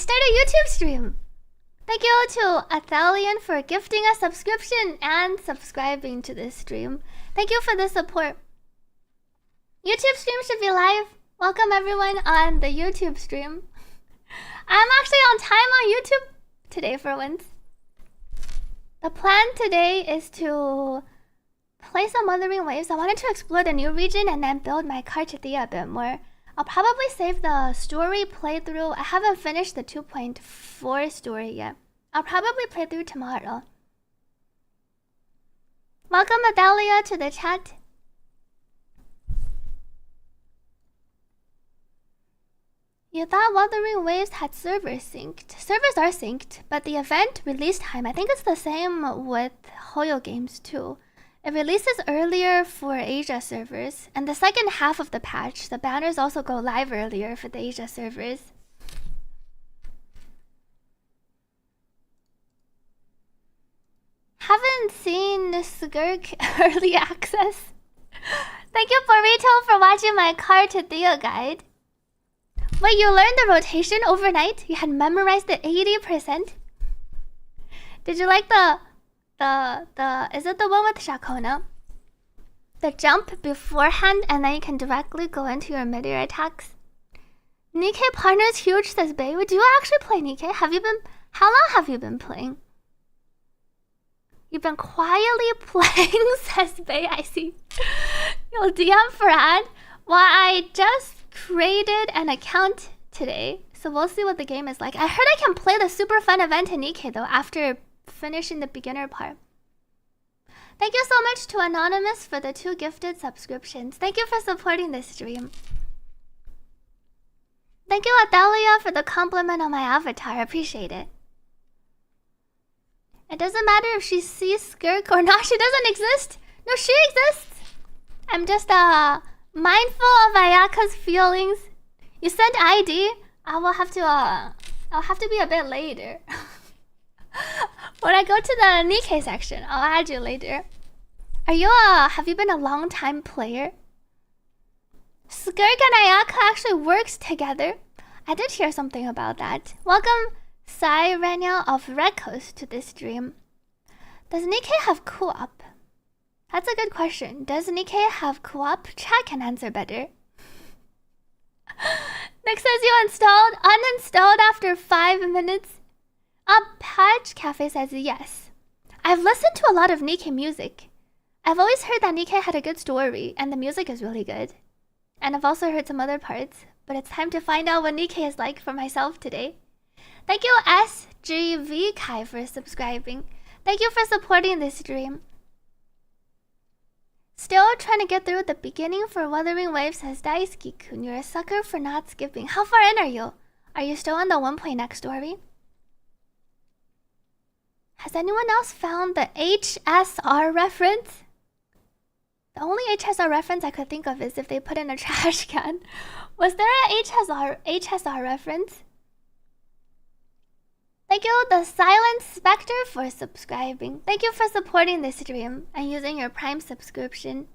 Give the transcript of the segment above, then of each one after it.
start a YouTube stream. Thank you to Athalion for gifting a subscription and subscribing to this stream. Thank you for the support. YouTube stream should be live. Welcome everyone on the YouTube stream. I'm actually on time on YouTube today for once. The plan today is to play some Wuthering Waves. I wanted to explore the new region and then build my Carte a bit more. I'll probably save the story playthrough. I haven't finished the 2.4 story yet. I'll probably play through tomorrow. Welcome Adalia to the chat. You thought Wuthering Waves had servers synced. Servers are synced, but the event release time, I think it's the same with Hoyo games too. It releases earlier for Asia servers, and the second half of the patch, the banners also go live earlier for the Asia servers. Haven't seen Skirk early access. Thank you Burrito for watching my Carte guide. Wait, you learned the rotation overnight? You had memorized it 80%? Did you like the is it the one with Shakona? The jump beforehand and then you can directly go into your mid-air attacks. Nikke partner's huge, says Bay. Would you actually play Nikke? How long have you been playing? You've been quietly playing, says Bay. I see. You'll DM for ad. Well, I just created an account today, so we'll see what the game is like. I heard I can play the super fun event in Nikke though after finishing the beginner part. Thank you so much to Anonymous for the 2 gifted subscriptions. Thank you for supporting this stream. Thank you Adalia for the compliment on my avatar. Appreciate it. It doesn't matter if she sees Skirk or not. She doesn't exist. No, she exists. I'm just mindful of Ayaka's feelings. You sent ID. I'll have to be a bit later. When I go to the Nikke section, I'll add you later. Have you been a long time player? Skirk and Ayaka actually works together. I did hear something about that. Welcome Sai Rania of Rekos to this stream. Does Nikke have co-op? That's a good question. Does Nikke have co-op? Chat can answer better. Nick says you uninstalled after 5 minutes. Patch Cafe says yes. I've listened to a lot of Nikke music. I've always heard that Nikke had a good story and the music is really good. And I've also heard some other parts, but it's time to find out what Nikke is like for myself today. Thank you SGV Kai for subscribing. Thank you for supporting this stream. Still trying to get through the beginning for Wuthering Waves, says Daisuke-kun. You're a sucker for not skipping. How far in are you? Are you still on the 1.x story? Has anyone else found the HSR reference? The only HSR reference I could think of is if they put in a trash can. Was there a HSR reference? Thank you, the Silent Spectre, for subscribing. Thank you for supporting this stream and using your Prime subscription.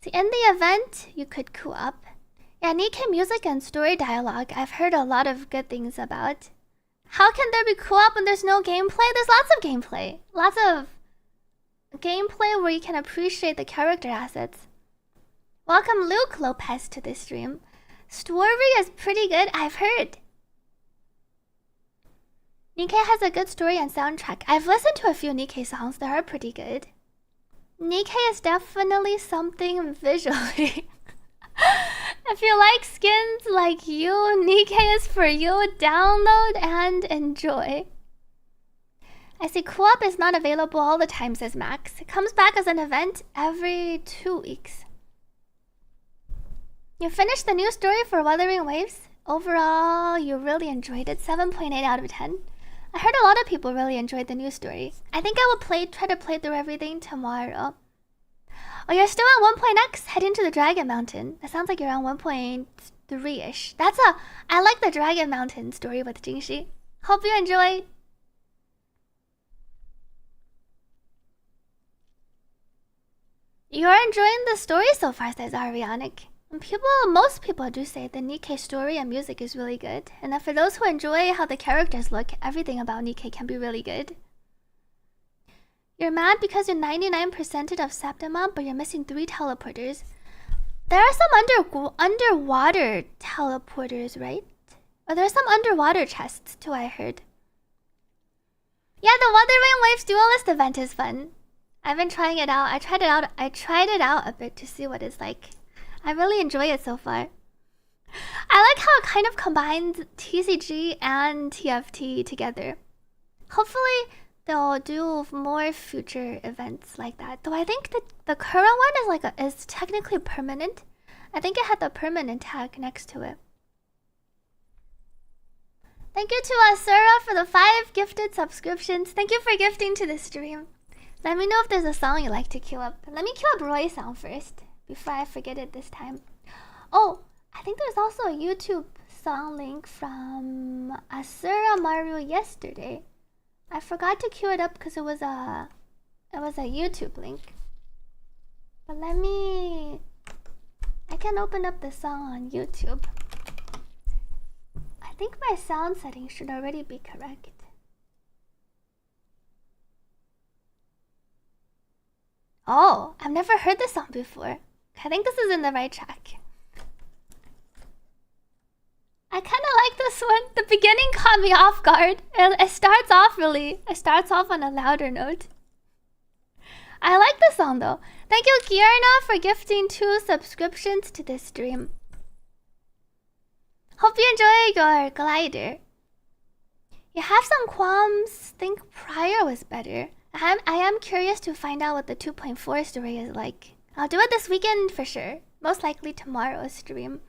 See, in the event, you could co-op. Yeah, Nikke music and story dialogue, I've heard a lot of good things about. How can there be co-op when there's no gameplay? There's lots of gameplay. Lots of gameplay where you can appreciate the character assets. Welcome Luke Lopez to this stream. Story is pretty good, I've heard. Nikke has a good story and soundtrack. I've listened to a few Nikke songs that are pretty good. Nikke is definitely something visually. If you like skins like you, Nikke is for you. Download and enjoy. I see co-op is not available all the time, says Max. It comes back as an event every 2 weeks. You finished the new story for Wuthering Waves. Overall, you really enjoyed it. 7.8 out of 10. I heard a lot of people really enjoyed the new story. I think I will try to play through everything tomorrow. Oh, you're still on 1.x? Head into the Dragon Mountain. That sounds like you're on 1.3-ish. I like the Dragon Mountain story with Jingxi. Hope you enjoy. You're enjoying the story so far, says Arianic. Most people do say the Nikke story and music is really good. And that for those who enjoy how the characters look, everything about Nikke can be really good. You're mad because you're 99%ed of Septimon, but you're missing 3 teleporters. There are some underwater teleporters, right? Or there are some underwater chests too, I heard. Yeah, the Wuthering Waves Duelist event is fun. I've been trying it out. I tried it out a bit to see what it's like. I really enjoy it so far. I like how it kind of combines TCG and TFT together. Hopefully they'll do more future events like that. Though I think that the current one is technically permanent. I think it had the permanent tag next to it. Thank you to Asura for the 5 gifted subscriptions. Thank you for gifting to the stream. Let me know if there's a song you like to queue up. Let me queue up Roy's song first, before I forget it this time. Oh, I think there's also a YouTube song link from Asura Maru yesterday. I forgot to queue it up because it was a YouTube link. But I can open up the song on YouTube. I think my sound settings should already be correct. Oh, I've never heard this song before. I think this is in the right track. I kind of like this one. The beginning caught me off guard. It starts off on a louder note. I like the song though. Thank you, Kierna, for gifting 2 subscriptions to this stream. Hope you enjoy your glider. You have some qualms. Think prior was better. I am curious to find out what the 2.4 story is like. I'll do it this weekend for sure. Most likely tomorrow's stream.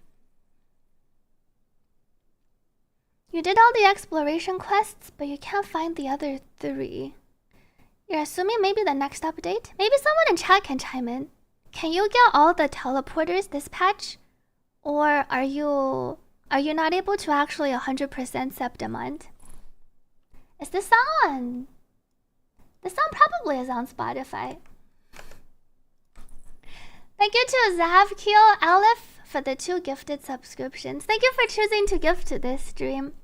You did all the exploration quests, but you can't find the other 3. You're assuming maybe the next update? Maybe someone in chat can chime in. Can you get all the teleporters this patch? Or are you not able to actually 100% Septimon? Is this song on? This song probably is on Spotify. Thank you to Zavkiel Aleph for the 2 gifted subscriptions. Thank you for choosing to gift to this stream.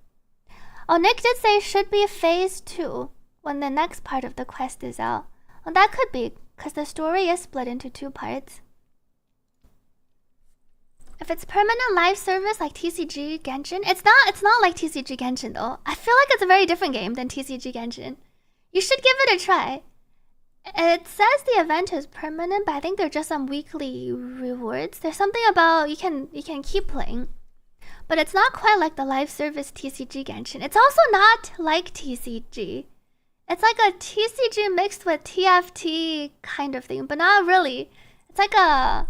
Oh, Nick did say it should be phase 2 when the next part of the quest is out. Well, that could be, because the story is split into 2 parts. If it's permanent live service like TCG Genshin, it's not like TCG Genshin though. I feel like it's a very different game than TCG Genshin. You should give it a try. It says the event is permanent, but I think they're just some weekly rewards. There's something about you can keep playing. But it's not quite like the live service TCG Genshin. It's also not like TCG. It's like a TCG mixed with TFT kind of thing, but not really. It's like a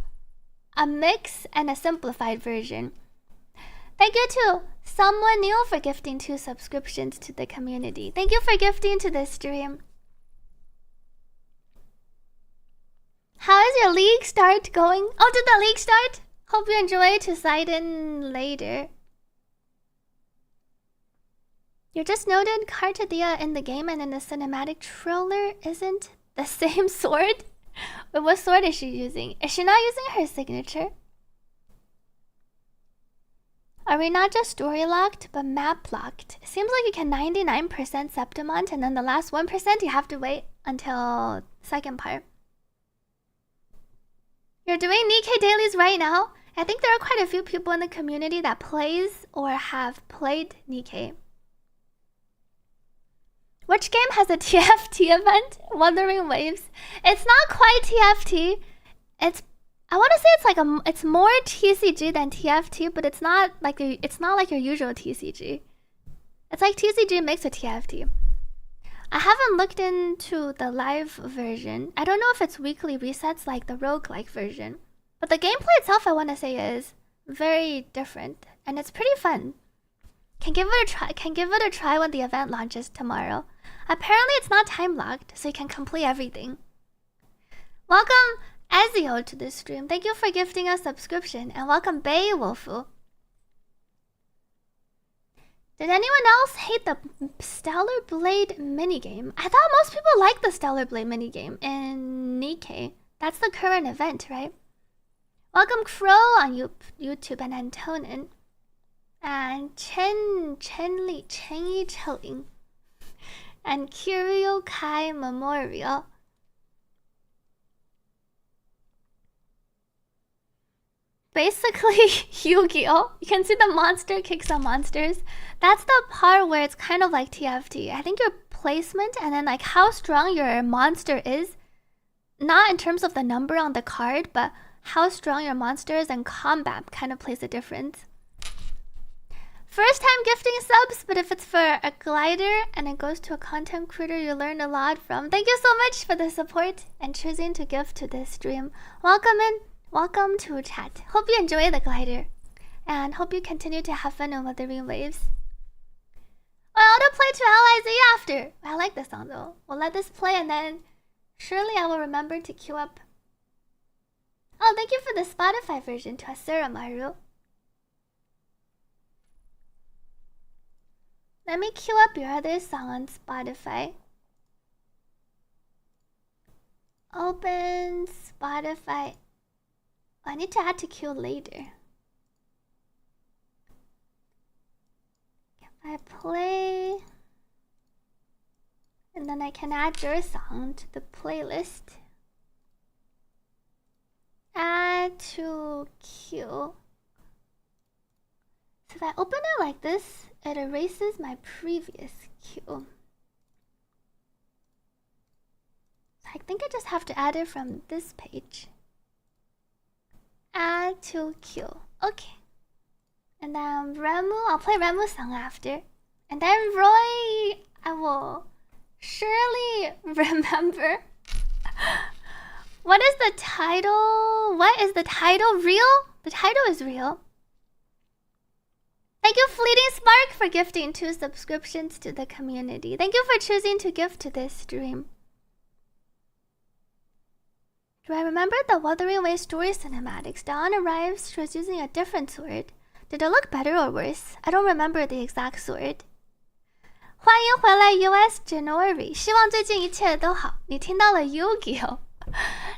mix and a simplified version. Thank you to someone new for gifting 2 subscriptions to the community. Thank you for gifting to this stream. How is your league start going? Oh, did the league start? Hope you enjoy to side in later. You just noted Carte in the game and in the cinematic trailer isn't the same sword? But what sword is she using? Is she not using her signature? Are we not just story locked, but map locked? It seems like you can 99% Septimon, and then the last 1% you have to wait until second part. You're doing Nikke dailies right now? I think there are quite a few people in the community that plays or have played Nikke. Which game has a TFT event? Wuthering Waves. It's not quite TFT. I want to say it's more TCG than TFT, but it's not like your usual TCG. It's like TCG mixed with TFT. I haven't looked into the live version. I don't know if it's weekly resets like the roguelike version, but the gameplay itself I want to say is very different and it's pretty fun. Can give it a try when the event launches tomorrow. Apparently it's not time locked, so you can complete everything. Welcome Ezio to this stream. Thank you for gifting a subscription, and welcome Beowulfu. Did anyone else hate the Stellar Blade minigame? I thought most people liked the Stellar Blade minigame in Nikke. That's the current event, right? Welcome Crow on YouTube and Antonin. And Chen Yi Cheling. And Curio Kai Memorial. Basically, Yu-Gi-Oh! You can see the monster kicks on monsters. That's the part where it's kind of like TFT. I think your placement and then like how strong your monster is, not in terms of the number on the card, but how strong your monster is in combat kind of plays a difference. First time gifting subs, but if it's for a glider and it goes to a content creator you learn a lot from, thank you so much for the support and choosing to gift to this stream. Welcome in. Welcome to chat. Hope you enjoy the glider. And hope you continue to have fun on Wuthering Waves. Well, I'll play to LIZ after. I like this song though. We'll let this play and then surely I will remember to queue up. Oh, thank you for the Spotify version to Asura Maru. Let me queue up your other song on Spotify. Open Spotify. I need to add to queue later. If I play, and then I can add your song to the playlist. Add to queue. So if I open it like this, it erases my previous queue. So I think I just have to add it from this page. Add to queue. Okay. And then Remu, I'll play Remu's song after. And then Roy, I will surely remember. What is the title? What is the title? Real? The title is real. Thank you, Fleeting Spark, for gifting 2 subscriptions to the community. Thank you for choosing to gift to this stream. Do I remember the Wuthering Waves story cinematics? Dawn arrives, she was using a different sword. Did it look better or worse? I don't remember the exact sword. 欢迎回来 US January， 希望最近一切都好。你听到了 Yu-Gi-Oh！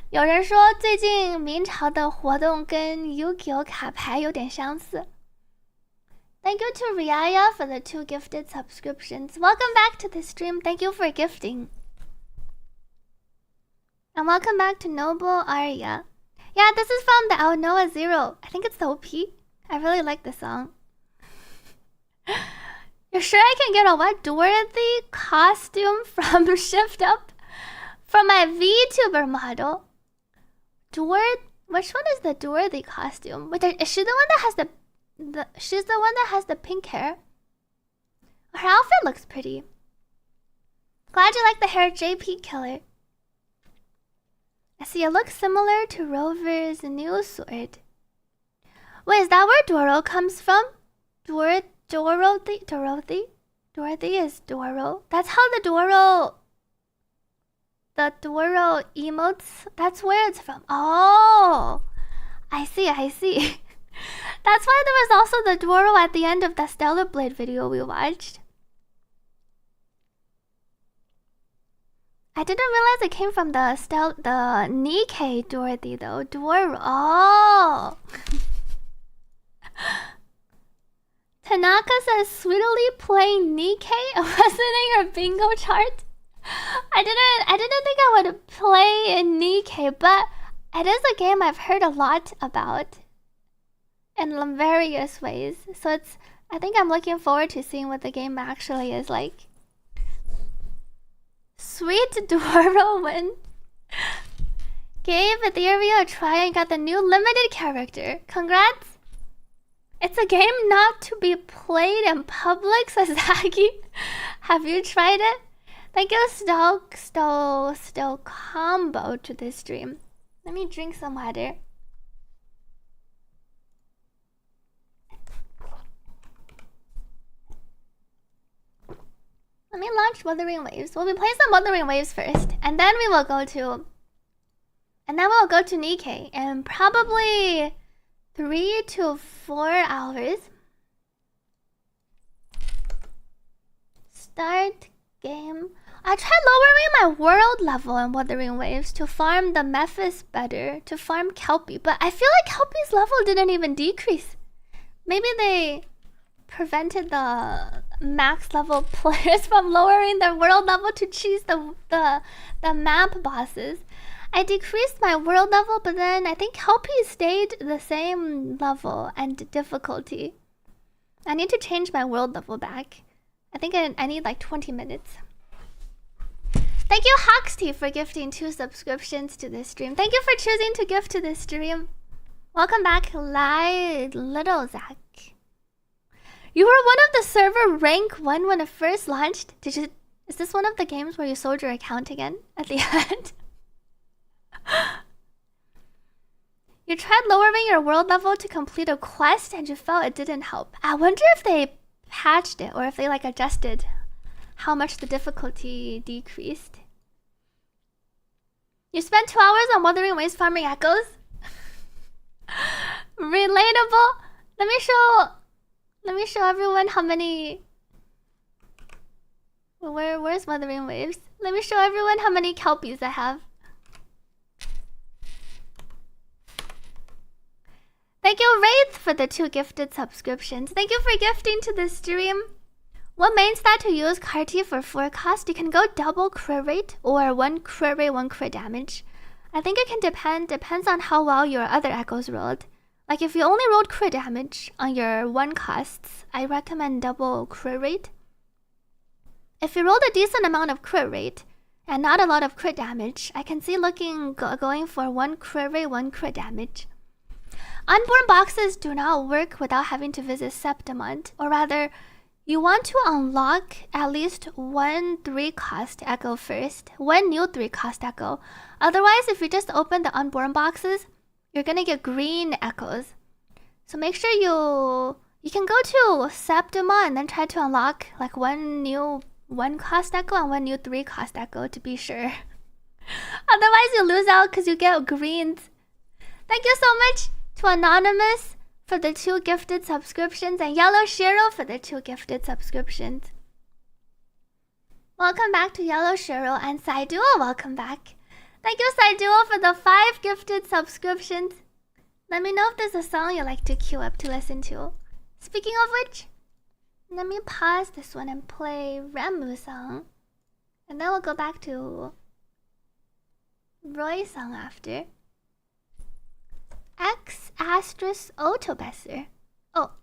有人说最近明朝的活动跟 Yu-Gi-Oh! 卡牌有点相似。Thank you to Riaya for the 2 gifted subscriptions. Welcome back to the stream. Thank you for gifting. And welcome back to Noble Arya. Yeah, this is from the Aonoa Zero. I think it's the OP. I really like the song. You're sure I can get a what? Dorothy costume from Shift Up? From my VTuber model? Which one is the Dorothy costume? Wait, is she the one that has she's the one that has the pink hair? Her outfit looks pretty. Glad you like the hair, JP Killer. I see it looks similar to Rover's new sword. Wait, is that where Doro comes from? Dorothy is Doro. That's how the Doro emotes. That's where it's from. Oh, I see. That's why there was also the Doro at the end of the Stellar Blade video we watched. I didn't realize it came from the Nikke Dorothy though. Doro. Oh. Tanaka says sweetly playing Nikke. Wasn't in your bingo chart. I didn't think I would play in Nikke, but it is a game I've heard a lot about in various ways. So I think I'm looking forward to seeing what the game actually is like. Sweet Doro win. Gave Ethereal a try and got the new limited character. Congrats. It's a game not to be played in public, says Zaki. Have you tried it? Thank you, Still Combo, to this stream. Let me drink some water. Let me launch Wuthering Waves. We'll be playing some Wuthering Waves first, and then we will go to Nikke in probably 3 to 4 hours. Start game. I tried lowering my world level in Wuthering Waves to farm the Mephis better, to farm Kelpie, but I feel like Kelpie's level didn't even decrease. Maybe they prevented the max level players from lowering their world level to cheese the map bosses. I decreased my world level, but then I think Kelpie stayed the same level and difficulty. I need to change my world level back. I think I need like 20 minutes. Thank you, Hoxty, for gifting 2 subscriptions to this stream. Thank you for choosing to gift to this stream. Welcome back, Little Zach. You were one of the server rank 1 when it first launched. Is this one of the games where you sold your account again at the end? You tried lowering your world level to complete a quest and you felt it didn't help. I wonder if they patched it or if they like adjusted how much the difficulty decreased. You spent 2 hours on Wuthering Waves farming echoes? Relatable. Let me show everyone how many. Where's Wuthering Waves? Let me show everyone how many Kelpies I have. Thank you, Wraith, for the 2 gifted subscriptions. Thank you for gifting to the stream. What main stat to use Carte for forecast? You can go double crit rate or 1 crit rate, 1 crit damage. I think it can depends on how well your other echoes rolled. Like if you only rolled crit damage on your 1 costs, I recommend double crit rate. If you rolled a decent amount of crit rate and not a lot of crit damage, I can see going for 1 crit rate, 1 crit damage. Unborn boxes do not work without having to visit Septimont, or rather, you want to unlock at least 1 3-cost echo first, 1 new 3-cost echo. Otherwise, if you just open the unborn boxes, you're gonna get green echoes. So make sure you can go to Septima and then try to unlock like 1 new 1-cost echo and 1 new 3-cost echo to be sure. Otherwise, you lose out because you get greens. Thank you so much to Anonymous for the 2 gifted subscriptions and Yellow Shiro for the 2 gifted subscriptions. Welcome back to Yellow Shiro and Saiduo, welcome back. Thank you, Saiduo, for the 5 gifted subscriptions. Let me know if there's a song you like to queue up to listen to. Speaking of which, let me pause this one and play Remu song. And then we'll go back to Roy song after. X asterisk Autobesser. Oh,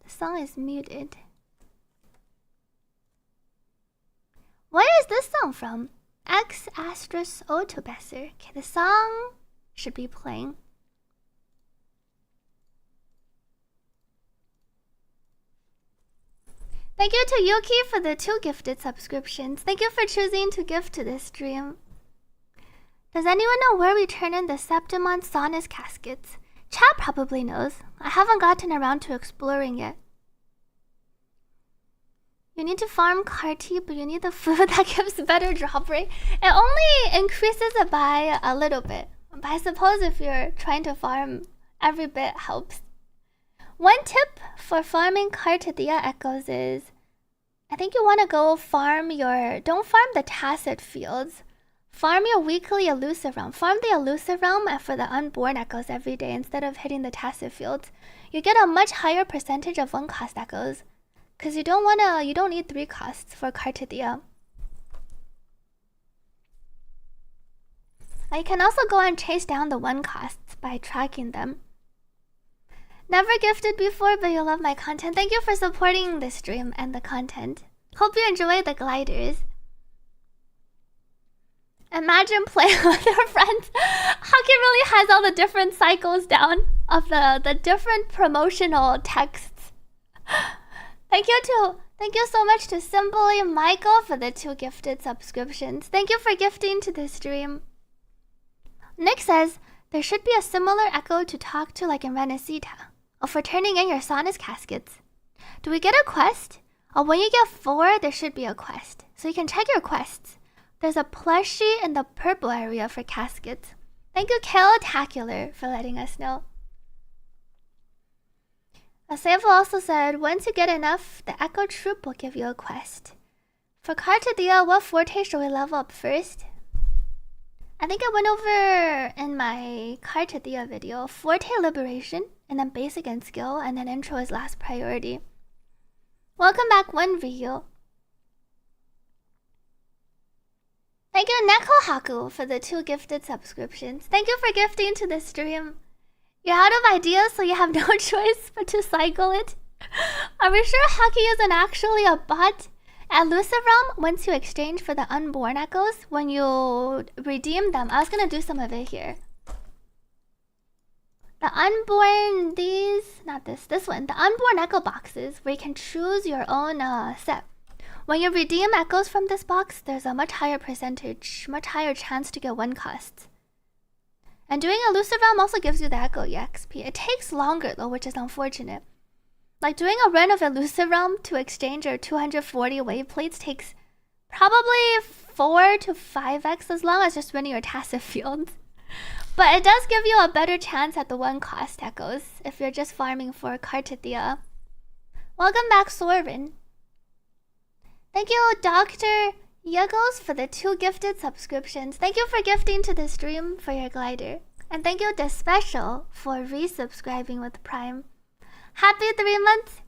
the song is muted. Where is this song from? X asterisk Autobesser. Okay, the song should be playing. Thank you to Yuki for the 2 gifted subscriptions. Thank you for choosing to gift to this stream. Does anyone know where we turn in the Septimon Sonus caskets? Chat probably knows. I haven't gotten around to exploring it. You need to farm Carte, but you need the food that gives better drop rate. It only increases it by a little bit. But I suppose if you're trying to farm, every bit helps. One tip for farming Cartedia echoes is, I think you want to go farm don't farm the tacit fields. Farm your weekly elusive realm. Farm the elusive realm for the unborn echoes every day instead of hitting the tacit fields. You get a much higher percentage of 1-cost echoes. Cause you don't need 3 costs for Cartedia. You can also go and chase down the 1 costs by tracking them. Never gifted before, but you love my content. Thank you for supporting the stream and the content. Hope you enjoy the gliders. Imagine playing with your friends. Hockey really has all the different cycles down of the different promotional texts. Thank you so much to Simply Michael for the 2 gifted subscriptions. Thank you for gifting to this stream. Nick says, there should be a similar echo to talk to like in Renacita. For turning in your Sonus caskets. Do we get a quest? When you get 4, there should be a quest. So you can check your quests. There's a plushie in the purple area for caskets. Thank you, Kale-tacular, for letting us know. Seifu also said, once you get enough, the Echo Troop will give you a quest. For Carte, what forte should we level up first? I think I went over in my Carte video. Forte liberation, and then basic and skill, and then intro is last priority. Welcome back, one Ryu. Thank you, Nekohaku, for the 2 gifted subscriptions. Thank you for gifting to the stream. You're out of ideas, so you have no choice but to cycle it. Are we sure Haki isn't actually a bot? At Lucid Realm, once you exchange for the unborn echoes, when you redeem them, I was gonna do some of it here. The unborn, this one, the unborn echo boxes, where you can choose your own set. When you redeem echoes from this box, there's a much higher percentage, much higher chance to get 1 cost. And doing a Lucid Realm also gives you the echo EXP. It takes longer though, which is unfortunate. Like doing a run of Elusive Realm to exchange your 240 wave plates takes probably 4 to 5x as long as just running your tacit fields. But it does give you a better chance at the 1 cost echoes if you're just farming for Cartithia. Welcome back, Sorin. Thank you, Dr. Yegos, for the 2 gifted subscriptions. Thank you for gifting to the stream for your glider. And thank you to Special for resubscribing with Prime. Happy 3 months!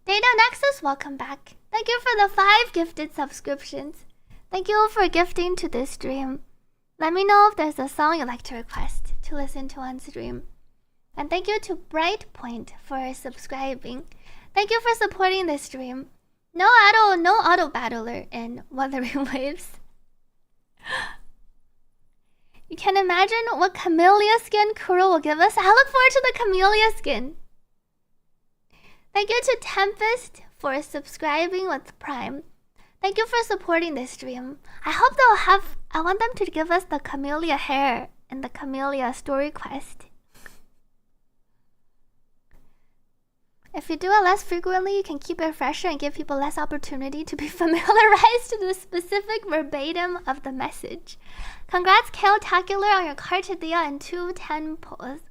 Data Nexus, welcome back. Thank you for the 5 gifted subscriptions. Thank you for gifting to this stream. Let me know if there's a song you'd like to request to listen to on stream. And thank you to Brightpoint for subscribing. Thank you for supporting this stream. No auto battler in Wuthering Waves. You can imagine what Camellia skin Kuro will give us. I look forward to the Camellia skin. Thank you to Tempest for subscribing with Prime. Thank you for supporting this stream. I hope I want them to give us the Camellia hair in the Camellia story quest. If you do it less frequently, you can keep it fresher and give people less opportunity to be familiarized to the specific verbatim of the message. Congrats, Kale-tacular, on your Cartithia and 210 pulls.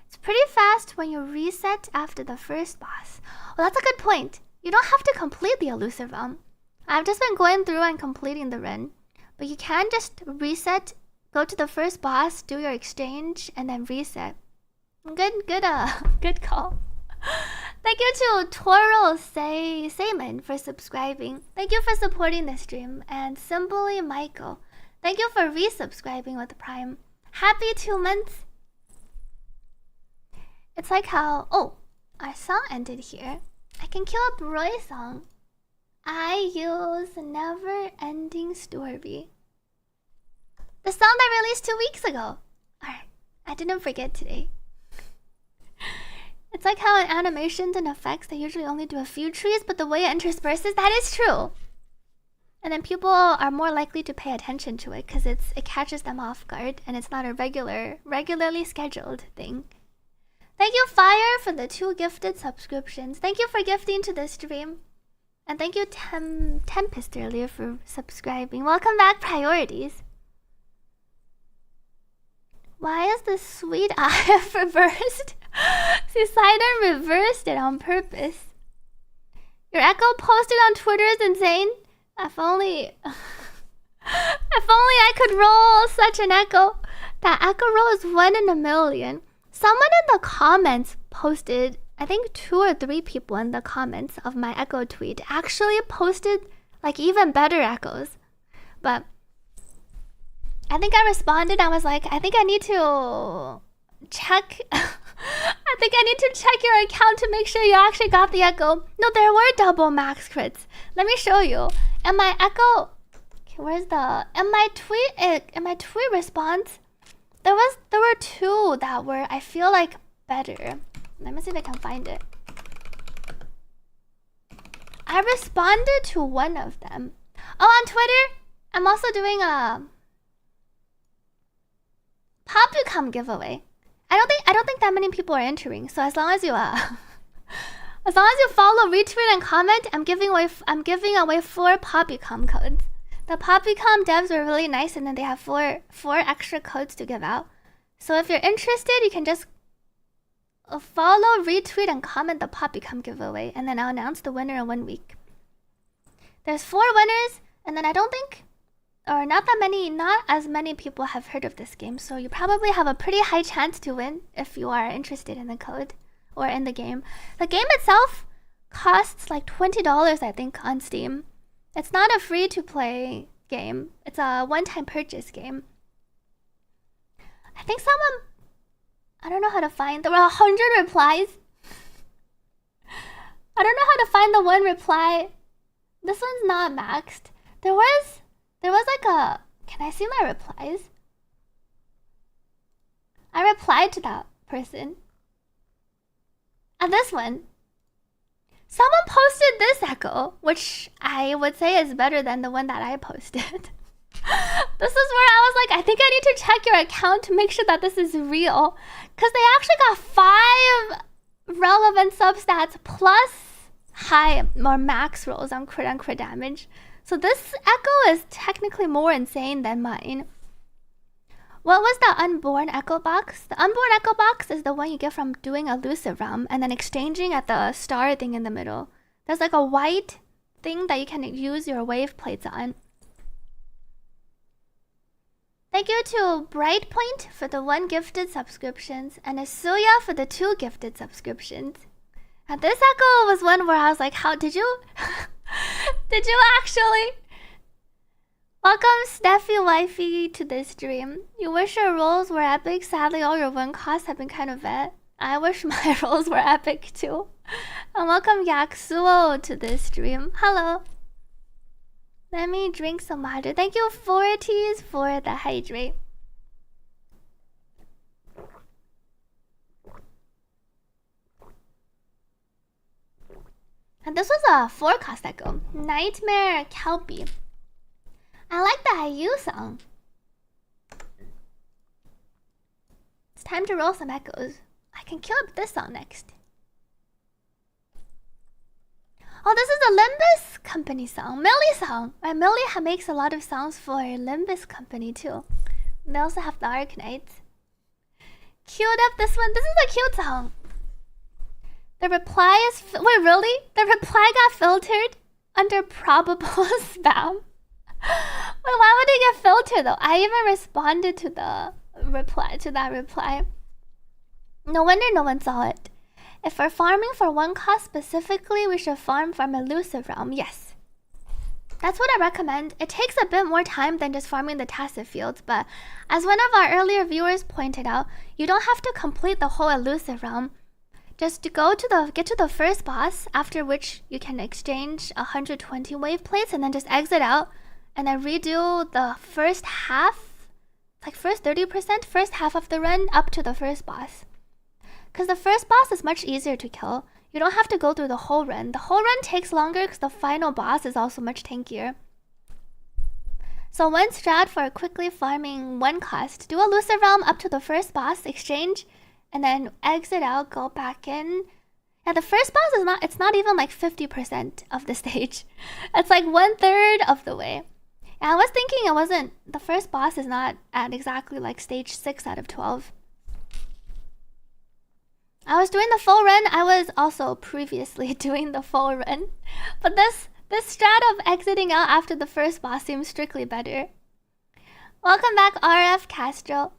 It's pretty fast when you reset after the first boss. Well, that's a good point. You don't have to complete the Elusive Realm. I've just been going through and completing the run. But you can just reset, go to the first boss, do your exchange, and then reset. Good call. Thank you to Toro Sayman for subscribing. Thank you for supporting the stream. And Simply Michael, thank you for resubscribing with Prime. Happy 2 months. It's like how, our song ended here. I can kill up Roy's song. I use Never Ending Story. The song that released 2 weeks ago. Alright, I didn't forget today. It's like how in animations and effects, they usually only do a few trees, but the way it intersperses, that is true. And then people are more likely to pay attention to it because it catches them off guard and it's not a regularly scheduled thing. Thank you, Fire, for the 2 gifted subscriptions. Thank you for gifting to the stream. And thank you, Tempest, earlier for subscribing. Welcome back, Priorities. Why is the sweet eye reversed? Sidon reversed it on purpose. Your echo posted on Twitter is insane. If only I could roll such an echo. That echo roll is 1 in a million. Someone in the comments posted, I think 2 or 3 people in the comments of my echo tweet actually posted like even better echoes. But I think I responded. I was like, I think I need to check. I think I need to check your account to make sure you actually got the echo. No, there were double max crits. Let me show you. And my echo, okay, in my tweet response, there were 2 that were, I feel like, better. Let me see if I can find it. I responded to 1 of them. Oh, on Twitter, I'm also doing a Papucom giveaway. I don't think that many people are entering. So as long as you follow, retweet, and comment, I'm giving away 4 Papucom codes. The Papucom devs are really nice, and then they have 4 extra codes to give out. So if you're interested, you can just follow, retweet, and comment the Papucom giveaway, and then I'll announce the winner in 1 week. There's 4 winners, and then I don't think, or not as many people have heard of this game, so you probably have a pretty high chance to win if you are interested in the code or in the game. The game itself costs like $20, I think, on Steam. It's not a free-to-play game. It's a one-time purchase game. I think someone... I don't know how to find... There were 100 replies. I don't know how to find the one reply. This one's not maxed. There was like a... Can I see my replies? I replied to that person. And this one. Someone posted this echo, which I would say is better than the one that I posted. This is where I was like, I think I need to check your account to make sure that this is real. Because they actually got 5 relevant substats plus high or max rolls on crit and crit damage. So this echo is technically more insane than mine. What was the unborn echo box? The unborn echo box is the one you get from doing elusive realm and then exchanging at the star thing in the middle. There's like a white thing that you can use your wave plates on. Thank you to Brightpoint for the 1 gifted subscriptions and Asuya for the 2 gifted subscriptions. And this echo was one where I was like, how did you... did you actually... Welcome, Steffi Wifey, to this stream. You wish your rolls were epic. Sadly, all your win costs have been kind of vet. I wish my rolls were epic too. And welcome, Yaksuo, to this stream. Hello. Let me drink some water. Thank you, Forties, for the hydrate. And this was a 4-cost echo. Nightmare Kelpie. I like the IU song. It's time to roll some echoes. I can kill up this song next. Oh, this is a Limbus Company song. Millie song. And Millie makes a lot of songs for Limbus Company too. They also have the Arknights. Queued up this one. This is a cute song. The reply is... Wait, really? The reply got filtered under probable spam? Wait, why would it get filtered though? I even responded to the reply, to that reply. No wonder no one saw it. If we're farming for 1 cost specifically, we should farm from elusive realm. Yes. That's what I recommend. It takes a bit more time than just farming the tacit fields, but as one of our earlier viewers pointed out, you don't have to complete the whole elusive realm. Just to get to the first boss, after which you can exchange 120 wave plates and then just exit out and then redo the first half, like first 30%, first half of the run up to the first boss. Because the first boss is much easier to kill. You don't have to go through the whole run. The whole run takes longer because the final boss is also much tankier. So one strat for quickly farming 1 cost, do elusive realm up to the first boss, exchange, and then exit out, go back in. Yeah, the first boss is it's not even like 50% of the stage. It's like 1/3 of the way. And I was thinking the first boss is not at exactly like stage 6 out of 12. I was doing the full run. I was also previously doing the full run. But this strat of exiting out after the first boss seems strictly better. Welcome back, RF Castro.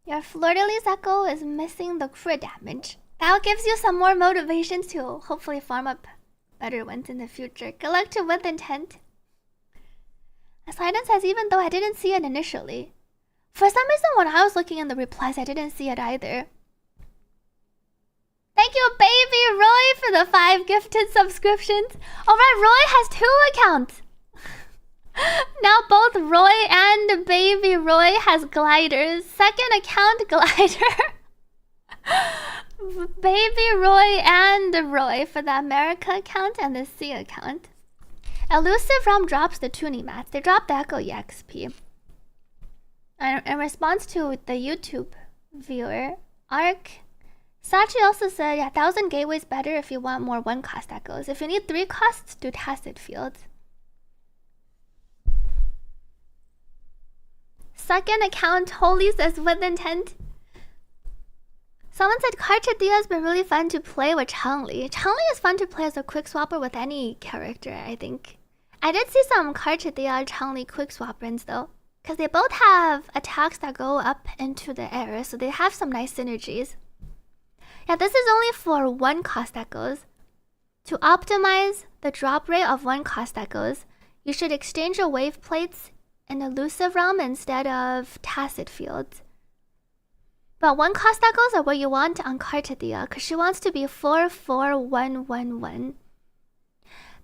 Your Fleur-de-Lis echo is missing the crit damage. That gives you some more motivation to hopefully farm up better ones in the future. Good luck to With Intent. Silence says, even though I didn't see it initially. For some reason, when I was looking in the replies, I didn't see it either. Thank you, Baby Roy, for the 5 gifted subscriptions. Alright, Roy has 2 accounts. Now both Roy and Baby Roy has gliders. Second account glider. Baby Roy and Roy for the America account and the C account. Elusive Realm drops the tuning mats. They drop the Echo EXP. And in response to the YouTube viewer, Ark, Sachi also said, yeah, 1000 gateways better if you want more 1 cost echoes. If you need 3 costs, do tacit fields. Second account, Holy says With Intent. Someone said Carte has been really fun to play with Changli. Changli is fun to play as a quick swapper with any character, I think. I did see some Carte Changli quick swap runs though, because they both have attacks that go up into the air, so they have some nice synergies. Yeah, this is only for one cost echoes. To optimize the drop rate of one cost echoes, you should exchange your wave plates in elusive realm instead of tacit fields. But one cost echoes are what you want on Carte because she wants to be 44111.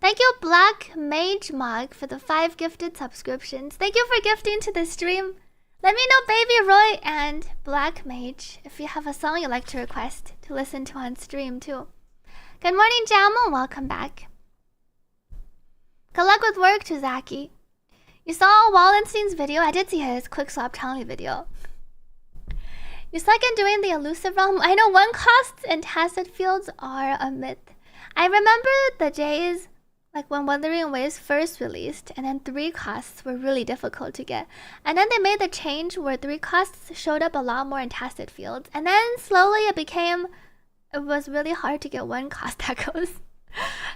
Thank you, Black Mage Mog, for the 5 gifted subscriptions. Thank you for gifting to the stream. Let me know, Baby Roy and Black Mage, if you have a song you'd like to request to listen to on stream too. Good morning, Jamo. Welcome back. Good luck with work, Tuzaki. You saw Wallenstein's video? I did see his quick swap Changli video. You suck in doing the elusive realm. I know one costs and tacit fields are a myth. I remember the days like when Wuthering Waves first released, and then 3 costs were really difficult to get. And then they made the change where 3 costs showed up a lot more in tacit fields. And then slowly it was really hard to get 1 cost echoes.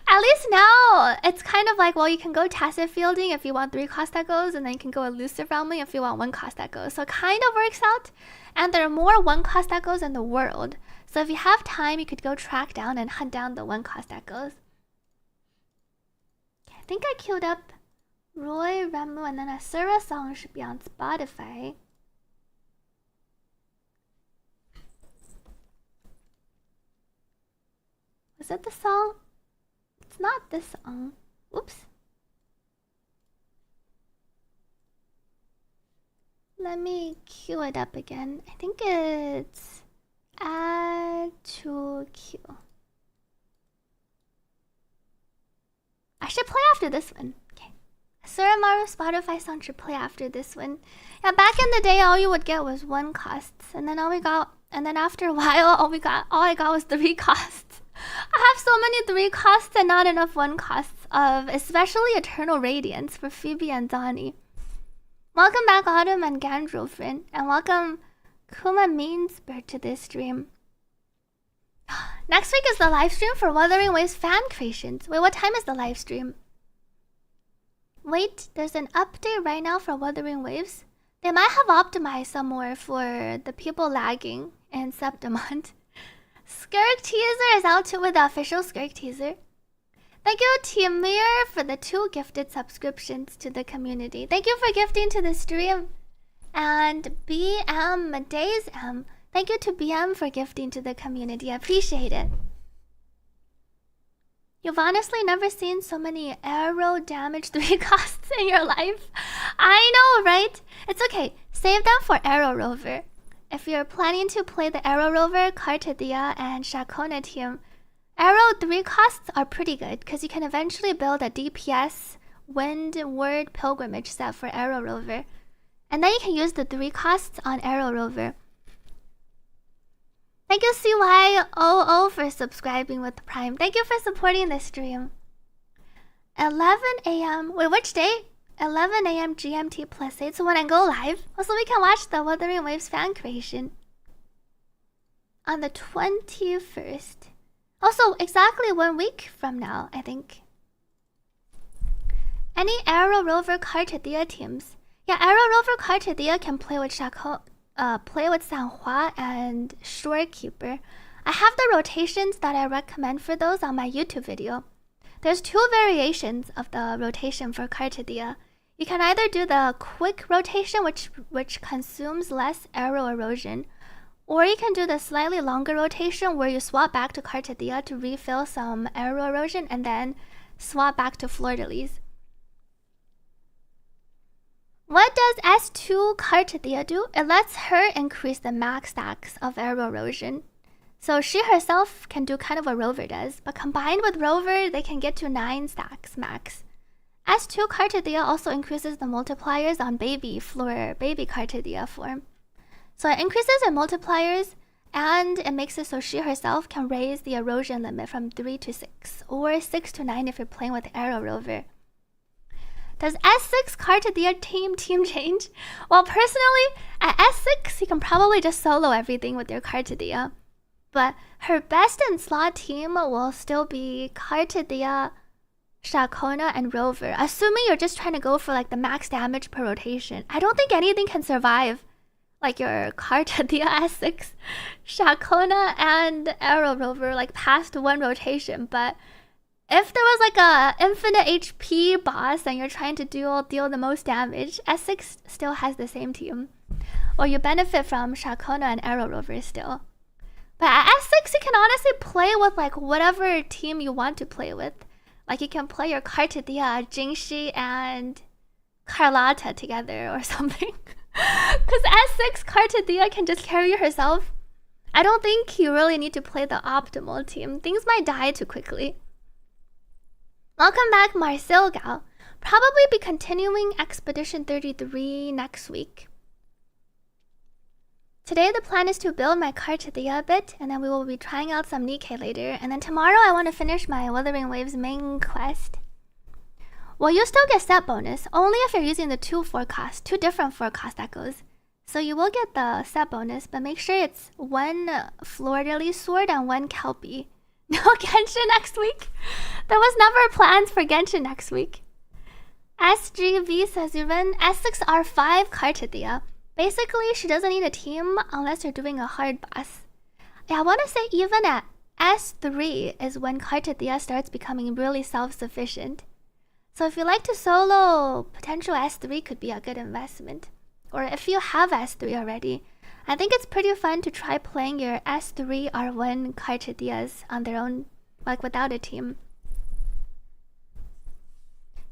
At least now, it's kind of like, well, you can go tacit fielding if you want 3 cost echoes, and then you can go elusive realming if you want 1 cost echo. So it kind of works out. And there are more 1 cost echoes in the world. So if you have time, you could go track down and hunt down the 1 cost echoes. Okay, I think I queued up Roy, Remu, and then Asura song should be on Spotify. Was it the song? It's not this song. Oops. Let me queue it up again. I think it's add to queue. I should play after this one. Okay. Suramaru Spotify song should play after this one. Yeah, back in the day, all you would get was 1 costs, and then after a while, all I got was 3 costs. I have so many 3 costs and not enough 1 costs of especially Eternal Radiance for Phoebe and Donnie. Welcome back, Autumn and Gandrofrin, and welcome Kuma Meansbird to this stream. Next week is the live stream for Wuthering Waves fan creations. Wait, what time is the live stream? Wait, there's an update right now for Wuthering Waves. They might have optimized some more for the people lagging in Septimont. Skirk teaser is out too with the official Skirk teaser. Thank you, Timur, for the 2 gifted subscriptions to the community. Thank you for gifting to the stream. And BM Days M, thank you to BM for gifting to the community. I appreciate it. You've honestly never seen so many arrow damage 3 costs in your life. I know, right? It's okay. Save them for Arrow Rover. If you're planning to play the Arrow Rover, Carte and Shakona team, Arrow 3 costs are pretty good because you can eventually build a DPS Windward Pilgrimage set for Arrow Rover. And then you can use the 3 costs on Arrow Rover. Thank you, CYOO, for subscribing with the Prime. Thank you for supporting this stream. 11 a.m. Wait, which day? 11 a.m. GMT plus 8. So when I go live, also we can watch the Wuthering Waves fan creation on the 21st. Also, exactly 1 week from now, I think. Any Arrow Rover Carte teams? Yeah, Arrow Rover Carte can play with Sanhua and Shorekeeper. I have the rotations that I recommend for those on my YouTube video. There's 2 variations of the rotation for Carte. You can either do the quick rotation, which consumes less arrow erosion, or you can do the slightly longer rotation where you swap back to Carte to refill some arrow erosion and then swap back to Fleur-de-Lis. What does S2 Carte do? It lets her increase the max stacks of arrow erosion. So she herself can do kind of what Rover does, but combined with Rover, they can get to 9 stacks max. S2 Carte also increases the multipliers on baby Carte form. So it increases her multipliers, and it makes it so she herself can raise the erosion limit from 3 to 6, or 6 to 9 if you're playing with Arrow Rover. Does S6 Carte team change? Well, personally, at S6, you can probably just solo everything with your Carte. But her best in slot team will still be Carte, Shakona, and Rover. Assuming you're just trying to go for like the max damage per rotation. I don't think anything can survive like your Carte, S6, Shakona, and Arrow Rover like past one rotation. But if there was like a infinite HP boss and you're trying to deal the most damage, S6 still has the same team. Or you benefit from Shakona and Arrow Rover still. But at S6 you can honestly play with like whatever team you want to play with. Like you can play your Carte, Jingxi, and Carlotta together or something. Because S6 Carte can just carry herself. I don't think you really need to play the optimal team. Things might die too quickly. Welcome back, Marcel Gal. Probably be continuing Expedition 33 next week. Today the plan is to build my Carte a bit, and then we will be trying out some Nikke later. And then tomorrow I want to finish my Wuthering Waves main quest. Well, you still get set bonus, only if you're using the two different forecast echoes. So you will get the set bonus, but make sure it's one Fleur-de-Lis sword and one Kelpie. No Genshin next week? There was never plans for Genshin next week. SGV says you run S6R5 Carte. Basically, she doesn't need a team unless you're doing a hard boss. Yeah, I want to say even at S3 is when Carte starts becoming really self-sufficient. So if you like to solo, potential S3 could be a good investment. Or if you have S3 already, I think it's pretty fun to try playing your S3 R1 Carte on their own, like without a team.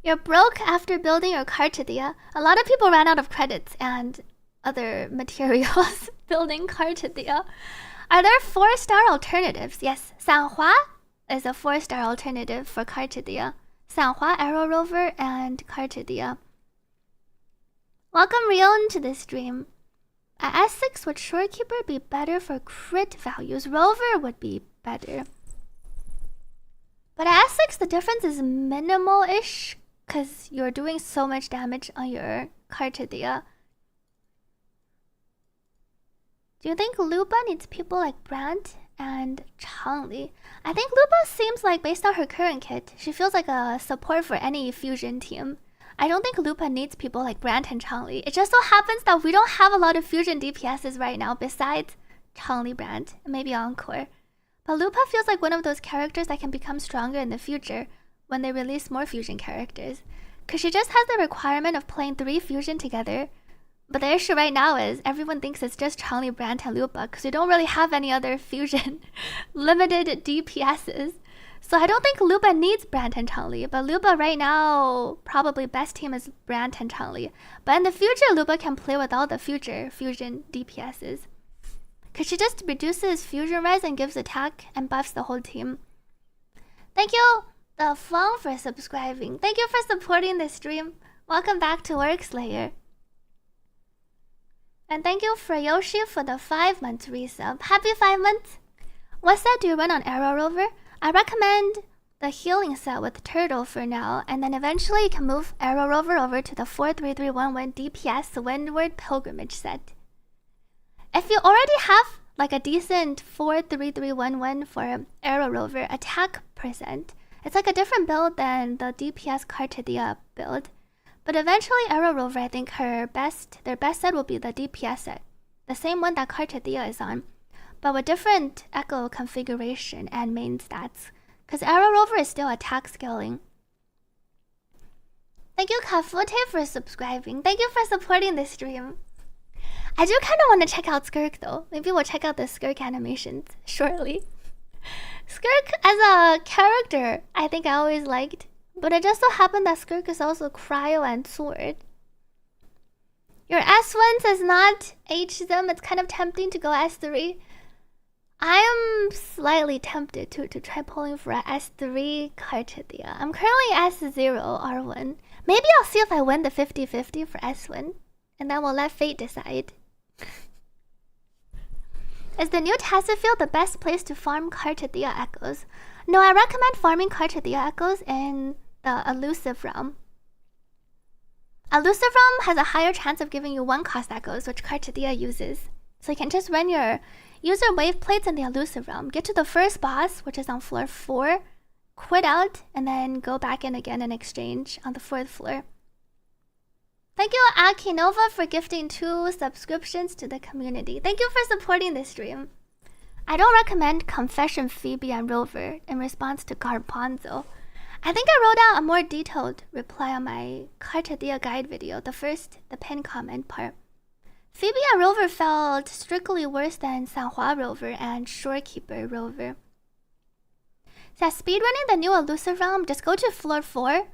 You're broke after building your Carte. A lot of people ran out of credits and other materials building Carte. Are there 4-star alternatives? Yes, Sanhua is a 4-star alternative for Carte. Sanhua, Arrow Rover, and Carte. Welcome Rion to the stream. At S6, would Shorekeeper be better for crit values? Rover would be better. But at S6, the difference is minimal-ish, because you're doing so much damage on your Carte. Do you think Lupa needs people like Brandt and Changli? I think Lupa seems like, based on her current kit, she feels like a support for any fusion team. I don't think Lupa needs people like Brandt and Changli. It just so happens that we don't have a lot of fusion DPSs right now besides Changli, Brandt, and maybe Encore. But Lupa feels like one of those characters that can become stronger in the future when they release more fusion characters. Because she just has the requirement of playing 3 fusion together. But the issue right now is everyone thinks it's just Changli, Brandt, and Lupa because we don't really have any other fusion limited DPSs. So I don't think Lupa needs Brandt and Changli, but Lupa right now, probably best team is Brandt and Changli. But in the future, Lupa can play with all the future fusion DPSs. Because she just reduces fusion res and gives attack and buffs the whole team. Thank you, The Fong, for subscribing. Thank you for supporting the stream. Welcome back to Workslayer. And thank you for Yoshi for the 5-month resub. Happy 5 months! What set do you run on Arrow Rover? I recommend the healing set with Turtle for now, and then eventually you can move Arrow Rover over to the 43311 DPS Windward Pilgrimage set. If you already have like a decent 43311 for Arrow Rover attack percent, it's like a different build than the DPS Carte build. But eventually Arrow Rover, I think their best set will be the DPS set, the same one that Carte is on, but with different echo configuration and main stats, because Arrow Rover is still attack scaling. Thank you, Kafute, for subscribing. Thank you for supporting this stream. I do kind of want to check out Skirk though. Maybe we'll check out the Skirk animations shortly. Skirk as a character, I think I always liked, but it just so happened that Skirk is also Cryo and Sword. Your S1 does not H them. It's kind of tempting to go S3. I am slightly tempted to try pulling for a S3 Carte. I'm currently S0 R1. Maybe I'll see if I win the 50-50 for S1, and then we'll let fate decide. Is the new Tassafield the best place to farm Carte echoes? No, I recommend farming Carte echoes in the Elusive Realm. Elusive Realm has a higher chance of giving you 1-cost echoes, which Carte uses. So you can just run your Use your wave plates in the elusive realm. Get to the first boss, which is on floor 4. Quit out, and then go back in again and exchange on the 4th floor. Thank you, Akinova, for gifting 2 subscriptions to the community. Thank you for supporting this stream. I don't recommend Confession Phoebe and Rover in response to Garbanzo. I think I wrote out a more detailed reply on my Carte guide video, the pinned comment part. Phoebe and Rover felt strictly worse than Sanhua Rover and Shorekeeper Rover. So speedrunning the new elusive realm, just go to floor 4,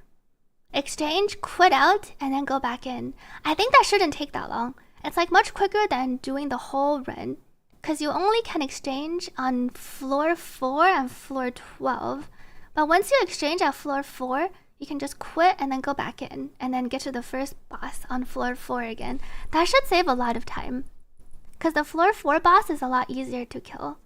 exchange, quit out, and then go back in. I think that shouldn't take that long. It's like much quicker than doing the whole run, because you only can exchange on floor 4 and floor 12. But once you exchange at floor 4, you can just quit and then go back in, and then get to the first boss on floor 4 again. That should save a lot of time, because the floor 4 boss is a lot easier to kill.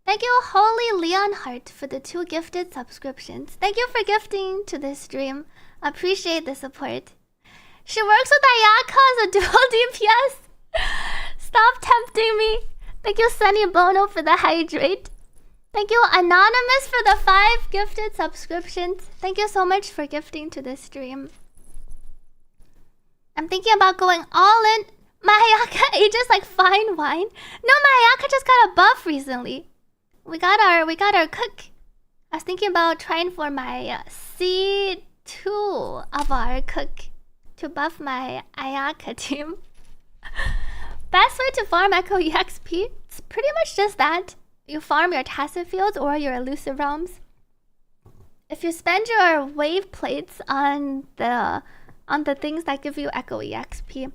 Thank you, Holy Leonheart, for the 2 gifted subscriptions. Thank you for gifting to this stream. Appreciate the support. She works with Ayaka as a dual DPS. Stop tempting me. Thank you, Sunny Bono, for the hydrate. Thank you, Anonymous, for the 5 gifted subscriptions. Thank you so much for gifting to this stream. I'm thinking about going all in. Mahayaka ages like fine wine. No, Mahayaka just got a buff recently. We got our cook. I was thinking about trying for my C2 of our cook to buff my Ayaka team. Best way to farm Echo EXP? It's pretty much just that. You farm your tacit fields or your elusive realms. If you spend your wave plates on the things that give you Echo EXP.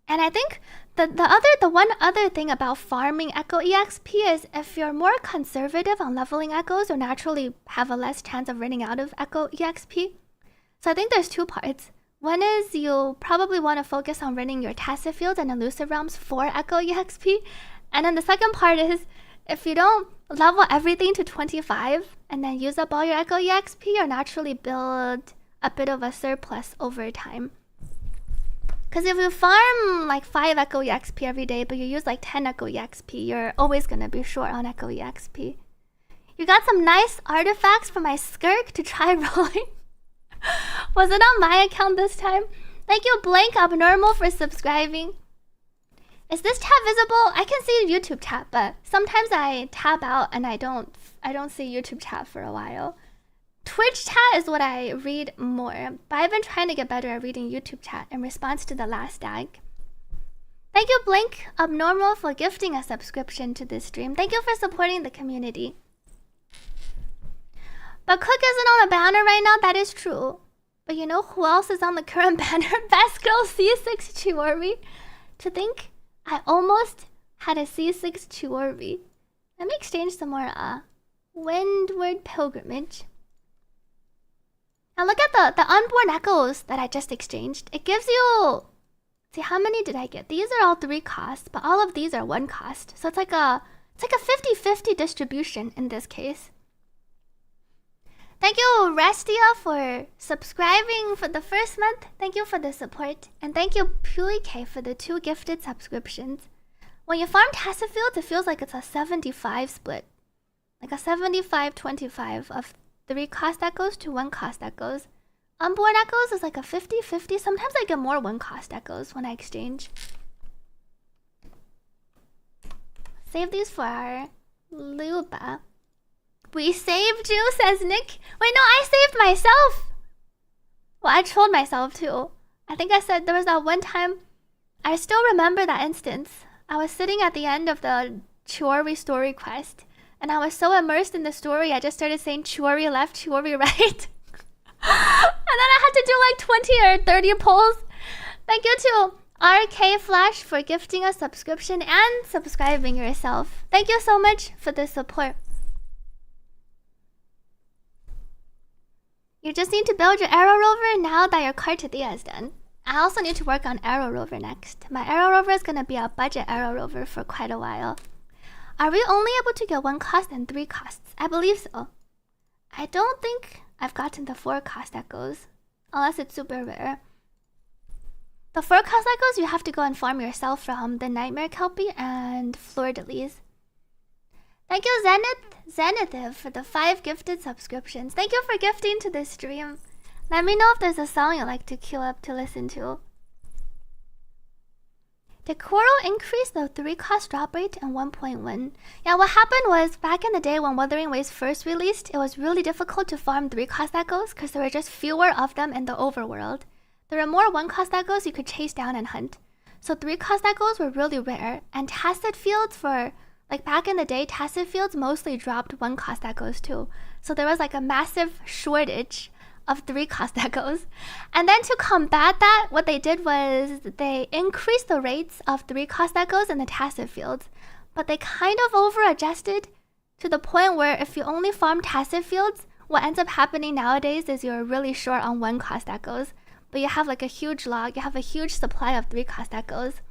And I think the one other thing about farming Echo EXP is if you're more conservative on leveling Echoes, you'll naturally have a less chance of running out of Echo EXP. So I think there's 2 parts. One is you probably want to focus on running your tacit fields and elusive realms for Echo EXP. And then the second part is if you don't level everything to 25 and then use up all your Echo EXP, you'll naturally build a bit of a surplus over time. Because if you farm like 5 Echo EXP every day, but you use like 10 Echo EXP, you're always going to be short on Echo EXP. You got some nice artifacts for my skirk to try rolling. Was it on my account this time? Thank you, Blank Abnormal, for subscribing. Is this tab visible? I can see YouTube chat, but sometimes I tab out and I don't see YouTube chat for a while. Twitch chat is what I read more, but I've been trying to get better at reading YouTube chat in response to the last dag. Thank you, Blink Abnormal, for gifting a subscription to this stream. Thank you for supporting the community. But Cook isn't on the banner right now, that is true. But you know who else is on the current banner? Best Girl C6 Chiori. To think, I almost had a C6 Chiori. Let me exchange some more Windward Pilgrimage. Now look at the unborn echoes that I just exchanged. It gives you... See, how many did I get? These are all 3 costs, but all of these are 1 cost. So it's like a 50-50 distribution in this case. Thank you, Restia, for subscribing for the first month. Thank you for the support. And thank you, Puike, for the 2 gifted subscriptions. When you farm tacit fields, it feels like it's a 75 split. Like a 75-25 of 3 cost echoes to 1 cost echoes. Unborn echoes is like a 50-50. Sometimes I get more 1 cost echoes when I exchange. Save these for our Luba. We saved you, says Nick. Wait, no, I saved myself. Well, I trolled myself too. I think I said there was that one time. I still remember that instance. I was sitting at the end of the Chiori story quest, and I was so immersed in the story, I just started saying Chiori left, Chiori right. And then I had to do like 20 or 30 polls. Thank you to RK Flash for gifting a subscription and subscribing yourself. Thank you so much for the support. You just need to build your Arrow Rover now that your Carte is done. I also need to work on Arrow Rover next. My Arrow Rover is going to be a budget Arrow Rover for quite a while. Are we only able to get 1 cost and 3 costs? I believe so. I don't think I've gotten the 4 cost echoes, unless it's super rare. The 4 Cosmicos you have to go and farm yourself from the Nightmare Kelpie and Fleur-de-Lis. Thank you, Zenith, for the 5 gifted subscriptions. Thank you for gifting to this stream. Let me know if there's a song you'd like to queue up to listen to. Did Coral increase the 3 cost drop rate in 1.1? Yeah, what happened was, back in the day when Wuthering Waves first released, it was really difficult to farm 3 cost echoes because there were just fewer of them in the overworld. There were more 1 cost echoes you could chase down and hunt. So 3 cost echoes were really rare, and tacit fields for, like back in the day, tacit fields mostly dropped 1 cost echoes too. So there was like a massive shortage of 3 cost echoes. And then to combat that, what they did was they increased the rates of 3 cost echoes in the tacit fields. But they kind of over-adjusted to the point where if you only farm tacit fields, what ends up happening nowadays is you're really short on 1 cost echoes. But you have like a huge log, you have a huge supply of 3 cost echoes.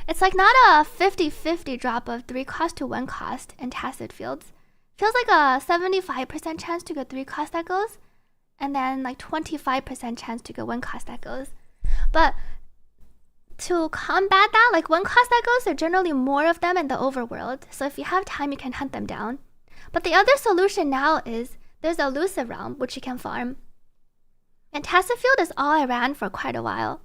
It's like not a 50-50 drop of 3 cost to 1 cost in tacit fields. Feels like a 75% chance to get 3 cost echoes, and then like 25% chance to get 1 cost echoes. But to combat that, like 1 cost echoes, there are generally more of them in the overworld. So if you have time, you can hunt them down. But the other solution now is there's a elusive realm, which you can farm. And tacit field is all I ran for quite a while.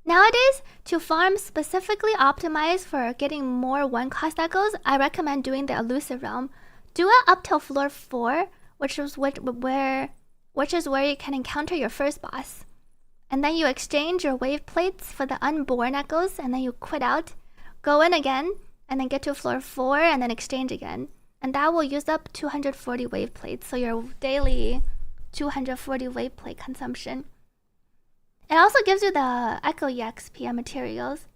Nowadays, to farm specifically optimized for getting more 1 cost echoes, I recommend doing the elusive realm. Do it up till floor 4, which is where you can encounter your first boss. And then you exchange your wave plates for the unborn echoes, and then you quit out, go in again, and then get to floor 4, and then exchange again. And that will use up 240 wave plates, so your daily 240 wave plate consumption. It also gives you the Echo EXP and materials.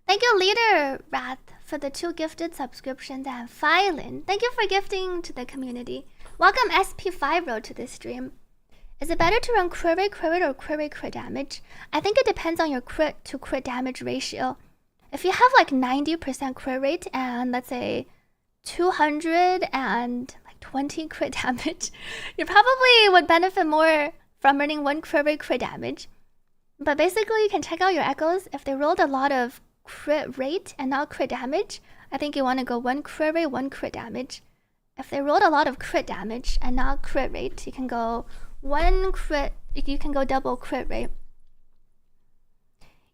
Thank you, Leader Wrath, for the 2 gifted subscriptions, and Phylin. Thank you for gifting to the community. Welcome SP5 Road to this stream. Is it better to run crit rate, or crit damage? I think it depends on your crit to crit damage ratio. If you have like 90% crit rate and let's say 220 crit damage, you probably would benefit more from running 1 crit damage. But basically you can check out your echoes. If they rolled a lot of crit rate and not crit damage, I think you want to go 1 crit rate, 1 crit damage. If they rolled a lot of crit damage and not crit rate, you can go double crit rate.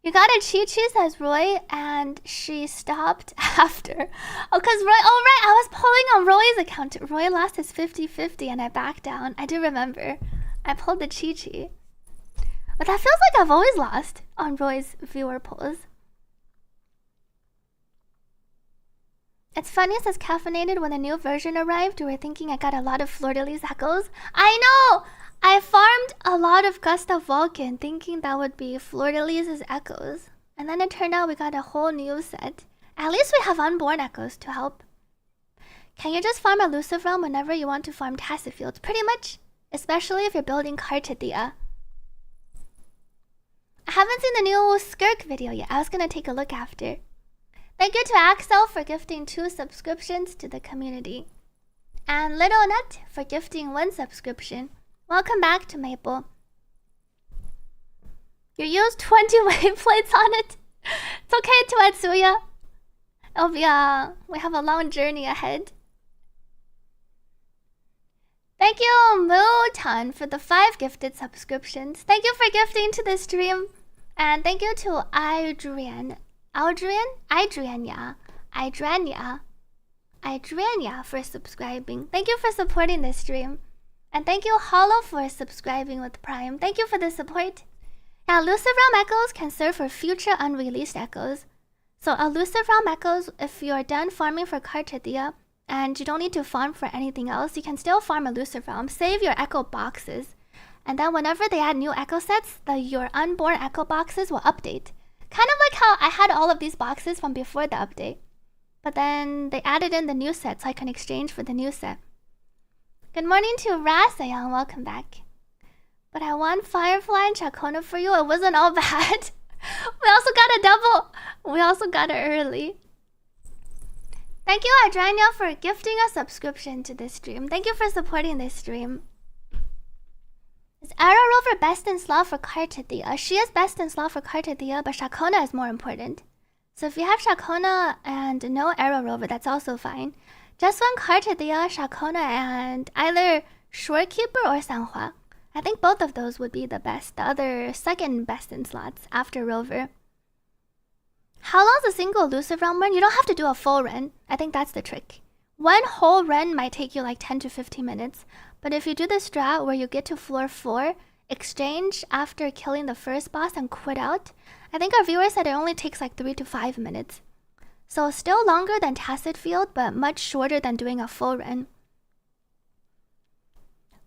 You got a Chi-Chi, says Roy, and she stopped after. Oh, because Roy, oh right, I was pulling on Roy's account. Roy lost his 50-50 and I backed down. I do remember. I pulled the Chi-Chi. But that feels like I've always lost on Roy's viewer polls. It's funny, it says caffeinated. When the new version arrived, we were thinking I got a lot of Fleur-de-Lis echoes. I know! I farmed a lot of Gustav Vulcan thinking that would be Fleur-de-Lis' echoes. And then it turned out we got a whole new set. At least we have unborn echoes to help. Can you just farm Elusive Realm whenever you want to farm tacit fields? Pretty much. Especially if you're building Carte. I haven't seen the new Skirk video yet. I was gonna take a look after. Thank you to Axel for gifting 2 subscriptions to the community. And Little Nut for gifting 1 subscription. Welcome back to Maple. You used 20 wave plates on it. It's okay, Tuatsuya. It'll be we have a long journey ahead. Thank you, Muton, for the 5 gifted subscriptions. Thank you for gifting to the stream. And thank you to Adriania for subscribing. Thank you for supporting this stream. And thank you, Hollow, for subscribing with Prime. Thank you for the support. Yeah, Elusive Realm Echoes can serve for future unreleased echoes. So Elusive Realm Echoes, if you're done farming for Carte and you don't need to farm for anything else, you can still farm Elusive Realm. Save your echo boxes. And then whenever they add new echo sets, your unborn echo boxes will update. Kind of like how I had all of these boxes from before the update. But then they added in the new set so I can exchange for the new set. Good morning to Rasayan, welcome back. But I won Firefly and Chacona for you, it wasn't all bad. We also got a double. We also got it early. Thank you, Adriania, for gifting a subscription to this stream. Thank you for supporting this stream. Is Arrow Rover best in slot for Carte? She is best in slot for Carte, but Shakona is more important. So if you have Shakona and no Arrow Rover, that's also fine. Just one Carte, Shakona, and either Shorekeeper or Sanhua. I think both of those would be the best. The other second best in slots after Rover. How long is a single elusive realm run? You don't have to do a full run. I think that's the trick. One whole run might take you like 10 to 15 minutes. But if you do the strat where you get to floor 4, exchange after killing the first boss and quit out, I think our viewers said it only takes like 3 to 5 minutes. So still longer than Tacit Field, but much shorter than doing a full run.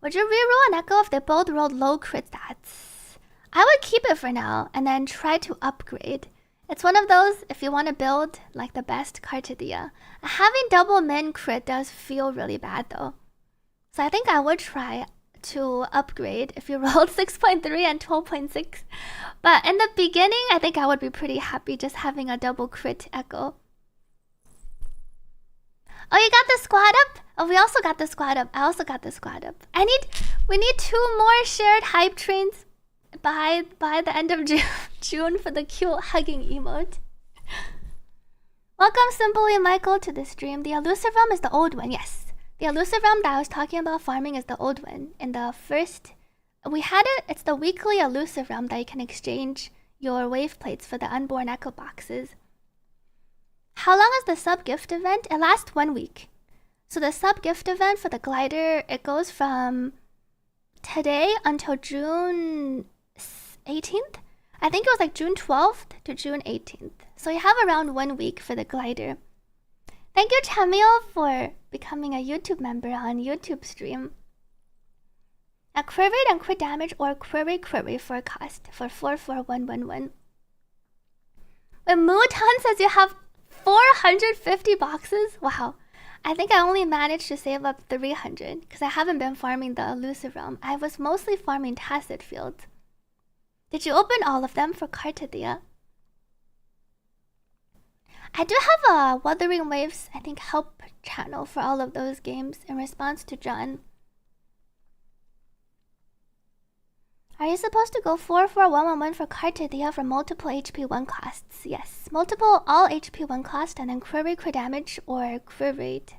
Would you reroll an Echo if they both rolled low crit stats? I would keep it for now and then try to upgrade. It's one of those, if you want to build like the best Cartidia. Having double min crit does feel really bad though. So I think I would try to upgrade if you rolled 6.3 and 12.6. But in the beginning, I think I would be pretty happy just having a double crit Echo. Oh, you got the squad up? Oh, we also got the squad up. I also got the squad up. We need 2 more shared hype trains by the end of June for the cute hugging emote. Welcome, Simply Michael, to the stream. The elusive realm is the old one, yes. The elusive realm that I was talking about farming is the old one. In the first, we had it. It's the weekly elusive realm that you can exchange your wave plates for the unborn echo boxes. How long is the sub gift event? It lasts 1 week. So the sub gift event for the glider, it goes from today until June 18th. I think it was like June 12th to June 18th. So you have around 1 week for the glider. Thank you, Chamil, for becoming a YouTube member on YouTube stream. A crit rate and crit damage or query forecast for 44111. When Mutan says you have 450 boxes? Wow. I think I only managed to save up 300 because I haven't been farming the elusive realm. I was mostly farming Tacit Fields. Did you open all of them for Cartidia? I do have a Wuthering Waves, I think, help channel for all of those games in response to John. Are you supposed to go 44111 for Cartidia for multiple HP 1 costs? Yes, multiple all HP 1 cost and then query crit damage or crit rate.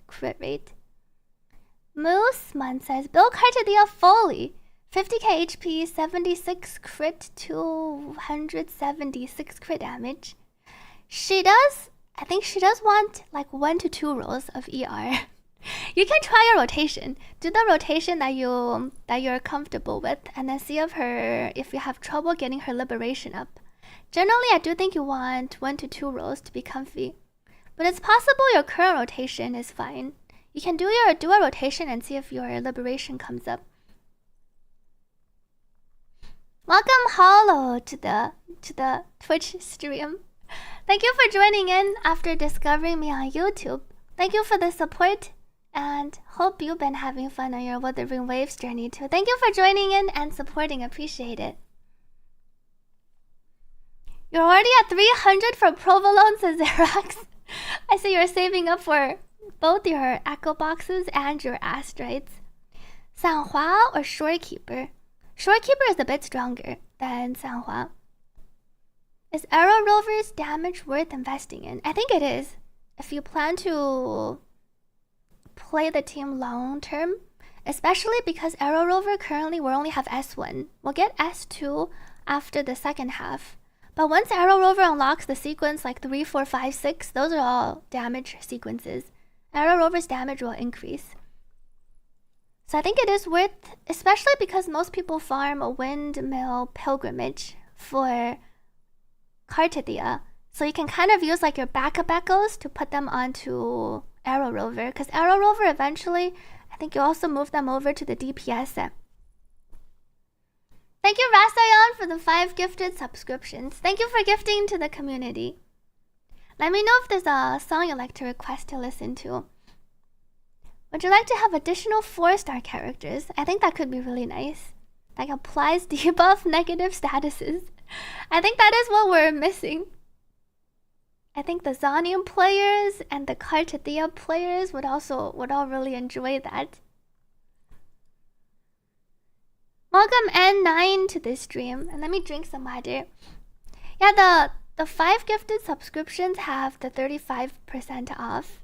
Mooseman says, build Cartidia fully. 50k HP, 76 crit, 276 crit damage. She does, I think she does want like 1 to 2 rolls of ER. You can try your rotation. Do the rotation that you're comfortable with, and then see if you have trouble getting her liberation up. Generally, I do think you want 1 to 2 rolls to be comfy, but it's possible your current rotation is fine. You can do a rotation and see if your liberation comes up. Welcome, Hollow, to the Twitch stream. Thank you for joining in after discovering me on YouTube. Thank you for the support. And hope you've been having fun on your Wuthering Waves journey too. Thank you for joining in and supporting. Appreciate it. You're already at 300 for Provolone, says Xerox. I see you're saving up for both your Echo boxes and your asteroids. Sanhua or Shorekeeper? Shorekeeper is a bit stronger than Sanhua. Is Arrow Rover's damage worth investing in? I think it is. If you plan to play the team long term, especially because Arrow Rover currently will only have S1. We'll get S2 after the second half. But once Arrow Rover unlocks the sequence like 3, 4, 5, 6, those are all damage sequences. Arrow Rover's damage will increase. So I think it is worth, especially because most people farm a Windmill Pilgrimage for Cartidia. So you can kind of use like your backup echoes to put them onto Arrow Rover, because Arrow Rover eventually, I think you also move them over to the DPS set. Thank you, Rasayon, for the 5 gifted subscriptions. Thank you for gifting to the community. Let me know if there's a song you'd like to request to listen to. Would you like to have additional 4-star characters? I think that could be really nice. Like applies debuff negative statuses. I think that is what we're missing. I think the Zonium players and the Cartidia players would all really enjoy that. Welcome N9 to this stream. And let me drink some water. Yeah, the 5 gifted subscriptions have the 35% off.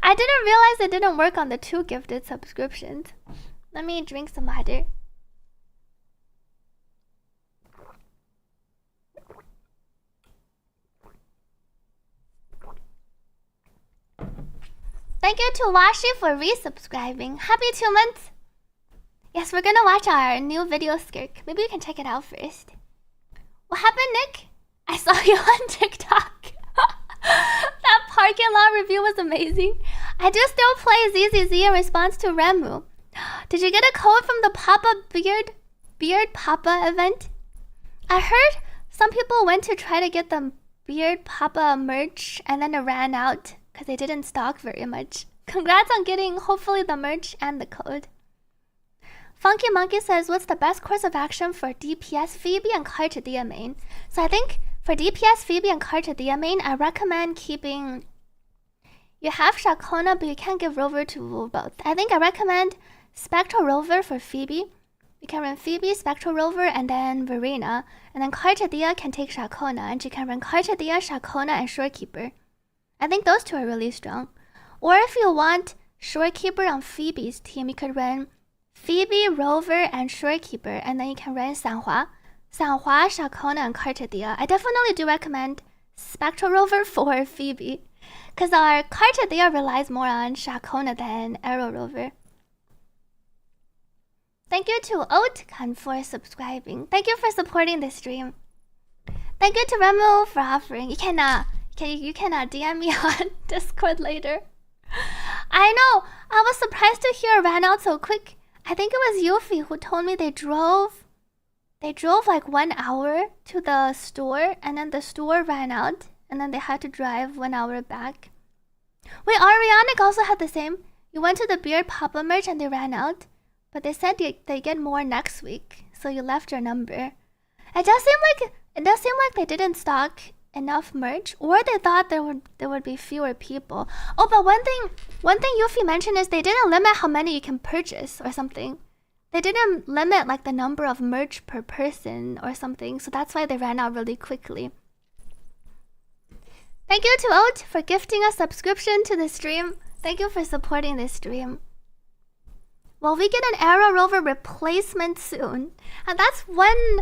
I didn't realize it didn't work on the 2 gifted subscriptions. Let me drink some water. Thank you to Washi for resubscribing. Happy 2 months. Yes, we're gonna watch our new video skirk. Maybe we can check it out first. What happened, Nick? I saw you on TikTok. That parking lot review was amazing. I do still play ZZZ in response to Remu. Did you get a code from the Papa Beard Papa event? I heard some people went to try to get the Beard Papa merch and then it ran out because they didn't stock very much. Congrats on getting hopefully the merch and the code. Funky Monkey says, what's the best course of action for DPS Phoebe and Carte main? So I think for DPS Phoebe and Carte main, I recommend keeping... You have Shakona, but you can't give Rover to both. I think I recommend Spectral Rover for Phoebe. You can run Phoebe, Spectral Rover, and then Verena. And then Carte can take Shakona, and you can run Carte, Shakona, and Shorekeeper. I think those 2 are really strong. Or if you want Shorekeeper on Phoebe's team, you could run Phoebe, Rover, and Shorekeeper, and then you can run Sanhua, Shakona, and Carte. I definitely do recommend Spectral Rover for Phoebe, because our Carte relies more on Shakona than Arrow Rover. Thank you to Oatkan for subscribing. Thank you for supporting this stream. Thank you to Remu for offering. You cannot DM me on Discord later. I know. I was surprised to hear it ran out so quick. I think it was Yuffie who told me they drove like 1 hour to the store and then the store ran out and then they had to drive 1 hour back. Wait, Arianic also had the same. You went to the Beard Papa merch and they ran out, but they said they get more next week, so you left your number. It does seem like they didn't stock enough merch, or they thought there would be fewer people. Oh, but one thing Yuffie mentioned is they didn't limit how many you can purchase or something. They didn't limit like the number of merch per person or something, so that's why they ran out really quickly. Thank you to Oat for gifting a subscription to the stream. Thank you for supporting this stream. Well, we get an Arrow Rover replacement soon, and that's one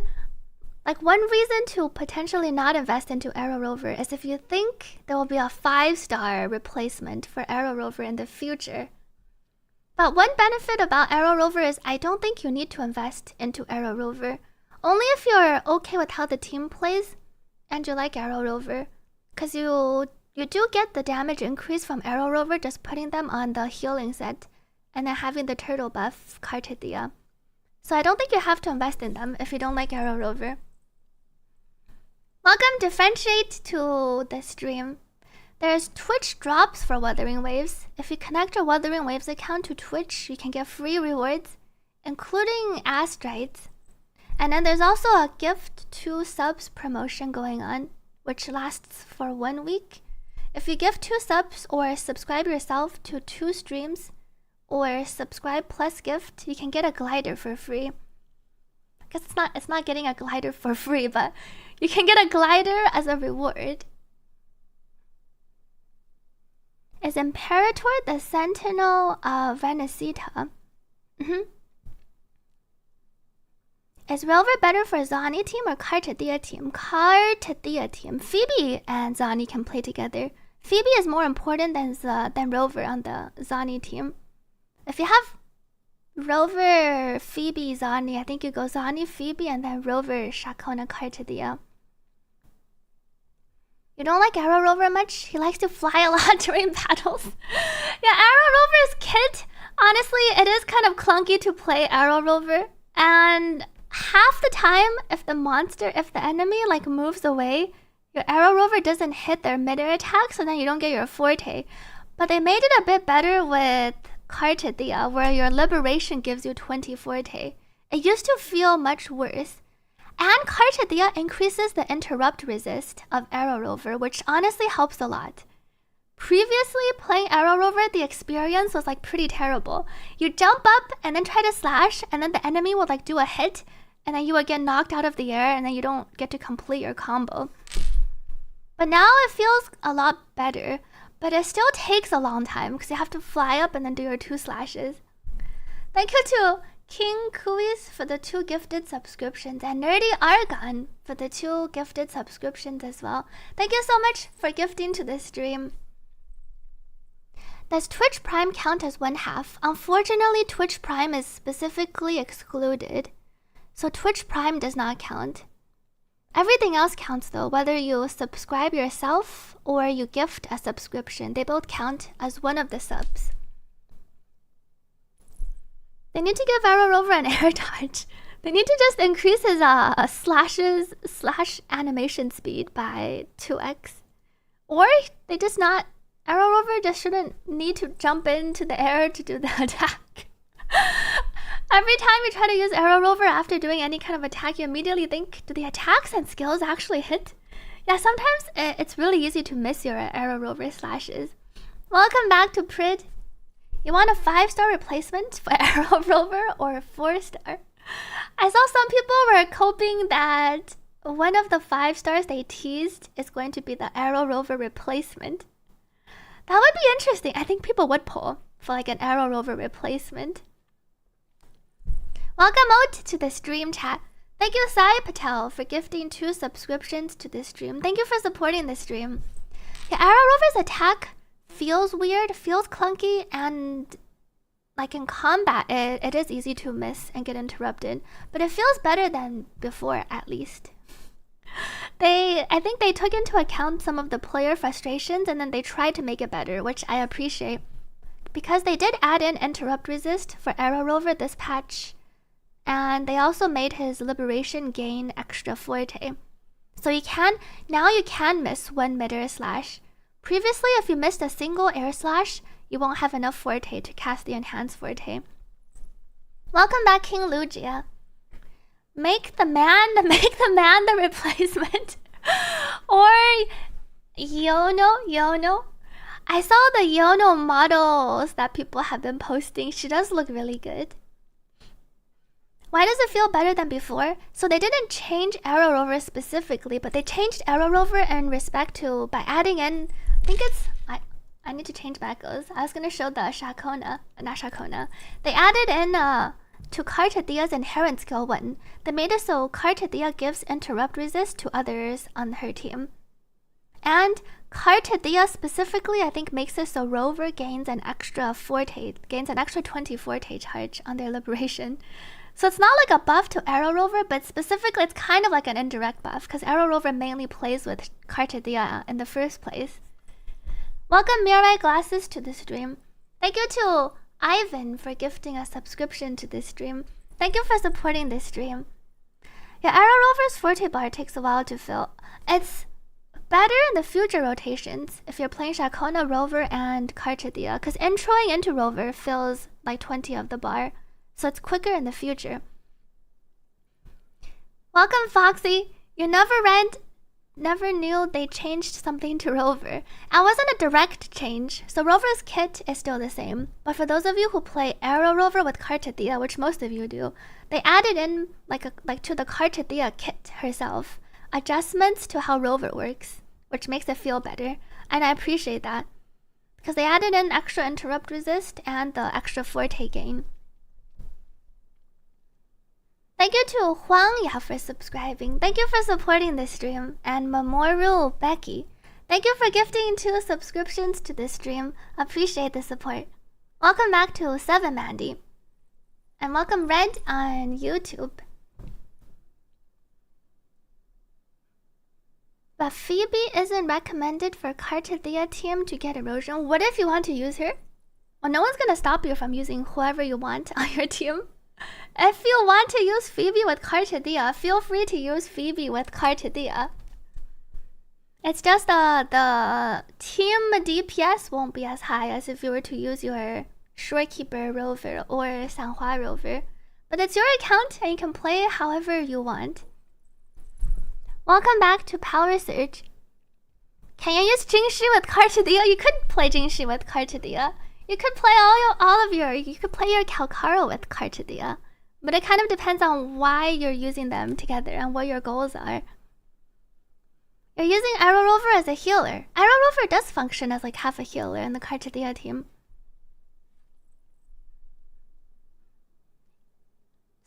reason to potentially not invest into Arrow Rover is if you think there will be a 5-star replacement for Arrow Rover in the future. But one benefit about Arrow Rover is I don't think you need to invest into Arrow Rover. Only if you're okay with how the team plays and you like Arrow Rover. Because you do get the damage increase from Arrow Rover just putting them on the healing set and then having the turtle buff Carte. So I don't think you have to invest in them if you don't like Arrow Rover. Welcome Differentiate to the stream. There's Twitch drops for Wuthering Waves. If you connect your Wuthering Waves account to Twitch, you can get free rewards, including Astrites. And then there's also a gift 2 subs promotion going on, which lasts for 1 week. If you give 2 subs or subscribe yourself to 2 streams, or subscribe plus gift, you can get a glider for free. I guess it's not getting a glider for free, but you can get a glider as a reward. Is Imperator the Sentinel of Renacita? Is Rover better for Zani team or Carte team? Carte team. Phoebe and Zani can play together. Phoebe is more important than Rover on the Zani team. If you have Rover, Phoebe, Zani, I think you go Zani, Phoebe, and then Rover, Shakona, Carte. You don't like Arrow Rover much? He likes to fly a lot during battles. Yeah, Arrow Rover's kit, honestly, it is kind of clunky to play Arrow Rover. And half the time, if the enemy like moves away, your Arrow Rover doesn't hit their mid-air attack, so then you don't get your forte. But they made it a bit better with Carte, where your liberation gives you 20 forte. It used to feel much worse. And Carte increases the interrupt resist of Arrow Rover, which honestly helps a lot. Previously, playing Arrow Rover, the experience was like pretty terrible. You jump up and then try to slash, and then the enemy will like do a hit, and then you would get knocked out of the air, and then you don't get to complete your combo. But now it feels a lot better, but it still takes a long time because you have to fly up and then do your 2 slashes. Thank you to King Kuis for the 2 gifted subscriptions, and Nerdy Argon for the 2 gifted subscriptions as well. Thank you so much for gifting to this stream. Does Twitch Prime count as 1/2? Unfortunately, Twitch Prime is specifically excluded, so Twitch Prime does not count. Everything else counts though, whether you subscribe yourself or you gift a subscription. They both count as one of the subs. They need to give Arrow Rover an air dodge. They need to just increase his slash animation speed by 2x. Or they just not... Arrow Rover just shouldn't need to jump into the air to do the attack. Every time you try to use Arrow Rover after doing any kind of attack, you immediately think, do the attacks and skills actually hit? Yeah, sometimes it's really easy to miss your Arrow Rover slashes. Welcome back to Prid. You want a 5-star replacement for Arrow Rover or a 4-star? I saw some people were coping that one of the 5 stars they teased is going to be the Arrow Rover replacement. That would be interesting. I think people would pull for like an Arrow Rover replacement. Welcome out to the stream chat. Thank you Sai Patel for gifting 2 subscriptions to this stream. Thank you for supporting the stream. Yeah, Arrow Rover's attack feels weird, feels clunky, and like in combat it is easy to miss and get interrupted, but it feels better than before at least. I think they took into account some of the player frustrations and then they tried to make it better, which I appreciate. Because they did add in interrupt resist for Arrow Rover this patch, and they also made his liberation gain extra forte. So you can miss one mid-air slash. Previously, if you missed a single air slash, you won't have enough forte to cast the enhanced forte. Welcome back, King Lugia. Make the man the replacement. Or Yono. I saw the Yono models that people have been posting. She does look really good. Why does it feel better than before? So they didn't change Arrow Rover specifically, but they changed Arrow Rover in respect to by adding in, I think it's I need to change back those. I was gonna show the Shakona, not Shakona. They added in to Carte Dia's inherent skill 1. They made it so Carte Dia gives interrupt resist to others on her team. And Carte Dia specifically, I think, makes it so Rover gains an extra 20 forte charge on their liberation. So it's not like a buff to Arrow Rover, but specifically it's kind of like an indirect buff, because Arrow Rover mainly plays with Carte Dia in the first place. Welcome Mirai Glasses to the stream. Thank you to Ivan for gifting a subscription to this stream. Thank you for supporting this stream. Yeah, Arrow Rover's forte bar takes a while to fill. It's better in the future rotations if you're playing Shakona, Rover, and Carte Dia, because introing into Rover fills like 20 of the bar, so it's quicker in the future. Welcome Foxy. You never knew they changed something to Rover. It wasn't a direct change, so Rover's kit is still the same. But for those of you who play Arrow Rover with Carte Dia, which most of you do, they added in like to the Carte Dia kit herself adjustments to how Rover works, which makes it feel better, and I appreciate that because they added in extra interrupt resist and the extra forte gain. Thank you to Huang Ya for subscribing. Thank you for supporting this stream. And Memorial Becky, thank you for gifting 2 subscriptions to this stream. Appreciate the support. Welcome back to 7 Mandy. And welcome Red on YouTube. But Phoebe isn't recommended for Carte Dia team to get erosion. What if you want to use her? Well, no one's gonna stop you from using whoever you want on your team. If you want to use Phoebe with Carte Dia, feel free to use Phoebe with Carte Dia. It's just the team DPS won't be as high as if you were to use your Shorekeeper Rover or Sanhua Rover. But it's your account and you can play however you want. Welcome back to Power Surge. Can you use Jingshi with Carte? You could play Jingshi with Carte. You could play you could play your Calcaro with Carte. But it kind of depends on why you're using them together and what your goals are. You're using Arrow Rover as a healer. Arrow Rover does function as like half a healer in the Carte team.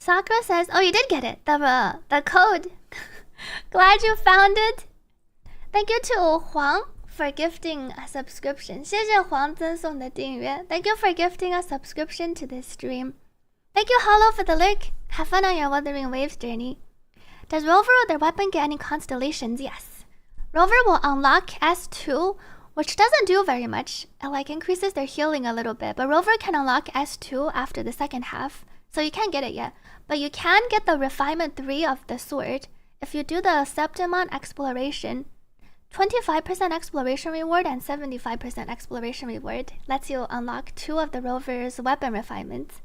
Sakura says, oh, you did get it. The code. Glad you found it. Thank you to Huang for gifting a subscription. 谢谢黄赠送的订阅. Thank you for gifting a subscription to this stream. Thank you, Hollow, for the lurk. Have fun on your Wuthering Waves journey. Does Rover or their weapon get any constellations? Yes. Rover will unlock S2, which doesn't do very much. It like increases their healing a little bit, but Rover can unlock S2 after the second half, so you can't get it yet. But you can get the Refinement 3 of the sword if you do the Septimon exploration. 25% exploration reward and 75% exploration reward lets you unlock 2 of the Rover's weapon refinements.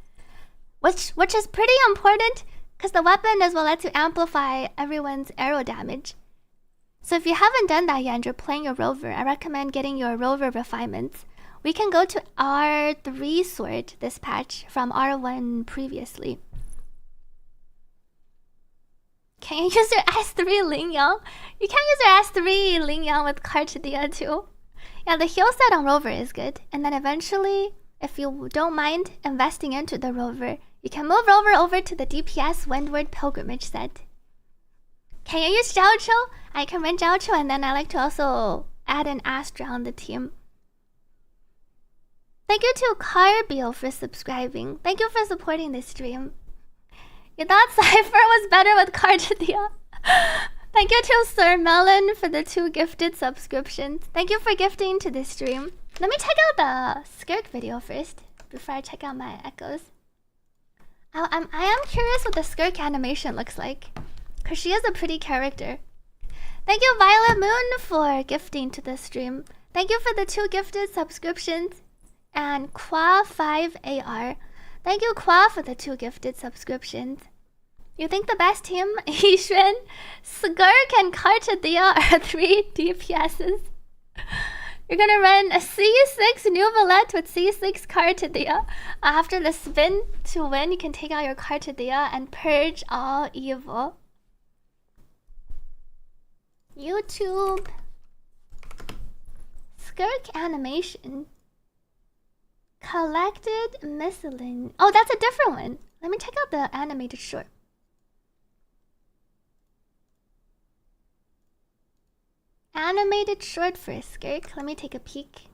Which is pretty important, because the weapon is what lets you amplify everyone's arrow damage. So if you haven't done that yet and you're playing your Rover, I recommend getting your Rover refinements. We can go to R3 sword this patch from R1 previously. Can you use your S3 Lingyang? You can use your S3 Lingyang with Carte too. Yeah, the heal set on Rover is good. And then eventually, if you don't mind investing into the Rover, you can move Rover over to the DPS Windward Pilgrimage set. Can you use Jiaoqiu? I can run Jiaoqiu, and then I like to also add an Astra on the team. Thank you to Carbio for subscribing. Thank you for supporting this stream. You thought Cypher was better with Carte. Thank you to Sir Melon for the 2 gifted subscriptions. Thank you for gifting to this stream. Let me check out the Skirk video first before I check out my echoes. I am curious what the Skirk animation looks like, because she is a pretty character. Thank you, Violet Moon, for gifting to the stream. Thank you for the 2 gifted subscriptions. And Qua5AR. Thank you, Qua, for the 2 gifted subscriptions. You think the best team, Yixuan, Skirk, and Carte are 3 DPSs. You're gonna run a C6 Nuvolette with C6 Carte. After the spin to win, you can take out your Carte and purge all evil. YouTube. Skirk animation. Collected miscellany. Oh, that's a different one. Let me check out the animated short. Animated short for Skirk. Let me take a peek.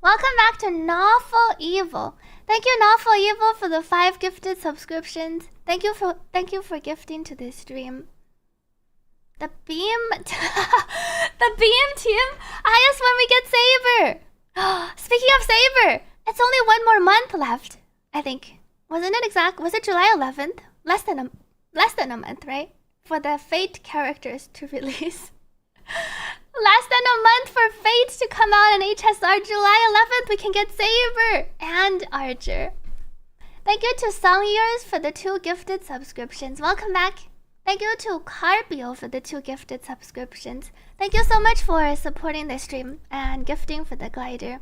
Welcome back to Nawful Evil. Thank you, Nawful Evil, for the 5 gifted subscriptions. Thank you for gifting to this stream. The beam the beam team. Highest when we get Saber. Speaking of Saber, it's only 1 more month left, I think. Was it July 11th? Less than a month, right? For the Fate characters to release. Less than a month for Fate to come out in HSR. July 11th, we can get Saber and Archer. Thank you to Songyears for the 2 gifted subscriptions. Welcome back. Thank you to Carbio for the 2 gifted subscriptions. Thank you so much for supporting the stream and gifting for the glider.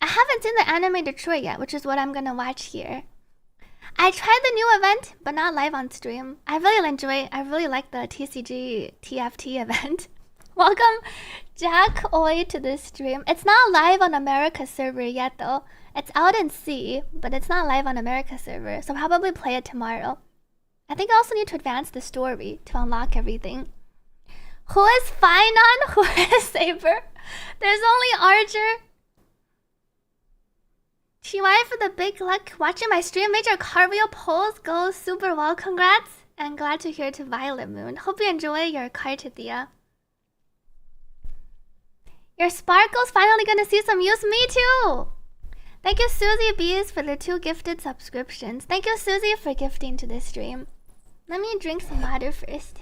I haven't seen the animated short yet, which is what I'm gonna watch here. I tried the new event, but not live on stream. I really like the TCG TFT event. Welcome, Jack Oi, to this stream. It's not live on America server yet, though. It's out in C, but it's not live on America server, so I'll probably play it tomorrow. I think I also need to advance the story to unlock everything. Who is Finon? Who is Saber? There's only Archer. TY for the big luck. Watching my stream made your cardio polls go super well. Congrats, and glad to hear to Violet Moon. Hope you enjoy your Carte. Your Sparkle's finally gonna see some use. Me too. Thank you, Susie Bees, for the 2 gifted subscriptions. Thank you, Susie, for gifting to this stream. Let me drink some water first.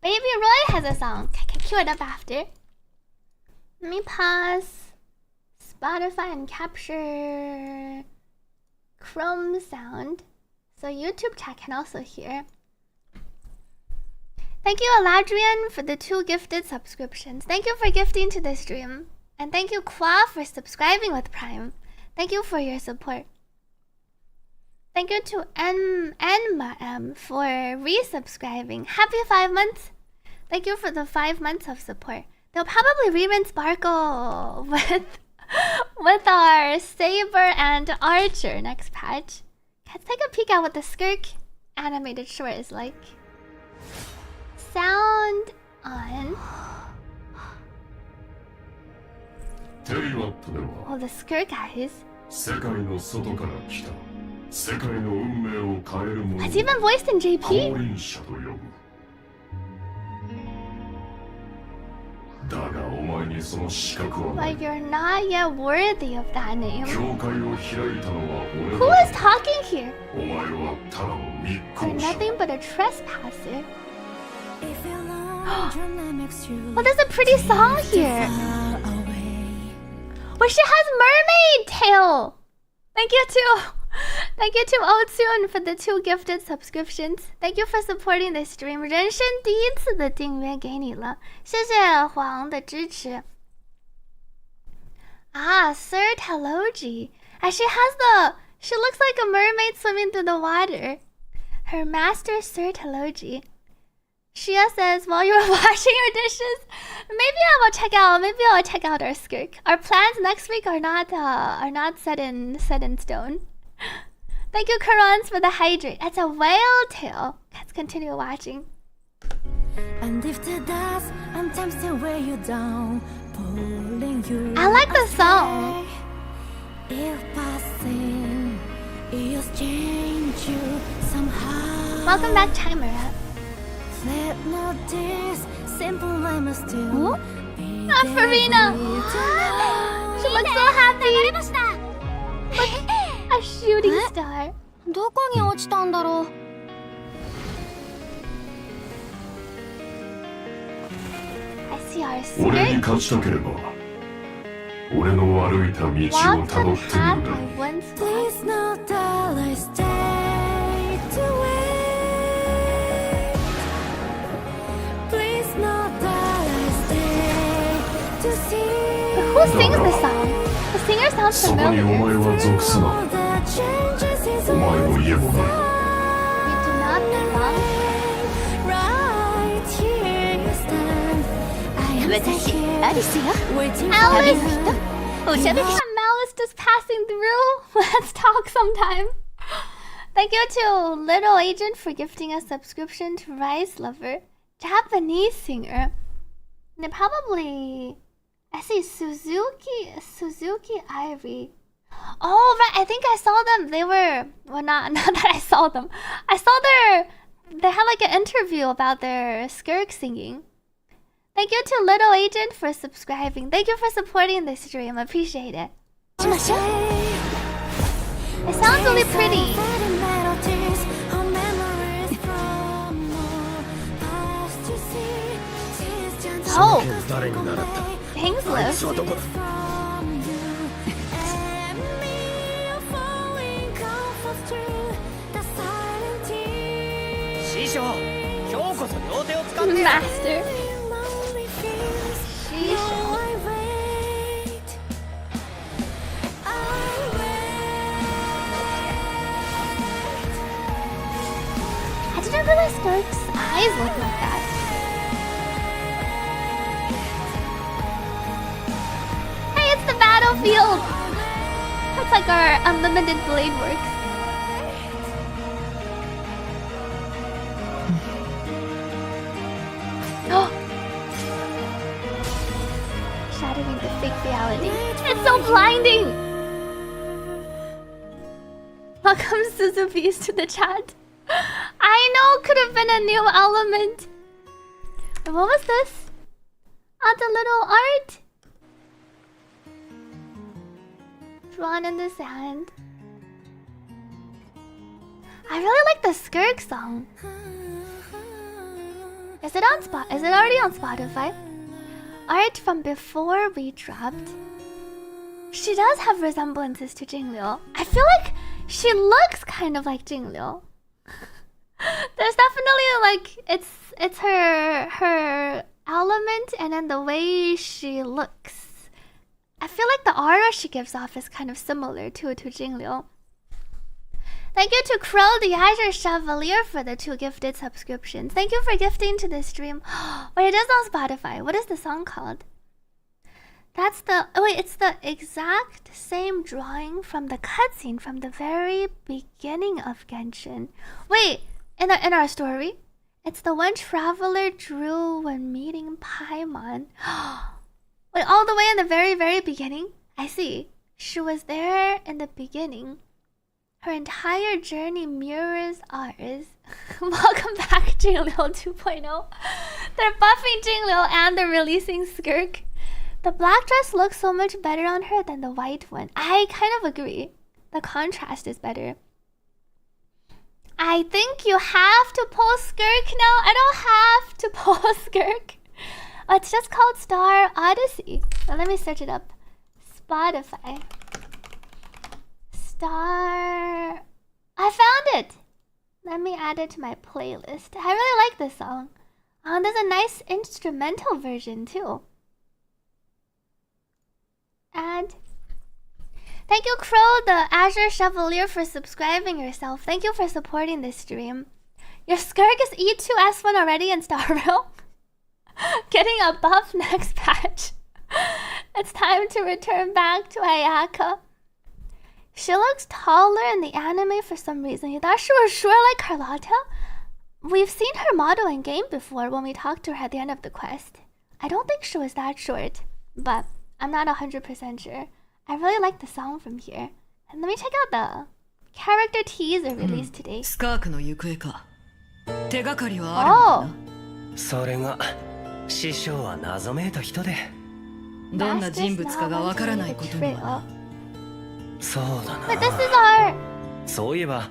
Baby Roy has a song. I can cue it up after. Let me pause Spotify and capture Chrome sound, so YouTube chat can also hear. Thank you, Aladrian, for the 2 gifted subscriptions. Thank you for gifting to the stream. And thank you, Kwa, for subscribing with Prime. Thank you for your support. Thank you to Enma M for resubscribing. Happy 5 months. Thank you for the 5 months of support. They'll probably rerun Sparkle with our Saber and Archer next patch. Let's take a peek at what the Skirk animated short is like. Sound on. Oh, the Skirk guys. Has he been voiced in JP? But you're not yet worthy of that name. Who is talking here? You're nothing but a trespasser. Oh, there's a pretty song here. Well, she has mermaid tail. Thank you to Otsun for the 2 gifted subscriptions. Thank you for supporting this stream. 人生第一次的订阅给你了，谢谢黄的支持。Ah, Sir Taloji. And she looks like a mermaid swimming through the water. Her master, Sir Taloji. Shia says, while you were washing your dishes, maybe I'll check out our Skirk. Our plans next week are not set in stone. Thank you, Karans, for the hydrate. It's a whale tail. Let's continue watching. And if the dust and time still weigh you down, pulling you I like the song. If passing, it'll change you somehow. Welcome back, Chimera. Not Farina. She looks so happy. Look, a shooting star. I see our skirt. Walk the path I once walked. Please know that I stay to wait. Please know that I stay to see. But who sings the song? The singer sounds familiar. We do not belong. Right here you stand. I am Alice! Malice just passing through. Let's talk sometime. Thank you to Little Agent for gifting a subscription to Rice Lover. Japanese singer. They probably... I see Suzuki Irie. Oh, right. I think I saw them. They were... Well, not that I saw them. I saw they had like an interview about their Skirk singing. Thank you to Little Agent for subscribing. Thank you for supporting this stream. I appreciate it. It sounds really pretty. Oh! Things lift. Master. I didn't realize Skirk's eyes look like that. Hey, it's the battlefield! That's like our unlimited blade works. Shattering the fake reality. It's so blinding! Welcome Suzupi's to the chat. I know, could have been a new element. What was this? Oh, the little art. Drawn in the sand. I really like the Skirk song. Is it already on Spotify? Art from before we dropped. She does have resemblances to Jingliu. I feel like she looks kind of like Jingliu. There's definitely like it's her element and then the way she looks. I feel like the aura she gives off is kind of similar to Jingliu. Thank you to Crow the Azure Chevalier for the 2 gifted subscriptions. Thank you for gifting to the stream. Wait, it is on Spotify. What is the song called? That's the... Oh wait, it's the exact same drawing from the cutscene from the very beginning of Genshin. Wait, in our story, it's the one Traveler drew when meeting Paimon. Wait, all the way in the very, very beginning? I see. She was there in the beginning. Her entire journey mirrors ours. Welcome back, Jingliu 2.0. They're buffing Jingliu and they're releasing Skirk. The black dress looks so much better on her than the white one. I kind of agree. The contrast is better. I think you have to pull Skirk now. I don't have to pull Skirk. Oh, it's just called Star Odyssey. Well, let me search it up. Spotify. Star... I found it! Let me add it to my playlist. I really like this song. There's a nice instrumental version too. And thank you, Crow the Azure Chevalier, for subscribing yourself. Thank you for supporting this stream. Your Skirk is E2S1 already in Starville. Getting a buff next patch. It's time to return back to Ayaka. She looks taller in the anime for some reason. You thought she was short like Carlotta? We've seen her model in game before when we talked to her at the end of the quest. I don't think she was that short, but I'm not 100% sure. I really like the song from here. And let me check out the character teaser released today. Oh! それが師匠は謎めいた人でどんな人物かがわからないこともなそうだな But this is our... そういえば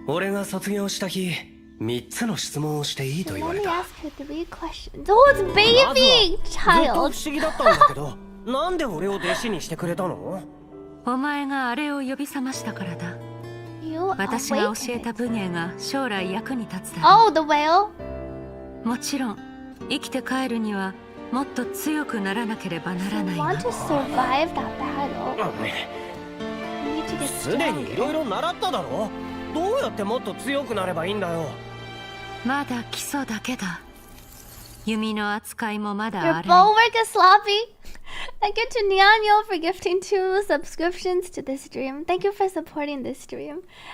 俺が卒業した日3つの質問をしていいと言われた Let me ask her 3 questions. Oh, it's baby ずっと child. 不思議だったんだけどなんで俺を弟子にしてくれたのお前があれを呼び覚ましたからだ You 私が awakened 教えた it. 武芸が将来役に立つだろ Oh, the whale? うもちろん生きて帰るにはもっと強くならなければならない I が want to survive that battle. You need to get すでにいろい stronger. ろ習っただろどうやってもっと強くなればいいんだよまだ基礎だけだ弓の扱いもまだ Your あれ bulwark is sloppy. Thank you to Nyanyo for gifting 2 subscriptions to this stream. Thank you for supporting this stream.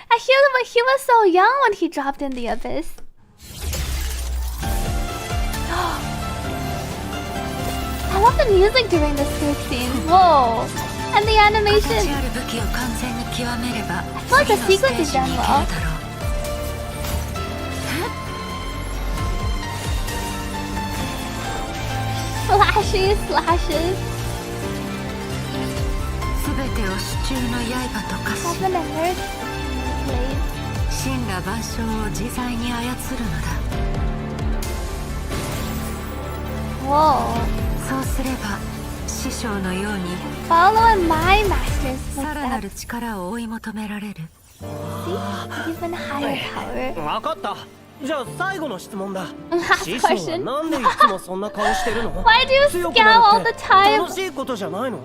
And he was so young when he dropped in the abyss. I love the music during the skirt scene. Whoa. And the 形 animation. ある武器を完全に極めれば feel like the 次の sequence ステ is ージ done に行ける well. だろう Flashy slashes. 全てを手中の刃と化し Seven and Earth. Blade. 神羅万象を自在に操るのだ Whoa. そうすれば師匠のように Follow in my master's さらな footsteps. る力を追い求められる See? Even higher power. 分かったじゃあ最後の質問だ Last 師匠は question. なんでいつもそんな顔してるの Why do you 強く scowl な all る the って time? 楽しいことじゃないの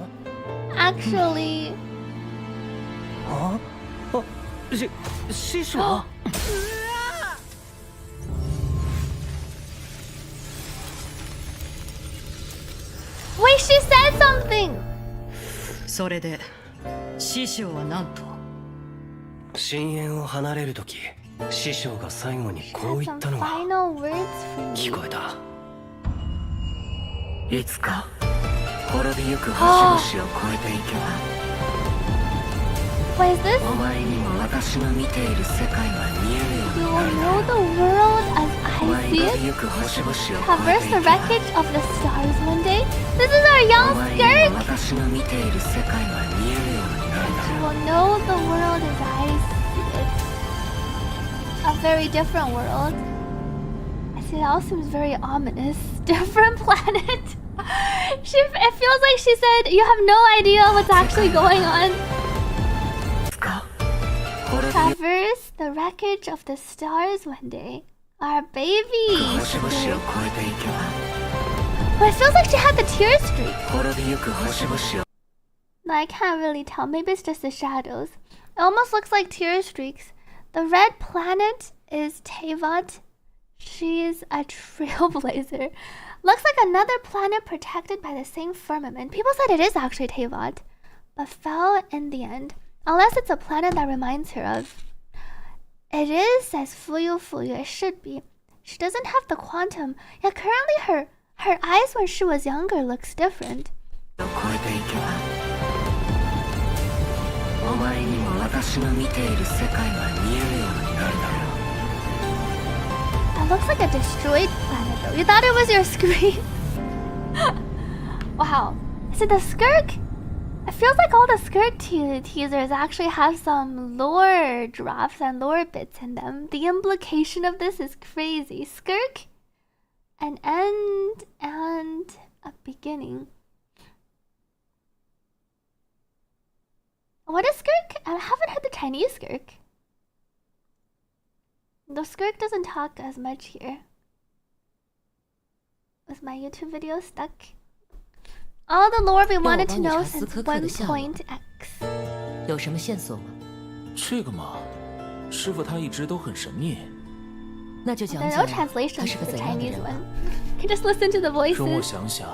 Actually, 師匠 wait, she said something. それで師匠は何と深淵を離れるとき師匠が最後にこう Had 言 some ったのが final words for 聞 me. こえたいつか滅びゆく星々を越えていけば What is this? お前にも私の見ている世界は見えるよう You にな will る know the world as お I 前 see が it. ゆく星々を越 Traverse え the ていけば wreckage of the stars one day. This is our お young 前に skirt. も私の見ている世界は見えるようになるだ You ろ will know the world as I see it. A very different world. I see, it all seems very ominous. Different planet. It feels like she said, you have no idea what's actually going on. Traverse the wreckage of the stars one day. Our baby. But it feels like she had the tear streak. No, I can't really tell. Maybe it's just the shadows. It almost looks like tear streaks. The red planet is Tevat. She's a trailblazer. Looks like another planet protected by the same firmament. People said it is actually Tevat, but fell in the end. Unless it's a planet that reminds her of. It is, says Fuyu. It should be. She doesn't have the quantum. Yeah, currently her eyes when she was younger looks different. That looks like a destroyed planet though. You thought it was your screen? Wow. Is it the Skirk? It feels like all the Skirk teasers actually have some lore drops and lore bits in them. The implication of this is crazy. Skirk, an end and a beginning. What is Skirk? I haven't heard the Chinese Skirk. The Skirk doesn't talk as much here. Was my YouTube video stuck? All the lore we wanted to know since 1.x. 有什么线索吗？这个嘛，师傅他一直都很神秘。那就讲 There's 讲 no translation 他是 for 个 the 怎样的 Chinese 人吧。 one. You can just listen to the 容我 voices. 想想。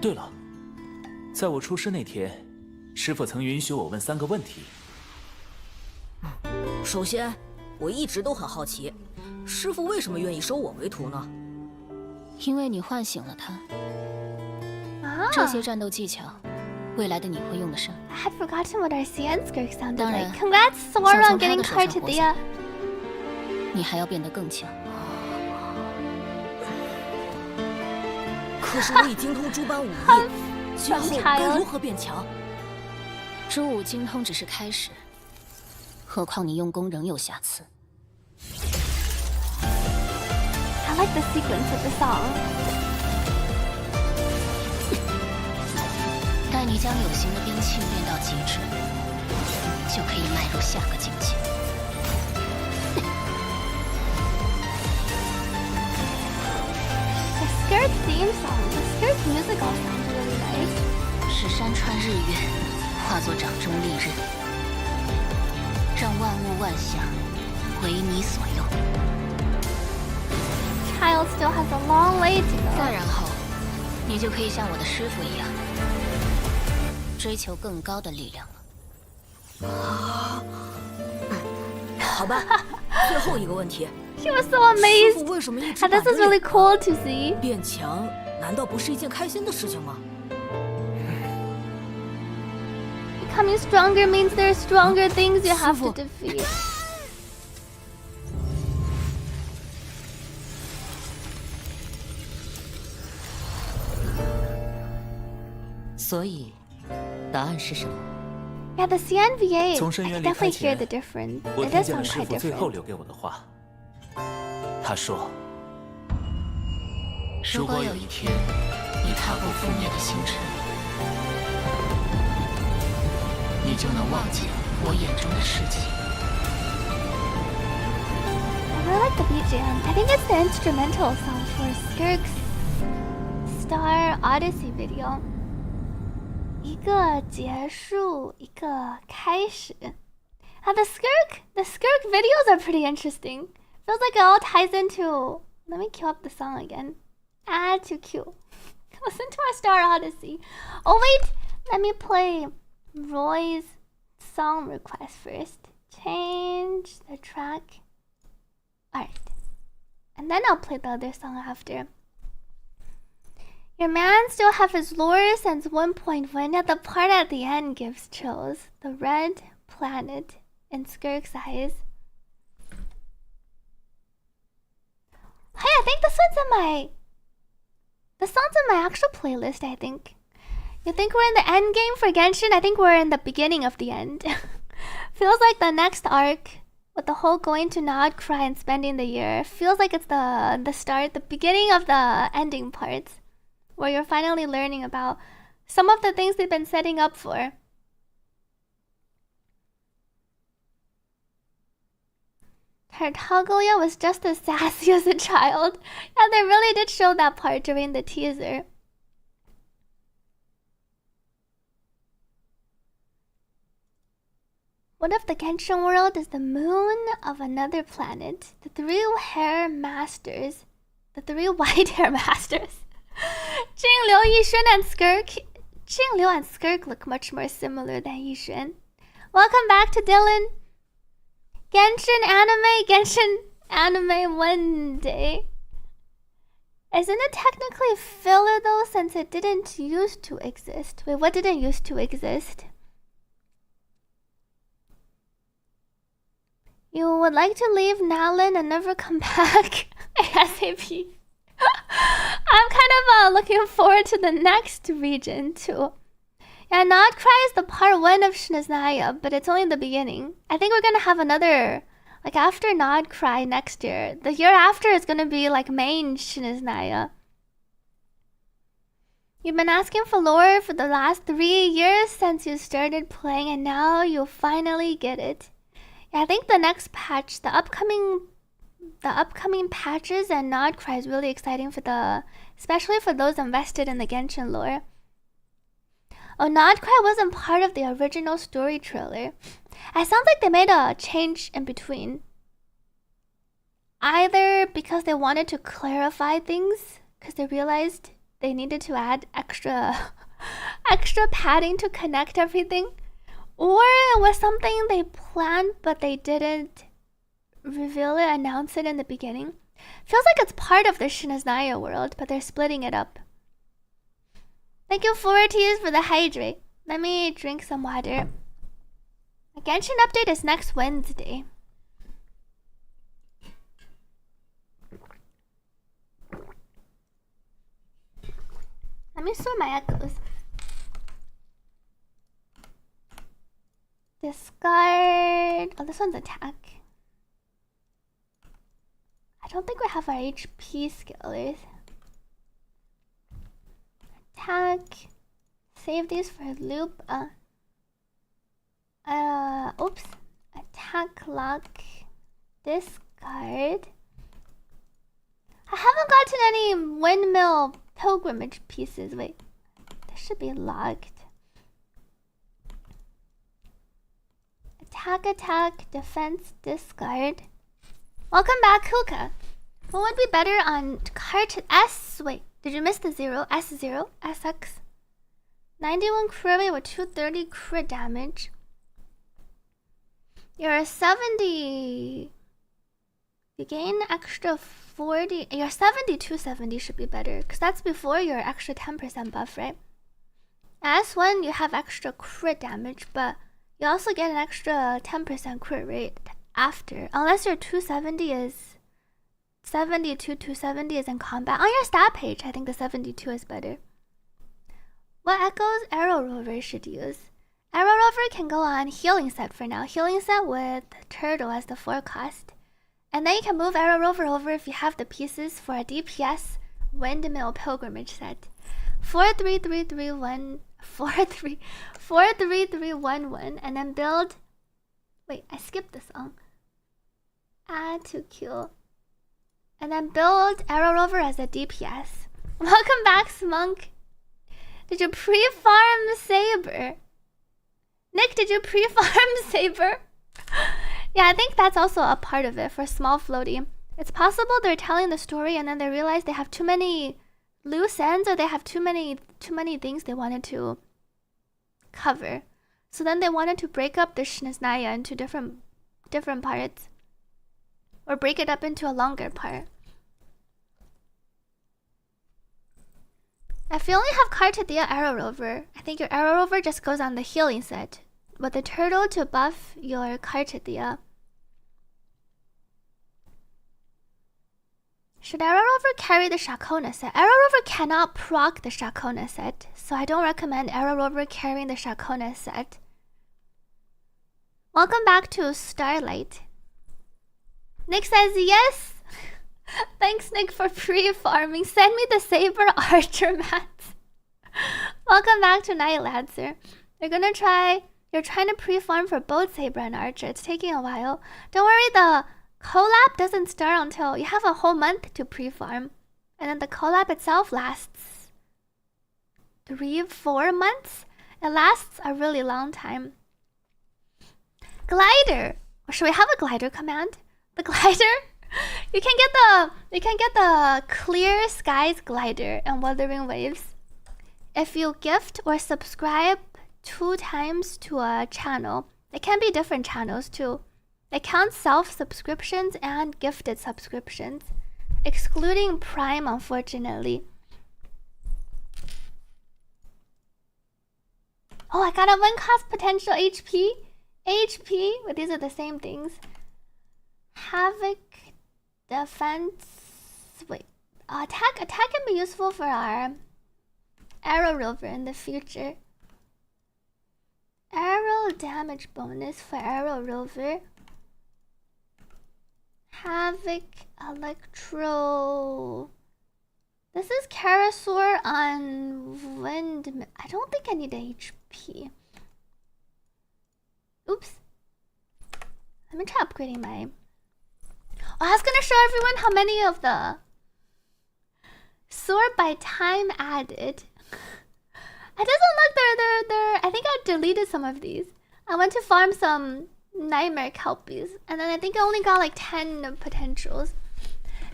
对了，在我出师那天，师傅曾允许我问3个问题。首先，我一直都很好奇，师傅为什么愿意收我为徒呢？因为你唤醒了他。 Ah, 这些战斗技巧，未来的你会用得上。 I had forgotten what our CN Skirk sounded 当然， like. Congrats, Sora, 想 on 从他 getting 的手上 Carte 活 Dia. 下来，你还要变得更强。可是我已精通诸般武艺，今后该如何变强？诸武精通只是开始，何况你用功仍有瑕疵。 I like the sequence of the song. 待你将有形的兵器练到极致，就可以迈入下个境界。The Skirk theme song, the Skirk music all sounds really nice. 使山川日月化作掌中利刃，让万物万象为你所用。 Child still has a long way to go. 再然后，你就可以像我的师傅一样，追求更高的力量了。好吧，最后一个问题， She was so 师 amazed. 傅为什么一直 And this 板 is 着 really 脸 cool to see. 变强难道不是一件开心的事情吗？ Becoming stronger means there are stronger things you have to 师傅。 defeat. 所以，答案是什么？ Yeah, the CNVA. I 从深渊 can 离开 definitely hear 前 the difference. 我 It 听 does 见了 sound 师 quite 傅最后 different. 留给我的话。他说：“如如果果有一有一天天，你踏过覆灭的星辰，你就能忘记我眼中的世界。” I really like the BGM. I think it's the instrumental song for Skirk's Star Odyssey video. 一个结束，一个开始。The Skirk videos are pretty interesting. Feels like it all ties into. Let me cue up the song again. Add to queue. Listen to our Star Odyssey. Oh wait, let me play Roy's song request first. Change the track. Alright. And then I'll play the other song after. Your man still have his lore since 1.1. Yeah, the part at the end gives chills. The red planet in Skirk's eyes. Hey, I think this one's in my... The song's in my actual playlist, I think. You think we're in the end game for Genshin? I think we're in the beginning of the end. Feels like the next arc, with the whole going to Nod Cry and spending the year, feels like it's the start, the beginning of the ending parts. where you're finally learning about some of the things they've been setting up for. Tartaglia was just as sassy as a child. Yeah, they really did show that part during the teaser. What if the Genshin world is the moon of another planet? The three white hair masters. Jingliu, Yixuan, and Skirk. Jingliu and Skirk look much more similar than Yixuan. Welcome back to Dylan. Genshin anime one day. Isn't it technically filler though, since it didn't used to exist? Wait, what didn't used to exist? You would like to leave Nalin and never come back? ASAP. I'm kind of looking forward to the next region too. Yeah, Not Cry is the part 1 of Shinaznaya, but it's only the beginning. I think we're gonna have another, like after Not Cry next year. The year after is gonna be like main Shinaznaya. You've been asking for lore for the last 3 years since you started playing, and now you finally get it. Yeah, I think the next patch, the upcoming patches and Not Cry is really exciting for especially for those invested in the Genshin lore. Oh, Not Cry wasn't part of the original story trailer. It sounds like they made a change in between. Either because they wanted to clarify things, because they realized they needed to add extra padding to connect everything, or it was something they planned but they didn't reveal it, announce it in the beginning. Feels like it's part of the Shinaznaya world, but they're splitting it up. Thank you, 4Ts, for the hydrate. Let me drink some water. The Genshin update is next Wednesday. Let me sort my echoes. Discard. Oh, this one's attack. I don't think we have our HP skillers. Attack. Save these for loop. Oops. Attack lock. Discard. I haven't gotten any windmill pilgrimage pieces. Wait. This should be locked. Attack, defense, discard. Welcome back, Kuka. What would be better on Carte S? Wait, did you miss the 0? S0? SX? 91 crit rate with 230 crit damage. You're 70. You gain extra 40. Your 7270 should be better, because that's before your extra 10% buff, right? S1, you have extra crit damage, but you also get an extra 10% crit rate after. Unless your 270 is 270 is in combat. On your stat page, I think the 72 is better. What echoes Arrow Rover should use? Arrow Rover can go on healing set for now. Healing set with Turtle as the forecast. And then you can move Arrow Rover over if you have the pieces for a DPS Windmill Pilgrimage set. 43311 and then build. Wait, I skipped the song. Add to kill. And then build Arrow Rover as a DPS. Welcome back, Smunk. Did you pre-farm Saber? Nick, did you pre-farm Saber? Yeah, I think that's also a part of it for small floaty. It's possible they're telling the story and then they realize they have too many loose ends, or they have too many things they wanted to cover. So then they wanted to break up the Shinaznaya into different parts, or break it up into a longer part. If you only have Carte Arrow Rover, I think your Arrow Rover just goes on the healing set, with the turtle to buff your Carte. Should Arrow Rover carry the Shakona set? Arrow Rover cannot proc the Shakona set, so I don't recommend Arrow Rover carrying the Shakona set. Welcome back to Starlight. Nick says yes. Thanks, Nick, for pre-farming. Send me the Saber Archer mats. Welcome back to Night Lancer. You're trying to pre-farm for both Saber and Archer. It's taking a while. Don't worry, the collab doesn't start until you have a whole month to pre-farm. And then the collab itself lasts 3-4 months. It lasts a really long time. Glider. Or should we have a glider command? The glider? You can get the Clear Skies glider and Wuthering Waves if you gift or subscribe 2 times to a channel. They can be different channels too. They count self-subscriptions and gifted subscriptions, excluding Prime, unfortunately. Oh, I got a 1 cost potential HP. But these are the same things. Havoc, defense. Wait, attack can be useful for our arrow rover in the future. Arrow damage bonus for arrow rover. Havoc, electro. This is Carasaur on wind. I don't think I need HP. Oops. Let me try upgrading my... Oh, I was gonna show everyone how many of the sort by time added. It doesn't look they're I think I deleted some of these. I went to farm some nightmare kelpies, and then I think I only got like 10 potentials.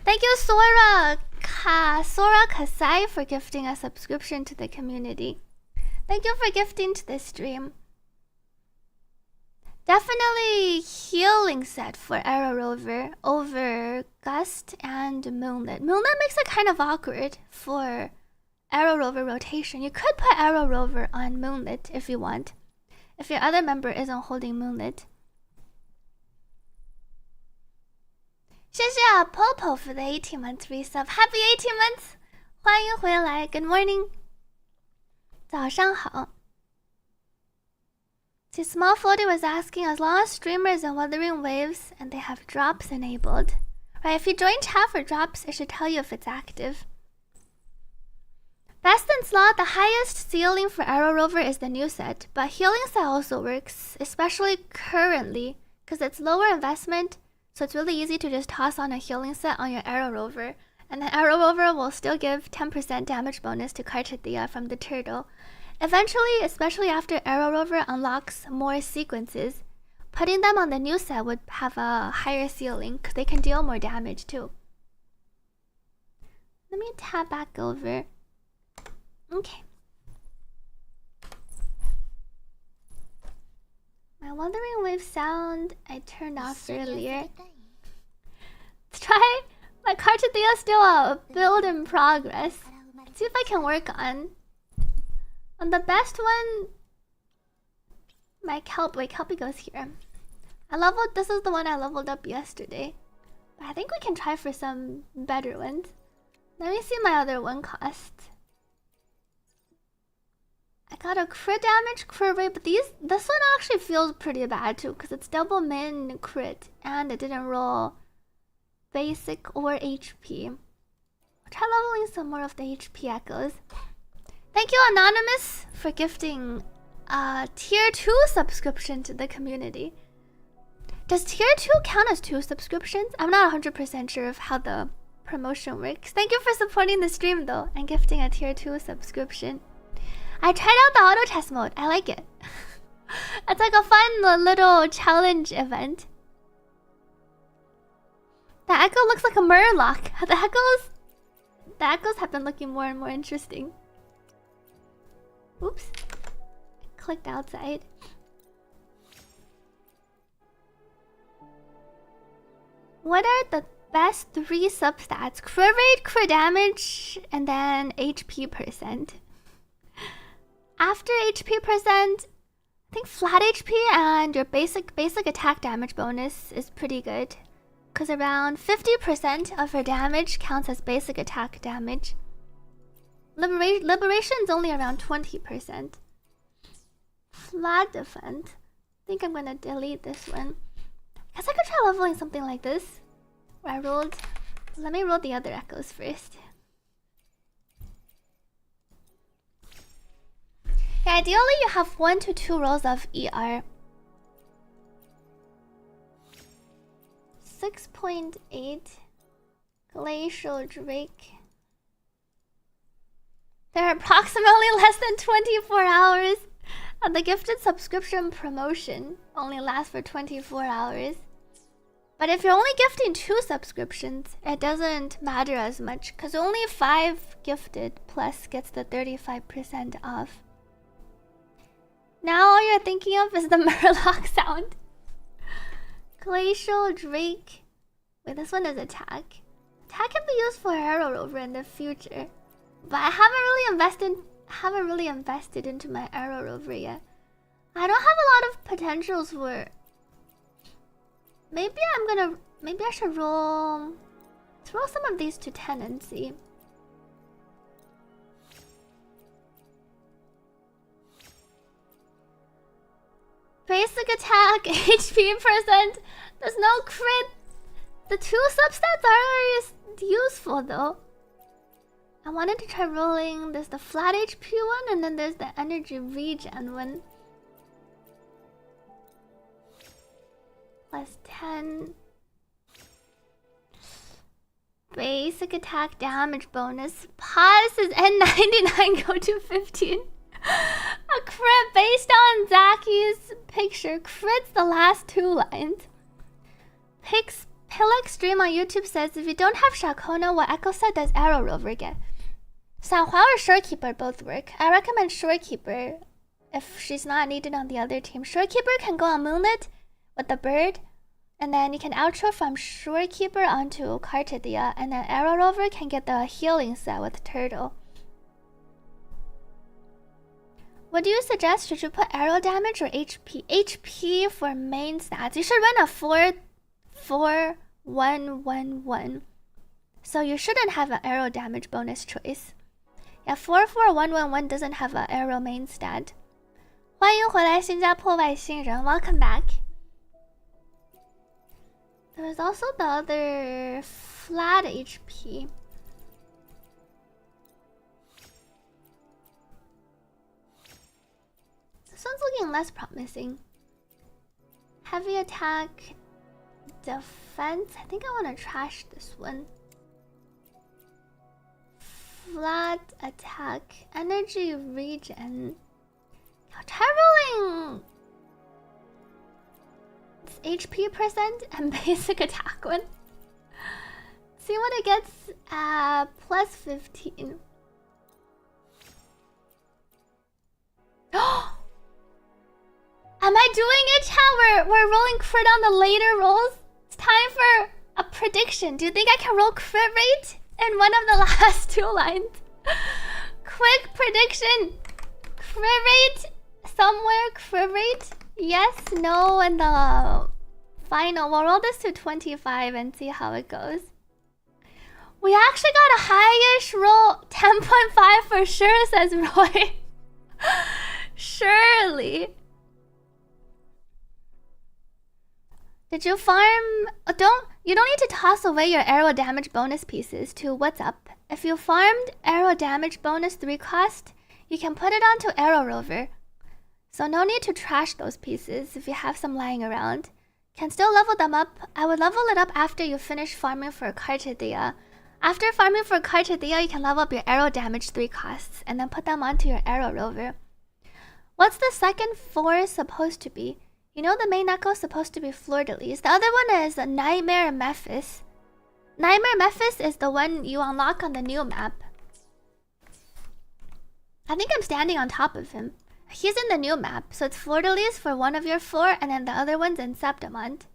Thank you, Sora Kasai, for gifting a subscription to the community. Thank you for gifting to this stream. Definitely healing set for Arrow Rover over Gust and Moonlit. Moonlit makes it kind of awkward for Arrow Rover rotation. You could put Arrow Rover on Moonlit if you want, if your other member isn't holding Moonlit. 谢谢啊 Popo for the 18 months resub. Happy 18 months! 欢迎回来 Good morning! 早上好 See, Small Floaty was asking, as long as streamers and Wuthering Waves and they have drops enabled. Right, if you join chat for drops, it should tell you if it's active. Best in slot, the highest ceiling for Arrow Rover is the new set, but healing set also works, especially currently, because it's lower investment, so it's really easy to just toss on a healing set on your Arrow Rover, and the Arrow Rover will still give 10% damage bonus to Carte from the turtle. Eventually, especially after Arrow Rover unlocks more sequences, putting them on the new set would have a higher ceiling because they can deal more damage too. Let me tab back over. Okay. My Wuthering Wave sound I turned off earlier. Let's try my Carte still a build in progress. Let's see if I can work on the best one. My Kelpie goes here. This is the one I leveled up yesterday. But I think we can try for some better ones. Let me see my other 1 cost. I got a crit damage, crit rate, but this one actually feels pretty bad too, because it's double min crit, and it didn't roll basic or HP. I'll try leveling some more of the HP echoes. Thank you, Anonymous, for gifting a tier 2 subscription to the community. Does tier 2 count as 2 subscriptions? I'm not 100% sure of how the promotion works. Thank you for supporting the stream though, and gifting a tier 2 subscription. I tried out the auto chess mode. I like it. It's like a fun little challenge event. The echo looks like a murloc. The echoes have been looking more and more interesting. Oops. Clicked outside. What are the best 3 substats? Crit rate, crit damage, and then HP %. After HP %, I think flat HP and your basic attack damage bonus is pretty good, because around 50% of her damage counts as basic attack damage. Liberation's only around 20%. Flat defense. I think I'm gonna delete this one. Guess I could try leveling something like this, where I rolled Let me roll the other echoes first. Yeah, ideally you have 1 to 2 rolls of ER. 6.8 Glacial Drake. There are approximately less than 24 hours. And the gifted subscription promotion only lasts for 24 hours. But if you're only gifting 2 subscriptions, it doesn't matter as much, because only 5 gifted plus gets the 35% off. Now all you're thinking of is the Murloc sound. Glacial Drake. Wait, this one is attack. Attack can be used for Arrow Rover in the future. But I haven't really invested into my Arrow Rover yet. I don't have a lot of potentials for... Maybe I should roll... Let's roll some of these to 10 and see. Basic attack, HP %. There's no crit. The 2 substats are useful though. I wanted to try rolling. There's the flat HP one, and then there's the energy regen one. Plus 10. Basic attack damage bonus. Pause is N99, go to 15. A crit based on Zaki's picture. Crits the last 2 lines. Pill Extreme on YouTube says, if you don't have Shakona, what Echo set does Arrow Rover get? Sanhua or Shorekeeper both work. I recommend Shorekeeper if she's not needed on the other team. Shorekeeper can go on Moonlit with the bird, and then you can outro from Shorekeeper onto Carte, and then Arrow Rover can get the healing set with Turtle. What do you suggest? Should you put arrow damage or HP? HP for main stats. You should run a 4-4-1-1-1. So you shouldn't have an arrow damage bonus choice. Yeah, 4-4-1-1-1 doesn't have an arrow main stat. 欢迎回来新加坡外星人 Welcome back. There's also the other flat HP. This one's looking less promising. Heavy attack, defense. I think I want to trash this one. Flat attack, energy regen. I'll try rolling this HP % and basic attack one. See what it gets at plus 15. Am I doing it, chat? We're rolling crit on the later rolls. It's time for a prediction. Do you think I can roll crit rate in one of the last 2 lines? Quick prediction. Crit rate somewhere. Crit rate. Yes, no, and the final. We'll roll this to 25 and see how it goes. We actually got a high-ish roll. 10.5 for sure, says Roy. Surely. Did you farm? You don't need to toss away your arrow damage bonus pieces to what's up. If you farmed arrow damage bonus 3 cost, you can put it onto Arrow Rover. So no need to trash those pieces if you have some lying around. Can still level them up. I would level it up after you finish farming for Carte. After farming for Carte, you can level up your arrow damage 3 costs and then put them onto your Arrow Rover. What's the second 4 supposed to be? You know the main echo is supposed to be Fleur-de-Lis. The other one is Nightmare Mephis. Nightmare Mephis is the one you unlock on the new map. I think I'm standing on top of him. He's in the new map, so it's Fleur-de-Lis for one of your 4, and then the other one's in Septimont.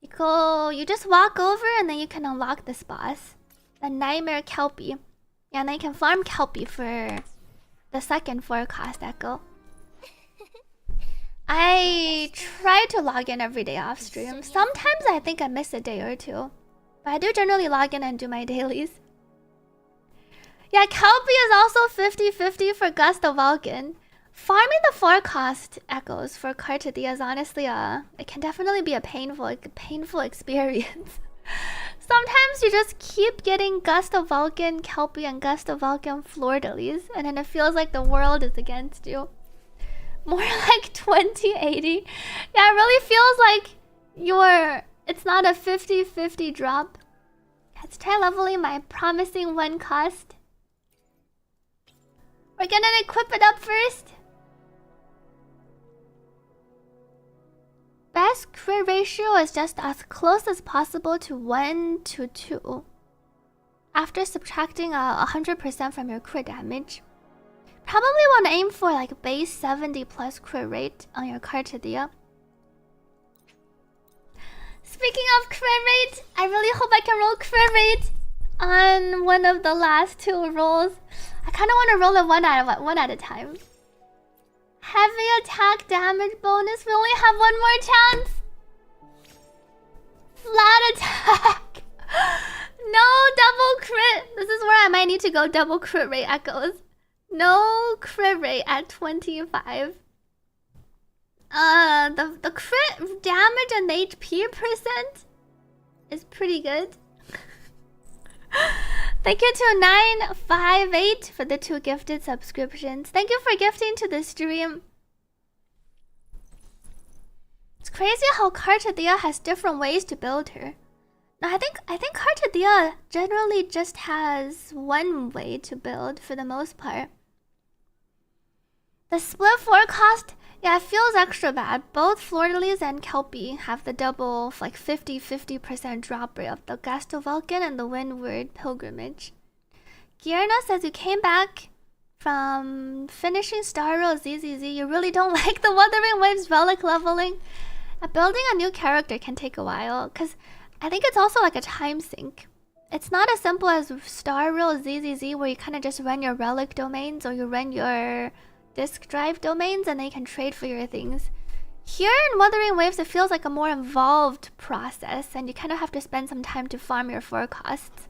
You just walk over and then you can unlock this boss. The Nightmare Kelpie. Yeah, and then you can farm Kelpie for the second 4 cost echo. I try to log in every day off stream. Sometimes I think I miss a day or 2. But I do generally log in and do my dailies. Yeah, Kelpie is also 50-50 for Gust of Vulcan. Farming the 4 cost echoes for Carte is honestly it can definitely be a painful experience. Sometimes you just keep getting Gust of Vulcan, Kelpie, and Gust of Vulcan Fleur-de-Lis, and then it feels like the world is against you. More like 2080. Yeah, it really feels like it's not a 50-50 drop. Let's try leveling my promising 1 cost. We're gonna equip it up first. Best crit ratio is just as close as possible to 1 to 2. After subtracting 100% from your crit damage. Probably want to aim for like base 70 plus crit rate on your Carte. Speaking of crit rate, I really hope I can roll crit rate on one of the last 2 rolls. I kind of want to roll it one at a time. Heavy attack damage bonus. We only have 1 more chance. Flat attack. No double crit. This is where I might need to go double crit rate echoes. No crit rate at 25. The crit damage and HP percent is pretty good. Thank you to 958 for the 2 gifted subscriptions. Thank you for gifting to the stream. It's crazy how Carte has different ways to build her. No, I think Carte generally just has 1 way to build for the most part. The split 4 cost, yeah, it feels extra bad. Both Fleur-de-Lis and Kelpie have the double, like 50% drop rate of the Gust of Vulcan and the Windward Pilgrimage. Gierna says you came back from finishing Star Row ZZZ. You really don't like the Wuthering Waves relic leveling. Building a new character can take a while, because I think it's also like a time sink. It's not as simple as Star Row ZZZ where you kind of just run your relic domains or you run your disk drive domains and they can trade for your things. Here in Wuthering Waves, it feels like a more involved process and you kind of have to spend some time to farm your forecasts.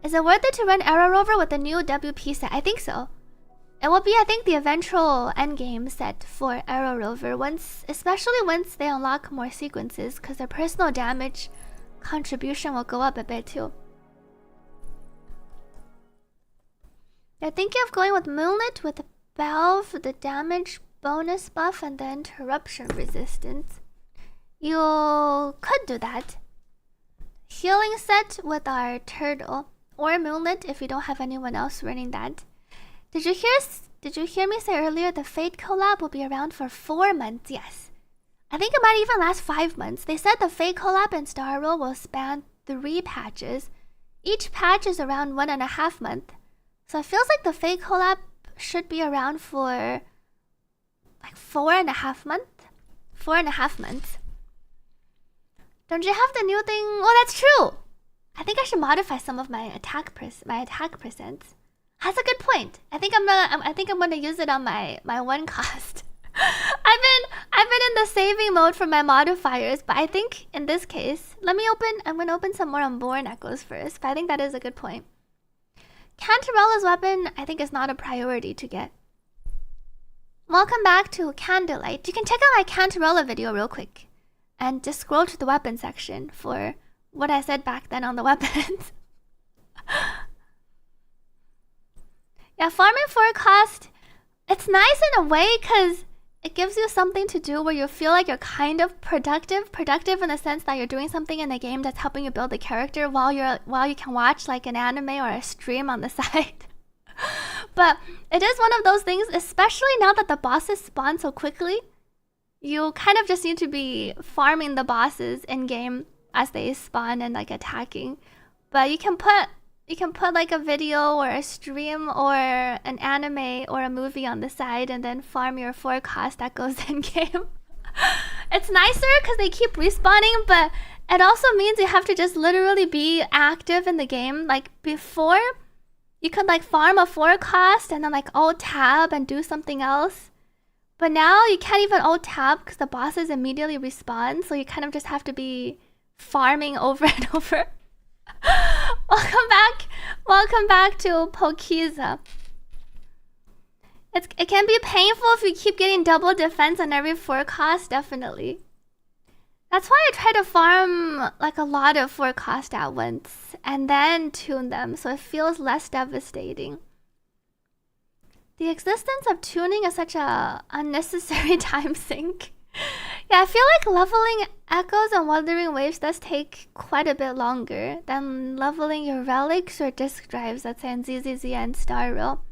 Is it worth it to run Arrow Rover with the new WP set? I think so. It will be, I think, the eventual endgame set for Arrow Rover, especially once they unlock more sequences, because their personal damage contribution will go up a bit too. They're thinking of going with Moonlit with Bell for the damage bonus buff and the interruption resistance. You could do that. Healing set with our Turtle, or Moonlit if you don't have anyone else running that. Did you hear me say earlier the Fate collab will be around for 4 months? Yes. I think it might even last 5 months. They said the Fate collab and Star Roll will span 3 patches. Each patch is around 1.5 months. So it feels like the Fate collab should be around for like 4.5 months. 4.5 months. Don't you have the new thing? Oh, that's true. I think I should modify some of my attack percents. That's a good point. I think I'm gonna use it on my 1 cost. I've been in the saving mode for my modifiers, but I think in this case, I'm gonna open some more Unborn Echoes first. But I think that is a good point. Cantarella's weapon, I think, is not a priority to get. Welcome back to Candlelight. You can check out my Cantarella video real quick, and just scroll to the weapon section for what I said back then on the weapons. Yeah, farming for a cost, it's nice in a way because it gives you something to do where you feel like you're kind of productive in the sense that you're doing something in the game that's helping you build the character while you can watch like an anime or a stream on the side. But it is one of those things, especially now that the bosses spawn so quickly, you kind of just need to be farming the bosses in game as they spawn and like attacking. But you can put like a video or a stream or an anime or a movie on the side and then farm your forecast that goes in game. It's nicer because they keep respawning, but it also means you have to just literally be active in the game. Like before, you could like farm a forecast and then like alt tab and do something else. But now you can't even alt tab because the bosses immediately respawn, so you kind of just have to be farming over and over. Welcome back to Pokiza. It can be painful if you keep getting double defense on every forecast, definitely. That's why I try to farm like a lot of forecast at once and then tune them so it feels less devastating. The existence of tuning is such a unnecessary time sink. Yeah, I feel like leveling echoes and wuthering waves does take quite a bit longer than leveling your relics or disk drives, let's say in ZZZ and Star Rail.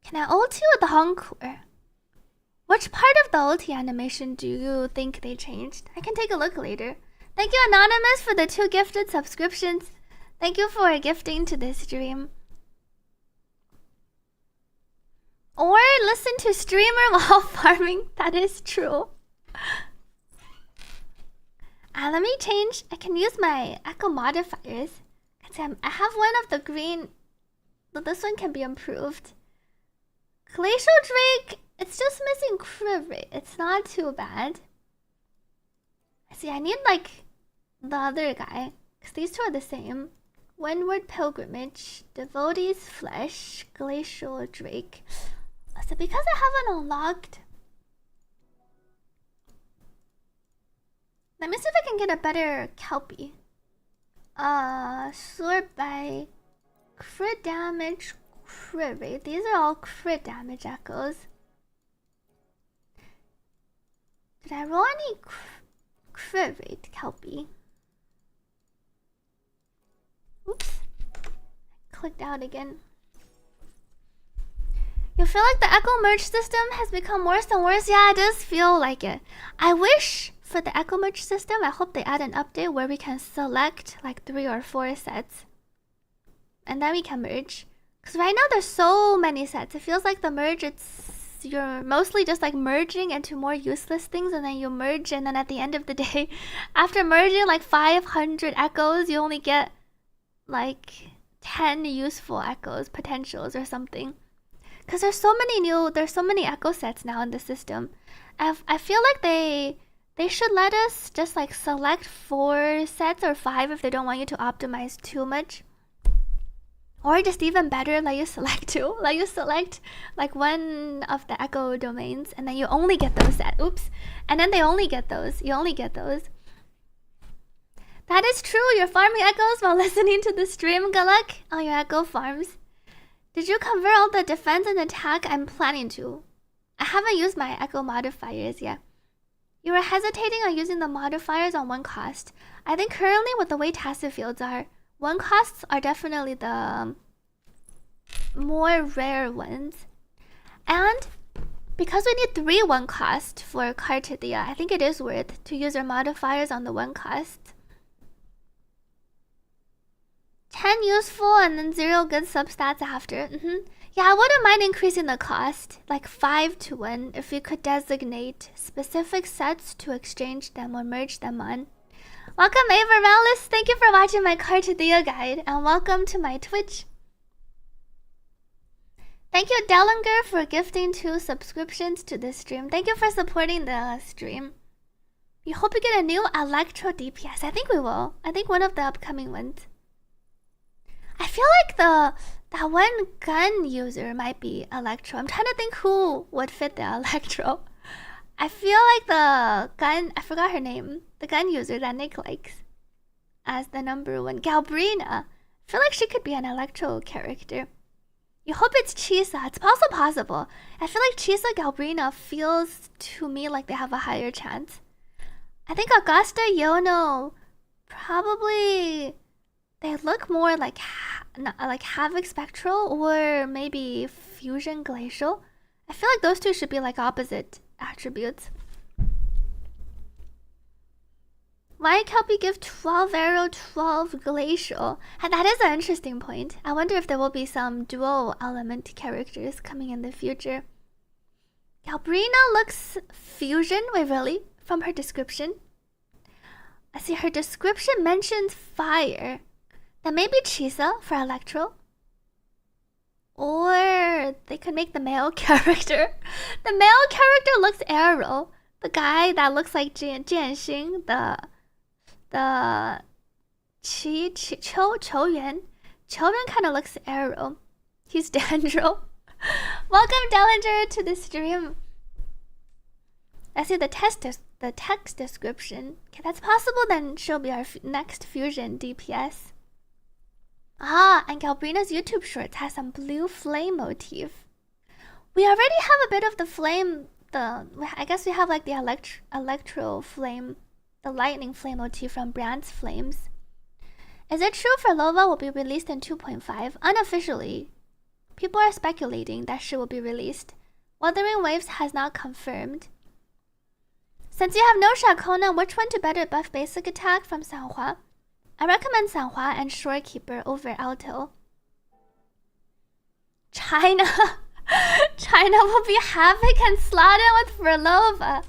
Can I ult you with the Encore? Which part of the ulti animation do you think they changed? I can take a look later. Thank you, Anonymous, for the 2 gifted subscriptions. Thank you for gifting to this stream. Or listen to streamer while farming. That is true. Let me change. I can use my echo modifiers. I have one of the green, but this one can be improved. Glacial Drake, it's just missing crit rate. It's not too bad. See, I need like the other guy, because these two are the same. Windward Pilgrimage, Devotee's Flesh, Glacial Drake. So because I haven't unlocked, let me see if I can get a better Kelpie. Sort by crit damage, crit rate. These are all crit damage echoes. Did I roll any crit rate Kelpie? Oops. I clicked out again. You feel like the Echo merge system has become worse and worse? Yeah, it does feel like it. I wish for the Echo merge system, I hope they add an update where we can select like 3 or 4 sets. And then we can merge. Because right now there's so many sets. It feels like the merge, you're mostly just like merging into more useless things, and then you merge, and then at the end of the day, after merging like 500 echoes, you only get like 10 useful echoes, potentials or something. Because there's so many echo sets now in the system. I feel like they should let us just like select 4 sets or 5 if they don't want you to optimize too much. Or just even better, let you select 2. Let you select like one of the echo domains, and then you only get those sets. Oops. And then they only get those. You only get those. That is true. You're farming echoes while listening to the stream. Good luck on your echo farms. Did you convert all the defense and attack? I'm planning to. I haven't used my echo modifiers yet. You were hesitating on using the modifiers on 1 cost. I think currently with the way tacit fields are, 1 costs are definitely the more rare ones. And because we need 3 1 cost for Carte, I think it is worth to use our modifiers on the 1 cost. 10 useful and then 0 good substats after. Yeah, I wouldn't mind increasing the cost, like 5 to 1, if you could designate specific sets to exchange them or merge them on. Welcome, Ava Relish. Thank you for watching my Carte guide, and welcome to my Twitch. Thank you, Dellinger, for gifting 2 subscriptions to this stream. Thank you for supporting the stream. We hope you get a new Electro DPS. I think we will. I think one of the upcoming ones. I feel like that one gun user might be Electro. I'm trying to think who would fit the Electro. I feel like the gun, I forgot her name, the gun user that Nick likes as the number 1, Galbrina. I feel like she could be an Electro character. You hope it's Chisa. It's also possible. I feel like Chisa Galbrina feels to me like they have a higher chance. I think Augusta, Yono, probably they look more like Havoc Spectral or maybe Fusion Glacial. I feel like those two should be like opposite attributes. Why Kelpie give 12 Arrow, 12 Glacial? And that is an interesting point. I wonder if there will be some dual element characters coming in the future. Galbrina looks Fusion. Wait, really? From her description? I see her description mentions fire. Then maybe Chisa for Electro. Or they could make the male character. The male character looks Arrow. The guy that looks like Jianxing, the Qiu Yuan kind of looks Arrow. He's Dandro. Welcome, Dellinger, to the stream. I see the the text description. Okay, that's possible. Then she'll be our next fusion DPS. Ah, and Galbrina's YouTube shorts has some blue flame motif. We already have a bit of the flame. I guess we have like the electro flame, the lightning flame motif from Brand's Flames. Is it true for WuWa will be released in 2.5? Unofficially, people are speculating that she will be released. Wuthering Waves has not confirmed. Since you have no Shakona, which one to better buff basic attack from Sanhua? I recommend Sanhua and Shorekeeper over Alto. China. China will be Havoc and Slaughter with Verlova.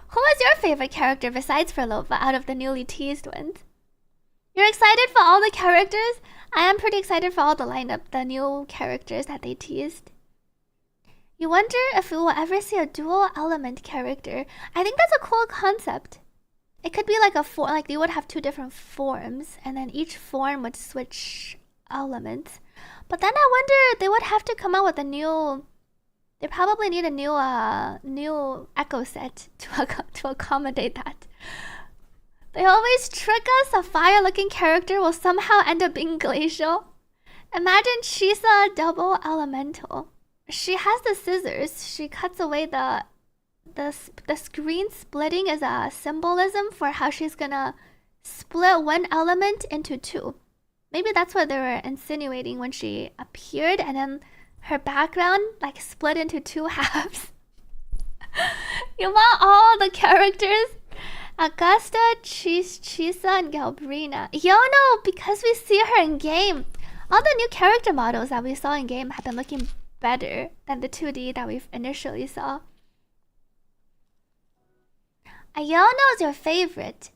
Who was your favorite character besides Verlova out of the newly teased ones? You're excited for all the characters? I am pretty excited for all the lineup, the new characters that they teased. You wonder if we will ever see a dual element character. I think that's a cool concept. It could be like like you would have two different forms, and then each form would switch elements. But then I wonder they would have to come out with a new. They probably need a new echo set to accommodate that. They always trick us. A fire-looking character will somehow end up being glacial. Imagine Chisa double elemental. She has the scissors. She cuts away the screen splitting is a symbolism for how she's gonna split one element into two. Maybe that's what they were insinuating when she appeared, and then her background like split into two halves. You want all the characters? Augusta, Chisa, and Galbrina. Yo, no, because we see her in game. All the new character models that we saw in game have been looking better than the 2D that we initially saw. Ayono's your favorite.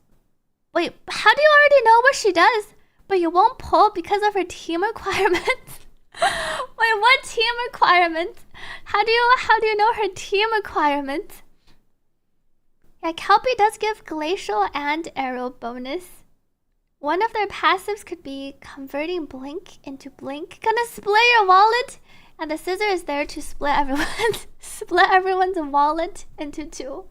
Wait, how do you already know what she does? But you won't pull because of her team requirements? Wait, what team requirements? How do you know her team requirements? Yeah, Kelpie does give Glacial and Arrow bonus. One of their passives could be converting Blink into Blink. Gonna split your wallet, and the scissor is there to split everyone's wallet into two.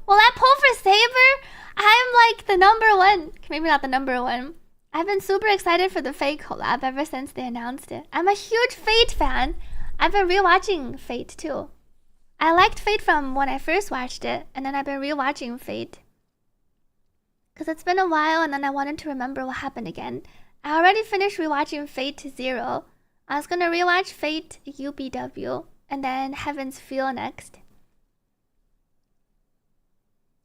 Will I pull for Saber? I'm like the number one. Maybe not the number one. I've been super excited for the Fate collab ever since they announced it. I'm a huge Fate fan. I've been rewatching Fate too. I liked Fate from when I first watched it, and then I've been rewatching Fate. Because it's been a while, and then I wanted to remember what happened again. I already finished rewatching Fate 0. I was gonna rewatch Fate UBW, and then Heaven's Feel next.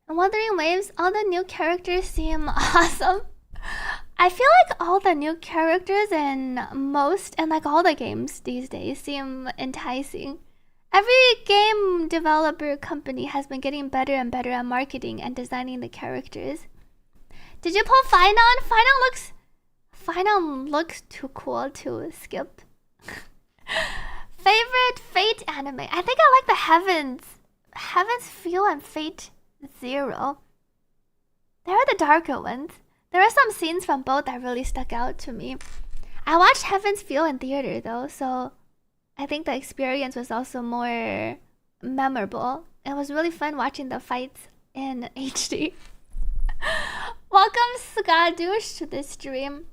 And Wuthering Waves, all the new characters seem awesome. I feel like all the new characters in most, and like all the games these days seem enticing. Every game developer company has been getting better and better at marketing and designing the characters. Did you pull Finon? Finon looks too cool to skip. Favorite Fate anime? I think I like the Heaven's Feel and Fate 0. They are the darker ones. There are some scenes from both that really stuck out to me. I watched Heaven's Feel in theater though, so I think the experience was also more memorable. It was really fun watching the fights in HD. Welcome Skadush to this stream.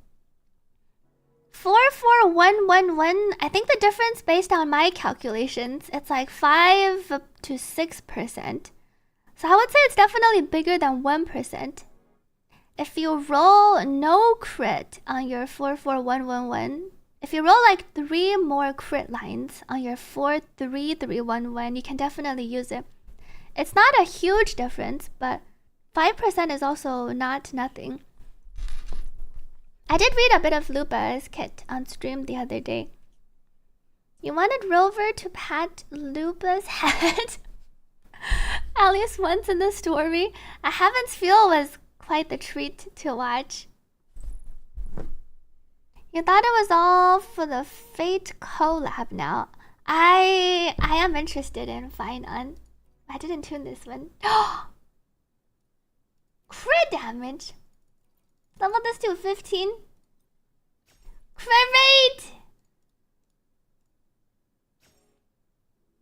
44111. I think the difference based on my calculations, it's like 5 to 6%. So I would say it's definitely bigger than 1%. If you roll no crit on your 44111, if you roll like 3 more crit lines on your 43311, you can definitely use it. It's not a huge difference, but 5% is also not nothing. I did read a bit of Lupa's kit on stream the other day. You wanted Rover to pat Lupa's head at least once in the story. A Heaven's Feel was quite the treat to watch. You thought it was all for the Fate collab now. I am interested in Finon. I didn't tune this one. Crit damage. Level this to 15. Crit rate.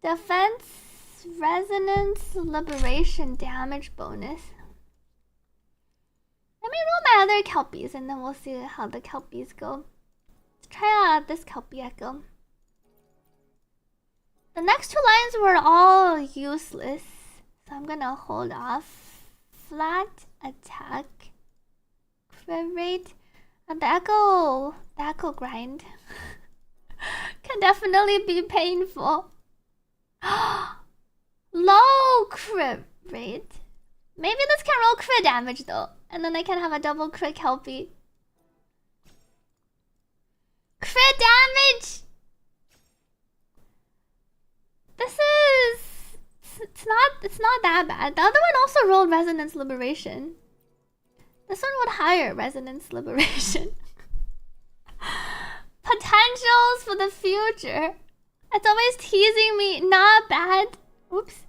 Defense Resonance liberation damage bonus. Let me roll my other Kelpies and then we'll see how the Kelpies go. Let's try out this Kelpie Echo. The next two lines were all useless, so I'm gonna hold off. Flat attack, crit rate, and the echo grind can definitely be painful. Low crit rate. Maybe this can roll crit damage though, and then I can have a double crit Kelpie. Crit damage. This is... It's not that bad. The other one also rolled Resonance Liberation. This one would higher Resonance Liberation. Potentials for the future. It's always teasing me. Not bad. Oops.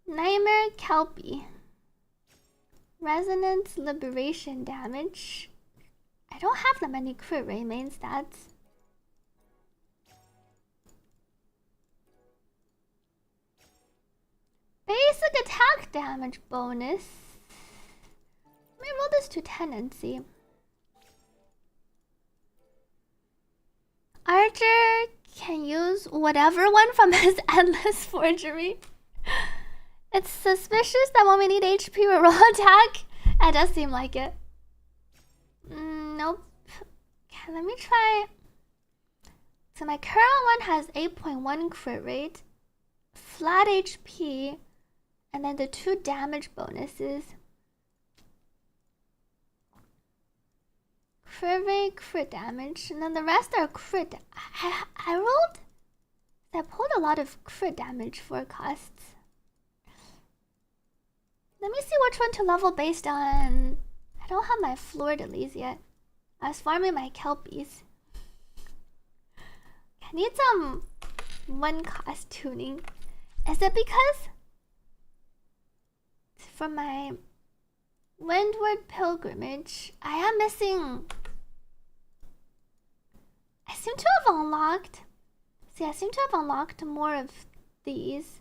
Nightmare Kelpie. Resonance Liberation damage. I don't have that many crit rate main stats. Basic attack damage bonus. Let me roll this to 10 and see. Archer can use whatever one from his endless forgery. It's suspicious that when we need HP we roll attack. It does seem like it. Nope. Okay, let me try. So my current one has 8.1 crit rate, flat HP, and then the 2 damage bonuses. Crit rate, crit damage, and then the rest are crit. I pulled a lot of crit damage forecasts. Let me see which one to level based on. I don't have my fleur de lis yet. I was farming my Kelpies. I need some one cost tuning. Is it because for my Windward Pilgrimage I am missing? I seem to have unlocked. See, I seem to have unlocked more of these.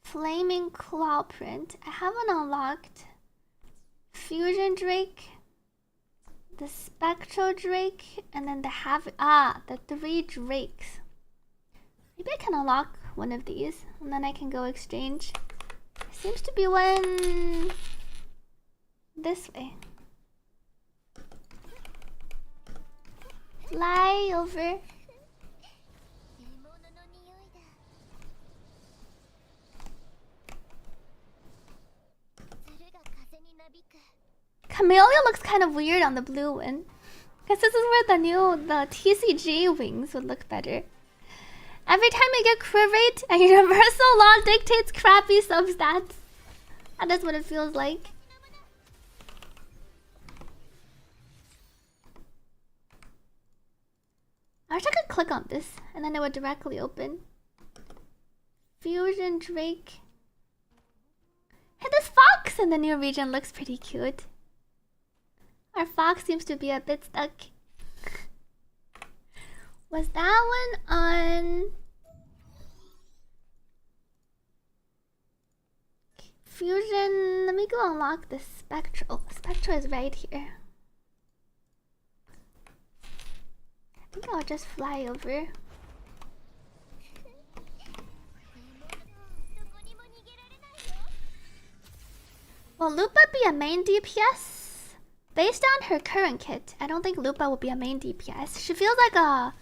Flaming Claw Print. I haven't unlocked Fusion Drake, the Spectral Drake, and then the 3 Drakes. Maybe I can unlock one of these and then I can go exchange. There seems to be one this way. Fly over. Chameleon looks kind of weird on the blue one. Guess this is where the TCG wings would look better. Every time I get crit rate, a universal law dictates crappy substats. And that's what it feels like. I wish I could click on this and then it would directly open. Fusion Drake. Hey, this fox in the new region looks pretty cute. Our fox seems to be a bit stuck. Was that one on Fusion? Let me go unlock the Spectral. Spectral is right here. I think I'll just fly over. Will Lupa be a main DPS? Based on her current kit, I don't think Lupa will be a main DPS. She feels like a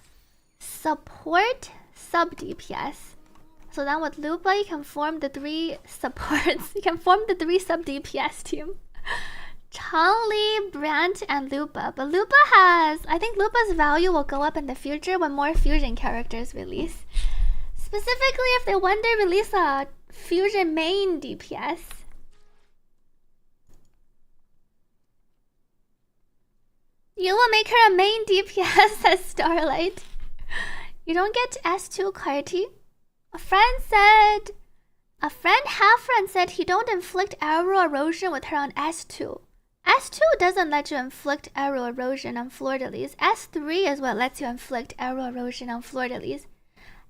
support sub DPS. So then with Lupa, you can form the 3 supports. You can form the 3 sub DPS team. Chun-Li, Brant, and Lupa. But Lupa has... I think Lupa's value will go up in the future when more fusion characters release. Specifically if they one day release a fusion main DPS. You will make her a main DPS, says Starlight. You don't get S2 Carte. Half friend said he don't inflict arrow erosion with her on S2. S2 doesn't let you inflict arrow erosion on fleur-de-lis. S3 is what lets you inflict arrow erosion on fleur-de-lis.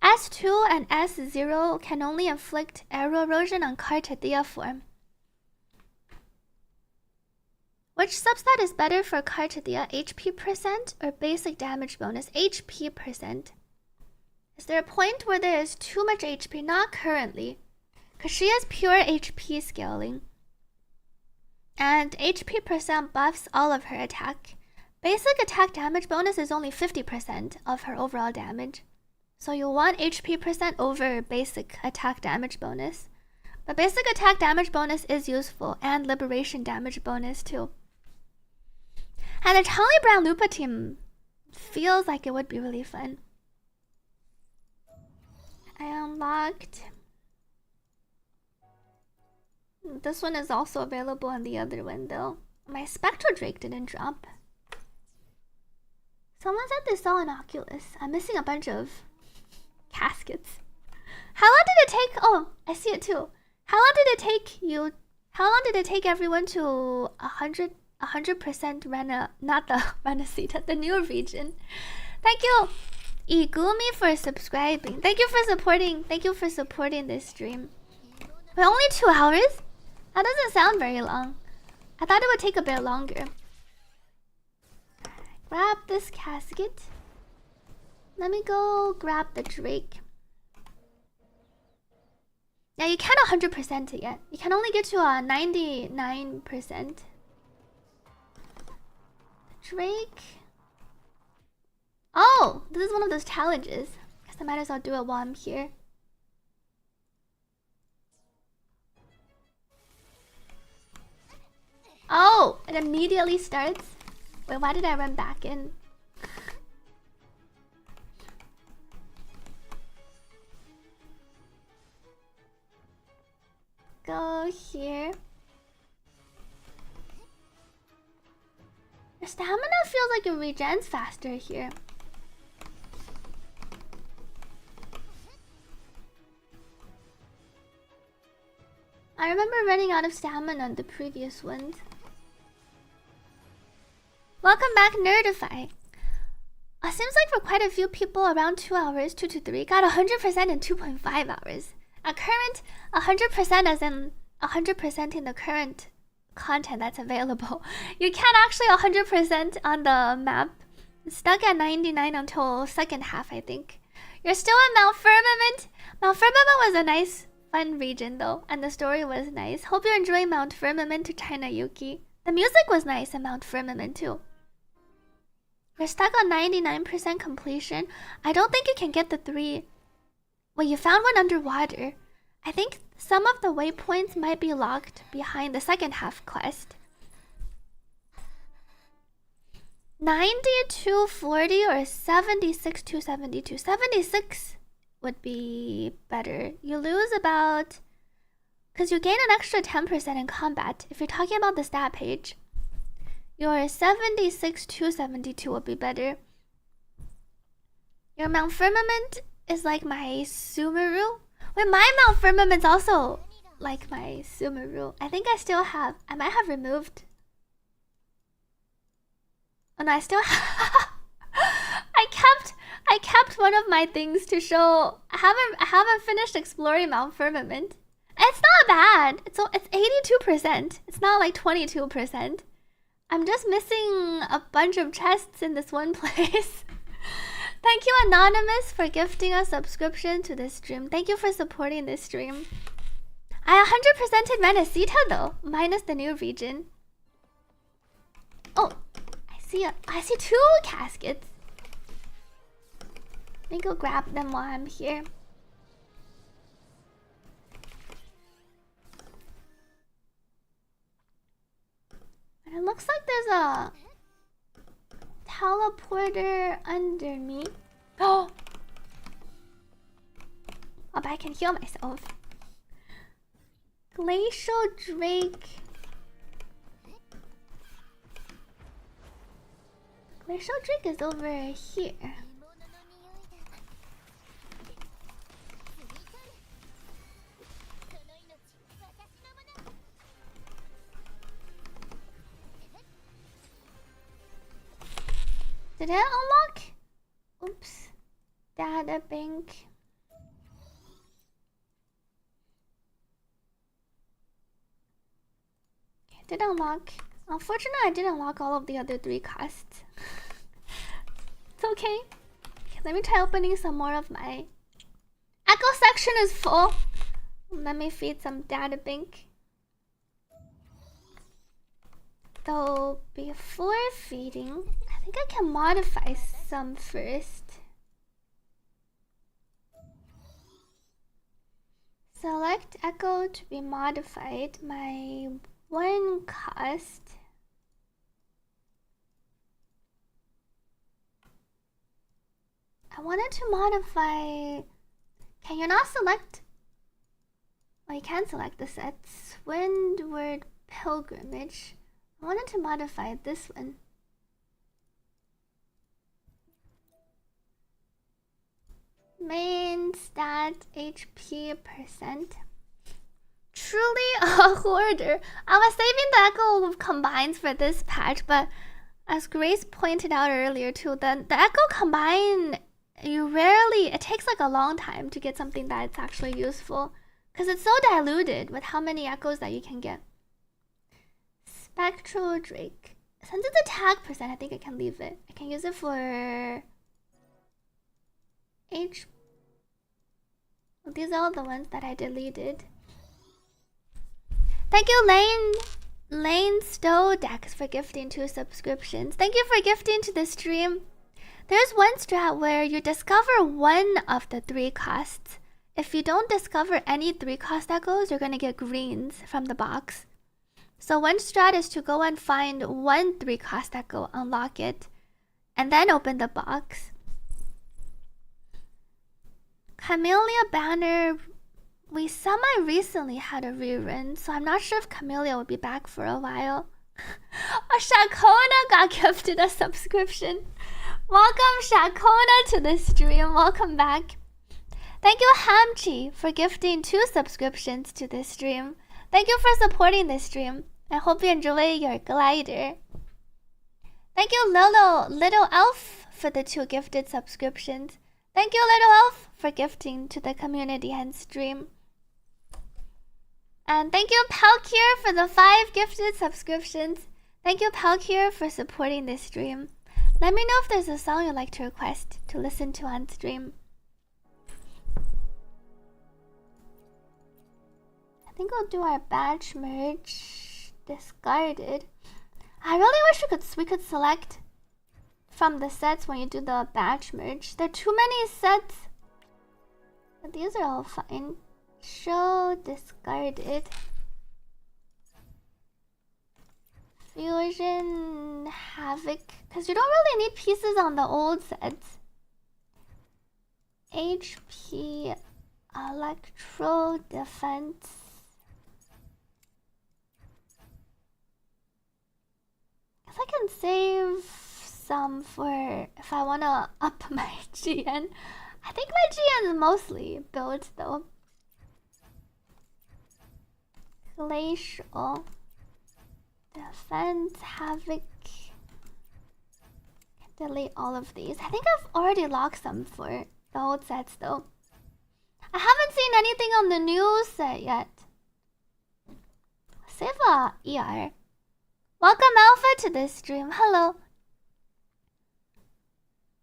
S2 and S0 can only inflict arrow erosion on Carte form. Which substat is better for Carte, HP percent or basic damage bonus? HP percent. Is there a point where there is too much HP? Not currently, because she has pure HP scaling. And HP percent buffs all of her attack. Basic attack damage bonus is only 50% of her overall damage. So you'll want HP percent over basic attack damage bonus. But basic attack damage bonus is useful, and liberation damage bonus too. And the Charlie Brown Lupa team feels like it would be really fun. I unlocked... This one is also available on the other one though. My Spectral Drake didn't drop. Someone said they saw an Oculus. I'm missing a bunch of caskets. How long did it take? Oh, I see it too. How long did it take you? How long did it take everyone to 100% Rena, not the Renacita, the new region? Thank you, Igumi, for subscribing. Thank you for supporting. Thank you for supporting this stream. But only 2 hours? That doesn't sound very long. I thought it would take a bit longer. Grab this casket. Let me go grab the Drake. Yeah, you can't 100% it yet. You can only get to a 99%. Drake. Oh, this is one of those challenges. Guess I might as well do it while I'm here. Oh, it immediately starts. Wait, why did I run back in? Go here. Your stamina feels like it regens faster here. I remember running out of stamina on the previous ones. Welcome back, Nerdify. It seems like for quite a few people, around 2 hours, 2 to 3, got 100% in 2.5 hours. At current, 100% as in 100% in the current content that's available. You can't actually 100% on the map. It's stuck at 99 until second half, I think. You're still in Mount Firmament. Mount Firmament was a nice, fun region though, and the story was nice. Hope you're enjoying Mount Firmament to China Yuki. The music was nice in Mount Firmament too. You're stuck on 99% completion. I don't think you can get the 3. Well, you found one underwater. I think some of the waypoints might be locked behind the second half quest. 90 to 40 or 76 to 72. 76 would be better. You lose about... Because you gain an extra 10% in combat. If you're talking about the stat page, your 76 to 72 would be better. Your Mount Firmament is like my Sumeru. Wait, my Mount Firmament's also like my Sumeru. I think I still have... I might have removed... Oh no, I still have... I kept one of my things to show... I haven't finished exploring Mount Firmament. It's not bad. It's 82%. It's not like 22%. I'm just missing a bunch of chests in this one place. Thank you, Anonymous, for gifting a subscription to this stream. Thank you for supporting this stream. I 100%ed Renacita though, minus the new region. Oh, I see 2 caskets. Let me go grab them while I'm here. And it looks like there's a teleporter under me. Oh! Oh, but I can heal myself. Glacial Drake. Glacial Drake is over here. Did it unlock? Oops. Data bank. Okay, did unlock. Unfortunately, I didn't unlock all of the other 3 quests. It's okay. Okay. Let me try opening some more of my... Echo section is full. Let me feed some data bank. Though, before feeding, I think I can modify some first. Select echo to be modified. My 1 cost. I wanted to modify. Can you not select? Well, you can select the sets. Windward Pilgrimage. I wanted to modify this one. Main stat HP %. Truly a hoarder. I was saving the echo combines for this patch, but as Grace pointed out earlier too, the echo combine, you rarely, it takes like a long time to get something that's actually useful because it's so diluted with how many echoes that you can get. Spectral Drake. Since it's attack %, I think I can leave it. I can use it for H. Well, these are all the ones that I deleted. Thank you, Lane Stodex, for gifting 2 subscriptions. Thank you for gifting to the stream. There's one strat where you discover 1 of the 3 costs. If you don't discover any 3 cost echoes, you're gonna get greens from the box. So one strat is to go and find 1 3 cost echo, unlock it, and then open the box. Camellia Banner, we semi-recently had a rerun, so I'm not sure if Camellia will be back for a while. Shakona got gifted a subscription. Welcome, Shakona, to the stream. Welcome back. Thank you, Hamchi, for gifting 2 subscriptions to this stream. Thank you for supporting this stream. I hope you enjoy your glider. Thank you, Little Elf, for the 2 gifted subscriptions. Thank you, Little Elf, for gifting to the community and stream. And thank you, Palkier, for the 5 gifted subscriptions. Thank you, Palkier, for supporting this stream. Let me know if there's a song you'd like to request to listen to on stream. I think we'll do our badge merge. Discarded. I really wish we could select from the sets when you do the badge merge. There are too many sets. But these are all fine. Show discarded. Fusion Havoc. Because you don't really need pieces on the old sets. HP Electro Defense. I can save some for if I want to up my GN. I think my GN is mostly built though. Glacial Defense, Havoc. Delete all of these. I think I've already locked some for the old sets though. I haven't seen anything on the new set yet. Save a ER. Welcome, Alpha, to this stream. Hello.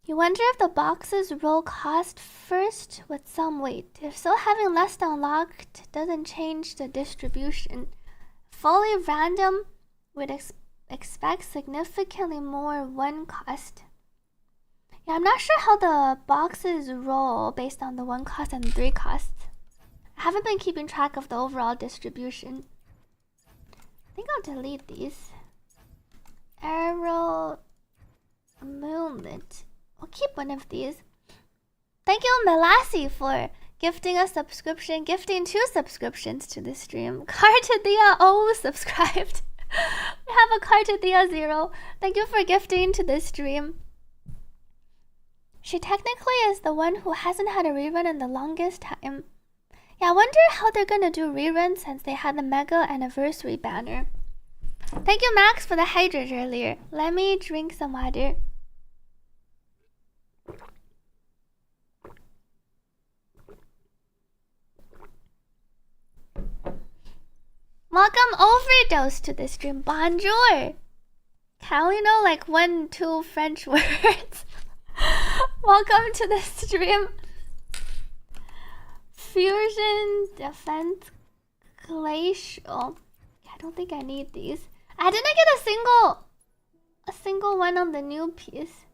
You wonder if the boxes roll cost first with some weight. If so, having less unlocked doesn't change the distribution. Fully random would expect significantly more 1 cost. Yeah, I'm not sure how the boxes roll based on the 1 cost and 3 costs. I haven't been keeping track of the overall distribution. I think I'll delete these. Arrow Moonlit. We'll keep one of these. Thank you, Melassie, for gifting a subscription, gifting 2 subscriptions to the stream. Carte subscribed. We have a Carte 0. Thank you for gifting to this stream. She technically is the one who hasn't had a rerun in the longest time. Yeah, I wonder how they're gonna do reruns since they had the mega anniversary banner. Thank you, Max, for the hydrate earlier. Let me drink some water. overdosed to this stream. Bonjour. Can I only know like 1-2 French words? Welcome to the stream. Fusion, defense, glacial. I don't think I need these. I didn't get a single one on the new piece.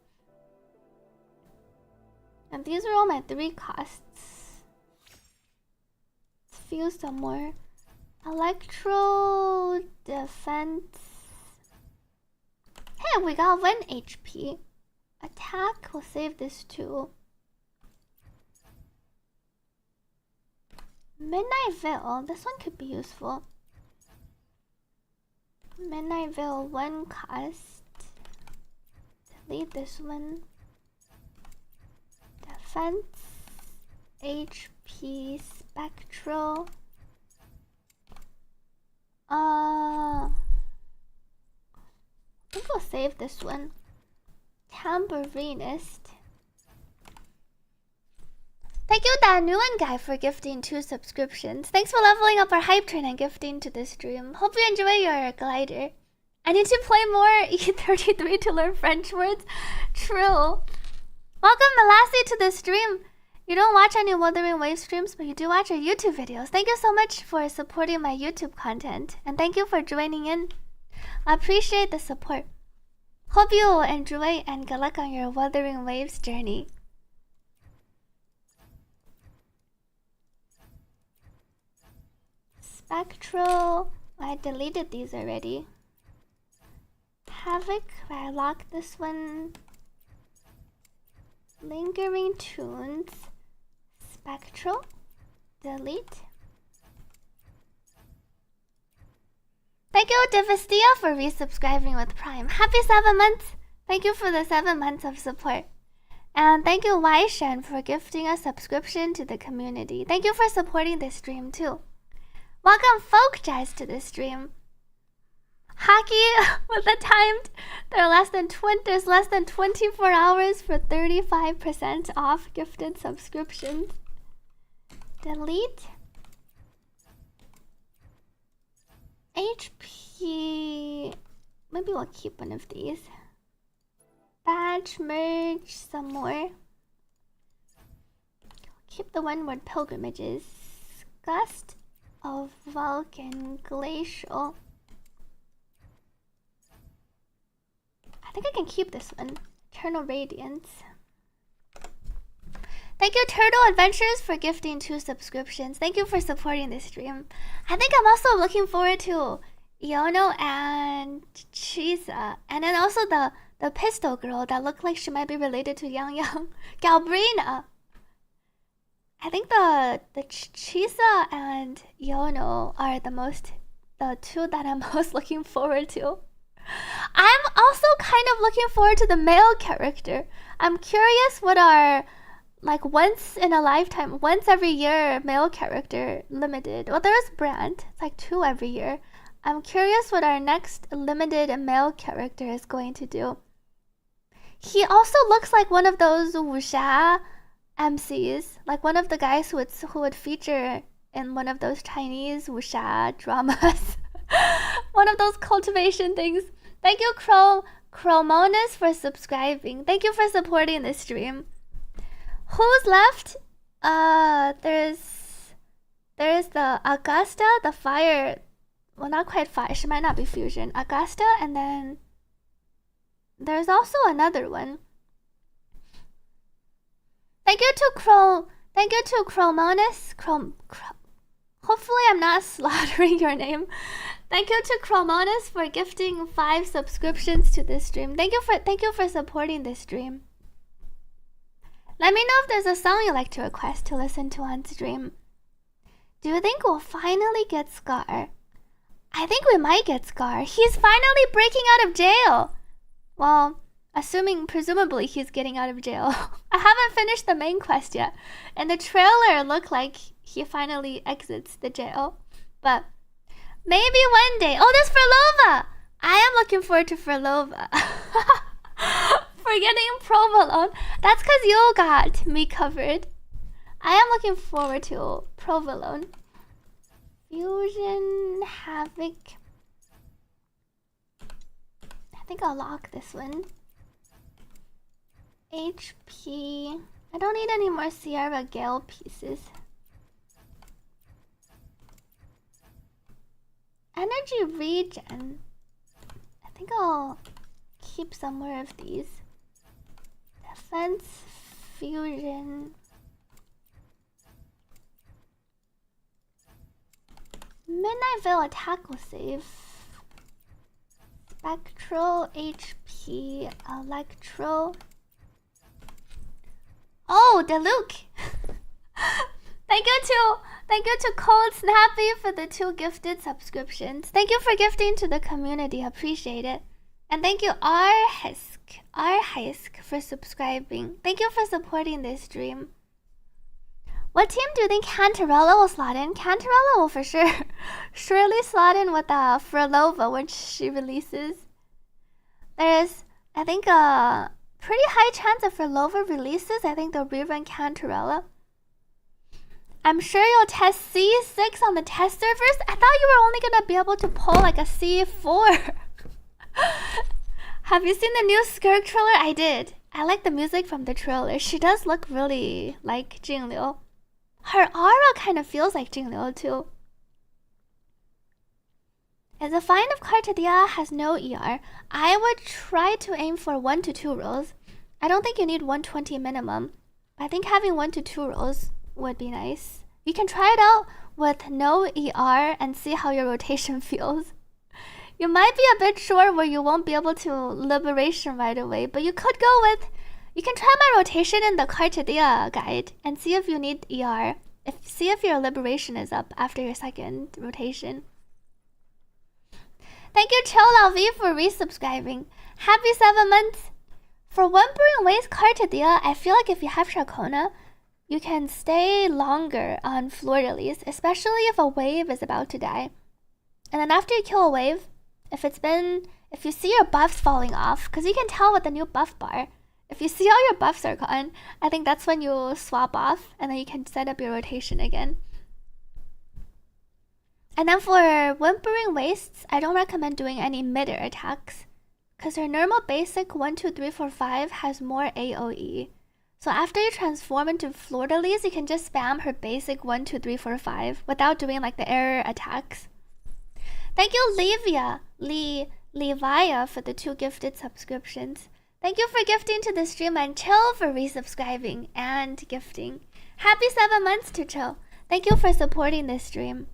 And these are all my 3 costs. Let's fuse some more. Electro, defense. Hey, we got 1 HP. Attack, we'll save this too. Midnight Veil, this one could be useful. Midnight Veil, 1 cost. Delete this one. Defense, HP, Spectral. I think we'll save this one. Tambourinist. Thank you, that new one guy, for gifting 2 subscriptions. Thanks for leveling up our hype train and gifting to this stream. Hope you enjoy your glider. I need to play more E33 to learn French words. True. Welcome, Melassie, to the stream. You don't watch any Wuthering Waves streams, but you do watch our YouTube videos. Thank you so much for supporting my YouTube content. And thank you for joining in. I appreciate the support. Hope you enjoy and good luck on your Wuthering Waves journey. Spectral. I deleted these already. Havoc. I locked this one. Lingering Tunes. Spectral. Delete. Thank you, Devastia, for resubscribing with Prime. Happy 7 months! Thank you for the 7 months of support. And thank you, Waishen, for gifting a subscription to the community. Thank you for supporting this stream, too. Welcome, Folk Jazz, to this stream. Hockey with the timed. There's less than 24 hours for 35% off gifted subscriptions. Delete. HP. Maybe we'll keep one of these. Badge, merge, some more. Keep the one-word pilgrimages. Gust of Vulcan, glacial. I think I can keep this one. Eternal Radiance. Thank you, Turtle Adventures, for gifting 2 subscriptions. Thank you for supporting this stream. I think I'm also looking forward to Iono and Chisa. And then also the pistol girl that looked like she might be related to Yang Yang. Galbrina. I think the Chisa and Iono are the 2 that I'm most looking forward to. I'm also kind of looking forward to the male character. I'm curious what our once in a lifetime, once every year male character limited. Well, there's Brand. It's like 2 every year. I'm curious what our next limited male character is going to do. He also looks like one of those wuxia MCs, like one of the guys who would feature in one of those Chinese wuxia dramas. One of those cultivation things. Thank you, Chromonus, for subscribing. Thank you for supporting this stream. Who's left? There's the Augusta, the fire. Well, not quite fire. She might not be fusion. Augusta, and then there's also another one. Thank you to Chromonus. Hopefully I'm not slaughtering your name. Thank you to Chromonus for gifting 5 subscriptions to this stream. Thank you for supporting this stream. Let me know if there's a song you'd like to request to listen to on stream. Do you think we'll finally get Scar? I think we might get Scar. He's finally breaking out of jail. Well, presumably he's getting out of jail. I haven't finished the main quest yet. And the trailer looked like he finally exits the jail. But maybe one day. Oh, there's Furlova! I am looking forward to Furlova. For getting provolone. That's because you got me covered. I am looking forward to provolone. Fusion, Havoc. I think I'll lock this one. HP. I don't need any more Sierra Gale pieces. Energy regen. I think I'll keep some more of these. Defense, fusion. Midnight Veil attack will save. Spectral, HP, Electro. Oh, Deluxe! Thank you to Cold Snappy for the 2 gifted subscriptions. Thank you for gifting to the community. Appreciate it. And thank you Arhisk for subscribing. Thank you for supporting this stream. What team do you think Cantarella will slot in? Cantarella will for sure surely slot in with Frolova when she releases. There's, I think, a pretty high chance if Frolova releases. I think they'll rerun Cantarella. I'm sure you'll test C6 on the test servers. I thought you were only gonna be able to pull like a C4. Have you seen the new Skirk trailer? I did. I like the music from the trailer. She does look really like Jingliu. Her aura kind of feels like Jingliu too. Is it fine if Carte has no ER? I would try to aim for 1 to 2 rolls. I don't think you need 120 minimum. I think having 1 to 2 rolls would be nice. You can try it out with no ER and see how your rotation feels. You might be a bit short where you won't be able to liberation right away, but you could go with... You can try my rotation in the Carte guide and see if you need ER. See if your liberation is up after your second rotation. Thank you Chill LV for resubscribing. Happy 7 months. For Whimpering Waste Carte, I feel like if you have Shakona, you can stay longer on Fleur-de-Lis, especially if a wave is about to die. And then after you kill a wave, if you see your buffs falling off, because you can tell with the new buff bar, if you see all your buffs are gone, I think that's when you swap off, and then you can set up your rotation again. And then for Whimpering Wastes, I don't recommend doing any mid-air attacks, because her normal basic 1, 2, 3, 4, 5 has more AoE. So after you transform into Fleur-de-Lis, you can just spam her basic 1, 2, 3, 4, 5 without doing like the air attacks. Thank you Levia for the 2 gifted subscriptions. Thank you for gifting to the stream and Chill for resubscribing and gifting. Happy 7 months to Chill. Thank you for supporting this stream.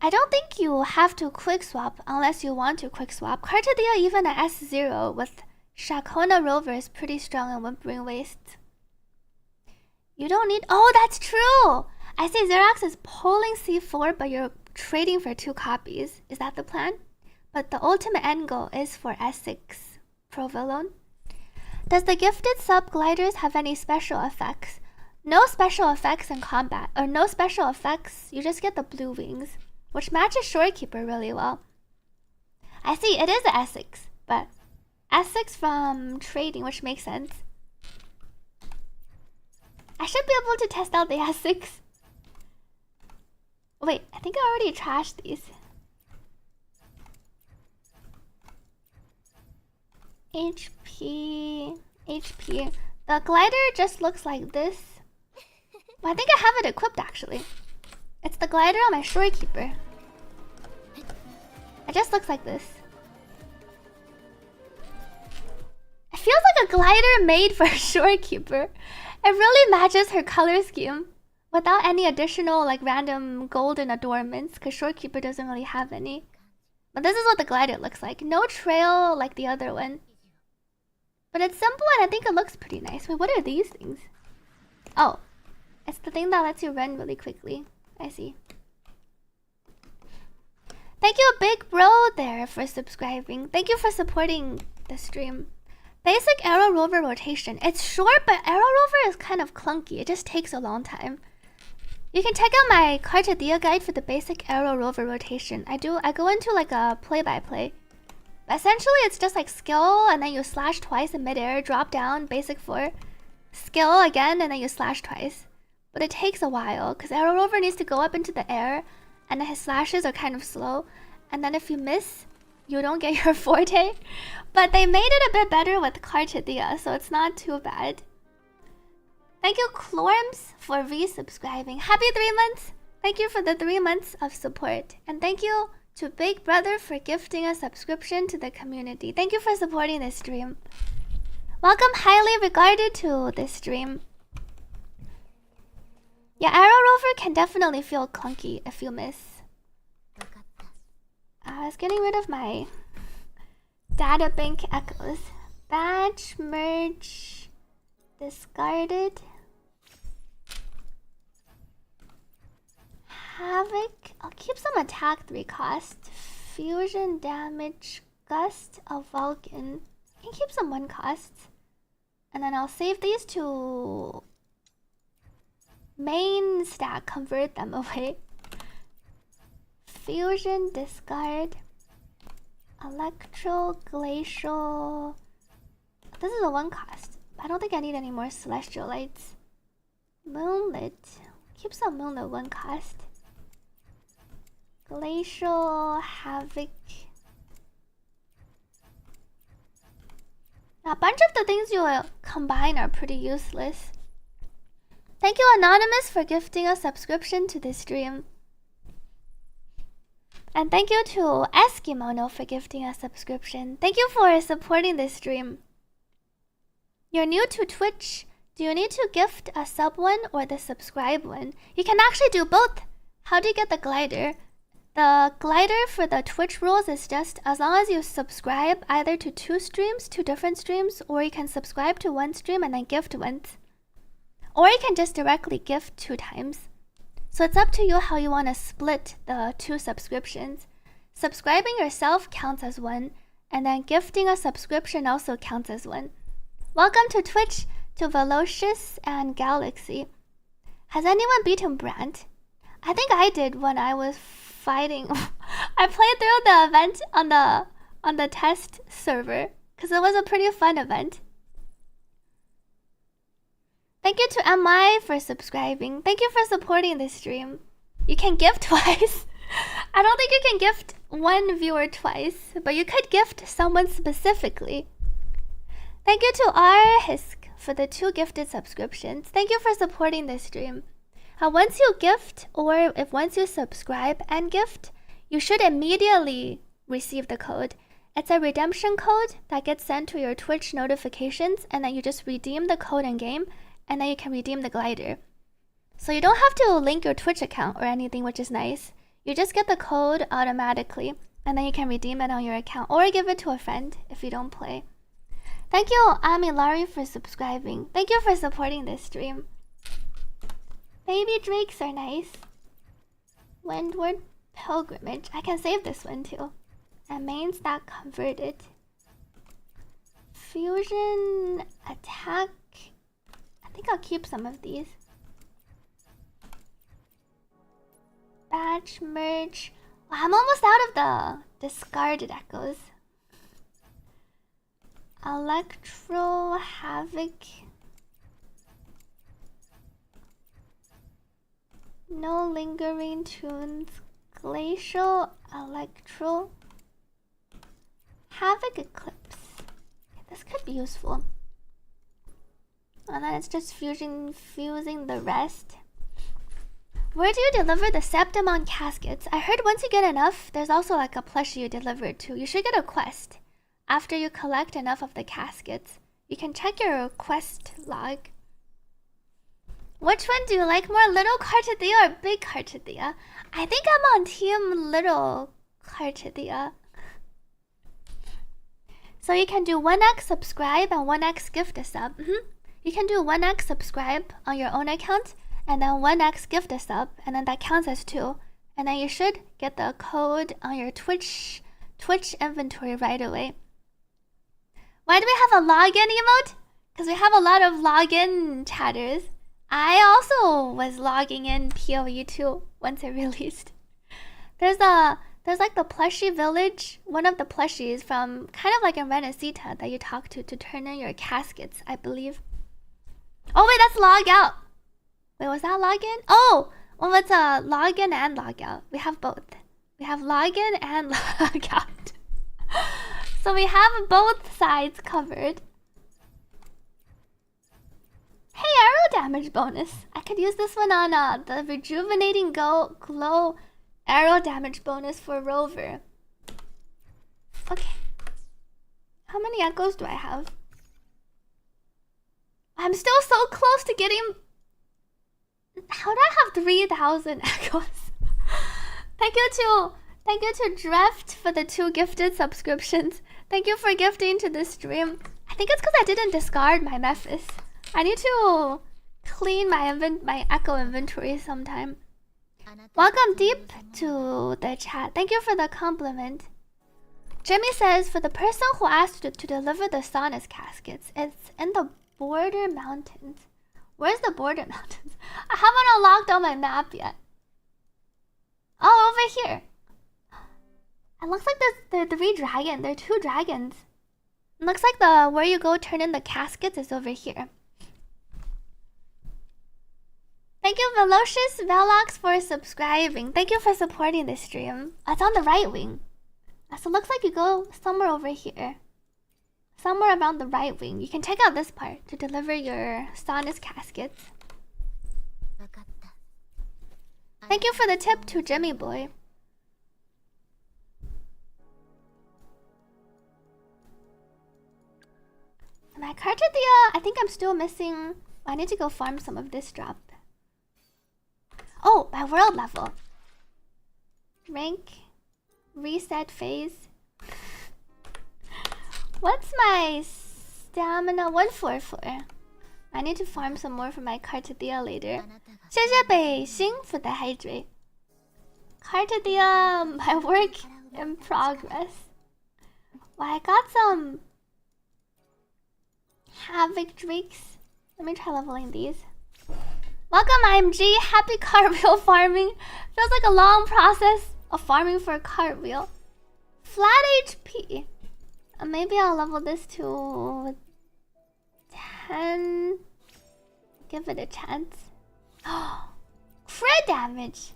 I don't think you have to quick swap unless you want to quick swap. Cartadia even at S0 with Shakona Rover is pretty strong in Whimpering Waste. You don't need... Oh, that's true! I see Xerax is pulling C4, but you're trading for 2 copies. Is that the plan? But the ultimate end goal is for S6 Provolone. Does the gifted sub gliders have any special effects? No special effects in combat, or no special effects. You just get the blue wings, which matches Shorekeeper really well. I see, it is the S6, but S6 from trading, which makes sense. I should be able to test out the S6. Wait, I think I already trashed these. HP. The glider just looks like this. Well, I think I have it equipped actually. It's the glider on my Shorekeeper. It just looks like this. It feels like a glider made for a Shorekeeper. It really matches her color scheme without any additional like random golden adornments, because Shorekeeper doesn't really have any. But this is what the glider looks like. No trail like the other one. But it's simple and I think it looks pretty nice. Wait, what are these things? Oh, it's the thing that lets you run really quickly. I see. Thank you, Big Bro, there for subscribing. Thank you for supporting the stream. Basic Arrow Rover rotation. It's short, but Arrow Rover is kind of clunky. It just takes a long time. You can check out my Cartadia guide for the basic Arrow Rover rotation. I go into like a play-by-play. Essentially, it's just like skill, and then you slash twice in midair, drop down, basic 4. Skill again, and then you slash twice. but it takes a while because Arrow Rover needs to go up into the air, and then his slashes are kind of slow, and then if you miss, you don't get your forte. But they made it a bit better with Carte, so it's not too bad. Thank you, Clorms, for resubscribing. Happy 3 months! Thank you for the 3 months of support. And thank you to Big Brother for gifting a subscription to the community. Thank you for supporting this stream. Welcome, highly regarded, to this stream. Yeah, Arrow Rover can definitely feel clunky if you miss. I was getting rid of my data bank echoes. Badge, merge, discarded. Havoc. I'll keep some attack 3 cost. Fusion damage, gust of Vulcan. I can keep some 1 cost. And then I'll save these to main stack, convert them away. Fusion, discard. Electro, glacial. This is a 1 cost. I don't think I need any more celestial lights. Moonlit. Keep some moonlit 1 cost. Glacial, havoc. A bunch of the things you combine are pretty useless. Thank you, Anonymous, for gifting a subscription to this stream. And thank you to Eskimono for gifting a subscription. Thank you for supporting this stream. You're new to Twitch. Do you need to gift a sub one or the subscribe one? You can actually do both. How do you get the glider? The glider for the Twitch rules is just as long as you subscribe either to 2 streams, 2 different streams, or you can subscribe to 1 stream and then gift once. Or you can just directly gift 2 times. So it's up to you how you want to split the 2 subscriptions. Subscribing yourself counts as 1, and then gifting a subscription also counts as 1. Welcome to Twitch, to Velocious and Galaxy. Has anyone beaten Brant? I think I did when I was fighting. I played through the event on the test server because it was a pretty fun event. Thank you to MI for subscribing. Thank you for supporting this stream. You can gift twice. I don't think you can gift 1 viewer twice, but you could gift someone specifically. Thank you to Arhisk for the 2 gifted subscriptions. Thank you for supporting this stream. Once you gift, or if once you subscribe and gift, you should immediately receive the code. It's a redemption code that gets sent to your Twitch notifications, and then you just redeem the code in game, and then you can redeem the glider. So you don't have to link your Twitch account or anything, which is nice. You just get the code automatically, and then you can redeem it on your account or give it to a friend if you don't play. Thank you, Amilari, for subscribing. Thank you for supporting this stream. Baby drakes are nice. Windward Pilgrimage. I can save this one too. And main stack converted. Fusion attack. I think I'll keep some of these. Batch merge. Well, I'm almost out of the discarded echoes. Electro havoc. No lingering tunes. Glacial, electro, havoc eclipse. Okay, this could be useful. And then it's just fusing the rest. Where do you deliver the Septimon caskets? I heard once you get enough, there's also like a plushie you deliver it to. You should get a quest after you collect enough of the caskets. You can check your quest log. Which one do you like more, little Cartedea or big Cartedea? I think I'm on team little Cartedea. So you can do 1x subscribe and 1x gift a sub. You can do 1x subscribe on your own account and then 1x gift a sub, and then that counts as 2. And then you should get the code on your Twitch inventory right away. Why do we have a login emote? Because we have a lot of login chatters. I also was logging in PoE too once it released. There's like the plushie village, one of the plushies from kind of like in Renacita that you talk to turn in your caskets, I believe. Oh wait, that's log out. Wait, was that login? Oh, well, it's a login and logout. We have both. We have login and logout. So we have both sides covered. Hey, arrow damage bonus. I could use this one on the rejuvenating glow arrow damage bonus for Rover. Okay. How many echoes do I have? I'm still so close to getting... How do I have 3,000 echoes? Thank you to Dreft for the 2 gifted subscriptions. Thank you for gifting to the stream. I think it's because I didn't discard my Memphis. I need to clean my echo inventory sometime. Welcome deep to the chat. Thank you for the compliment. Jimmy says, for the person who asked to deliver the Saunus caskets, it's in the Border Mountains. Where's the Border Mountains? I haven't unlocked on my map yet. Oh, over here. It looks like there's 3 dragons. There are 2 dragons. It looks like the where you go turn in the caskets is over here. Thank you, Velocious Velox, for subscribing. Thank you for supporting this stream. It's on the right wing. So it looks like you go somewhere over here. Somewhere around the right wing. You can take out this part to deliver your Saunus caskets. Thank you for the tip to Jimmy Boy. My Carte, I think I'm still missing... I need to go farm some of this drop. Oh, my world level. Rank. Reset phase. What's my stamina? 144. I need to farm some more for my Carte later. 谢谢北星 for the hydrate. Carte, my work in progress. Well, I got some Havoc Drakes. Let me try leveling these. Welcome, IMG. Happy cartwheel farming. Feels like a long process of farming for a cartwheel. Flat HP. Maybe I'll level this to 10. Give it a chance. Oh, crit damage.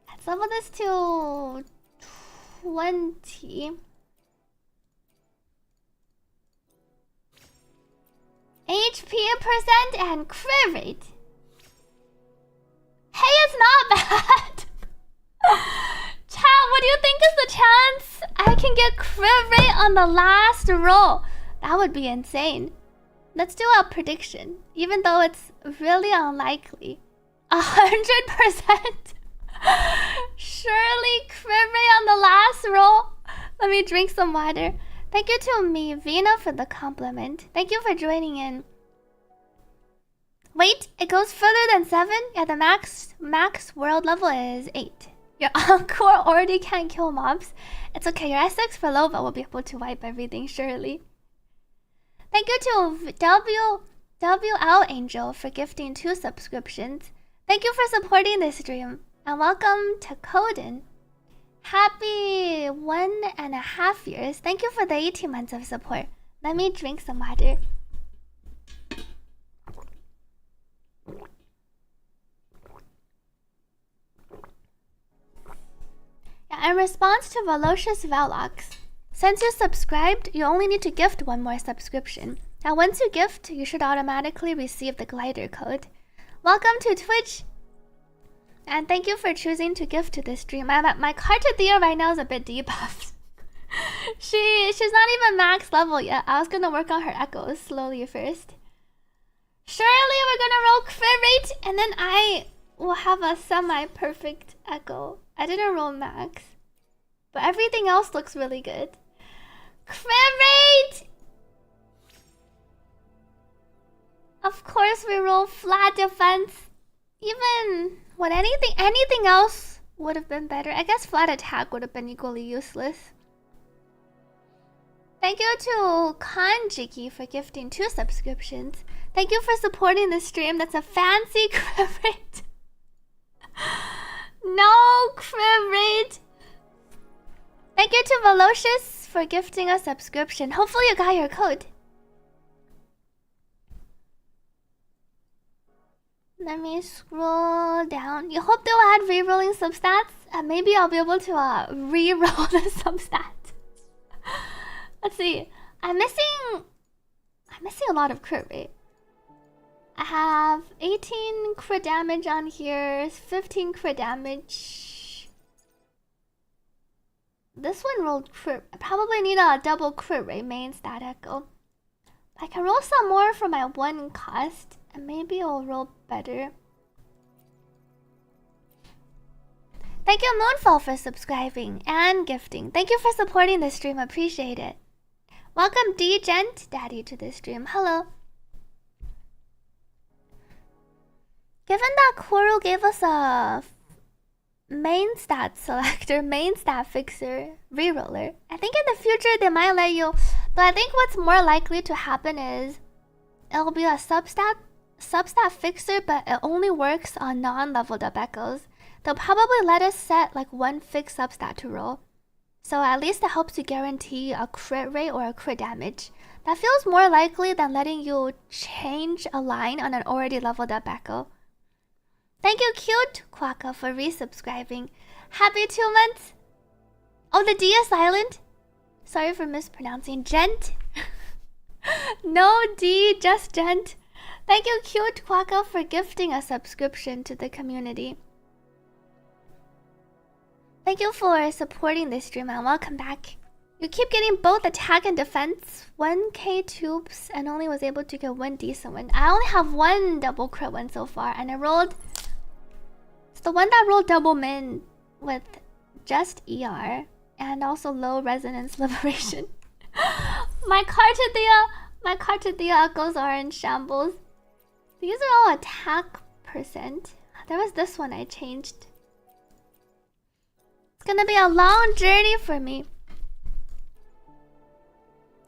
Let's level this to 20. HP % and crit rate. Hey, it's not bad. Chat, what do you think is the chance I can get crit rate on the last roll? That would be insane. Let's do a prediction, even though it's really unlikely. 100%. Surely crit rate on the last roll. Let me drink some water. Thank you to me, Vina, for the compliment. Thank you for joining in. Wait, it goes further than 7? Yeah, the max world level is 8. Your Encore already can't kill mobs. It's okay, your S6 for Lova will be able to wipe everything, surely. Thank you to WL Angel for gifting 2 subscriptions. Thank you for supporting this stream. And welcome to Coden. Happy 1.5 years. Thank you for the 18 months of support. Let me drink some water. Yeah, in response to Velocious Velox, since you subscribed, you only need to gift 1 more subscription. Now once you gift, you should automatically receive the glider code. Welcome to Twitch. And thank you for choosing to gift to this stream. My Carte right now is a bit debuffed. She's not even max level yet. I was gonna work on her echoes slowly first. Surely we're gonna roll crit rate, and then I will have a semi-perfect echo. I didn't roll max, but everything else looks really good. Crit rate! Of course we roll flat defense. Even what anything else would have been better. I guess flat attack would have been equally useless. Thank you to Kanjiki for gifting 2 subscriptions. Thank you for supporting the stream. That's a fancy crit rate. No crit rate. Thank you to Velocious for gifting a subscription. Hopefully you got your code. Let me scroll down. You hope they'll add re-rolling substats? Maybe I'll be able to re-roll the substats. Let's see. I'm missing a lot of crit rate. I have 18 crit damage on here, 15 crit damage. This one rolled crit. I probably need a double crit rate main stat echo. I can roll some more for my 1 cost, and maybe it'll roll better. Thank you, Moonfall, for subscribing and gifting. Thank you for supporting this stream. Appreciate it. Welcome, D-Gent Daddy, to this stream. Hello. Given that Koro gave us a main stat selector, main stat fixer, reroller, I think in the future they might let you. But I think what's more likely to happen is it'll be a substat fixer, but it only works on non-leveled up echoes. They'll probably let us set like 1 fixed substat to roll. So at least it helps you guarantee a crit rate or a crit damage. That feels more likely than letting you change a line on an already leveled up echo. Thank you, Cute Quaka, for resubscribing. Happy 2 months. Oh, the D is silent. Sorry for mispronouncing. Gent. No D, just Gent. Thank you, Cute Quaka, for gifting a subscription to the community. Thank you for supporting this stream and welcome back. You keep getting both attack and defense, 1k tubes, and only was able to get 1 decent one. I only have 1 double crit one so far, and I rolled... It's the one that rolled double min with just ER and also low resonance liberation. My Carte echoes are in shambles. These are all attack percent. There was this one I changed. It's gonna be a long journey for me.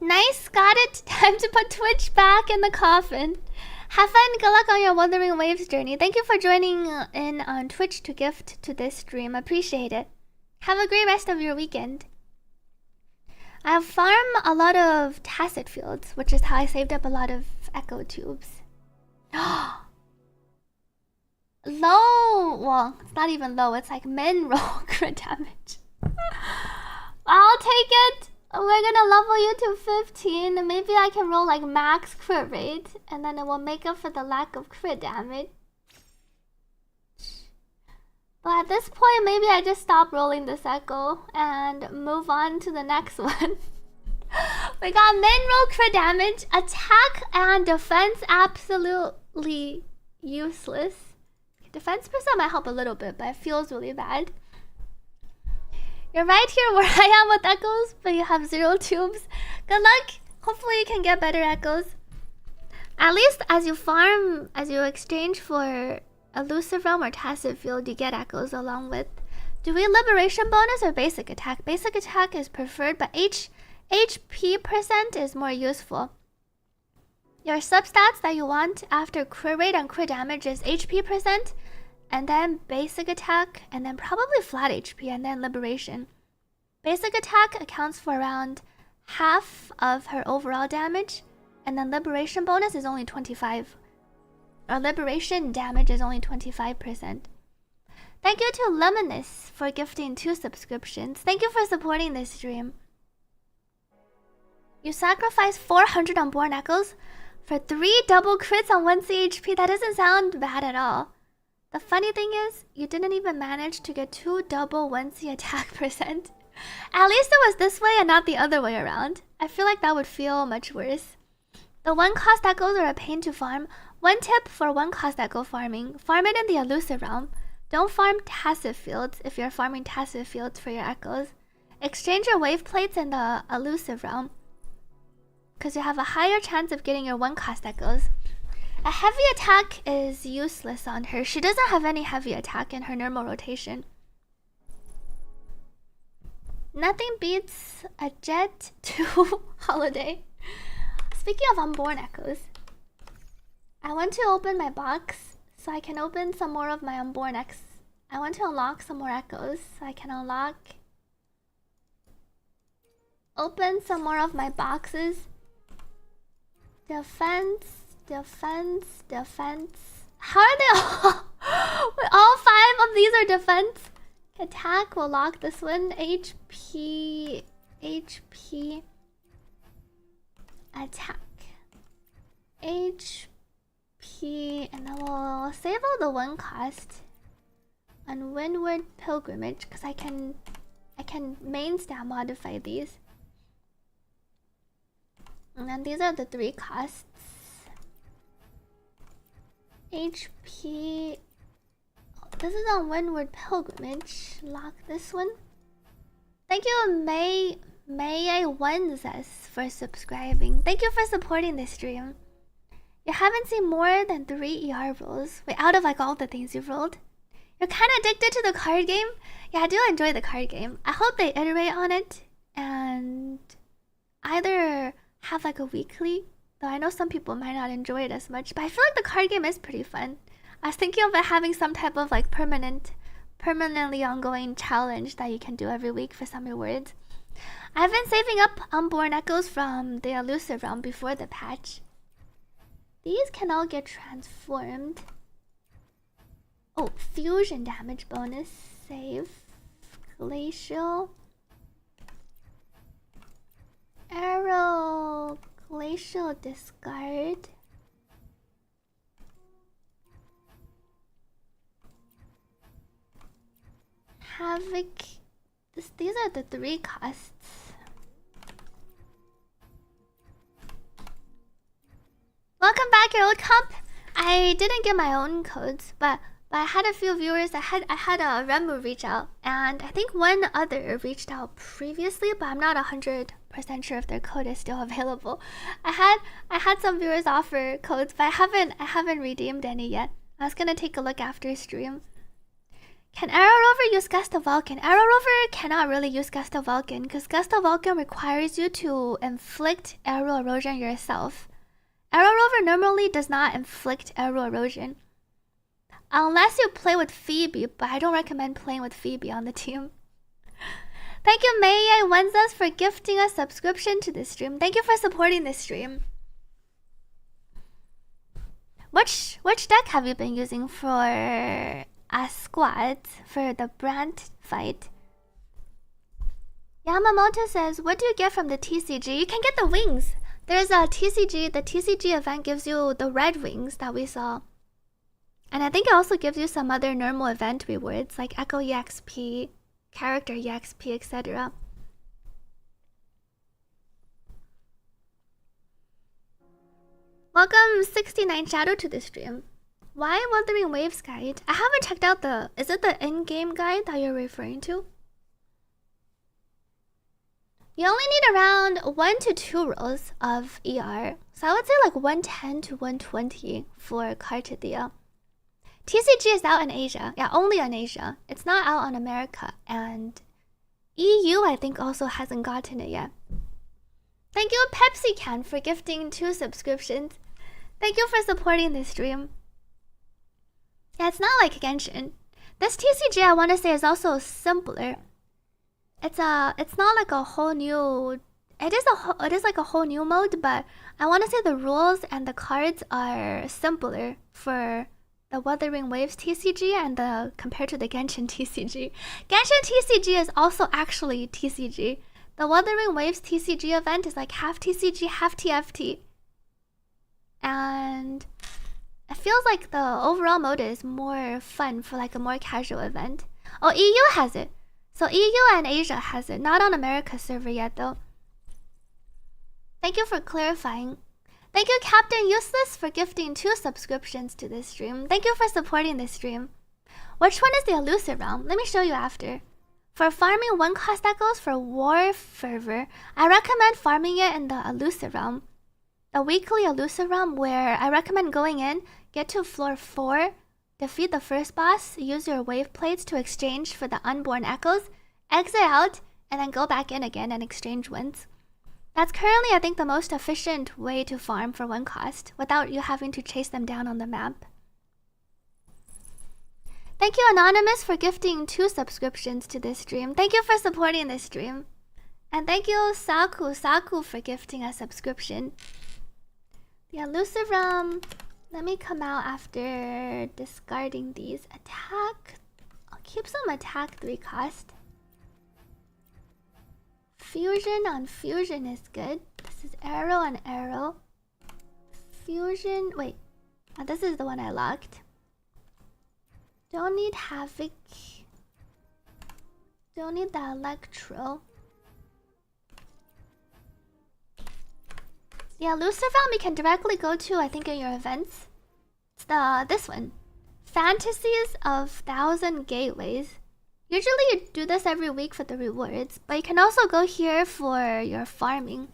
Nice, got it. Time to put Twitch back in the coffin. Have fun, good luck on your Wuthering Waves journey. Thank you for joining in on Twitch to gift to this stream. Appreciate it. Have a great rest of your weekend. I have farmed a lot of tacit fields, which is how I saved up a lot of echo tubes. Low, well, it's not even low, it's like min roll crit damage. I'll take it. We're gonna level you to 15, and maybe I can roll like max crit rate, and then it will make up for the lack of crit damage. But at this point, maybe I just stop rolling this echo and move on to the next one. We got min roll crit damage, attack and defense absolutely useless. Defense percent might help a little bit, but it feels really bad. You're right here where I am with echoes, but you have 0 tubes. Good luck. Hopefully you can get better echoes. At least as you farm, as you exchange for elusive realm or tacit field, you get echoes along with. Do we liberation bonus or basic attack? Basic attack is preferred, but HP percent is more useful. Your substats that you want after crit rate and crit damage is HP percent, and then basic attack, and then probably flat HP, and then liberation. Basic attack accounts for around half of her overall damage, and then liberation bonus is only 25. Or liberation damage is only 25%. Thank you to Lemonis for gifting 2 subscriptions. Thank you for supporting this stream. You sacrifice 400 unborn echoes for 3 double crits on 1 CHP. That doesn't sound bad at all. The funny thing is, you didn't even manage to get 2 double 1C attack percent. At least it was this way and not the other way around. I feel like that would feel much worse. The 1 cost echoes are a pain to farm. 1 tip for 1 cost echo farming: farm it in the elusive realm. Don't farm tacit fields if you're farming tacit fields for your echoes. Exchange your wave plates in the elusive realm, because you have a higher chance of getting your 1 cost echoes. A heavy attack is useless on her. She doesn't have any heavy attack in her normal rotation. Nothing beats a Jet 2 holiday. Speaking of unborn echoes, I want to open my box so I can open some more of my unborn echoes. I want to unlock some more echoes so I can open some more of my boxes. Defense. How are they all? All 5 of these are defense. Attack will lock this one. HP. Attack. HP. And then we'll save all the 1 cost on Windward Pilgrimage because I can main stat modify these. And then these are the 3 costs. HP. This is on Windward Pilgrimage. Lock this one. Thank you, May Wenses for subscribing. Thank you for supporting this stream. You haven't seen more than 3 ER rolls. Wait, out of like all the things you've rolled. You're kind of addicted to the card game? Yeah, I do enjoy the card game. I hope they iterate on it and either have like a weekly, though I know some people might not enjoy it as much, but I feel like the card game is pretty fun. I was thinking of it having some type of like permanently ongoing challenge that you can do every week for some rewards. I've been saving up Unborn Echoes from the Elusive Realm before the patch. These can all get transformed. Oh, fusion damage bonus. Save. Glacial. Arrow. Glacial discard. Havoc. These are the 3 costs. Welcome back, your old comp. I didn't get my own codes, but I had a few viewers. I had a Remu reach out, and I think one other reached out previously, but I'm not 100% sure if their code is still available. I had some viewers offer codes, but I haven't redeemed any yet. I was gonna take a look after stream. Can Arrow Rover use Gust of Vulcan? Arrow Rover cannot really use Gust of Vulcan because Gust of Vulcan requires you to inflict arrow erosion yourself. Arrow Rover normally does not inflict arrow erosion. Unless you play with Phoebe, but I don't recommend playing with Phoebe on the team. Thank you, May Wenzas, for gifting a subscription to this stream. Thank you for supporting this stream. Which deck have you been using for a squad for the Brandt fight? Yamamoto says, what do you get from the TCG? You can get the wings. There's a TCG. The TCG event gives you the red wings that we saw. And I think it also gives you some other normal event rewards like Echo EXP, Character EXP, etc. Welcome 69 Shadow to the stream. Why Wuthering Waves guide? I haven't checked out the... Is it the in-game guide that you're referring to? You only need around 1 to 2 rolls of ER. So I would say like 110 to 120 for Carte. TCG is out in Asia. Yeah, only in Asia. It's not out on America. And EU, I think, also hasn't gotten it yet. Thank you, Pepsi Can, for gifting 2 subscriptions. Thank you for supporting this stream. Yeah, it's not like Genshin. This TCG, I want to say, is also simpler. It's not like a whole new... It is like a whole new mode, but I want to say the rules and the cards are simpler for the Wuthering Waves TCG and compared to the Genshin TCG. Genshin TCG is also actually TCG. The Wuthering Waves TCG event is like half TCG, half TFT. And it feels like the overall mode is more fun for like a more casual event. Oh, EU has it. So EU and Asia has it. Not on America's server yet though. Thank you for clarifying. Thank you, Captain Useless, for gifting 2 subscriptions to this stream. Thank you for supporting this stream. Which one is the Elusive Realm? Let me show you after. For farming 1 cost echoes for War Fervor, I recommend farming it in the Elusive Realm. The weekly Elusive Realm, where I recommend going in, get to floor 4, defeat the first boss, use your wave plates to exchange for the Unborn Echoes, exit out, and then go back in again and exchange wins. That's currently, I think, the most efficient way to farm for 1 cost, without you having to chase them down on the map. Thank you, Anonymous, for gifting 2 subscriptions to this stream. Thank you for supporting this stream. And thank you, Saku, for gifting a subscription. The Elusive Realm Let me come out after discarding these. Attack. I'll keep some attack 3 cost. Fusion on fusion is good. This is arrow on arrow. Fusion. Wait. Oh, this is the one I locked. Don't need Havoc. Don't need the Electro. Yeah, Lucifer we can directly go to, I think, in your events. It's this one. Fantasies of 1,000 Gateways. Usually you do this every week for the rewards, but you can also go here for your farming.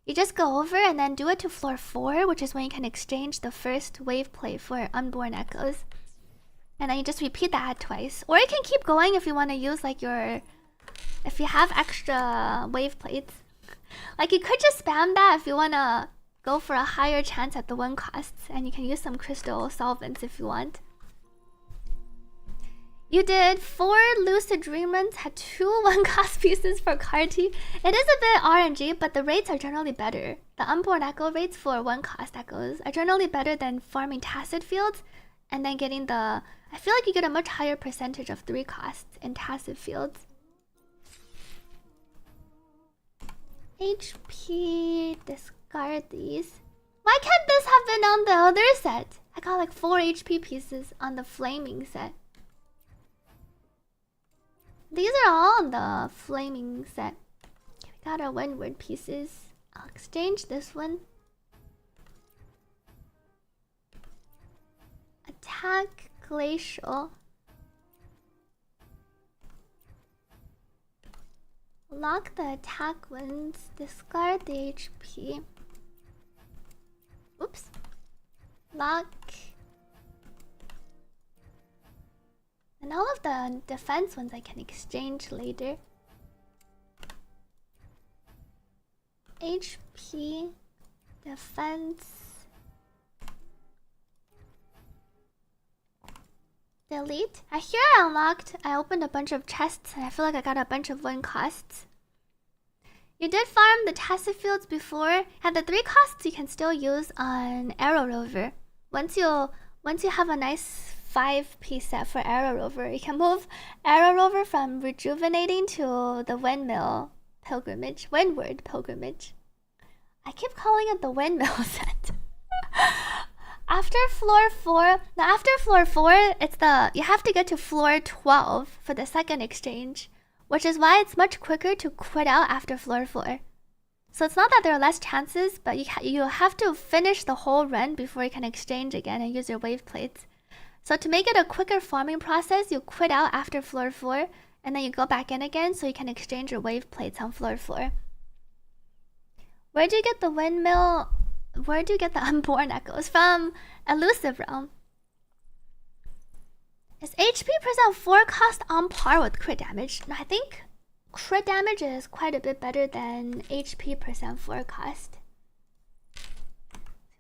You just go over and then do it to floor 4, which is when you can exchange the first wave plate for Unborn Echoes. And then you just repeat that twice. Or you can keep going if you want to use like your... if you have extra wave plates. Like you could just spam that if you want to go for a higher chance at the 1 costs. And you can use some crystal solvents if you want. You did 4 Lucid Dream runs, had 2 1 cost pieces for Carte. It is a bit RNG, but the rates are generally better. The Unborn Echo rates for 1 cost echoes are generally better than farming Tacit Fields and then getting the... I feel like you get a much higher percentage of 3 costs in Tacit Fields. HP, discard these. Why can't this have been on the other set? I got like 4 HP pieces on the Flaming set. These are all on the Flaming set. Okay, we got our Windward pieces. I'll exchange this one. Attack Glacial. Lock the attack ones. Discard the HP. Oops. Lock. And all of the defense ones I can exchange later. HP. Defense. Delete. I hear I unlocked. I opened a bunch of chests and I feel like I got a bunch of 1 costs. You did farm the Tacit Fields before. And the 3 costs you can still use on Arrow Rover. Once you have a nice 5-piece set for Arrow Rover, you can move Arrow Rover from Rejuvenating to the Windmill Pilgrimage. Windward Pilgrimage. I keep calling it the Windmill set. After floor 4, now after floor 4, it's you have to get to floor 12 for the second exchange, which is why it's much quicker to quit out after floor 4. So it's not that there are less chances, but you have to finish the whole run before you can exchange again and use your wave plates. So to make it a quicker farming process, you quit out after floor 4, and then you go back in again so you can exchange your wave plates on floor 4. Where'd you get the windmill? Where do you get the Unborn Echoes? From Elusive Realm. Is HP percent 4 cost on par with crit damage? No, I think crit damage is quite a bit better than HP percent 4 cost.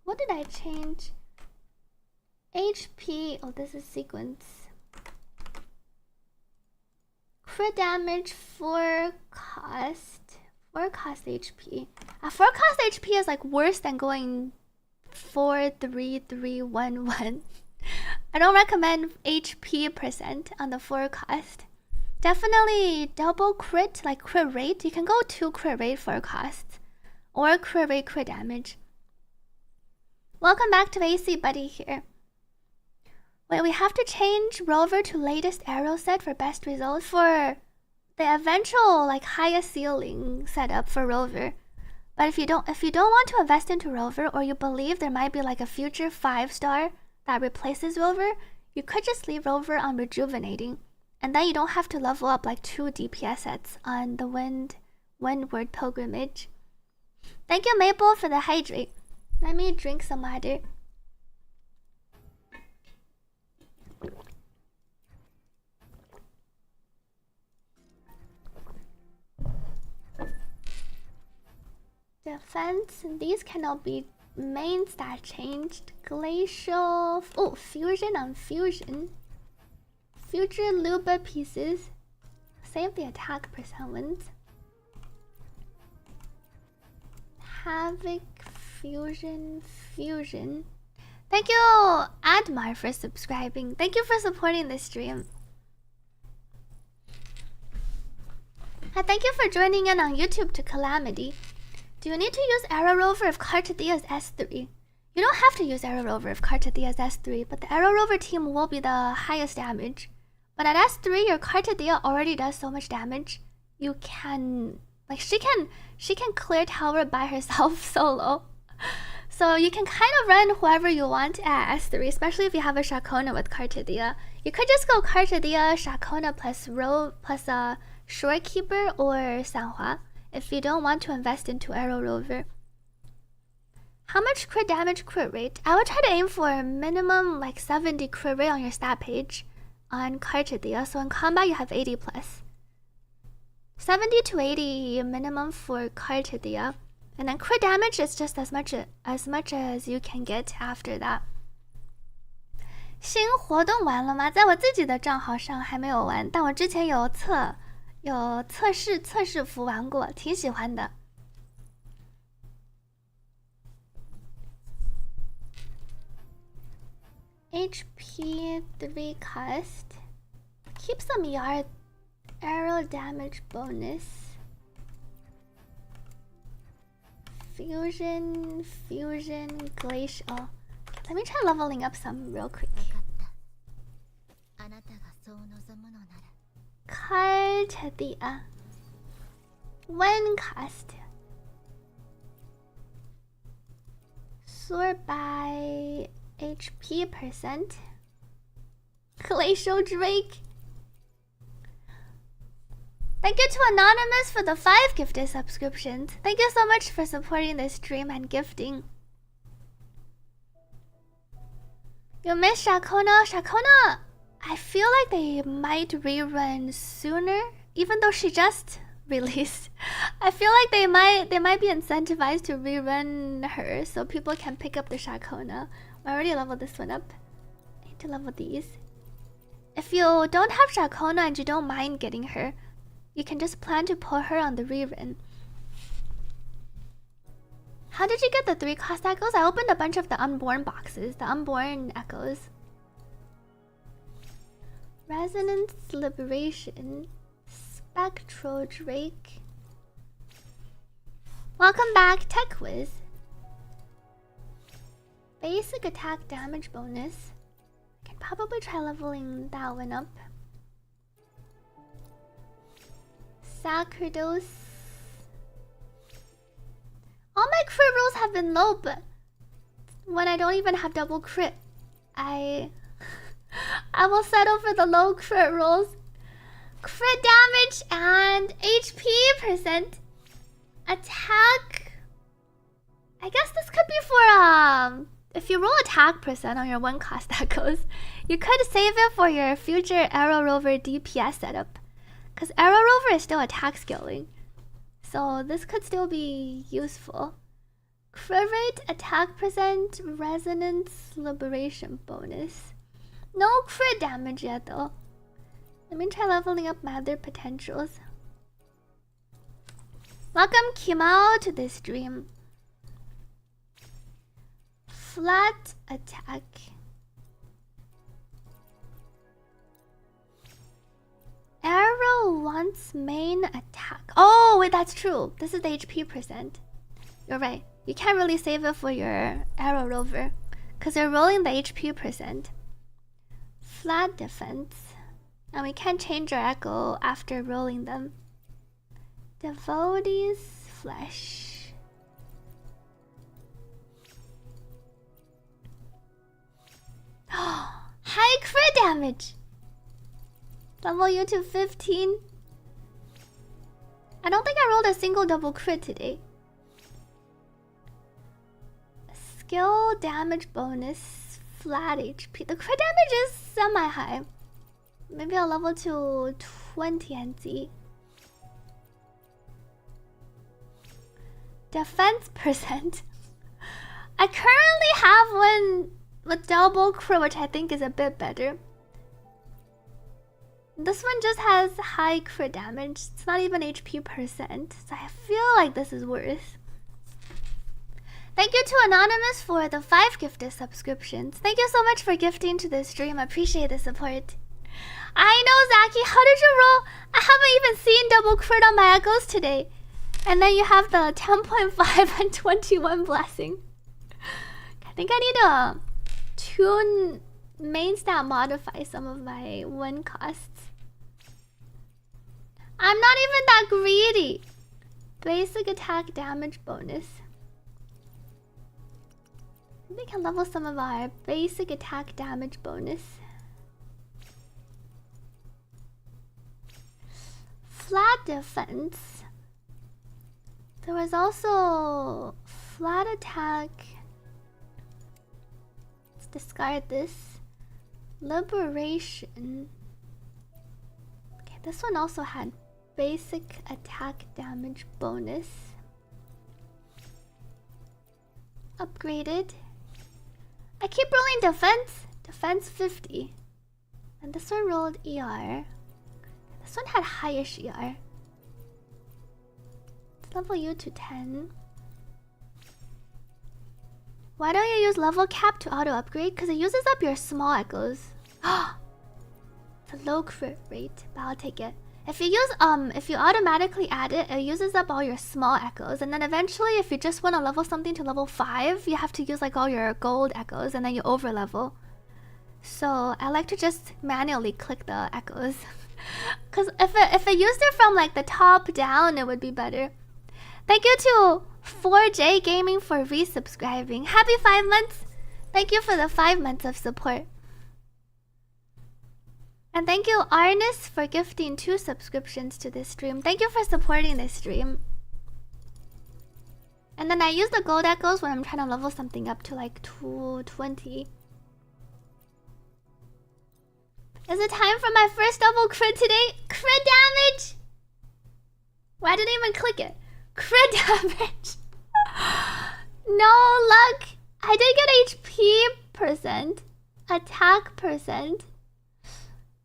What did I change? HP. Oh, this is sequence. Crit damage 4 cost. 4 cost HP. 4 cost HP is like worse than going 4, 3, 3, 1, 1. I don't recommend HP percent on the 4 cost. Definitely double crit, like crit rate. You can go 2 crit rate 4 costs. Or crit rate crit damage. Welcome back to AC Buddy here. Wait, we have to change Rover to latest arrow set for best result for the eventual like highest ceiling setup for Rover. But if you don't want to invest into Rover, or you believe there might be like a future 5-star that replaces Rover, you could just leave Rover on Rejuvenating, and then you don't have to level up like 2 DPS sets on the Windward Pilgrimage. Thank you, Maple, for the hydrate. Let me drink some water. Defense, and these cannot be main stat changed. Glacial. Oh, fusion on fusion. Future Luba pieces. Save the attack percent ones. Havoc, fusion, fusion. Thank you, Admar, for subscribing. Thank you for supporting this stream. And thank you for joining in on YouTube to Calamity. Do you need to use Arrow Rover if Carte is S3? You don't have to use Arrow Rover if Carte is S3, but the Arrow Rover team will be the highest damage. But at S3, your Carte already does so much damage. You can... like, she can clear tower by herself solo. So you can kind of run whoever you want at S3, especially if you have a Shakona with Carte. You could just go Carte, Shakona plus Shorekeeper or Sanhua if you don't want to invest into Arrow Rover. How much crit damage, crit rate? I would try to aim for a minimum like 70 crit rate on your stat page on Carte. So in combat you have 80 plus. 70 to 80 minimum for Carte. And then crit damage is just as much as you can get after that. 新活动完了吗？在我自己的账号上还没有玩，但我之前有测试服玩过，挺喜欢的。HP 3 cost. Keep some yard arrow damage bonus. Fusion, glacial. Okay, let me try leveling up some real quick. Carte. When cost. Sort by HP percent. Glacial Drake. Thank you to Anonymous for the 5 gifted subscriptions. Thank you so much for supporting this stream and gifting. You miss Shakona? Shakona, I feel like they might rerun sooner, even though she just released. I feel like they might be incentivized to rerun her so people can pick up the Shakona. I already leveled this one up. I need to level these. If you don't have Shakona and you don't mind getting her, you can just plan to pull her on the rerun. How did you get the 3 cost echoes? I opened a bunch of the unborn boxes, the unborn echoes. Resonance Liberation. Spectral Drake. Welcome back, Tech Quiz. Basic attack damage bonus. I can probably try leveling that one up. Sacerdos. All my crit rolls have been low, but when I don't even have double crit, I will settle for the low crit rolls. Crit damage and HP percent. Attack. I guess this could be for if you roll attack percent on your 1 cost echoes, you could save it for your future Arrow Rover DPS setup. Because Arrow Rover is still attack scaling. So this could still be useful. Crit rate, attack percent, resonance, liberation bonus. No crit damage yet though. Let me try leveling up my other potentials. Welcome Kimao to this stream. Flat attack. Arrow wants main attack. Oh, wait, that's true. This is the HP percent. You're right. You can't really save it for your Arrow Rover because you're rolling the HP percent. Flat defense. And we can't change our echo after rolling them. Devotee's flesh. High crit damage. Level you to 15. I don't think I rolled a single double crit today. Skill damage bonus, flat HP. The crit damage is semi-high. Maybe I'll level to 20 NC. Defense percent. I currently have one with double crit, which I think is a bit better. This one just has high crit damage. It's not even HP percent, so I feel like this is worse. Thank you to Anonymous for the 5 gifted subscriptions. Thank you so much for gifting to the stream. I appreciate the support. I know, Zaki. How did you roll? I haven't even seen double crit on my echoes today. And then you have the 10.5 and 21 blessing. I think I need to tune main stat modify some of my win costs. I'm not even that greedy. Basic attack damage bonus. We can level some of our basic attack damage bonus. Flat defense. There was also flat attack. Let's discard this. Liberation. Okay, this one also had basic attack damage bonus. Upgraded. I keep rolling defense. Defense 50. And this one rolled ER. This one had highish ER. Let's level you to 10. Why don't you use level cap to auto upgrade? Because it uses up your small echoes. It's a low crit rate, but I'll take it. If you automatically add it, it uses up all your small echoes, and then eventually, if you just want to level something to level 5, you have to use like all your gold echoes, and then you over level. So I like to just manually click the echoes, because if it used it from like the top down, it would be better. Thank you to 4J Gaming for resubscribing. Happy 5 months! Thank you for the 5 months of support. And thank you, Arnis, for gifting 2 subscriptions to this stream. Thank you for supporting this stream. And then I use the gold echoes when I'm trying to level something up to like 220. Is it time for my first double crit today? Crit damage! Why didn't I even click it? Crit damage! No luck! I did get HP percent. Attack percent.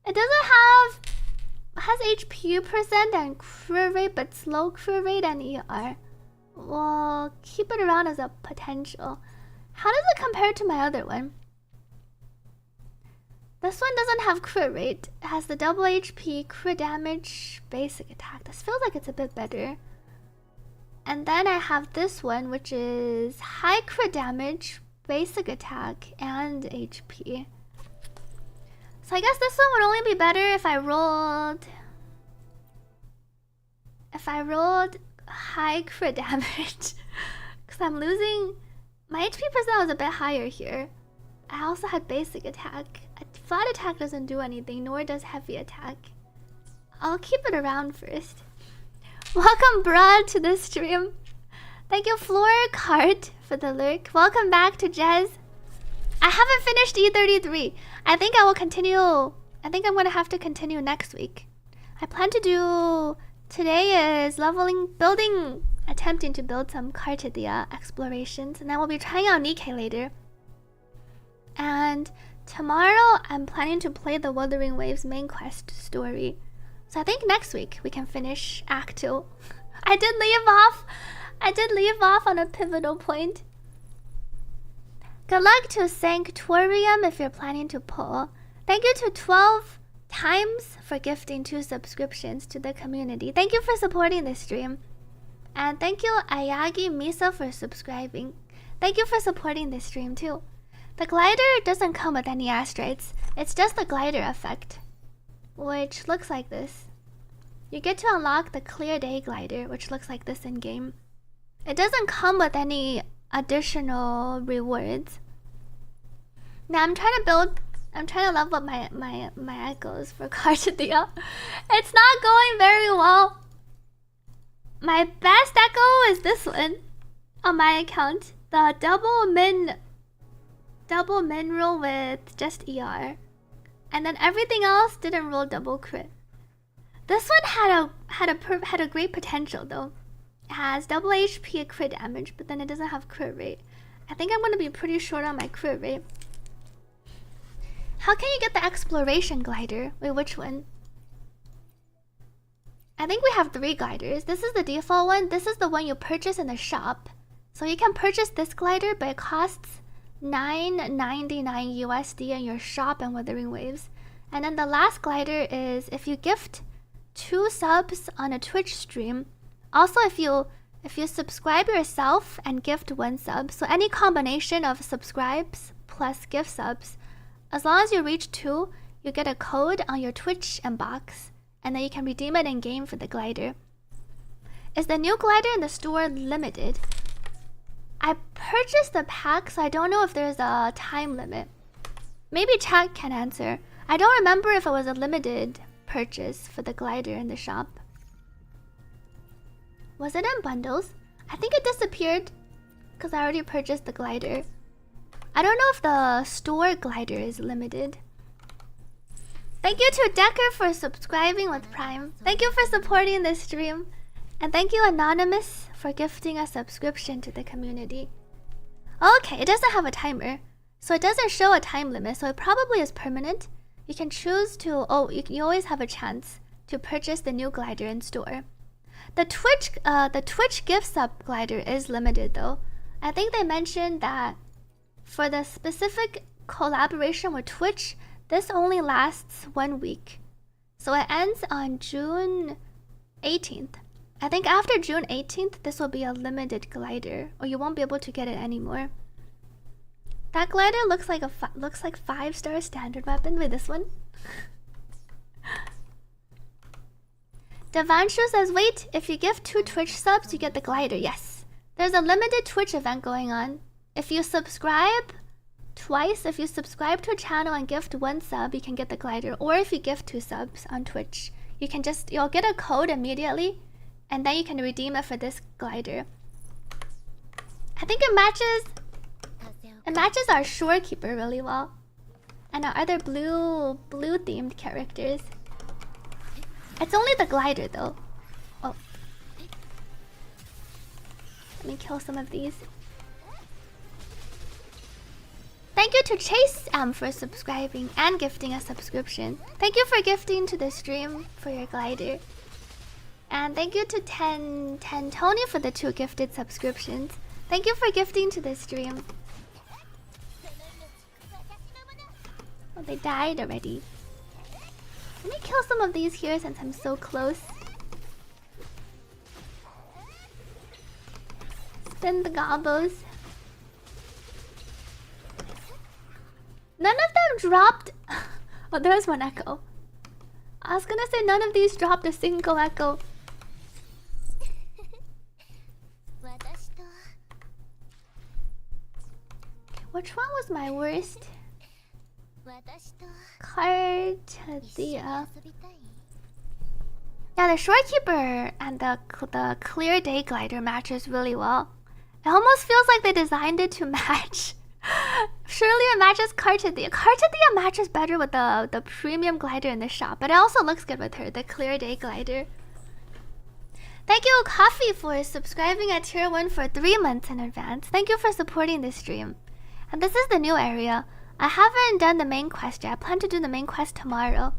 It doesn't have... It has HP percent and crit rate, but slow crit rate and ER. Well, keep it around as a potential. How does it compare to my other one? This one doesn't have crit rate. It has the double HP, crit damage, basic attack. This feels like it's a bit better. And then I have this one, which is high crit damage, basic attack, and HP. So I guess this one would only be better if I rolled high crit damage. Because I'm losing... My HP percent was a bit higher here. I also had basic attack. Flat attack doesn't do anything, nor does heavy attack. I'll keep it around first. Welcome, Brad, to the stream. Thank you, Carte, for the lurk. Welcome back to Jez. I haven't finished E33. I think I will continue. I think I'm going to have to continue next week. I plan to do... Today is attempting to build some Carte explorations. And then we'll be trying out Nikke later. And tomorrow, I'm planning to play the Wuthering Waves main quest story. So I think next week we can finish Act 2. I did leave off on a pivotal point. Good luck to Sanctorium if you're planning to pull. Thank you to 12 times for gifting 2 subscriptions to the community. Thank you for supporting this stream. And thank you, Ayagi Misa, for subscribing. Thank you for supporting this stream too. The glider doesn't come with any asteroids. It's just the glider effect, which looks like this. You get to unlock the Clear Day glider, which looks like this in game. It doesn't come with any additional rewards. Now I'm trying to level up my echoes for Carte. It's not going very well. My best echo is this one on my account. The double min roll with just ER. And then everything else didn't roll double crit. This one had a great potential though. It has double HP crit damage, but then it doesn't have crit rate. I think I'm going to be pretty short on my crit rate. How can you get the exploration glider? Wait, which one? I think we have 3 gliders. This is the default one. This is the one you purchase in the shop. So you can purchase this glider, but it costs $9.99 USD in your shop and Wuthering Waves. And then the last glider is if you gift 2 subs on a Twitch stream. Also, if you subscribe yourself and gift 1 sub, so any combination of subscribes plus gift subs, as long as you reach 2, you get a code on your Twitch inbox, and then you can redeem it in game for the glider. Is the new glider in the store limited? I purchased the pack, so I don't know if there's a time limit. Maybe chat can answer. I don't remember if it was a limited purchase for the glider in the shop. Was it in bundles? I think it disappeared because I already purchased the glider. I don't know if the store glider is limited. Thank you to Decker for subscribing with Prime. Thank you for supporting this stream. And thank you Anonymous for gifting a subscription to the community. Okay, it doesn't have a timer. So it doesn't show a time limit, so it probably is permanent. You can choose to, you always have a chance to purchase the new glider in store. The Twitch gift sub glider is limited though. I think they mentioned that for the specific collaboration with Twitch, this only lasts 1 week. So it ends on June 18th. I think after June 18th, this will be a limited glider, or you won't be able to get it anymore. That glider looks like 5-star standard weapon. Wait, this one? Devanshu says, wait, if you give 2 Twitch subs, you get the glider. Yes. There's a limited Twitch event going on. If you subscribe twice, if you subscribe to a channel and gift 1 sub, you can get the glider. Or if you gift 2 subs on Twitch, you'll get a code immediately, and then you can redeem it for this glider. I think it matches our Shorekeeper really well. And our other blue themed characters. It's only the glider though. Oh. Let me kill some of these. Thank you to Chase M for subscribing and gifting a subscription. Thank you for gifting to the stream for your glider. And thank you to 10 Tony for the 2 gifted subscriptions. Thank you for gifting to the stream. Oh, they died already. Let me kill some of these here since I'm so close. Spin the gobos. None of them dropped. Oh, there's one echo. I was gonna say none of these dropped a single echo. Which one was my worst? Carte. Yeah, the Shorekeeper and the Clear Day glider matches really well. It almost feels like they designed it to match. Surely it matches Carte. Carte matches better with the premium glider in the shop, but it also looks good with her, the Clear Day glider. Thank you, Coffee, for subscribing at tier 1 for 3 months in advance. Thank you for supporting this stream. And this is the new area. I haven't done the main quest yet. I plan to do the main quest tomorrow.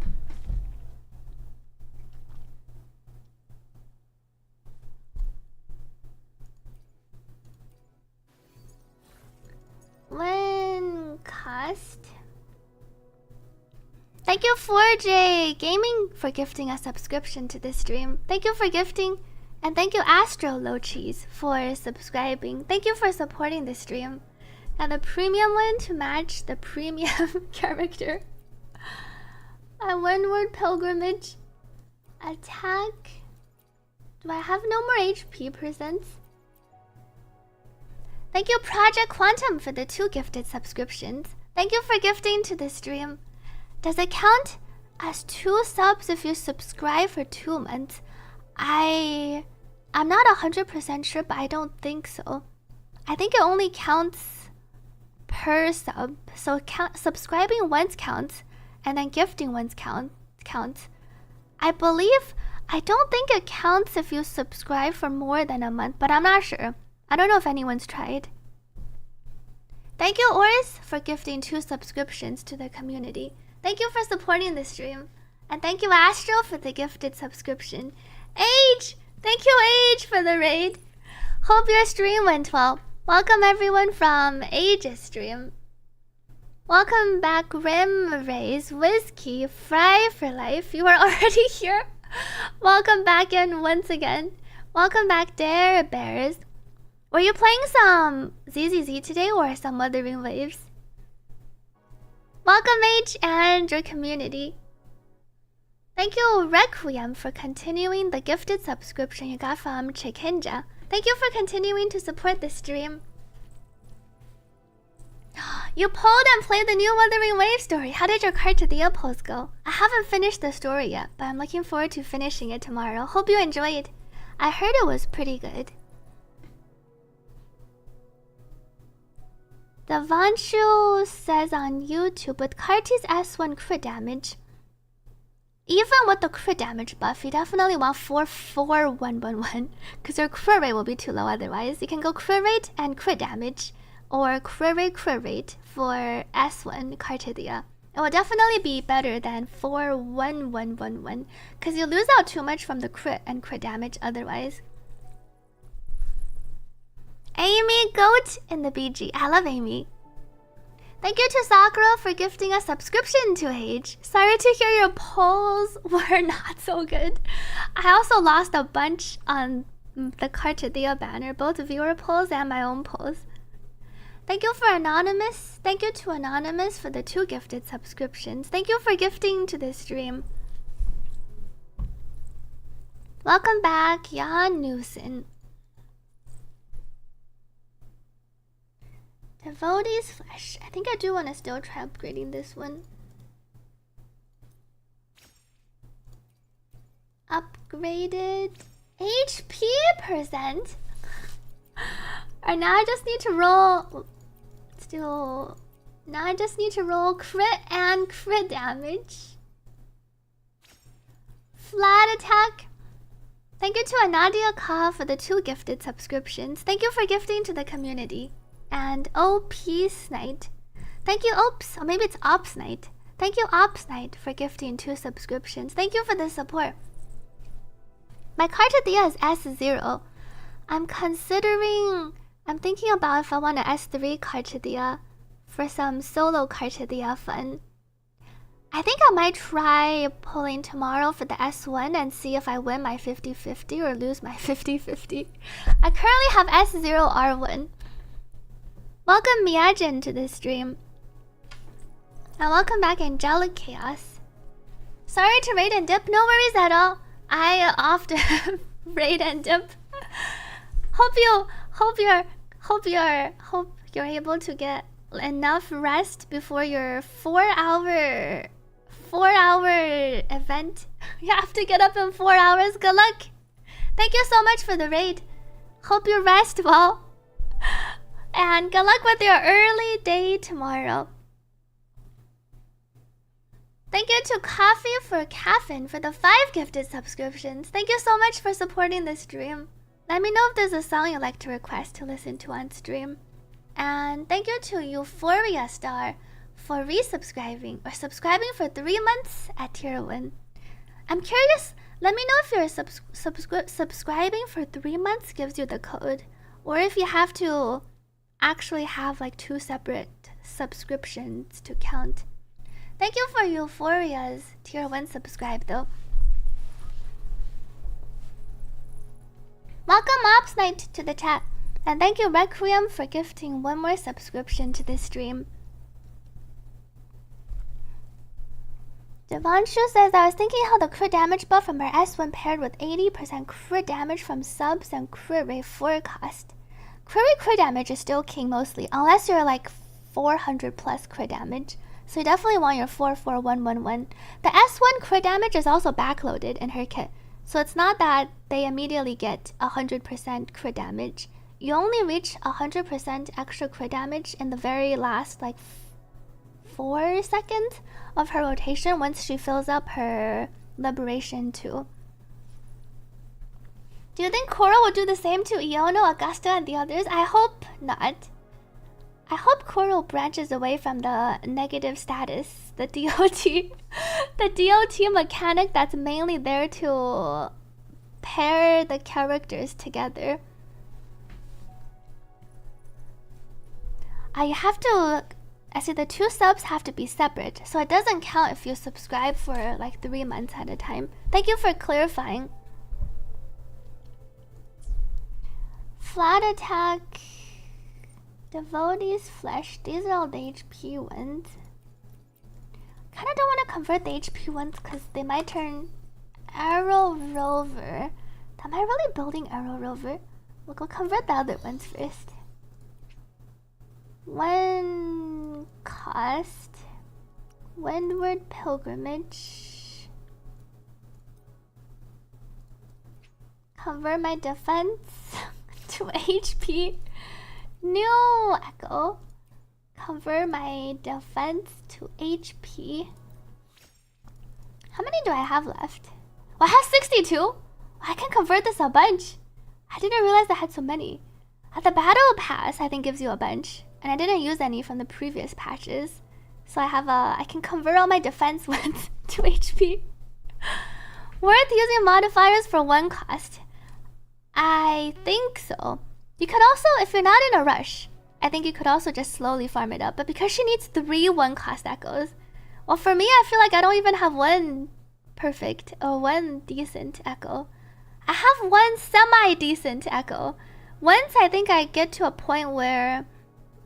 When cost? Thank you 4J Gaming for gifting a subscription to this stream. Thank you for gifting, and thank you Astro Lochis for subscribing. Thank you for supporting this stream. And the premium one to match the premium character. A 1-word pilgrimage. Attack. Do I have no more HP presents? Thank you Project Quantum for the 2 gifted subscriptions. Thank you for gifting to the stream. Does it count as 2 subs if you subscribe for 2 months? I'm not 100% sure, but I don't think so. I think it only counts per sub. So subscribing once counts, and then gifting once counts. I don't think it counts if you subscribe for more than a month, but I'm not sure. I don't know if anyone's tried. Thank you Oris for gifting 2 subscriptions to the community. Thank you for supporting the stream. And thank you Astro for the gifted subscription. Age! Thank you Age for the raid. Hope your stream went well. Welcome everyone from Aegis stream. Welcome back Rim Rays, Whiskey, Fry for Life. You are already here. Welcome back in once again. Welcome back Dare Bears. Were you playing some ZZZ today or some Wuthering Waves? Welcome H and your community. Thank you Requiem for continuing the gifted subscription you got from Chikinja. Thank you for continuing to support the stream. You pulled and played the new Wuthering Waves story. How did your Carte pulls go? I haven't finished the story yet, but I'm looking forward to finishing it tomorrow. Hope you enjoyed. I heard it was pretty good. The Vanshu says on YouTube, with Carte's S1 crit damage, even with the crit damage buff, you definitely want 4-4-1-1-1, because your crit rate will be too low otherwise. You can go crit rate and crit damage, or crit rate for S1 Cartidia. It will definitely be better than 4-1-1-1-1, because you lose out too much from the crit and crit damage otherwise. Amy Goat in the BG. I love Amy. Thank you to Sakura for gifting a subscription to Age. Sorry to hear your polls were not so good. I also lost a bunch on the Cartidia banner, both viewer polls and my own polls. Thank you for Anonymous. Thank you to Anonymous for the 2 gifted subscriptions. Thank you for gifting to this stream. Welcome back, Jan Newson. Devotee's Flesh. I think I do want to still try upgrading this one. Upgraded HP percent. Alright, now I just need to roll. Now I just need to roll crit and crit damage. Flat attack. Thank you to Anadia Ka for the 2 gifted subscriptions. Thank you for gifting to the community. And OP Night. Thank you, Ops. Or maybe it's Ops Night. Thank you, Ops Night, for gifting 2 subscriptions. Thank you for the support. My Cartidia is S0. I'm thinking about if I want an S3 Cartidia for some solo Cartidia fun. I think I might try pulling tomorrow for the S1 and see if I win my 50-50 or lose my 50-50. I currently have S0 R1. Welcome Miyajin to this stream. And welcome back Angelic Chaos. Sorry to raid and dip, no worries at all. I often raid and dip. Hope you're able to get enough rest before your 4-hour event. You have to get up in 4 hours. Good luck. Thank you so much for the raid. Hope you rest well. And good luck with your early day tomorrow. Thank you to Coffee for Caffeine for the 5 gifted subscriptions. Thank you so much for supporting the stream. Let me know if there's a song you'd like to request to listen to on stream. And thank you to Euphoria Star for resubscribing or subscribing for 3 months at tier 1. I'm curious, let me know if you're subscribing for 3 months gives you the code, or if you have to actually have like 2 separate subscriptions to count. Thank you for Euphoria's tier 1 subscribe though. Welcome Ops Night to the chat. And thank you Requiem for gifting 1 more subscription to this stream. Devanshu says, I was thinking how the crit damage buff from our S1 paired with 80% crit damage from subs and crit rate forecast. Crit damage is still king mostly, unless you're like 400 plus crit damage. So you definitely want your 4-4-1-1-1. The S1 crit damage is also backloaded in her kit. So it's not that they immediately get 100% crit damage. You only reach 100% extra crit damage in the very last like 4 seconds of her rotation once she fills up her liberation too. Do you think Korra will do the same to Iono, Augusta, and the others? I hope not. I hope Korra branches away from the negative status, the DOT mechanic that's mainly there to pair the characters together. I have to. I see the 2 subs have to be separate, so it doesn't count if you subscribe for like 3 months at a time. Thank you for clarifying. Flat attack, devotee's flesh. These are all the HP ones. Kind of don't want to convert the HP ones because they might turn arrow rover. Am I really building arrow rover? We'll go convert the other ones first. 1 cost. Windward pilgrimage. Convert my defense to HP. New echo. Convert my defense to HP. How many do I have left? Oh, I have 62. I can convert this a bunch. I didn't realize I had so many. The battle pass I think gives you a bunch, and I didn't use any from the previous patches, so I can convert all my defense ones to HP. Worth using modifiers for 1 cost. I think so. You could also, if you're not in a rush, I think you could also just slowly farm it up. But because she needs 3 1 cost echoes, well, for me, I feel like I don't even have 1 perfect or 1 decent echo. I have 1 semi-decent echo. Once I think I get to a point where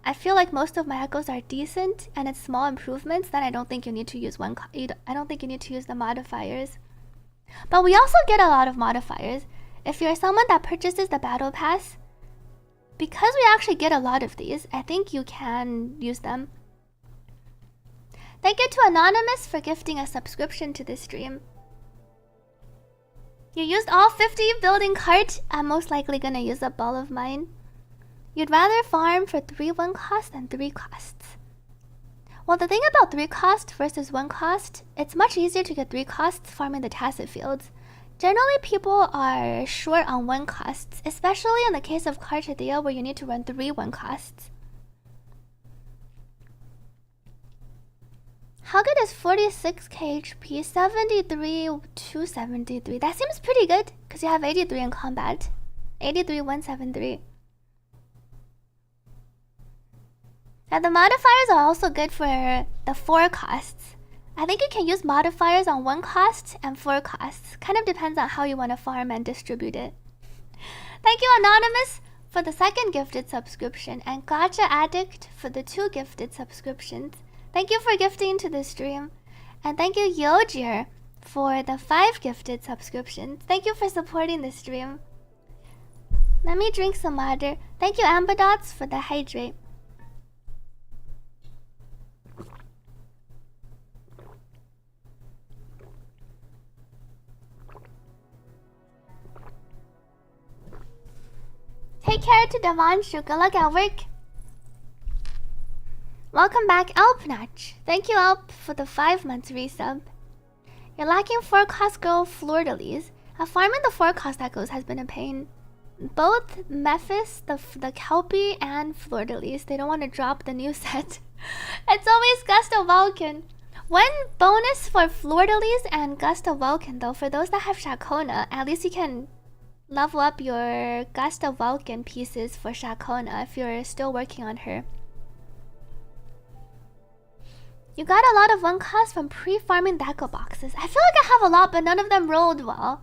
I feel like most of my echoes are decent and it's small improvements, then I don't think you need to use I don't think you need to use the modifiers. But we also get a lot of modifiers. If you're someone that purchases the battle pass, because we actually get a lot of these, I think you can use them. Thank you to Anonymous for gifting a subscription to this stream. You used all 50 building cart. I'm most likely gonna use up all of mine. You'd rather farm for 3 1 cost than 3 costs. Well, the thing about 3 cost versus 1 cost, it's much easier to get 3 costs farming the tacit fields. Generally, people are short on 1 costs, especially in the case of Carte where you need to run 3 1 costs. How good is 46k HP? 73 to 73. That seems pretty good because you have 83 in combat. 83 173. Now the modifiers are also good for the 4 costs. I think you can use modifiers on 1 cost and 4 costs. Kind of depends on how you want to farm and distribute it. Thank you Anonymous for the 2nd gifted subscription and Gotcha Addict for the 2 gifted subscriptions. Thank you for gifting to the stream. And thank you Yojir for the 5 gifted subscriptions. Thank you for supporting the stream. Let me drink some water. Thank you Amberdots for the hydrate. Take care to Devanshu. Good luck at work. Welcome back, Alpnatch. Thank you, Alp, for the 5 months resub. You're lacking 4 cost girl Fleur-de-Lis. Farming the 4 cost echoes has been a pain. Both Mephis, the Kelpie, and Fleur-de-Lis, they don't want to drop the new set. It's always Gust of Vulcan. 1 bonus for Fleur-de-Lis and Gust of Vulcan, though. For those that have Shakona, at least you can level up your Gust of Vulcan pieces for Shakona if you're still working on her. You got a lot of 1 cost from pre-farming the echo boxes. I feel like I have a lot, but none of them rolled well.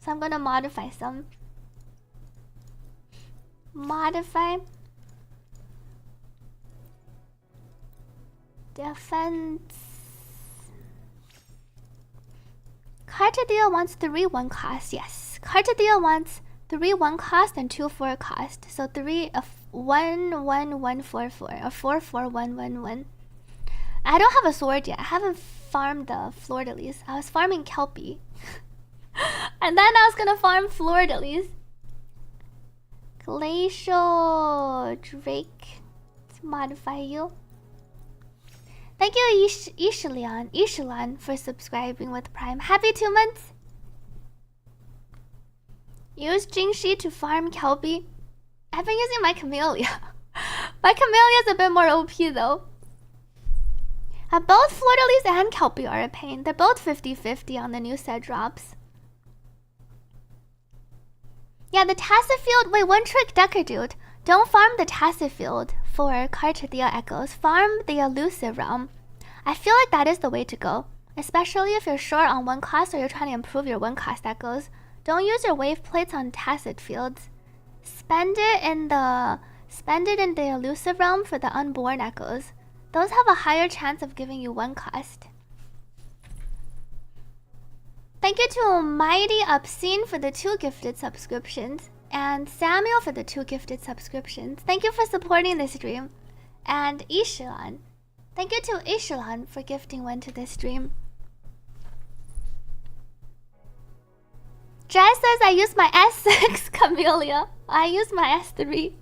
So I'm gonna modify some. Modify. Defense. Carte wants 3 1 cost, yes. Carte wants 3 1 cost and 2 4 cost. So 3 1 1 1 4 4 or 4 4 1 1 1. I don't have a sword yet. I haven't farmed the Fleur-de-Lis. I was farming Kelpie. And then I was gonna farm Fleur-de-Lis. Glacial Drake. Let's modify you. Thank you Ishilan for subscribing with Prime. Happy 2 months. Use Jingxi to farm Kelpie. I've been using my Camellia. My Camellia is a bit more OP though. Both Fleur-de-Lis and Kelpie are a pain. They're both 50-50 on the new set drops. Yeah, the tacit field. Wait, 1 trick Decker dude. Don't farm the tacit field for Carte echoes. Farm the elusive realm. I feel like that is the way to go. Especially if you're short on one cost or you're trying to improve your one cost echoes. Don't use your wave plates on tacit fields. Spend it in the elusive realm for the unborn echoes. Those have a higher chance of giving you one cost. Thank you to Mighty Obscene for the 2 gifted subscriptions. And Samuel for the 2 gifted subscriptions. Thank you for supporting this stream. And Ishilan. Thank you to Ishilan for gifting 1 to this stream. Jai says I use my S6 Camellia. I use my S3.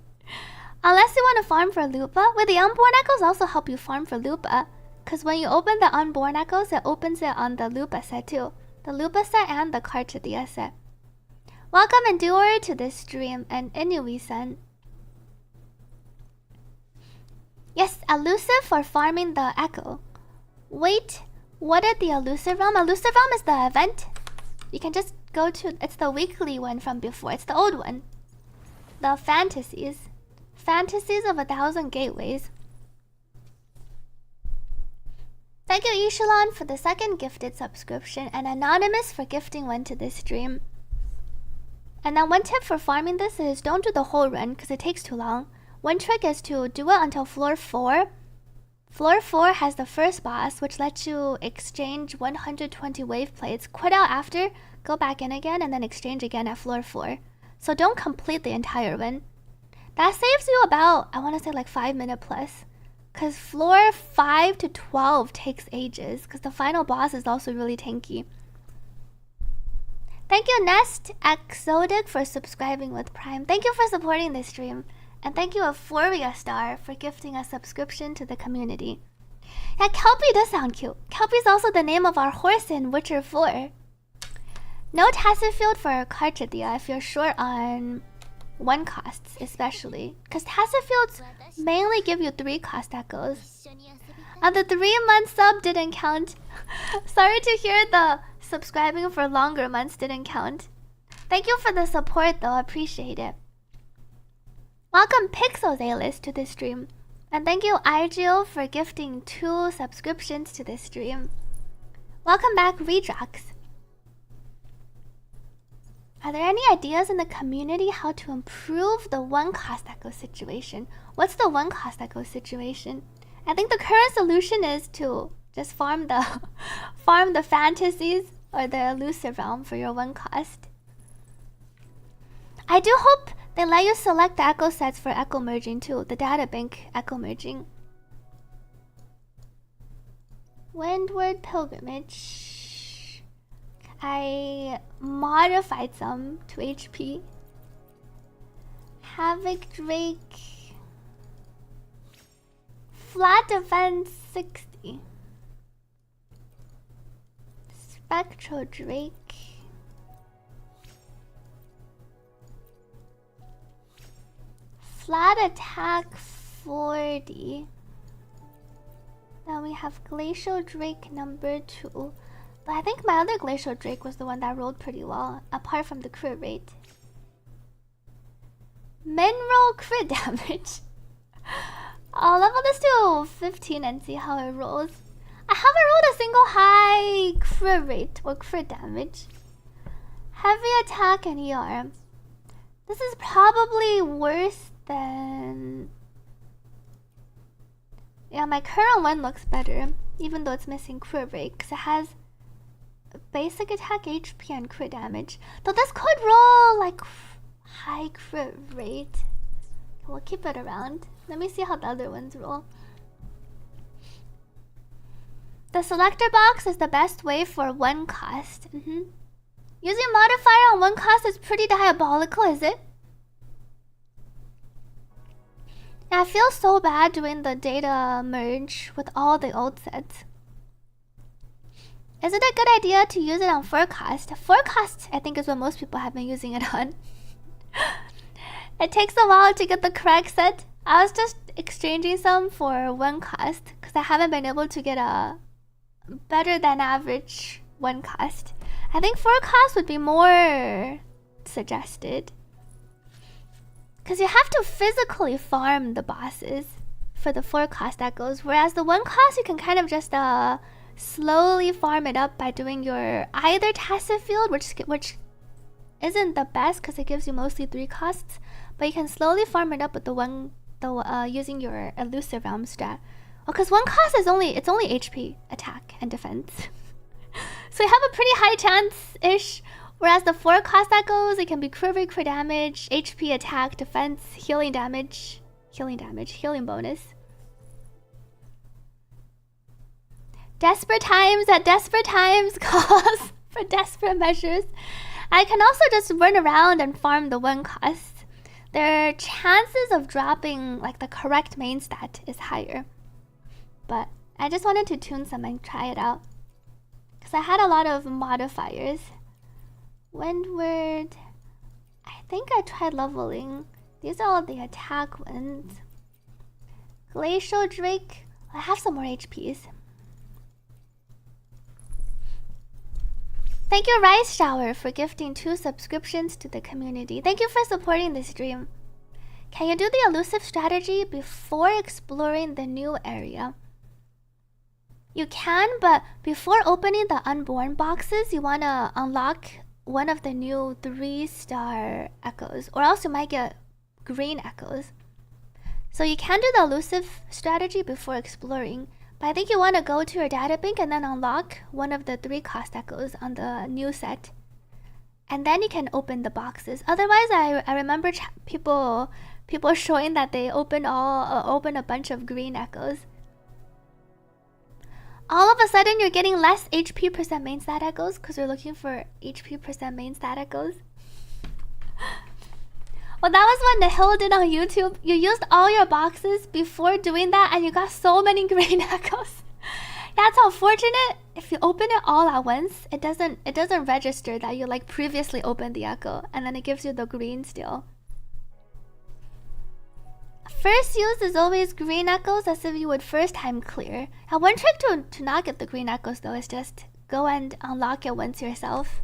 Unless you want to farm for Lupa. With the unborn echoes also help you farm for Lupa. Because when you open the unborn echoes, it opens it on the Lupa set too. The Lupa set and the Carte set. Welcome Endurer to this stream and Inui-san. Yes, elusive for farming the echo. Wait, what is the elusive realm? Elusive realm is the event. You can just go to, it's the weekly one from before. It's the old one. The fantasies. Fantasies of 1,000 gateways. Thank you Ishilan for the 2nd gifted subscription and Anonymous for gifting 1 to this stream. And now 1 tip for farming this is don't do the whole run because it takes too long. 1 trick is to do it until floor 4. Floor 4 has the first boss, which lets you exchange 120 wave plates. Quit out after, go back in again, and then exchange again at floor 4. So don't complete the entire run. That saves you about, I want to say like 5 minutes plus. Because floor 5 to 12 takes ages. Because the final boss is also really tanky. Thank you Nest Exotic for subscribing with Prime. Thank you for supporting this stream. And thank you Euphoria Star for gifting a subscription to the community. Yeah, Kelpie does sound cute. Kelpie is also the name of our horse in Witcher 4. No tacit field for Carchadia if you're short on 1 costs, especially. Because tacit fields mainly give you 3 cost echoes. And the 3-month sub didn't count. Sorry to hear the subscribing for longer months didn't count. Thank you for the support though, appreciate it. Welcome Pixels A-List to this stream. And thank you Igil for gifting 2 subscriptions to this stream. Welcome back Redrox. Are there any ideas in the community how to improve the 1 cost echo situation? What's the 1 cost echo situation? I think the current solution is to just farm the fantasies or the elusive realm for your 1 cost. I do hope they let you select the echo sets for echo merging too, the data bank echo merging. Windward Pilgrimage. I modified some to HP. Havoc Drake. Flat defense 60. Spectral Drake. Flat attack 40. Then we have Glacial Drake number 2. But I think my other Glacial Drake was the one that rolled pretty well, apart from the crit rate. Mineral crit damage. I'll level this to 15 and see how it rolls. I haven't rolled a single high crit rate or crit damage. Heavy attack and ER. This is probably worse than... Yeah, my current one looks better, even though it's missing crit rate, because it has basic attack, HP, and crit damage. Though this could roll like high crit rate. We'll keep it around. Let me see how the other ones roll. The selector box is the best way for 1 cost. Using modifier on 1 cost is pretty diabolical, is it? Yeah, I feel so bad doing the data merge with all the old sets. Is it a good idea to use it on 4 cost? 4 cost, I think, is what most people have been using it on. It takes a while to get the correct set. I was just exchanging some for 1 cost because I haven't been able to get a better than average 1 cost. I think 4 cost would be more suggested. Because you have to physically farm the bosses for the 4 cost echoes, whereas the 1 cost you can kind of just slowly farm it up by doing your either tacit field, which isn't the best because it gives you mostly 3 costs, but you can slowly farm it up with using your elusive realm strat. Well, because 1 cost is only HP, attack, and defense. So you have a pretty high chance-ish. Whereas the 4 cost echoes, it can be crit rate, crit damage, HP, attack, defense, healing damage, healing bonus. Desperate times calls for desperate measures. I can also just run around and farm the 1 cost. Their chances of dropping like the correct main stat is higher. But I just wanted to tune some and try it out. Because I had a lot of modifiers. Windward. I think I tried leveling. These are all the attack ones. Glacial Drake. I have some more HPs. Thank you, Rice Shower, for gifting 2 subscriptions to the community. Thank you for supporting this stream. Can you do the elusive strategy before exploring the new area? You can, but before opening the unborn boxes, you want to unlock one of the new 3-star echoes, or else you might get green echoes. So you can do the elusive strategy before exploring, but I think you want to go to your data bank and then unlock one of the 3 cost echoes on the new set, and then you can open the boxes. Otherwise, I remember people showing that they open a bunch of green echoes. All of a sudden, you're getting less HP percent main stat echoes because you're looking for HP percent main stat echoes. Well, that was what Nihil did on YouTube. You used all your boxes before doing that, and you got so many green echoes. That's unfortunate. If you open it all at once, it doesn't register that you like previously opened the echo, and then it gives you the green still. First use is always green echoes, as if you would first time clear. Now, one trick to not get the green echoes though is just go and unlock it once yourself.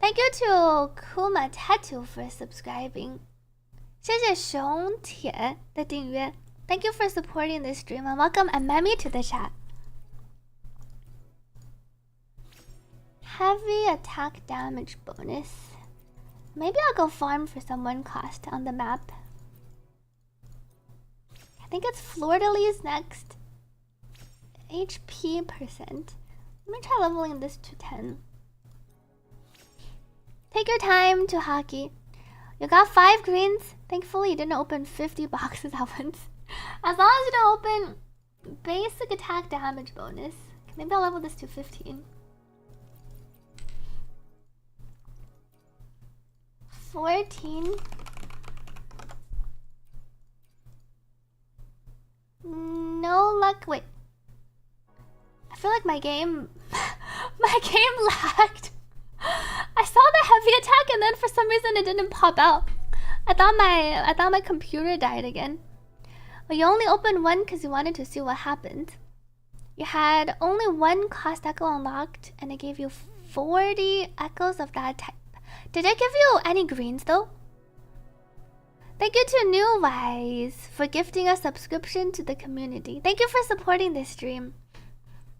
Thank you to Kuma Tattoo for subscribing. 谢谢熊铁的订阅. Thank you for supporting this stream, and welcome Amemi to the chat. Heavy attack damage bonus. Maybe I'll go farm for some 1 cost on the map. I think it's Fleur-de-Lis next. HP percent. Let me try leveling this to 10. Take your time to hockey. You got 5 greens. Thankfully, you didn't open 50 boxes at once. As long as you don't open basic attack damage bonus. Maybe I'll level this to 15. 14. No luck. Wait. I feel like my game lagged. I saw the heavy attack and then for some reason it didn't pop out. I thought my computer died again. Well, you only opened 1 because you wanted to see what happened. You had only 1 cost echo unlocked and it gave you 40 echoes of that type. Did it give you any greens though? Thank you to New Wise for gifting a subscription to the community. Thank you for supporting this stream.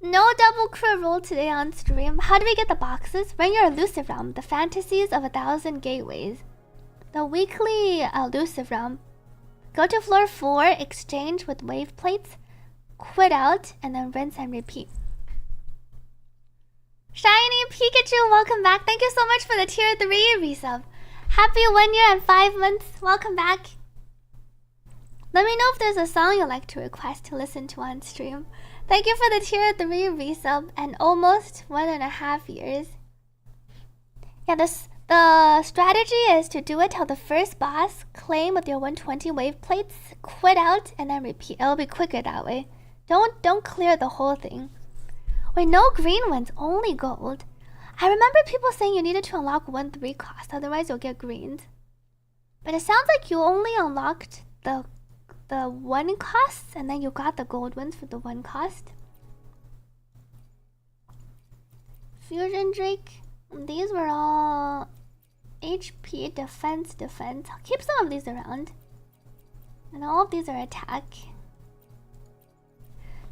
No double crit roll today on stream. How do we get the boxes? Run your elusive realm, the fantasies of 1,000 gateways. The weekly elusive realm. Go to floor 4, exchange with wave plates, quit out, and then rinse and repeat. Shiny Pikachu, welcome back. Thank you so much for the tier 3 resub. Happy 1 year and 5 months. Welcome back. Let me know if there's a song you'd like to request to listen to on stream. Thank you for the tier 3 resub and almost 1.5 years. Yeah, the strategy is to do it till the first boss, claim with your 120 wave plates, quit out, and then repeat. It'll be quicker that way. Don't clear the whole thing. Wait, no green ones, only gold. I remember people saying you needed to unlock 1 3 cost, otherwise you'll get greens. But it sounds like you only unlocked the 1 cost, and then you got the gold ones for the 1 cost. Fusion Drake. These were all HP, defense. I'll keep some of these around. And all of these are attack.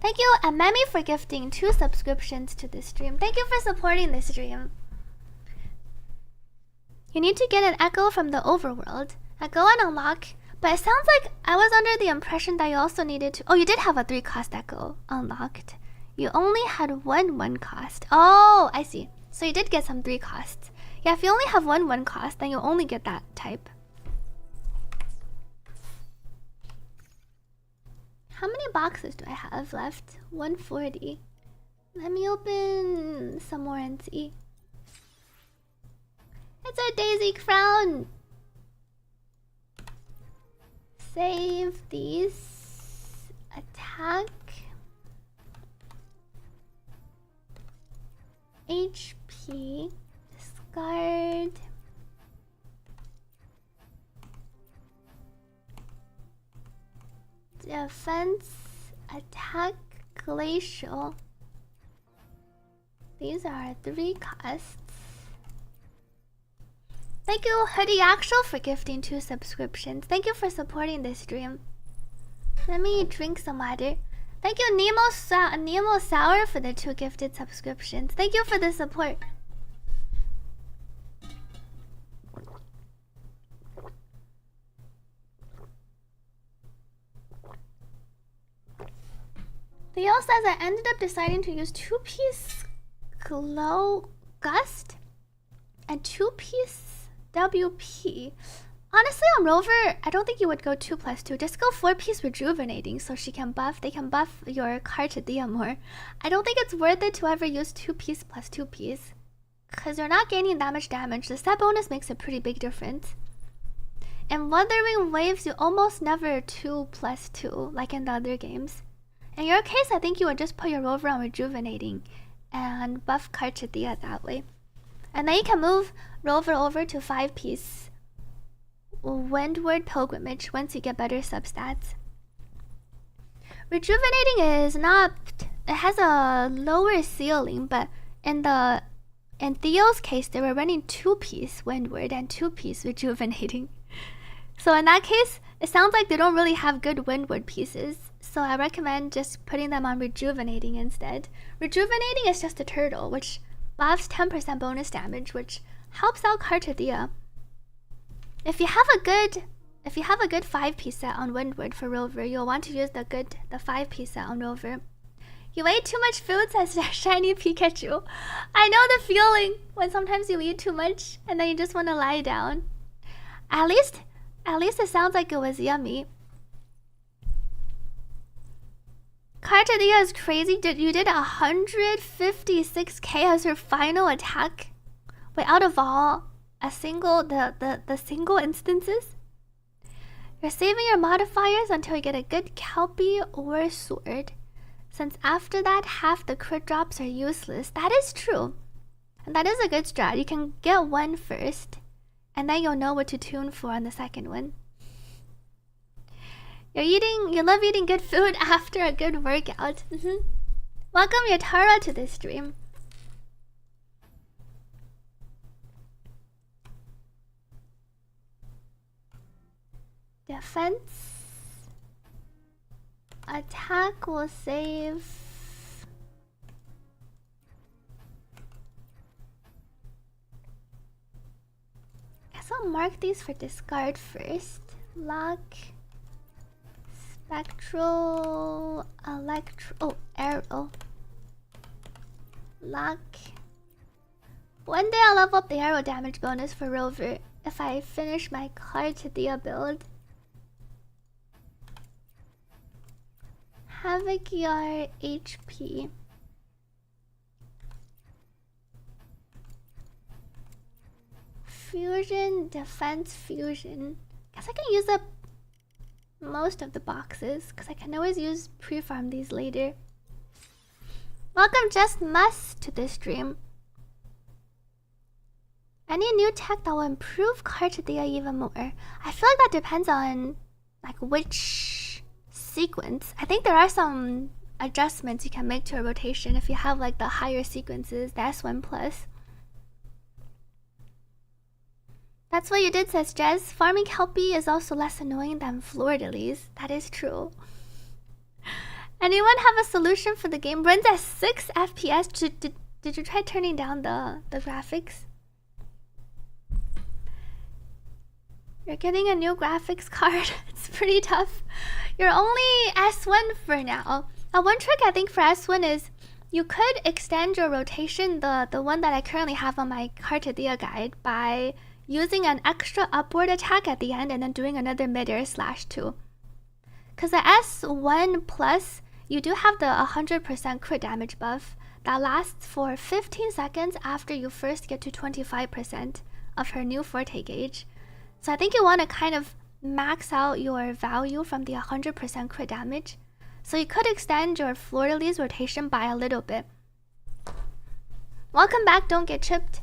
Thank you, Amemi, for gifting 2 subscriptions to this stream. Thank you for supporting this stream. You need to get an echo from the overworld. Go and unlock. But it sounds like I was under the impression that you also needed to... Oh, you did have a 3-cost echo unlocked. You only had 1 cost. Oh, I see. So you did get some 3 costs. Yeah, if you only have 1 cost, then you'll only get that type. How many boxes do I have left? 140. Let me open some more and see. It's our Daisy crown. Save these. Attack. HP. Discard. Defense. Attack. Glacial. These are 3 costs. Thank you, Hoodie Actual, for gifting 2 subscriptions. Thank you for supporting this stream. Let me drink some water. Thank you, Nemo Sour, for the 2 gifted subscriptions. Thank you for the support. Theo says I ended up deciding to use 2-piece Glow Gust and 2-piece WP. Honestly, on Rover, I don't think you would go 2+2. Just go 4-piece Rejuvenating so she can buff. They can buff your Carte more. I don't think it's worth it to ever use 2-piece plus 2-piece, because you're not gaining that much damage. The set bonus makes a pretty big difference. In Wuthering Waves, you almost never 2+2 like in the other games. In your case, I think you would just put your Rover on Rejuvenating and buff Carte that way. And then you can move Rover over to 5-piece Windward Pilgrimage once you get better substats. Rejuvenating is not... It has a lower ceiling, but in Theo's case, they were running 2-piece Windward and 2-piece Rejuvenating. So in that case, it sounds like they don't really have good Windward pieces. So I recommend just putting them on Rejuvenating instead. Rejuvenating is just a turtle, which buffs 10% bonus damage, which helps out Cartadia. If you have a good 5-piece set on Windward for Rover, you'll want to use the 5-piece set on Rover. You ate too much food, says Shiny Pikachu. I know the feeling when sometimes you eat too much and then you just want to lie down. At least it sounds like it was yummy. Cartadia is crazy. You did 156k as her final attack. Wait, out of all the single instances? You're saving your modifiers until you get a good Kelpie or Sword, since after that half the crit drops are useless. That is true. And that is a good strat. You can get one first, and then you'll know what to tune for on the second one. You love eating good food after a good workout. Welcome Yatara to this stream. Defense. Attack will save. Guess I'll mark these for discard first. Lock. Spectral. Arrow. Lock. One day I'll level up the arrow damage bonus for Rover if I finish my Cartadia build. Havoc your HP. Fusion, defense, fusion. Guess I can use up most of the boxes, because I can always use pre-farm these later. Welcome Just Must to this stream. Any new tech that will improve Cartadia even more? I feel like that depends on which sequence. I think there are some adjustments you can make to a rotation if you have the higher sequences, the S1+. That's what you did, says Jez. Farming Kelpie is also less annoying than Fleur-de-Lis. That is true. Anyone have a solution for the game? Runs at 6 FPS. Did you try turning down the graphics? You're getting a new graphics card. It's pretty tough. You're only S1 for now. One trick I think for S1 is you could extend your rotation, the one that I currently have on my Carte guide, by using an extra upward attack at the end and then doing another mid-air /2. Because the S1 plus, you do have the 100% crit damage buff that lasts for 15 seconds after you first get to 25% of her new forte gauge. So I think you want to kind of max out your value from the 100% crit damage. So you could extend your Fleur-de-Lis rotation by a little bit. Welcome back, don't get chipped.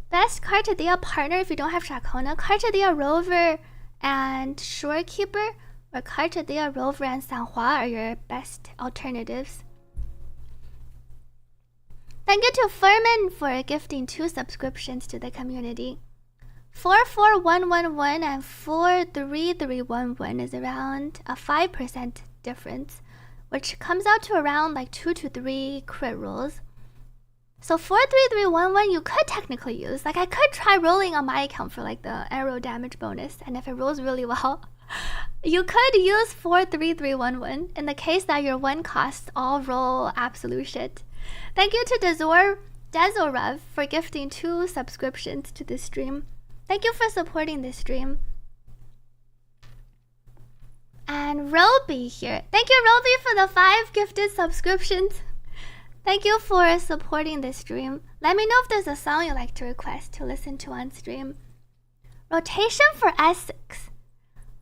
Best Carte partner if you don't have Shakona. Carte Rover and Shorekeeper, or Carte Rover and Sanhua are your best alternatives. Thank you to Furman for gifting 2 subscriptions to the community. 44111 and 43311 is around a 5% difference, which comes out to around like 2 to 3 crit rolls. So 43311 you could technically use. Like I could try rolling on my account for like the arrow damage bonus, and if it rolls really well, you could use 43311 in the case that your 1 costs all roll absolute shit. Thank you to Dezorev for gifting 2 subscriptions to this stream. Thank you for supporting this stream. And Roby here. Thank you, Roby, for the 5 gifted subscriptions. Thank you for supporting this stream. Let me know if there's a song you'd like to request to listen to on stream. Rotation for S6.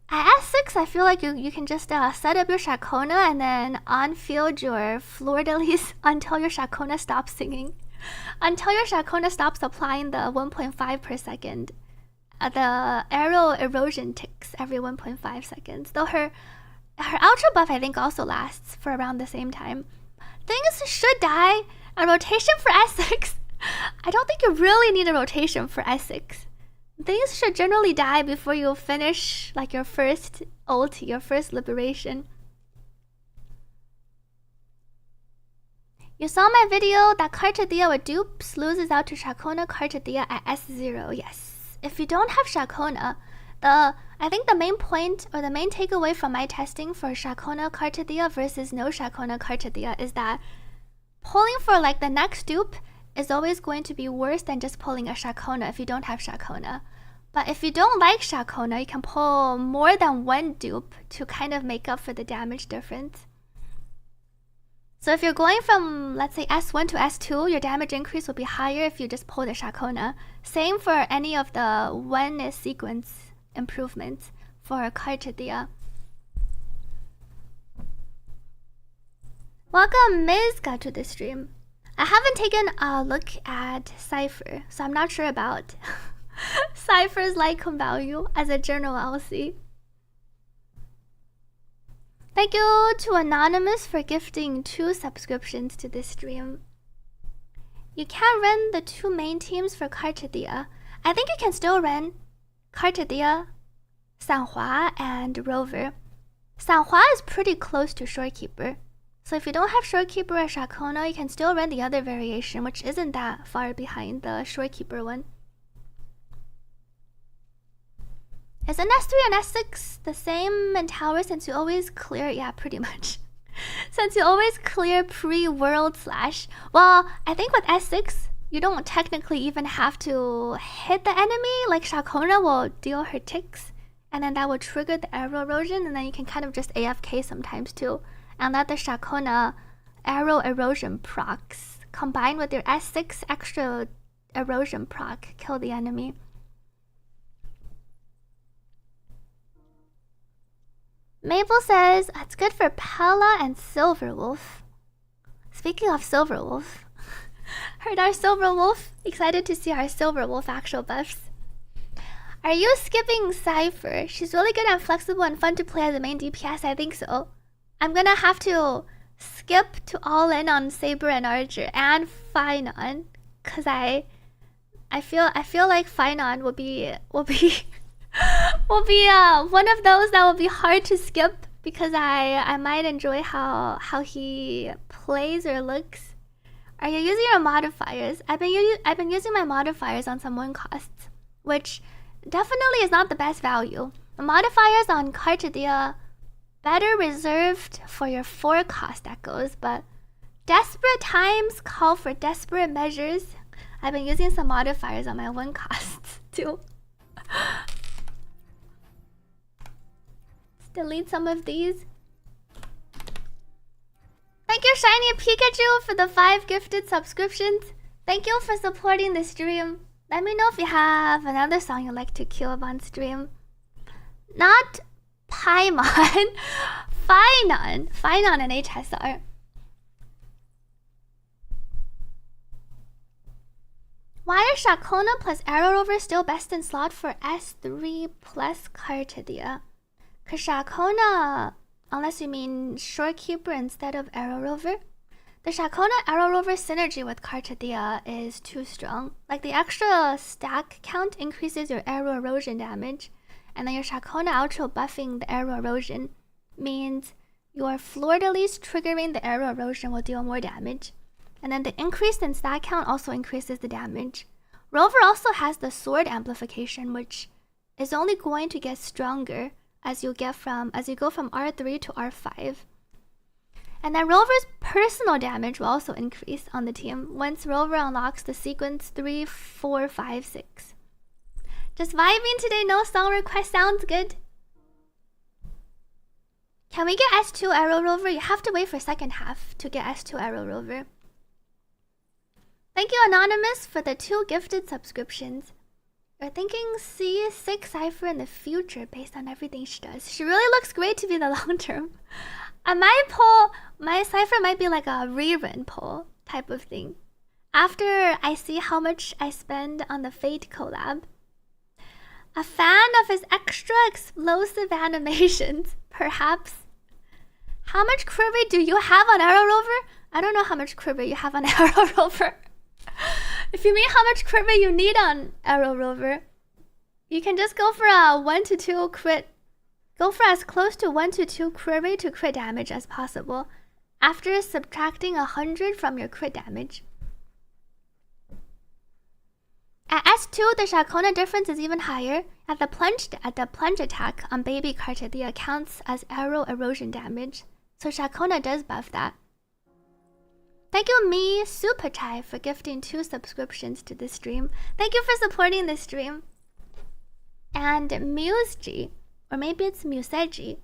At S6, I feel like you can just set up your Shakona and then on-field your Fleur-de-Lis until your Shakona stops singing. Until your Shakona stops applying the 1.5 per second. The arrow erosion ticks every 1.5 seconds. Though her ultra buff I think also lasts for around the same time. Things should die. A rotation for S6. I don't think you really need a rotation for S6. Things should generally die before you finish like your first ulti, your first liberation. You saw my video that Carte with dupes loses out to Shakona Carte at S0. Yes. If you don't have Shakona, I think the main point or the main takeaway from my testing for Shakona Carte versus no Shakona Carte is that pulling for like the next dupe is always going to be worse than just pulling a Shakona if you don't have Shakona. But if you don't like Shakona, you can pull more than 1 dupe to kind of make up for the damage difference. So if you're going from, let's say, S1 to S2, your damage increase will be higher if you just pull the Shakona. Same for any of the oneness sequence improvements for Carte. Welcome Mizka to the stream. I haven't taken a look at Cypher, so I'm not sure about Cypher's like value as a general LC. Thank you to Anonymous for gifting 2 subscriptions to this stream. You can't run the 2 main teams for Carte. I think you can still run Carte, Sanhua, and Rover. Sanhua is pretty close to Shorekeeper. So if you don't have Shorekeeper or Shakona, you can still run the other variation, which isn't that far behind the Shorekeeper one. Is an S3 and S6 the same in tower since you always clear? Yeah, pretty much. Since you always clear pre-world slash. Well, I think with S6, you don't technically even have to hit the enemy. Like Shakona will deal her ticks, and then that will trigger the arrow erosion, and then you can kind of just AFK sometimes too. And let the Shakona arrow erosion procs combined with your S6 extra erosion proc kill the enemy. Mabel says it's good for Pella and Silverwolf. Speaking of Silverwolf, heard our Silverwolf. Excited to see our Silverwolf actual buffs. Are you skipping Cypher? She's really good and flexible and fun to play as a main DPS. I think so. I'm gonna have to skip to all in on Saber and Archer and Finon, cause I I feel like Finon will be one of those that will be hard to skip because I might enjoy how he plays or looks. Are you using your modifiers? I've been using my modifiers on some 1 costs, which definitely is not the best value. The modifiers on Carte better reserved for your 4 cost echoes, but desperate times call for desperate measures. I've been using some modifiers on my 1 costs too. Let's delete some of these. Thank you, Shiny Pikachu, for the 5 gifted subscriptions. Thank you for supporting the stream. Let me know if you have another song you'd like to queue up on stream. Not Paimon. Finon and HSR. Why are Shakona plus Arrow Rover still best in slot for S3 plus Carte? Cause Shakona, unless you mean Shorekeeper instead of Arrow Rover, the Shakona Arrow Rover synergy with Carte is too strong. Like the extra stack count increases your arrow erosion damage, and then your Shakona outro buffing the arrow erosion means your Fleur-de-Lis triggering the arrow erosion will deal more damage. And then the increase in stack count also increases the damage. Rover also has the sword amplification, which is only going to get stronger as you go from R3 to R5. And then Rover's personal damage will also increase on the team once Rover unlocks the sequence 3, 4, 5, 6. Just vibing today, no song request, sounds good. Can we get S2 Arrow Rover? You have to wait for second half to get S2 Arrow Rover. Thank you, Anonymous, for the 2 gifted subscriptions. You're thinking C6 Cypher in the future based on everything she does. She really looks great to be the long term. My Cypher might be like a rerun poll type of thing. After I see how much I spend on the Fate collab. A fan of his extra explosive animations, perhaps. How much crit rate do you have on Arrow Rover? I don't know how much crit rate you have on Arrow Rover. If you mean how much crit rate you need on Arrow Rover, you can just go for a 1 to 2 crit. Go for as close to 1 to 2 crit rate to crit damage as possible, after subtracting 100 from your crit damage. At S2, the Shakona difference is even higher. At the plunge attack on Baby Carte, counts as arrow erosion damage, so Shakona does buff that. Thank you, me Super Chai, for gifting 2 subscriptions to this stream. Thank you for supporting this stream. And Museji, or maybe it's Museji,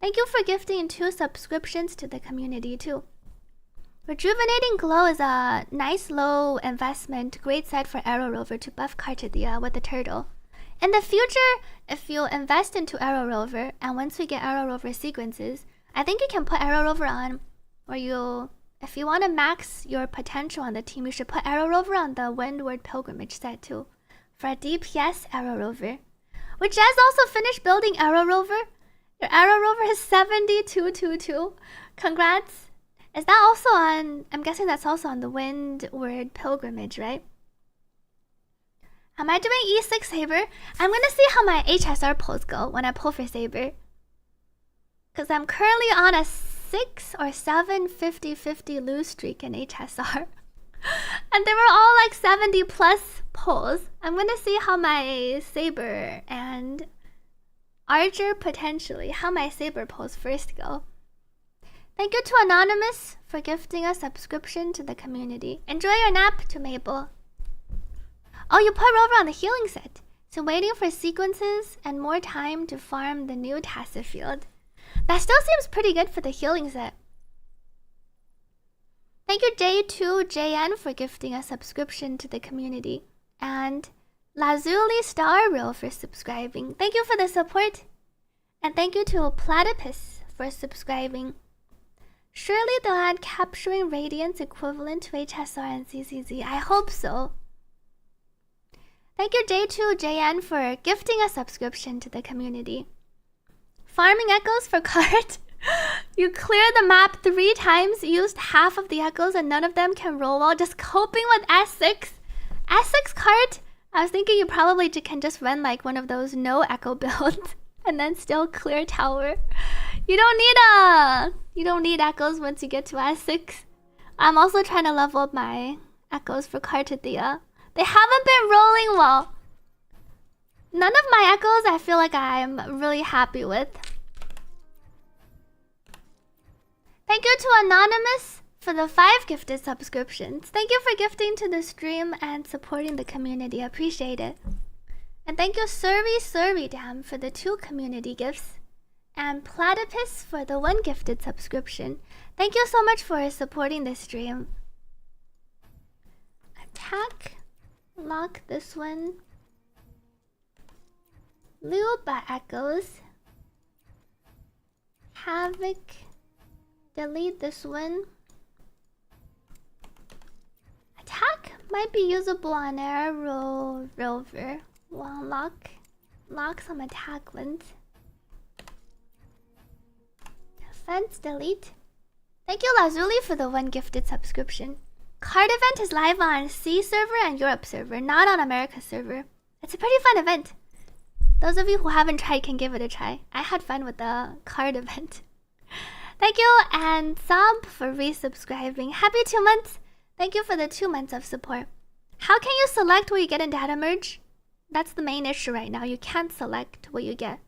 thank you for gifting 2 subscriptions to the community too. Rejuvenating Glow is a nice low investment, great set for Arrow Rover to buff Carte with the turtle. In the future, if you invest into Arrow Rover, and once we get Arrow Rover sequences, I think you can put Arrow Rover on, or if you want to max your potential on the team, you should put Arrow Rover on the Windward Pilgrimage set too, for a DPS Arrow Rover. Which has also finished building Arrow Rover. Your Arrow Rover is 7222. Congrats. Is that also on, I'm guessing that's also on the Windward Pilgrimage, right? Am I doing E6 Saber? I'm gonna see how my HSR pulls go when I pull for Saber. Because I'm currently on a 6 or 7 50-50 lose streak in HSR. And they were all like 70 plus pulls. I'm gonna see how my Saber and Archer potentially, how my Saber pulls first go. Thank you to Anonymous for gifting a subscription to the community. Enjoy your nap, to Mabel. Oh, you put Rover on the healing set. So waiting for sequences and more time to farm the new Tacit Field. That still seems pretty good for the healing set. Thank you J2JN for gifting a subscription to the community. And Lazuli Starreal for subscribing. Thank you for the support. And thank you to Platypus for subscribing. Surely they'll add capturing radiance equivalent to HSR and CCZ. I hope so. Thank you J2JN for gifting a subscription to the community. Farming echoes for Carte. You clear the map 3 times, used half of the echoes, and none of them can roll well. Just coping with S6. Essex cart, I was thinking you probably can just run like one of those no echo builds and then still clear tower. You don't need echoes once you get to Essex. I'm also trying to level up my echoes for Carte. They haven't been rolling well. None of my echoes I feel like I'm really happy with. Thank you to Anonymous for the 5 gifted subscriptions. Thank you for gifting to the stream and supporting the community. I appreciate it. And thank you Survey Dam for the 2 community gifts. And Platypus for the 1 gifted subscription. Thank you so much for supporting this stream. Attack. Lock this one. Loop by echoes. Havoc. Delete this one. Attack might be usable on Arrow Rover. Well, lock some attack ones. Defense, delete. Thank you Lazuli for the 1 gifted subscription. Card event is live on C server and Europe server, not on America server. It's a pretty fun event. Those of you who haven't tried can give it a try. I had fun with the card event. Thank you and Zob for resubscribing. Happy 2 months. Thank you for the 2 months of support. How can you select what you get in data merge? That's the main issue right now. You can't select what you get.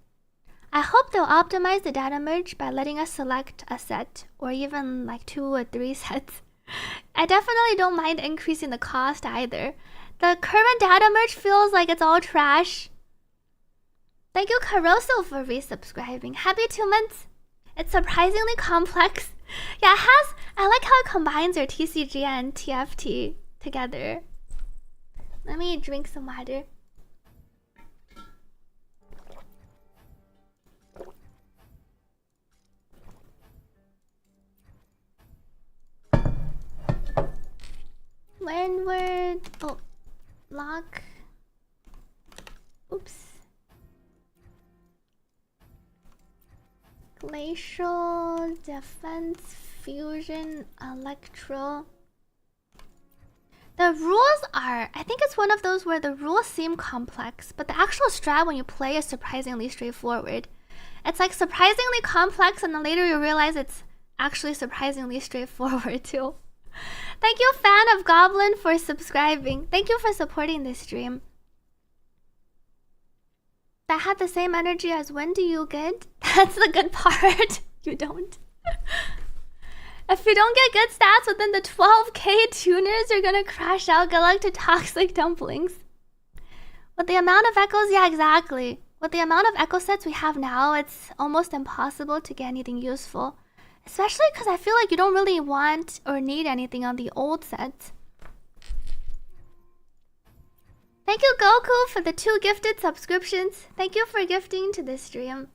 I hope they'll optimize the data merge by letting us select a set or even like 2 or 3 sets. I definitely don't mind increasing the cost either. The current data merge feels like it's all trash. Thank you Caroso for resubscribing. Happy 2 months. It's surprisingly complex. Yeah, I like how it combines your TCG and TFT together. Let me drink some water. Learn word. Oh, lock. Oops. Glacial, defense, fusion, electro. The rules are, I think it's one of those where the rules seem complex, but the actual strat when you play is surprisingly straightforward. It's like surprisingly complex and then later you realize it's actually surprisingly straightforward too. Thank you Fan of Goblin for subscribing. Thank you for supporting this stream. That had the same energy as when do you get? That's the good part. You don't. If you don't get good stats within the 12k tuners, you're gonna crash out. Good luck to Toxic Dumplings. With the amount of echoes, yeah, exactly. With the amount of echo sets we have now, it's almost impossible to get anything useful. Especially because I feel like you don't really want or need anything on the old sets. Thank you Goku for the 2 gifted subscriptions. Thank you for gifting to this stream.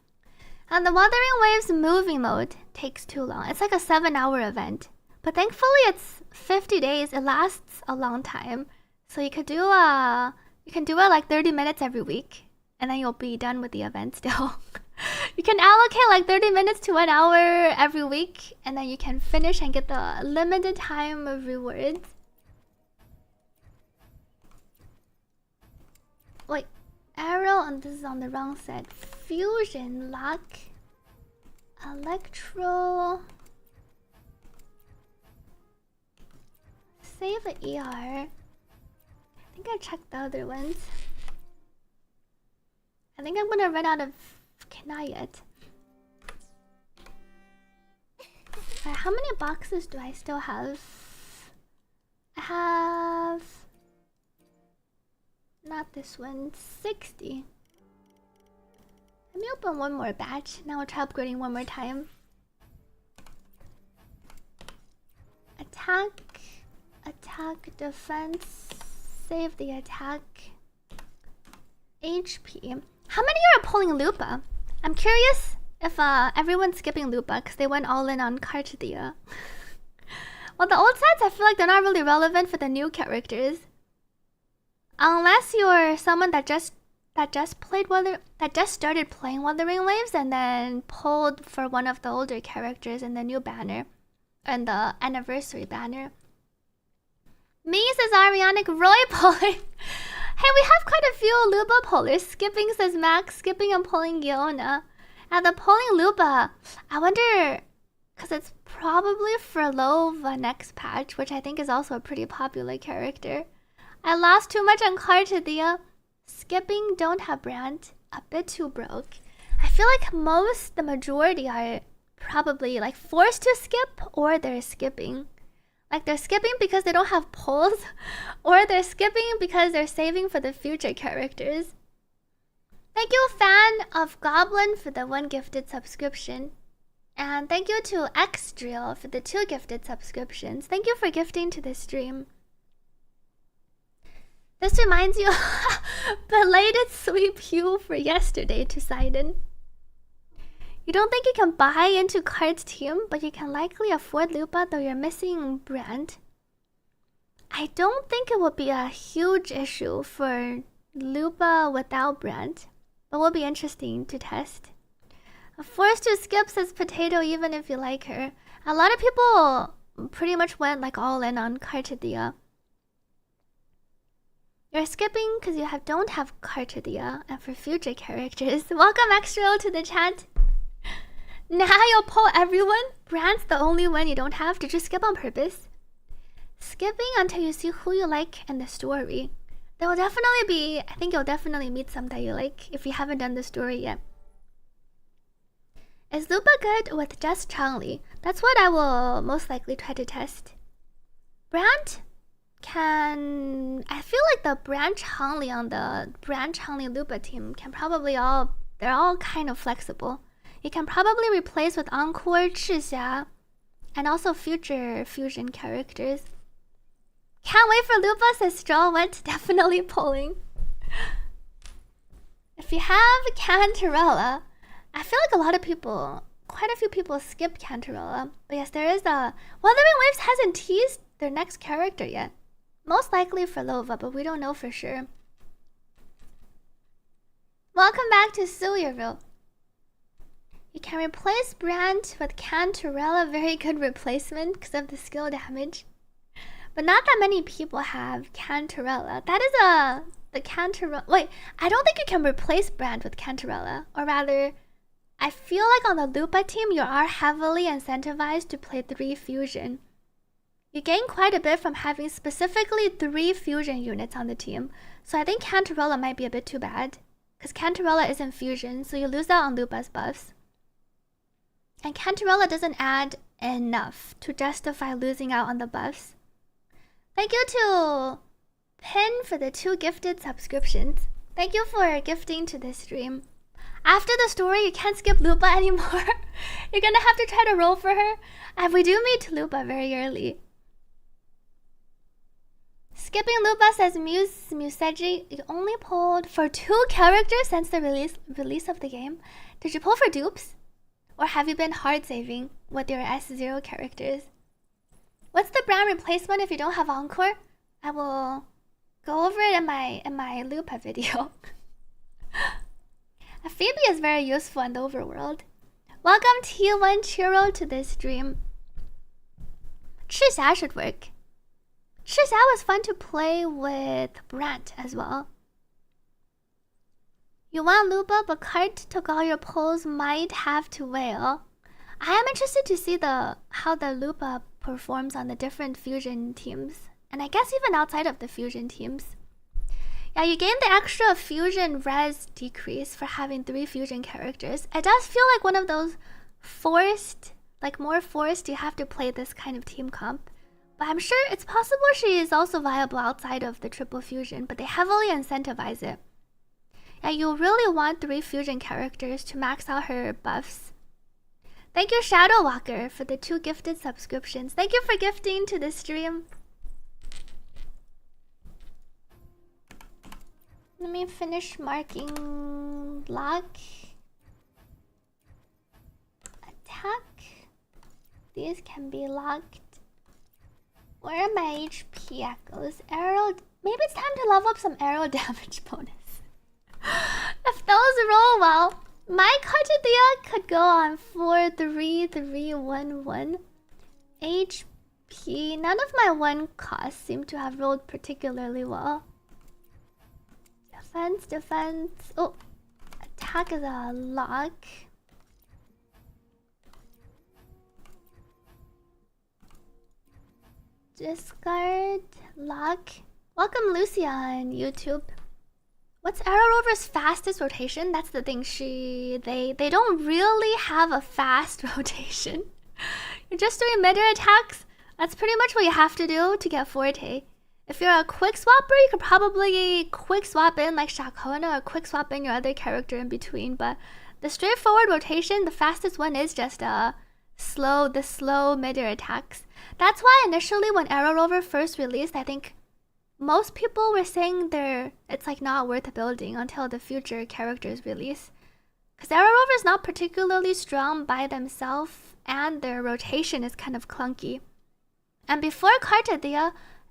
And the Wuthering Waves movie mode takes too long. It's like a 7-hour event. But thankfully it's 50 days. It lasts a long time. So you can do it like 30 minutes every week. And then you'll be done with the event still. You can allocate like 30 minutes to 1 hour every week. And then you can finish and get the limited time rewards. Wait, arrow, and this is on the wrong side. Fusion, lock, electro. Save the ER. I think I checked the other ones. I think I'm gonna run out of Knayet. How many boxes do I still have? I have... not this one, 60. Let me open one more batch. Now we'll try upgrading one more time. Attack, attack, defense, save the attack. HP. How many are pulling Lupa? I'm curious if everyone's skipping Lupa because they went all in on Carte. Well, the old sets, I feel like they're not really relevant for the new characters. Unless you're someone that just started playing Wuthering Waves and then pulled for one of the older characters in the new banner and the anniversary banner. Me, says Arianic Roy Polar. Hey, we have quite a few Luba Polars. Skipping, says Max. Skipping and pulling Giona. And the pulling Luba, I wonder, because it's probably for Lova next patch, which I think is also a pretty popular character. I lost too much on Carte. Skipping, don't have brand. A bit too broke. I feel like the majority are probably like forced to skip, or they're skipping. Like they're skipping because they don't have pulls, or they're skipping because they're saving for the future characters. Thank you, fan of Goblin, for the 1 gifted subscription. And thank you to Xdrill for the 2 gifted subscriptions. Thank you for gifting to this stream. This reminds you, belated sweep Hugh for yesterday to Sidon. You don't think you can buy into Carte's team, but you can likely afford Lupa, though you're missing brand. I don't think it will be a huge issue for Lupa without brand, but will be interesting to test. Forced to skip, says Potato, even if you like her. A lot of people pretty much went like all in on Cartidia. You're skipping because you don't have Cartidia, and for future characters. Welcome Extra to the chat. Now you'll pull everyone. Brand's the only one you don't have. Did you skip on purpose? Skipping until you see who you like in the story. There will definitely be, I think you'll definitely meet some that you like if you haven't done the story yet. Is Lupa good with just Changli? That's what I will most likely try to test. Brand can... I feel like the Brand Changli on the Brand Changli Lupa team can probably they're all kind of flexible. You can probably replace with Encore, Chixia, and also future fusion characters. Can't wait for Lupa, says Straw. Went definitely pulling. If you have Cantarella, I feel like a lot of people, quite a few people skip Cantarella. But yes, there is a... Wuthering Waves hasn't teased their next character yet. Most likely for Lova, but we don't know for sure. Welcome back to Suyerville. You can replace Brand with Cantarella. Very good replacement because of the skill damage. But not that many people have Cantarella. That is the Cantarella... Wait, I don't think you can replace Brand with Cantarella. Or rather, I feel like on the Lupa team, you are heavily incentivized to play 3 fusion. You gain quite a bit from having specifically 3 fusion units on the team. So I think Cantarella might be a bit too bad. Because Cantarella isn't fusion, so you lose out on Lupa's buffs. And Cantarella doesn't add enough to justify losing out on the buffs. Thank you to Pin for the 2 gifted subscriptions. Thank you for gifting to this stream. After the story, you can't skip Lupa anymore. You're gonna have to try to roll for her. And we do meet Lupa very early. Skipping Lupa, says Museji. You only pulled for 2 characters since the release of the game. Did you pull for dupes? Or have you been hard saving with your S0 characters? What's the brand replacement if you don't have Encore? I will go over it in my Lupa video. A Phoebe is very useful in the overworld. Welcome T1 Chiro to this stream. Chixia should work. Chixia was fun to play with Brant as well. You want Lupa, but Carte took all your pulls, might have to wail. I am interested to see how the Lupa performs on the different fusion teams. And I guess even outside of the fusion teams. Yeah, you gain the extra fusion res decrease for having 3 fusion characters. It does feel like one of those forced, like more forced, you have to play this kind of team comp. But I'm sure it's possible she is also viable outside of the triple fusion, but they heavily incentivize it. Yeah, you really want 3 fusion characters to max out her buffs. Thank you, Shadow Walker, for the 2 gifted subscriptions. Thank you for gifting to the stream. Let me finish marking lock. Attack. These can be locked. Where are my HP echoes? Arrow. Maybe it's time to level up some arrow damage bonus. If those roll well, my Cartidia could go on 4-3-3-1-1. HP P. None of my one costs seem to have rolled particularly well. Defense, defense. Oh, attack is a lock. Discard, lock. Welcome Lucia on YouTube. What's Arrow Rover's fastest rotation? That's the thing. They don't really have a fast rotation. You're just doing mid attacks. That's pretty much what you have to do to get Forte. If you're a quick swapper, you could probably quick swap in like Shakona or quick swap in your other character in between. But the straightforward rotation, the fastest one is just the slow mid-air attacks. That's why initially when Arrow Rover first released, I think most people were saying it's like not worth building until the future characters release. Because Arrow Rover is not particularly strong by themselves and their rotation is kind of clunky. And before Carte,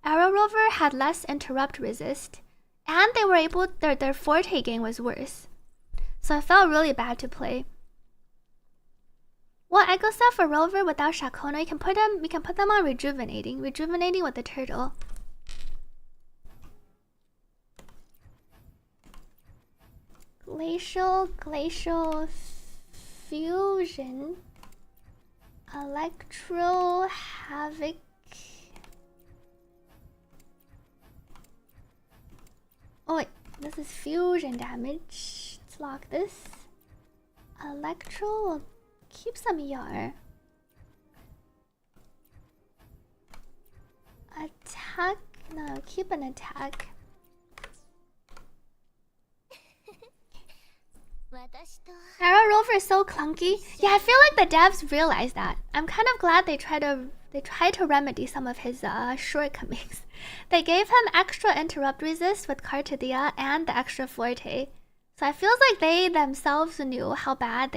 Arrow Rover had less interrupt resist, and they were able their Forte game was worse. So it felt really bad to play. Well, Echo Cell for Rover without Shakona, we can put them on rejuvenating with the turtle. Glacial fusion, electro havoc. Oh wait, this is fusion damage. Let's lock this. Electro will keep some ER. Attack, no, keep an attack. Arrow Rover is so clunky. Yeah, I feel like the devs realized that. I'm kind of glad they tried to remedy some of his shortcomings. They gave him extra interrupt resist with Cartidia and the extra Forte. So it feels like they themselves knew how bad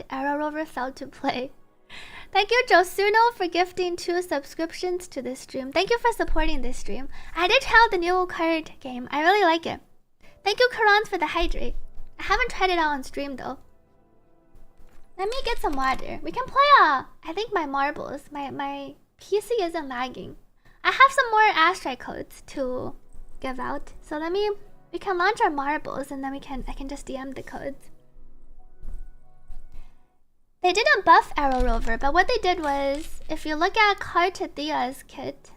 Arrow Rover felt to play. Thank you, Josuno, for gifting 2 subscriptions to this stream. Thank you for supporting this stream. I did try out the new card game. I really like it. Thank you, Karans, for the hydrate. I haven't tried it out on stream though. Let me get some water. We can play I think my marbles. My PC isn't lagging. I have some more Astray codes to give out. So we can launch our marbles and then I can just DM the codes. They didn't buff Arrow Rover, but what they did was, if you look at Cartidia's kit,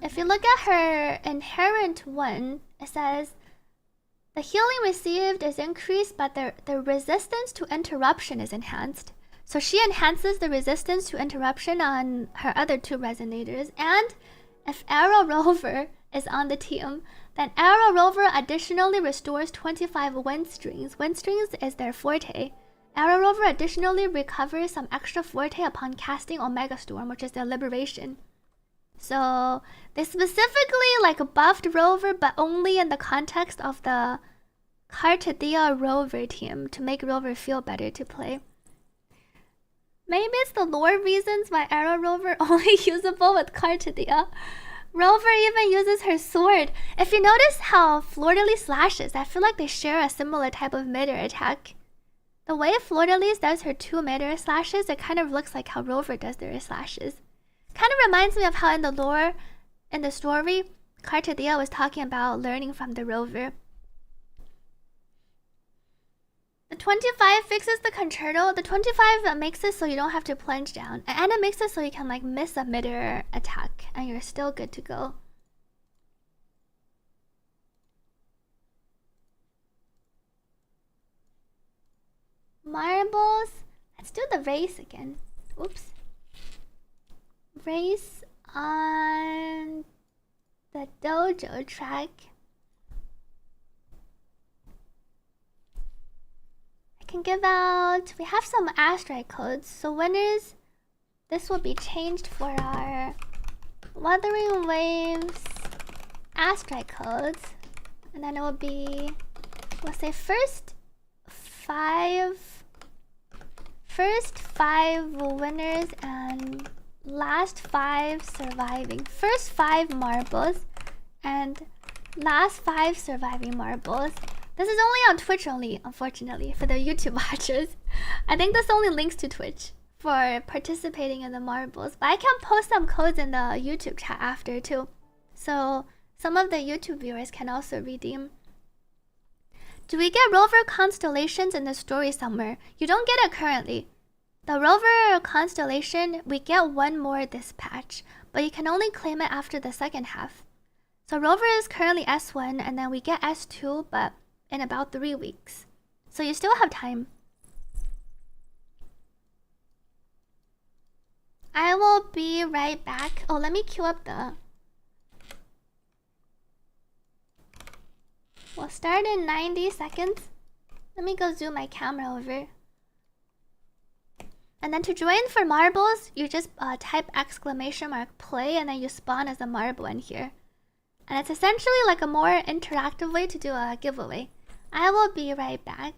if you look at her inherent one, it says the healing received is increased, but the resistance to interruption is enhanced. So she enhances the resistance to interruption on her other 2 resonators. And if Arrow Rover is on the team, then Arrow Rover additionally restores 25 wind strings. Wind strings is their Forte. Arrow Rover additionally recovers some extra Forte upon casting Omega Storm, which is their liberation. So they specifically like buffed Rover, but only in the context of the Cartidia Rover team to make Rover feel better to play. Maybe it's the lore reasons why Arrow Rover only usable with Cartidia. Rover even uses her sword. If you notice how Fleur-de-Lis slashes, I feel like they share a similar type of mid-air attack. The way Fleur-de-Lis does her 2 mid-air slashes, it kind of looks like how Rover does their slashes. Kind of reminds me of how in the lore, in the story, Cartidia was talking about learning from the Rover. The 25 fixes the concerto. The 25 makes it so you don't have to plunge down. And it makes it so you can like miss a mid-air attack and you're still good to go. Marbles. Let's do the race again. Oops. Race on the dojo track. I can give out, we have some Astray codes, so winners, this will be changed for our Wuthering Waves Astray codes, and then it will be, we'll say first five winners and last 5 surviving. First 5 marbles and last 5 surviving marbles This is only on Twitch only, unfortunately, for the YouTube watchers. I think this only links to Twitch for participating in the marbles. But I can post some codes in the YouTube chat after too. So some of the YouTube viewers can also redeem. Do we get rover constellations in the story somewhere? You don't get it currently. The rover constellation, we get one more this patch, but you can only claim it after the second half. So rover is currently S1 and then we get S2, but in about 3 weeks. So you still have time. I will be right back. Oh, let me queue up the... We'll start in 90 seconds. Let me go zoom my camera over. And then to join for marbles, you just type !play and then you spawn as a marble in here. And it's essentially like a more interactive way to do a giveaway. I will be right back.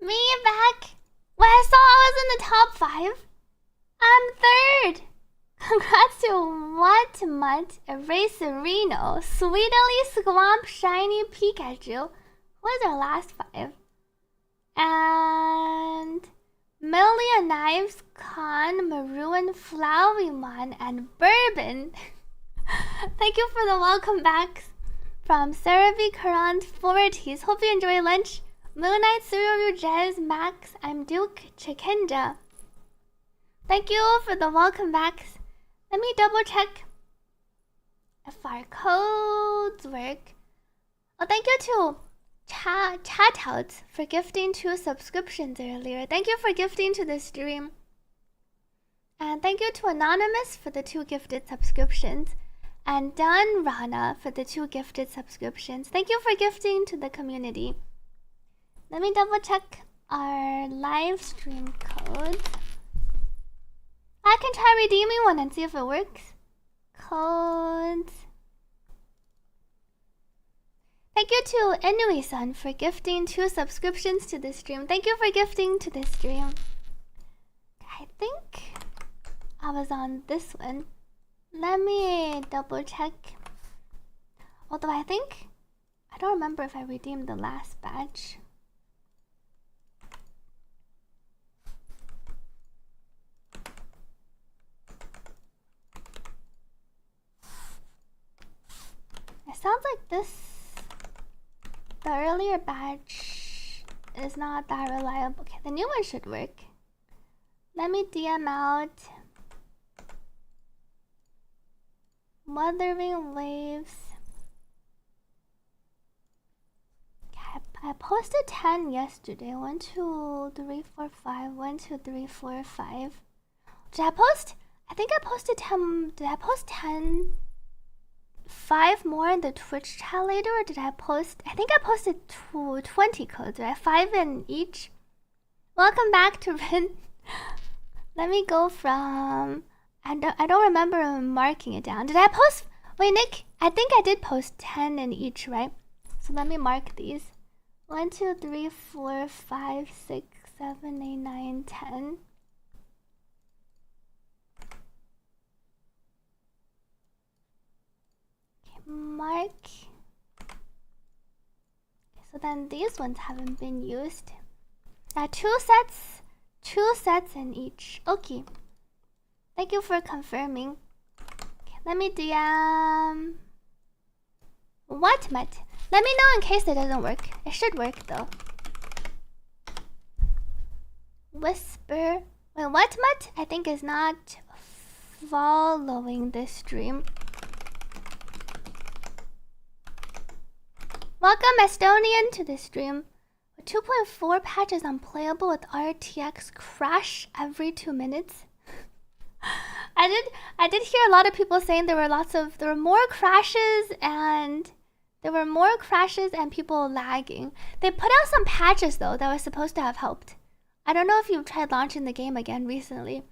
Me back. When I saw I was in the top 5. I'm 3rd. Congrats to What Mutt, Eraserino, Sweetly Squamp, Shiny Pikachu. Who was our last 5? And Million Knives, Con, Maroon, Flowymon, and Bourbon. Thank you for the welcome backs from Cerebi, Karan, Forties. Hope you enjoy lunch. Moonlight, Sururu, Jez, Max, I'm Duke, Chikinja. Thank you for the welcome backs. Let me double check if our codes work. Oh, thank you to Chatouts for gifting 2 subscriptions earlier. Thank you for gifting to the stream. And thank you to Anonymous for the 2 gifted subscriptions. And Dun Rana for the 2 gifted subscriptions. Thank you for gifting to the community. Let me double check our live stream codes. I can try redeeming one and see if it works. Codes. Thank you to Inui-san for gifting 2 subscriptions to the stream. Thank you for gifting to the stream. I think I was on this one. Let me double check. Although I don't remember if I redeemed the last batch. It sounds like the earlier batch is not that reliable. Okay, the new one should work. Let me DM out Wuthering Waves. Okay, I posted 10 yesterday. 1, 2, 3, 4, 5. 1, 2, 3, 4, 5. Did I post? I think I posted 10. Did I post 10? 5 more in the Twitch chat later, or did I post? I think I posted 20 codes, right? 5 in each. Welcome back to Rin. Let me go from. I don't remember marking it down. Did I post? Wait, Nick. I think I did post 10 in each, right? So let me mark these. 1, 2, 3, 4, 5, 6, 7, 8, 9, 10. Mark. So then these ones haven't been used. 2 sets in each. Okay. Thank you for confirming. Okay, let me DM What Mutt. Let me know in case it doesn't work. It should work though. Whisper. Wait, What Mutt I think is not following this stream. Welcome Estonian to the stream. 2.4 patch is unplayable with RTX crash every 2 minutes. I did hear a lot of people saying there were more crashes and people lagging. They put out some patches though that were supposed to have helped. I don't know if you've tried launching the game again recently.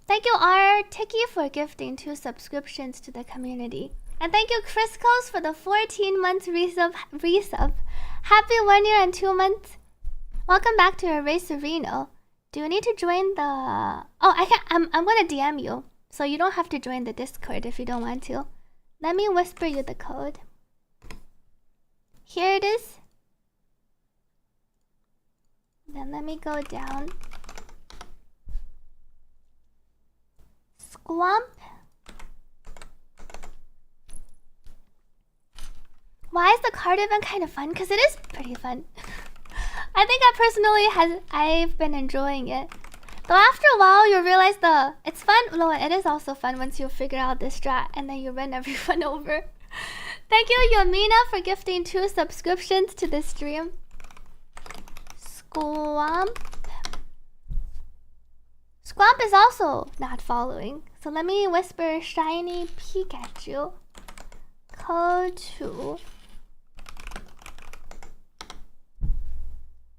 Thank you R Tiki for gifting 2 subscriptions to the community. And thank you Criscos for the 14 months resub. Happy 1 year and 2 months. Welcome back to Eraserino. Do you need to join the... Oh, I can't. I'm gonna DM you. So you don't have to join the Discord if you don't want to. Let me whisper you the code. Here it is. Then let me go down. Squamp. Why is the card event kind of fun? Because it is pretty fun. I think I've been enjoying it. Though after a while you realize it's fun. No, it is also fun once you figure out the strat and then you run everyone over. Thank you Yomina for gifting 2 subscriptions to this stream. Squamp is also not following. So let me whisper Shiny Pikachu. Code 2.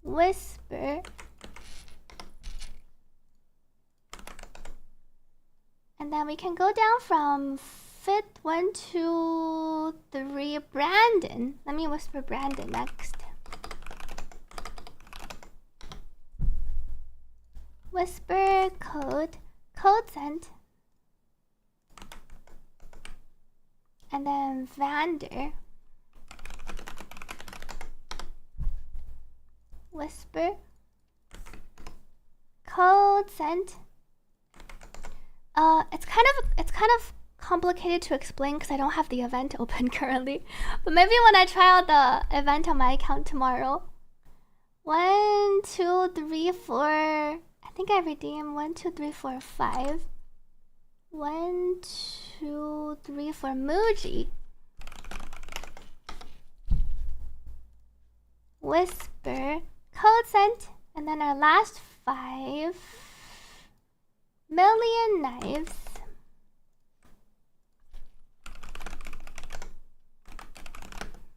Whisper. And then we can go down from 5th, 1, 2, 3. Brandon. Let me whisper Brandon next. Whisper code. Code sent. And then Vander. Whisper. Code sent. It's kind of complicated to explain because I don't have the event open currently. But maybe when I try out the event on my account tomorrow. 1, 2, 3, 4. I think I redeemed 1, 2, 3, 4, 5. 1, 2, 3, 4. Muji. Whisper. Code sent. And then our last 5. Million knives.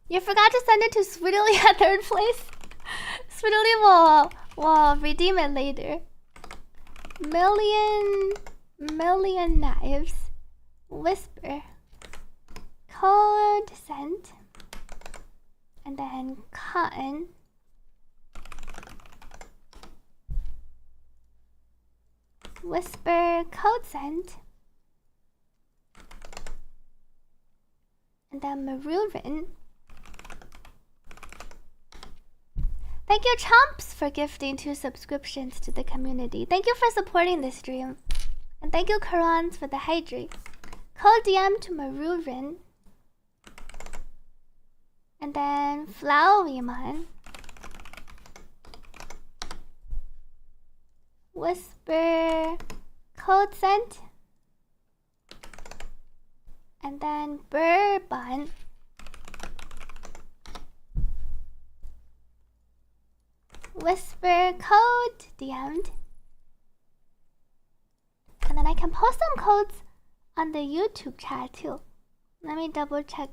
You forgot to send it to Swiddly at 3rd place. Swiddly will redeem it later. Million knives. Whisper. Code sent. And then cotton. Whisper. Code sent. And then maroon. Thank you, Chomps, for gifting 2 subscriptions to the community. Thank you for supporting this stream. And thank you, Karans, for the hydrate. Code DM to Marurin. And then Floweryman. Whisper. Code sent. And then Bourbon. Whisper code DM'd. And then I can post some codes on the YouTube chat too. Let me double check.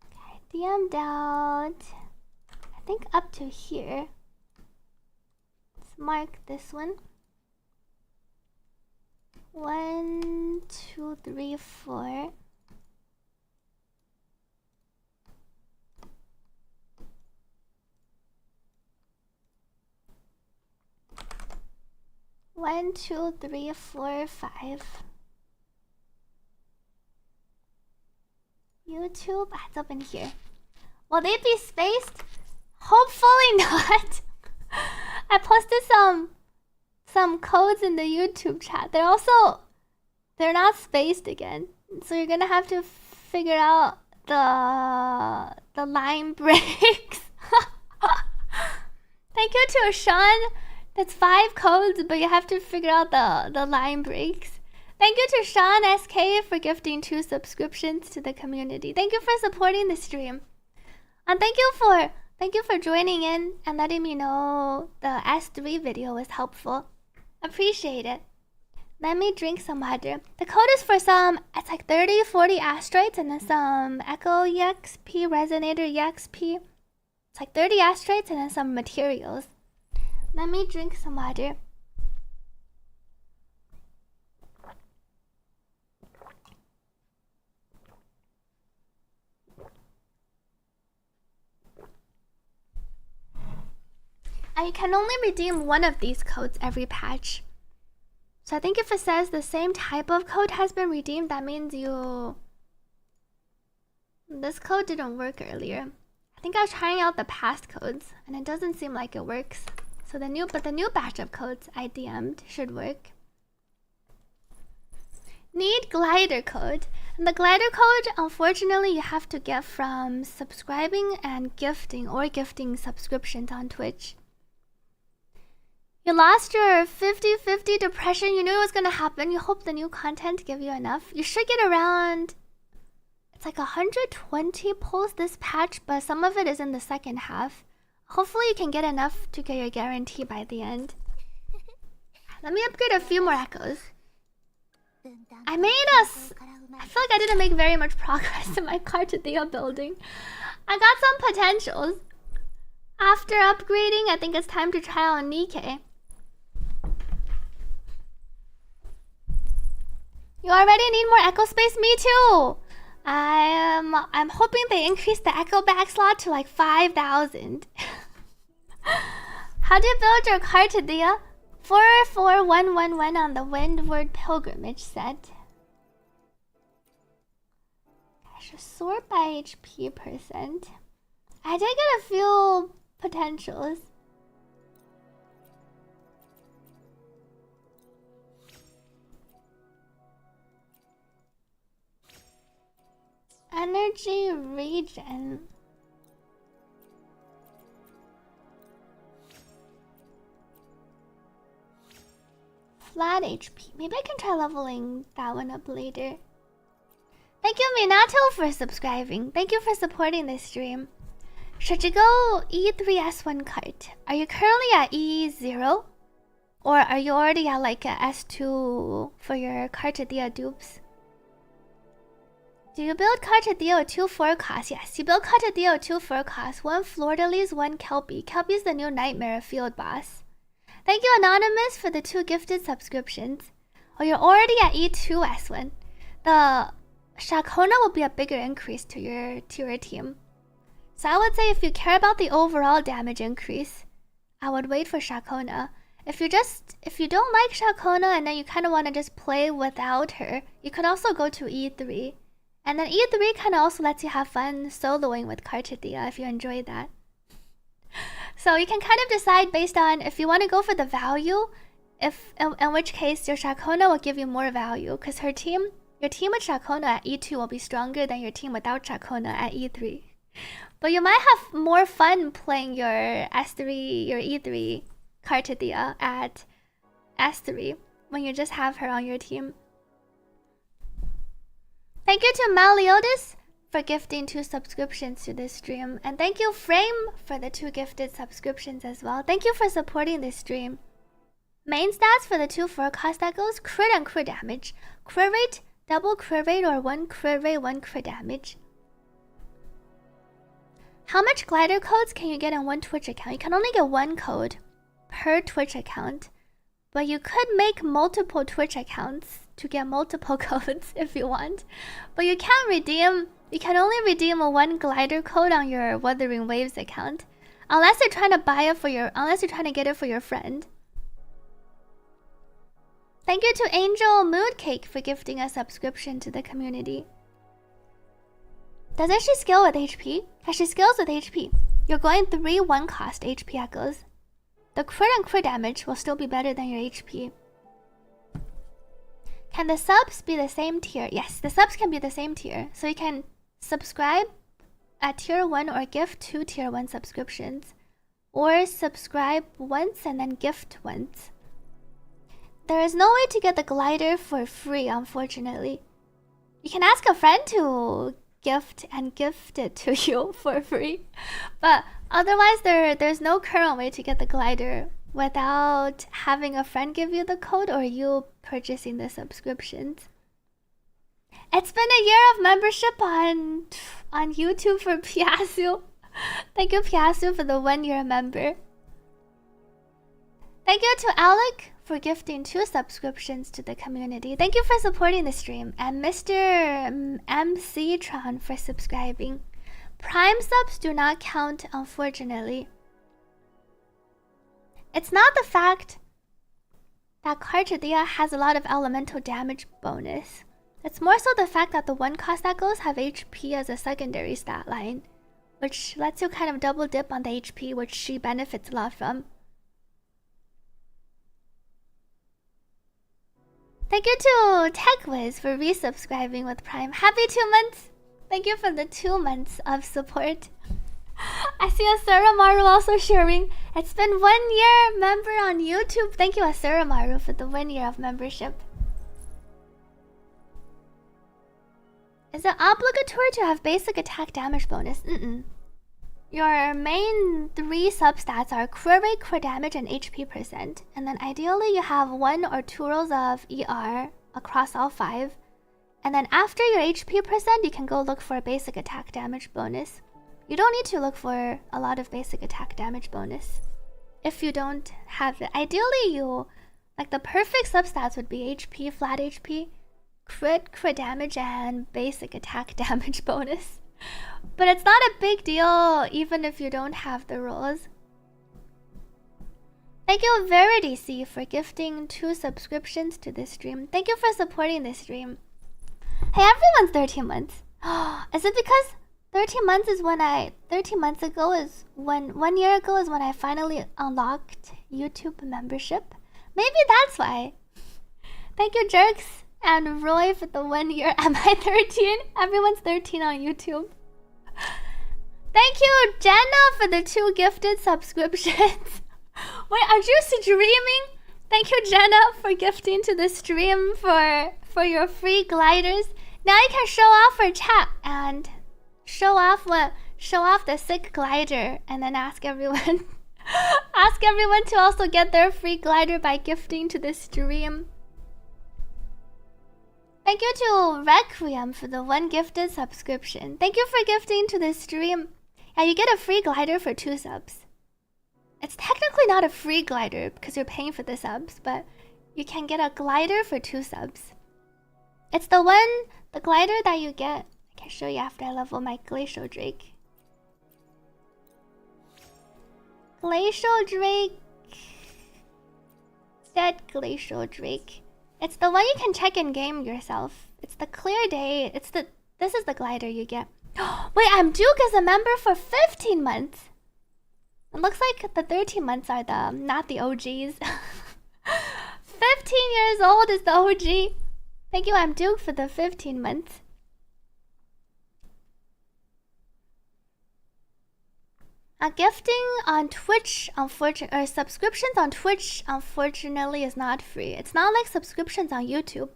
Okay, DM'd out. I think up to here. Let's mark this one. 1, 2, 3, 4. One, 2, 3, 4, 5. YouTube, it's up in here. Will they be spaced? Hopefully not. I posted some codes in the YouTube chat. They're not spaced again. So you're gonna have to figure out the line breaks. Thank you to Sean. That's 5 codes, but you have to figure out the line breaks. Thank you to Sean SK for gifting 2 subscriptions to the community. Thank you for supporting the stream. And thank you for joining in and letting me know the S3 video was helpful. Appreciate it. Let me drink some water. The code is for it's like 30, 40 asteroids and then some Echo EXP, Resonator EXP. It's like 30 asteroids and then some materials. Let me drink some water. And you can only redeem one of these codes every patch. So I think if it says the same type of code has been redeemed, that means this code didn't work earlier. I think I was trying out the past codes and it doesn't seem like it works. So the new batch of codes I DM'd should work. Need glider code. And the glider code, unfortunately, you have to get from subscribing and gifting or gifting subscriptions on Twitch. You lost your 50-50 depression. You knew it was gonna happen. You hope the new content give you enough. You should get around, it's like 120 pulls this patch, but some of it is in the second half. Hopefully you can get enough to get your guarantee by the end. Let me upgrade a few more echoes. I feel like I didn't make very much progress in my Carte building. I got some potentials. After upgrading, I think it's time to try out Nikke. You already need more echo space? Me too! I'm hoping they increase the echo bag slot to like 5,000. How do you build your Carte, Dia? 44111 on the Windward Pilgrimage set. I should sort by HP percent. I did get a few potentials. Energy regen. Flat HP. Maybe I can try leveling that one up later. Thank you, Minato, for subscribing. Thank you for supporting this stream. Should you go E3S1 cart? Are you currently at E0? Or are you already at like a S2 for your Cartadia dupes? Do you build Cartadia with 2 forecasts? Yes, you build Cartadia with 2 forecasts. 1 Flordelis, 1 Kelpie. Kelpie's the new Nightmare field boss. Thank you, Anonymous, for the 2 gifted subscriptions. Oh, you're already at E2S1. The Shakona will be a bigger increase to your team. So I would say if you care about the overall damage increase, I would wait for Shakona. If you don't like Shakona and then you kind of want to just play without her, you could also go to E3. And then E3 kind of also lets you have fun soloing with Cartadia if you enjoy that. So you can kind of decide based on if you want to go for the value, in which case your Shakona will give you more value, because your team with Shakona at E2 will be stronger than your team without Shakona at E3. But you might have more fun playing your S3, your E3 Cartadia at S3 when you just have her on your team. Thank you to Maliotis for gifting 2 subscriptions to this stream. And thank you, Frame, for the 2 gifted subscriptions as well. Thank you for supporting this stream. Main stats for the 2 forecast that goes crit and crit damage. Crit rate, double crit rate, or 1 crit rate, 1 crit damage. How much glider codes can you get in 1 Twitch account? You can only get 1 code per Twitch account. But you could make multiple Twitch accounts to get multiple codes if you want. But you can only redeem 1 glider code on your Wuthering Waves account. Unless you're trying to get it for your friend. Thank you to Angel Moodcake for gifting a subscription to the community. Doesn't she scale with HP? Yeah, she scales with HP. You're going 3 1 cost HP echoes. The crit and crit damage will still be better than your HP. Can the subs be the same tier? Yes, the subs can be the same tier. So you can subscribe at tier 1 or gift 2 tier 1 subscriptions. Or subscribe once and then gift once. There is no way to get the glider for free, unfortunately. You can ask a friend to gift it to you for free. But otherwise, there's no current way to get the glider without having a friend give you the code or you purchasing the subscriptions. It's been a year of membership on YouTube for Piasu. Thank you, Piasu, for the 1 year member. Thank you to Alec for gifting 2 subscriptions to the community. Thank you for supporting the stream. And Mr. MC Tron for subscribing. Prime subs do not count, unfortunately. It's not the fact that Cartadia has a lot of elemental damage bonus. It's more so the fact that the 1 cost that goes have HP as a secondary stat line, which lets you kind of double dip on the HP, which she benefits a lot from. Thank you to TechWiz for resubscribing with Prime. Happy 2 months! Thank you for the 2 months of support. I see Asuramaru also sharing. It's been 1 year member on YouTube. Thank you, Asuramaru, for the 1 year of membership. Is it obligatory to have basic attack damage bonus? Your main 3 substats are crit rate, crit damage, and HP percent. And then ideally you have 1 or 2 rolls of ER across all 5. And then after your HP percent, you can go look for a basic attack damage bonus. You don't need to look for a lot of basic attack damage bonus if you don't have it. Ideally, the perfect substats would be HP, flat HP, crit damage, and basic attack damage bonus. But it's not a big deal even if you don't have the rolls. Thank you, Verity C, for gifting 2 subscriptions to this stream. Thank you for supporting this stream. Hey, everyone's 13 months. Is it because 13 months is when 13 months ago is when 1 year ago is when I finally unlocked YouTube membership? Maybe that's why. Thank you, Jerks and Roy, for the 1 year. Am I 13? Everyone's 13 on YouTube. Thank you, Jenna, for the 2 gifted subscriptions. Wait, are you streaming? Thank you, Jenna, for gifting to the stream for your free gliders. Now you can show off for chat and show off the sick glider, and then ask everyone to also get their free glider by gifting to the stream. Thank you to Requiem for the 1 gifted subscription. Thank you for gifting to the stream. Yeah, you get a free glider for 2 subs. It's technically not a free glider because you're paying for the subs, but you can get a glider for 2 subs. It's the glider that you get. I can show you after I level my Glacial Drake. Glacial Drake. Dead Glacial Drake. It's the one you can check in game yourself. It's the clear day. This is the glider you get. Wait, I'm Duke as a member for 15 months. It looks like the 13 months are not the OGs. 15 years old is the OG. Thank you, I'm Duke, for the 15 months. Gifting on Twitch, or subscriptions on Twitch, unfortunately, is not free. It's not like subscriptions on YouTube,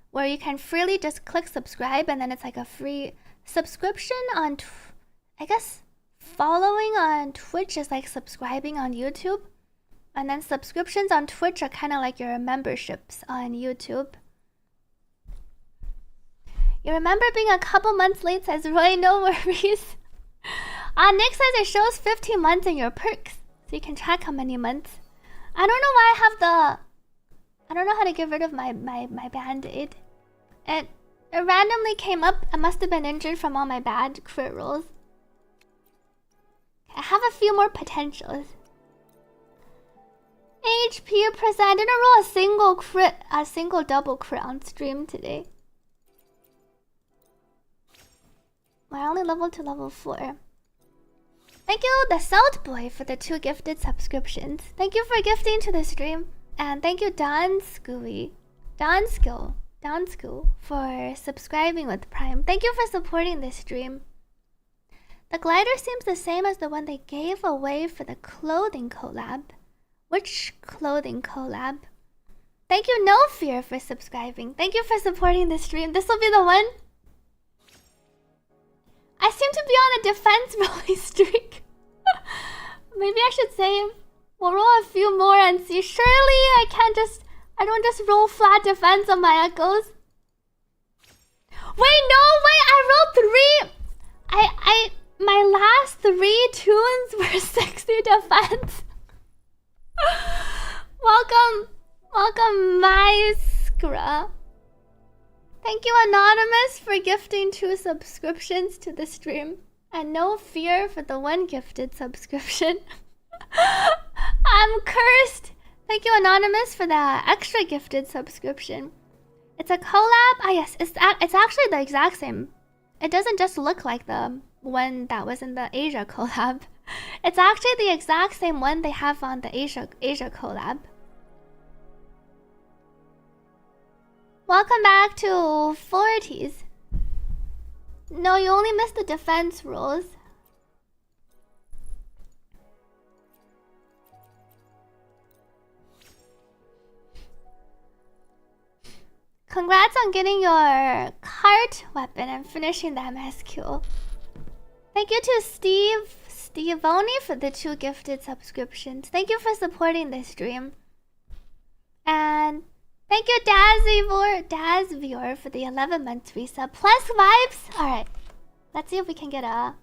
where you can freely just click subscribe and then it's like a free subscription on. I guess following on Twitch is like subscribing on YouTube, and then subscriptions on Twitch are kind of like your memberships on YouTube. You remember being a couple months late, says Roy. No worries. Nick says it shows 15 months in your perks, so you can track how many months. I don't know why I have I don't know how to get rid of my band-aid. It randomly came up. I must have been injured from all my bad crit rolls. I have a few more potentials. HP percent. I didn't roll a single double crit on stream today. I only leveled to level 4. Thank you, the Salt Boy, for the 2 gifted subscriptions. Thank you for gifting to the stream. And thank you, Donskool, for subscribing with Prime. Thank you for supporting this stream. The glider seems the same as the one they gave away for the clothing collab. Which clothing collab? Thank you, No Fear, for subscribing. Thank you for supporting the stream. This will be the one. I seem to be on a defense rolling streak. Maybe I should save. We'll roll a few more and see. Surely I don't just roll flat defense on my echoes. Wait, no, wait, I rolled 3. My last 3 tunes were 60 defense. Welcome, Myskra. Thank you, Anonymous, for gifting 2 subscriptions to the stream. And No Fear for the 1 gifted subscription. I'm cursed. Thank you, Anonymous, for the extra gifted subscription. It's a collab. Ah, yes, it's actually the exact same. It doesn't just look like the one that was in the Asia collab. It's actually the exact same one they have on the Asia collab. Welcome back to 40s. No, you only missed the defense rules. Congrats on getting your cart weapon and finishing the MSQ. Thank you to Stevoni for the 2 gifted subscriptions. Thank you for supporting this stream. And thank you, Dazvior, for the 11 months resub. Plus vibes. Alright. Let's see if we can get a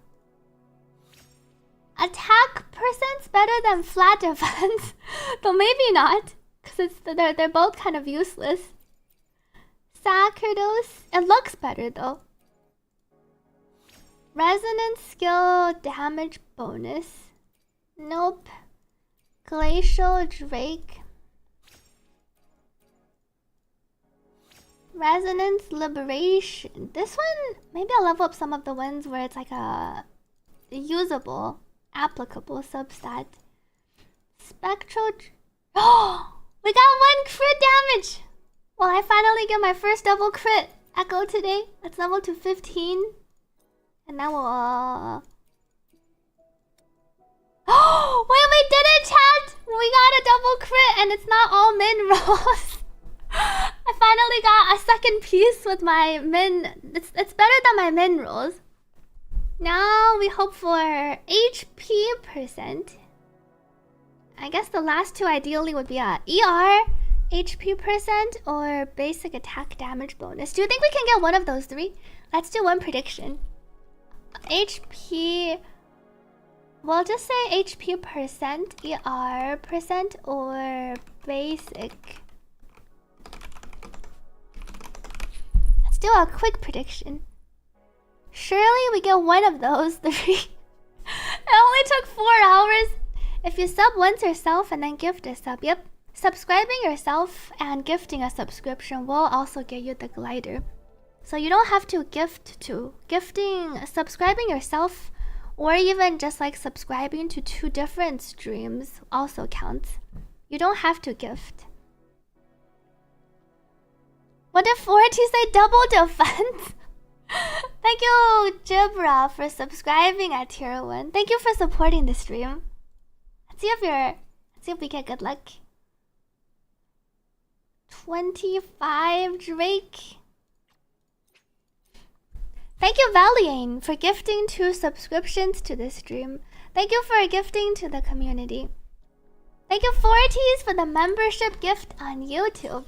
attack percent's better than flat defense. Though maybe not, because they're both kind of useless. Sacerdos. It looks better though. Resonance skill damage bonus. Nope. Glacial Drake. Resonance Liberation. This one, maybe I'll level up some of the ones where it's like a usable, applicable substat. Spectral. Oh, we got 1 crit damage. Well, I finally get my first double crit echo today. Let's level to 15, and now we'll. Oh, wait, we did it, chat. We got a double crit, and it's not all min rolls. I finally got a second piece with my min. It's better than my min rolls. Now we hope for HP percent. I guess the last two ideally would be a ER HP percent or basic attack damage bonus. Do you think we can get one of those 3? Let's do one prediction. HP. We'll just say HP percent, ER percent, or basic. Let's do a quick prediction. Surely we get one of those 3. It only took 4 hours. If you sub once yourself and then gift a sub, yep. Subscribing yourself and gifting a subscription will also get you the glider. So you don't have to gift to. Subscribing yourself, or even just like subscribing to 2 different streams also counts. You don't have to gift. What if 40 say double defense? Thank you, Jibra, for subscribing at tier 1. Thank you for supporting the stream. Let's see if we get good luck. 25 Drake. Thank you, Valiane, for gifting 2 subscriptions to this stream. Thank you for gifting to the community. Thank you, Forties, for the membership gift on YouTube.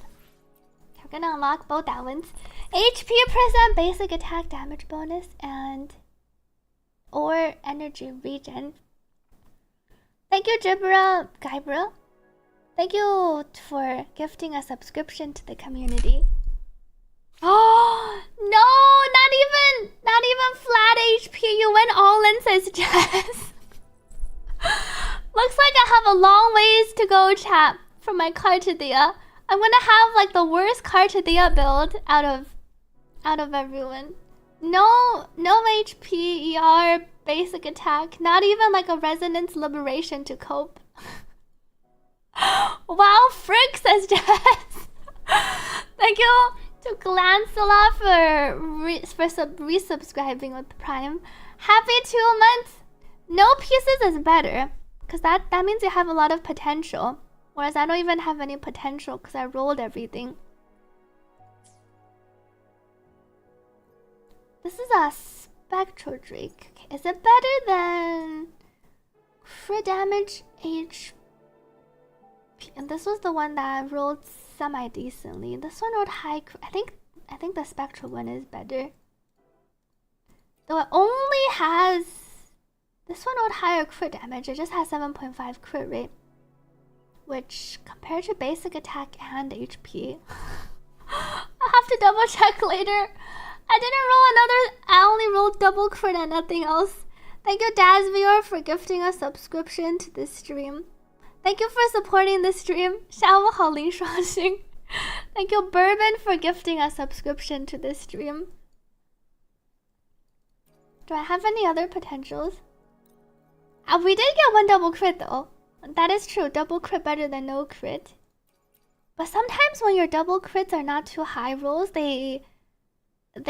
We're gonna unlock both that ones. HP percent basic attack damage bonus and or energy regen. Thank you, Jibra Guybra. Thank you for gifting a subscription to the community. Oh no, not even flat HP. You went all in, says Jess. Looks like I have a long ways to go, chat, for my Carte. I'm gonna have like the worst Carte build out of everyone. No HP, ER, basic attack. Not even like a resonance liberation to cope. Wow, frick, says Jess. Thank you to Glancela for resubscribing with Prime. Happy 2 months. No pieces is better, because that means you have a lot of potential. Whereas I don't even have any potential because I rolled everything. This is a Spectral Drake. Okay, is it better than crit damage HP? And this was the one that I rolled semi-decently. This one rolled high. I think the Spectral one is better. Though it only has... This one rolled higher crit damage. It just has 7.5 crit rate. Which, compared to basic attack and HP... I'll have to double check later. I only rolled double crit and nothing else. Thank you, Dazvior, for gifting a subscription to this stream. Thank you for supporting the stream. 下午好林双星. Thank you, Bourbon, for gifting a subscription to this stream. Do I have any other potentials? We did get 1 double crit though. That is true. Double crit better than no crit. But sometimes when your double crits are not too high rolls, they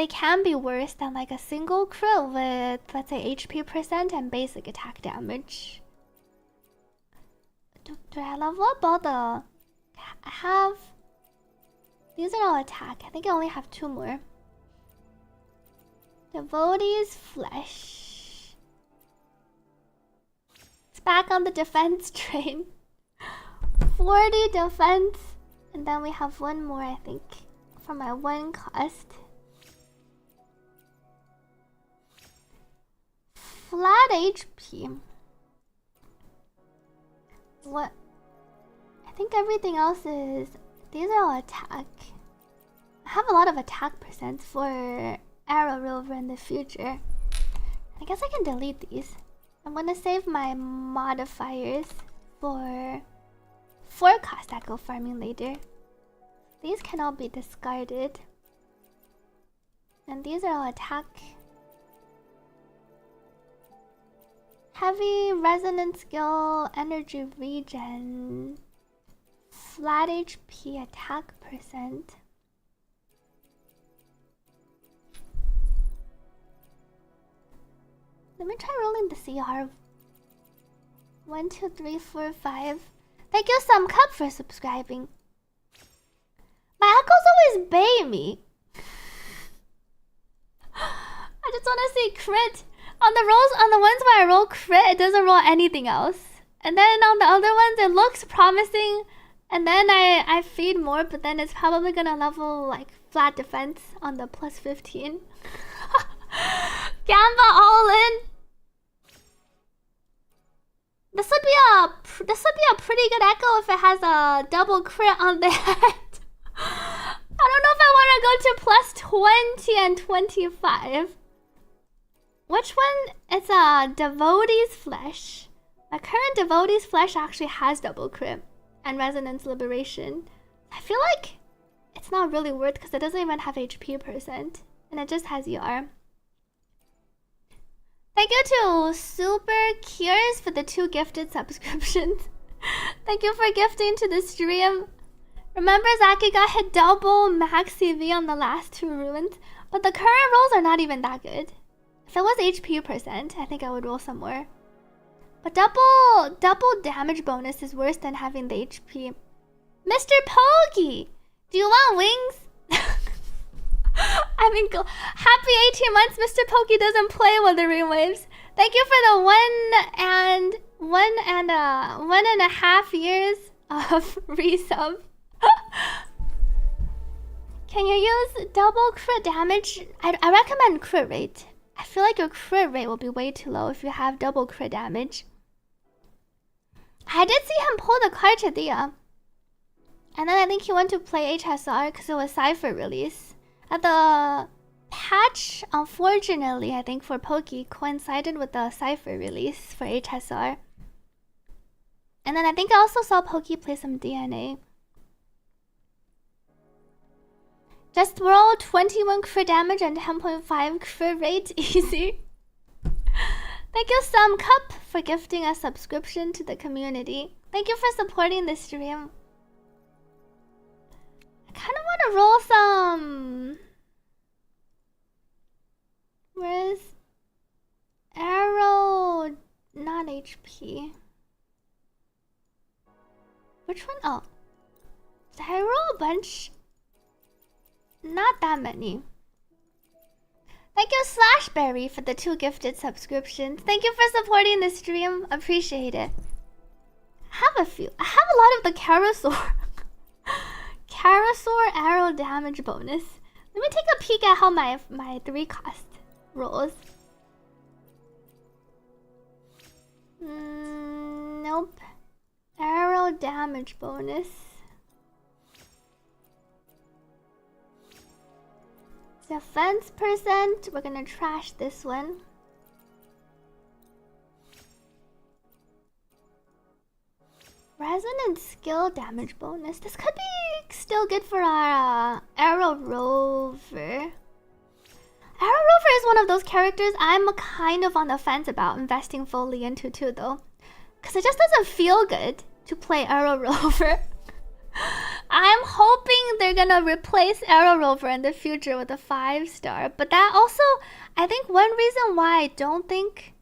can be worse than like a single crit with, let's say, HP percent and basic attack damage. Do I level up all the... I have... These are all attack. I think I only have 2 more. Devotee's Flesh. It's back on the defense train. 40 defense. And then we have 1 more, I think, for my 1 cost. Flat HP. What? I think everything else is... These are all attack. I have a lot of attack percents for Arrow Rover in the future. I guess I can delete these. I'm gonna save my modifiers for forecast echo farming later. These can all be discarded. And these are all attack. Heavy resonance skill, energy regen, flat HP attack percent. Let me try rolling the CR. 1, 2, 3, 4, 5. Thank you, Some Cup, for subscribing. My echoes always bay me. I just want to see crit. On the rolls, on the ones where I roll crit, it doesn't roll anything else. And then on the other ones, it looks promising. And then I feed more, but then it's probably gonna level like flat defense on the plus 15. Gamba all in. This would be a pretty good echo if it has a double crit on the head. I don't know if I want to go to plus 20 and 25. Which one? It's a Devotee's Flesh. My current Devotee's Flesh actually has double crit and Resonance Liberation. I feel like it's not really worth because it doesn't even have HP percent. And it just has ER. Thank you to Super Cures for the 2 gifted subscriptions. Thank you for gifting to the stream. Remember, Zaki got hit double max CV on the last 2 ruins, but the current rolls are not even that good. If it was HP percent, I think I would roll some more. But double damage bonus is worse than having the HP. Mr. Poggy, do you want wings? I mean, happy 18 months. Mr. Pokey doesn't play Wuthering Waves. Thank you for the 1.5 years of resub. Can you use double crit damage? I recommend crit rate. I feel like your crit rate will be way too low if you have double crit damage. I did see him pull the Carte. And then I think he went to play HSR because it was Cypher release. At the patch, unfortunately, I think for Pokey, coincided with the Cypher release for HSR. And then I think I also saw Pokey play some DNA. Just roll 21 crit damage and 10.5 crit rate, easy. Thank you, Some Cup, for gifting a subscription to the community. Thank you for supporting the stream. I kind of want to roll some... Where's... Arrow... Not HP. Which one? Oh. Did I roll a bunch? Not that many. Thank you, Slashberry, for the 2 gifted subscriptions. Thank you for supporting the stream. Appreciate it. I have a few. I have a lot of the Carousel. Carousel arrow damage bonus. Let me take a peek at how my 3 cost rolls. Nope. Arrow damage bonus. Defense percent. We're gonna trash this one. Resonance skill damage bonus. This could be still good for our Arrow Rover. Arrow Rover is one of those characters I'm kind of on the fence about investing fully into too, though. Because it just doesn't feel good to play Arrow Rover. I'm hoping they're gonna replace Arrow Rover in the future with a 5-star. But that also, I think one reason why I don't think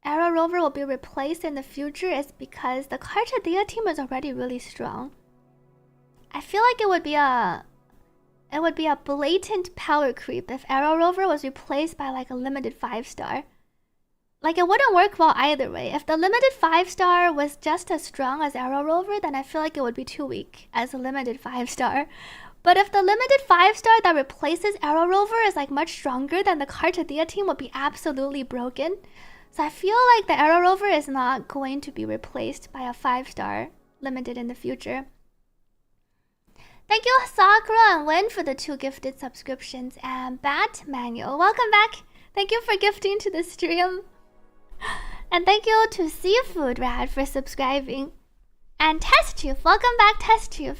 Arrow Rover will be replaced in the future is because the Carte team is already really strong. I feel like it would be a blatant power creep if Arrow Rover was replaced by like a limited 5-star. Like, it wouldn't work well either way. If the limited 5-star was just as strong as Arrow Rover, then I feel like it would be too weak as a limited 5-star. But if the limited 5-star that replaces Arrow Rover is like much stronger, then the Carte team would be absolutely broken. So I feel like the Arrow Rover is not going to be replaced by a 5-star limited in the future. Thank you, Sakura and Wen, for the 2 gifted subscriptions. And Bat Manual, welcome back. Thank you for gifting to the stream. And thank you to Seafood Rad for subscribing. And Test Tube, welcome back, Test Tube.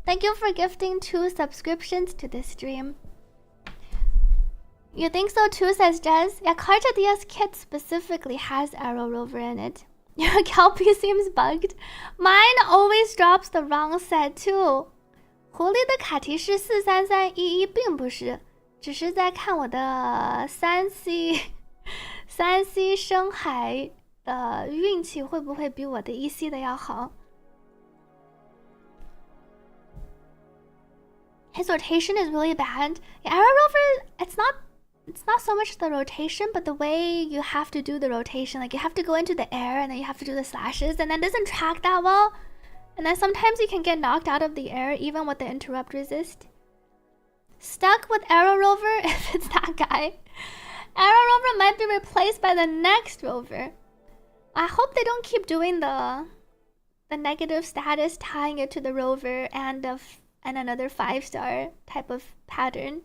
Thank you for gifting 2 subscriptions to this stream. You think so too, says Jez. Yeah, Carte Dia's kit specifically has Arrow Rover in it. Your Kelpie seems bugged. Mine always drops the wrong set too. 狐狸的卡提示43311并不是，只是在看我的3C 深海的运气会不会比我的1C 的要好。His rotation is really bad. Yeah, Arrow Rover, it's not so much the rotation, but the way you have to do the rotation. Like you have to go into the air and then you have to do the slashes, and that doesn't track that well. And then sometimes you can get knocked out of the air even with the interrupt resist. Stuck with Arrow Rover if it's that guy. Arrow Rover might be replaced by the next rover. I hope they don't keep doing the negative status, tying it to the rover and another 5-star type of pattern.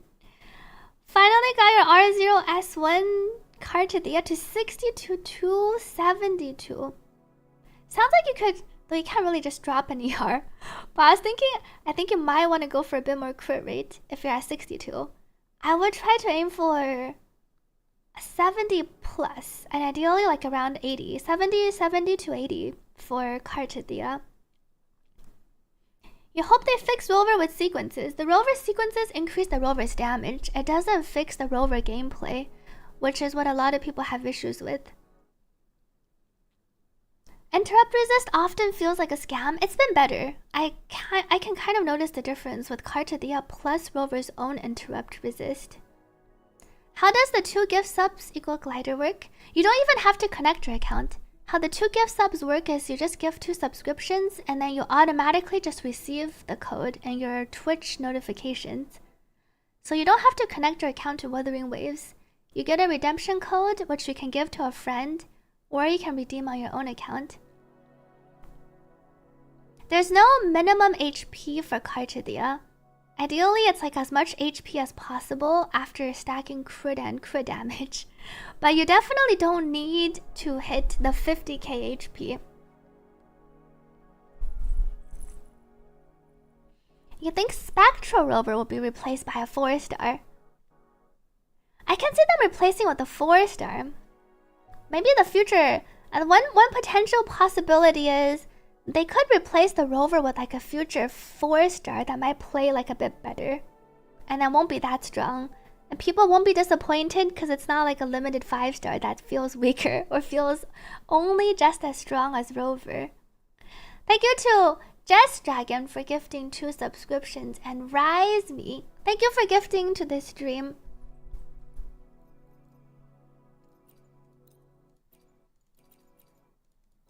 Finally got your R0S1 Carte Dia to 62 to 72. Sounds like you could, though you can't really just drop an ER. But I was thinking, I think you might want to go for a bit more crit rate if you're at 62. I would try to aim for a 70 plus, and ideally like around 80. 70 to 80 for Carte Dia. You hope they fix rover with sequences. The rover sequences increase the rover's damage. It doesn't fix the rover gameplay, which is what a lot of people have issues with. Interrupt resist often feels like a scam. It's been better. I can kind of notice the difference with Carte Dia plus rover's own interrupt resist. How does the 2 gift subs equal glider work? You don't even have to connect your account. How the 2 gift subs work is you just give 2 subscriptions and then you automatically just receive the code in your Twitch notifications. So you don't have to connect your account to Wuthering Waves. You get a redemption code which you can give to a friend, or you can redeem on your own account. There's no minimum HP for Carte Dia. Ideally, it's like as much HP as possible after stacking crit and crit damage. But you definitely don't need to hit the 50k HP. You think Spectral Rover will be replaced by a 4-star? I can see them replacing with a 4-star. Maybe in the future, and one potential possibility is they could replace the rover with like a future 4-star that might play like a bit better. And that won't be that strong. And people won't be disappointed because it's not like a limited 5-star that feels weaker or feels only just as strong as rover. Thank you to Jess Dragon for gifting 2 subscriptions, and Rise Me, thank you for gifting to this stream.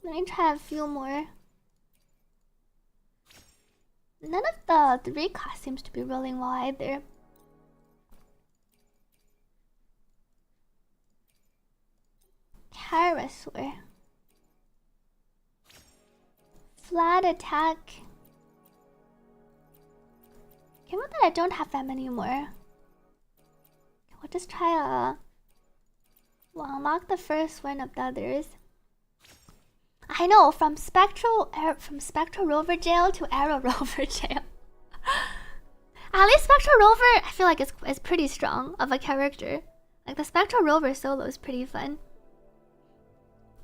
Let me try a few more. None of the recast seems to be rolling well either. Parasaur. Flat attack. Given that I don't have that many more, we'll just try we'll unlock the first one of the others. I know, from Spectral Rover Jail to Arrow Rover Jail. At least Spectral Rover, I feel like it's pretty strong of a character. Like the Spectral Rover solo is pretty fun.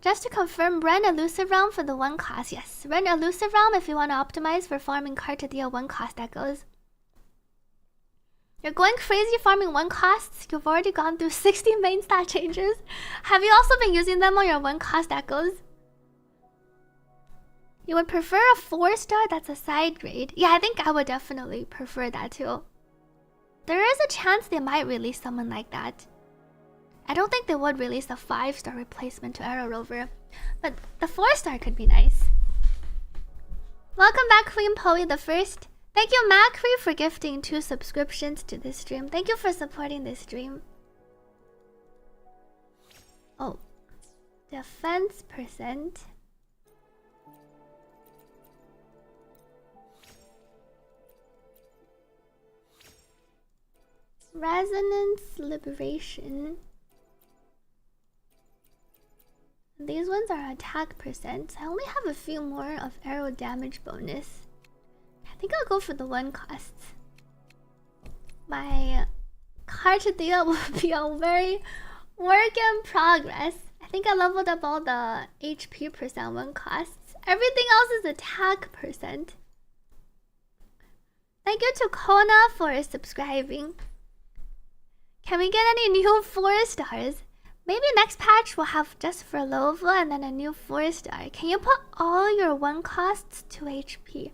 Just to confirm, run Elusive Realm for the 1 cost. Yes, run Elusive Realm if you want to optimize for farming Carte Dia 1 cost echoes. You're going crazy farming 1 costs? You've already gone through 60 main stat changes. Have you also been using them on your 1 cost echoes? You would prefer a 4-star that's a side grade? Yeah, I think I would definitely prefer that too. There is a chance they might release someone like that. I don't think they would release a 5-star replacement to Arrow Rover, but the 4-star could be nice. Welcome back, Queen Poe the First. Thank you, Macri, for gifting 2 subscriptions to this stream. Thank you for supporting this stream. Oh, defense percent. Resonance Liberation. These ones are attack percent. I only have a few more of arrow damage bonus. I think I'll go for the 1 costs. My Carte will be a very work in progress. I think I leveled up all the HP percent 1 costs. Everything else is attack percent. Thank you to Kona for subscribing. Can we get any new 4 stars? Maybe next patch we'll have just for Lova and then a new 4 star. Can you put all your 1 costs to HP?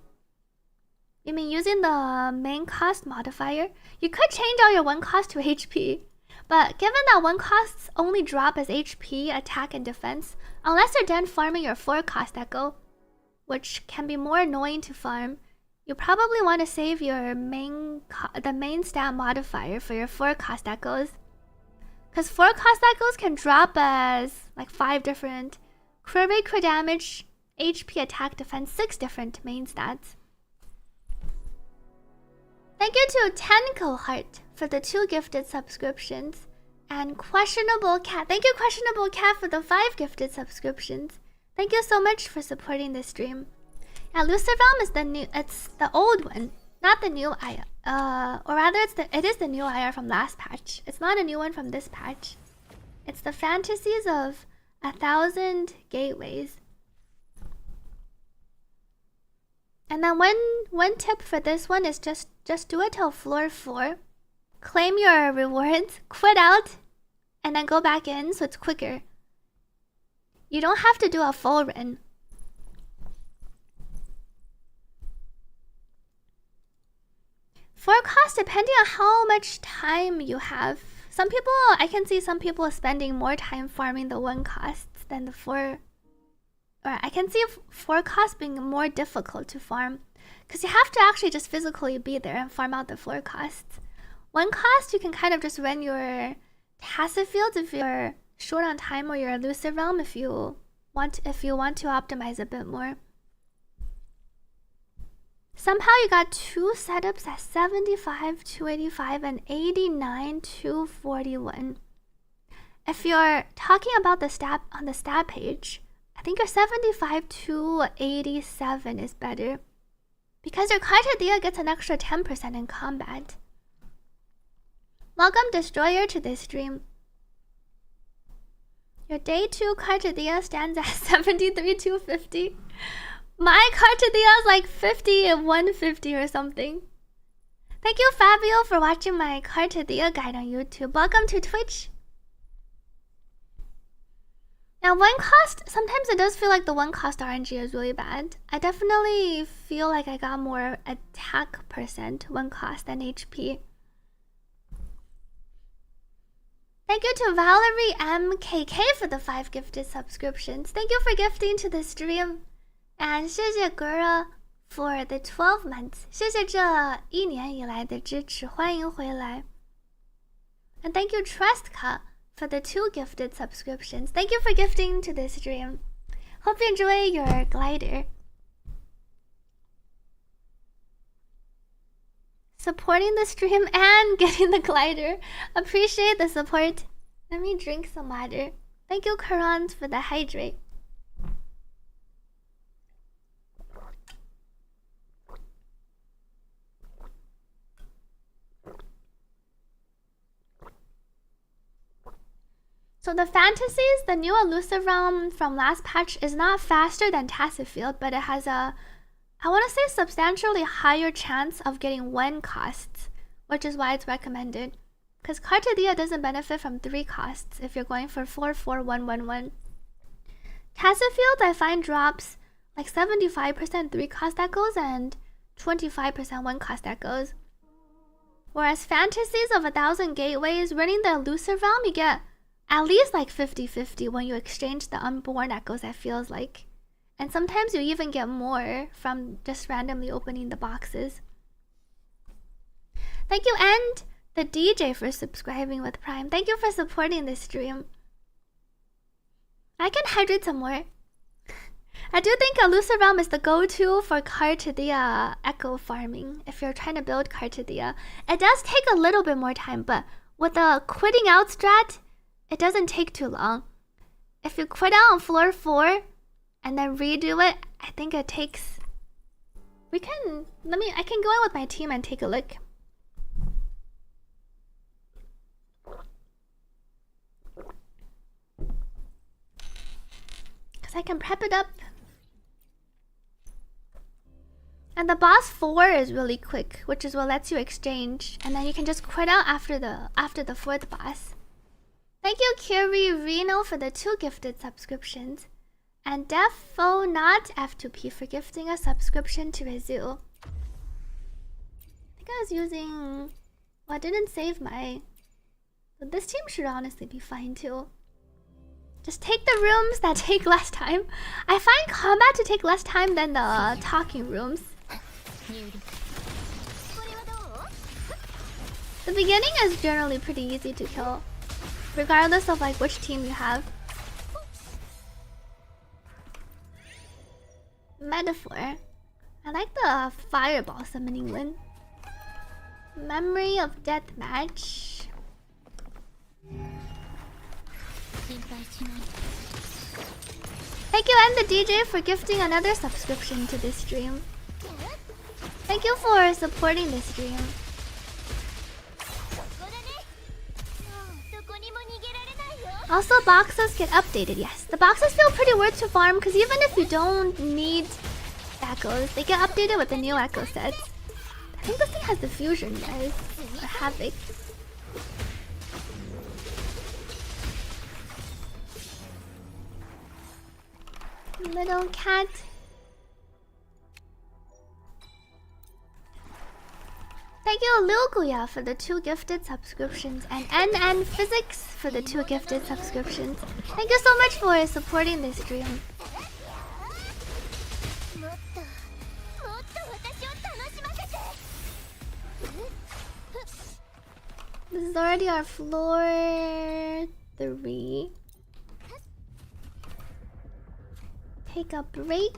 You mean using the main cost modifier? You could change all your 1 cost to HP. But given that 1 costs only drop as HP, attack, and defense, unless you're done farming your 4 cost echo, which can be more annoying to farm, you probably want to save your main stat modifier for your 4 cost echoes. Because 4 cost echoes can drop as like 5 different crit rate, crit damage, HP, attack, defense, 6 different main stats. Thank you to Tenko Heart for the 2 gifted subscriptions. And Questionable Cat. Thank you, Questionable Cat, for the 5 gifted subscriptions. Thank you so much for supporting this stream. Yeah, Luciferum is it's the old one, not the new IR. Or rather, it is the new IR from last patch. It's not a new one from this patch. It's the Fantasies of 1,000 Gateways. And then one tip for this one is just do it till floor 4. Claim your rewards, quit out, and then go back in so it's quicker. You don't have to do a full run. For cost, depending on how much time you have. Some people, I can see some people spending more time farming the 1 costs than the 4. Or I can see 4 costs being more difficult to farm. Because you have to actually just physically be there and farm out the 4 costs. 1 cost, you can kind of just run your tacit fields if you're short on time, or your elusive realm if you want to optimize a bit more. Somehow you got 2 setups at 75, 285, and 89, 241. If you're talking about the stat on the stat page, I think your 75 to 87 is better. Because your Carte gets an extra 10% in combat. Welcome Destroyer to this stream. Your day 2 Carte stands at 73, 250. My Carte is like 50 and 150 or something. Thank you, Fabio, for watching my Carte guide on YouTube. Welcome to Twitch. Now, 1 cost, sometimes it does feel like the 1 cost RNG is really bad. I definitely feel like I got more attack percent 1 cost than HP. Thank you to Valerie MKK for the 5 gifted subscriptions. Thank you for gifting to the stream. And 谢谢 Girl for the 12 months. 谢谢这1年以来的支持，欢迎回来。And thank you Trustka for the 2 gifted subscriptions. Thank you for gifting to this stream. Hope you enjoy your glider. Supporting the stream and getting the glider. Appreciate the support. Let me drink some water. Thank you, Karans, for the hydrate. So the Fantasies, the new elusive realm from last patch, is not faster than Tacit Field, but it has a, I want to say, substantially higher chance of getting 1 costs, which is why it's recommended. Because Carte doesn't benefit from 3 costs if you're going for 4, 4, 1, 1, 1. Tacit Field, I find, drops like 75% 3 cost echoes and 25% 1 cost echoes. Whereas Fantasies of 1,000 Gateways, running the elusive realm, you get at least like 50-50 when you exchange the unborn echoes, it feels like. And sometimes you even get more from just randomly opening the boxes. Thank you, and the DJ, for subscribing with Prime. Thank you for supporting this stream. I can hydrate some more. I do think Elusive Realm is the go-to for Carte echo farming if you're trying to build Carte. It does take a little bit more time, but with the quitting out strat, it doesn't take too long. if you quit out on floor 4 and then redo it, I think it takes... I can go in with my team and take a look. Because I can prep it up. And the boss 4 is really quick, which is what lets you exchange. And then you can just quit out after the 4th boss. Thank you, Kiri Reno, for the 2 gifted subscriptions. And Defo Not F2P for gifting a subscription to Rezu. I think I was using... Well, I didn't save my... But this team should honestly be fine too. Just take the rooms that take less time. I find combat to take less time than the talking rooms. The beginning is generally pretty easy to kill, regardless of like which team you have. Metaphor. I like the fireball summoning one. Memory of Deathmatch. Thank you and the DJ for gifting another subscription to this stream. Thank you for supporting this stream. Also, boxes get updated, yes. The boxes feel pretty worth to farm because even if you don't need echoes, they get updated with the new echo sets. I think this thing has the fusion, guys. Or Havoc. Little cat. Thank you, Luguya, for the 2 gifted subscriptions, and NN Physics for the 2 gifted subscriptions. Thank you so much for supporting this stream. This is already our floor 3. Take a break.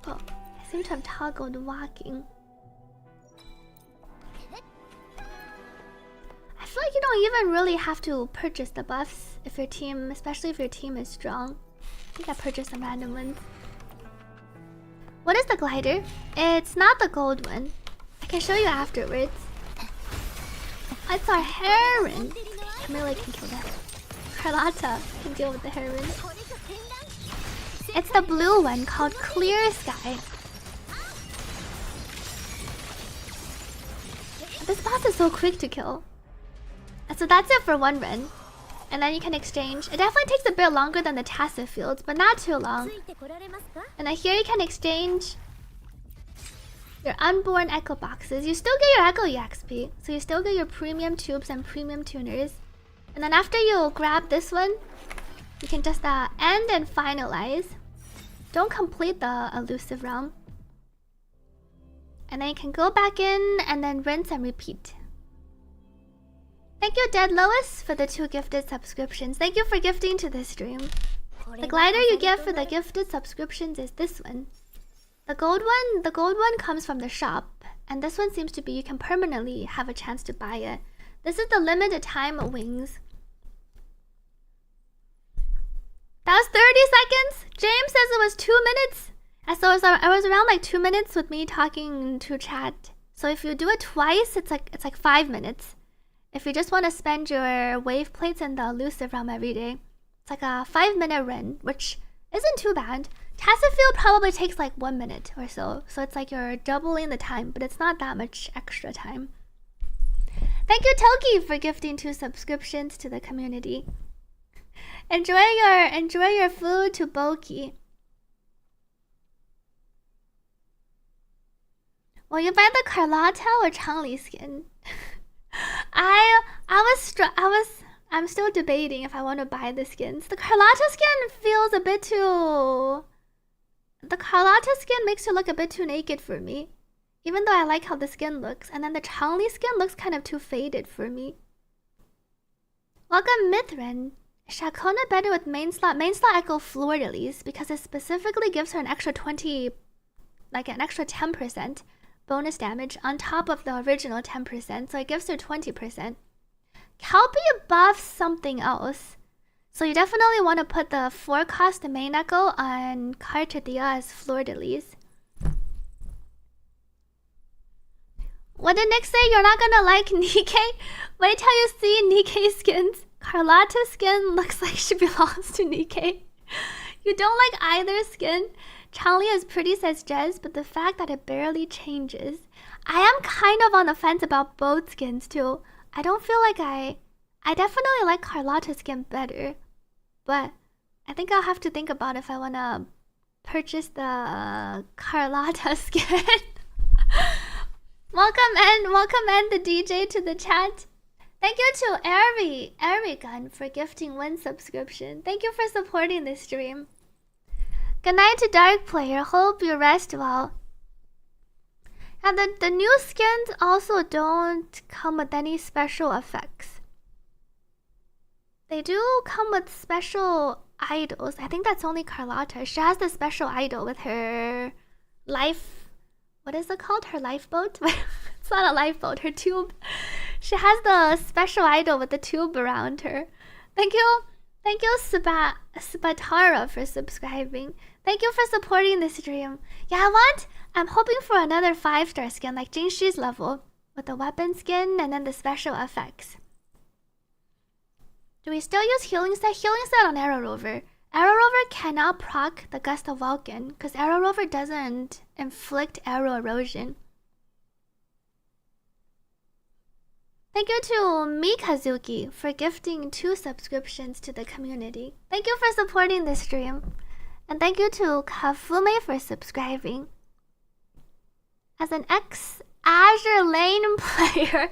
Oh, I seem to have toggled walking. I feel like you don't even really have to purchase the buffs if your team, especially if your team is strong. I think I purchased some random ones. What is the glider? It's not the gold one. I can show you afterwards. It's our heron. Camilla can kill that. Carlotta can deal with the heron. It's the blue one called Clear Sky. This boss is so quick to kill. So that's it for one run. And then you can exchange. It definitely takes a bit longer than the Tacit fields, but not too long. And then here you can exchange your unborn echo boxes. You still get your echo EXP, so you still get your premium tubes and premium tuners. And then after you grab this one, you can just end and finalize. Don't complete the elusive realm. And then you can go back in and then rinse and repeat. Thank you, Dead Lois, for the 2 gifted subscriptions. Thank you for gifting to this stream. The glider you get for the gifted subscriptions is this one. The gold one comes from the shop, and this one seems to be you can permanently have a chance to buy it. This is the limited time wings. That was 30 seconds. James says it was 2 minutes. And so I was around like 2 minutes with me talking to chat. So if you do it twice, it's like 5 minutes. If you just want to spend your wave plates in the elusive realm every day, it's like a 5-minute run, which isn't too bad. Tacit field probably takes like 1 minute or so. So it's like you're doubling the time, but it's not that much extra time. Thank you, Toki, for gifting 2 subscriptions to the community. Enjoy your food to Boki. Will you buy the Carlotta or Changli skin? I'm still debating if I want to buy the skins. The Carlotta skin feels a bit too... The Carlotta skin makes you look a bit too naked for me. Even though I like how the skin looks. And then the Changli skin looks kind of too faded for me. Welcome, Mithrin. Is Shakona better with main slot? Main slot echo fleur-de-lis because it specifically gives her an extra 20... Like an extra 10% bonus damage on top of the original 10%. So it gives her 20%. Help you buff something else. So you definitely want to put the 4-cost main echo on Carte as fleur-de-lis. What did Nick say? You're not gonna like Nikke? Wait till you see Nikke skins. Carlotta's skin looks like she belongs to Nikke. You don't like either skin. Charlie is pretty, says Jez, but the fact that it barely changes. I am kind of on the fence about both skins too. I don't feel like I definitely like Carlotta's skin better. But I think I'll have to think about if I want to purchase the Carlotta skin. Welcome and the DJ to the chat. Thank you to Erigun for gifting 1 subscription. Thank you for supporting this stream. Good night to Dark Player. Hope you rest well. And the new skins also don't come with any special effects. They do come with special idols. I think that's only Carlotta. She has the special idol with her life. What is it called? Her lifeboat? It's not a lifeboat, her tube. She has the special idol with the tube around her. Thank you Sabatara for subscribing. Thank you for supporting this stream. Yeah, I'm hoping for another 5-star skin like Jingshi's level with the weapon skin and then the special effects. Do we still use healing set? Healing set on Arrow Rover. Arrow Rover cannot proc the Gust of Vulcan because Arrow Rover doesn't inflict arrow erosion. Thank you to Mikazuki for gifting 2 subscriptions to the community. Thank you for supporting this stream. And thank you to Kafume for subscribing. As an ex-Azure Lane player,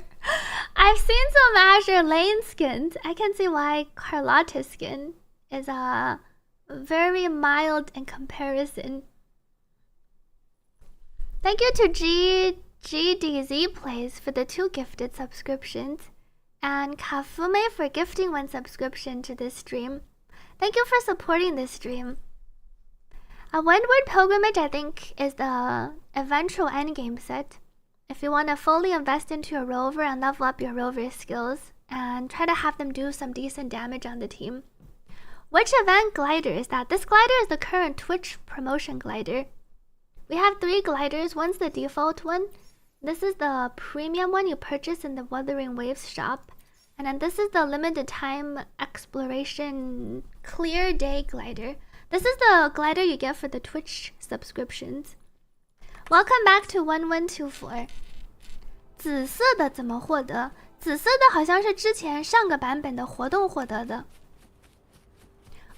I've seen some Azure Lane skins. I can see why Carlotta's skin is very mild in comparison. Thank you to GDZ Plays for the 2 gifted subscriptions, and Kafume for gifting 1 subscription to this stream. Thank you for supporting this stream. A Windward Pilgrimage, I think, is the eventual endgame set. If you want to fully invest into your rover and level up your rover skills, and try to have them do some decent damage on the team. Which event glider is that? This glider is the current Twitch promotion glider. We have 3 gliders. One's the default one. This is the premium one you purchase in the Wuthering Waves shop. And then this is the limited time exploration clear day glider. This is the glider you get for the Twitch subscriptions. Welcome back to 1124. 紫色的怎么获得？紫色的好像是之前上个版本的活动获得的。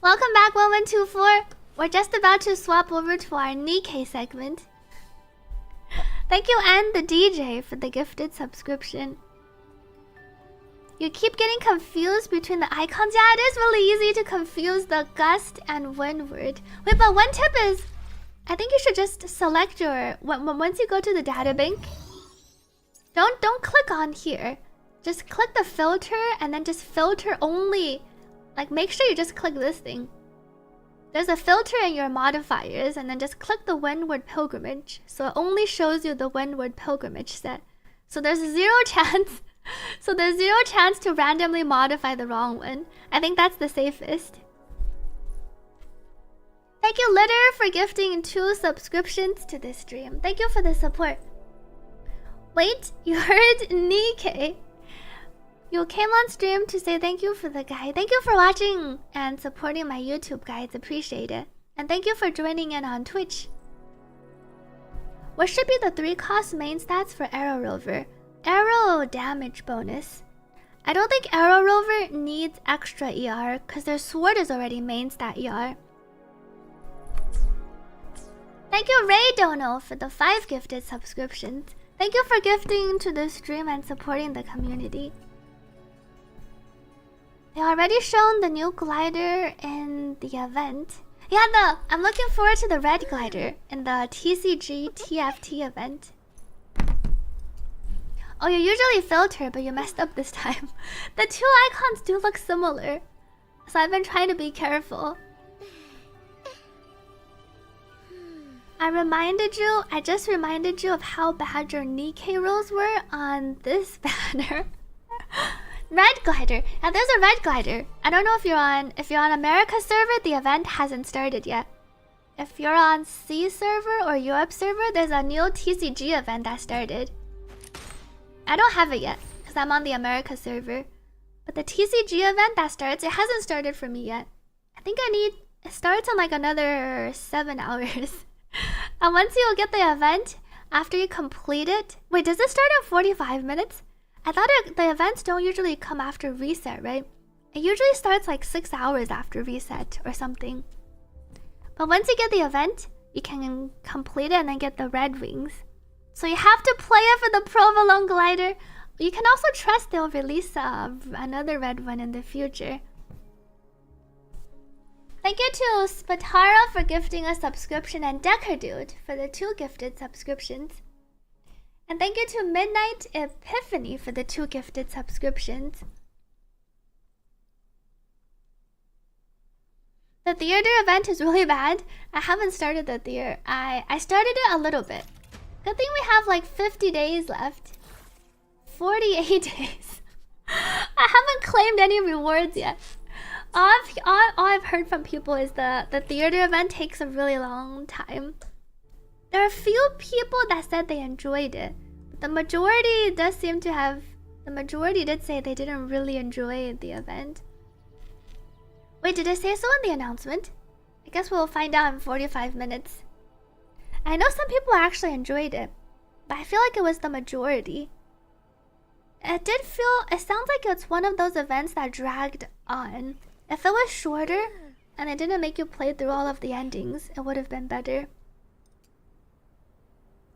Welcome back 1124. We're just about to swap over to our Nikke segment. Thank you and the DJ for the gifted subscription. You keep getting confused between the icons. Yeah, it is really easy to confuse the Gust and Windward. Wait, but one tip is, I think you should just select your... Once you go to the databank, don't click on here. Just click the filter and then just filter only... Like, make sure you just click this thing. There's a filter in your modifiers, and then just click the Windward Pilgrimage. So it only shows you the Windward Pilgrimage set. So there's zero chance to randomly modify the wrong one. I think that's the safest. Thank you, Litter, for gifting 2 subscriptions to this stream. Thank you for the support. Wait, you heard Nikke? You came on stream to say thank you for the guide. Thank you for watching and supporting my YouTube guides. Appreciate it. And thank you for joining in on Twitch. What should be the 3-cost main stats for Arrow Rover? Arrow damage bonus. I don't think Arrow Rover needs extra ER because their sword is already main stat ER. Thank you, Ray Dono, for the 5 gifted subscriptions. Thank you for gifting to the stream and supporting the community. They already shown the new glider in the event. Yeah, I'm looking forward to the red glider in the TCG TFT event. Oh, you usually filter, but you messed up this time. The 2 icons do look similar, so I've been trying to be careful. I just reminded you of how bad your Nikke rolls were on this banner. Red glider. Yeah, there's a red glider. I don't know if you're on America server, the event hasn't started yet. If you're on C server or Europe server, there's a new TCG event that started. I don't have it yet because I'm on the America server. But the TCG event that starts, it hasn't started for me yet. I think it starts in like another 7 hours. And once you get the event, after you complete it... Wait, does it start in 45 minutes? I thought the events don't usually come after reset, right? It usually starts like 6 hours after reset or something. But once you get the event, you can complete it and then get the red wings. So you have to play it for the provolone glider. You can also trust they'll release another red one in the future. Thank you to Spatara for gifting a subscription and Decker for the 2 gifted subscriptions. And thank you to Midnight Epiphany for the 2 gifted subscriptions. The theater event is really bad. I haven't started the theater. I started it a little bit. Good thing we have like 50 days left. 48 days. I haven't claimed any rewards yet. All I've heard from people is the theater event takes a really long time. There are a few people that said they enjoyed it. But the majority does seem to have... The majority did say they didn't really enjoy the event. Wait, did I say so in the announcement? I guess we'll find out in 45 minutes. I know some people actually enjoyed it, but I feel like it was the majority. It sounds like it's one of those events that dragged on. If it was shorter, and it didn't make you play through all of the endings, it would have been better.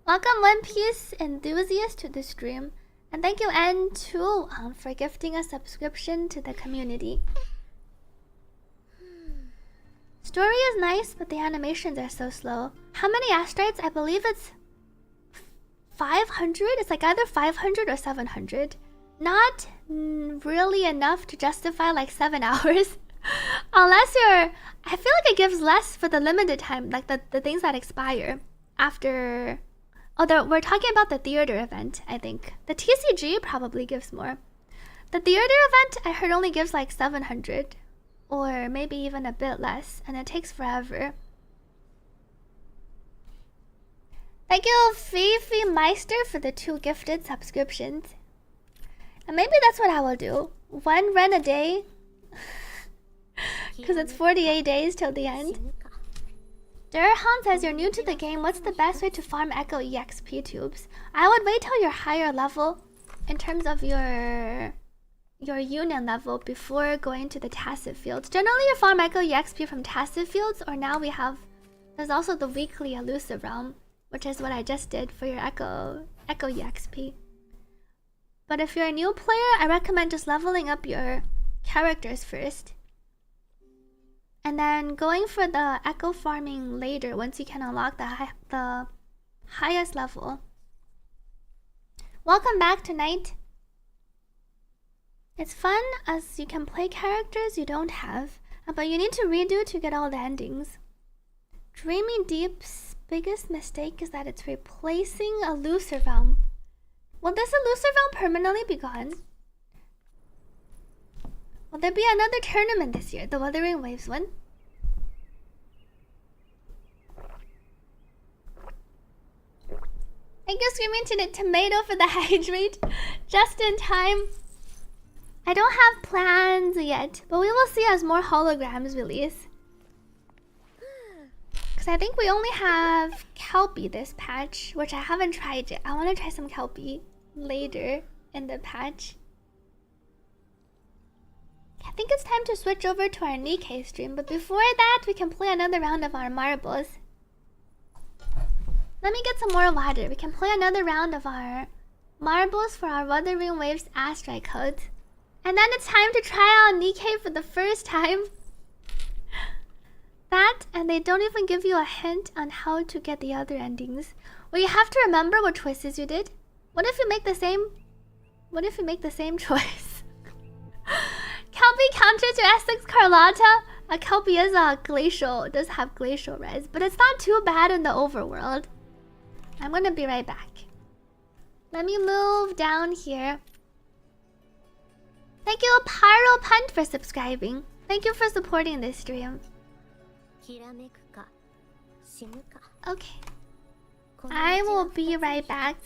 Welcome One Piece enthusiast to the stream. And thank you N2 for gifting a subscription to the community. Story is nice, but the animations are so slow. How many asteroids? I believe it's 500? It's like either 500 or 700. Not really enough to justify like 7 hours. Unless you're... I feel like it gives less for the limited time, like the things that expire after... Oh, we're talking about the theater event, I think. The TCG probably gives more. The theater event, I heard, only gives like 700. Or maybe even a bit less, and it takes forever. Thank you, Fifi Meister, for the 2 gifted subscriptions. And maybe that's what I will do. 1 run a day. Because it's 48 days till the end. Durhan says, you're new to the game. What's the best way to farm Echo EXP tubes? I would wait till you're higher level in terms of your union level before going to the tacit fields. Generally, you farm Echo EXP from tacit fields, or now there's also the weekly elusive realm, which is what I just did for your Echo EXP. But if you're a new player, I recommend just leveling up your characters first. And then going for the Echo farming later once you can unlock the highest level. Welcome back tonight. It's fun as you can play characters you don't have, but you need to redo to get all the endings. Dreamy Deep's biggest mistake is that it's replacing Elusive Realm. Will this Elusive Realm permanently be gone? Will there be another tournament this year, the Wuthering Waves one? Thank you, Screaming to the Tomato, for the hydrate. Just in time. I don't have plans yet, but we will see as more holograms release. Because I think we only have Kelpie this patch, which I haven't tried yet. I want to try some Kelpie later in the patch. I think it's time to switch over to our Nikke stream, but before that, we can play another round of our marbles. Let me get some more water. We can play another round of our marbles for our Wuthering Waves Astrite codes. And then it's time to try out Nikke for the first time. That, and they don't even give you a hint on how to get the other endings. Well, you have to remember what choices you did. What if you make the same choice? Kelpie counter to Essex Carlotta. Kelpie is glacial. It does have glacial res, but it's not too bad in the overworld. I'm gonna be right back. Let me move down here. Thank you, Pyro Punt, for subscribing. Thank you for supporting this stream. Okay. I will be right back.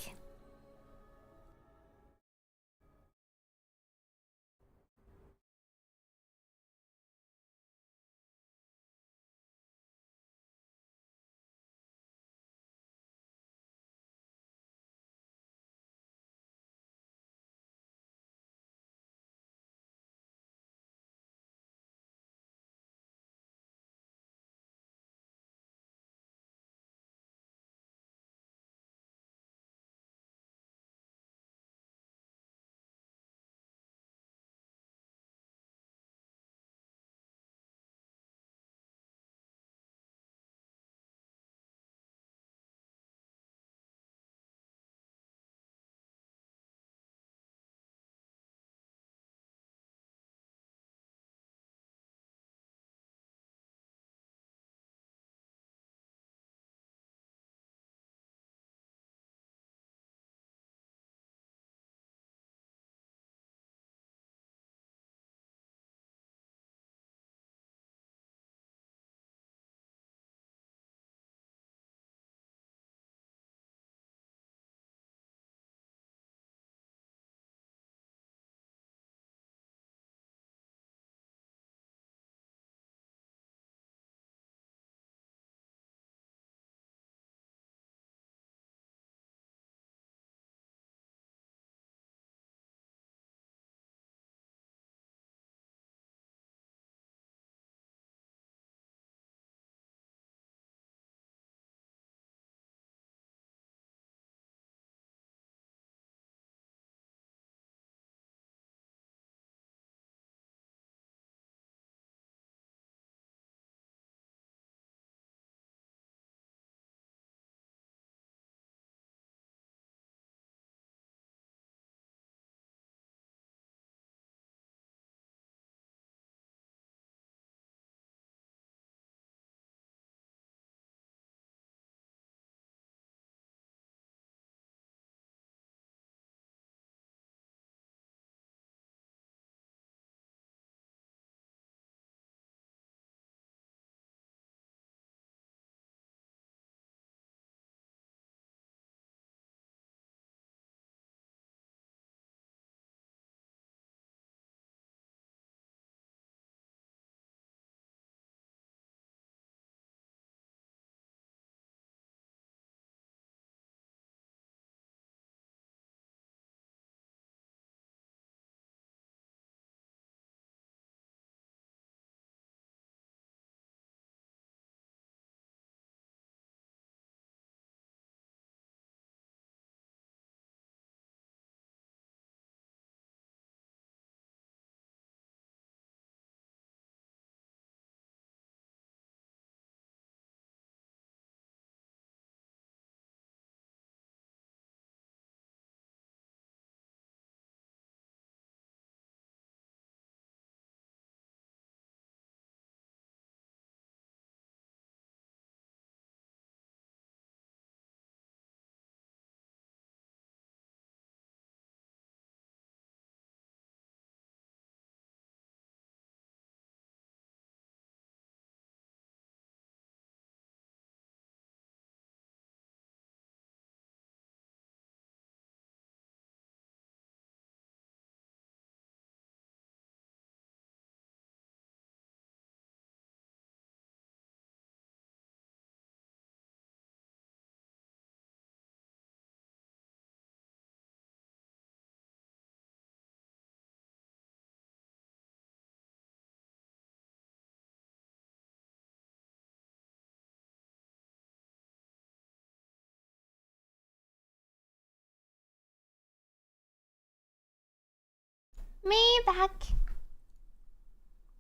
Me back.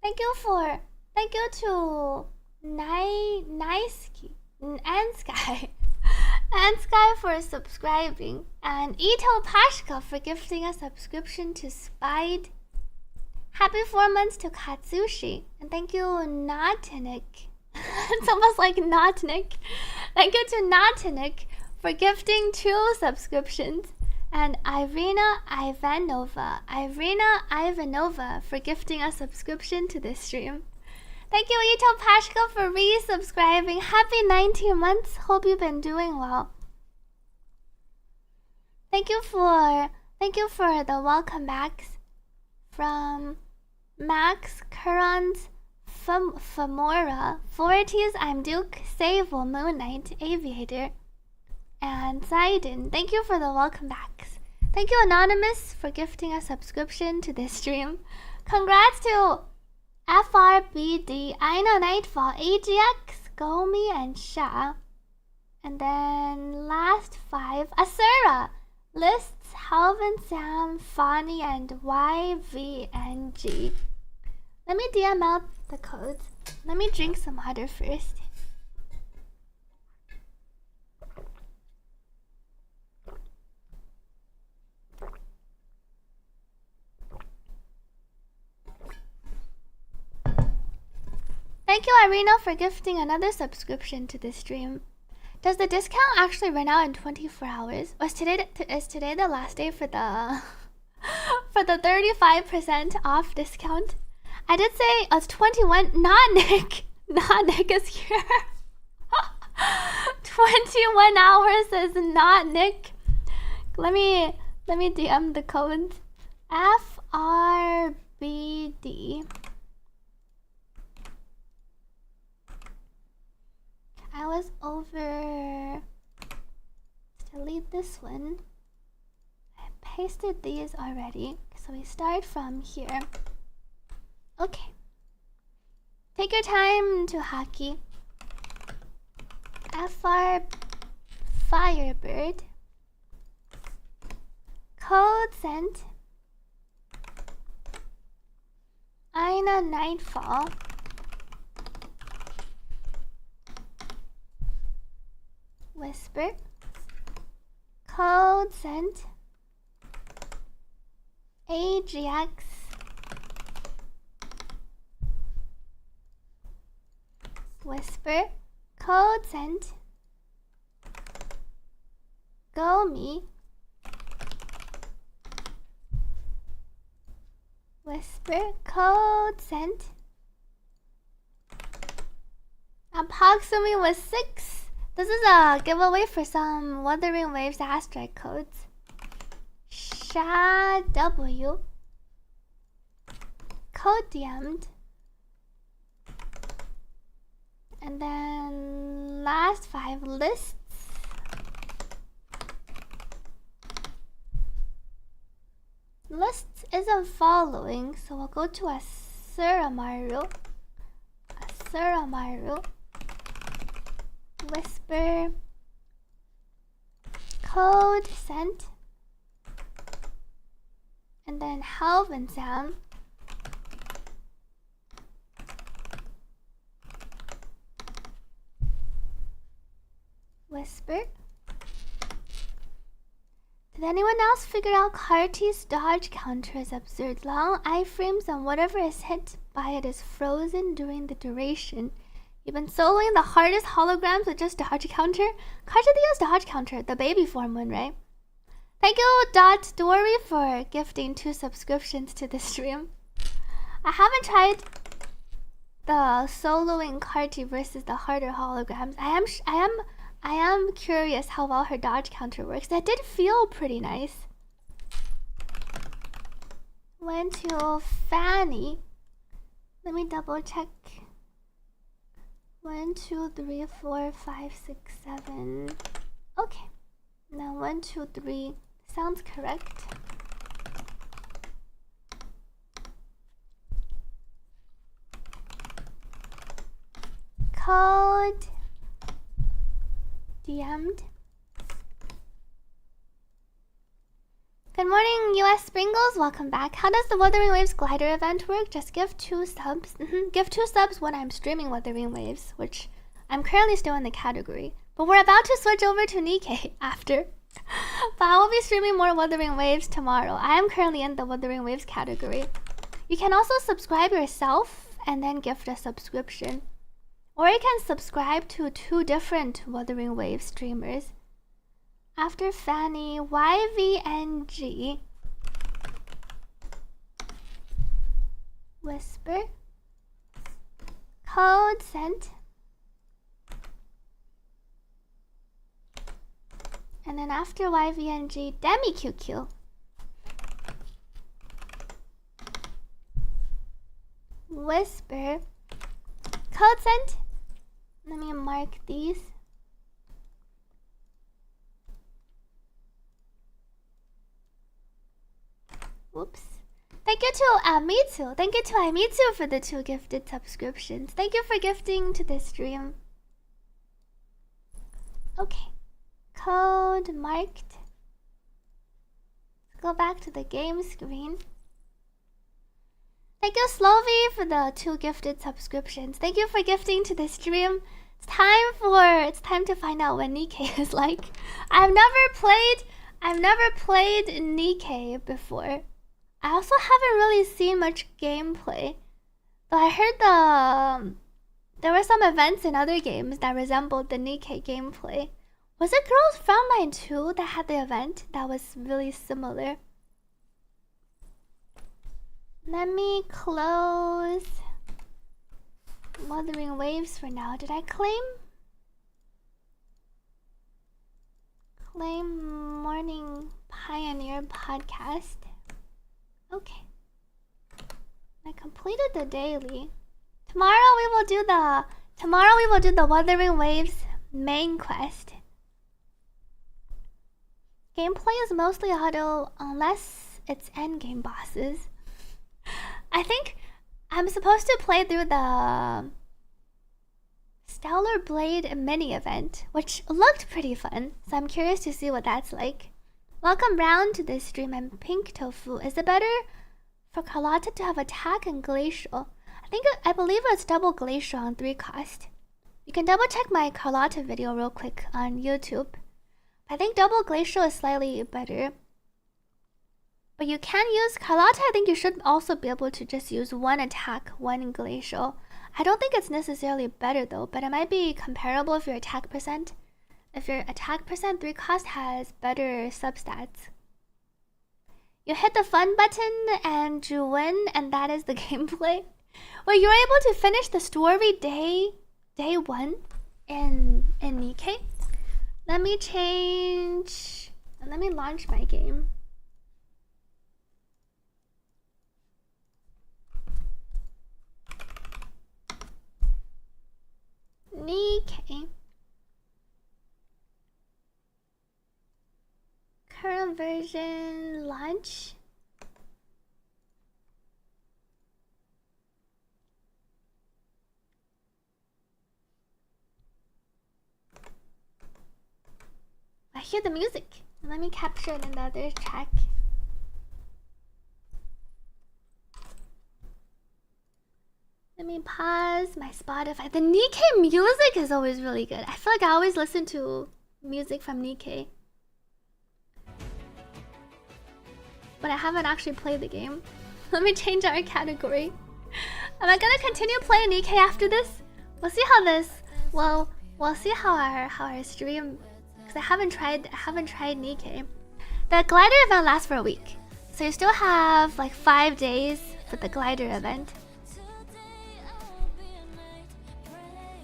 Thank you to Niski and Sky and Sky for subscribing, and Ito Pashka for gifting a subscription to Spide. Happy 4 months to Katsushi, and thank you Natinik. It's almost like Notnik. Thank you to Natinik for gifting 2 subscriptions. And Irina Ivanova for gifting a subscription to this stream. Thank you, Ito Pashko, for resubscribing. Happy 19 months. Hope you've been doing well. Thank you for the welcome backs from Max, Currons, Famora, Forties, I'm Duke, Sable, Moon Knight, Aviator, and Zaiden. Thank you for the welcome backs. Thank you, Anonymous, for gifting a subscription to this stream. Congrats to FRBD, Aina Nightfall, AGX, Gomi, and Sha. And then last 5, Asura, Lists, Halvin, Sam, Fani, and YVNG. Let me DM out the codes. Let me drink some water first. Thank you, Irina, for gifting another subscription to this stream. Does the discount actually run out in 24 hours? Is today the last day for the for the 35% off discount? I did say it's 21. Not Nick. Not Nick is here. 21 hours is not Nick. Let me DM the codes. FRBD. I was over. Let's delete this one. I pasted these already, so we start from here. Okay. Take your time to hockey. FR Firebird. Code sent. Aina Nightfall. Whisper. Code sent. AGX. Whisper. Code sent. Gomi. Whisper. Code sent. Approximately was 6. This is a giveaway for some Wuthering Waves Astrite codes. Sha W. Code DM'd. And then last 5 lists. Lists isn't following, so we'll go to Asuramaru. Asuramaru. Whisper. Code sent. And then Halvin Sam. Whisper. Did anyone else figure out Carte's dodge counter is absurd? Long iframes and whatever is hit by it is frozen during the duration. You've been soloing the hardest holograms with just dodge counter? Carte Theo's dodge counter, the baby form one, right? Thank you, Dot Dory, for gifting 2 subscriptions to this stream. I haven't tried the soloing Carte versus the harder holograms. I am curious how well her dodge counter works. That did feel pretty nice. Went to Fanny. Let me double check. 1, 2, 3, 4, 5, 6, 7. Okay. Now 1, 2, 3 sounds correct. Code DM'd. Good morning, US Springles. Welcome back. How does the Wuthering Waves glider event work? Just give 2 subs. Give 2 subs when I'm streaming Wuthering Waves, which I'm currently still in the category. But we're about to switch over to Nikke after. But I will be streaming more Wuthering Waves tomorrow. I am currently in the Wuthering Waves category. You can also subscribe yourself and then gift a subscription. Or you can subscribe to 2 different Wuthering Waves streamers. After Fanny, YVNG. Whisper. Code sent. And then after YVNG, Demi QQ. Whisper. Code sent. Let me mark these. Whoops. Thank you to Amitsu. Thank you to Amitsu for the 2 gifted subscriptions. Thank you for gifting to this stream. Okay. Code marked. Let's go back to the game screen. Thank you, Slovy, for the 2 gifted subscriptions. Thank you for gifting to the stream. It's time to find out what Nikke is like. I've never played Nikke before. I also haven't really seen much gameplay. But I heard there were some events in other games that resembled the Nikke gameplay. Was it Girls Frontline 2 that had the event that was really similar? Let me close Wuthering Waves for now. Did I claim? Claim Morning Pioneer podcast. Okay. I completed the daily. Tomorrow we will do the Wuthering Waves main quest. Gameplay is mostly auto unless it's endgame bosses. I think I'm supposed to play through the Stellar Blade mini event, which looked pretty fun, so I'm curious to see what that's like. Welcome round to this stream. I'm Pink Tofu. Is it better for Carlotta to have attack and glacial? I believe it's double glacial on 3 cost. You can double check my Carlotta video real quick on YouTube. I think double glacial is slightly better. But you can use Carlotta. I think you should also be able to just use 1 attack, 1 glacial. I don't think it's necessarily better though, but it might be comparable if your attack percent. If your attack percent 3 cost has better substats. You hit the fun button and you win, and that is the gameplay. Well, you were able to finish the story day 1 in Nikke. Let me change. Let me launch my game. Nikke. Current version launch. I hear the music. Let me capture it in the other track. Let me pause my Spotify. The Nikke music is always really good. I feel like I always listen to music from Nikke. But I haven't actually played the game. Let me change our category. Am I gonna continue playing Nikke after this? We'll see how this. Well, we'll see how our stream. Because I haven't tried Nikke. The glider event lasts for a week, so you still have like 5 days for the glider event.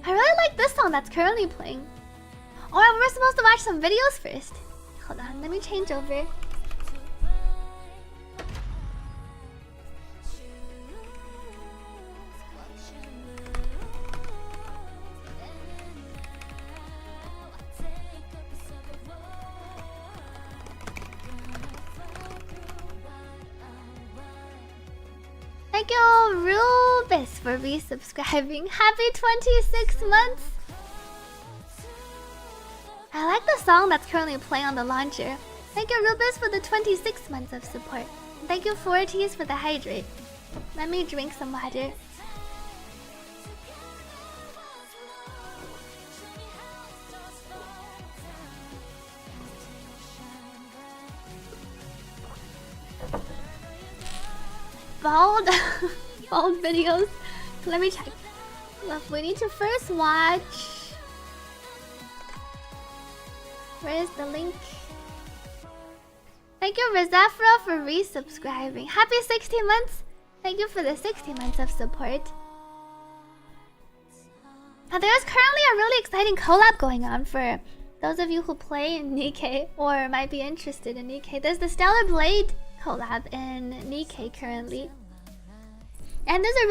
I really like this song that's currently playing. Or we're supposed to watch some videos first. Hold on, let me change over. Thank you, Rubis, for resubscribing. Happy 26 months! I like the song that's currently playing on the launcher. Thank you, Rubis, for the 26 months of support. And thank you, Forties, for the hydrate. Let me drink some water. Bald videos. Let me check. Look, we need to first watch. Where is the link? Thank you, Rizafra, for resubscribing. Happy 16 months. Thank you for the 60 months of support. Now, there's currently a really exciting collab going on for those of you who play Nikke or might be interested in Nikke. There's the Stellar Blade collab in Nikke currently. And there's a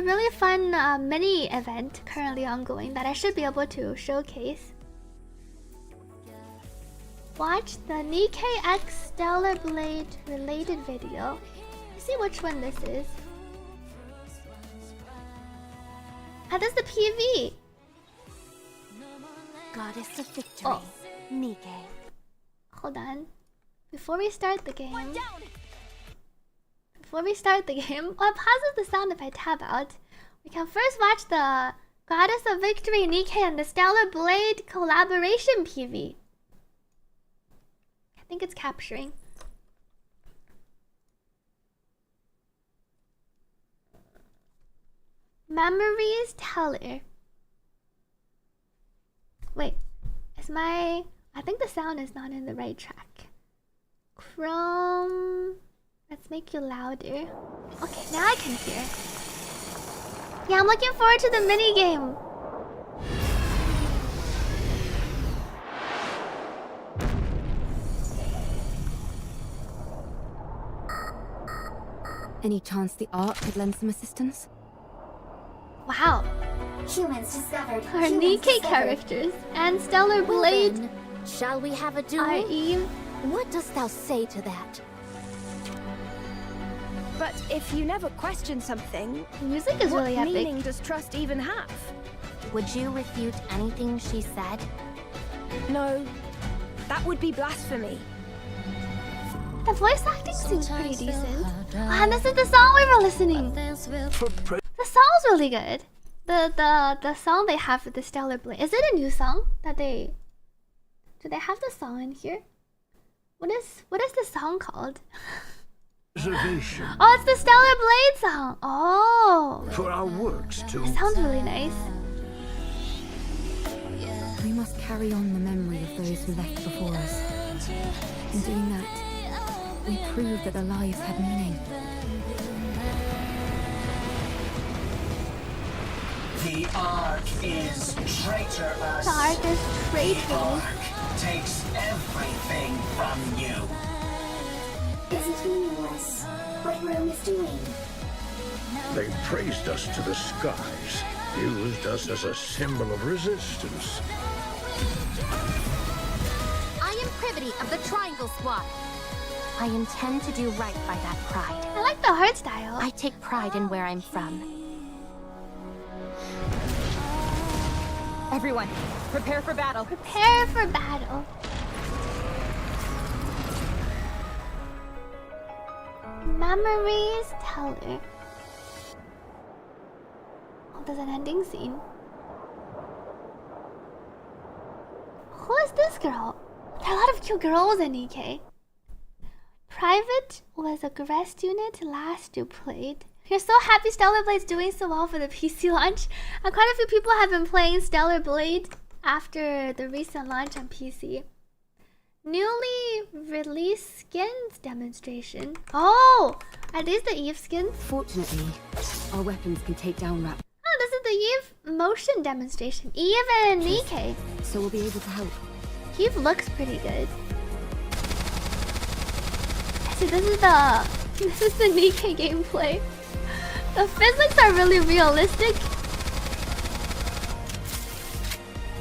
really fun mini event currently ongoing that I should be able to showcase. Watch the Nikke X Stellar Blade related video. Let's see which one this is. Ah, this is the PV. Goddess of Victory, Oh. Nikke. Hold on. Before we start the game, well, it pauses the sound if I tab out. We can first watch the Goddess of Victory, Nikke, and the Stellar Blade collaboration PV. I think it's capturing. Memories Teller. Wait, is my... I think the sound is not in the right track. Chrome... Let's make you louder. Okay, now I can hear. Yeah, I'm looking forward to the mini game. Any chance the art could lend some assistance? Wow, Humans discovered. our Nikke characters and Stellar Blade Then, shall we have a duel? are Eve. What dost thou say to that? But if you never question something, The music is what really epic. meaning does trust even have? Would you refute anything she said? No, that would be blasphemy. The voice acting seems pretty decent. Ah, and this is the song we were listening. The song's really good. The song they have for the Stellar Blade. Is it a new song that they... Do they have the song in here? What is the song called? Oh, it's the Stellar Blade song. Oh, For our works to it sounds really nice. We must carry on the memory of those who left before us. In doing that, we prove that their lives had meaning. The Ark is traitorous. The Ark is traitorous. The Ark takes everything from you. Isn't meaningless. What Rome is doing. They praised us to the skies, used us as a symbol of resistance. I am Privity of the Triangle Squad. I intend to do right by that pride. I like the art style. I take pride in where I'm from. Everyone, prepare for battle. Prepare for battle. Memories Teller. Oh, there's an ending scene. Who is this girl? There are a lot of cute girls in Nikke. Private was a Grest unit last you played. You're so happy Stellar Blade's doing so well for the PC launch. And quite a few people have been playing Stellar Blade after the recent launch on PC. Newly released skins demonstration. Oh, are these the Eve skins? Fortunately, our weapons can take down rap, Oh, this is the Eve motion demonstration. Eve and Nikke. so we'll be able to help. Eve looks pretty good. So this is the Nikke gameplay. The physics are really realistic.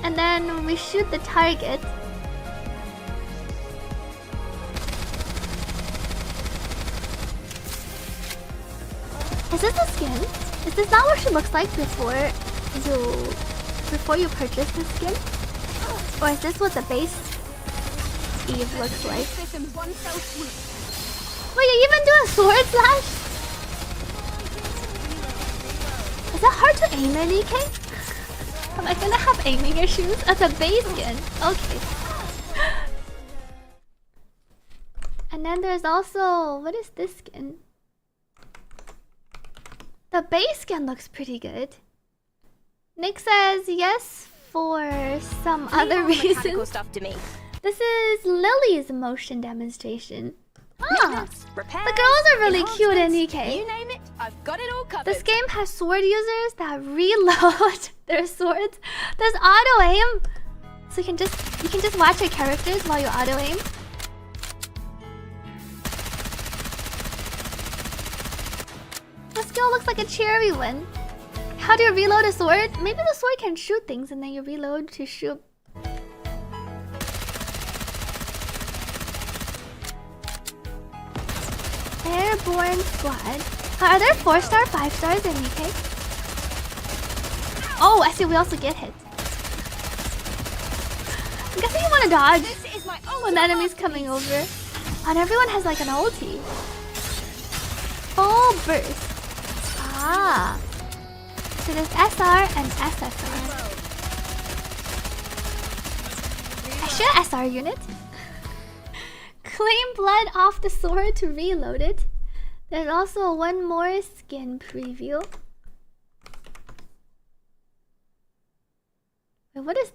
And then we shoot the target. Is this a skin? Is this not what she looks like before you purchase the skin? Or is this what the base Eve looks like? Wait, you even do a sword slash? Is it hard to aim in Nikke? Am I gonna have aiming issues? That's a base skin. Okay. And then there's also... What is this skin? The base skin looks pretty good. Nick says yes for some other reasons. Stuff to me. This is Lily's motion demonstration. Ah, the girls are really cute in Nikke. You name it, I've got it all covered. This game has sword users that reload their swords. There's auto aim, so you can just watch your characters while you auto aim. This girl looks like a cherry one. How do you reload a sword? Maybe the sword can shoot things and then you reload to shoot. Airborne squad. Are there 4-star, 5-stars in Nikke? Oh, I see. We also get hit. I'm guessing you want to dodge when the enemy's coming over. And everyone has like an ulti. Full burst. Ah. So there's SR and SSR. I should SR unit. Claim blood off the sword to reload it. There's also one more skin preview. Wait, what is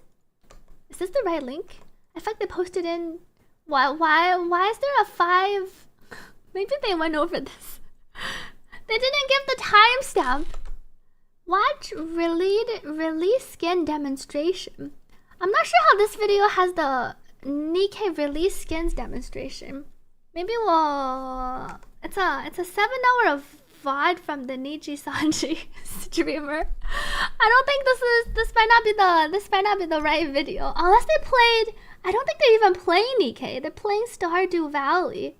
this the right link? I feel like they posted in. Why is there a 5? Maybe they went over this. They didn't give the timestamp. Watch release skin demonstration. I'm not sure how this video has the Nikke release skins demonstration. Maybe we'll. It's a 7-hour of VOD from the Nikke Sanji streamer. I don't think this might not be the right video unless they played. I don't think they're even playing Nikke. They're playing Stardew Valley.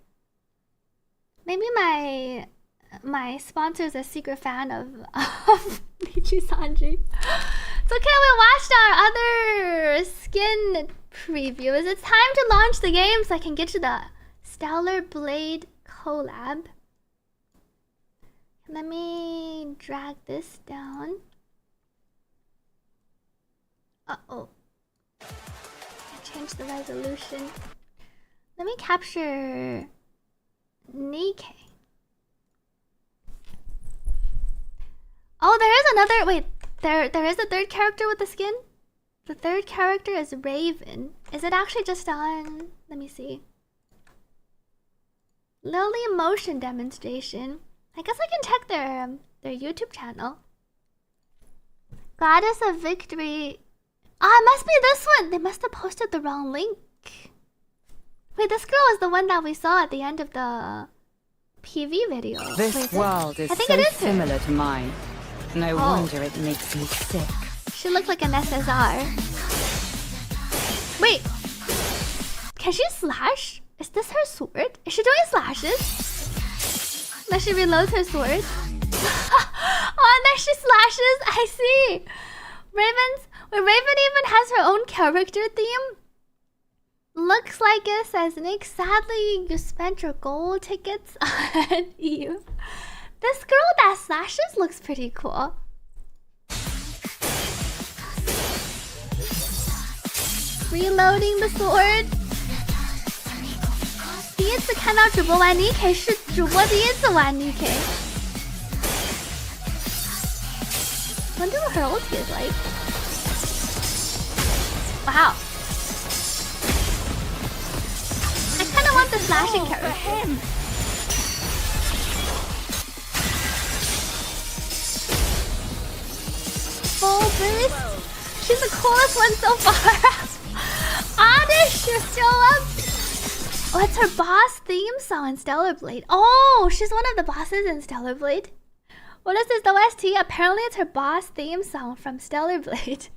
Maybe my sponsor is a secret fan of Nikke Sanji. It's okay, we watched our other skin previews. It's time to launch the game so I can get to the Stellar Blade collab. Let me drag this down. Uh-oh. I changed the resolution. Let me capture Nikke. Oh, there is another. Wait, there is a third character with the skin? The third character is Raven. Is it actually just on? Let me see. Lily motion demonstration. I guess I can check their YouTube channel. Goddess of Victory. Ah, it must be this one. They must have posted the wrong link. Wait, this girl is the one that we saw at the end of the PV video. This world is so similar to mine. No wonder it makes me sick. She looks like an SSR. Wait. Can she slash? Is this her sword? Is she doing slashes? Then she reloads her sword. Oh, and then she slashes. I see. Raven even has her own character theme. Looks like it, says Nick. Sadly, you spent your gold tickets on you. This girl that slashes looks pretty cool. Reloading the sword. 第一次看到主播玩 Nikke 是主播第一次玩 Nikke. Wonder what her ulti is like. Wow. I kind of want the slashing character. Full boost. She's the coolest one so far. Oddish, you're still up. Oh, it's her boss theme song in Stellar Blade. Oh, she's one of the bosses in Stellar Blade. What is this, the OST? Apparently it's her boss theme song from Stellar Blade.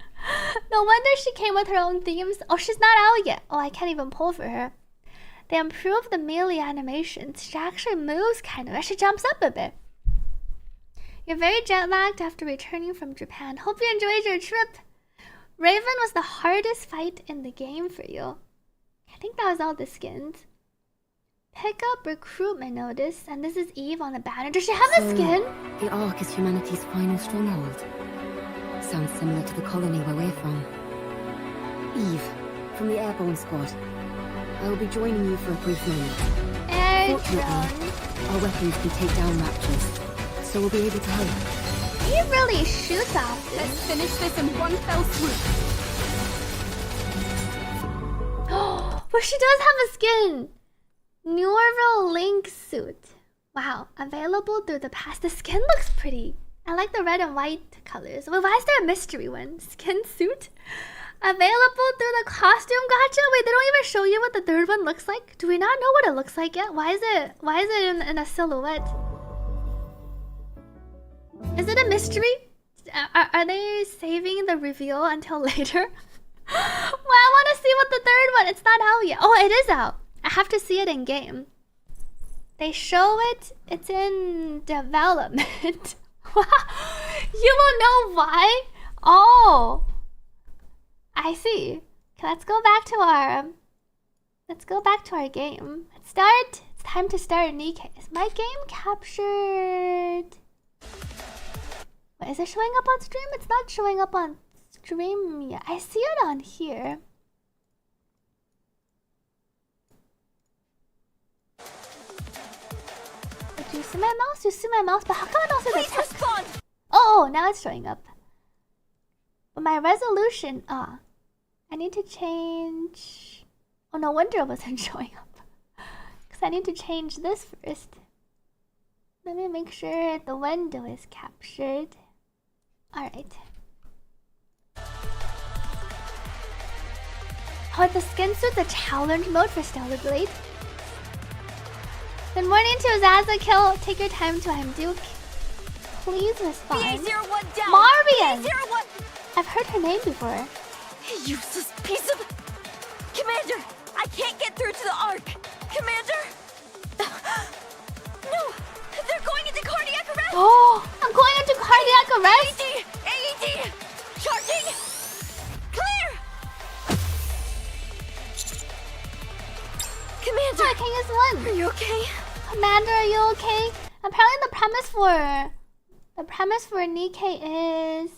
No wonder she came with her own themes. Oh, she's not out yet. Oh, I can't even pull for her. They improved the melee animations. She actually moves kind of. She jumps up a bit. You're very jet-lagged after returning from Japan. Hope you enjoyed your trip. Raven was the hardest fight in the game for you. I think that was all the skins. Pick up recruitment notice, and this is Eve on the banner. Does she have a skin? The Ark is humanity's final stronghold. Sounds similar to the colony where we're from. Eve, from the Airborne Squad. I will be joining you for a brief moment. Fortunately, our weapons can take down raptors, so we'll be able to help. He really shoots off. Let's finish this in one fell swoop. But she does have a skin. Neural Link suit. Wow, available through the past. The skin looks pretty. I like the red and white colors. Well, why is there a mystery one? Skin suit? Available through the costume gacha? Wait, they don't even show you what the third one looks like? Do we not know what it looks like yet? Why is it in a silhouette? Is it a mystery? Are they saving the reveal until later? Well, I want to see what the third one. It's not out yet. Oh, it is out. I have to see it in game. They show it. It's in development. You will know why. Oh, I see. Okay, let's go back to our. Let's go back to our game. Let's start. It's time to start Nikke. Is my game captured? Wait, is it showing up on stream? It's not showing up on stream yet. I see it on here. Wait, do you see my mouse? You see my mouse, but how come I don't see the text? Respond! Oh, now it's showing up. But my resolution, I need to change. Oh, no wonder it wasn't showing up. Because I need to change this first. Let me make sure the window is captured. Alright. Oh, the skin suit, the challenge mode for Stellar Blade. Good morning to Zaza Kill. Take your time to I'm Duke. Please respond. Marian! I've heard her name before. Useless piece of... Commander! I can't get through to the Ark! Commander! No! They're going into cardiac arrest! Oh! I'm going into cardiac arrest! AED! Charging! Clear! Commander! Oh, King is one! Are you okay? Commander, are you okay? Apparently the premise for Nikke is...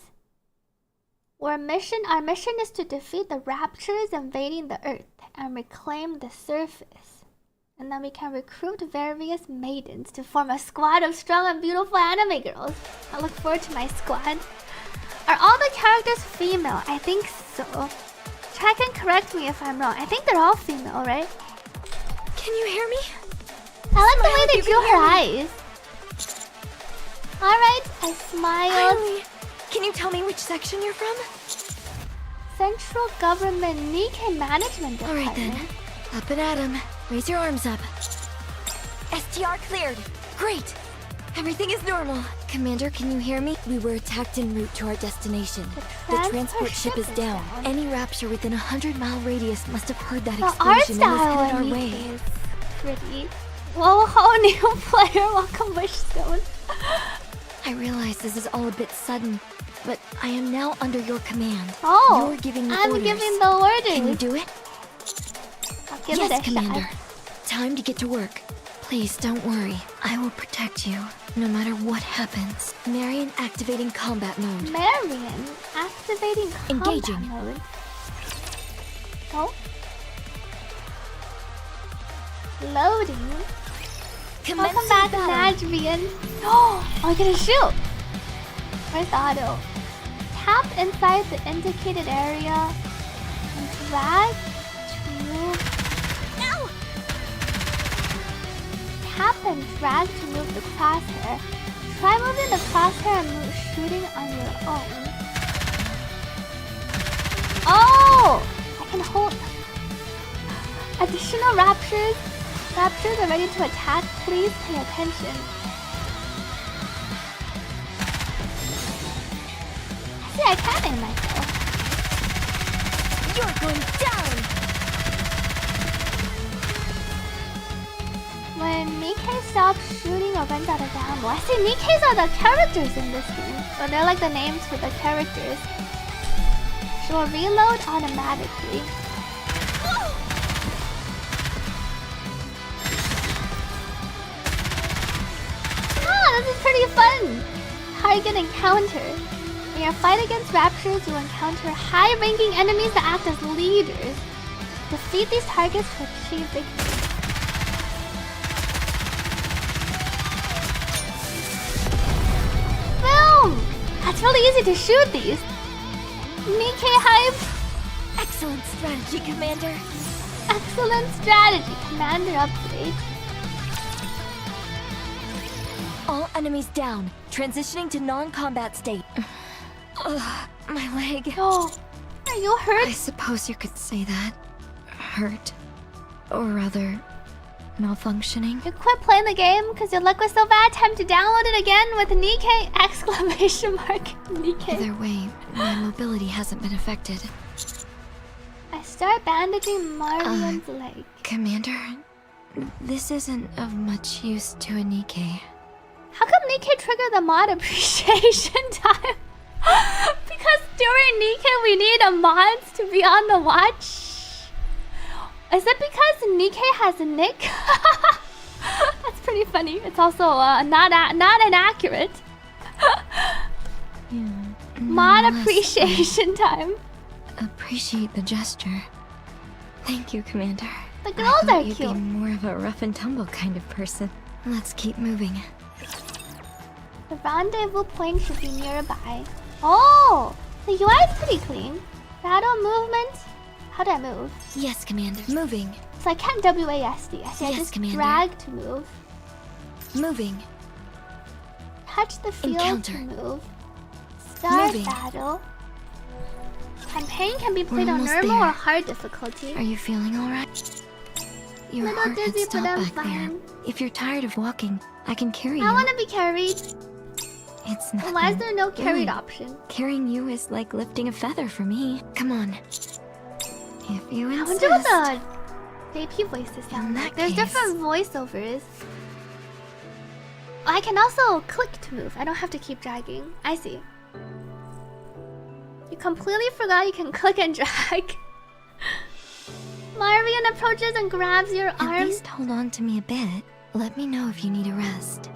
our mission is to defeat the raptors invading the Earth and reclaim the surface. And then we can recruit various maidens to form a squad of strong and beautiful anime girls. I look forward to my squad. Are all the characters female? I think so. Check and correct me if I'm wrong. I think they're all female, right? Can you hear me? I like the way they drew her eyes. Alright, I smiled. Finally. Can you tell me which section you're from? Central Government Nikke Management Department. Alright then. Up and at 'em. Raise your arms up. STR cleared. Great. Everything is normal. Commander, can you hear me? We were attacked en route to our destination. The transport ship is down. Any rapture within 100-mile radius must have heard that explosion and was headed our way. Is pretty. Whoa, whole new player. Welcome, Wishstone. I realize this is all a bit sudden, but I am now under your command. Oh, you're giving the I'm orders. giving the orders. Can you do it? I'll give it a Commander. shot. Time to get to work. Please don't worry. I will protect you, no matter what happens. Marion activating combat mode. Marion activating Engaging. combat mode. Oh. Loading. Welcome back, Nadrian. Oh, I get to shoot. Where's the auto? Tap inside the indicated area and drag to move. No! Tap and drag to move the crosshair. Try moving the crosshair and move shooting on your own. Oh! I can hold. Additional raptures. Raptors are ready to attack. Please pay attention. See, I can aim myself. You're going down! When Nikke stops shooting or runs out of ammo. I see Nikkes are the characters in this game. Or they're like the names for the characters. She will reload automatically. This is pretty fun! Target encounter. In your fight against raptors, you encounter high-ranking enemies that act as leaders. Defeat these targets to achieve victory. Boom! That's really easy to shoot these. Nikke hype. Excellent strategy, Commander. Excellent strategy. Commander upgrade. All enemies down. Transitioning to non-combat state. Ugh, my leg. Oh, are you hurt? I suppose you could say that. Hurt. Or rather, malfunctioning. You quit playing the game because your luck was so bad. Time to download it again with Nikke! Exclamation mark. Nikke. Either way, my mobility hasn't been affected. I start bandaging Marion's leg. Commander, this isn't of much use to a Nikke. How come Nikke triggered the mod appreciation time? Because during Nikke we need a mods to be on the watch. Is it because Nikke has a nick? That's pretty funny. It's also not inaccurate. Mod appreciation time. Appreciate the gesture. Thank you, Commander. The girls are you'd cute. Be more of a rough and tumble kind of person. Let's keep moving. The rendezvous point should be nearby. Oh, the UI is pretty clean. Battle movement. How do I move? Yes, Commander. Moving. So I can't WASD. I just Commander. drag to move. Moving. Touch the field Encounter. to move. Start Moving. battle. Campaign can be We're played on almost normal there. or hard difficulty. Are you feeling alright? Your Little heart had dizzy, but stopped I'm back there. fine. If you're tired of walking, I can carry I you. want to be carried. It's not. Why is there no carried Really? option? Carrying you is like lifting a feather for me. Come on. If you I insist. wonder what the JP voices sound that like. There's case- different voiceovers. I can also click to move. I don't have to keep dragging. I see. You completely forgot you can click and drag. Marion approaches and grabs your At arm. least hold on to me a bit. Let me know if you need a rest.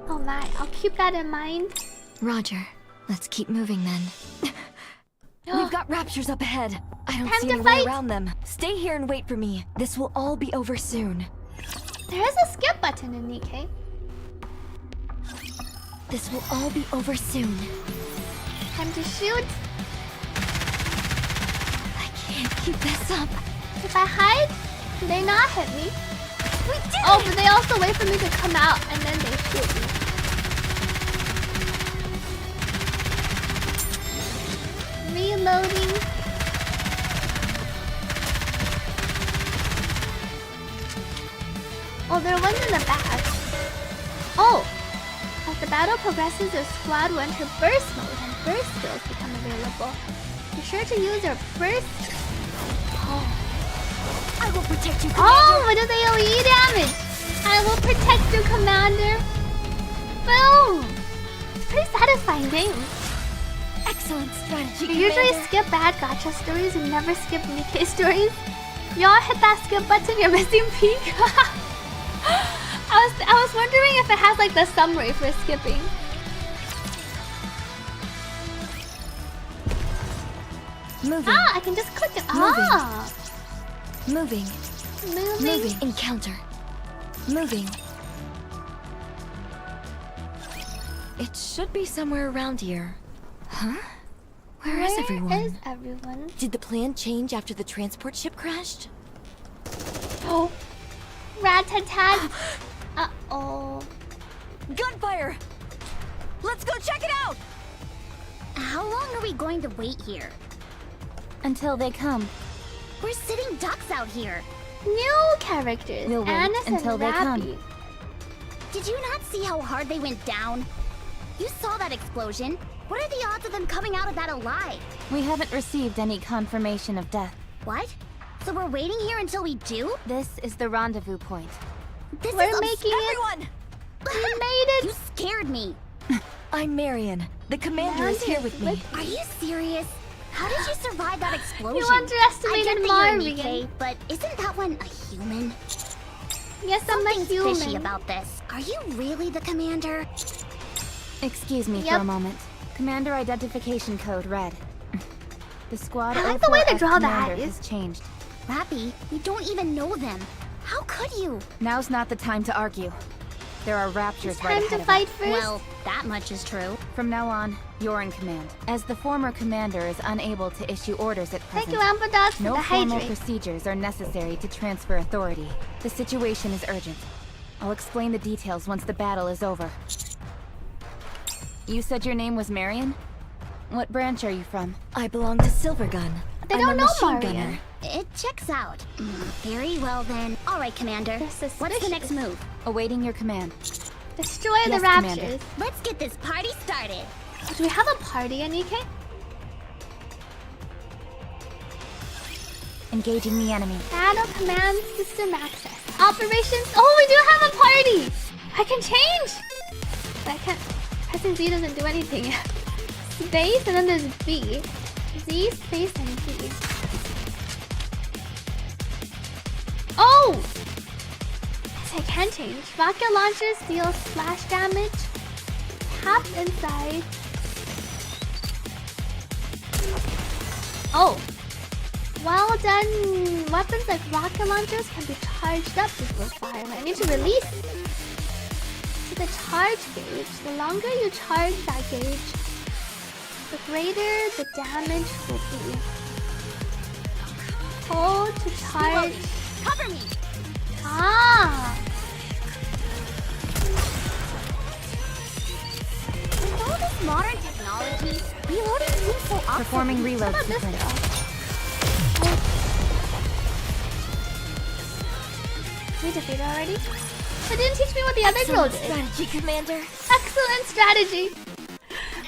Oh my, I'll keep that in mind. Roger. Let's keep moving then. We've got raptures up ahead. I don't Time see to any way fight. around them. Stay here and wait for me. This will all be over soon. There is a skip button in Nikke. This will all be over soon. Time to shoot. I can't keep this up. If I hide, do they not hit me? We did Oh, it! but they also wait for me to come out and then they shoot me. Reloading. Oh, there are ones in the back. Oh! As the battle progresses, your squad will enter burst mode and burst skills become available. Be sure to use your burst. Oh. I will protect you, Commander. Oh, what does AoE damage? I will protect you, Commander. Boom! It's a pretty satisfying game. Excellent strategy, You usually Commander. skip bad gacha stories and never skip Nikke stories. Y'all hit that skip button, you're missing peak. I was wondering if it has like the summary for skipping. Moving. Ah, I can just click it. Moving. Ah, Moving. moving. Encounter. Moving. It should be somewhere around here. Huh? Where is everyone? Where is everyone? Did the plan change after the transport ship crashed? Oh, rat-tat-tat. Uh-oh. Gunfire! Let's go check it out! How long are we going to wait here? Until they come. We're sitting ducks out here. New characters. We'll wait Anis until and they Rappy. come. Did you not see how hard they went down? You saw that explosion. What are the odds of them coming out of that alive? We haven't received any confirmation of death. What? So we're waiting here until we do? This is the rendezvous point. This We're is making everyone! We made it. You scared me. I'm Marion. The commander is here with me. Are you serious? How did you survive that explosion? You underestimated I get that you're a Marion. Nikke, but isn't that one a human? Yes, I'm a Something's human. fishy about this. Are you really the commander? Excuse me for Yep. a moment. Commander identification code red. The squad I like the way they 04F draw the commander eyes. has changed. Rappy, you don't even know them. How could you? Now's not the time to argue. There are raptures It's right time ahead to of fight us. first. Well, that much is true. From now on, you're in command. As the former commander is unable to issue orders at present, Thank you, Amberdogs, for no the formal hydrate. procedures are necessary to transfer authority. The situation is urgent. I'll explain the details once the battle is over. You said your name was Marion? What branch are you from? I belong to Silvergun. They I'm don't a know machine Marion. gunner. It checks out. Very well then. All right, Commander. What's the next move? Awaiting your command. Destroy the Yes, raptures. Commander. Let's get this party started. Oh, do we have a party, Nikke? Engaging the enemy. Battle command system access. Operations. Oh, we do have a party! I can change! But I can't. Pressing Z doesn't do anything. Space and then there's B. Z, space, and B. Oh! Yes, I can change. Rocket launchers deal splash damage. Tap inside. Oh. Well done. Weapons like rocket launchers can be charged up before firing. I need to release to the charge gauge. The longer you charge that gauge, the greater the damage will be. Hold to charge. Cover me. Ah. With all this modern technology, reloading seems so awkward. Performing How reload about this sequence. though? We defeated already? It didn't teach me what the other girl did. Strategy, Commander. Excellent strategy.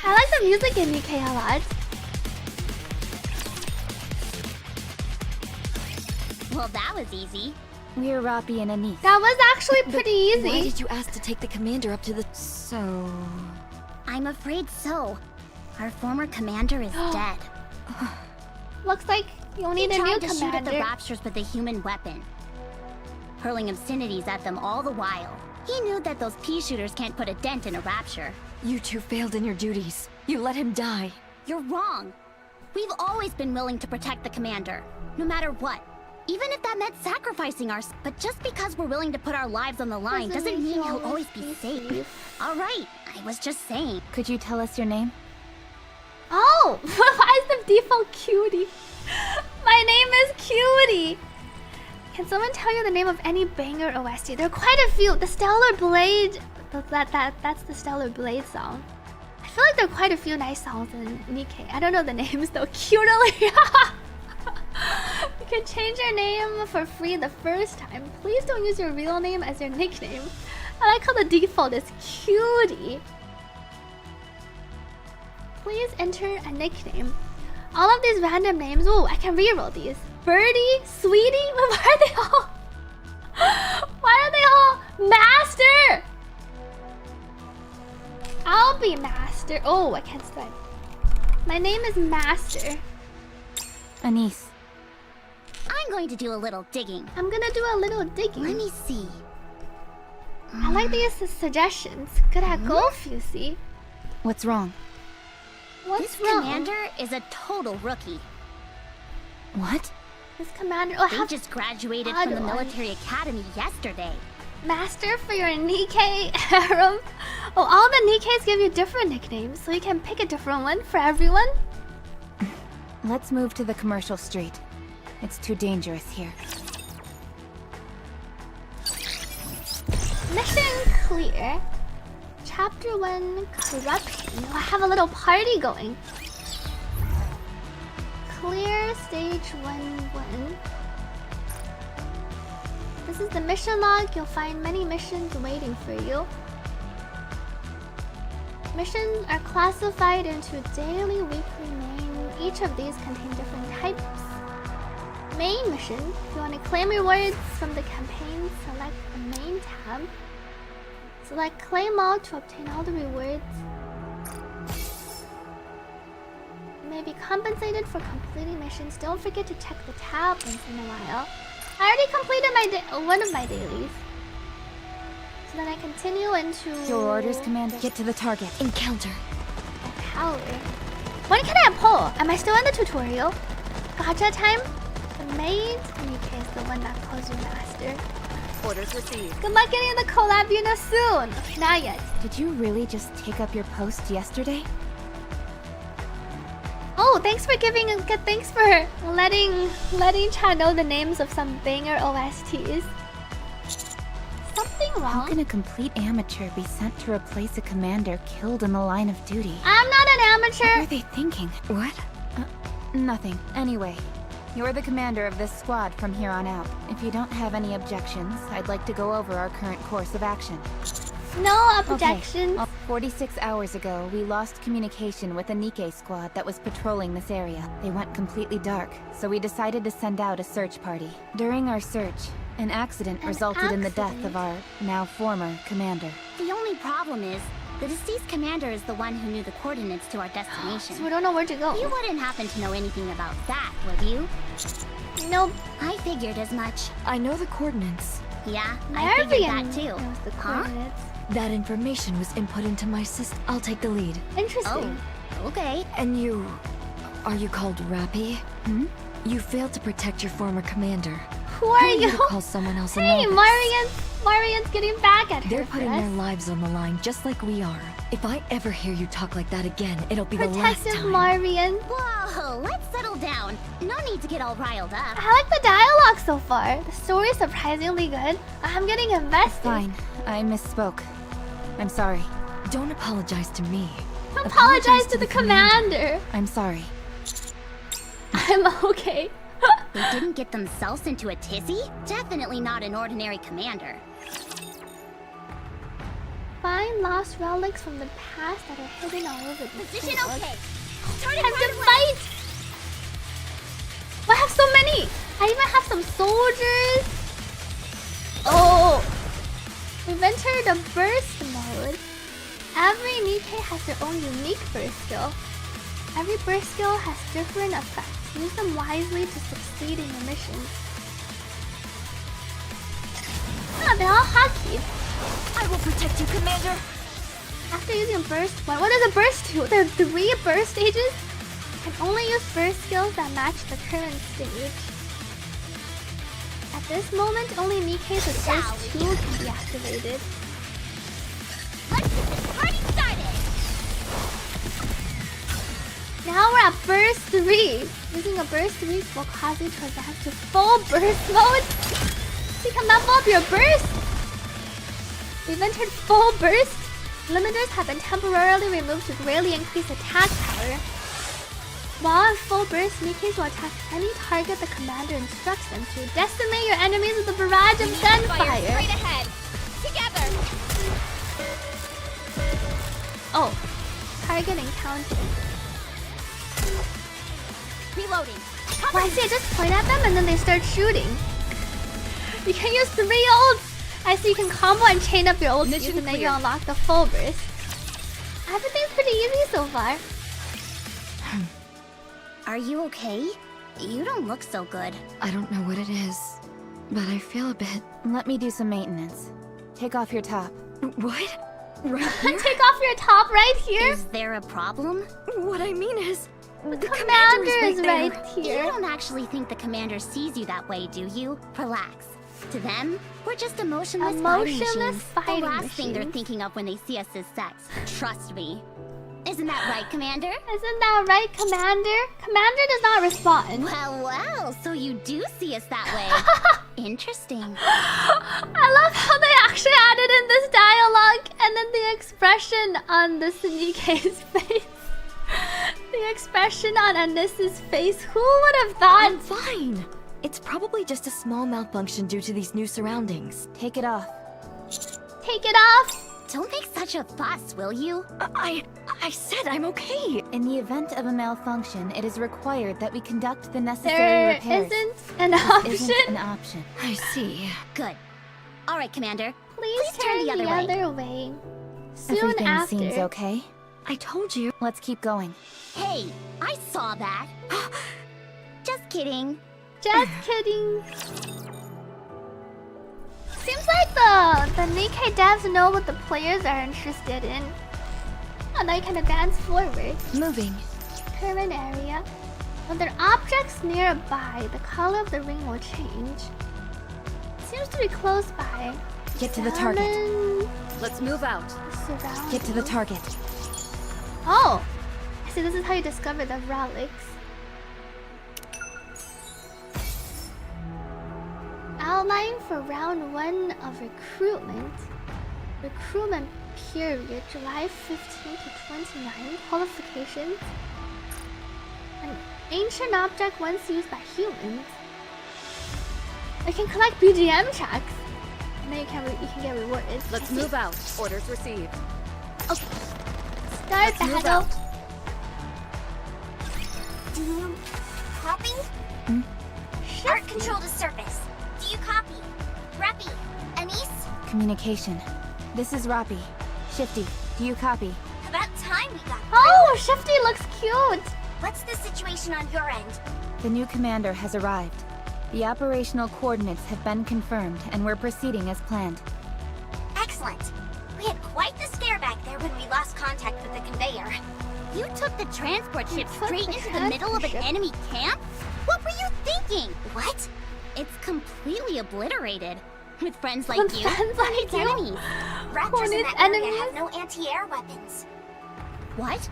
I like the music in Nikke a lot. Well, that was easy. We're Rappi and Anise. That was actually pretty Why easy. did you ask to take the commander up to the... So... I'm afraid so. Our former commander is dead. Looks like you'll need He a new tried to shoot at the commander. raptures with a human weapon, hurling obscenities at them all the while. He knew that those pea shooters can't put a dent in a rapture. You two failed in your duties. You let him die. You're wrong. We've always been willing to protect the commander, no matter what. Even if that meant sacrificing ours. But just because we're willing to put our lives on the line doesn't mean he'll always be safe. All right, I was just saying. Could you tell us your name? Oh, why is the default Cutie? My name is Cutie. Can someone tell you the name of any banger OST? There are quite a few. The Stellar Blade. That's the Stellar Blade song. I feel like there are quite a few nice songs in Nikke. I don't know the names though. Cutely. You can change your name for free the first time. Please don't use your real name as your nickname. I like how the default is Cutie. Please enter a nickname. All of these random names. Oh, I can reroll these. Birdie, Sweetie. Why are they all? Why are they all Master? I'll be Master. Oh, I can't swipe. My name is Master. Anise. I'm going to do a little digging. I'm gonna do a little digging. Let me see. I like these suggestions. Good at golf, you see. What's wrong? What's This wrong? commander is a total rookie. What? This commander. Oh, They just graduated from the military academy yesterday. Master for your Nikke harem. Oh, all the Nikkes give you different nicknames, so you can pick a different one for everyone. Let's move to the commercial street. It's too dangerous here. Mission clear. Chapter 1, Corruption. Oh, I have a little party going. Clear stage 1-1. This is the mission log. You'll find many missions waiting for you. Missions are classified into daily, weekly, main. Each of these contain different types. Main mission. If you want to claim rewards from the campaign, select the main tab. Select claim all to obtain all the rewards. You may be compensated for completing missions. Don't forget to check the tab once in a while. I already completed one of my dailies. So then I continue into... Your orders, Commander. Get to the target. Encounter. Power. When can I pull? Am I still in the tutorial? Gacha time? The maid Nikke is the one that calls you master. Orders received. Good luck getting the collab soon. Not yet. Did you really just take up your post yesterday? Oh, thanks for letting chat know the names of some banger OSTs. Something wrong? How can a complete amateur be sent to replace a commander killed in the line of duty? I'm not an amateur. What were they thinking? What? Nothing. Anyway, you're the commander of this squad from here on out. If you don't have any objections, I'd like to go over our current course of action. No objections. Okay. 46 hours ago, we lost communication with a Nikke squad that was patrolling this area. They went completely dark, so we decided to send out a search party. During our search, an accident resulted in the death of our now former commander. The only problem is, the deceased commander is the one who knew the coordinates to our destination. So we don't know where to go. You wouldn't happen to know anything about that, would you? Nope. I figured as much. I know the coordinates. Yeah, I figured that too. Knows the coordinates. That information was input into my system. I'll take the lead. Interesting. Oh, okay. And you... Are you called Rappy? Hmm? You failed to protect your former commander. Who are you? To call someone else Hey, Marian's getting back at her. They're putting their lives on the line just like we are. If I ever hear you talk like that again, it'll be the last time. Protective Marian. Whoa, let's settle down. No need to get all riled up. I like the dialogue so far. The story is surprisingly good. I'm getting invested. Fine. I misspoke. I'm sorry. Don't apologize to me. Apologize to the commander. I'm sorry. I'm okay. They didn't get themselves into a tizzy? Definitely not an ordinary commander. Find lost relics from the past that are hidden all over the Position field. okay. Time to fight! I have so many! I even have some soldiers! Oh! We've entered the burst mode. Every Nikke has their own unique burst skill. Every burst skill has different effects. Use them wisely to succeed in your missions. Ah, they're all hockey. I will protect you, Commander. After using burst, what does a burst do? There are 3 burst stages? You can only use burst skills that match the current stage. At this moment, only Nikke's burst 2 can be activated. Let's get this party started! Now we're at burst 3. Using a burst 3 will cause you to advance to full burst mode. So you can level up your burst. We've entered full burst. Limiters have been temporarily removed to greatly increase attack power. While in full burst, Nikkes will attack any target the commander instructs them to. Decimate your enemies with a barrage of gunfire. Straight ahead. Together. Oh, target encountered. Reloading. Well, I see, I just point at them and then they start shooting. You can use 3 ults. I see you can combo and chain up your ults and then you unlock the full burst. Everything's pretty easy so far. Are you okay? You don't look so good. I don't know what it is, but I feel a bit... Let me do some maintenance. Take off your top. What? Right here? Take off your top right here? Is there a problem? What I mean is... The commander is right here. You don't actually think the commander sees you that way, do you? Relax. To them, we're just emotionless fighting machines. The last thing they're thinking of when they see us is sex. Trust me. Isn't that right, Commander? Isn't that right, Commander? Commander does not respond. Well, so you do see us that way. Interesting. I love how they actually added in this dialogue and then the expression on the Nikke's face. The expression on Anis's face. Who would have thought? I'm fine. It's probably just a small malfunction due to these new surroundings. Take it off. Take it off. Don't make such a fuss, will you? I said I'm okay. In the event of a malfunction, it is required that we conduct the necessary repairs. There isn't an option. Isn't an option. I see. Good. All right, Commander. Please turn the other way. Soon Everything after. seems okay. I told you. Let's keep going. Hey, I saw that. Just kidding. Just kidding. Seems like the Nikke devs know what the players are interested in. And I can advance forward. Moving. Current area. When there are objects nearby, the color of the ring will change. seems to be close by. Get to the target. Let's move out. Get to the target. Oh! I see, this is how you discover the relics. Outline for round 1 of recruitment. Recruitment period, July 15 to 29. Qualifications. An ancient object once used by humans. I can collect BGM tracks. And then you can get rewarded. Let's move out. Orders received. Okay. Start battle. Do you copy? Art control to surface. Do you copy? Reppy, Anise? Communication. This is Rappi. Shifty, do you copy? About time we got. Oh, Shifty looks cute. What's the situation on your end? The new commander has arrived. The operational coordinates have been confirmed, and we're proceeding as planned. Excellent. We had quite the scare back there when we lost contact with the conveyor. You took the transport ship straight into the middle of an enemy camp? What were you thinking? What? It's completely obliterated. With friends like you, like you? enemies. Raptors in that area have no anti-air weapons. What?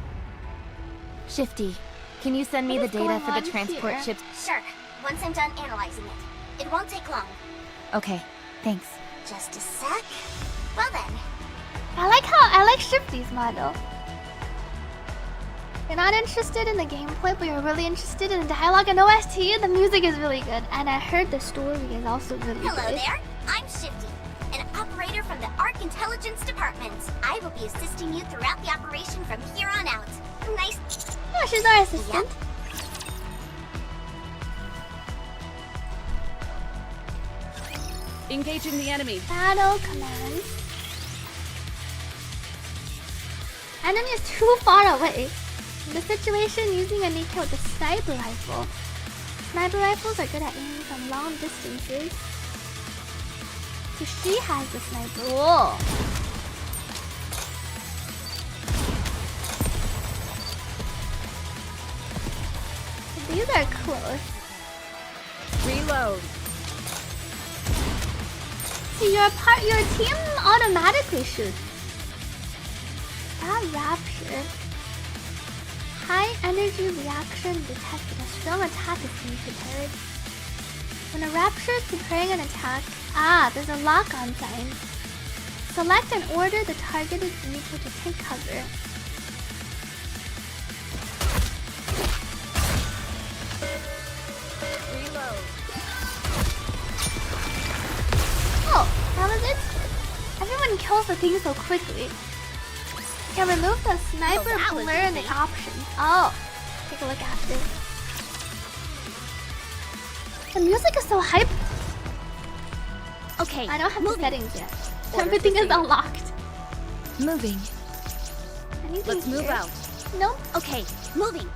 Shifty, can you send me the data for the transport here? ships? Sure. Once I'm done analyzing it. It won't take long. Okay, thanks. Just a sec. Well then. I like Shifty's model. You're not interested in the gameplay, but you're really interested in the dialogue and OST. The music is really good, and I heard the story is also really good. Hello there. I'm Shifty, an operator from the Arc Intelligence Department. I will be assisting you throughout the operation from here on out. Nice. Oh, she's our assistant. Yep. Engaging the enemy. Battle command. Enemy is too far away. In the situation, using a Nikke with a sniper rifle. Sniper rifles are good at aiming from long distances. So she has the sniper. Whoa. These are close. Reload. See, your team automatically shoots. That rapture. High energy reaction detected. A strong attack is being prepared. When a rapture is preparing an attack, there's a lock-on sign. Select and order the targeted vehicle to take cover. Reload. Oh, that was it? Everyone kills the thing so quickly. Can remove the sniper blur in the options. Oh, take a look at this. The music is so hype. Okay, I don't have the settings yet. Everything is unlocked. Moving. Let's move out. Nope. Okay, moving.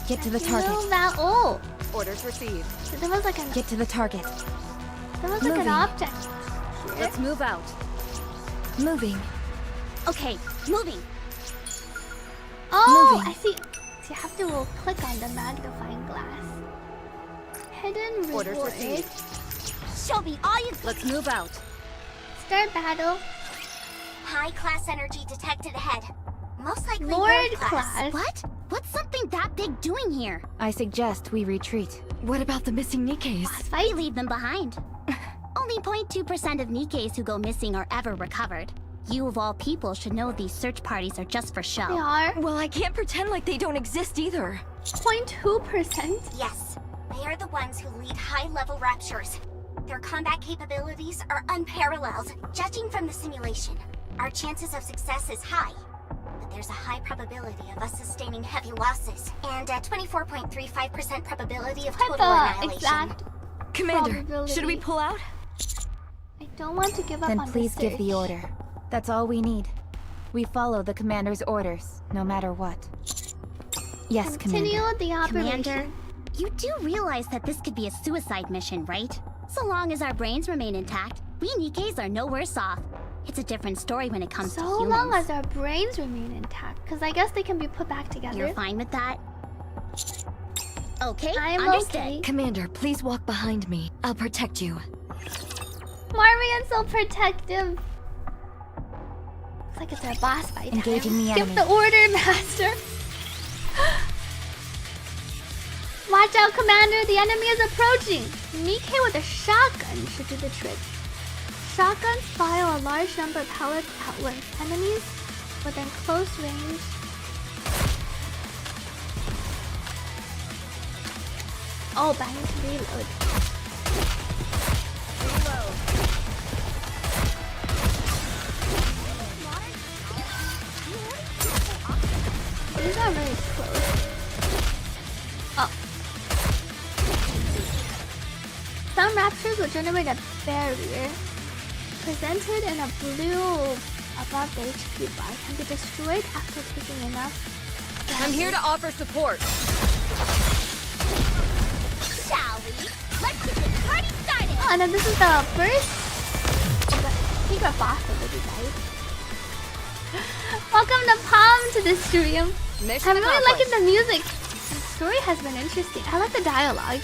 Get to the target. Move out. Oh. Orders received. So there was like an. Get to the target. There was like an object. Here. Let's move out. Moving. Okay, moving. Oh, Moving. I see. So you have to click on the magnifying glass. Hidden Orders reward. received. Show me all you. Let's move out. Start battle. High class energy detected ahead. Most likely Lord class. class. What? What's something that big doing here? I suggest we retreat. What about the missing Nikkes? We leave them behind. Only 0.2% of Nikkes who go missing are ever recovered. You of all people should know these search parties are just for show. They are. Well, I can't pretend like they don't exist either. 0.2%. Yes, they are the ones who lead high-level raptures. Their combat capabilities are unparalleled. Judging from the simulation, our chances of success is high. But there's a high probability of us sustaining heavy losses, and a 24.35% probability of total annihilation. Exact Commander, probability. should we pull out? I don't want to give up Then on please the give the search. order. That's all we need. We follow the commander's orders, no matter what. Yes, Continue Commander. the operation. Commander, you do realize that this could be a suicide mission, right? So long as our brains remain intact, we Nikkes are no worse off. It's a different story when it comes to So humans. long as our brains remain intact, because I guess they can be put back together. You're fine with that? Okay, I'm understood. okay. Commander, please walk behind me. I'll protect you. Marion's so protective. Looks like it's our boss fight. Engaging the Give enemy. the order, master. Watch out, Commander. The enemy is approaching. Nikke with a shotgun should do the trick. Shotguns fire a large number of pellets at once. Enemies within close range. Oh, but I need to reload. These are really close. Oh. Some raptors will generate a barrier. Presented in a blue above the HP bar, can be destroyed after taking enough damage. I'm here to offer support. Shall we? Let's get this party started! Oh, and then this is the first secret boss of you guys. Welcome to Palm to the stream. I'm really liking the music. The story has been interesting. I like the dialogue.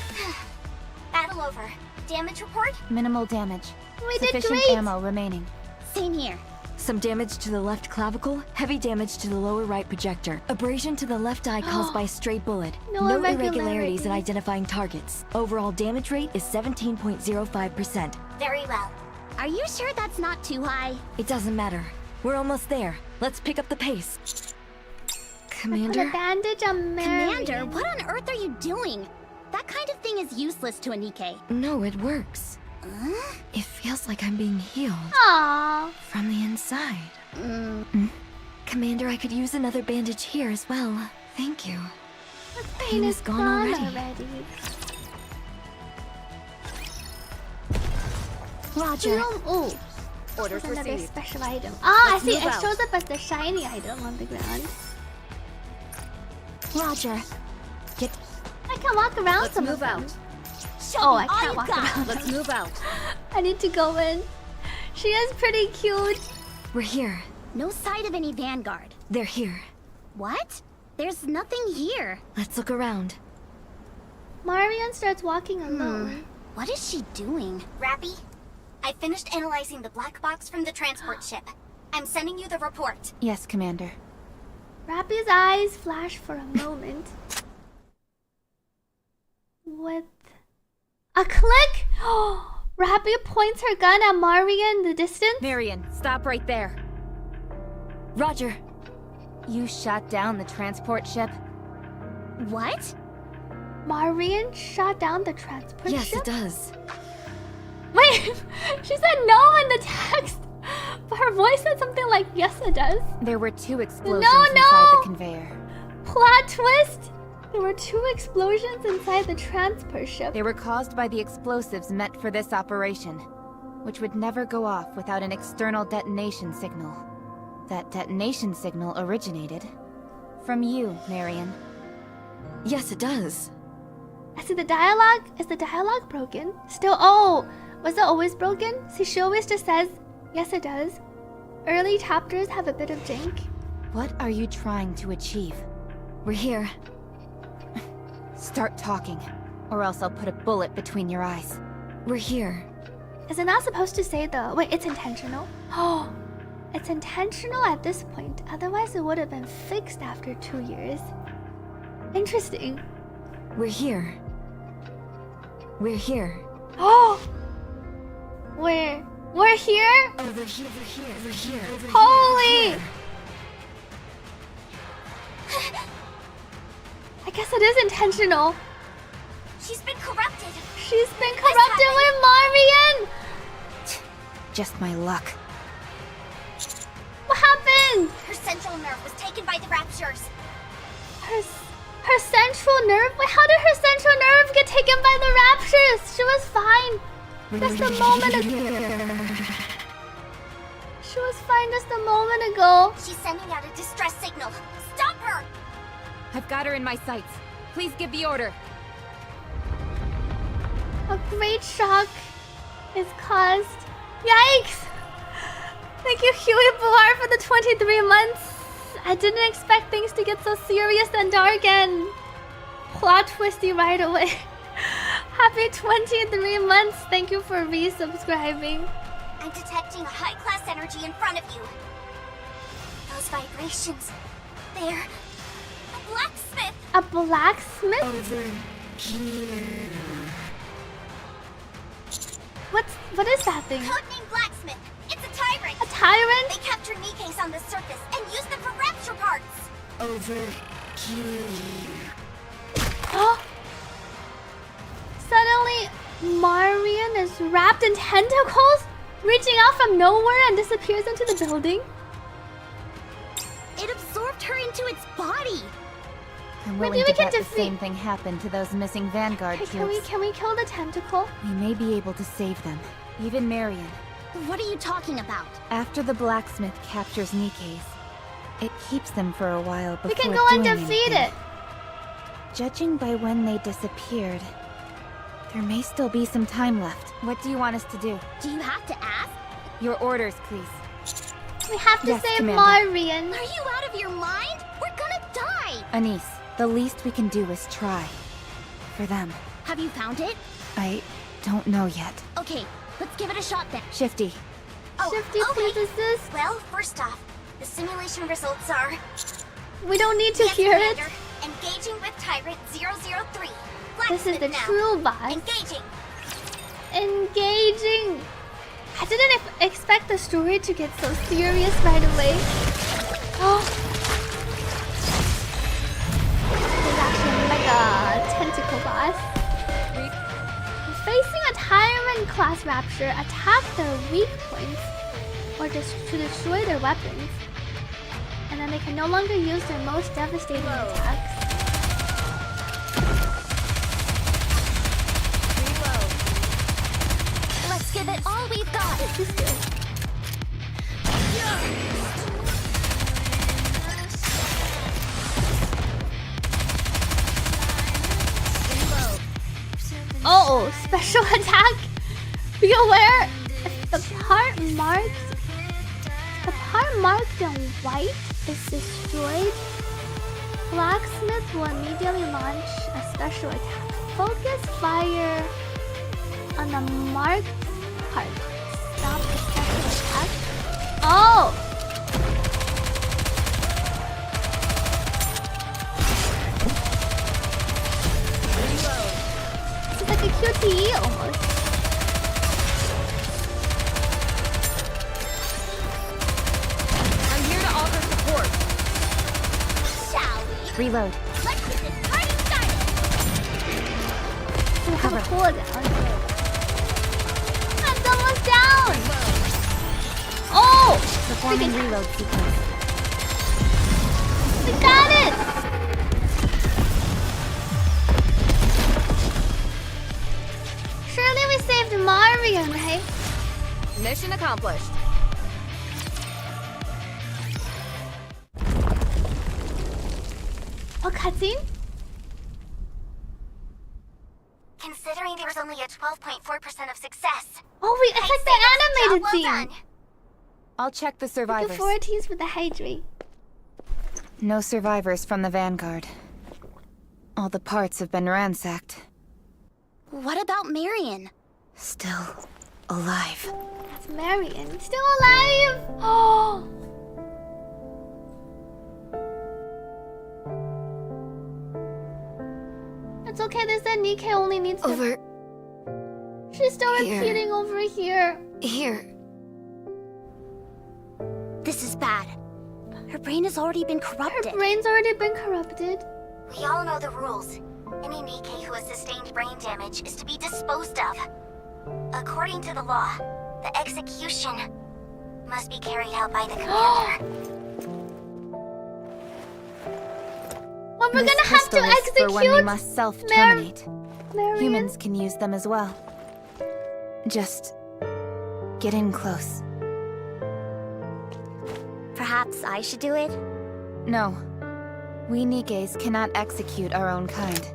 Battle over. Damage report? Minimal damage. We did Sufficient great. ammo remaining. Same here. Some damage to the left clavicle, heavy damage to the lower right projector. Abrasion to the left eye caused by a stray bullet. No irregularities in identifying targets. Overall damage rate is 17.05%. Very well. Are you sure that's not too high? It doesn't matter. We're almost there. Let's pick up the pace. Put a Commander? bandage on Marion. Commander, what on earth are you doing? That kind of thing is useless to a Nikke. No, it works. It feels like I'm being healed. Aww. From the inside. Commander, I could use another bandage here as well. Thank you. The pain is gone already. Roger. Oh. Orders Another received. special item. Ah, I see. move It out. shows up as the shiny item on the ground. Roger. I can walk around Let's some move of them. out. Oh, I can't walk around. Let's move out. I need to go in. She is pretty cute. We're here. No sight of any vanguard. They're here. What? There's nothing here. Let's look around. Marion starts walking alone. What is she doing? Rappy, I finished analyzing the black box from the transport ship. I'm sending you the report. Yes, Commander. Rappy's eyes flash for a moment. With a click, Rappy points her gun at Marion in the distance. Marion, stop right there. Roger. You shot down the transport ship? What? Marion shot down the transport Yes, ship? it does. Wait, she said no in the text, but her voice said something like, yes it does. There were 2 explosions No! inside the conveyor. Plot twist! There were 2 explosions inside the transport ship. They were caused by the explosives meant for this operation, which would never go off without an external detonation signal. That detonation signal originated from you, Marion. Yes, it does. I see the dialogue. Is the dialogue broken? Still, oh, was it always broken? See, she always just says, yes it does. Early chapters have a bit of jank. What are you trying to achieve? We're here. Start talking, or else I'll put a bullet between your eyes. We're here. Is it not supposed to say the... Wait, it's intentional? Oh, it's intentional at this point. Otherwise, it would have been fixed after 2 years. Interesting. We're here. We're here. Oh! We're here? Oh, we're here, we're here, we're here. Holy! I guess it is intentional. She's been corrupted. She's been corrupted with Marion! Just my luck. What happened? Her central nerve was taken by the raptures. Her central nerve? Wait, how did her central nerve get taken by the raptures? She was fine. Just a moment ago. She was fine just a moment ago. She's sending out a distress signal. Stop her! I've got her in my sights. Please give the order. A great shock is caused. Yikes! Thank you, Huey Buar, for the 23 months. I didn't expect things to get so serious and dark and plot twisty right away. Happy 23 months. Thank you for resubscribing. I'm detecting a high-class energy in front of you. Those vibrations, they're a blacksmith. A blacksmith? Over here. What is that thing? Codename blacksmith. It's a tyrant. A tyrant? They capture Nikke's on the surface and use them for rapture parts. Over here. Oh! Suddenly, Marion is wrapped in tentacles, reaching out from nowhere and disappears into the building. It absorbed her into its body. I'm willing to bet the same thing happened to those missing Vanguard troops. Can we kill the tentacle? We may be able to save them. Even Marion. What are you talking about? After the blacksmith captures Nikke's, it keeps them for a while before we can go and defeat it. Judging by when they disappeared, there may still be some time left. What do you want us to do? Do you have to ask? Your orders, please. We have to save Commander. Marion. Are you out of your mind? We're gonna die! Anise, the least we can do is try. For them. Have you found it? I don't know yet. Okay, let's give it a shot then. Shifty. Oh, Shifty, please assist. Well, first off, the simulation results are... We don't need to hear it. Engaging with Tyrant 003. This is the now. true boss. Engaging. Engaging. I didn't expect the story to get so serious right away. Oh. There's actually a mega tentacle boss. Facing a Tyrant class rapture, attack their weak points or just to destroy their weapons. And then they can no longer use their most devastating attacks. Let's give it all we've got. This is good. Oh, special attack! Be aware, if the part marked in white is destroyed, Blacksmith will immediately launch a special attack. Focus fire on the marked part. Stop the special attack. Oh! It's like a QTE almost. I'm here to offer support. Shall we? Reload. Let's get this party started. We have a cooldown. That's almost down. Oh! Performing reload sequence. We got it! Surely we saved Marion, right? Mission accomplished. A cutscene? Considering there was only a 12.4% of success. Oh, it's like the animated scene. I'll check the survivors. The 40s with the hydrate. No survivors from the Vanguard. All the parts have been ransacked. What about Marion? Still alive. That's Marion. Still alive! Oh! It's okay, they said Nikke only needs to... Over... She's still here. repeating over here. Here. This is bad. Her brain has already been corrupted. Her brain's already been corrupted. We all know the rules. Any Nikke who has sustained brain damage is to be disposed of. According to the law, the execution must be carried out by the commander. Well, we're gonna have to execute for when we must self-terminate. Marion. Humans can use them as well. Just get in close. Perhaps I should do it? No. We Nikkes cannot execute our own kind.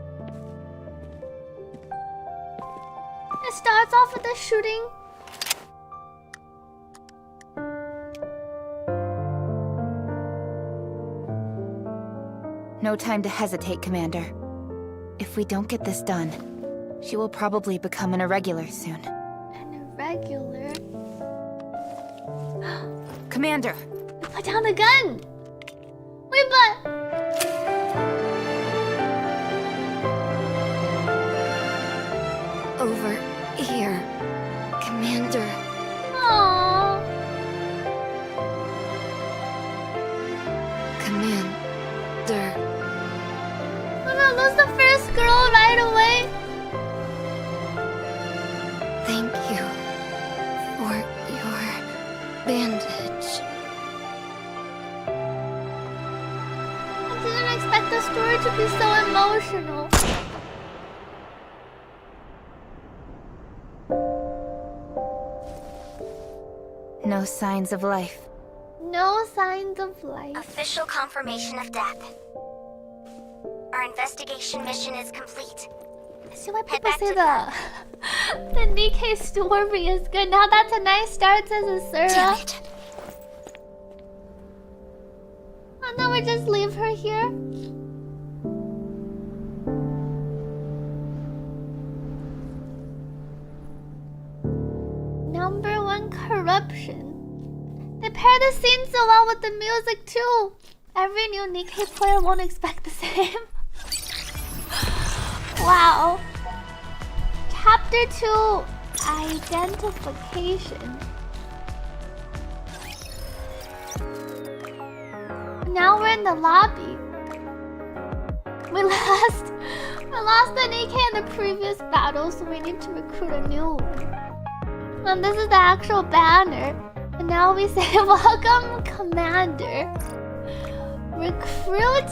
It starts off with a shooting. No time to hesitate, Commander. If we don't get this done, She will probably become an irregular soon. An irregular? Commander! Put down the gun! Wait, but... Over here, Commander. Aww. Commander. Oh no, lose the first girl right away. Thank you for your bandage. I didn't expect the story to be so emotional. No signs of life. No signs of life. Official confirmation of death. Our investigation mission is complete. I see why people say the Nikke story is good. Now that's a nice start, says Asura. Damn it. Oh, now we just leave her here. Number 1 corruption. They pair the scene so well with the music too. Every new Nikke player won't expect the same. Wow. Chapter 2, Identification. Now we're in the lobby. We lost the Nikke in the previous battle, so we need to recruit a new one. And this is the actual banner. And now we say, welcome, Commander. Recruitment.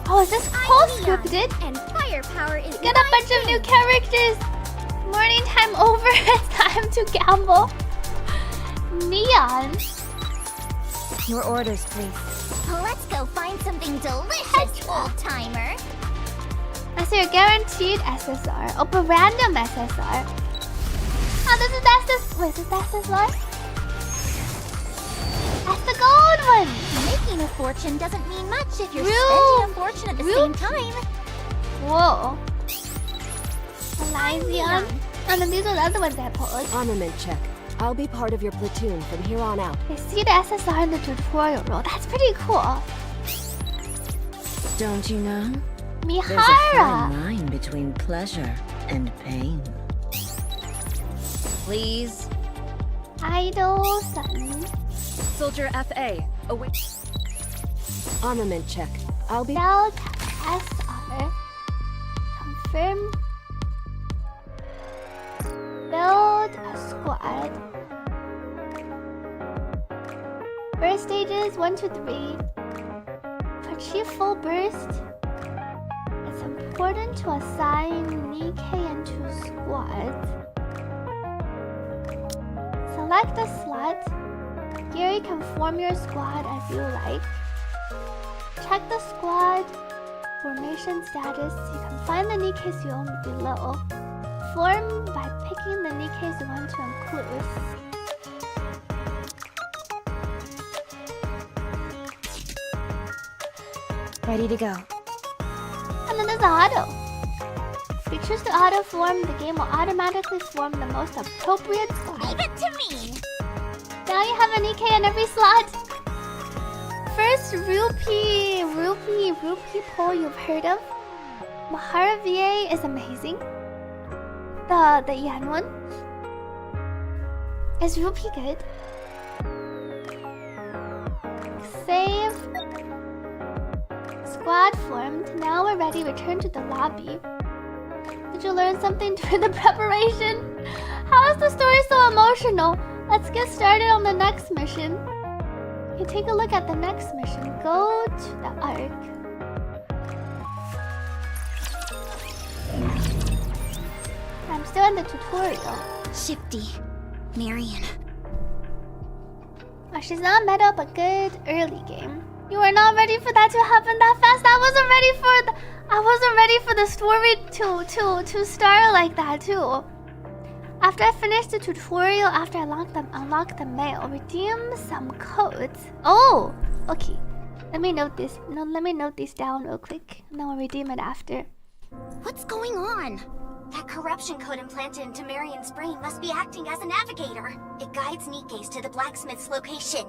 Oh, is this post-scripted? And firepower is Get a bunch of new characters. Morning time over. It's time to gamble. Neon. Your orders, please. Let's go find something delicious, old-timer. I see your guaranteed SSR. Oh, but random SSR. Oh, this is the SSR. Wait, is this the SSR? That's the gold one. Making a fortune doesn't mean much if you're spending a fortune at the same time. Whoa. Elysium. And then these are the other ones I pulled. Armament check. I'll be part of your platoon from here on out. I see the SSR in the tutorial role. That's pretty cool. Don't you know? Mihara. There's a fine line between pleasure and pain. Please. Idol Sun. Soldier FA. Await. Armament check. I'll be. Delta SR. Confirm. Build a squad. Burst stages 1 to 3. To achieve full burst, it's important to assign Nikke into squads. Select a slot. Here you can form your squad as you like. Check the squad formation status. You can find the Nikkes you own below. Form by picking the Nikkes you want to include. Ready to go. And then there's the auto. If you choose to auto form, the game will automatically form the most appropriate squad. Leave it to me. Now you have a Nikke in every slot. First rupee poll you've heard of. Maharavier is amazing. The yen one. Is rupee good? Save. Squad formed. Now we're ready. Return to the lobby. Did you learn something during the preparation? How is the story so emotional? Let's get started on the next mission. You take a look at the next mission. Go to the Ark. I'm still in the tutorial. Shifty. Marion. Oh, she's not meta, but good early game. You were not ready for that to happen that fast. I wasn't ready for I wasn't ready for the story to start like that too. After I finished the tutorial, after I unlock the mail, redeem some codes. Oh, okay. Let me note this. No, let me note these down real quick, and then we'll redeem it after. What's going on? That corruption code implanted into Marion's brain must be acting as a navigator. It guides Nikke's to the blacksmith's location.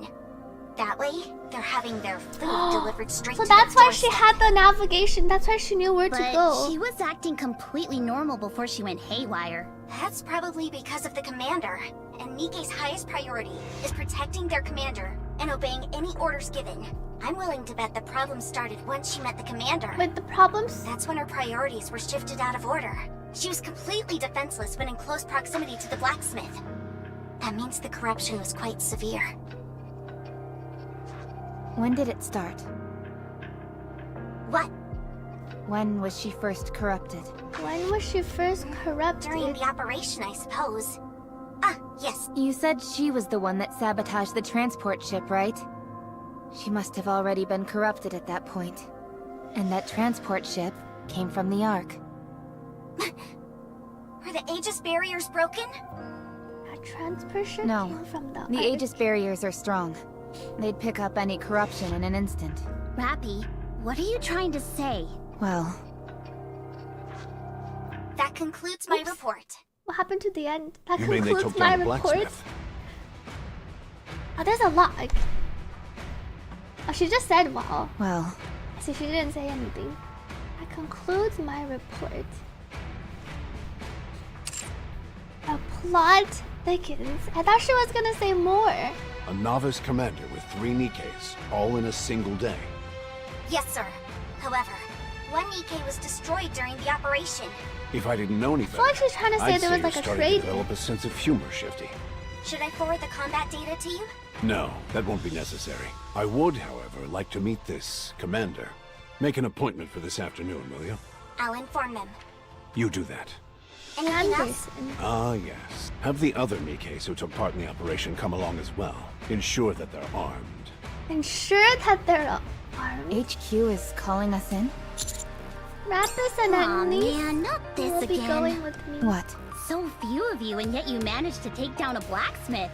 That way, they're having their food delivered straight to So that's their why she had the navigation. That's why she knew where to go. But she was acting completely normal before she went haywire. That's probably because of the commander. And Nikke's highest priority is protecting their commander and obeying any orders given. I'm willing to bet the problem started once she met the commander. Wait, the problems? That's when her priorities were shifted out of order. She was completely defenseless when in close proximity to the blacksmith. That means the corruption was quite severe. When did it start? What? When was she first corrupted? When was she first corrupted? During the operation, I suppose. Ah, yes. You said she was the one that sabotaged the transport ship, right? She must have already been corrupted at that point. And that transport ship came from the Ark. Were the Aegis barriers broken? A transport ship No. came from the The Ark. Aegis barriers are strong. They'd pick up any corruption in an instant. Rappy, what are you trying to say? Well... That concludes my report. What happened to the end? That You mean they concludes took my down the report. blacksmith? Oh, there's a lot. Like... Oh, she just said wow. Well... See, she didn't say anything. That concludes my report. A plot thickens. I thought she was gonna say more. A novice commander with 3 Nikkes, all in a single day. Yes, sir. However, one Nikke was destroyed during the operation. If I didn't know any better, feel like she's trying to say I'd there was say like you're a starting trade. to develop a sense of humor, Shifty. Should I forward the combat data to you? No, that won't be necessary. I would, however, like to meet this commander. Make an appointment for this afternoon, will you? I'll inform them. You do that. Anything else? Ah, yes. Have the other Nikkes who took part in the operation come along as well. Ensure that they're armed. Ensure that they're armed. HQ is calling us in? Raptors and Aw, Annie man, not this will be again. going with me. What? So few of you, and yet you managed to take down a blacksmith.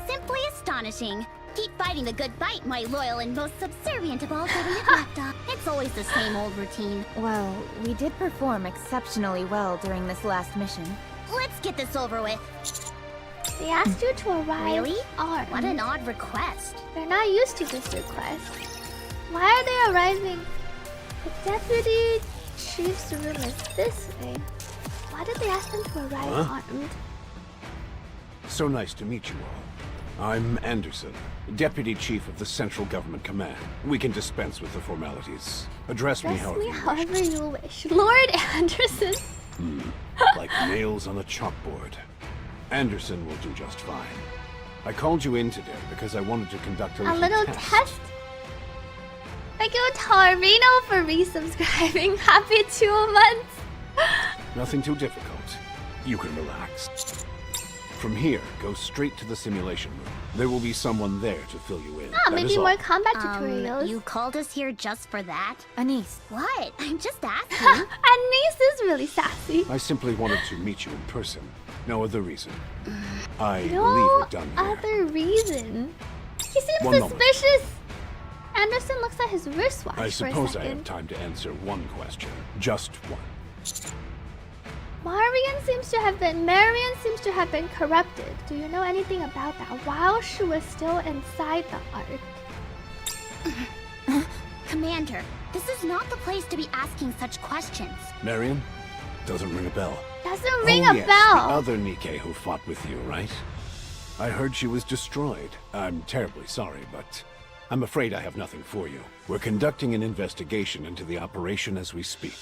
Simply astonishing. Keep fighting the good fight, my loyal and most subservient of all government lapdog. It's always the same old routine. Well, we did perform exceptionally well during this last mission. Let's get this over with. They asked you to arrive Really? armed. What an odd request. They're not used to this request. Why are they arriving? The deputy chief's room is this way. Why did they ask them to arrive armed? So nice to meet you all. I'm Anderson, Deputy Chief of the Central Government Command. We can dispense with the formalities. Address me however you wish. Lord Anderson. Like nails on a chalkboard. Anderson will do just fine. I called you in today because I wanted to conduct a little test. Thank you, Tarino, for resubscribing. Happy 2 months. Nothing too difficult. You can relax. From here, go straight to the simulation room. There will be someone there to fill you in. That Maybe is more all. combat tutorials. You called us here just for that? Anise. What? I'm just asking. Anise is really sassy. I simply wanted to meet you in person. No other reason. I believe No we're done here. other reason. He seems One moment. suspicious. Anderson looks at his wristwatch I for a suppose I second. have time to answer one question. Just one. Marion seems to have been corrupted. Do you know anything about that? While she was still inside the Ark. Commander, this is not the place to be asking such questions. Marion? Doesn't ring a bell. Doesn't ring oh, a yes, bell. The other Nikke who fought with you, right? I heard she was destroyed. I'm terribly sorry, but I'm afraid I have nothing for you. We're conducting an investigation into the operation as we speak.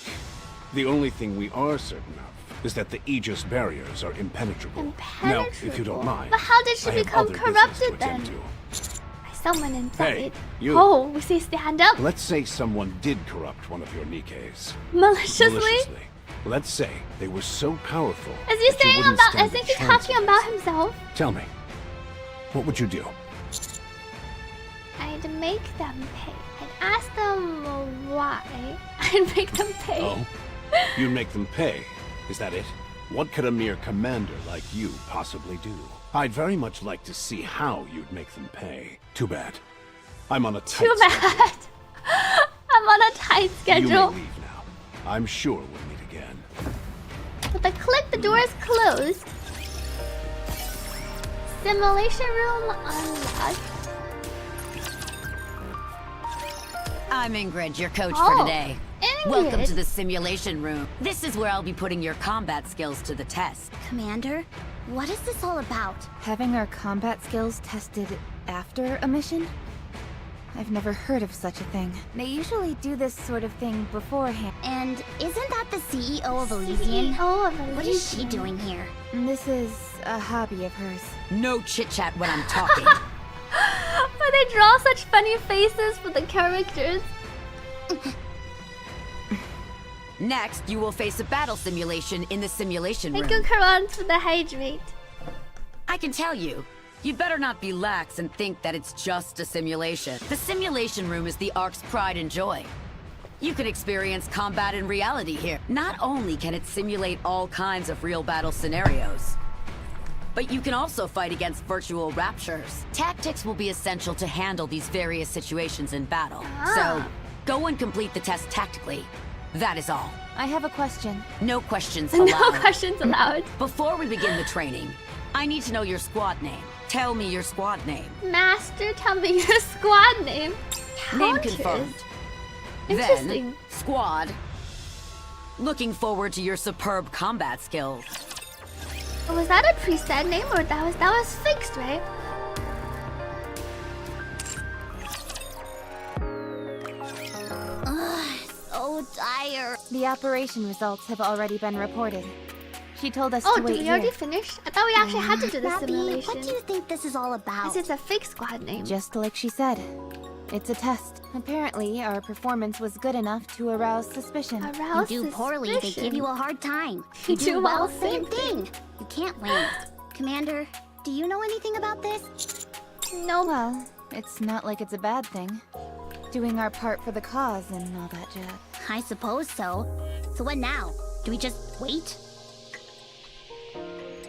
The only thing we are certain of is that the Aegis barriers are impenetrable. Now, if you don't mind, But how did she I have become other business to corrupted attend then? to. By someone inside. Hey, you. Oh, we say stand up. Let's say someone did corrupt one of your Nikkes. Maliciously? Let's say they were so powerful. Is he that you saying wouldn't about? stand I think a he's chance talking about himself. Tell me, what would you do? I I'd make them pay. I'd ask them why. I'd make them pay. Oh? You'd make them pay? Is that it? What could a mere commander like you possibly do? I'd very much like to see how you'd make them pay. Too bad. I'm on a tight Too bad. I'm on a tight schedule. You may leave now. I'm sure we'll meet again. With a click, the door is closed. Simulation room unlocked. I'm Ingrid, your coach for today. Ingrid. Welcome to the simulation room. This is where I'll be putting your combat skills to the test. Commander, what is this all about? Having our combat skills tested after a mission? I've never heard of such a thing. They usually do this sort of thing beforehand. And isn't that the CEO of Elysian? CEO of Elysian. What is she doing here? This is a hobby of hers. No chit-chat when I'm talking. But they draw such funny faces for the characters. Next, you will face a battle simulation in the simulation room. Thank you, Karan, for the hydrate. I can tell you, you'd better not be lax and think that it's just a simulation. The simulation room is the Ark's pride and joy. You can experience combat in reality here. Not only can it simulate all kinds of real battle scenarios, but you can also fight against virtual raptures. Tactics will be essential to handle these various situations in battle. So, go and complete the test tactically. That is all. I have a question. No questions allowed. No questions allowed. Before we begin the training, I need to know your squad name. Tell me your squad name. Master, tell me your squad name. Name Counters. confirmed. Interesting. Then, squad. Looking forward to your superb combat skills. Was that a preset name or that was fixed, right? So tired. The operation results have already been reported. She told us Oh, to wait did we already here. finish? I thought we actually had to do the Rabi, simulation. what do you think this is all about? Because it's a fake squad name. Just like she said. It's a test. Apparently, our performance was good enough to arouse suspicion. You do poorly, they give you a hard time. You do well, same thing. You can't win. Commander, do you know anything about this? No. Well, it's not like it's a bad thing. Doing our part for the cause and all that jazz. I suppose so. So what now? Do we just wait?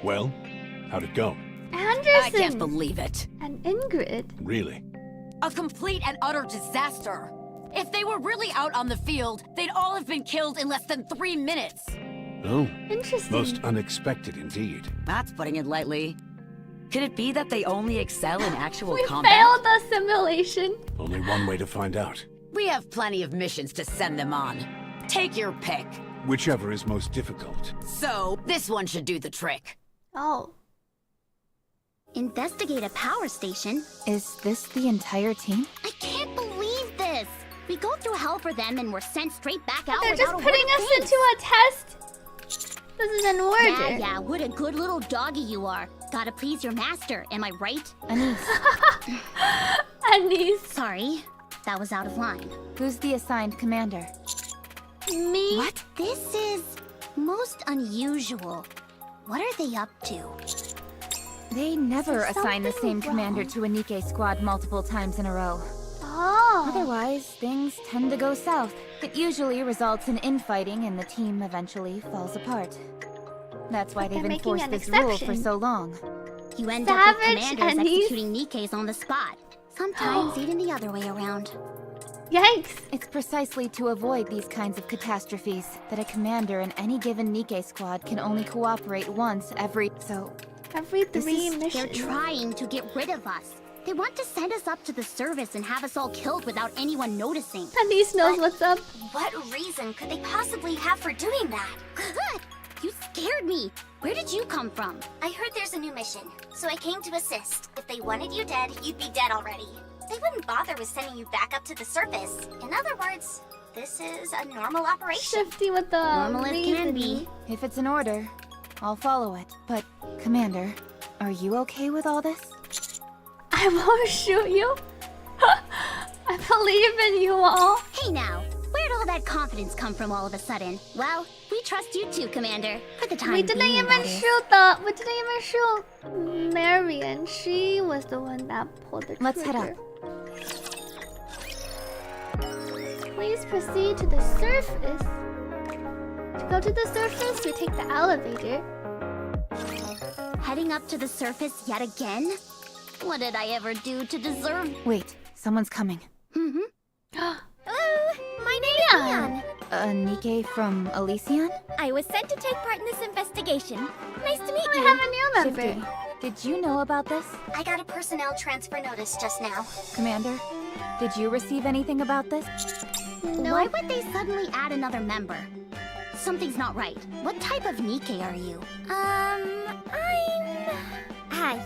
Well, how'd it go? Anderson. I can't believe it. And Ingrid. Really? A complete and utter disaster. If they were really out on the field, they'd all have been killed in less than 3 minutes. Oh. Interesting. Most unexpected indeed. That's putting it lightly. Could it be that they only excel in actual We combat? failed the simulation. Only one way to find out. We have plenty of missions to send them on. Take your pick. Whichever is most difficult. So, this one should do the trick. Oh. Investigate a power station? Is this the entire team? I can't believe this! We go through hell for them and we're sent straight back out They're without just a putting word of us thanks. into a test. This is an order. Yeah, what a good little doggy you are. Gotta please your master, am I right? Anise. Anise. Sorry, that was out of line. Who's the assigned commander? Me. What? This is most unusual. What are they up to? They never There's assign the something same commander wrong. to a Nikke squad multiple times in a row. Oh. Otherwise, things tend to go south. It usually results in infighting and the team eventually falls apart. That's why they've They're making enforced an this rule for exception. so long. You end up with Savage commanders Anise. executing Nikkes on the spot. Sometimes even the other way around. Yikes. It's precisely to avoid these kinds of catastrophes that a commander in any given Nikke squad can only cooperate once every... Every 3 missions. They're trying to get rid of us. They want to send us up to the service and have us all killed without anyone noticing. Anise knows what's up. What reason could they possibly have for doing that? You scared me. Where did you come from? I heard there's a new mission, so I came to assist. If they wanted you dead, you'd be dead already. They wouldn't bother with sending you back up to the surface. In other words, this is a normal operation. Shifty with the Normal as can be. If it's an order, I'll follow it. But, Commander, are you okay with all this? I won't shoot you. I believe in you all. Hey now, where'd all that confidence come from all of a sudden? Well, we trust you too, Commander. For the time We didn't being, even that is. shoot Marion. She was the one that pulled the trigger. Let's head up. Please proceed to the surface. To go to the surface, we take the elevator. Heading up to the surface yet again? What did I ever do to deserve... Wait, someone's coming. Hello, my name is Leon. Nikke from Elysian? I was sent to take part in this investigation. Nice to meet you. I have a new member. Shifty, did you know about this? I got a personnel transfer notice just now. Commander, did you receive anything about this? No. Why would they suddenly add another member? Something's not right. What type of Nikke are you?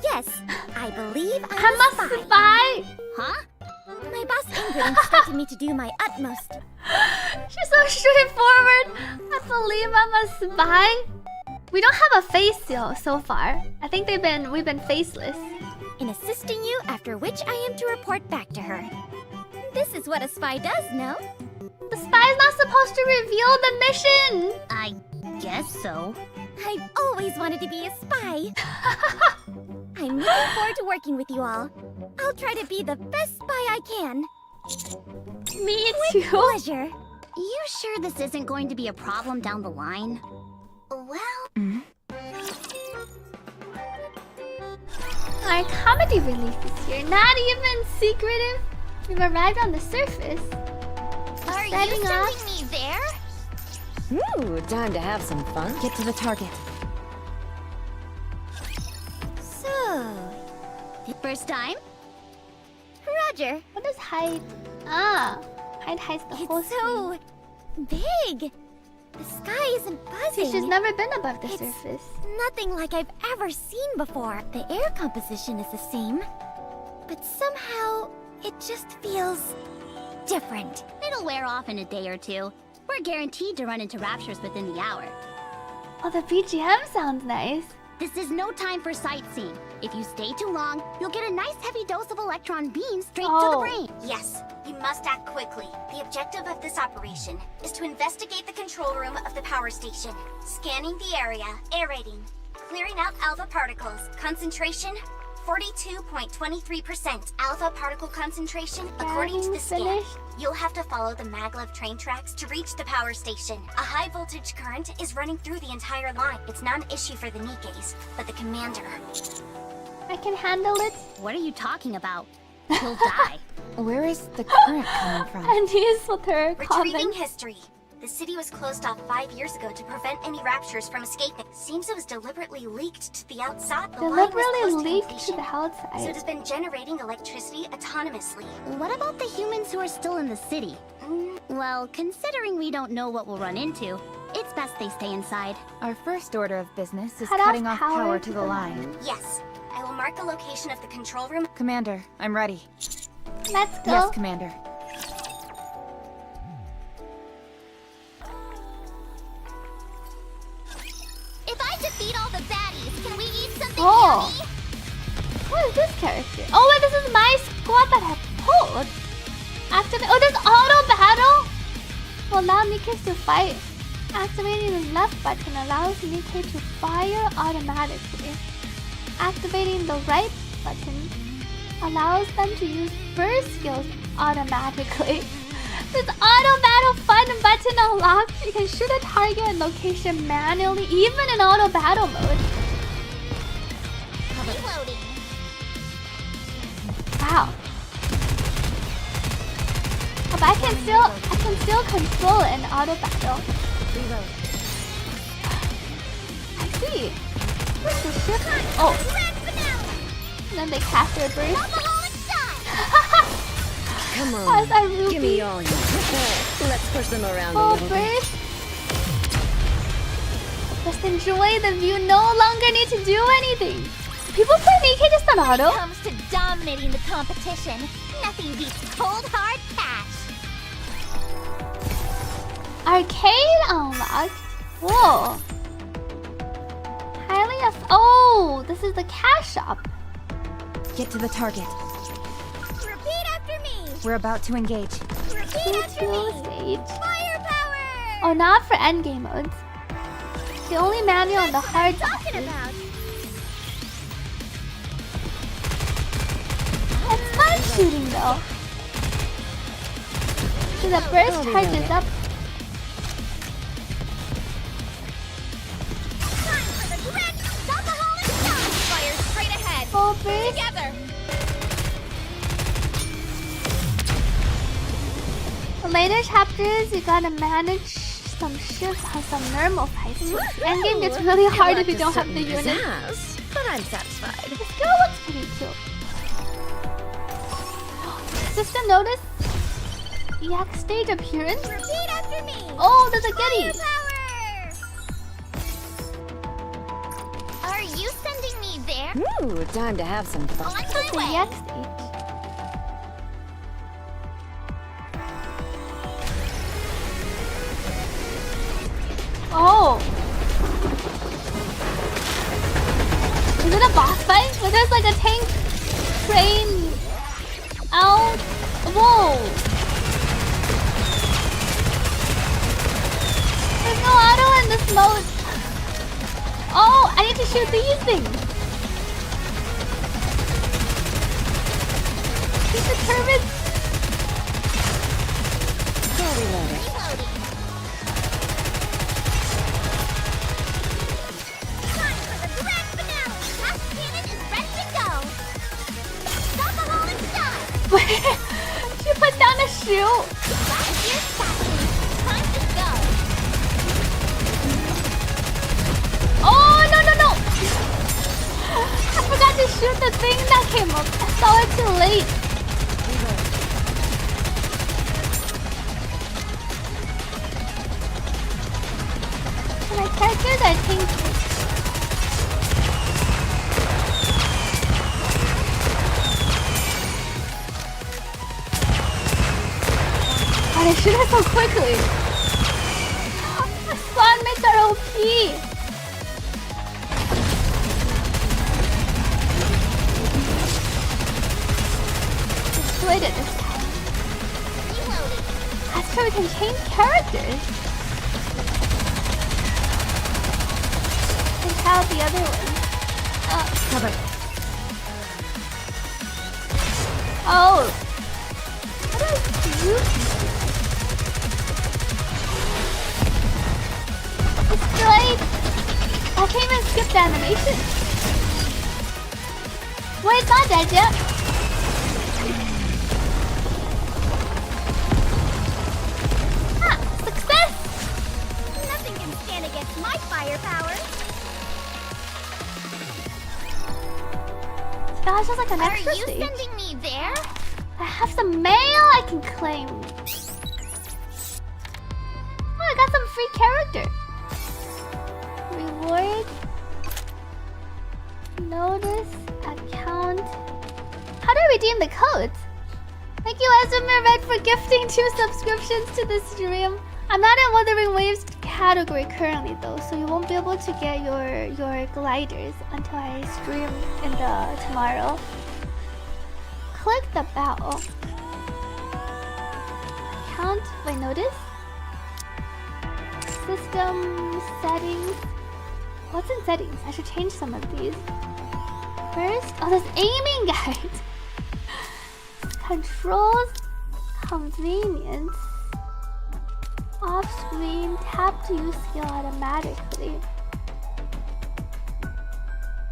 Yes. I believe I'm I'm a spy. Huh? My boss Ingrid instructed me to do my utmost. She's so straightforward. I believe I'm a spy. We don't have a face so far. I think we've been faceless. In assisting you, after which I am to report back to her. This is what a spy does, no? The spy's not supposed to reveal the mission. I guess so. I've always wanted to be a spy. I'm looking forward to working with you all. I'll try to be the best spy I can. Me With too. pleasure. You sure this isn't going to be a problem down the line? Well, Our comedy relief is here. Not even secretive. We've arrived on the surface. Are you Setting sending off. me there? Ooh, time to have some fun. Get to the target. So, First time? Roger. What does hide? Hide hides the whole It's so big. The sky isn't buzzing. She's never been above the It's surface. nothing like I've ever seen before. The air composition is the same, but somehow it just feels different. It'll wear off in a day or two. We're guaranteed to run into raptures within the hour. Oh, the BGM sounds nice. This is no time for sightseeing. If you stay too long, you'll get a nice heavy dose of electron beams straight to the brain. yes, you must act quickly. The objective of this operation is to investigate the control room of the power station, scanning the area, aerating, clearing out alpha particles, concentration 42.23% alpha particle concentration. According to the scan, finished? you'll have to follow the maglev train tracks to reach the power station. A high voltage current is running through the entire line. It's not an issue for the Nikkes, but the commander. I can handle it. What are you talking about? He'll die. Where is the current coming from? And he's with her Retrieving comment. history. The city was closed off 5 years ago to prevent any raptures from escaping. Seems it was deliberately leaked to the outside. The line was Deliberately close to leaked to completion, the so outside. it has been generating electricity autonomously. What about the humans who are still in the city? Well, considering we don't know what we'll run into, it's best they stay inside. Our first order of business is Cut off cutting off power power to to the the line. line. Yes, I will mark the location of the control room. Commander, I'm ready. Let's go. Yes, Commander. If I defeat all the baddies, can we eat something Oh. yummy? What is this character? Oh wait, this is my squad that I pulled. Activate. Oh, there's auto battle. Will allow Nikke to fight. Activating the left button allows Nikke to fire automatically. Activating the right button allows them to use burst skills automatically. This auto battle fun button unlocked. You can shoot a target and location manually, even in auto battle mode. Reloading. Wow. Oh, but I can still control it in auto battle. Reload. I see. Where's the shift? Oh. And then they cast their burst. Come As I on, ruby. give me all you. Let's push them around a Oh, little bit. burst. Just enjoy the view. No longer need to do anything. People play Nikke just on auto. When it comes to dominating the competition, nothing beats cold hard cash. Arcade unlocked. Whoa. Oh, this is the cash shop. Get to the target. Repeat after me. We're about to engage. Repeat after me. Stage. Firepower. Oh, not for endgame modes. The only manual on the hard Talking about. It's fun shooting though. So the burst charges up. Time for the grand double shot. Fire straight ahead. Full burst. Together. The later chapters, you gotta manage some shit, some normal fights. Endgame gets really hard if you don't have the unit. But I'm satisfied. This girl looks pretty cute. System notice? EX stage appearance? Repeat after me. Oh, there's a Getty. Are you sending me there? Ooh, time to have some fun. On my The way. EX stage. Oh! Is it a boss fight? Where there's like a tank train out? Whoa! There's no auto in this mode. Oh, I need to shoot these things. Shoot the turrets. Reloading. Time for the grand finale. Last cannon is ready to go. Stop the rolling shot. She put down a shoe. Last year's passing. Time to go. Oh, no, no, no! I forgot to shoot the thing that came up. I saw it too late. My characters are tanky. Oh, they shoot her so quickly. My spawn mates are OP. Destroyed it this time. That's true, we can change characters. And how the other one. Cover. Oh. What do I do? Destroyed. I can't even skip the animation. Wait, it's not dead yet. Ah, success! Nothing can stand against my firepower. That was just like an extra Are you stage. sending me there? I have some mail I can claim. Oh, I got some free character. Reward. Notice. Account. How do I redeem the codes? Thank you, Esmer Red, for gifting 2 subscriptions to the stream. I'm not in Wuthering Waves category currently though, so you won't be able to get your gliders until I stream in the tomorrow. Click the battle. Account. Wait, notice. System settings. What's in settings? I should change some of these. First, oh, there's aiming guide. Controls, convenience. Off screen, tap to use skill automatically.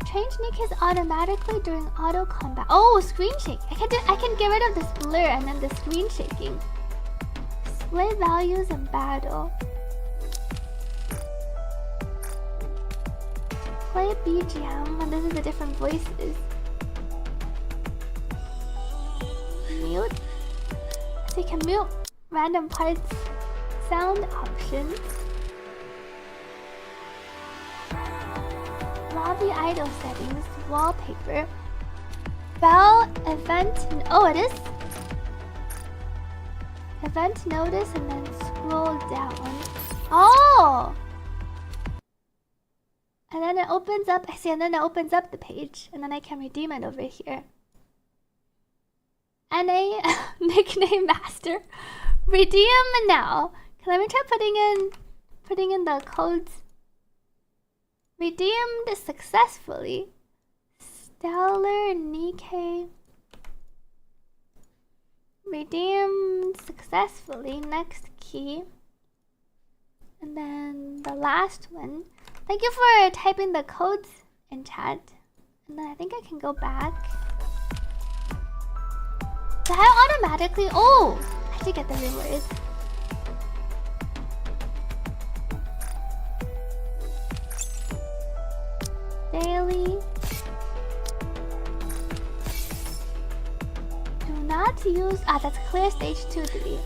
Change Nikke's automatically during auto combat. Oh, screen shake. I can get rid of this blur and then the screen shaking. Display values in battle. Play BGM when this is the different voices. Mute. So you can mute random parts. Sound options. Lobby idle settings. Wallpaper. Bell event. Oh, it is. Event notice and then scroll down. Oh! And then it opens up. I see, and then it opens up the page, and then I can redeem it over here. NA nickname master. Redeem now. Let me try putting in the codes. Redeemed successfully. Stellar Nikke. Redeemed successfully. Next key. And then the last one. Thank you for typing the codes in chat. And then I think I can go back. Did I automatically? Oh! I did get the rewards. Daily. Do not use. Ah, that's clear stage 2-3.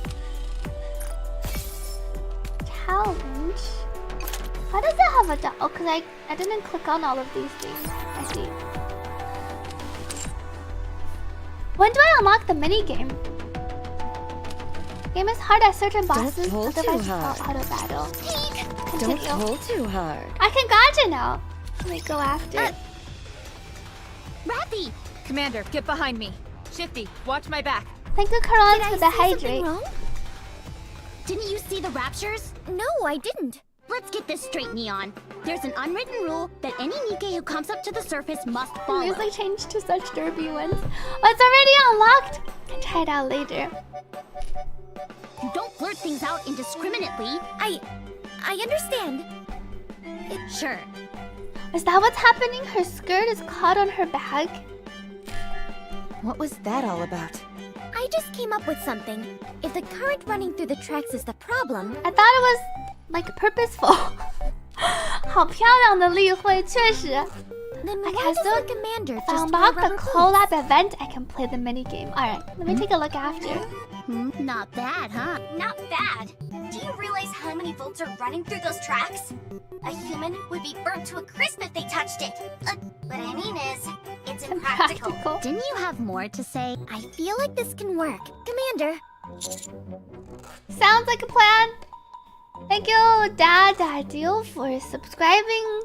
Challenge. Why does it have a dot? Oh, because I didn't click on all of these things. I see. When do I unlock the minigame? Game is hard at certain bosses, otherwise it's not auto battle. Continue. Don't pull too hard. I can gotcha now. Let me go after. Rappy! Commander, get behind me. Shifty, watch my back. Thank you, Karan, for the hydrate. Didn't you see the raptures? No, I didn't. Let's get this straight, Neon. There's an unwritten rule that any Nikke who comes up to the surface must follow. The music changed to such derpy ones. Oh, it's already unlocked. Can try it out later. You don't blurt things out indiscriminately. I understand. Sure. Is that what's happening? Her skirt is caught on her bag. What was that all about? I just came up with something. If the current running through the tracks is the problem, I thought it was like purposeful. 好漂亮的例会，确实。 then I why can does still the commander if I just unlock wear the rubber collab boots? event, I can play the minigame. Alright, let me take a look after. Not bad, huh? Not bad. Do you realize how many volts are running through those tracks? A human would be burnt to a crisp if they touched it. What I mean is, it's impractical. Didn't you have more to say? I feel like this can work. Commander. Sounds like a plan. Thank you, Dad Ideal, for subscribing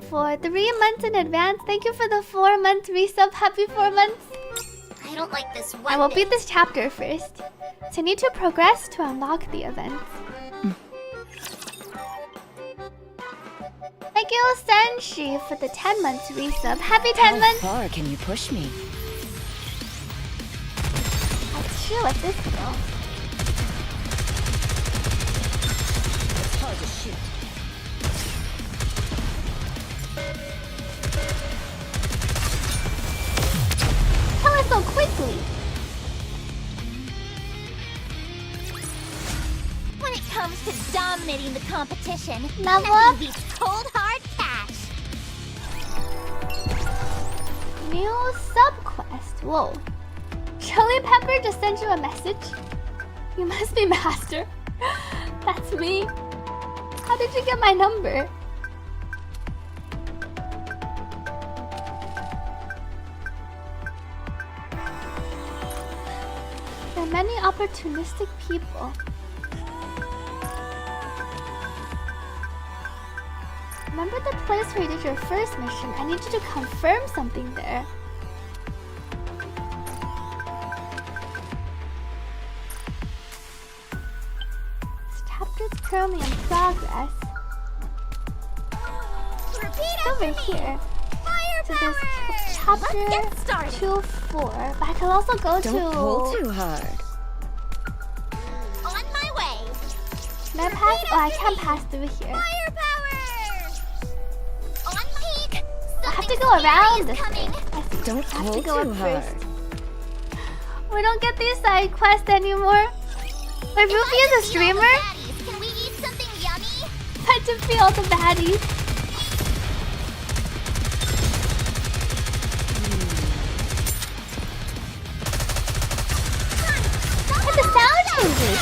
for 3 months in advance. Thank you for the 4-month resub. Happy 4 months. I don't like this one. I will beat this chapter first. So I need to progress to unlock the event. Thank you, Senshi, for the 10 months resub. Happy 10 months. How far can you push me? That's true at this girl. It's hard to shoot. Kill her so quickly. When it comes to dominating the competition, Level up. nothing beats cold hard cash. New subquest. Whoa. Chili Pepper just sent you a message. You must be Master. That's me. How did you get my number? There are many opportunistic people. Remember the place where you did your first mission? I need you to confirm something there. This chapter is currently in progress. It's over here. So there's chapter 2-4, but I can also go to. Don't pull too hard. On my way. Can I pass? Oh, I can't pass through here. On peak. I have to go around this coming. thing. I see. Don't I have pull to go too up hard. first. We don't get these side quests anymore. Wait, Ruby is a streamer? Can we eat something yummy? I defeat all the baddies. But the sound changes.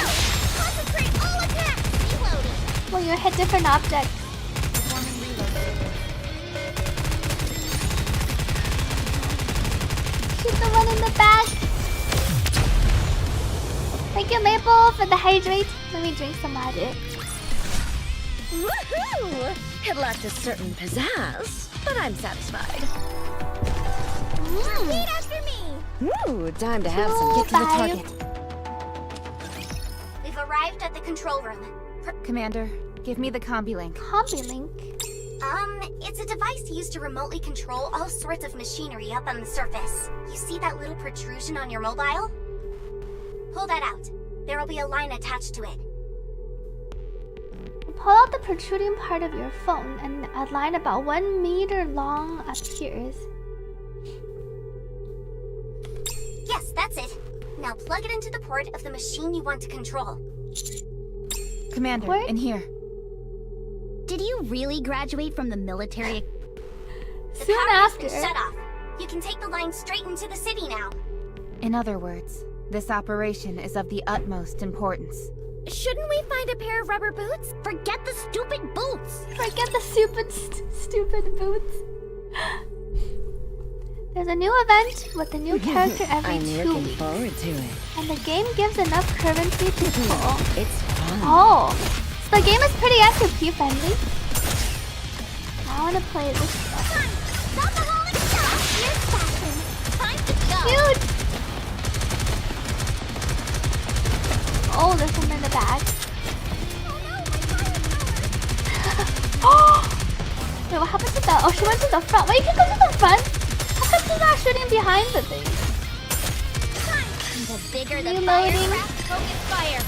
Concentrate all attacks. Reloading. Well, you hit different objects. Shoot the one in the back. Thank you, Maple, for the hydrate. Let me drink some water. Woohoo! It lacked a certain pizzazz, but I'm satisfied. Repeat after me. Ooh, time to have some. Get to the target. We've arrived at the control room. Commander, give me the combi link. Combi link? It's a device used to remotely control all sorts of machinery up on the surface. You see that little protrusion on your mobile? Pull that out. There will be a line attached to it. Pull out the protruding part of your phone and a line about 1 meter long appears. Yes, that's it. Now plug it into the port of the machine you want to control. Commander, port? in here. Did you really graduate from the military? The Soon power has after. been shut off. You can take the line straight into the city now. In other words, this operation is of the utmost importance. Shouldn't we find a pair of rubber boots? Forget the stupid boots! Forget the stupid boots. There's a new event with a new character every 2 weeks. I'm looking forward to it. And the game gives enough currency to pull. It's fun. Oh, so the game is pretty SCP friendly. I want to play this stuff. Stop the rolling stop! Here's fashion. Time to go! Cute! Oh, there's some in the bag. Oh! Wait, what happened to the... Oh, she went to the front. Wait, you can go to the front? How come she's not shooting behind the thing? The bigger the Reloading. firecraft, focus fire.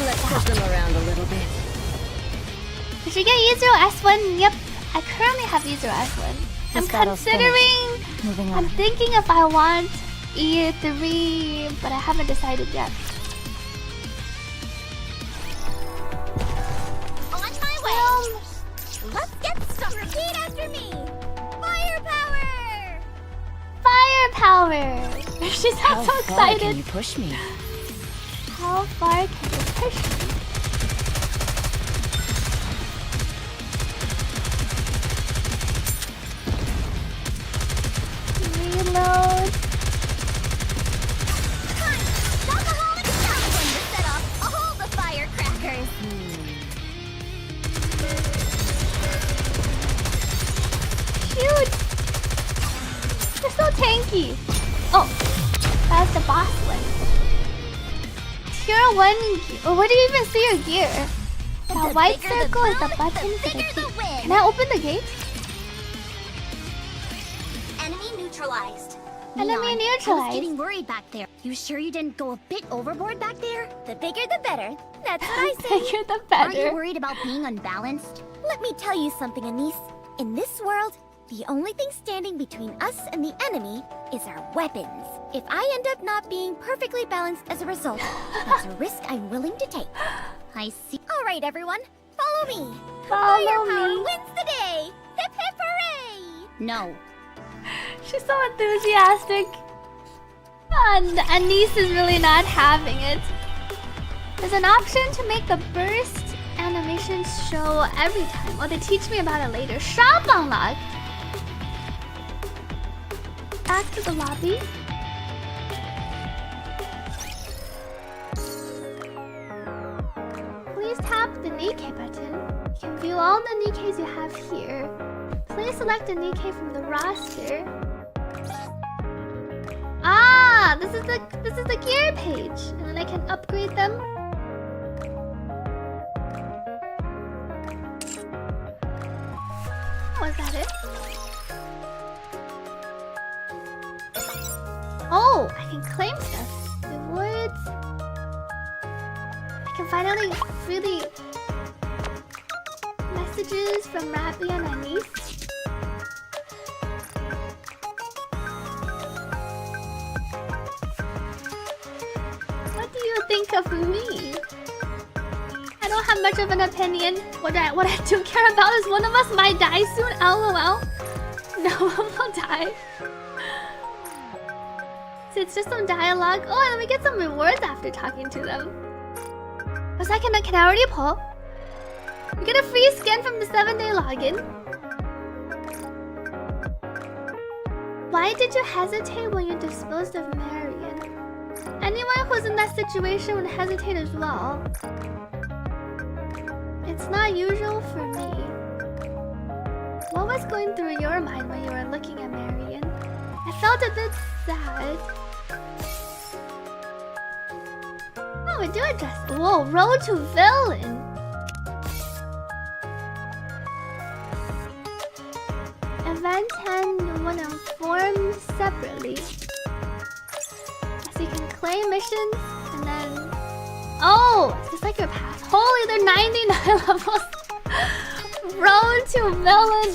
Let's push them around a little bit. Did you get E0S1? Yep, I currently have E0S1. I'm considering... Moving I'm on. thinking if I want E3, but I haven't decided yet. On my way! Let's get started! Repeat after me! Firepower! Firepower! She's How so far can excited. you push me? How far can you push me? Reload. Stop the rolling stop when to set off all the firecrackers! Cute! They're so tanky! Oh, that's the boss one. Tier 1 gear. Oh, where do you even see your gear? That white bigger the circle is the boom, button the for the bigger the key. win. Can I open the gate? Enemy neutralized. Enemy Neon, I was neutralized. getting worried back there. You sure you didn't go a bit overboard back there? The bigger the better. That's what I say. Bigger the Aren't you better. worried about being unbalanced? Let me tell you something, Anise. In this world, the only thing standing between us and the enemy is our weapons. If I end up not being perfectly balanced as a result, that's a risk I'm willing to take. I see. All right, everyone, follow me. Follow Firepower me. wins the day. Hip hip hooray! No. She's so enthusiastic. And Anise is really not having it. There's an option to make the burst animations show every time. Oh, they teach me about it later. Shop unlocked. Back to the lobby. Please tap the Nikke button. You can view all the Nikkes you have here. Please select a Nikke from the roster. Ah, this is the gear page, and then I can upgrade them. Was that it? Oh, I can claim stuff. Rewards. I can finally really messages from Rappy and Anise. What do you think of me? I don't have much of an opinion. What I do care about is one of us might die soon. LOL. No, we'll die. So it's just some dialogue. Oh, and then we get some rewards after talking to them. A second, can I already pull? You get a free skin from the 7-day login. Why did you hesitate when you disposed of Marion? Anyone who's in that situation would hesitate as well. It's not usual for me. What was going through your mind when you were looking at Marion? I felt a bit sad. Oh, we do address. Whoa, road to villain. Event and one inform separately. So you can claim missions, and then... Oh! It's like your pass. Holy, they're 99 levels! Road to Villain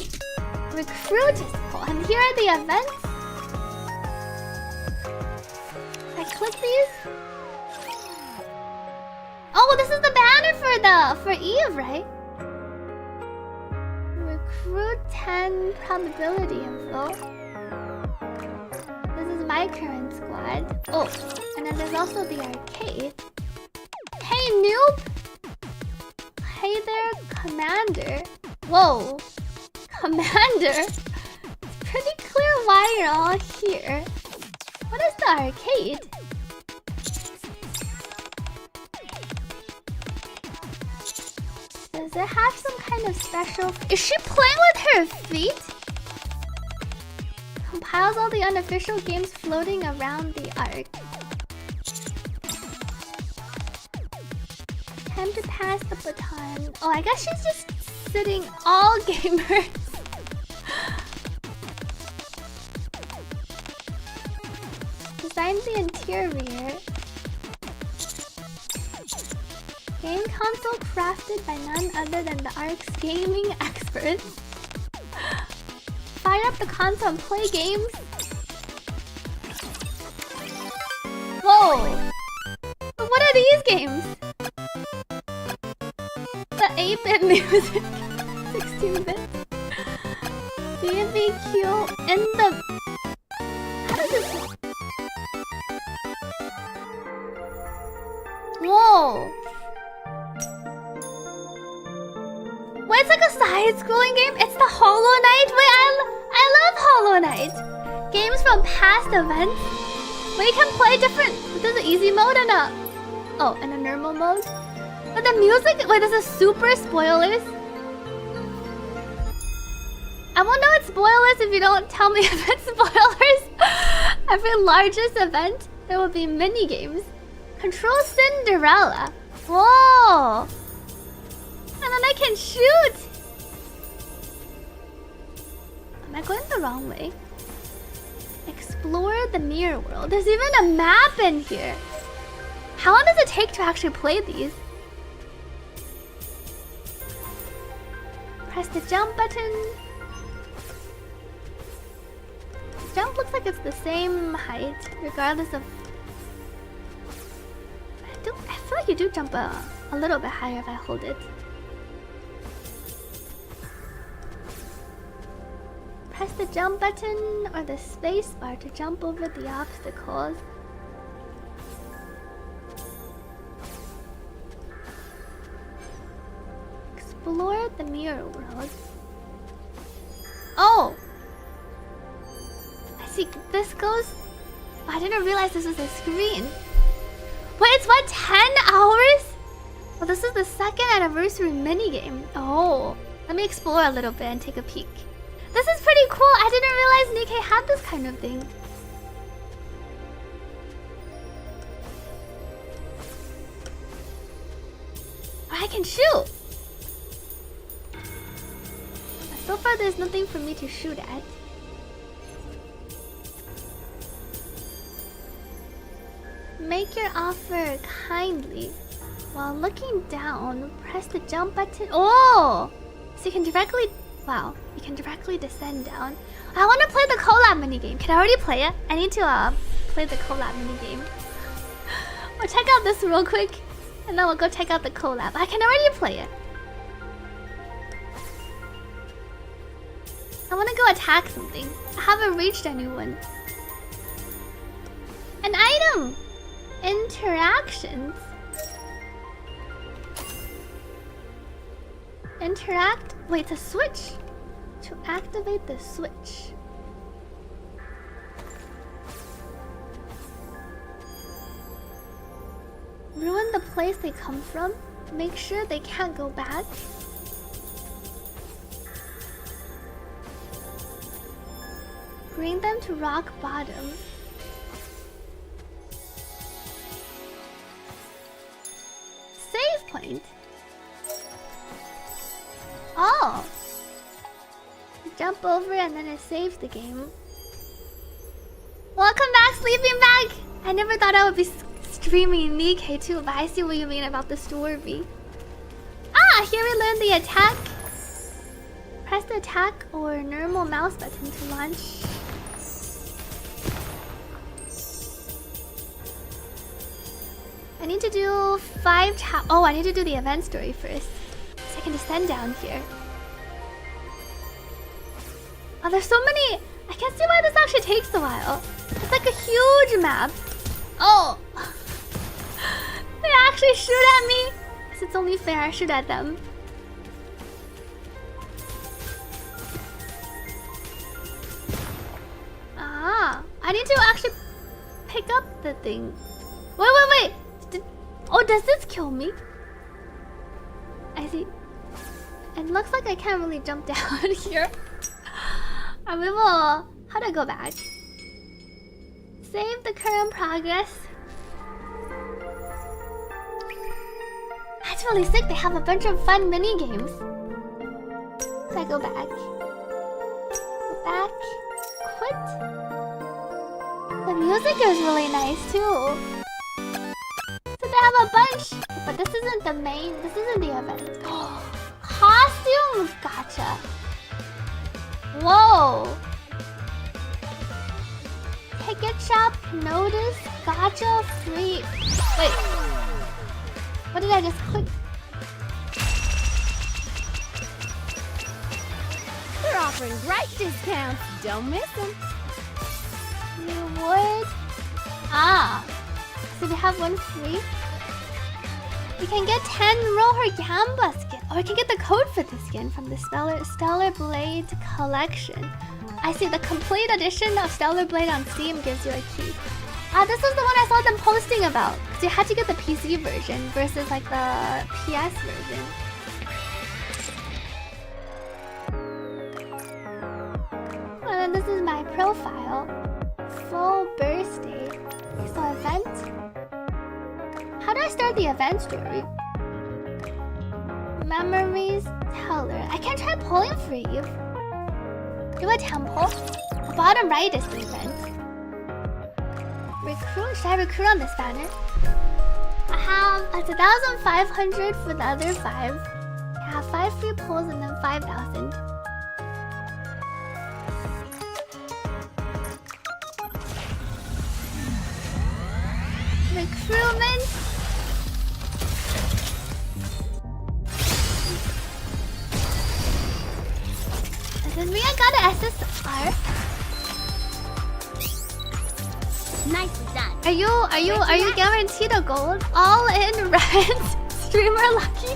Recruit. And here are the events. I click these. Oh, this is the banner for Eve, right? Recruit 10 probability info. This is my current squad. Oh, and then there's also the arcade. Hey, noob! Hey there, Commander. Whoa. Commander? It's pretty clear why you're all here. What is the arcade? Does it have some kind of special... Is she playing with her feet? Compiles all the unofficial games floating around the Ark. Time to pass the baton. Oh, I guess she's just sitting all gamers. Design the interior. Game console crafted by none other than the Ark's gaming experts. Fire up the console and play games. Whoa! What are these games? The 8-bit music. 16-bit. BBQ in the... How does this... Whoa! Wait, it's like a side-scrolling game? It's the Hollow Knight? Wait, I love Hollow Knight! Games from past events? Where you can play different... There's an easy mode and a... Oh, and a normal mode? But the music... Wait, this is super spoilers? I won't know it's spoilers if you don't tell me if it's spoilers. Every largest event, there will be mini games. Control Cinderella. Whoa! And then I can shoot! Am I going the wrong way? Explore the mirror world. There's even a map in here. How long does it take to actually play these? Press the jump button. Jump looks like it's the same height, regardless of... I feel like you do jump a little bit higher if I hold it. Press the jump button or the space bar to jump over the obstacles. Explore the mirror world. Oh! I see, this goes... Oh, I didn't realize this was a screen. Wait, it's what, 10 hours? Well, this is the 2nd anniversary minigame. Oh, let me explore a little bit and take a peek. This is pretty cool. I didn't realize Nikke had this kind of thing. I can shoot. So far, there's nothing for me to shoot at. Make your offer kindly. While looking down, press the jump button. Oh! So you can directly... Wow, you can directly descend down. I want to play the collab minigame. Can I already play it? I need to play the collab minigame. We'll check out this real quick. And then we'll go check out the collab. I can already play it. I want to go attack something. I haven't reached anyone. An item! Interactions. Interact. Wait, it's a switch. To activate the switch. Ruin the place they come from. Make sure they can't go back. Bring them to rock bottom. Save point. Oh. Jump over and then it saves the game. Welcome back, sleeping bag. I never thought I would be streaming Nikke too, but I see what you mean about the story. Ah, here we learn the attack. Press the attack or normal mouse button to launch. I need to do 5 oh, I need to do the event story first. So I can descend down here. Oh, there's so many. I can't see why this actually takes a while. It's like a huge map. Oh. They actually shoot at me. Guess it's only fair I shoot at them. Ah, I need to actually pick up the thing. Wait. Oh, does this kill me? I see. It looks like I can't really jump down here. I will. How do I go back? Save the current progress. That's really sick. They have a bunch of fun mini games. How do I go back? Go back. Quit. The music is really nice too. So they have a bunch, but this isn't the main. This isn't the event. Costumes, gotcha. Whoa. Ticket shop, notice, gotcha, free. Wait. What did I just click? They're offering great discounts. Don't miss them. Reward. Ah. So they have one free. We can get 10 Roher Gamba skin. Or we can get the code for the skin from the Stellar Blade collection. I see the complete edition of Stellar Blade on Steam gives you a key. Ah, this was the one I saw them posting about. Because you had to get the PC version versus like the PS version. And then this is my profile. Full birthday. So event. How do I start the event story? Memories teller. I can try pulling for Eve. Do a temple. Bottom right is the event. Recruit. Should I recruit on this banner? I have 1,500 for the other 5. I have 5 free pulls and then 5,000. Recruitment. Does Mia got an SSR? Nicely done. Are you guaranteed a gold? All in red. Streamer lucky.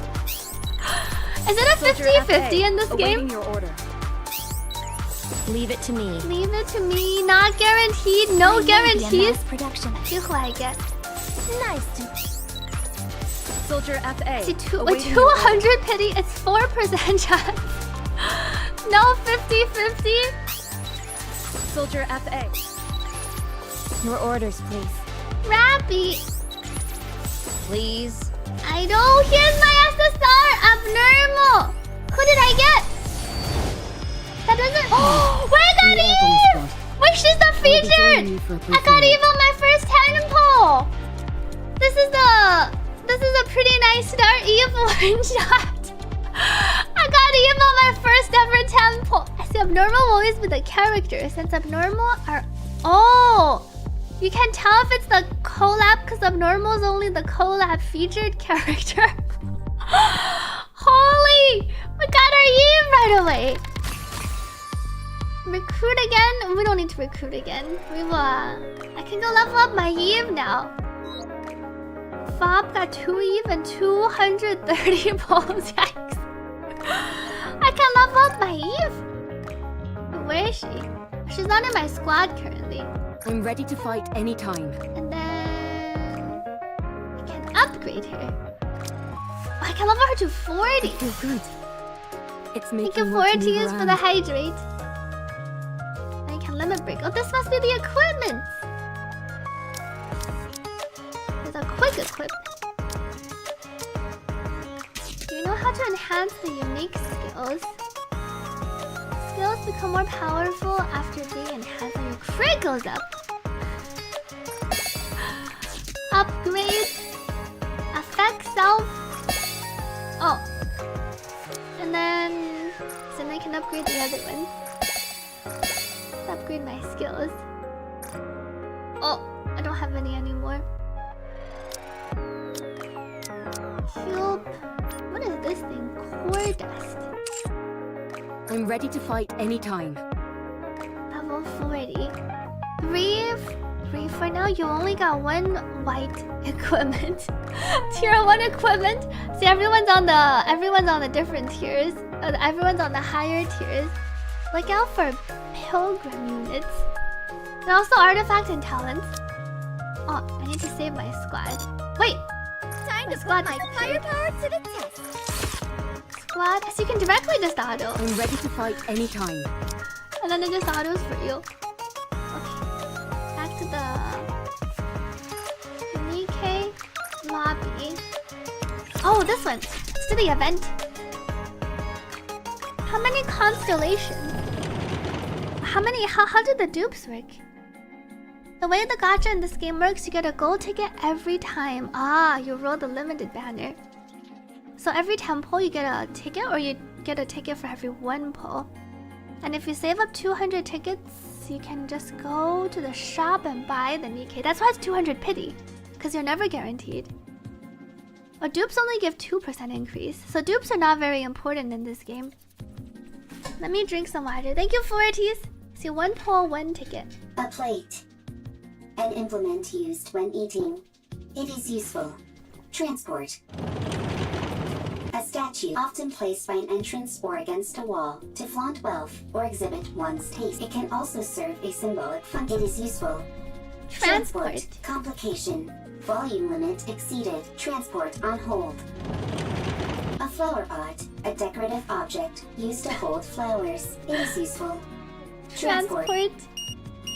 Is it a 50-50 in this game? Your order. Leave it to me. Leave it to me. Not guaranteed. No guarantees. Production. See who I get. Nice to Soldier FA. See, 200 pity. It's 4% chance. No 50-50. Soldier FA. Your orders, please. Rappy. Please. I know. Here's my SSR. Abnormal. Who did I get? That doesn't. Oh, wait, I got Eve. Wait, she's the featured. I got Eve on my first temple. This is a pretty nice start. Eve one shot. I got Eve on my first ever temple. I see abnormal will always be the character since abnormal are. Oh. You can tell if it's the collab because abnormal is only the collab featured character. Holy! We got our Eve right away. Recruit again? We don't need to recruit again. We will. I can go level up my Eve now. Fob got 2 Eve and 230 pulls. Yikes! I can level up my Eve. Where is she? She's not in my squad currently. I'm ready to fight anytime. And then I can upgrade her. Oh, I can level her to 40. I feel good. It's making I can afford to use for the hydrate. I can limit break. Oh, this must be the equipment. There's a quick equip. Do you know how to enhance the unique skills? Skills become more powerful after being enhanced and your crit goes up. upgrade effect self. Oh. And then I can upgrade the other one. Let's upgrade my skills. Oh, I don't have any anymore. Cube. What is this thing? Core dust. I'm ready to fight anytime. Level 40. Breathe. For now, you only got one white equipment. Tier 1 equipment. See, everyone's on the different tiers. Everyone's on the higher tiers. Look out for pilgrim units. And also artifact and talents. Oh, I need to save my squad. Wait. Time to put my firepower to the test. Squad. So you can directly just auto. I'm ready to fight anytime. And then it just autos for you. Back to the Nikke lobby. Oh, this one. Let's do the event. How many constellations? How do the dupes work? The way the gacha in this game works, you get a gold ticket every time. Ah, you roll the limited banner. So every 10 pull you get a ticket, or you get a ticket for every 1 pull. And if you save up 200 tickets, you can just go to the shop and buy the Nikke. That's why it's 200 pity, because you're never guaranteed. Or dupes only give 2% increase, so dupes are not very important in this game. Let me drink some water. Thank you, Forties. See, 1 pull, 1 ticket. A plate. An implement used when eating. It is useful. Transport. A statue, often placed by an entrance or against a wall, to flaunt wealth or exhibit one's taste. It can also serve a symbolic function. It is useful. Transport. Complication. Volume limit exceeded. Transport on hold. A flower pot, a decorative object used to hold flowers. It is useful. Transport.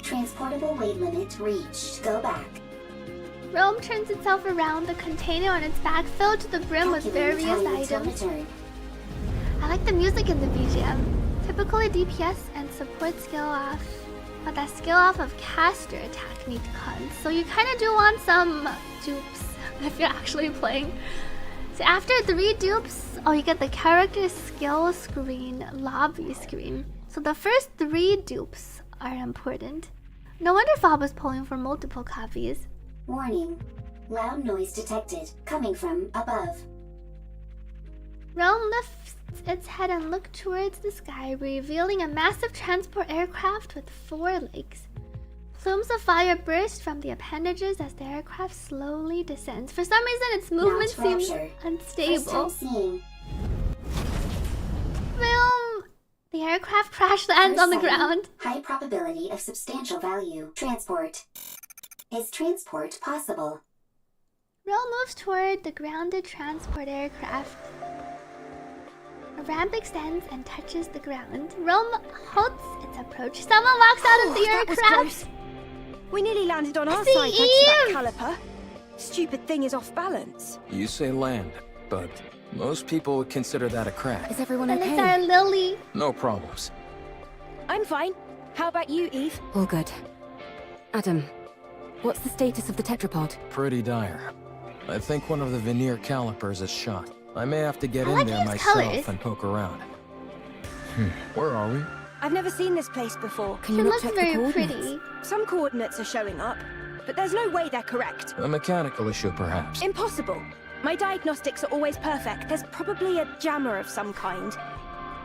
Transportable weight limit reached. Go back. Rome turns itself around, the container on its back filled to the brim with various items. I like the music in the BGM. Typically DPS and support skill off, but that skill off of caster attack need cons. So you kind of do want some dupes if you're actually playing. So after 3 dupes, you get the character skill screen, lobby screen. So the first 3 dupes are important. No wonder Fob was pulling for multiple copies. Warning. Loud noise detected, coming from above. Realm lifts its head and looks towards the sky, revealing a massive transport aircraft with 4 legs. Plumes of fire burst from the appendages as the aircraft slowly descends. For some reason, its movement seems unstable. Realm! The aircraft crash lands on the ground. High probability of substantial value. Transport. Is transport possible? Realm moves toward the grounded transport aircraft. A ramp extends and touches the ground. Realm halts its approach. Someone walks out of the aircraft. We nearly landed on our side thanks to that caliper. Stupid thing is off balance. You say land, but most people would consider that a crack. Is everyone okay? okay? And it's our Lily. No problems. I'm fine. How about you, Eve? All good. Adam, what's the status of the tetrapod? Pretty dire. I think one of the veneer calipers is shot. I may have to get in there myself and poke around. Where are we? I've never seen this place before. Can you not check the coordinates? Pretty. Some coordinates are showing up, but there's no way they're correct. A mechanical issue, perhaps. Impossible. My diagnostics are always perfect. There's probably a jammer of some kind.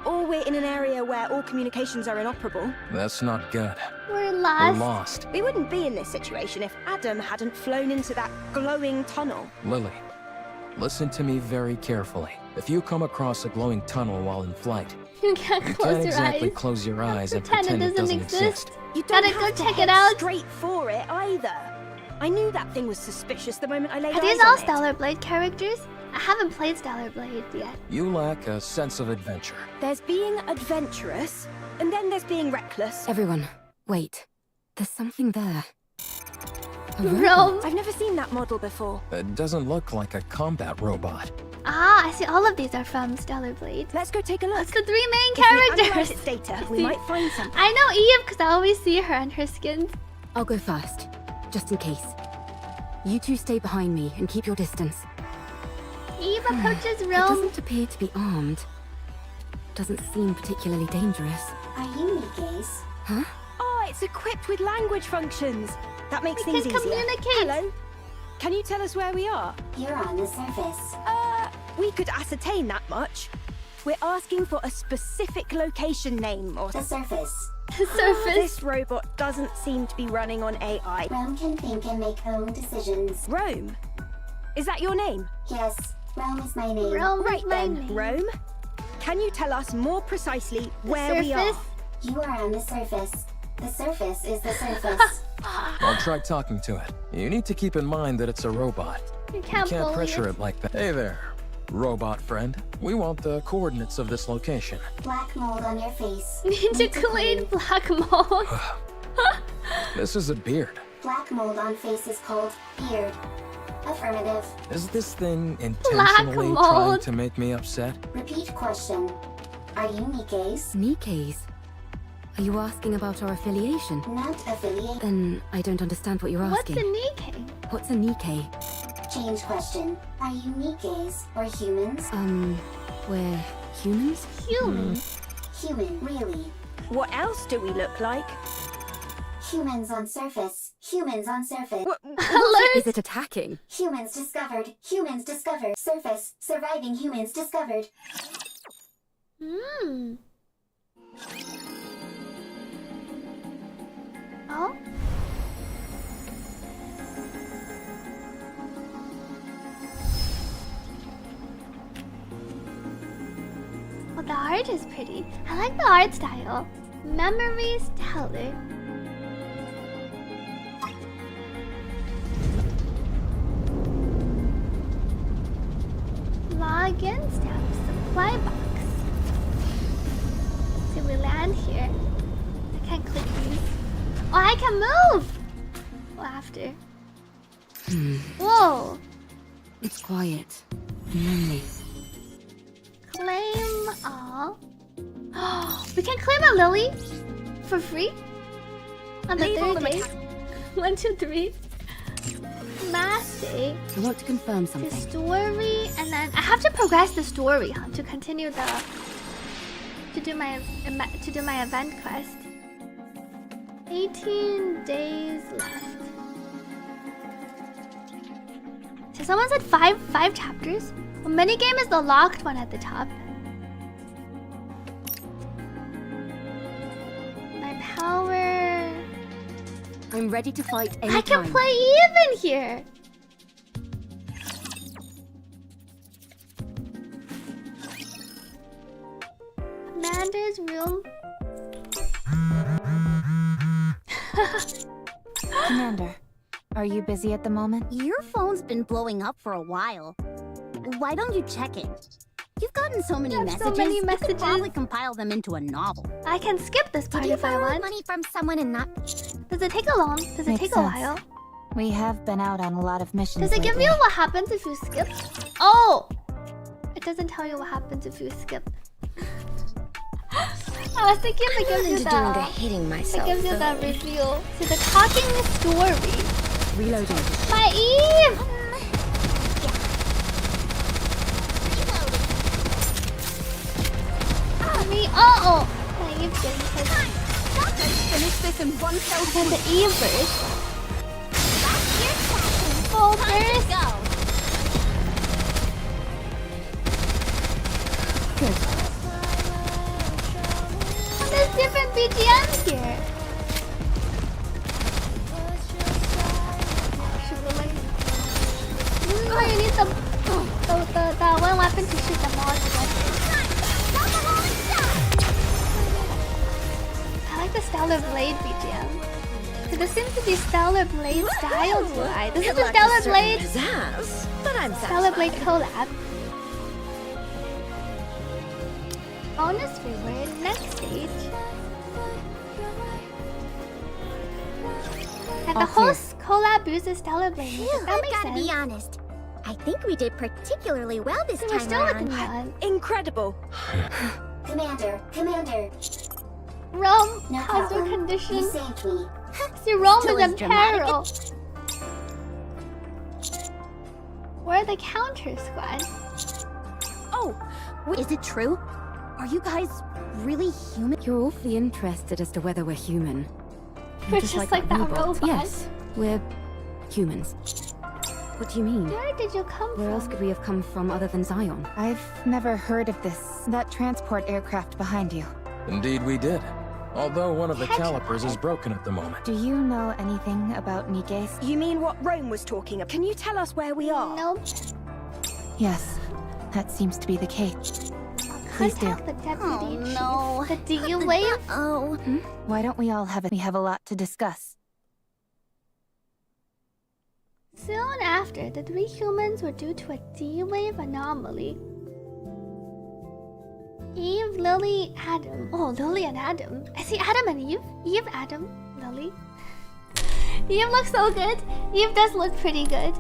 Or we're in an area where all communications are inoperable. That's not good. We're lost. We're lost. We wouldn't be in this situation if Adam hadn't flown into that glowing tunnel. Lily, listen to me very carefully. If you come across a glowing tunnel while in flight, you can't close your exactly eyes. Close your eyes and pretend it doesn't exist. You don't gotta have go to check head it out. Straight for it either. I knew that thing was suspicious the moment I laid eyes on Are it. these all Stellar Blade characters? I haven't played Stellar Blade yet. You lack a sense of adventure. There's being adventurous, and then there's being reckless. Everyone, wait. There's something there. Rome. I've never seen that model before. It doesn't look like a combat robot. Ah, I see all of these are from Stellar Blade. Let's go take a look. It's the 3 main If we characters. analyze its data, we might find something. I know Eve because I always see her on her skins. I'll go first, just in case. You two stay behind me and keep your distance. Eve approaches It Rome. doesn't appear to be armed. Doesn't seem particularly dangerous. Are you Nikke's? Huh? Oh, it's equipped with language functions. That makes We things can easier. communicate. Hello? Can you tell us where we are? You're on the surface. We could ascertain that much. We're asking for a specific location name or... The surface. The surface. This robot doesn't seem to be running on AI. Rome can think and make own decisions. Rome? Is that your name? Yes, Rome is my name. Rome Right is my then, name. Rome. Can you tell us more precisely where we are? surface? You are on the surface. The surface is the surface. I'll try talking to it. You need to keep in mind that it's a robot. You can't bully pressure it. it like that. Hey there, robot friend. We want the coordinates of this location. Black mold on your face. Need to clean black mold. This is a beard. Black mold on face is called beard. Affirmative. Is this thing intentionally mold. trying to make me upset? Repeat question. Are you Nikke's? Nikke's? Are you asking about our affiliation? Not affiliate. Then I don't understand what you're What's asking. a Nikke? What's a Nikke? Change question. Are you Nikke's or humans? We're humans? Human. Human, really. What else do we look like? Humans on surface. Humans on surface. Is it attacking? Humans discovered. Humans discovered. Surface. Surviving humans discovered. Hmm. Oh. Well, the art is pretty. I like the art style. Memories teller. Login steps. Supply box. So we land here. I can't click these. Oh, I can move! Well, after. Whoa! It's quiet. Lonely. Claim all. We can claim a lily for free on the Leave all third the day. 1, 2, 3. Last day. I want to confirm The something. story, and then I have to progress the story, huh? To continue the to do my event quest. 18 days left. So someone said five chapters. Well, minigame is the locked one at the top. My power. I'm ready to fight anytime. I can play even here. Commander's room. Commander, are you busy at the moment? Your phone's been blowing up for a while. Why don't you check it? You've gotten so many messages. So many You messages. could probably compile them into a novel. I can skip this part Did you if I borrow want. money from someone and not... Does it take a long? Does it Makes take a sense. while? We have been out on a lot of missions. Does it give lately. you what happens if you skip? Oh! It doesn't tell you what happens if you skip. I was thinking it gives you the... hitting It gives you the reveal. So the talking story. Reloading. My Eve! Me, uh-oh! My Eve getting hit. Finish this in one fell And then the Eve burst. Full burst. Good. Oh, there's different BGMs here. This is where you need the one weapon to shoot them all together. I like the Stellar Blade BGM. So this seems to be Stellar Blade style UI. This is the Stellar Blade. Pizzazz, but I'm Stellar Blade satisfied. collab. Bonus reward, next stage. And the All clear. host collab uses Stellar Blade. Phew, That I've makes gotta sense. be honest. I think we did particularly well this So we're time still with the around. neon. Incredible. Commander, Commander. Rome, No how's your problem. condition? You saved me. See, Rome Still is in as dramatic peril. You're the counter squad. Oh, is it true? Are you guys really human? You're awfully interested as to whether we're human. We're just like that robot. Yes, we're humans. What do you mean? Where did you come from? Where else could we have come from other than Zion? I've never heard of this. That transport aircraft behind you. Indeed we did. Although one of the calipers is broken at the moment. Do you know anything about Nikke? You mean what Rome was talking about? Can you tell us where we are? Nope. Yes, that seems to be the case. Please do. The deputy chief. The D-Wave? Oh. Why don't we all have it? We have a lot to discuss. Soon after, the 3 humans were due to a D-Wave anomaly. Eve, Lily, Adam. Oh, Lily and Adam. I see Adam and Eve. Eve, Adam, Lily. Eve looks so good. Eve does look pretty good.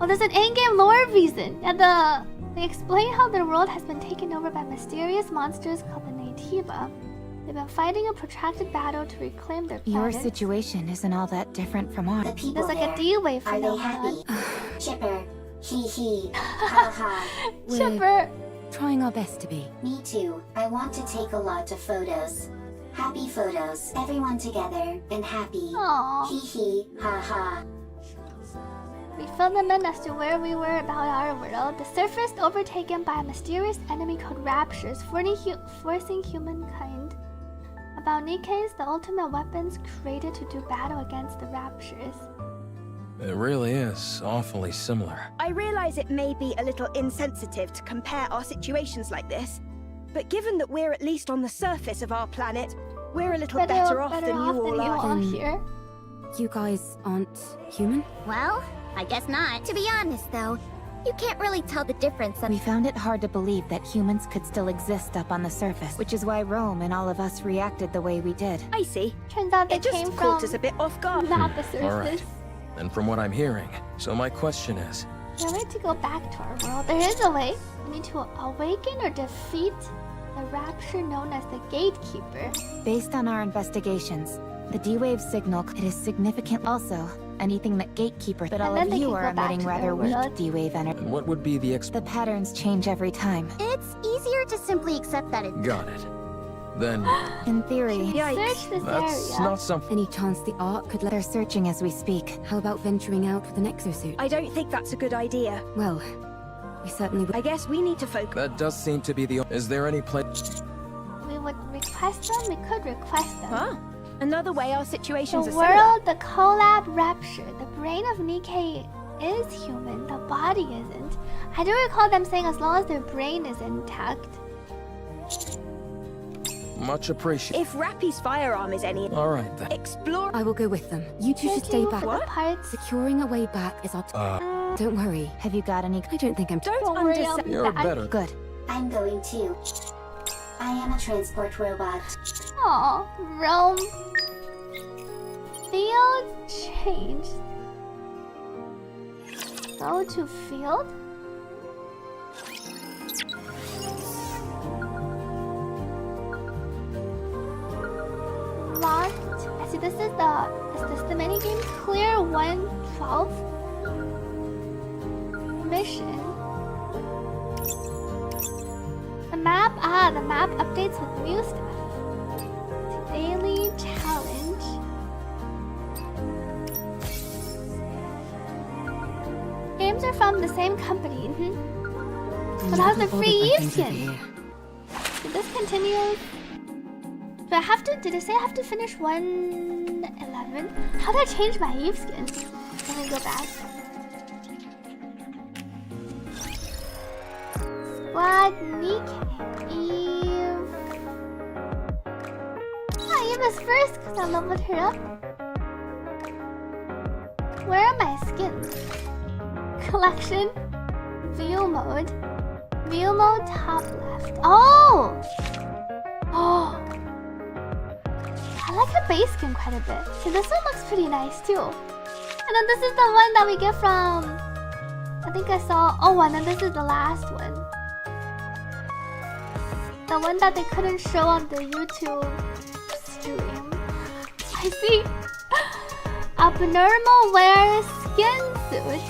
Oh, there's an in-game lore reason. And they explain how their world has been taken over by mysterious monsters called the Nativa. They've been fighting a protracted battle to reclaim their planet. Your situation isn't all that different from ours. The people There's like there, a D-Wave are they phenomenon. happy? Chipper. Hee hee. Ha ha. Chipper. Trying our best to be. Me too. I want to take a lot of photos. Happy photos. Everyone together and happy. Aww. Hee hee. Ha ha. We filled them in as to where we were about our world. The surface overtaken by a mysterious enemy called Raptures, forcing humankind. About Nikke's, the ultimate weapons created to do battle against the Raptures. It really is awfully similar. I realize it may be a little insensitive to compare our situations like this, but given that we're at least on the surface of our planet, we're a little better off than you all are. Here. You guys aren't human? Well, I guess not. To be honest, though, you can't really tell the difference. We found it hard to believe that humans could still exist up on the surface, which is why Rome and all of us reacted the way we did. I see. Turns out they It just came caught from us a bit off guard. not the surface. All right. And from what I'm hearing, so my question is... We're ready to go back to our world. There is a way. We need to awaken or defeat the rapture known as the Gatekeeper. Based on our investigations, the D-Wave signal, it is significant. Also, anything that Gatekeeper, but all of you are emitting rather weak D-Wave energy. And what would be the The patterns change every time. It's easier to simply accept that it's... Got it. Then... In theory, Search this that's area. not something... Any chance the Ark could let... they're searching as we speak. How about venturing out with an exosuit? I don't think that's a good idea. Well, we certainly would. I guess we need to focus. That does seem to be the... Is there any place... We would request them. We could request them. Huh? Another way our situations The are similar. world, the Collab rapture. The brain of Nikke is human. The body isn't. I do recall them saying as long as their brain is intact. Much appreciated. If Rappy's firearm is any... All right, then. Explore... I will go with them. You two should stay back. For the parts. Securing a way back is our... Don't worry. Have you got any... I don't think I'm... Don't worry, understand. You're better. Good. I'm going too. I am a transport robot. Aw, Rome. Field changed. Go to field? Locked. I see this is the mini game? Clear 112 mission. The map, the map updates with new stuff. Daily challenge. Games are from the same company. But how's the free Eve skin? So this continues. Do I have to? Did it say I have to finish 111? How did I change my Eve skin? Let me go back. Squad Nikke Eve. Oh, Eve is first because I leveled her up. Where are my skins? Collection. View mode. View mode top left. Oh! Oh! I like her base skin quite a bit. See, this one looks pretty nice too. And then this is the one that we get from... I think I saw... Oh, and then this is the last one. The one that they couldn't show on the YouTube stream. I see. Abnormal wear skin suit.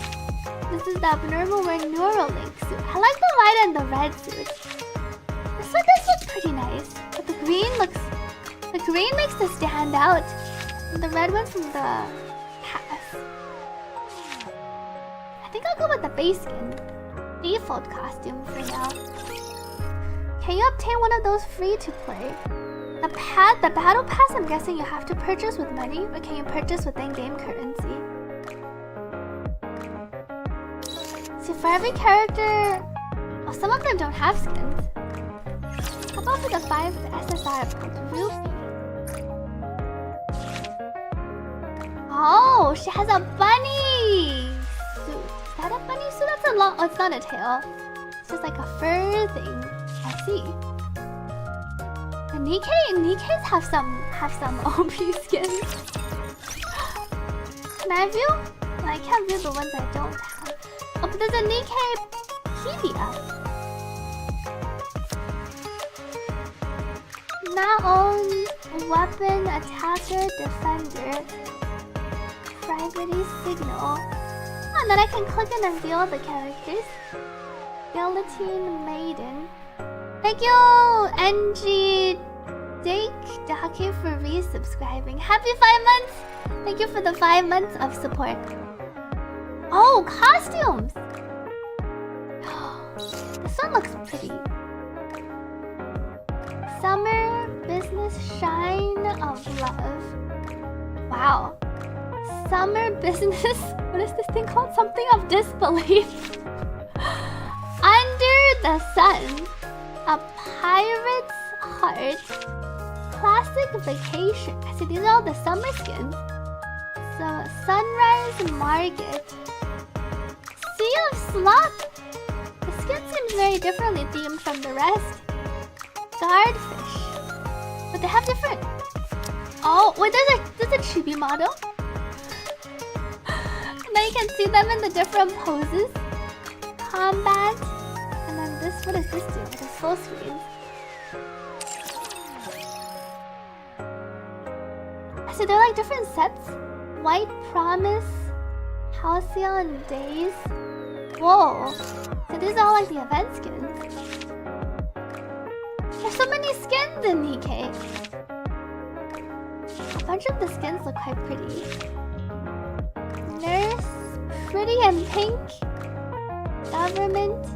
This is the abnormal or Neuralink suit. I like the white and the red suit. This one does look pretty nice, but the green makes this stand out. And the red one's from the past. I think I'll go with the base skin. Default costume for now. Can you obtain one of those free to play? The battle pass, I'm guessing you have to purchase with money, or can you purchase with in-game currency? See, for every character... Oh, some of them don't have skins. How about for the 5 SSR called Rupee? Oh, she has a bunny suit. Is that a bunny suit? That's a long... Oh, it's not a tail. It's just like a fur thing. I see. The Nikkes have some OP skins. Can I view? No, I can't view the ones I don't have. Oh, but there's a Nikke-pedia. Not own weapon, attacker, defender, priority signal. Oh, and then I can click and reveal the characters. Guillotine Maiden. Thank you, NG Dake for resubscribing. Happy 5 months! Thank you for the 5 months of support. Oh, costumes! This one looks pretty. Summer Business Shine of Love. Wow. Summer Business... What is this thing called? Something of Disbelief. Under the Sun. A Pirate's Heart. Classic Vacation. I see these are all the summer skins. So, Sunrise Market. Sea of Sloth. The skin seems very differently themed from the rest. Guardfish. But they have different... Oh, wait, there's a chibi model. And then you can see them in the different poses. Combat. And then this, what is this doing? It is full screen. So they're like different sets. White Promise, Halcyon Days. Whoa. So these are all like the event skins. There's so many skins in Nikke. A bunch of the skins look quite pretty. Nurse, Pretty and Pink. Government,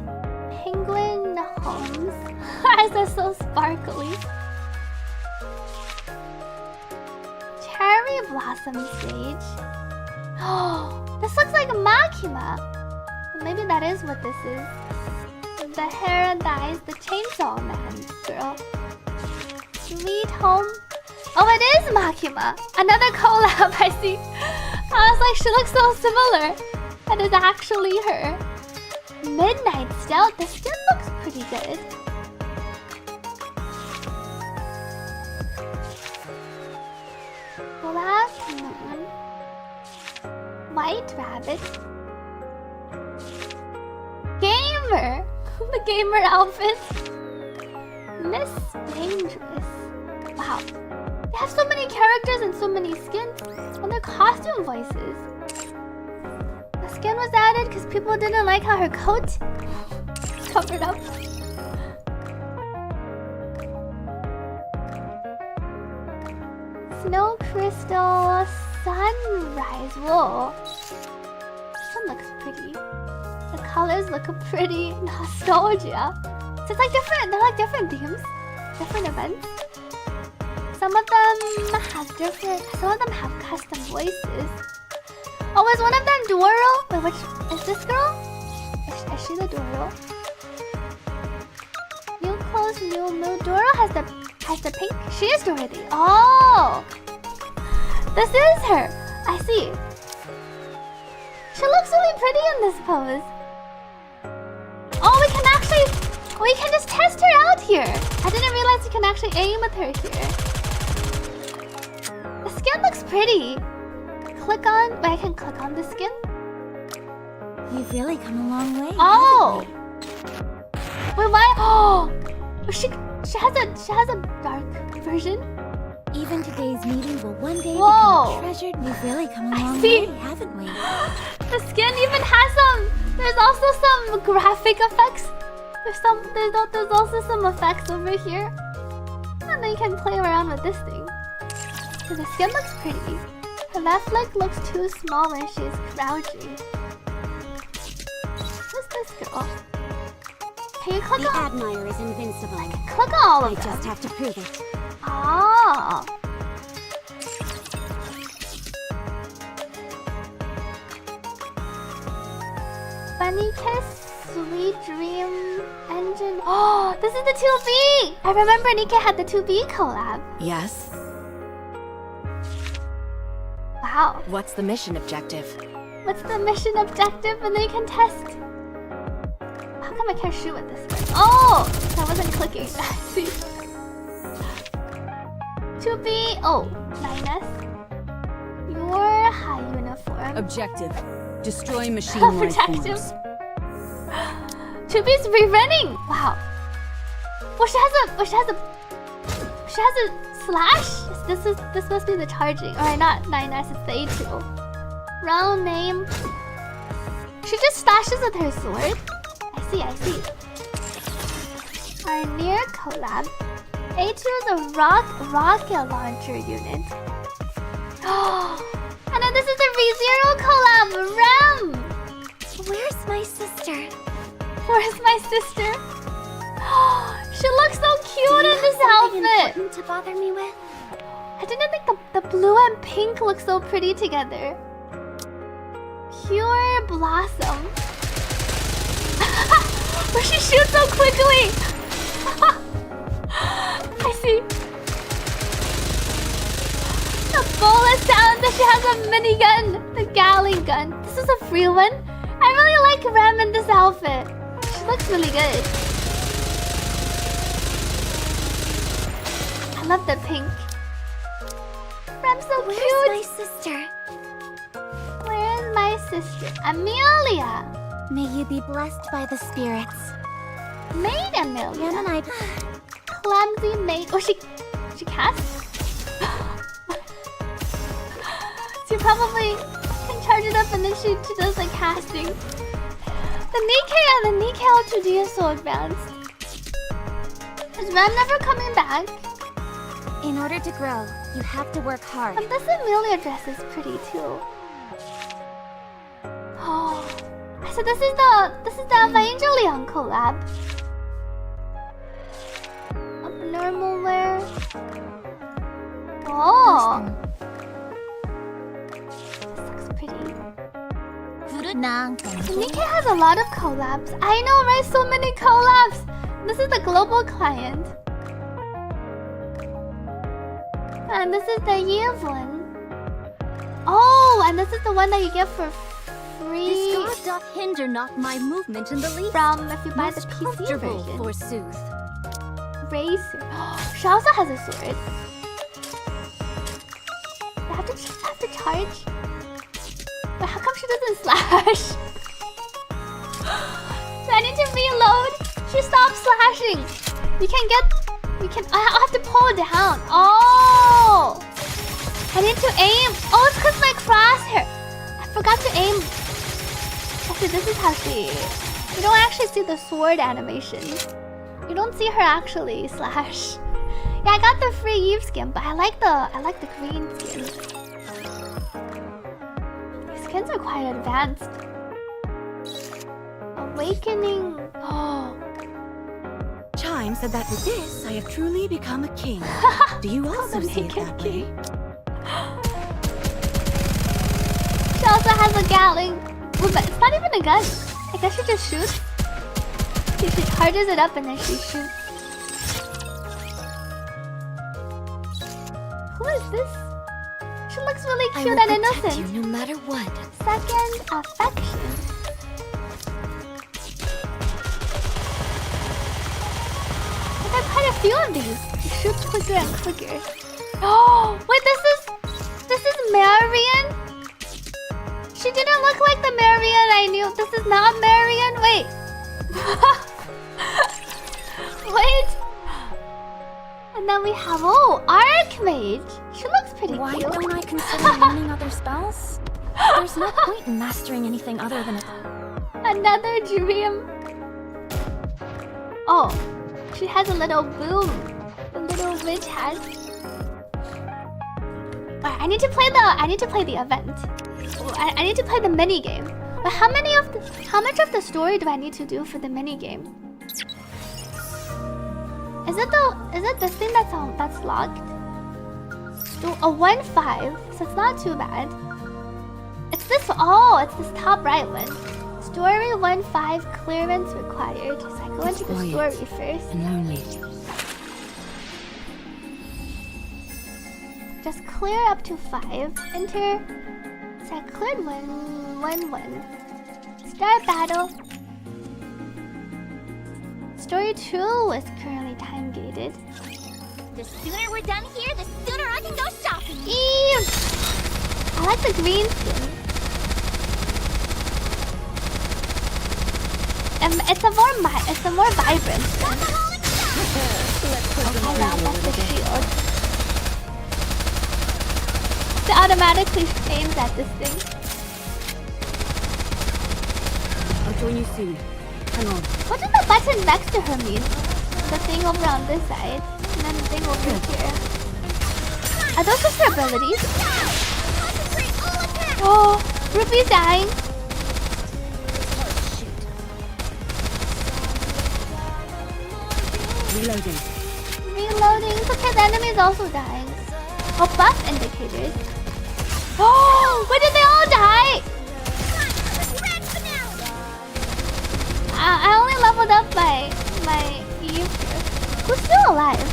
Penguin Homes. Eyes are so sparkly. Cherry Blossom Stage. Oh, this looks like Makima. Maybe that is what this is. The hair and the eyes, the Chainsaw Man girl. Sweet Home. Oh, it is Makima. Another collab, I see. I was like, she looks so similar. That is actually her. Midnight Stealth. The skin looks pretty good. Black Moon. White Rabbit. Gamer. The gamer outfit. Miss Dangerous. Wow. They have so many characters and so many skins. And their costume voices. The skin was added because people didn't like how her coat covered up. Snow Crystal Sunrise. Whoa. This one looks pretty. The colors look pretty. Nostalgia. So it's like different. They're like different themes. Different events. Some of them have custom voices. Oh, is one of them Doro? Wait, which is this girl? Is she the Doro? New clothes, new mood. Doro has the pink. She is Dorothy. Oh, this is her. I see. She looks really pretty in this pose. Oh, we can just test her out here. I didn't realize you can actually aim with her here. The skin looks pretty. Wait, I can click on the skin. You've really come a long way. Oh. Wait, why? Oh, she has a dark version. Even today's meeting will one day Whoa. become treasured. We've really come a long way, haven't we? The skin even has some also some graphic effects. There's also some effects over here. And then you can play around with this thing. So the skin looks pretty. Her left leg looks too small when she's crouching. Who's this girl? Can you click the on? Admire is invincible. Click on all of them. I just have to prove it. Ah. Bunny Kiss, Sweet Dream, Engine. Oh, this is the 2B! I remember Nikke had the 2B collab. Yes. Wow. What's the mission objective? What's the mission objective? And then you can test. How come I can't shoot with this gun? Oh! I wasn't clicking. See? 2B. Oh, 9S. Your high uniform. Objective. Destroy machine life forms. 2B's rerunning. Wow. Well, she has a slash. This must be the charging. Alright, not 9S. It's the A2. Round name. She just slashes with her sword. I see. Our near collab. A2 is a rocket launcher unit. And then this is the ReZero collab, Rem! Where's my sister? Where's my sister? She looks so cute in this outfit! To bother me with? I didn't think the blue and pink look so pretty together. Pure Blossom. But she shoots so quickly! I see. The bullet sound that she has a minigun, the Gatling gun. This is a free one. I really like Rem in this outfit. She looks really good. I love the pink. Rem's so cute. Where's my sister? Where's my sister? Amelia. May you be blessed by the spirits. Maid Amelia. Rem and I. Clumsy maid. Oh, she casts? She probably can charge it up and then she does like casting. The Nikke and the Nikke L2D is so advanced. Is Rem never coming back? In order to grow, you have to work hard. And this Amelia dress is pretty too. Oh, so this is the Evangelion collab. Normal wear. Oh. Nikke has a lot of collabs. I know, right? So many collabs. This is the global client. And this is the Eve one. Oh, and this is the one that you get for free. This guard doth hinder not my movement in the least. From if you buy the PC version. Forsooth. Racer. She also has a sword. I have to charge. But how come she doesn't slash? So I need to reload. She stopped slashing. I have to pull it down. Oh! I need to aim. Oh, it's because my crosshair. I forgot to aim. Okay, this is how she... You don't actually see the sword animation. You don't see her actually slash. Yeah, I got the free Eve skin, but I like the green skin. These skins are quite advanced. Awakening. Oh. Chime said that with this, I have truly become a king. Do you also see it that way? She also has a Gatling. Ooh, but it's not even a gun. I guess she just shoots. She charges it up and then she shoots. Who is this? She looks really cute and innocent. You no matter what. Second affection. I got quite a few of these. She shoots quicker and quicker. Oh, wait, this is Marion? She didn't look like the Marion I knew. This is not Marion. Wait. Wait. And then we have Archmage. She looks pretty Why cute. don't I consider learning other spells? There's no point in mastering anything other than a... Another dream. Oh, she has a little boom. The little witch has. Alright, I need to play the event. I need to play the mini game. But how much of the story do I need to do for the mini game? Is it this thing that's locked? A 1-5, so it's not too bad. It's this top right one. Story 1-5, clearance required. So I go into the story first. And lonely. Just clear up to 5. Enter. So I cleared 1-1. Start battle. Story 2 is currently time gated. The sooner we're done here, the sooner I can go shopping. Eee! I like the green skin. It's a more vibrant skin. Oh wow, that's the shield. It automatically aims at this thing. I'll join you soon. Hang on. What does the button next to her mean? The thing over on this side, and then the thing over here. Are those just her abilities? Oh, Ruby's dying. Reloading. Reloading. It's okay, the enemy is also dying. Oh, buff indicators. Oh, where did they all die? I only leveled up my Eve. Who's still alive?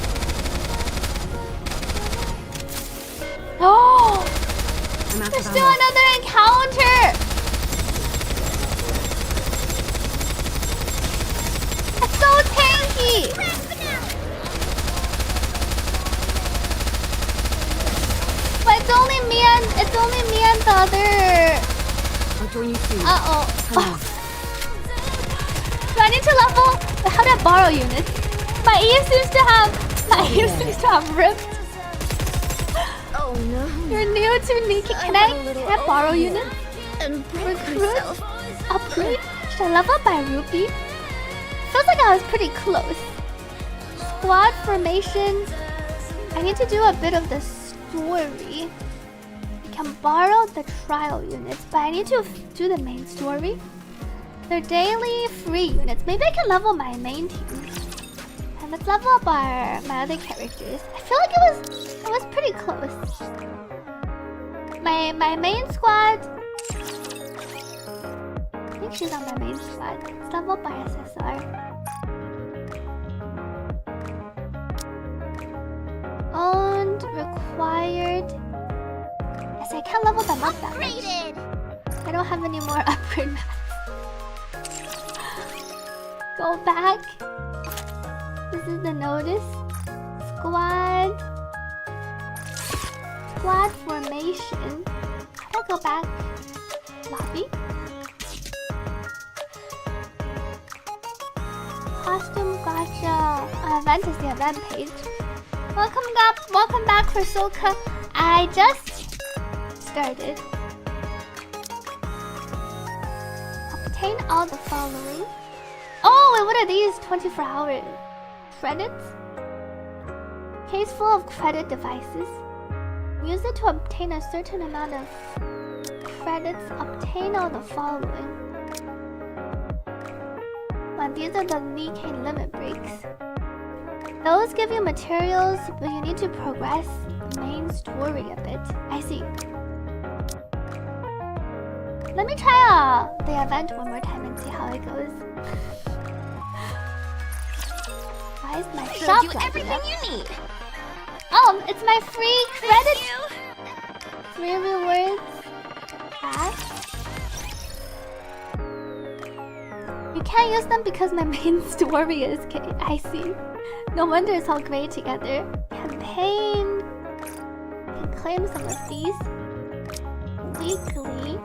Oh, there's still another encounter. It's so tanky. But it's only me and the other. I'll join you soon. Uh-oh. Do I need to level? How do I borrow units? My Eve seems to have ripped. Oh no. You're new to Nikke. Can I borrow units? Recruit? Upgrade? Should I level up by rupee? Feels like I was pretty close. Squad formation. I need to do a bit of the story. I can borrow the trial units, but I need to do the main story. They're daily free units. Maybe I can level my main team. And let's level up my other characters. I feel like it was pretty close. My main squad. I think she's on my main squad. Let's level up my SSR. Owned, required. Yes, I can't level them up that much. I don't have any more upgrade maps. Go back. This is the notice. Squad formation. How do I go back? Lobby. Costume gacha. Event is the event page. Welcome back for Soka. I just started. Obtain all the following. Oh, wait, what are these? 24-hour credits? Case full of credit devices. Use it to obtain a certain amount of credits. Obtain all the following. Well, these are the Nikke limit breaks. Those give you materials, but you need to progress the main story a bit. I see. Let me try the event one more time and see how it goes. Why is my shop do everything you need. Oh, it's my free credit. 3 rewards. Cash. You can't use them because my main story is I see. No wonder it's all great together. Campaign. I can claim some of these. Weekly.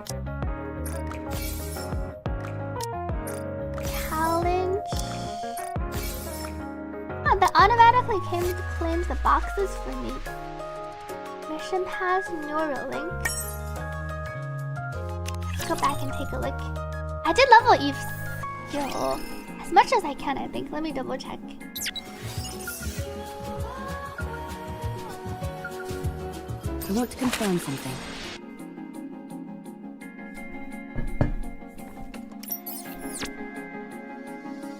Challenge. Oh, that automatically claims the boxes for me. Mission pass, Neuralink. Let's go back and take a look. I did level Eve's skill as much as I can, I think. Let me double check. I want to confirm something.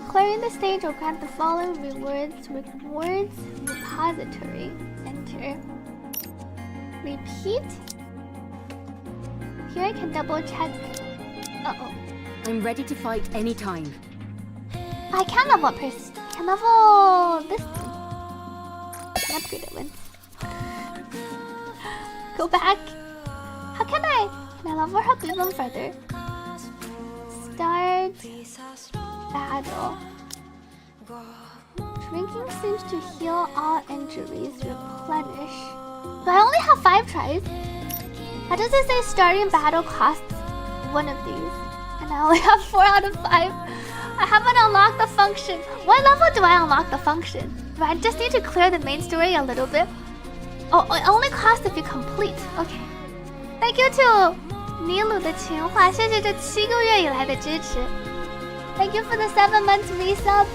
Clearing the stage will grant the following rewards. Rewards repository. Enter. Repeat. Here I can double check. Uh-oh. I'm ready to fight anytime. I can level up first. I can level this one. Can upgrade it once. Go back. How can I? Can I level her up even further? Start battle. Drinking seems to heal all injuries. Replenish. But I only have 5 tries. How does it say starting battle costs one of these? And I only have 4 out of 5. I haven't unlocked the function. What level do I unlock the function? Do I just need to clear the main story a little bit? Oh, it only costs if you complete. Okay. Thank you to Nilu 的情话，谢谢这7个月以来的支持。Thank you for the 7 months resub.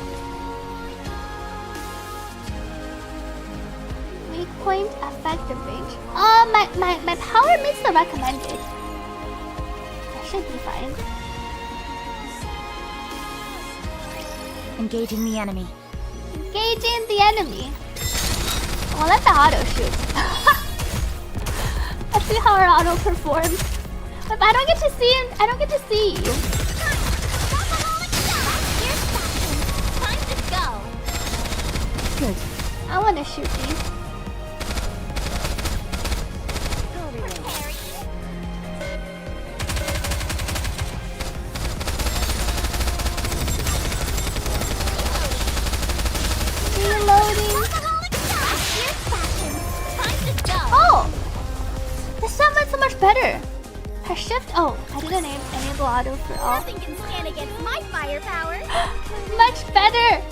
Weak point effective range. My power meets the recommended. That should be fine. Engaging the enemy. Engaging the enemy. Well, let the auto shoot. Let's see how our auto performs. But I don't get to see him. I don't get to see you. Time to go. Good. I want to shoot these. Reloading. Oh! This sounds so much better. Press shift. Oh, I didn't enable auto for all. Nothing can stand against my firepower. Much better.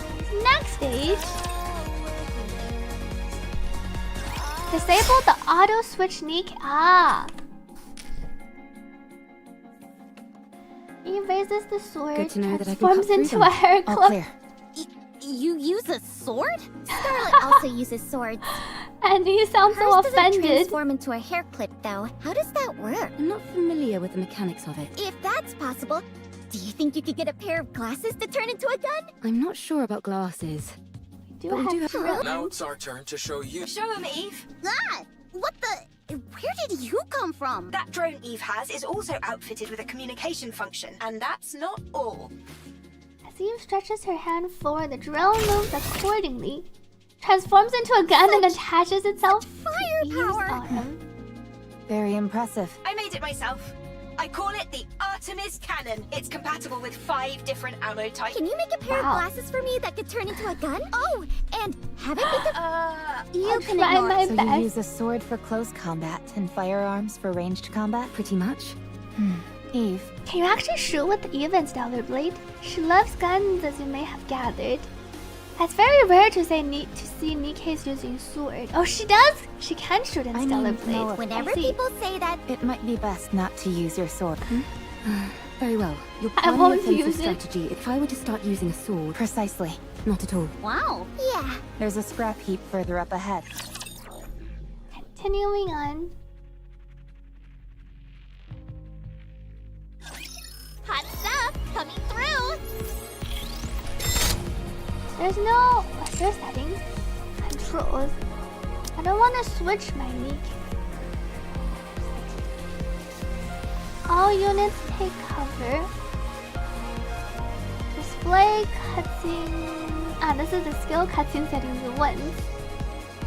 Next stage. Disable the auto switch Nikke. Ah. He raises the sword. Good to know that I can transforms cut through into them. a hair All clip. clear. You use a sword? Scarlet also uses swords. And he sounds so Hers doesn't offended. transform into a hair clip, though. How does that work? I'm not familiar with the mechanics of it. If that's possible, do you think you could get a pair of glasses to turn into a gun? I'm not sure about glasses. Do But we do have... Now it's our turn to show you. Show him, Eve. Ah! What the? Where did you come from? That drone Eve has is also outfitted with a communication function, and that's not all. As Eve stretches her hand forward, the drone moves accordingly, transforms into a gun and attaches itself Firepower! on him. Very impressive. I made it myself. I call it the Artemis Cannon. It's compatible with 5 different ammo types. Can you make a pair Wow. of glasses for me that could turn into a gun? Oh, and have it be You can try ignore my So best. you use a sword for close combat and firearms for ranged combat? Pretty much. Eve, Can you actually shoot with Eve and Stellar Blade? She loves guns, as you may have gathered. It's very rare to see Nikke's using sword. Oh, she does? She can shoot in Stellar Blade. no, Whenever I see. people say that, it might be best not to use your sword. Very well. Your I primary won't offensive use it. strategy, if I were to start using a sword... Precisely. Not at all. Wow. yeah. There's a scrap heap further up ahead. Continuing on. Hot stuff coming through. There's no... What's your settings? Controls. I don't want to switch my Nikke. All units take cover. Display cutscene. Ah, this is the skill cutscene settings once.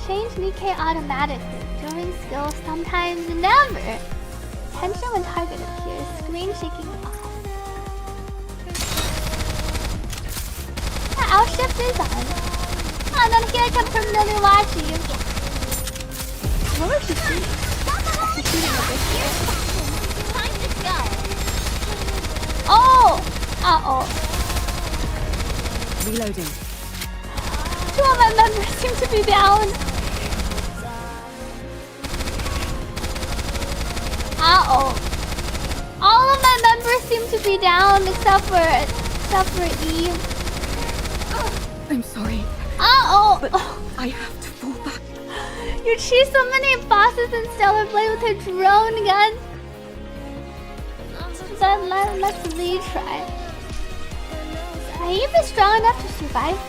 Change Nikke automatically. During skill, sometimes never. Tension when target appears. Screen shaking off. Yeah, our shift is on. Oh, then here I come from another watching. What was she shooting? She's shooting over here. Time to go. Oh! Uh-oh. Reloading. 2 of my members seem to be down. Uh-oh. All of my members seem to be down except for Eve. I'm sorry. Uh-oh. But I have to fall back. You cheat so many bosses in Stellar Blade with a drone gun. Then let's retry. Eve is strong enough to survive.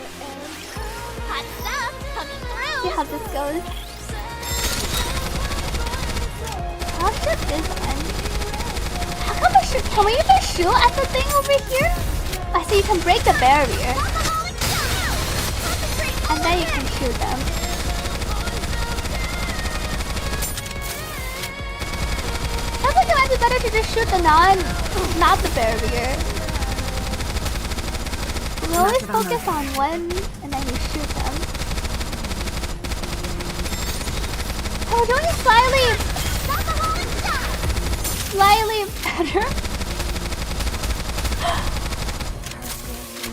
Hot stuff coming through. See how this goes. I'll shoot this one. How come we shoot? Can we even shoot at the thing over here? I see you can break the barrier. And then you can shoot them. I think it might be better to just shoot the not the barrier. You always focus on one and then you shoot them. Oh, we're doing it slightly better.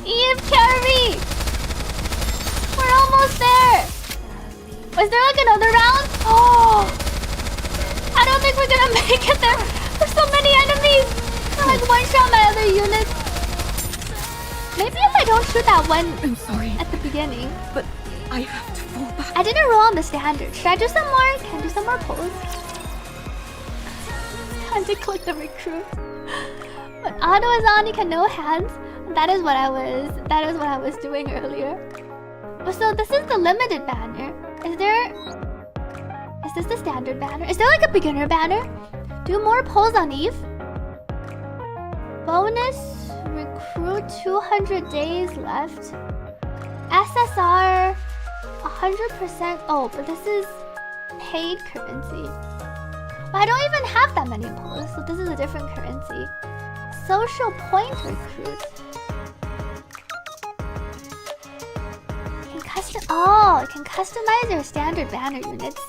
Eve, carry! We're almost there! Was there like another round? Oh! I don't think we're gonna make it there! There's so many enemies! I like one-shot my other units. Maybe if I don't shoot that one at the beginning. But I have to fall back. I didn't roll on the standard. Should I do some more? Can I do some more pulls? Time to click the recruit. When auto is on, you can no hands. That is what I was doing earlier. So this is the limited banner. Is this the standard banner? Is there like a beginner banner? Do more pulls on Eve. Bonus recruit 200 days left. SSR 100%. Oh, but this is paid currency. But I don't even have that many pulls, so this is a different currency. Social point recruit. You can customize your standard banner units.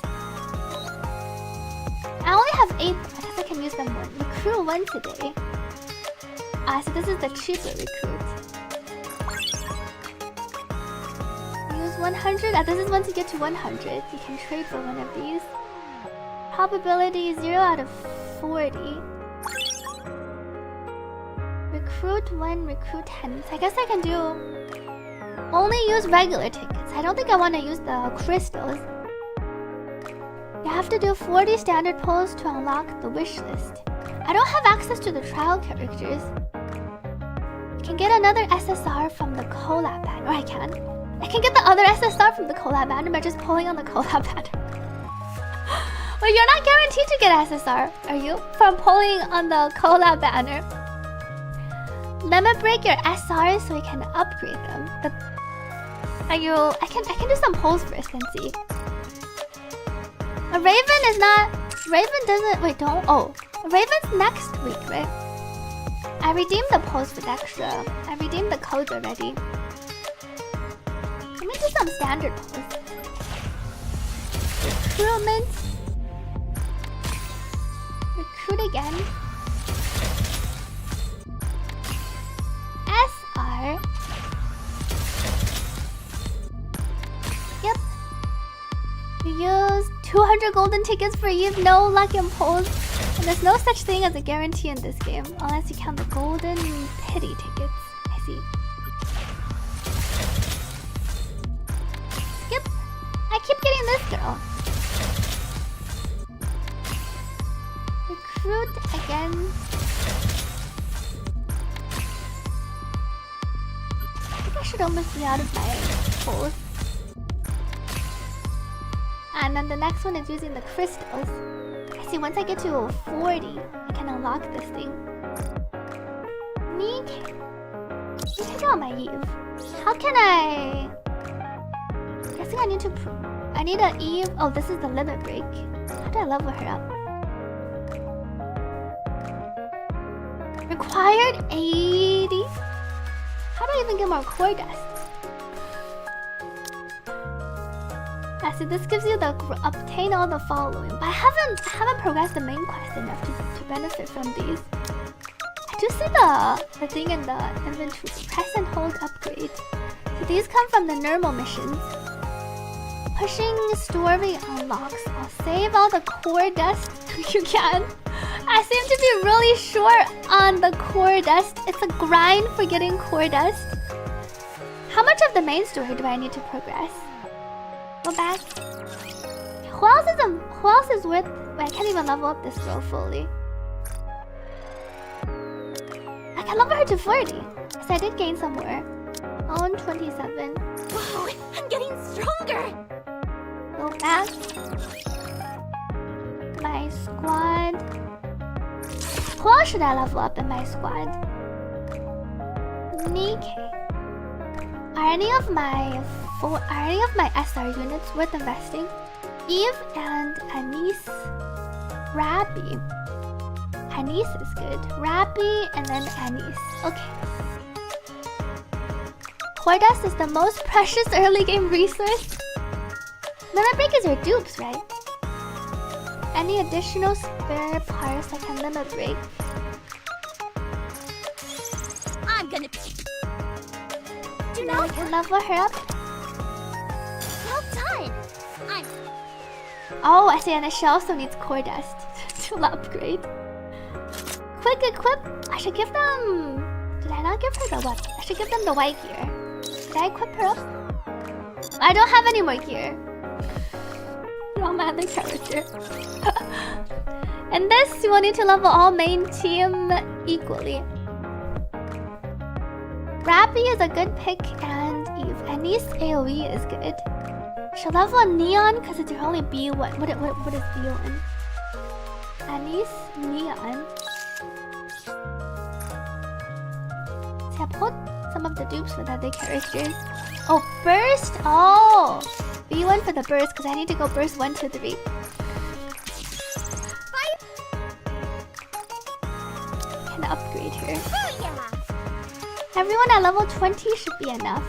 I only have 8. I guess I can use them more. Recruit once a day. So this is the cheaper recruit. Use 100. This is once you get to 100. You can trade for one of these. Probability 0 out of 40. Recruit 1, recruit 10. So I guess I can do only use regular tickets. I don't think I want to use the crystals. You have to do 40 standard pulls to unlock the wish list. I don't have access to the trial characters. You can get another SSR from the Collab banner. Or I can get the other SSR from the Collab banner by just pulling on the Collab banner. Well, you're not guaranteed to get SSR, are you? From pulling on the Collab banner. Limit break your SRs so you can upgrade them. I can do some pulls first and see. A Raven is not. Raven doesn't. Wait, don't. Oh, Raven's next week, right? I redeemed the pulls with extra. I redeemed the codes already. Let me do some standard pulls. Recruitment. Recruit again. SR. Yep. You use 200 golden tickets for Eve, no luck in pulls. And there's no such thing as a guarantee in this game, unless you count the golden pity tickets. I see. Skip. I keep getting this girl. Recruit again. I think I should almost be out of my pulls. And then the next one is using the crystals. I see, once I get to 40, I can unlock this thing. Nikke. Let me check out my Eve. How can I... I'm guessing I need to... I need an Eve... Oh, this is the limit break. How do I level her up? Required 80? How do I even get more core dust? So this gives you the obtain all the following, but I haven't progressed the main quest enough to benefit from these. I do see the thing in the inventory. Press and hold upgrade. So these come from the normal missions. Pushing story unlocks. I'll save all the core dust you can. I seem to be really short on the core dust. It's a grind for getting core dust. How much of the main story do I need to progress? Go back. Who else is worth... Wait, I can't even level up this girl fully. I can level her to 40. So I did gain some more. On 27. Whoa, I'm getting stronger. Go back. My squad. Who else should I level up in my squad? Nikke. Are any of my SR units worth investing? Eve and Anise. Rabbi. Anise is good. Rabbi and then Anise. Okay. Core dust is the most precious early game resource. Limit break is your dupes, right? Any additional spare parts I can limit break? I'm gonna... Do now I can level her up. Well done. Oh, I see, and she also needs core dust to upgrade. Quick equip. I should give them... Did I not give her the what? I should give them the white gear. Did I equip her up? I don't have any more gear. On my other character. And this, you will need to level all main team equally. Rabbi is a good pick, and Eve. Anise AoE is good. Should level a Neon because it's your only B1. What is B1? Anise, Neon. See, I pulled some of the dupes with other characters. Oh, burst! Oh! B1 for the burst because I need to go burst 1, 2, 3. Can upgrade her. Everyone at level 20 should be enough.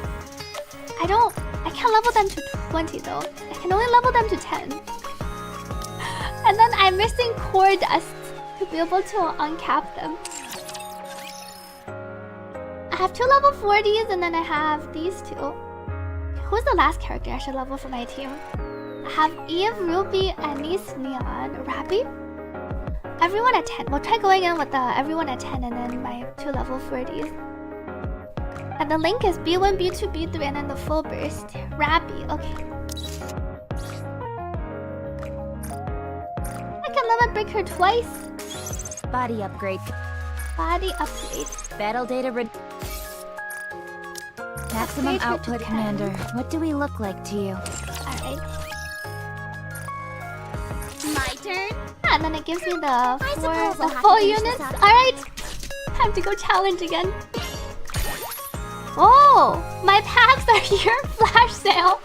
I can't level them to 20 though. I can only level them to 10. And then I'm missing core dust to be able to uncap them. I have 2 level 40s and then I have these 2. Who's the last character I should level for my team? I have Eve, Ruby, Anise, Neon, Rabbi. Everyone at 10. We'll try going in with everyone at 10 and then my 2 level 40s. And the link is B1, B2, B3, and then the full burst. Rabbi, okay. I can limit break her twice. Body upgrade. Body upgrade. Battle data maximum output, Commander. What do we look like to you? Alright. My turn. And then it gives me the full units. Alright. Time to go challenge again. Oh, my packs are here. Flash sale.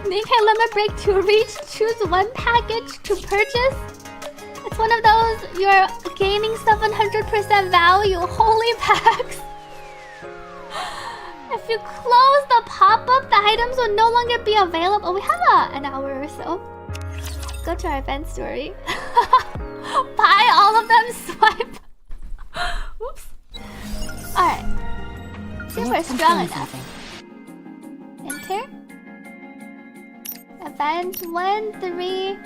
Nikke limit break to reach. Choose one package to purchase. It's one of those you're gaining 700% value. Holy packs. If you close the pop-up, the items will no longer be available. Oh, we have an hour or so. Let's go to our event story. Buy all of them. Swipe. Oops. Alright. See if we're strong enough. Enter. Event 1, 3.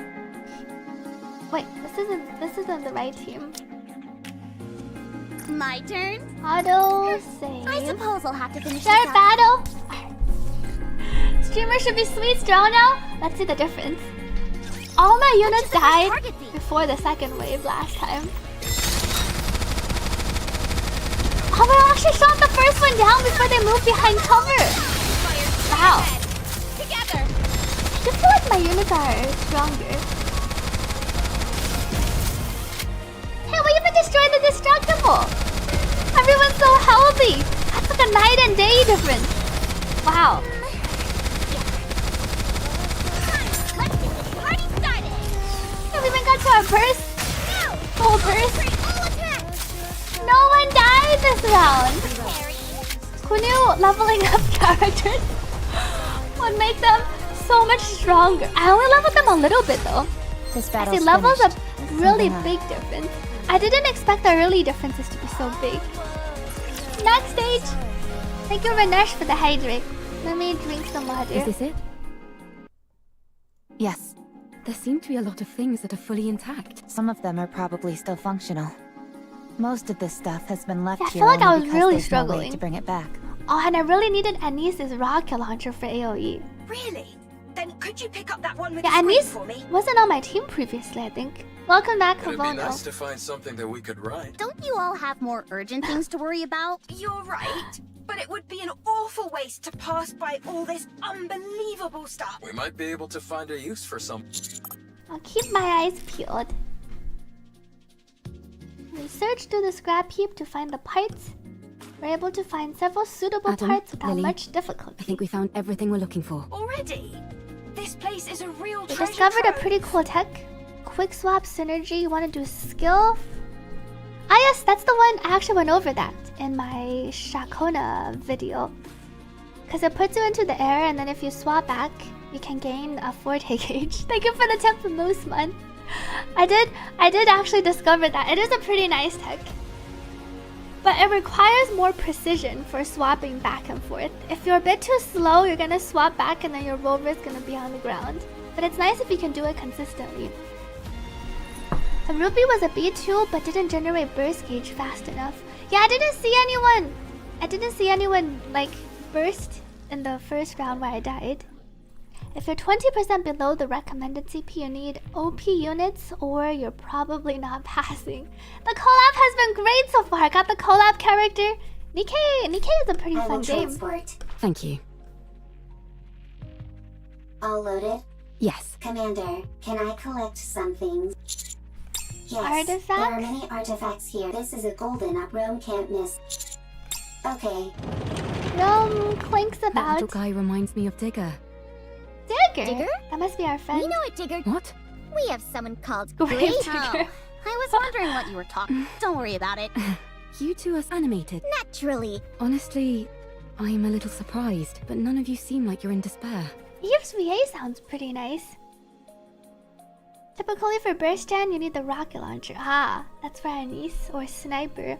Wait, this isn't the right team. My turn. Auto save. I suppose I'll have to finish Start this battle. Streamer should be sweet strong now. Let's see the difference. All my units died before the second wave last time. Oh, we actually shot the first one down before they moved behind cover. Wow. Together. I just feel like my units are stronger. Hey, we even destroyed the destructible. Everyone's so healthy. That's like a night and day difference. Wow. Let's get this party started. Yeah, we even got to our burst. Full burst. No one died this round. Who knew leveling up characters would make them so much stronger? I only leveled them a little bit though. This I battle's see levels finished. a really big difference. I didn't expect the early differences to be so big. Next stage. Thank you, Ranesh, for the hydrate. Let me drink some water. Is this it? Yes. There seem to be a lot of things that are fully intact. Some of them are probably still functional. Most of this stuff has been left Yeah, I here feel like I only was because really there's no way struggling to bring it back. Oh, and I really needed Anise's rocket launcher for AoE. Really? Then could you pick up that one with Yeah, the screen Anise for me? wasn't on my team previously, I think. Welcome back, It'd be Kavono. nice to find something that we could ride. Don't you all have more urgent things to worry about? You're right, but it would be an awful waste to pass by all this unbelievable stuff. We might be able to find a use for some. I'll keep my eyes peeled. We searched through the scrap heap to find the parts. We're able to find several suitable Adam, parts without Lily, much difficulty. I think we found everything we're looking for. Already? This place is a real We treasure discovered a trove. pretty cool tech. Quick swap synergy. You want to do skill? Ah yes, that's the one. I actually went over that in my Shakona video. Because it puts you into the air, and then if you swap back, you can gain a forte gauge. Thank you for the tip from Mooseman. I did actually discover that. It is a pretty nice tech. But it requires more precision for swapping back and forth. If you're a bit too slow, you're gonna swap back and then your rover is gonna be on the ground. But it's nice if you can do it consistently. The Ruby was a B2 but didn't generate burst gauge fast enough. Yeah, I didn't see anyone like burst in the first round where I died. If you're 20% below the recommended CP, you need OP units or you're probably not passing. The collab has been great so far. I got the collab character. Nikke is a pretty fun game. Thank you. All loaded? Yes. Commander, can I collect some things? Yes, Artifacts? there are many artifacts here. This is a golden up Rome can't miss. Okay. Rome clinks That about. little guy reminds me of Digger. Digger? That must be our friend. We know it, Digger. What? We have someone called Great Great. Digger. I was wondering what you were talking. Don't worry about it. You two are animated. Naturally. Honestly, I'm a little surprised, but none of you seem like you're in despair. Eve's VA sounds pretty nice. Typically for burst gen, you need the rocket launcher. Ah, that's for Anise or sniper.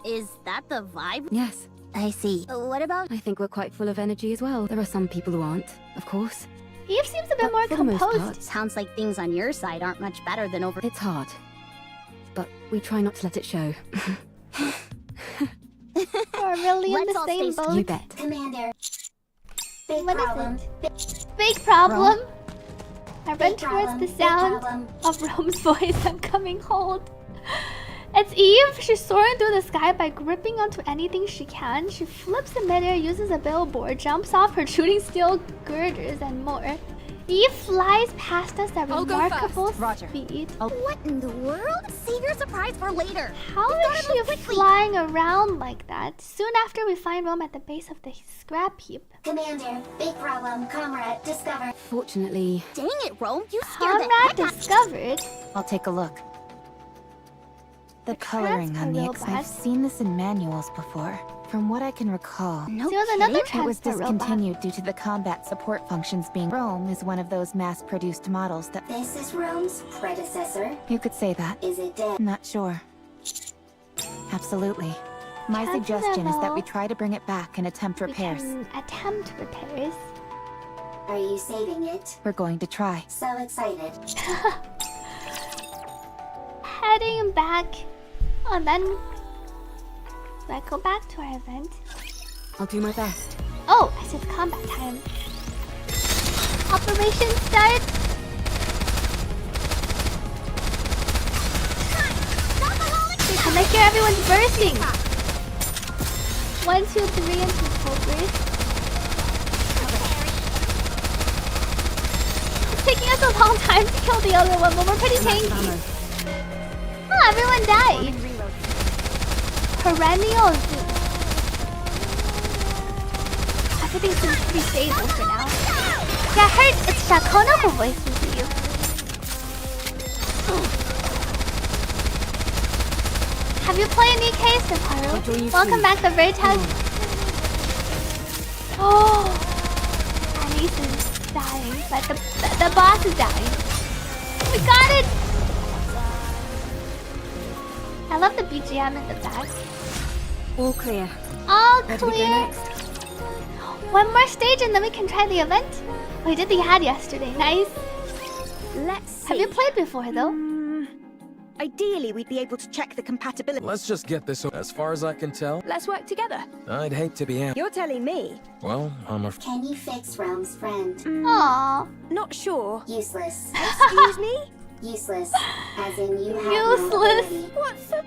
Is that the vibe? Yes. I see. What about? I think we're quite full of energy as well. There are some people who aren't, of course. Eve seems a bit more for the most composed. part, Sounds like things on your side aren't much better than over. it's hard. But we try not to let it show. We're really in Let's the all same stay boat. You bet. Commander. Big What is problem. Big problem. I run Big towards problem. the Big sound problem. of Rome's voice. I'm coming hold. It's Eve. She's soaring through the sky by gripping onto anything she can. She flips in midair, uses a billboard, jumps off her shooting steel girders, and more. Eve flies past us at I'll go remarkable first. Roger. speed. What in the world? Save your surprise for later. How is she flying around like that? Soon after, we find Rome at the base of the scrap heap. Commander, big problem. Comrade, discover. Fortunately, Dang it, Rome! You scared the Comrade heck out. discovered. I'll take a look. The coloring on the X, robot. I've seen this in manuals before. From what I can recall, No There was another kidding? it was transport robot. discontinued due to the combat support functions being. Rome is one of those mass-produced models that. This is Rome's predecessor. You could say that. Is it dead? Not sure. Absolutely. My Chance suggestion is that we level. try to bring it back and attempt We repairs. can attempt repairs. Are you saving it? We're going to try. So excited. Heading back. And then let's go back to our event. I'll do my best. Oh, I said combat time. Operation start. I can hear everyone's bursting. 1, 2, 3, and 2 burst. It's taking us a long time to kill the other one, but we're pretty tanky. Oh, everyone died. Perennial Zoo. Everything seems pretty stable for now. Yeah, I heard it's Shakona who voices you. Have you played Nikke, Saparu? Welcome back to Vertaz. Oh, Anise is dying, but the boss is dying. We got it! I love the BGM in the back. All clear. All Where do we go clear. next? One more stage and then we can try the event. We did the ad yesterday. Nice. Let's see. Have you played before, though? Ideally, we'd be able to check the compatibility. Let's just get this over. As far as I can tell, Let's work together. I'd hate to be You're telling me? Well, Can you fix Rome's friend? Aww. Not sure. Useless. Excuse me? Useless. As in you have Useless. no ability. What's the...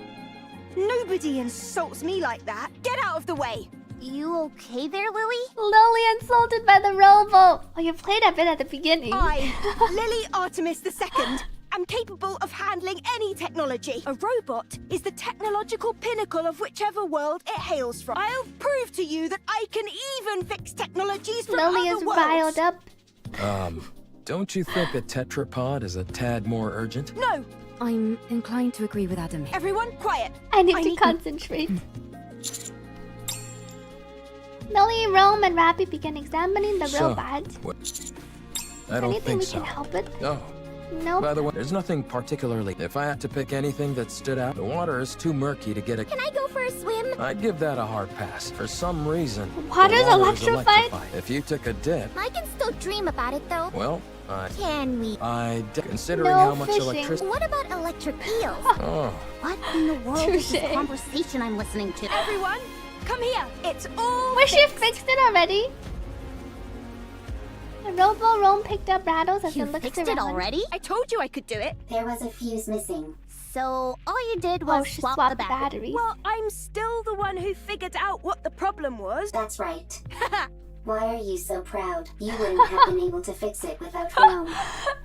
Nobody insults me like that. Get out of the way. You okay there, Lily? Lily insulted by the rowboat. Oh, you played a bit at the beginning. I, Lily Artemis II, am capable of handling any technology. A robot is the technological pinnacle of whichever world it hails from. I'll prove to you that I can even fix technologies from Lily other is worlds. riled up. Don't you think a tetrapod is a tad more urgent? No. I'm inclined to agree with Adam. Everyone, quiet. I need to concentrate. Lily, Rome, and Rappy begin examining the robot. I don't Anything think we so. can help with? No. Nope. By the way, there's nothing particularly. If I had to pick anything that stood out, the water is too murky to get a... Can I go for a swim? I'd give that a hard pass. For some reason, Water's the water is electrified? If you took a dip, I can still dream about it, though. well, Can we? considering No how much fishing. electricity... What about electric eels? Oh. What in the world is this Touché. conversation I'm listening to? Everyone, come here. It's all Wish you fixed it already. The rowboat Rome picked up rattles as You it looked fixed around. it already? I told you I could do it. There was a fuse missing. So all you did was she swap swapped the battery. Well, I'm still the one who figured out what the problem was. That's right. Why are you so proud? You wouldn't have been able to fix it without Rome.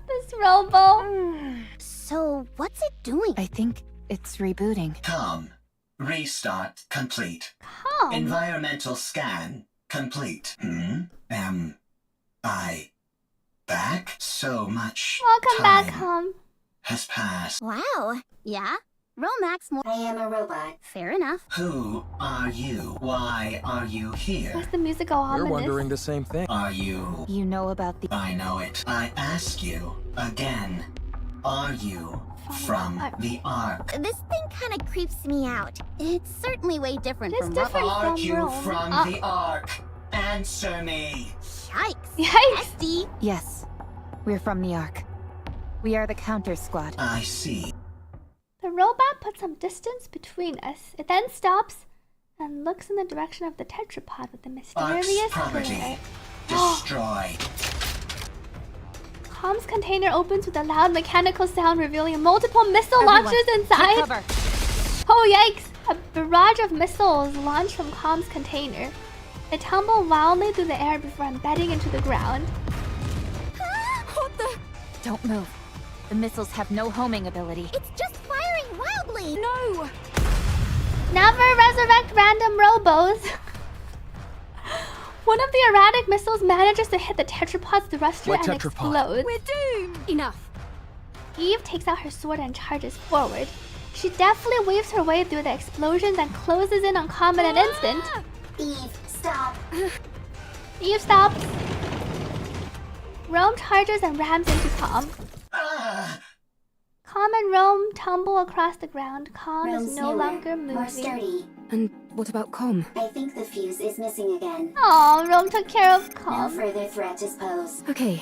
This rowboat. So what's it doing? I think it's rebooting. Calm. Restart complete. Calm. Environmental scan complete. Am I back? So much Welcome time back home. has passed. Wow. Yeah? Romax more. I am a robot. Fair enough. Who are you? Why are you here? Why's the music all We're ominous? wondering the same thing. Are you... You know about the... I know it. I ask you again. Are you from the Ark? This thing kind of creeps me out. It's certainly way different It's from different Are from you Rome. from the Ark? Answer me. Yikes. Yikes. SD. Yes, we're from the Ark. We are the counter squad. I see. The robot puts some distance between us. It then stops and looks in the direction of the tetrapod with the Ark's mysterious property. glare. Destroy. Comms container opens with a loud mechanical sound revealing multiple missile Everyone, launchers take inside. cover. Oh yikes! A barrage of missiles launched from Comms container. They tumble wildly through the air before embedding into the ground. What the? Don't move. The missiles have no homing ability. It's just firing wildly. No. Never resurrect random robos. One of the erratic missiles manages to hit the tetrapod's thruster What and tetrapod? explodes. We're doomed. Enough. Eve takes out her sword and charges forward. She deftly weaves her way through the explosions and closes in on Com in an instant. Eve, stop. Eve stops. Rome charges and rams into Com. Com and Rome tumble across the ground. Com Rome's is no newer, longer more moving. sturdy. And what about Com? I think the fuse is missing again. Oh, Rome took care of No Com. further threat is posed. Okay,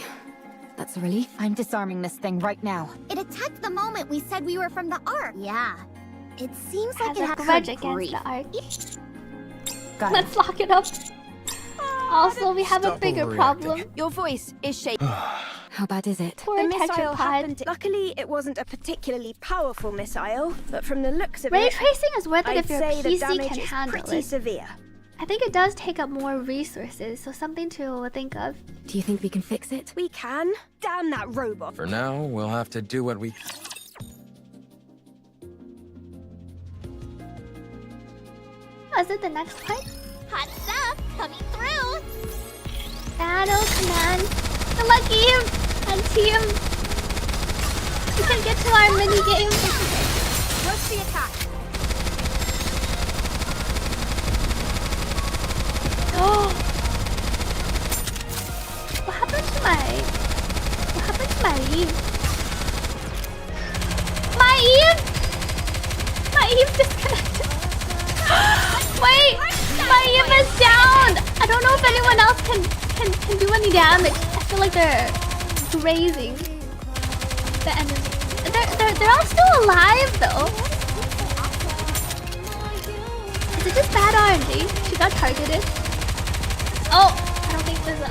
that's a relief. I'm disarming this thing right now. It attacked the moment we said we were from the Ark. Yeah. It seems like Has it a has grudge her against grief. the Ark. Got it. Let's lock it up. Also, we have a Stop bigger overreacting. problem. Your voice is shaking. How bad is it? Poor The missile tetrapod. happened. Luckily, it wasn't a particularly powerful missile, but from the looks of Ray it, tracing is worth it I'd if your say the PC damage can is handle pretty it. severe. I think it does take up more resources, so something to think of. Do you think we can fix it? We can. Damn that robot. For now, we'll have to do what we... Oh, is it the next part? Hot stuff coming through. Battle command. Good luck, Eve and team. We can get to our mini game. What's the attack? Oh. What happened to my Eve? My Eve? My Eve disconnected. Wait, my Eve is down. I don't know if anyone else can do any damage. I feel like they're grazing. the enemy. They're all still alive though. Is it just bad RNG? She got targeted. Oh, I don't think there's a.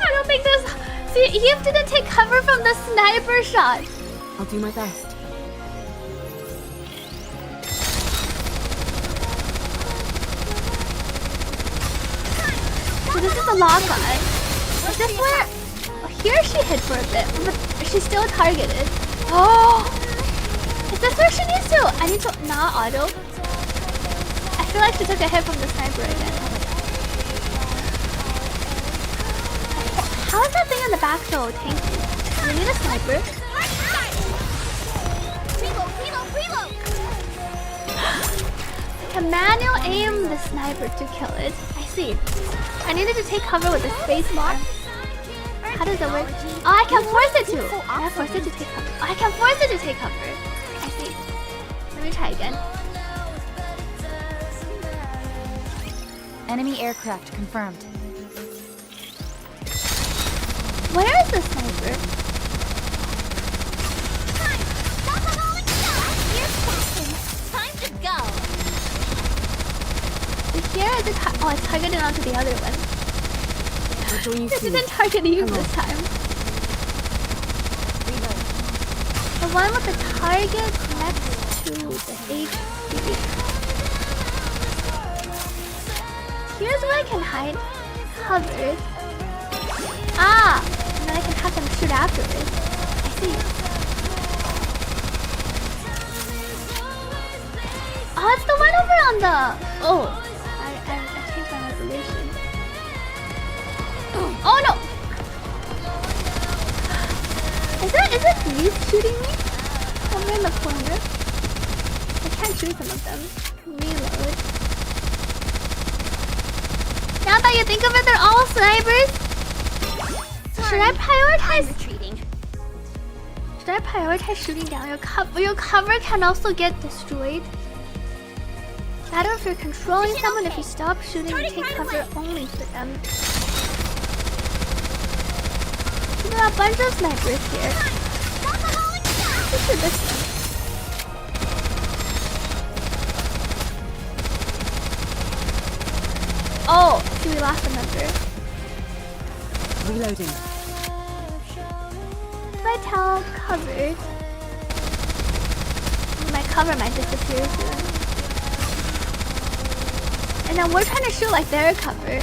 I don't think there's. See, Eve didn't take cover from the sniper shot. I'll do my best. So this is the log line. Is this where? Oh, here she hid for a bit, but she's still targeted. Oh, is this where she needs to? I need to not auto. I feel like she took a hit from the sniper again. How is that thing in the back so tanky? Do we need a sniper? Can manual aim the sniper to kill it? I see. I needed to take cover with the space bar. How does that work? Oh, I can force it to. I can force it to take cover. Oh, I can force it to take cover. I see. Let me try again. Enemy aircraft confirmed. Where is the sniper? Time to go. Here is it. Oh, it's targeted onto the other one. It didn't target you this time. The one with the target next to the HP. Here's where I can hide. Covered. Ah! And then I can have them shoot afterwards. I see. Oh, it's the one over on the... Oh. I changed my resolution. Oh no! Is it these shooting me? Over in the corner? I can't shoot some of them. Reload. Now that you think of it, they're all snipers. Should I prioritize? Should I prioritize shooting down your cover? Your cover can also get destroyed. Better if you're controlling someone if you stop shooting and take cover only for them. There are a bunch of snipers here. Let's do this one. Oh, see, we lost a member. Reloading. Vital covered. My cover might disappear soon. And now we're trying to shoot like they're covered.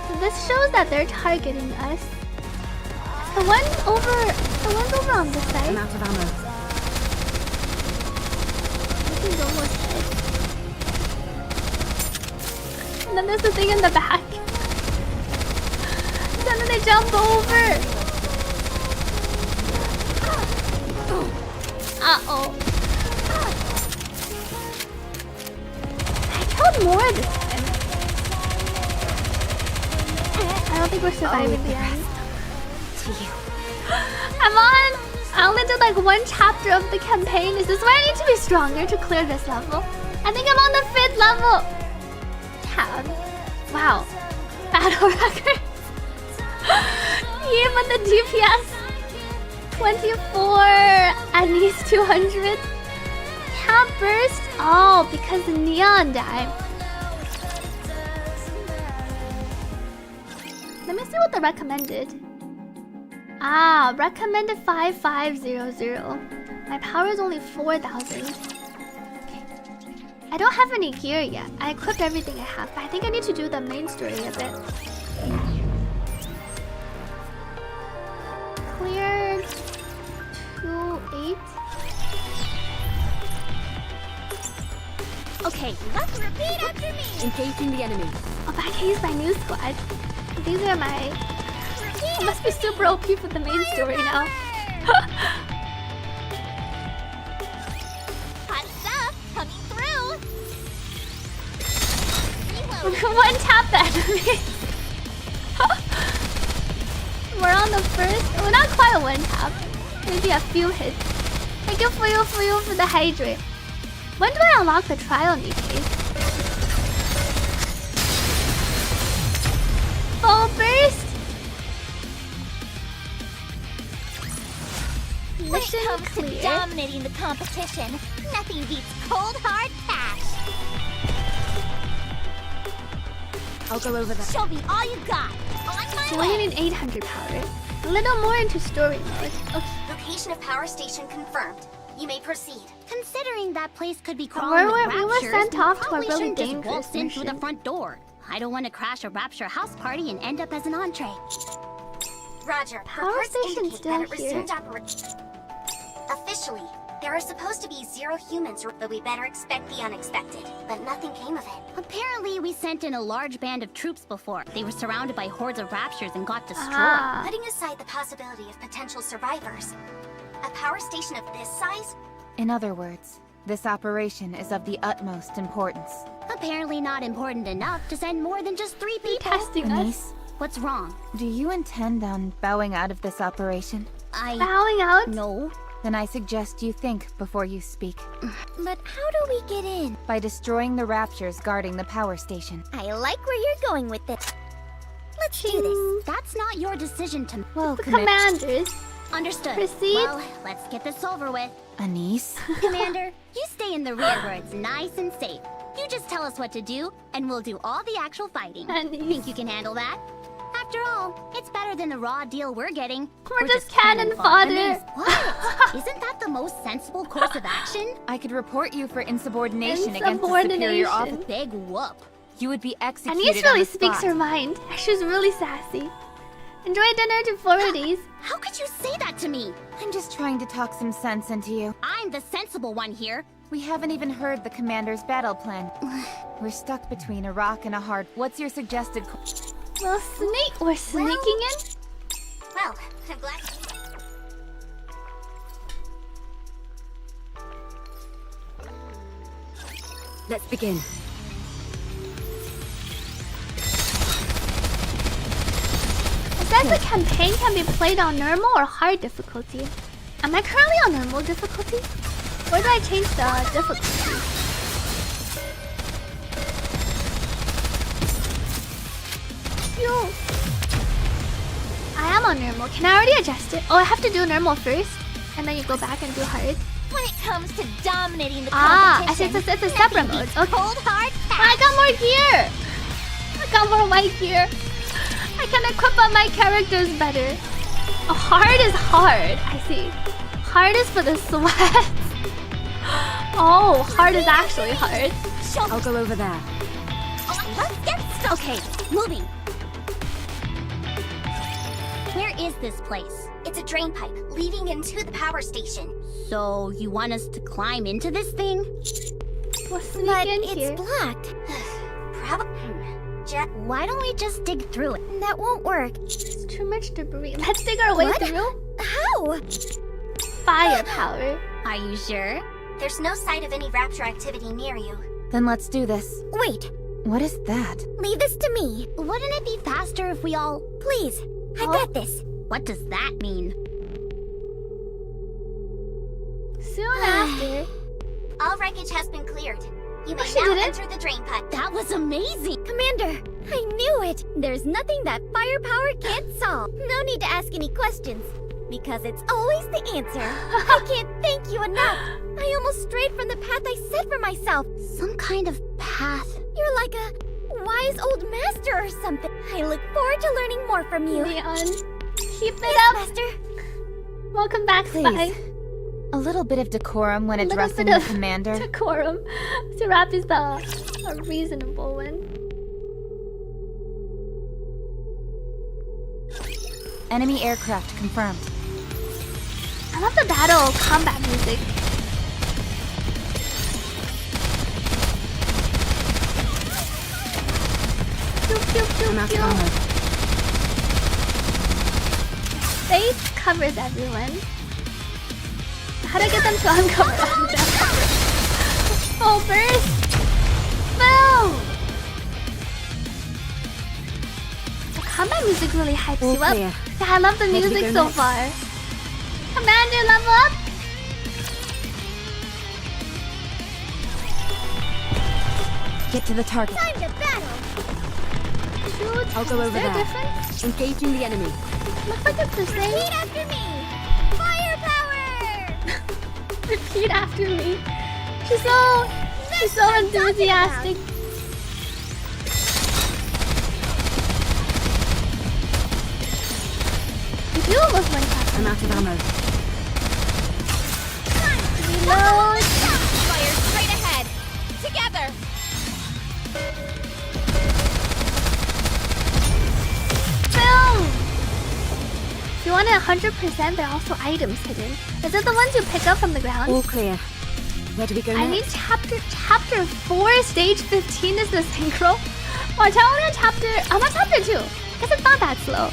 So this shows that they're targeting us. The one's over on this side. I'm out of ammo. This is almost dead. And then there's the thing in the back. And then they jump over. Uh-oh. I killed more this time. I don't think we're surviving the end. I'm on! I only did like one chapter of the campaign. Is this why I need to be stronger to clear this level? I think I'm on the 5th level. Tab. Wow. Battle records. Even the DPS. 24 at least 200. Tab burst. Oh, because the neon died. Let me see what the recommended. Ah, recommended 5500. My power is only 4,000. Okay. I don't have any gear yet. I equipped everything I have, but I think I need to do the main story a bit. Cleared 2-8. Okay, let's repeat after me. Engaging the enemy. Oh, but I can use my new squad. These are my... I must be super OP for the main story now. Hot stuff coming through. One tap the enemy. We're on the first... Well, not quite a one tap. Maybe a few hits. Thank you for the hydrate. When do I unlock the trial, Nikke? Full burst. When it Mission comes clear. to dominating the competition, nothing beats cold hard cash. I'll go over that. Show me all you got. On So my we way. need 800 power. A little more into story mode. Okay. Location of power station confirmed. You may proceed. Considering that place could be we crawling with were raptures, sent off to a probably really shouldn't just dangerous waltz in through the mission. front door. I don't want to crash a rapture house party and end up as an entree. Roger. Power Reports station's indicate that it still here. resumed operation. Officially, there are supposed to be 0 humans, but we better expect the unexpected. But nothing came of it. Apparently, we sent in a large band of troops before. They were surrounded by hordes of raptures and got destroyed. Ah. Putting aside the possibility of potential survivors, a power station of this size? In other words, this operation is of the utmost importance. Apparently not important enough to send more than just 3 people. Testing us. Anise, What's wrong? do you intend on bowing out of this operation? Bowing out? No. Then I suggest you think before you speak. But how do we get in? By destroying the raptures guarding the power station. I like where you're going with this. Let's do this. That's not your decision to... Well, The commanders. Understood. Proceed. Well, let's get this over with. Anise? Commander, you stay in the rear where it's nice and safe. You just tell us what to do, and we'll do all the actual fighting. Anise. Think you can handle that? After all, it's better than the raw deal we're getting. We're just cannon fodder. Anise, what? Isn't that the most sensible course of action? I could report you for insubordination against a superior officer. Big whoop. You would be executed Anise really on the speaks spot. her mind. She's really sassy. Enjoy dinner to 40s. How could you say that to me? I'm just trying to talk some sense into you. I'm the sensible one here. We haven't even heard the commander's battle plan. We're stuck between a rock and a hard... What's your suggested... Well, we're sneaking in? Well, I'm glad. Let's begin. It says the campaign can be played on normal or hard difficulty. Am I currently on normal difficulty? Or do I change the difficulty? Yo. I am on normal. Can I already adjust it? Oh, I have to do normal first, and then you go back and do hard. When it comes to dominating the I see competition, it's a separate mode. Okay. cold hard Oh, I got more gear. I got more white gear. I can equip up my characters better. Oh, hard is hard. I see. Hard is for the sweat. Oh, hard is actually hard. I'll go over there. Let's get started. Okay, moving. Where is this place? It's a drain pipe leading into the power station. So, you want us to climb into this thing? We'll sneak But in it's here. blocked. Why don't we just dig through it? That won't work. It's too much debris. Let's dig our way What? through. How? Firepower. Are you sure? There's no sign of any rapture activity near you. Then let's do this. Wait, What is that? leave this to me. Wouldn't it be faster if we all... Please, I got this. What does that mean? Soon after. All wreckage has been cleared. You may she now did it? enter the drain pipe. That was amazing! Commander, I knew it. There's nothing that firepower can't solve. No need to ask any questions, because it's always the answer. I can't thank you enough. I almost strayed from the path I set for myself. Some kind of path. You're like a wise old master or something. I look forward to learning more from you. Leon. Keep it Yes, up. Master. Welcome back, Spy. Please. A little bit of decorum when Little addressing bit the of commander. Decorum. Serap is a reasonable one. Enemy aircraft confirmed. I love the battle combat music. Pew, pew, pew, I'm out of pew. ammo. Faith covers everyone. How do I get them to uncover? Oh, burst! Boom! The combat music really hypes All you up. clear. Yeah, I love the Where do we music go so next? far. Commander, level up! Get to the target. Time to battle. shoot. I'll go over there. Different? Engaging the enemy. Looks like it's the same. Repeat after me! Firepower! Repeat after me. She's so enthusiastic. You almost went past. I'm out of ammo. Reload. Fire straight ahead. Together. Boom. If you want it 100%, there are also items hidden. Is it the ones you pick up from the ground? All clear. Where do we go next? I need chapter 4, stage 15 is the synchro. Watch out, I'm on chapter 2. I guess it's not that slow.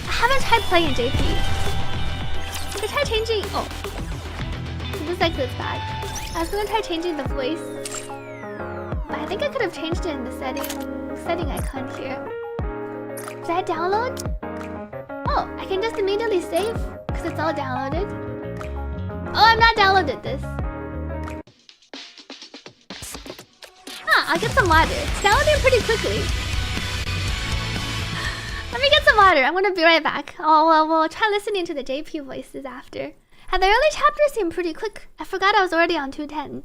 I haven't tried playing JP. I could try changing. Oh, it looks like this bad. I was gonna try changing the voice, but I think I could have changed it in the setting icon here. Did I download? Oh, I can just immediately save because it's all downloaded. Oh, I'm not downloaded this. I'll get some water. It's downloading pretty quickly. Let me get some water. I'm gonna be right back. Oh, well, we'll try listening to the JP voices after. And the early chapters seem pretty quick. I forgot I was already on 210.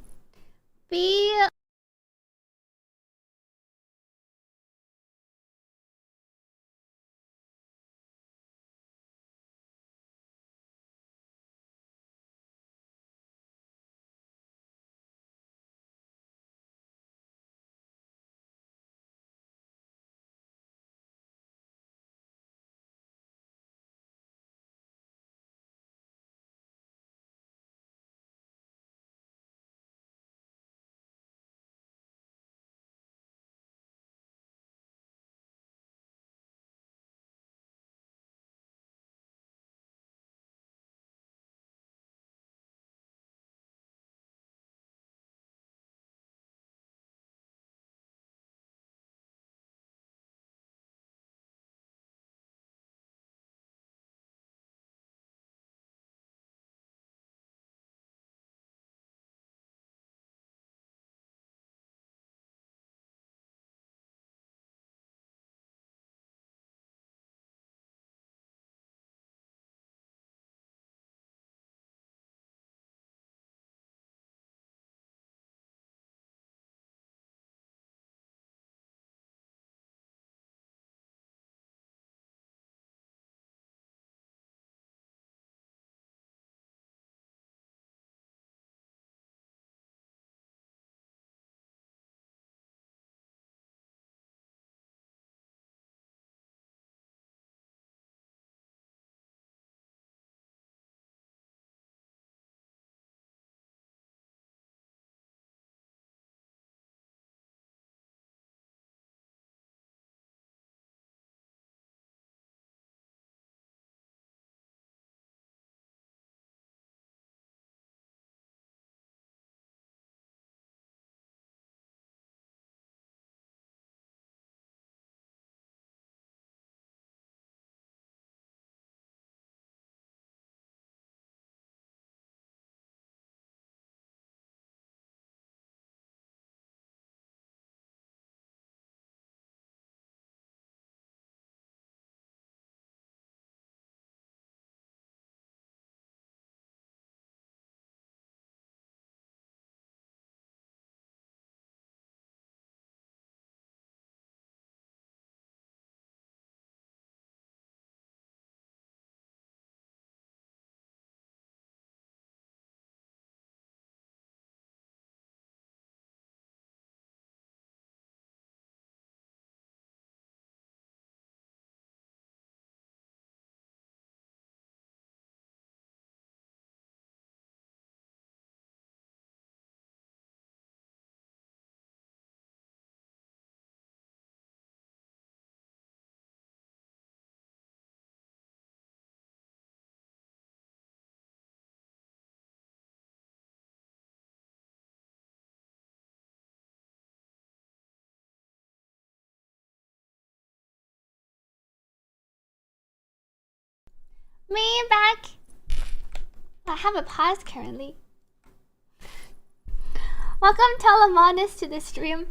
Me back. I have a pause currently. Welcome Telemonis to the stream.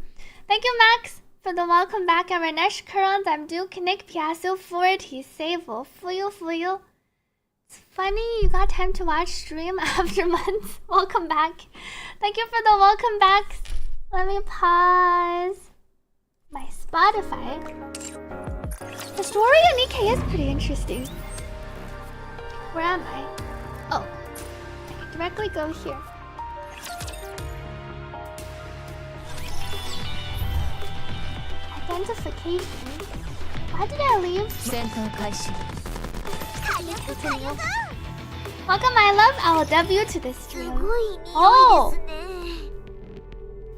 Thank you, Max, for the welcome back. I'm Ranesh Kurand. I'm Duke Nick Piasso Ford. He's Sable. Fuyo. It's funny you got time to watch stream after months. Welcome back. Thank you for the welcome back. Let me pause my Spotify. The story of Nikke is pretty interesting. Where am I? Oh, I can directly go here. Identification. Why did I leave? Welcome, my love. I will W to this stream. Oh!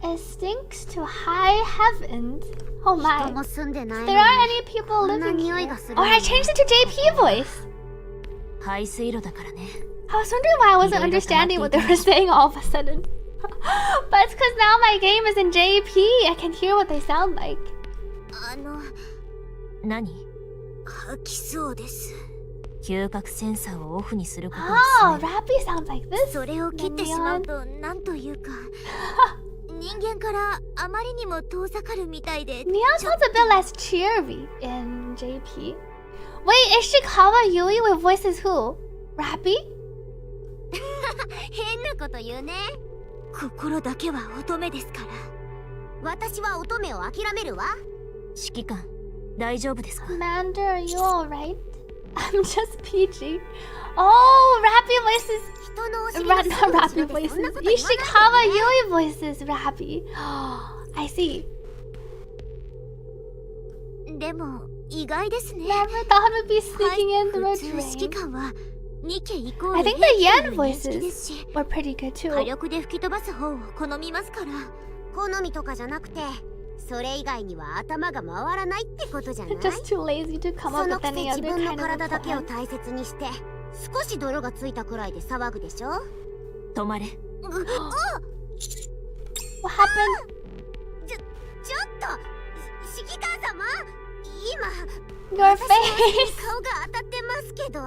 It stinks to high heavens. Oh my. There aren't any people living here. Oh, I changed it to JP voice. I was wondering why I wasn't understanding what they were saying all of a sudden. But it's because now my game is in JP. I can hear what they sound like. Oh, Rappy sounds like this. Neon sounds a bit less cheery in JP. Wait, Ishikawa Yui with voices who? Rappy? 変なこと言うね。心だけは乙女ですから。私は乙女を諦めるわ。指揮官、大丈夫ですか? Commander, are you alright? I'm just PG. Oh, Rappy voices. Not Rappy voices. Ishikawa Yui voices Rappy. I see. でも意外ですね。 Never thought we'd be sneaking in through a train. I think the Yen voices were pretty good too. 火力で吹き飛ばす方を好みますから。好みとかじゃなくて、それ以外には頭が回らないってことじゃない？ Just too lazy to come up with any other kind of plan. そのくせ自分の体だけを大切にして、少し泥がついたくらいで騒ぐでしょ？止まれ。What happened? ちょっと、指揮官様、今。Your face. 顔が当たってますけど。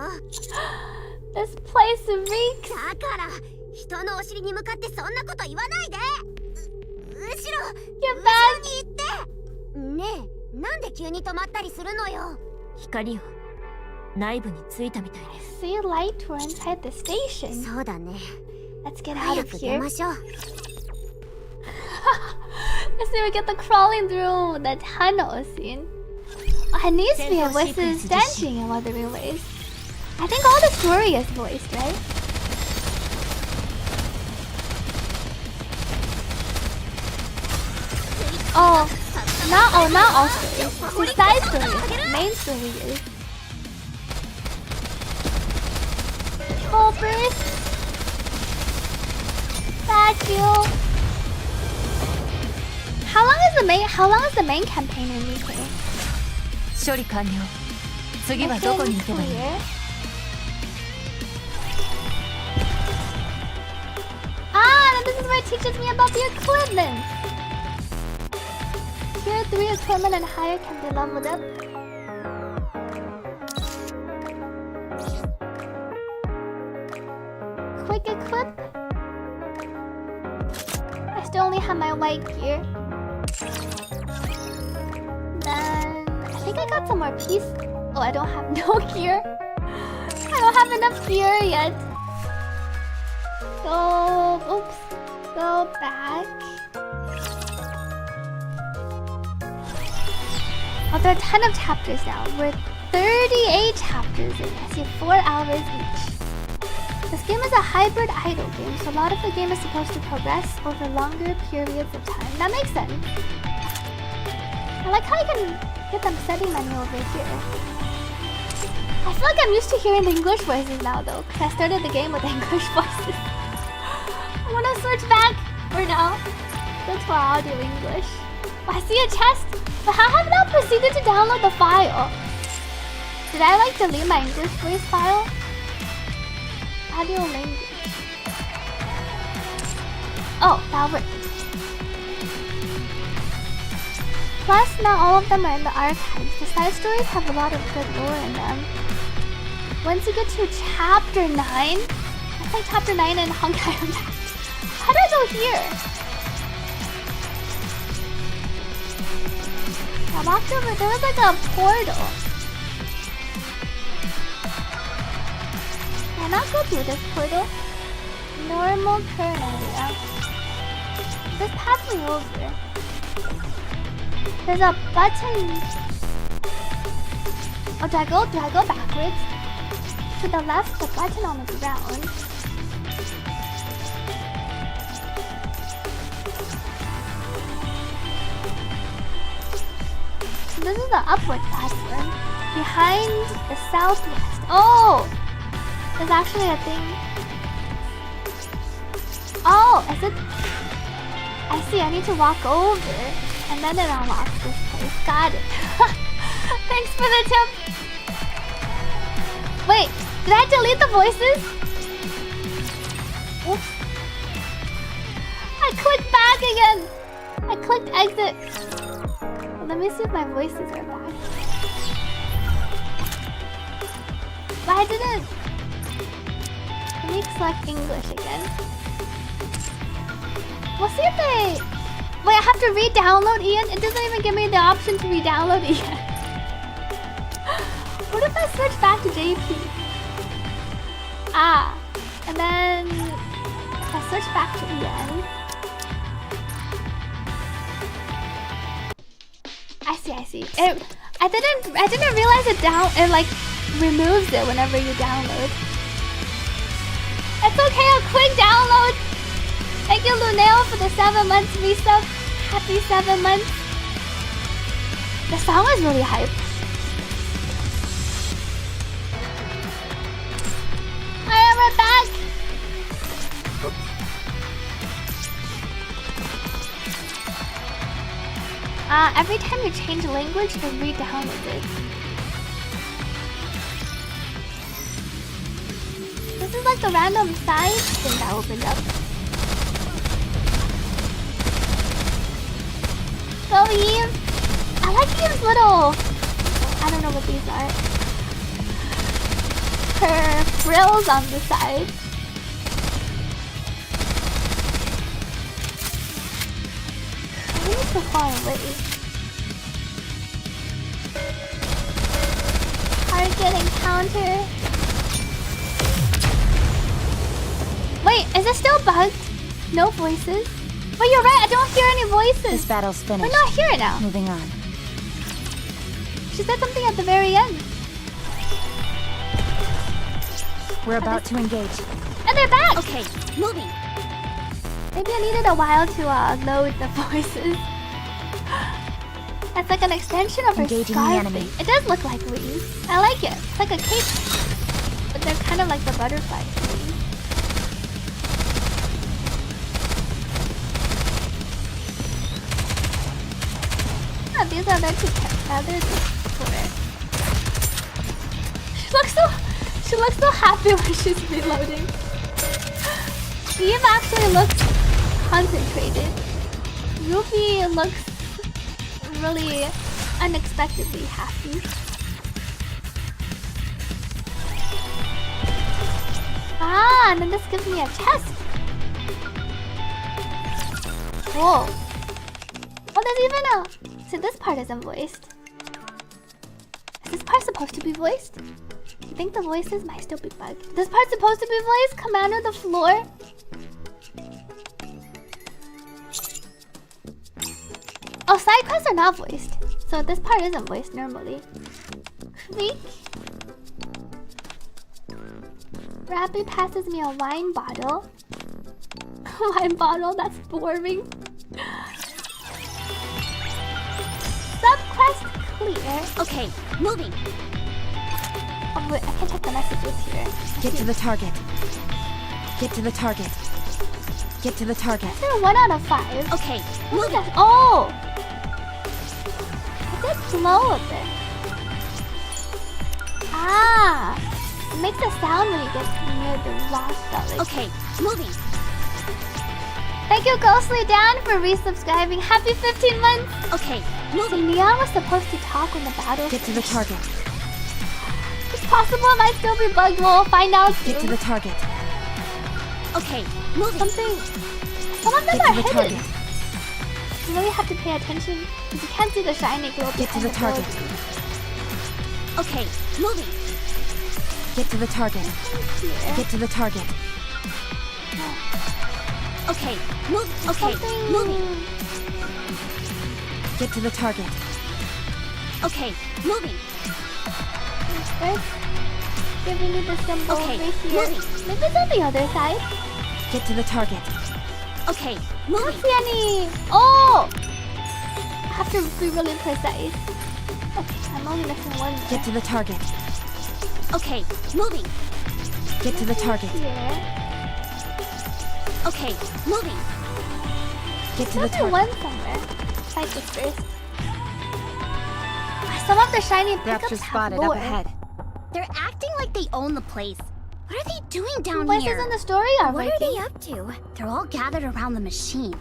This place reeks. だから人のお尻に向かってそんなこと言わないで。後ろに行って。ねえ、なんで急に止まったりするのよ。光を内部についたみたいです。See light, we're inside the station. そうだね。Let's get out of here. 出ましょう。Let's see we get the crawling through the tunnel scene. Anisvia voices dancing in Wuthering Waves. I think all the story is voiced, right? Not all stories. The side story, main story is. Full burst. Thank you. How long is the main campaign in Nikke? 処理完了。次はどこに行けばいい? This is where it teaches me about the equipment. Tier 3 equipment and higher can be leveled up. Quick equip. I still only have my white gear. Then I think I got some more piece. Oh, I don't have no gear. I don't have enough gear yet. Go back. Oh, there are a ton of chapters now. We're 38 chapters in. I see 4 hours each. This game is a hybrid idle game, so a lot of the game is supposed to progress over longer periods of time. That makes sense. I like how you can get the setting menu over here. I feel like I'm used to hearing the English voices now though, because I started the game with English voices. I want to switch back for now. That's why I'll do English. Oh, I see a chest, but I have not proceeded to download the file. Did I like delete my English voice file? Audio language. Oh, that worked. Plus, not all of them are in the archives. The side stories have a lot of good lore in them. Once you get to chapter 9, I think chapter 9 in Honkai. How do I go here? I walked over, there was like a portal. Can I not go through this portal? Normal turn area. This path me over. There's a button. Oh, do I go backwards? To the left, the button on the ground. This is the upward platform. Behind the southwest. Oh! There's actually a thing. Oh, is it? I see, I need to walk over. And then it unlocks this place. Got it. Thanks for the tip. Wait, did I delete the voices? Oops. I clicked back again. I clicked exit. Let me see if my voices are back. But I didn't. Let me select English again. We'll see if they... Wait, I have to re-download Ian? It doesn't even give me the option to re-download Ian. What if I switch back to JP? Ah, and then if I switch back to Ian. I see. I didn't realize it like removes it whenever you download. It's okay, a quick download. Thank you, Luneo, for the 7 months resub. Happy 7 months. The song is really hype. Alright, we're back. Every time you change language, it re-downloads it. This is like the random side thing that opened up. Go Eve! I like Eve's little... I don't know what these are. Her frills on the side. I think it's so far away. Target encounter. Wait, is it still bugged? No voices? But you're right, I don't hear any voices. This battle's finished. We're not here now. Moving on. She said something at the very end. We're about to engage. And they're back! Okay, moving. Maybe I needed a while to load the voices. That's like an extension of her Engaging scarf the enemy. thing. It does look like wings. I like it. It's like a cape. But they're kind of like the butterfly wings. These are their two feathers for it. She looks so happy when she's reloading. Eve actually looks concentrated. Ruby looks really unexpectedly happy. Ah, and then this gives me a chest. Whoa. Oh, there's even a... So this part isn't voiced. Is this part supposed to be voiced? I think the voices might still be bugged. This part's supposed to be voiced? Commander the floor? Oh, side quests are not voiced. So this part isn't voiced normally. Creek. Rabbit passes me a wine bottle. Wine bottle? That's boring. Subquest clear. Okay, moving. Oh wait, I can check the messages here. Get to the target. Get to the target. Get to the target. Is there 1 out of 5? Okay, moving. Oh! It did slow a bit. Ah! It makes a sound when you get near the lost village. Okay, moving. Thank you, Ghostly Dan, for resubscribing. Happy 15 months! Okay, so Neon was supposed to talk when the battle Get to the target. It's possible it might still be bugged. We'll find out soon. Get to the target. Okay, moving. Some of them are hidden. You really have to pay attention because you can't see the shiny glow. Get to the target. Okay, moving. Get to the target. Get to the target. Okay, move. Okay, moving. Get to the target. Okay, moving. This. Giving me the symbol over here. Moving. Maybe it's on the other side. Get to the target. Okay, I moving. don't see any. Oh! I have to be really precise. Okay, I'm only missing one. Get to the target. Okay, moving. Get to the target. Here. Okay, moving. Get to the target. target. One somewhere. Fight this first. I still want the shiny pickups. Rapture spotted lore. up ahead. They're acting like they own the place. What are they doing down Voices here? in the story are What working. are they up to? They're all gathered around the machine.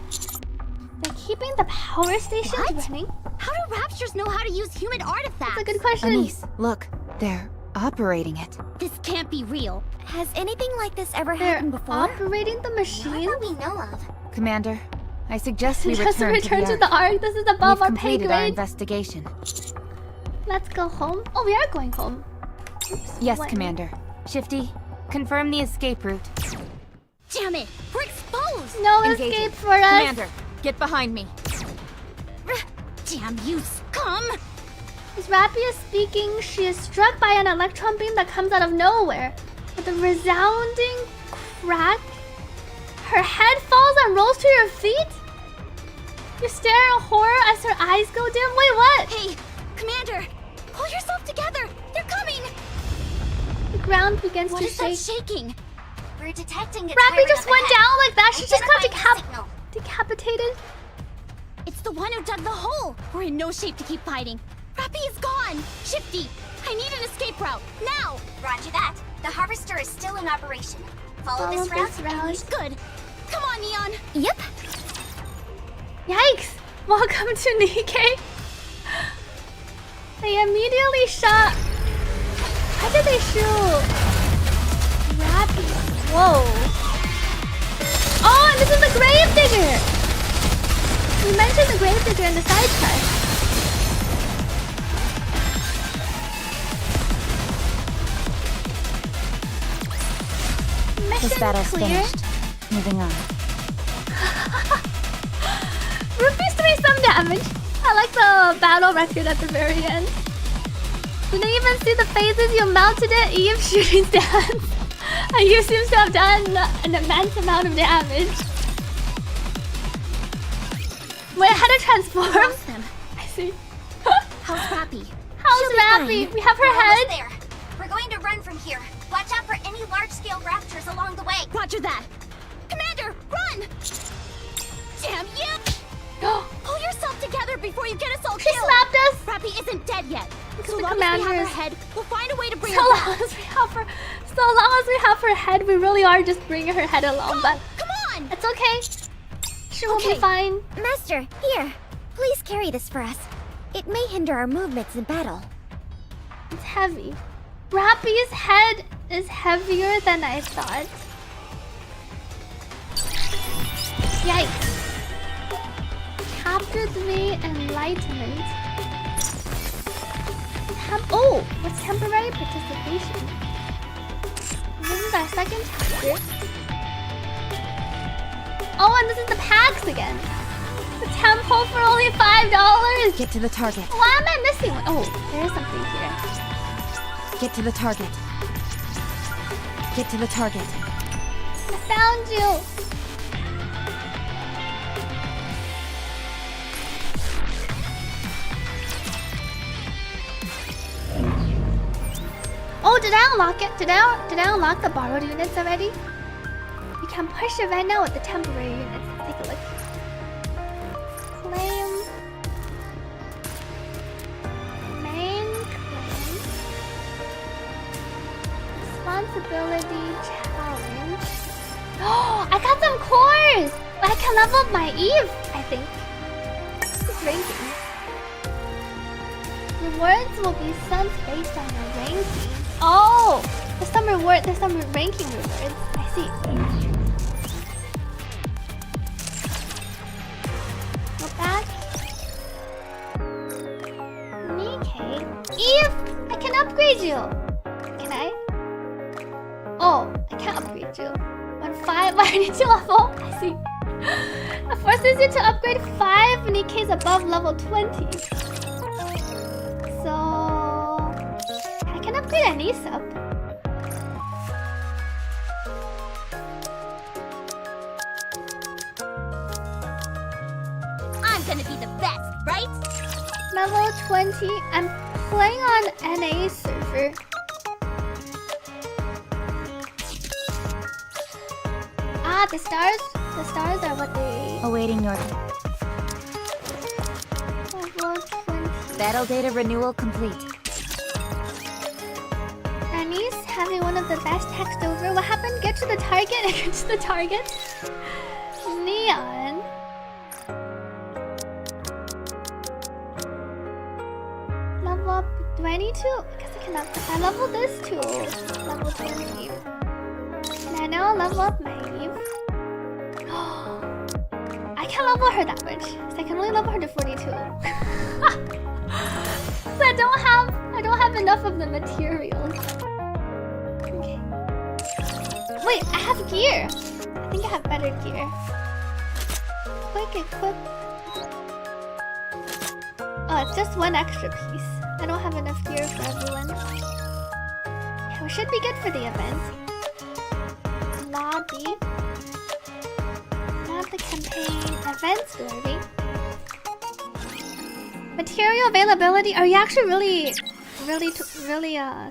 They're keeping the power stations running. How do Raptures know how to use human artifacts? That's a good question. Anise, look. They're operating it. This can't be real. Has anything like this ever They're happened before? operating the machine? Not that we know of. Commander, I suggest we Just return to the Ark. This is above We've our pay completed our grade. investigation. Let's go home. Oh, we are going home. Oops, Yes, what? Commander. Shifty, confirm the escape route. Damn it! We're exposed! No Engaging. escape for us. Commander, get behind me. Damn you, scum! As Rappy is speaking, she is struck by an electron beam that comes out of nowhere. With a resounding crack, her head falls and rolls to your feet. You stare in horror as her eyes go dim. Wait, what? Hey, Commander! Pull yourself together! They're coming! The ground begins What to is shake. that shaking? We're detecting a Rappy tyrant just up went ahead. down like that. She just got Identifying the signal. decapitated. It's the one who dug the hole! We're in no shape to keep fighting. Rappy is gone! Shifty, I need an escape route, now! Roger that. The harvester is still in operation. Follow this route. Good. Come on, Neon! Yep. Yikes! Welcome to Nikke. They immediately shot. Why did they shoot? Rappy. Whoa. Oh, and this is the gravedigger. We mentioned the gravedigger in the side quest. Mission This battle's clear. finished. Moving on. Rupees 3 some damage. I like the battle record at the very end. Didn't even see the phases you mounted it. Eve shooting dance. And you seems to have done an immense amount of damage. Wait, how to transform? Them. I see. How's Rappy? How's Rappy? We have her We're head. almost there. We're going to run from here. Watch out for any large-scale raptors along the way. Roger that. Commander, run! Damn you! Pull yourself together before you get us all She killed. slapped us. Rappy isn't dead yet. Because So the long as we have her commanders- head, we'll find a way to bring So her long back. as we have her, so long as we have her head, we really are just bringing her head along. But Come on! it's okay. She will be Okay. fine. Master, here. Please carry this for us. It may hinder our movements in battle. It's heavy. Rappy's head is heavier than I thought. Yikes. Captured the enlightenment. Oh, what's temporary participation? This is our second chapter. Oh, and this is the packs again. The temple for only $5. Get to the target. Why am I missing one? Oh, there is something here. Get to the target. Get to the target. I found you. Oh, did I unlock it? Did I unlock the borrowed units already? You can push it right now with the temporary units. Let's take a look. Claim. Main claim. Responsibility challenge. Oh, I got some cores! I can level up my Eve, I think. This ranking. Rewards will be sent based on your ranking. Oh! There's some ranking rewards. I see. Go back. upgrade you. Can I? Oh, I can't upgrade you. On 5, why are you to level? I see. It forces you to upgrade 5 Nikke's above level 20. So I can upgrade any sub. I'm gonna be the best, right? Level 20. I'm playing on NA server. Ah, the stars are what they... Awaiting your... Level 20. Battle data renewal complete. Annie's having one of the best text over. What happened? Get to the target. Get to the target. Neon. Level up. Do I need to? I guess I can up. I level this too. Level 20. Can I now level up my Eve? I can't level her that much. So I can only level her to 42. So I don't have enough of the materials. Okay. Wait, I have gear. I think I have better gear. Quick equip. Oh, it's just one extra piece. I don't have enough gear for everyone. Okay, we should be good for the event. Lobby. Not the campaign. Events, Dorby. Material availability. Are you actually really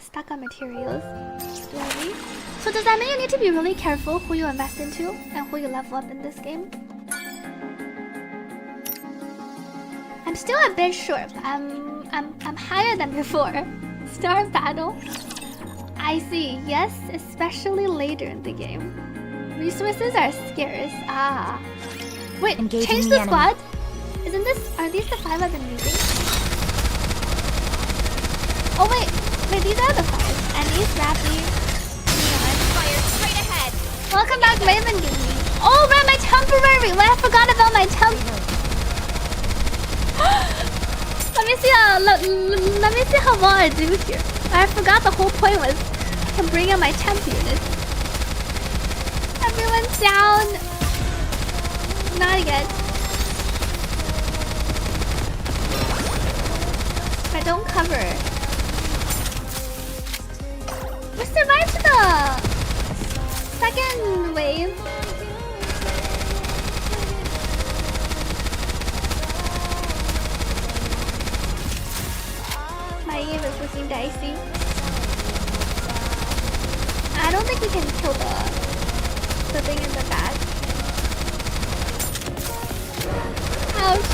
stuck on materials, Dorby? So does that mean you need to be really careful who you invest into and who you level up in this game? I'm still a bit short. I'm higher than before. Star battle. I see. Yes, especially later in the game. Resources are scarce. Ah. Wait, engaging change the squad? Isn't this... Are these the 5 I've been using? Oh wait. Wait, these are the 5. Annie's, Rappy, Neon. Fire straight ahead. Welcome back, Raven Gaming. Oh, right, my temporary. Wait, I forgot about my temp... Let me see how well I do here. I forgot the whole point was I can bring in my temp unit. Everyone's down. Not yet. I don't cover. We survived the second wave. My aim is looking dicey. I don't think we can kill the thing in the back. Ouch.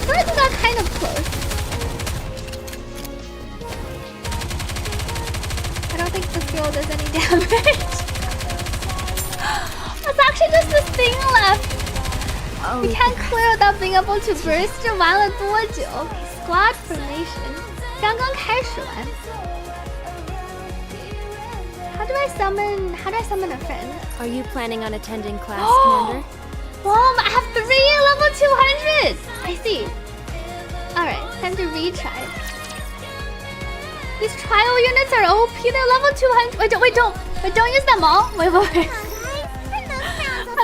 First got kind of close. I don't think the skill does any damage. That's actually just this thing left. Oh, we can't clear without being able to burst. 玩了多久? Okay, squad formation. 刚刚开始玩. How do I summon a friend? Are you planning on attending class, Commander? Mom, I have 3 level 200. I see. Alright, time to retry. These trial units are OP. They're level 200. Wait, don't use them all. Wait. Are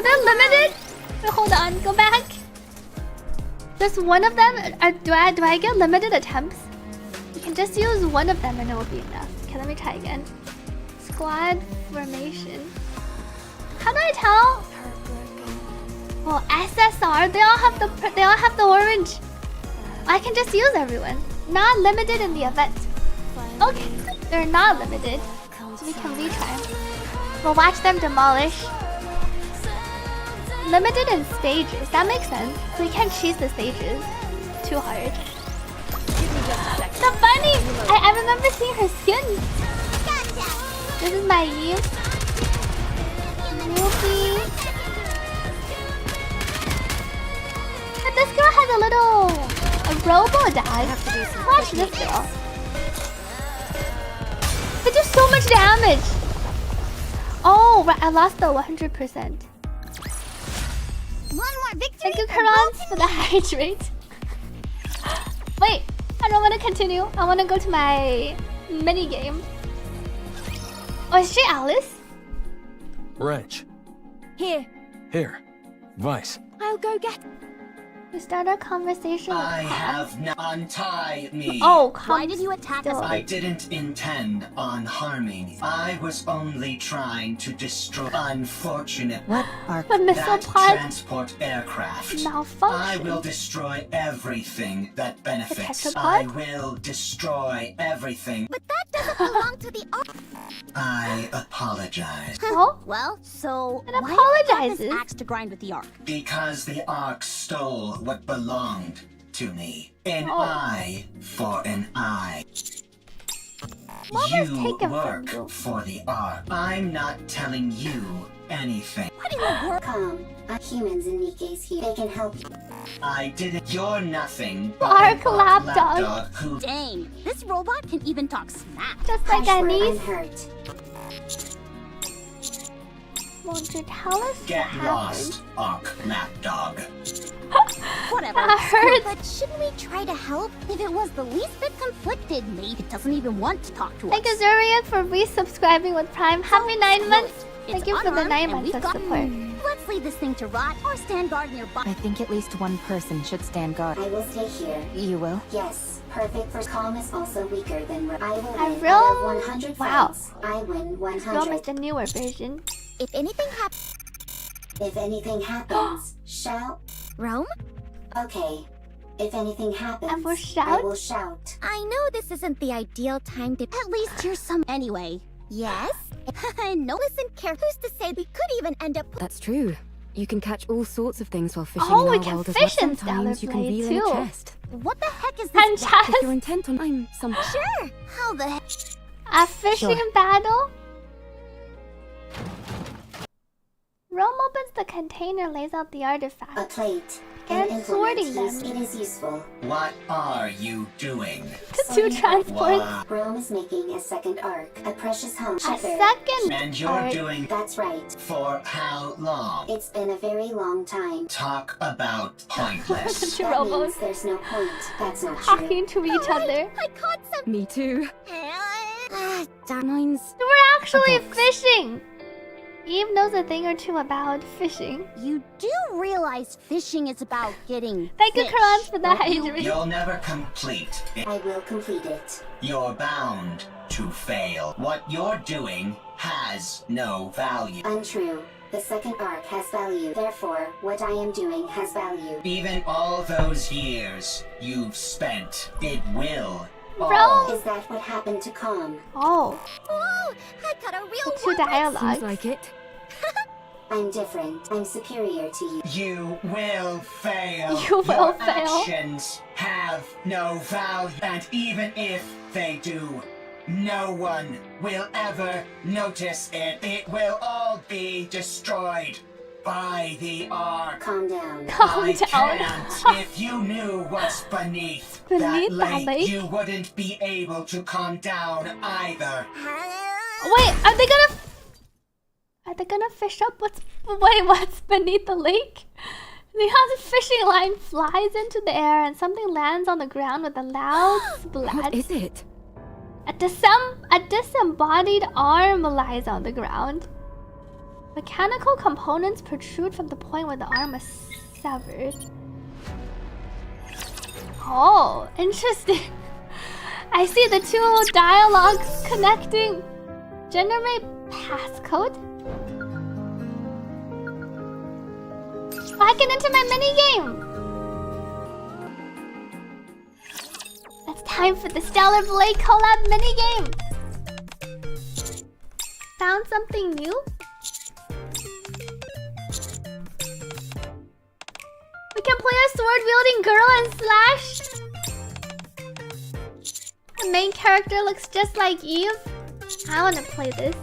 they limited? Wait, hold on. Go back. Just one of them. Do I get limited attempts? You can just use one of them and it will be enough. Okay, let me try again. Squad formation. How do I tell? Well, SSR. They all have the orange. I can just use everyone. Not limited in the event. Okay, they're not limited, so we can retry. We'll watch them demolish. Limited in stages. That makes sense. So we can't cheese the stages too hard. So funny! I remember seeing her skin. This is my Eve. Ruby. But this girl has a robo dash. Watch this girl. They do so much damage. Oh, right, I lost the 100%. One more victory. Thank you, Karans, for the hydrate. Wait, I don't want to continue. I want to go to my mini game. Oh, is she Alice? Wrench. Here. Here. Vice. I'll go get. We start our conversation with I have not untie me. Oh, why did you attack us? I didn't intend on harming you. I was only trying to destroy. Unfortunate. What are the missile pod transport aircraft? malfunction? I will destroy everything that benefits. The I tetrapod? will destroy everything. But that doesn't belong to the Ark. I apologize. Oh? Well, so it why did you have apologizes. this axe to grind with the Ark? Because the Ark stole what belonged to me. An eye for an eye. What was You taken work from you? for the Ark. I'm not telling you anything. What do you work? Come, humans in Nikke's here. They can help you. I didn't. You're nothing but Ark an lapdog. who. Dang, this robot can even talk smack. Just like Hush, Anise. I'm hurt. Won't you tell us Get what lost, Ark lapdog. Whatever. That hurts. But shouldn't we try to help? If it was the least bit conflicted, maybe it doesn't even want to talk to us. Thank you, Zurian, for resubscribing with Prime. Happy 9 months. It's Thank you for the unarmed, 9 and months we've of got- support. Let's leave this thing to rot or stand guard nearby. I think at least one person should stand guard. I will stay here. You will? Yes, perfect for calm is also weaker than I will I win will- out of 100 wow. fights. I win Rome is 100. the newer version. If anything happens, If anything happens, shout. Rome? Okay. If anything happens, I will I shout? will shout. I know this isn't the ideal time to. At least here's some anyway. Yes? No, listen, care. Who's to say we could even end up. That's true. You can catch all sorts of things while fishing Oh, in we our can world as well. fish in Stellar Sometimes you can Blade, reel in a too. chest. What the heck is And this? chest. If you're intent on some Sure. How the heck? A fishing Sure. battle? Rome opens the container, lays out the artifact. A plate. And An sorting implement them. It is useful. What are you doing? The two transports. Wow. Rome is making a second arc. A precious home. A Shepherd. second And you're arc. doing That's right. for how long? It's been a very long time. Talk about pointless. Two That robots means there's no point. That's not true. talking to each other. I caught some. Me too. Ah, darn. Mine's We're actually A box. fishing. Eve knows a thing or two about fishing. You do realize fishing is about getting. Thank you, fish, Karans, for that don't you? hydrate. You'll never complete it. I will complete it. You're bound to fail. What you're doing has no value. Untrue. The second arc has value. Therefore, what I am doing has value. Even all those years you've spent, it will. Bro. Is that what happened to Calm? Oh, Whoa! I got a real the two dialogues. seems like it. I'm different. I'm superior to you. You will fail. You will Your fail. actions have no value. And even if they do, no one will ever notice it. It will all be destroyed by the Ark. Calm down. Calm I down. can't. If you knew what's beneath that Beneath that lake, lake? you wouldn't be able to calm down either. Wait, are they gonna fish up what's beneath the lake? The fishing line flies into the air and something lands on the ground with a loud What splash. is it? A disembodied arm lies on the ground. Mechanical components protrude from the point where the arm is severed. Oh, interesting. I see the two dialogues connecting. Generate passcode? I can enter my minigame! It's time for the Stellar Blade Collab minigame! Found something new? We can play a sword-wielding girl and Slash? The main character looks just like Eve? I wanna play this.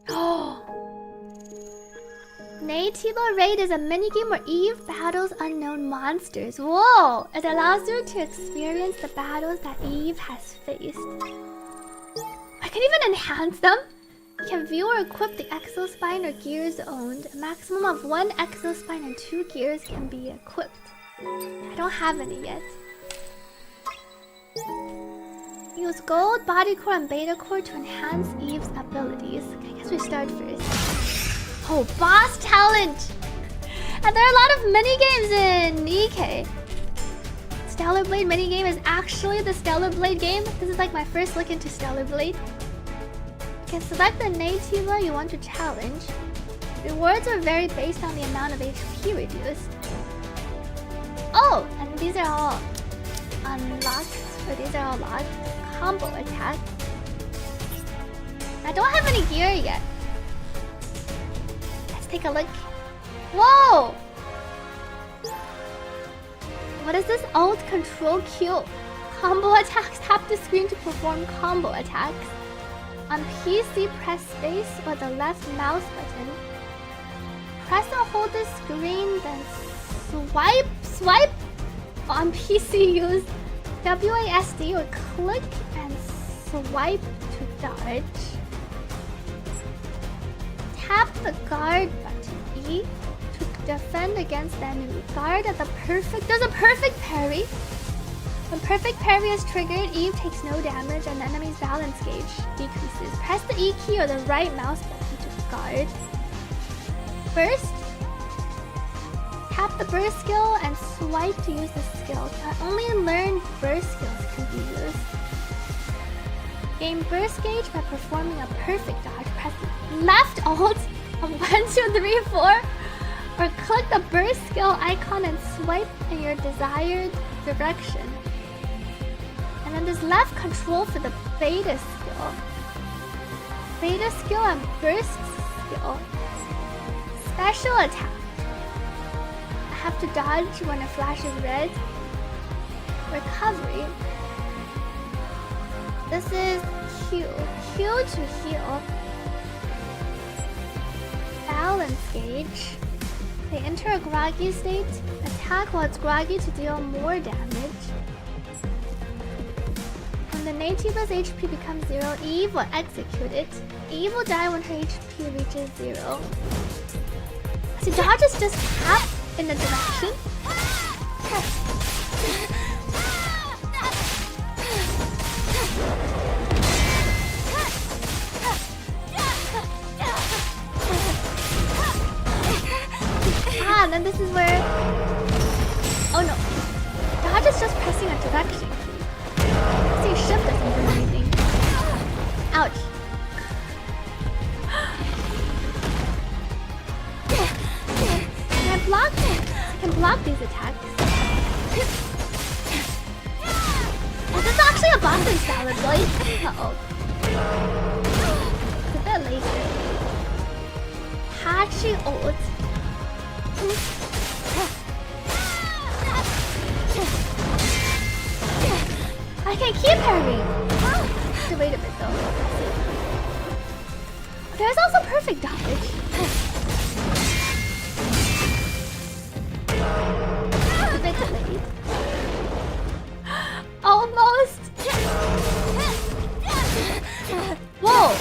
Oh! Nativo Raid is a minigame where Eve battles unknown monsters. Whoa! It allows you to experience the battles that Eve has faced. I can even enhance them! You can view or equip the exospine or gears owned. A maximum of 1 exospine and 2 gears can be equipped. I don't have any yet. Use gold, body core, and beta core to enhance Eve's abilities. Okay, I guess we start first. Oh, boss challenge! And there are a lot of mini-games in Nikke. Stellar Blade minigame is actually the Stellar Blade game. This is like my first look into Stellar Blade. You can select the nativa you want to challenge. Rewards are varied based on the amount of HP reduced. Oh, and these are all unlocked, or these are all locked. Combo attack. I don't have any gear yet. Let's take a look. Whoa! What is this? Alt Control Q. Combo attacks. Tap the screen to perform combo attacks. On PC, press space or the left mouse button. Press and hold the screen, then swipe. On PC, use WASD or click and swipe to dodge. Tap the guard button E to defend against the enemy. Guard at the perfect. There's a perfect parry. When perfect parry is triggered, Eve takes no damage and the enemy's balance gauge decreases. Press the E key or the right mouse button to guard. First, tap the burst skill and swipe to use the skill. Only learned burst skills can be used. Gain burst gauge by performing a perfect dodge. Press left alt of 1, 2, 3, 4, or click the burst skill icon and swipe in your desired direction. And then there's left control for the beta skill. Beta skill and burst skill. Special attack. I have to dodge when it flashes red. Recovery. This is Q. Q to heal. Balance gauge. They enter a groggy state. Attack while it's groggy to deal more damage. When the nativa's HP becomes 0, Eve will execute it. Eve will die when her HP reaches 0. So dodge is just tap in the direction. And then this is where... Oh no. Dodge is just pressing a direction key. See, shift doesn't do anything. Ouch. Can I block it? I can block these attacks. Is this actually a boss in Salad Blade? Uh-oh. It's a bit later. Hachi ult. I can keep parrying. So wait a bit though. There's also perfect dodge. It's a bit delayed. Almost. Whoa.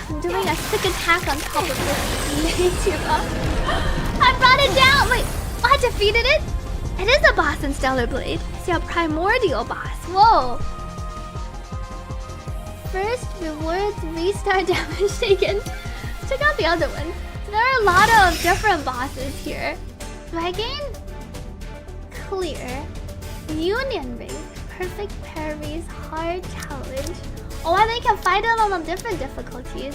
I'm doing a sick attack on top of this nativa. I brought it down! Wait, I defeated it? It is a boss in Stellar Blade. See, a primordial boss. Whoa! First, rewards restart damage taken. Check out the other one. There are a lot of different bosses here. Do I gain? Clear. Union Ring. Perfect parries. Hard challenge. Oh, and they can fight it on different difficulties.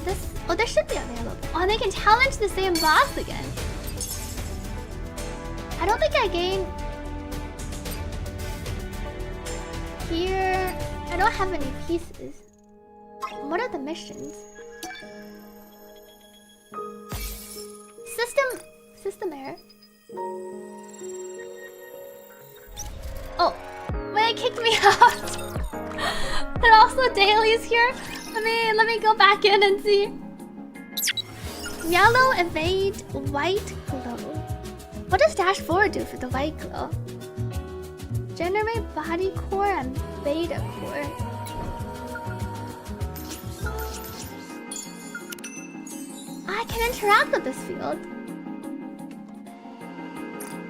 This should be available. Oh, and they can challenge the same boss again. I don't think I gain here. I don't have any pieces. What are the missions? System error. Oh, wait, it kicked me out. There are also dailies here. Let me go back in and see. Yellow evade, white glow. What does dash forward do for the white glow? Generate body core and beta core. I can interact with this field.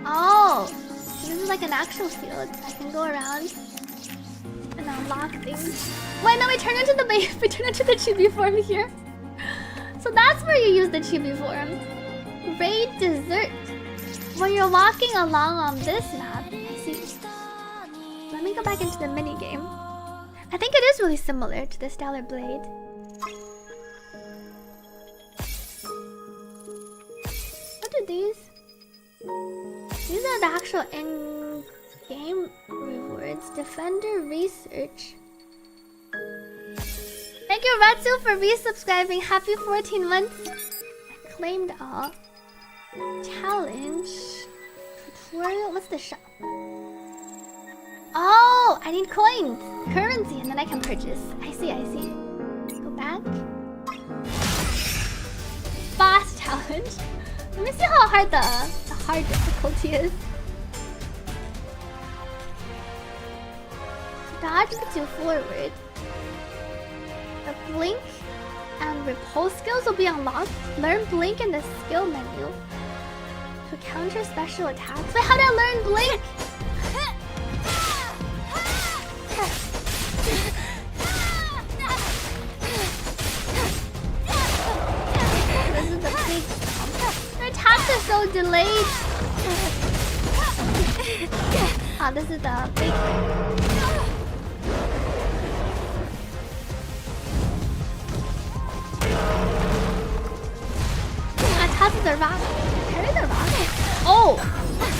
Oh, so this is like an actual field. I can go around and unlock things. Wait, no, we turn into the chibi form here. So that's where you use the chibi form. Raid dessert. When you're walking along on this map, I see. Let me go back into the mini game. I think it is really similar to the Stellar Blade. What are these? These are the actual in-game rewards. Defender Research. Thank you, Ratsu, for resubscribing. Happy 14 months. I claimed all. Challenge. Tutorial. What's the shop? Oh, I need coins. Currency, and then I can purchase. I see, I see. Go back. Boss challenge. Let me see how hard the hard difficulty is. Dodge puts you forward. The blink and repulse skills will be unlocked. Learn blink in the skill menu to counter special attacks. Wait, how do I learn blink? This is the big stomp. Their attacks are so delayed. Ah, this is the big. Top of the rock. Carry the rock. Oh!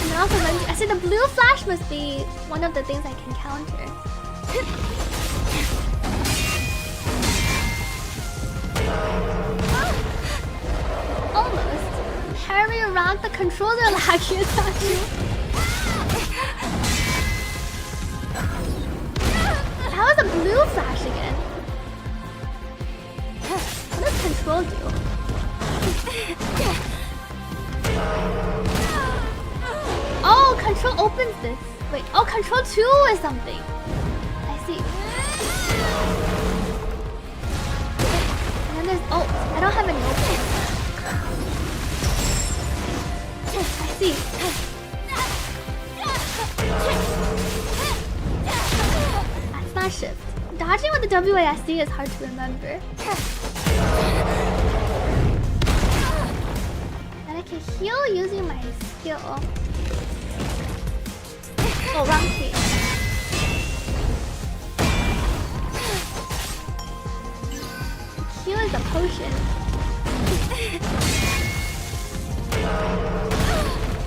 And then also when I see the blue flash must be one of the things I can counter. Almost. Parry a rock, the controls are laggy, it's not you. How is the blue flash again? What does control do? Oh, control opens this. Wait, oh, control 2 is something. I see. And then there's ult. I don't have any ult. I see. That's not shift. Dodging with the WASD is hard to remember. And I can heal using my skill. Oh, wrong key. Heal is a potion.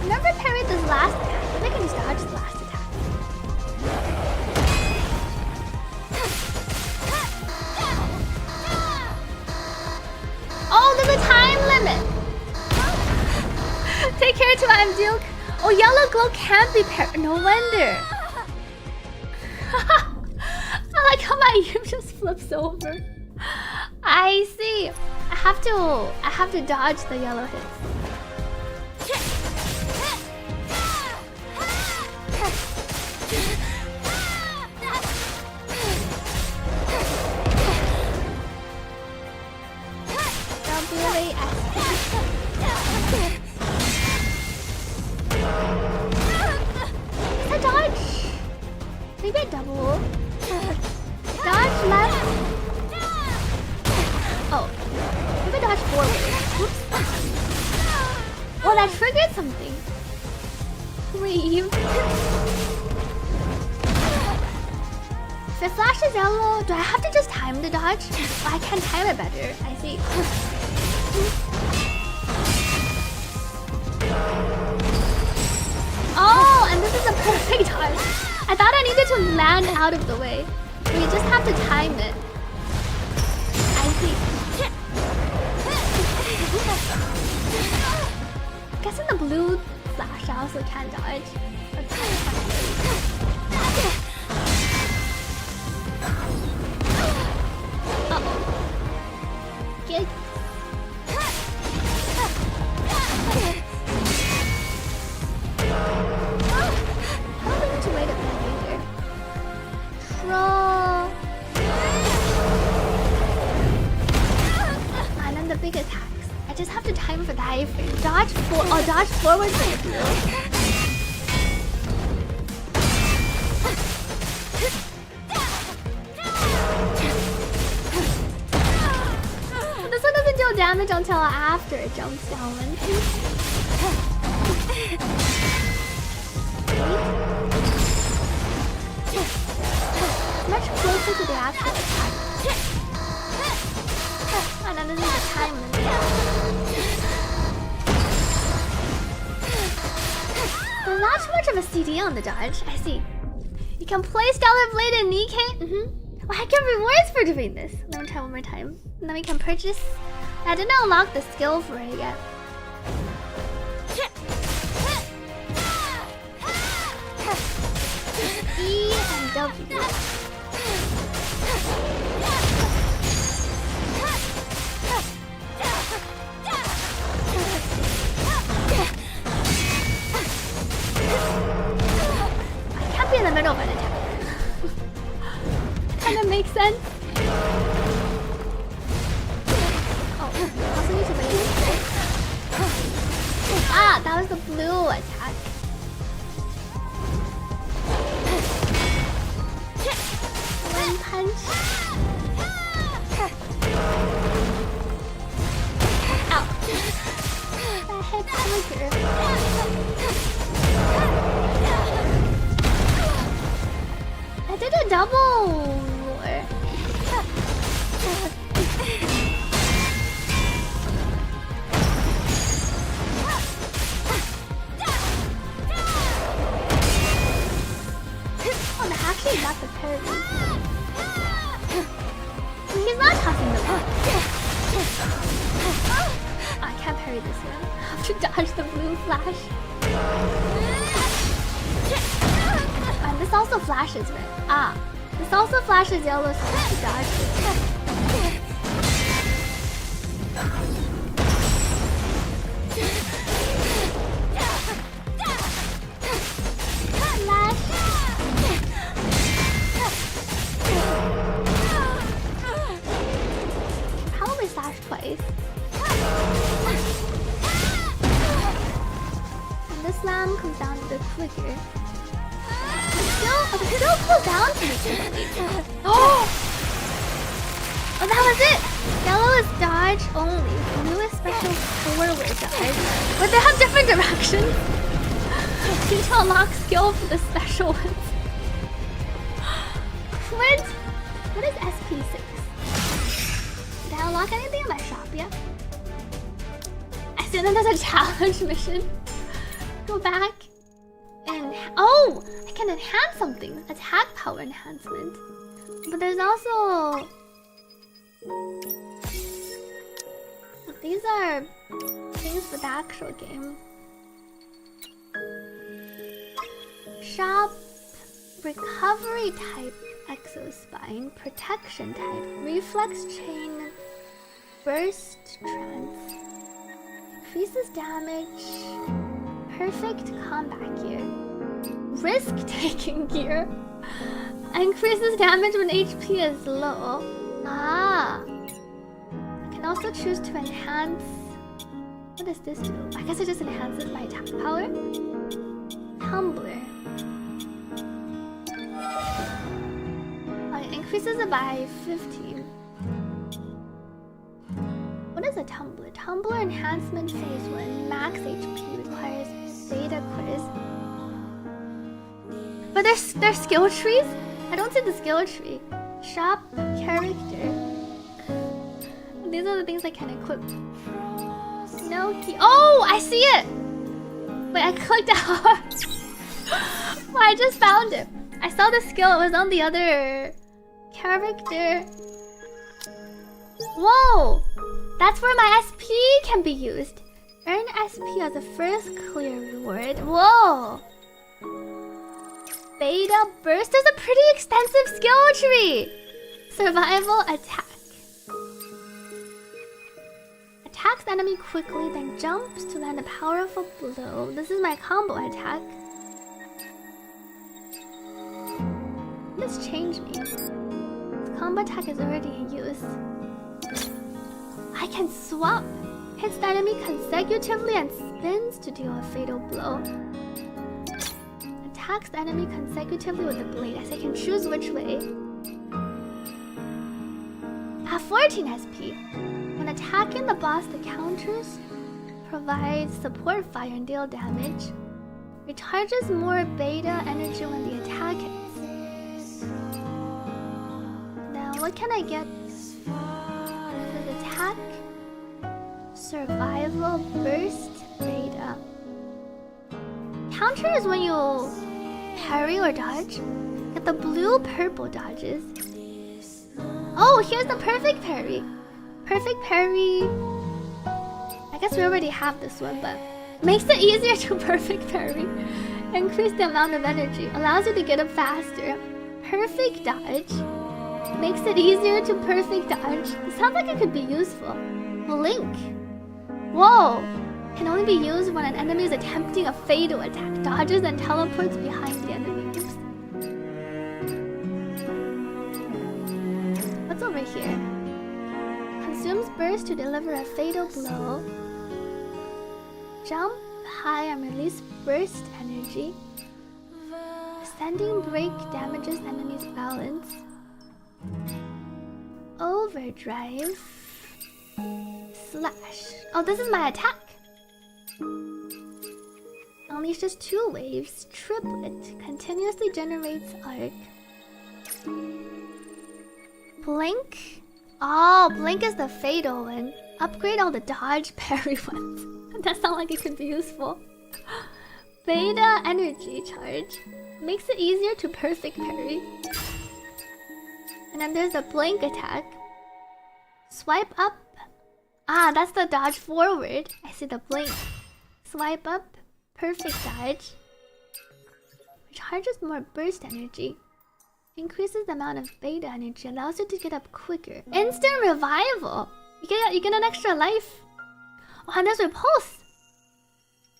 I've never parried this last attack. I think I can just dodge the last attack. Oh, there's a time limit. Take care to I'm Duke. Oh, yellow glow can't be parried. No wonder. I like how my aim just flips over. I see. I have to dodge the yellow hits. I dodge. Maybe a double. Dodge left. Oh, maybe dodge forward. Oops. Oh, that triggered something. Leave. If it flashes yellow, do I have to just time the dodge? Oh, I can time it better. I see. Oh, and this is a perfect dodge. I thought I needed to land out of the way. So you just have to time it. I see. Guessing the blue flash I also can dodge. Uh-oh. Get. I don't need to wait a minute either. Troll. And then the big attacks. I I just have to time for the iframe. Dodge forward for the blue. This one doesn't deal damage until after it jumps down. Much closer to the actual attack. And then this is the time limit. There's not too much of a CD on the dodge. I see. You can play Stellar Blade and Nikke. Oh, I get rewards for doing this. Let me try one more time. And then we can purchase. I didn't unlock the skill for it yet. E and W. I can't be in the middle of an attack. Kinda makes sense. Oh, also need to wait. Ah, that was the blue attack. One punch. Ow. That hit trigger. I did a double roar. Oh, the actually got the parry. He's not tossing the book. I can't parry this one. I have to dodge the blue flash. And this also flashes red. Ah, this also flashes yellow, so I have to dodge it. Probably slash twice. And this slam comes down a bit quicker. The skill cools down pretty Oh, that was it! Yellow is dodge only. Blue is special forward dodge. But they have different directions. You need to unlock skill for the special ones. What is SP6? Did I unlock anything in my shop yet? I see that there's a challenge mission. Go back. And oh, I can enhance something. Attack power enhancement. But there's also these are things for the actual game. Shop recovery type exospine, protection type, reflex chain, burst trance, increases damage, perfect combat gear, risk taking gear, increases damage when HP is low. Ah, I can also choose to enhance. What does this do? I guess it just enhances my attack power. Tumbler. Okay, increases it by 15. What is a tumbler? Tumbler enhancement phase 1. Max HP requires beta quiz. But there's skill trees? I don't see the skill tree. Shop character. These are the things I can equip. No key. Oh, I see it! Wait, I clicked out. Well, I just found it. I saw the skill, it was on the other character. Whoa! That's where my SP can be used. Earn SP as a first clear reward. Whoa! Beta burst. There's a pretty extensive skill tree. Survival attack. Attacks enemy quickly, then jumps to land a powerful blow. This is my combo attack. This changed me. This combo attack is already in use. I can swap. Hits the enemy consecutively and spins to deal a fatal blow. Attacks the enemy consecutively with the blade, as I can choose which way. At 14 SP, when attacking the boss, the counters provide support fire and deal damage. Recharges more beta energy when the attack hits. Now, what can I get? With attack, survival, burst, beta. Counter is when you parry or dodge. Get the blue-purple dodges. Oh, here's the perfect parry. Perfect parry. I guess we already have this one, but makes it easier to perfect parry. Increase the amount of energy. Allows you to get up faster. Perfect dodge. Makes it easier to perfect dodge. It sounds like it could be useful. Blink. Whoa. Can only be used when an enemy is attempting a fatal attack. Dodges and teleports behind the enemy. Oops. What's over here? Consumes burst to deliver a fatal blow. Jump high and release burst energy. Ascending break damages enemy's balance. Overdrive. Slash. Oh, this is my attack. Unleashes 2 waves. Triplet. Continuously generates arc. Blink. Oh, blink is the fatal one. Upgrade all the dodge parry ones. That sounds like it could be useful. Beta energy charge. Makes it easier to perfect parry. And then there's a blink attack. Swipe up. Ah, that's the dodge forward. I see the blink. Swipe up. Perfect dodge. Recharges more burst energy. Increases the amount of beta energy. Allows you to get up quicker. Instant revival. You get an extra life. Oh, and there's repulse.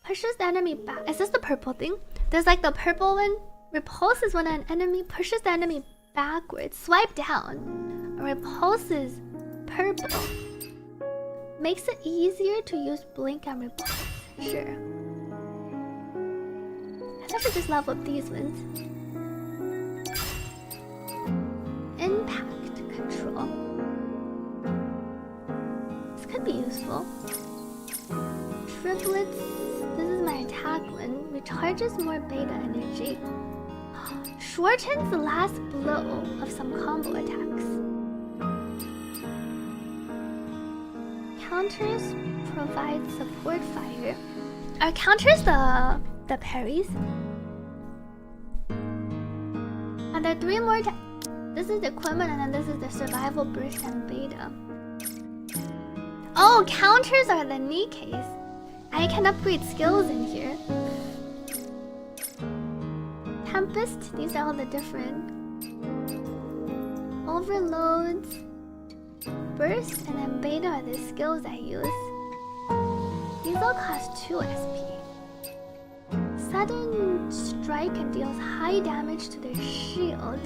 Pushes the enemy back. Is this the purple thing? There's like the purple one. Repulse is when an enemy pushes the enemy backwards. Swipe down. Repulses purple. Makes it easier to use blink and repulse. Sure. I should just level up these ones. Impact control. This could be useful. Triplets. This is my attack one. Recharges more beta energy. Shortens the last blow of some combo attacks. Counters provide support fire. Are counters the parries? And there are 3 more. This is the equipment, and then this is the survival burst and beta. Oh, counters are the Nikkes. I can upgrade skills in here. Tempest, these are all the different. Overloads, burst, and then beta are the skills I use. These all cost 2 SP. Sudden strike and deals high damage to their shield.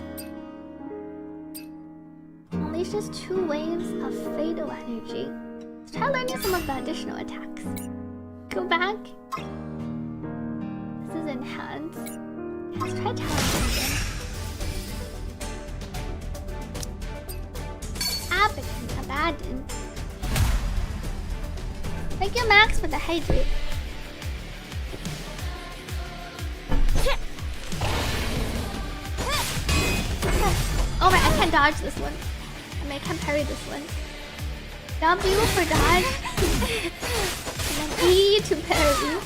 Unleashes 2 waves of fatal energy. Let's try learning some of the additional attacks. Go back. This is enhanced. Let's try talent again. Abandon. Abandon. Thank you, Max, for the hydrate. Oh right, I can't dodge this one. I mean, I can't parry this one. W for dodge. And then E to parry.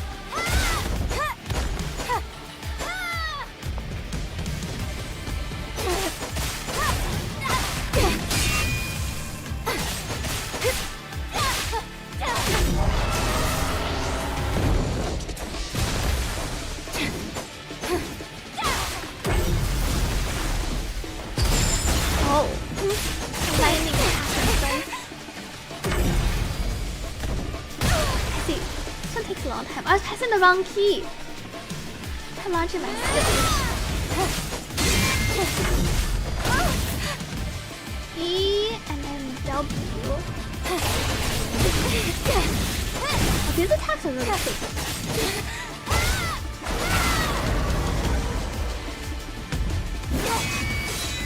I was pressing the wrong key. I'm launching my E and then W. Oh, these attacks are really quick.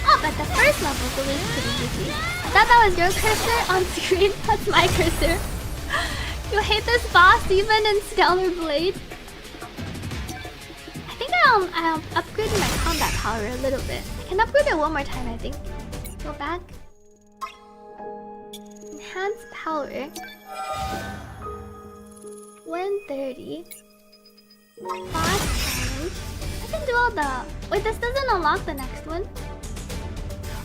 Oh, but the first level is really pretty easy. I thought that was your cursor on screen. That's my cursor. You hate this boss even in Stellar Blade? I think I'll upgrade my combat power a little bit. I can upgrade it one more time, I think. Go back. Enhance power. 130. Boss challenge. I can do all the... Wait, this doesn't unlock the next one?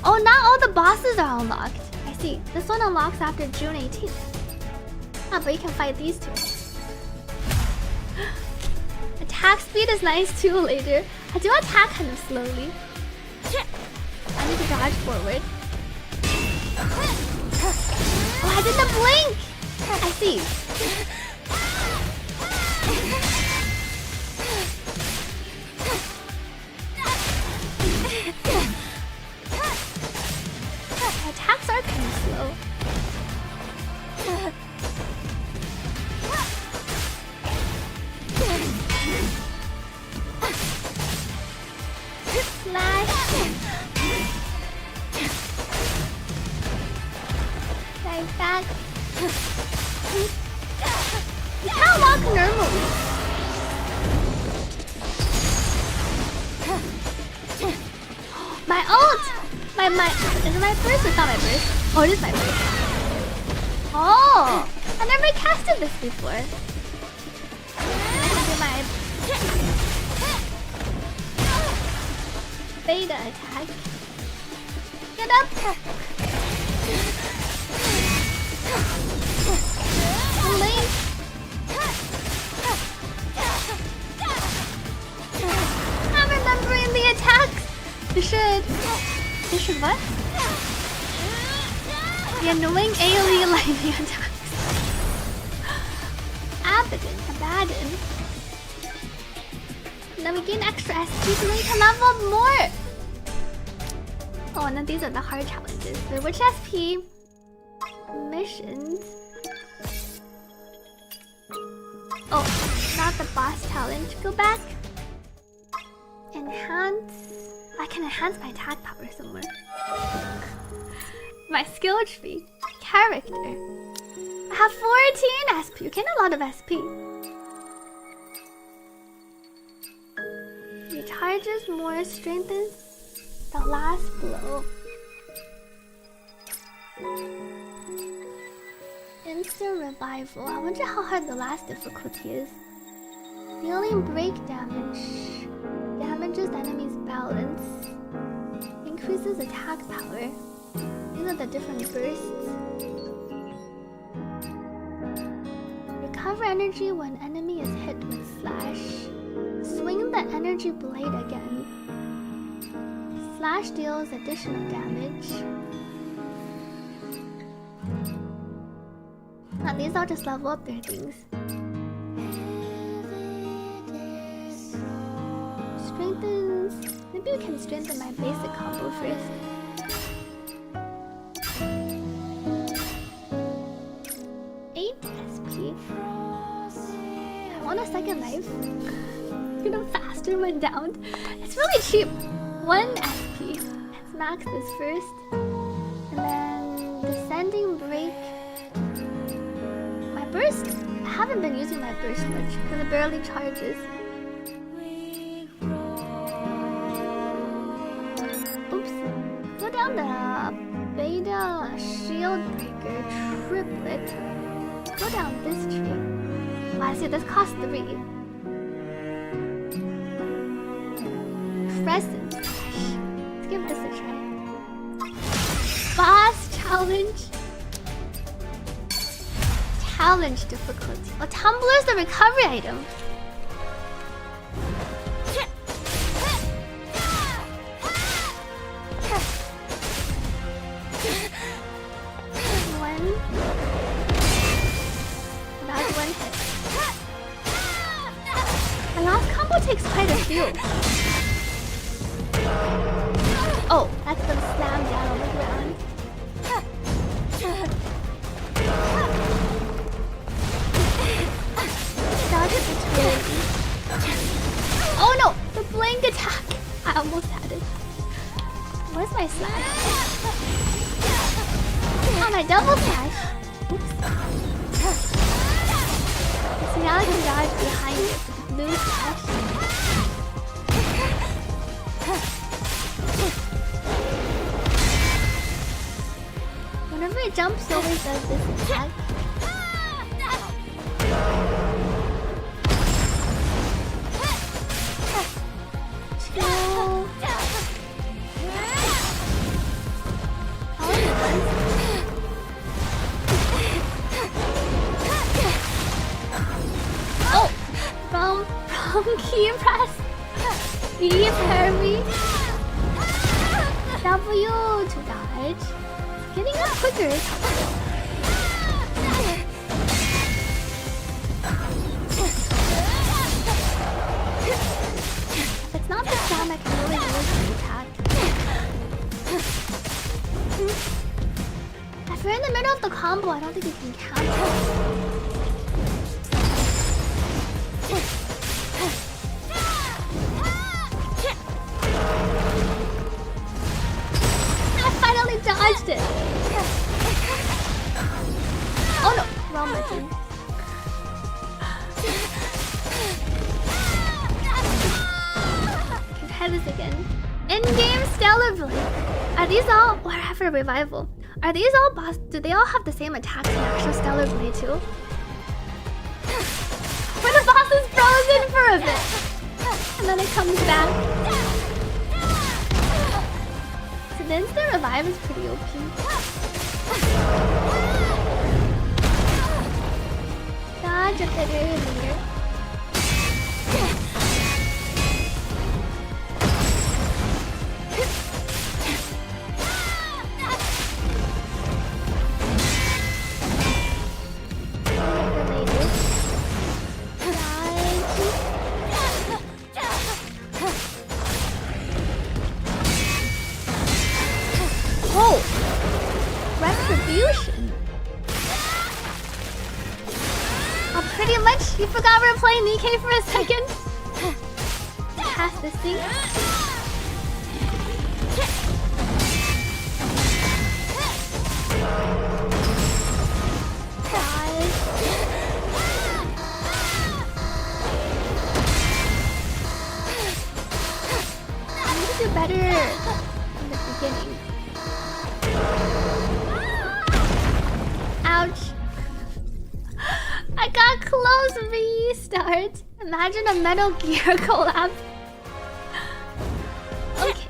Oh, not all the bosses are unlocked. I see. This one unlocks after June 18th. Ah, but you can fight these two. Attack speed is nice too later. I do attack kind of slowly. I need to dodge forward. Oh, I did the blink! I see. Attacks are kind of slow. Slash. Right back. You can't walk normally. My ult! Is it my burst? It's not my burst. Oh, it is my burst. Oh! I never casted this before. Do my beta attack. Get up! Link! I'm remembering the attacks! You should what? The annoying AoE lightning attacks. Abaddon. And then we gain extra SP so we can level up more! Oh, and then these are the hard challenges. Wait, which SP? Missions. Oh, not the boss challenge. Go back. Enhance. I can enhance my attack power somewhere. My skill tree. Character. I have 14 SP. You gain a lot of SP. Recharges more, strengthens the last blow. Instant revival. I wonder how hard the last difficulty is. Dealing break damage. Damages the enemy's balance. Increases attack power. These are the different bursts. Recover energy when enemy is hit with slash. Swing the energy blade again. Slash deals additional damage. Now these all just level up their things. Strengthens. Maybe we can strengthen my basic combo first. SP. I want a second life. You know, faster went down. It's really cheap. 1 SP. Let's max this first. And then descending break. My burst. I haven't been using my burst much because it barely charges. Oops. Go down the beta shield breaker triplet. Go down this tree. Oh, I see this costs 3. Crescent. Let's give this a try. Boss challenge. Challenge difficulty. Oh, Tumbler's the recovery item. Takes quite a few. Oh, that's them slam down on the ground. flank attack. I almost had it. Where's my slash? Oh, my double slash. Oops. So now I can dodge behind it with the blue slash. Whenever it jumps, it always does this attack. Oh! From key press. Steve, Harry. W to dodge. Getting up quicker is helpful. If it's not the jam, I can really use the attack. If you're in the middle of the combo, I don't think you can cancel. I finally dodged it! Oh no! Wrong button. Okay, try this again. In-game Stellar Blade. Are these all... Or I have a revival. Are these all boss... Do they all have the same attacks in actual Stellar Blade too? Where the boss is frozen for a bit! And then it comes back. So the instant revive is pretty OP. Dodge at the very later. Oh! Retribution! Oh, pretty much, you forgot we were playing Nikke for a second. Pass this thing. I need to do better in the beginning. Ouch. I got close. Restart. Imagine a Metal Gear collab. Okay.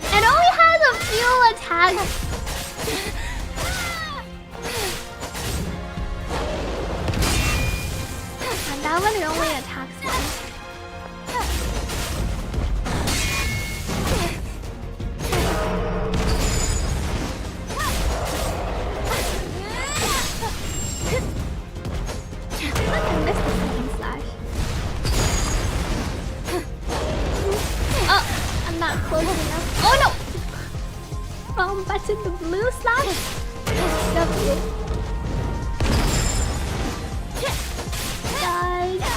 It only has a few attacks. And that one it only attacks once. I missed the second slash. Oh, I'm not close enough. Oh no! Wrong button, the blue slash. W. Dodge.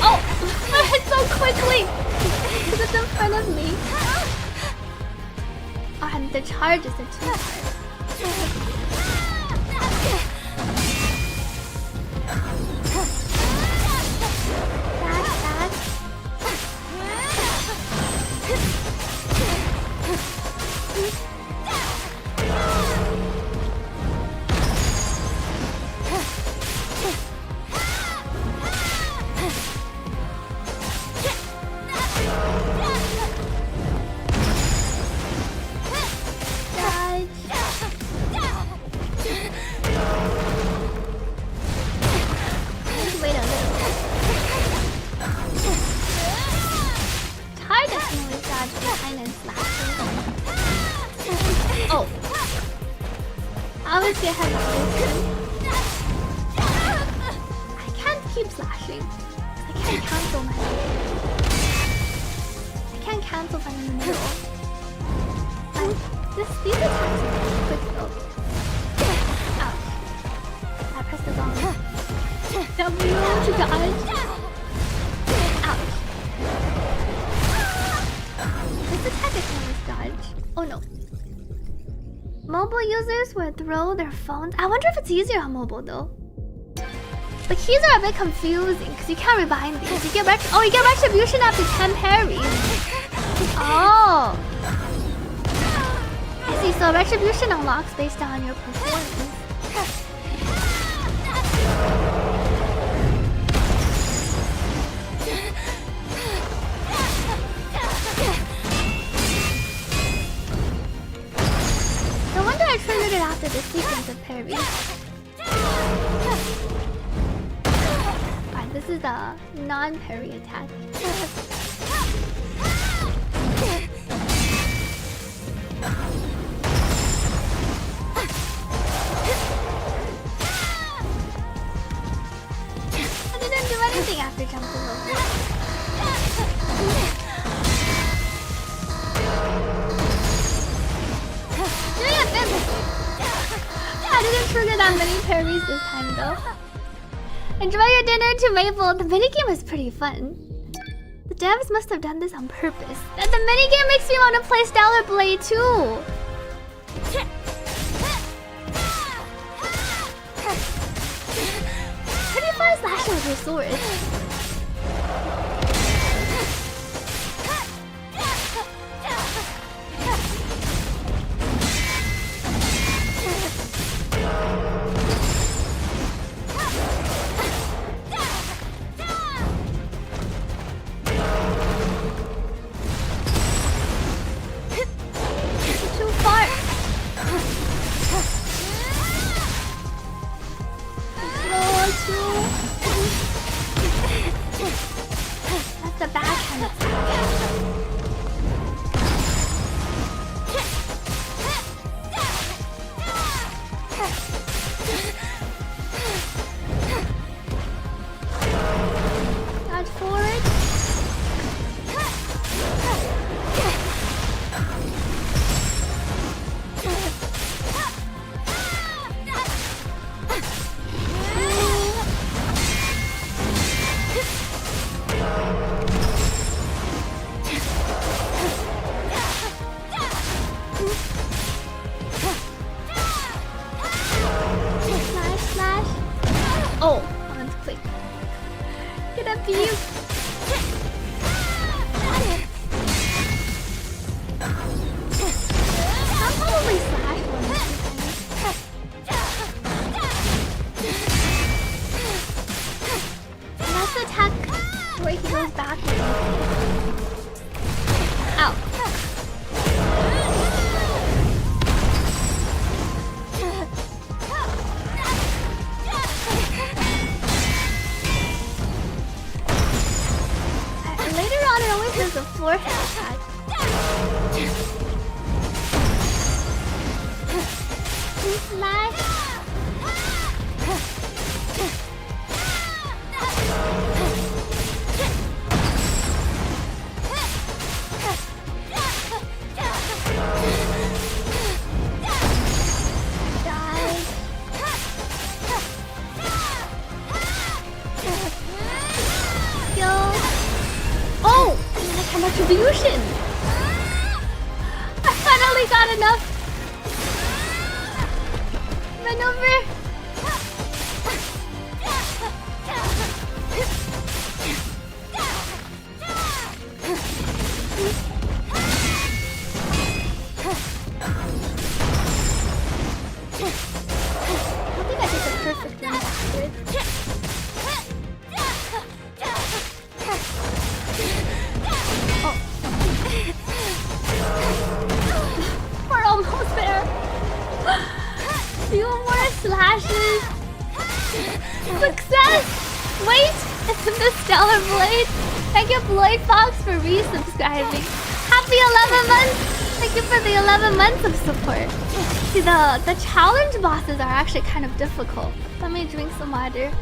Oh! I hit so quickly! Is it in front of me? Oh, and the charges are too hard. Wait a little. Tar definitely dodged behind and slashing. Oh. Obviously I have I can't keep slashing. I can't cancel my I can't cancel if I'm in the middle. These attacks are pretty quick though. W to dodge. Ouch. This attack is dodge. Oh no. Mobile users would throw their phones. I wonder if it's easier on mobile though. The keys are a bit confusing because you can't rebind these. You get you get retribution after 10 parries. Oh. I see. So retribution unlocks based on your performance. No wonder I triggered it after the sequence of parries. Alright, this is the non-parry attack. I didn't do anything after jumping over. I didn't trigger that many parries this time though. Enjoy your dinner to Maple. The minigame is pretty fun. The devs must have done this on purpose. That the minigame makes me want to play Stellar Blade too. 25 slash with your sword. That's the backhand attack. Dodge forward. Oh, that's quick. Get up, you. I'll probably slash one. And that's the attack where he goes back. Ow. Later on, it always does a forehead attack. Slash. Oh! How much retribution! I finally got enough! Maneuver! I think I did the perfect thing afterwards. We're almost there. Few more slashes. Success! Wait, it's the Stellar Blade. Thank you, Bloyd Fox, for resubscribing. Happy 11 months! Thank you for the 11 months of support. See, the challenge bosses are actually kind of difficult. Let me drink some water.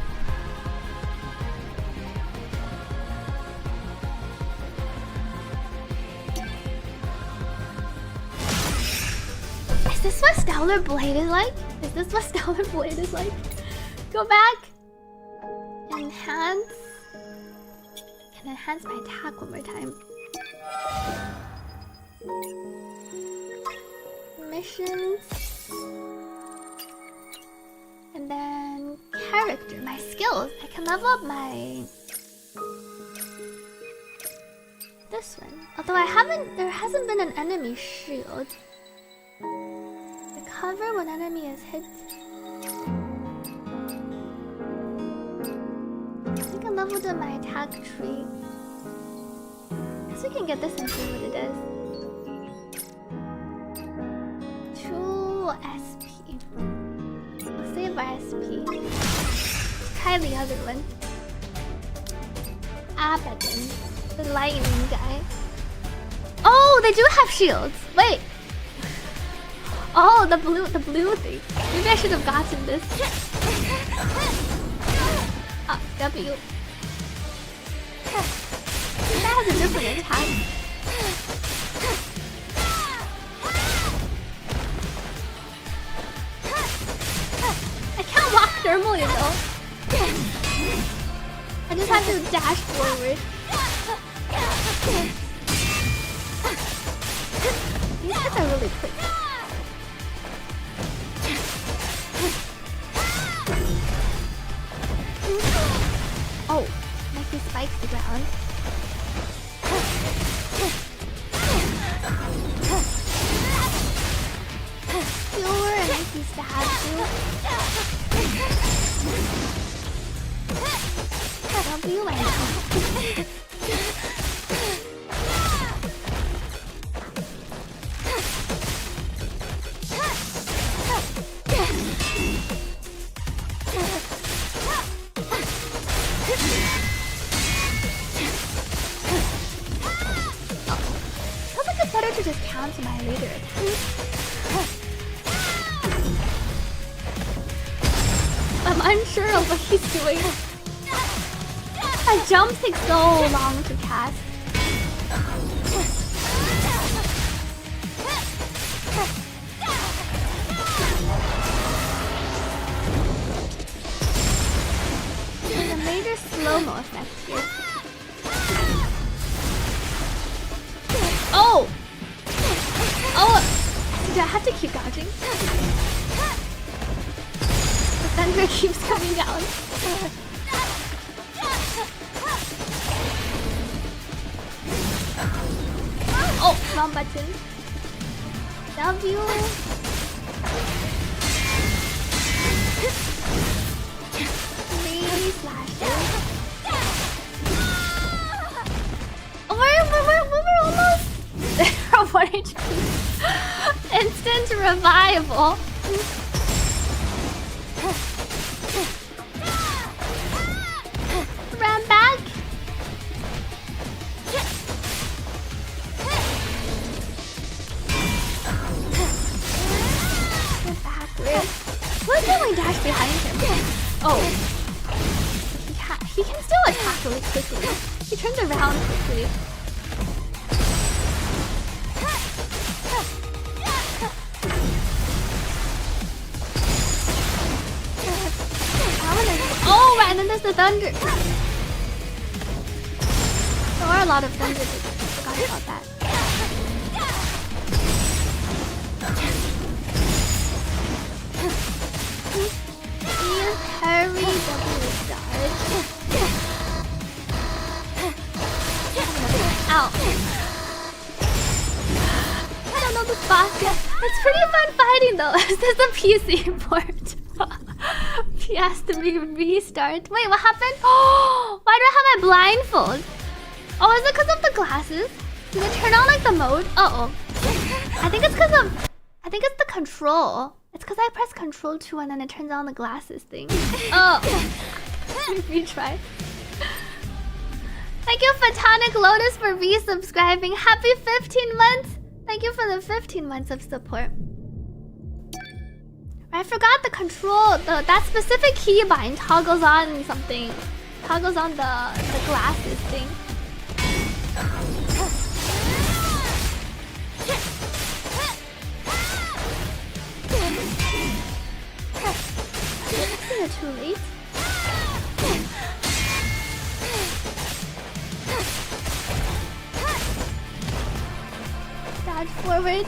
Is this what Stellar Blade is like? Is this what Stellar Blade is like? Go back. Enhance. Can enhance my attack one more time. Missions. And then character, my skills. I can level up my this one. Although there hasn't been an enemy shield. Recover when enemy is hit. I think I leveled up my attack tree. Guess we can get this and see what it is. 2 SP. We'll save our SP. Try the other one. Abaddon. The lightning guy. Oh, they do have shields. Wait. Oh, the blue thing. Maybe I should have gotten this. Ah, W. That has a different attack. I can't walk thermally though. I just have to dash forward. These hits are really quick. Oh, Nikke spikes the ground. Skewer and Nikke stabs you. W and feels like it's better to just counter my later attack. I'm unsure of what he's doing. A jump takes so long to cast. There's a major slow-mo effect here. Oh! Oh! Do I have to keep dodging? The thunder keeps coming down. Oh, wrong button. W. Three slashes. Oh, we're almost there. 1 HP. Instant revival. Ran back. What did we dash behind him? Oh. He can still attack really quickly. He turns around quickly. Oh, right, and then there's the thunder. There are a lot of thunder. I forgot about that. Hurry, double dodge. Ow. I don't know this boss yet. It's pretty fun fighting though. Is this a PC port? He has to be restart. Wait, what happened? Oh, why do I have my blindfold? Oh, is it because of the glasses? Did it turn on like the mode? Uh-oh. I think it's because of... I think it's the control. It's because I press Control 2 and then it turns on the glasses thing. Oh. Retry. Thank you, Photonic Lotus, for resubscribing. Happy 15 months. Thank you for the 15 months of support. I forgot the control. That specific keybind toggles on something. Toggles on the glasses thing. Is it too late? Forward.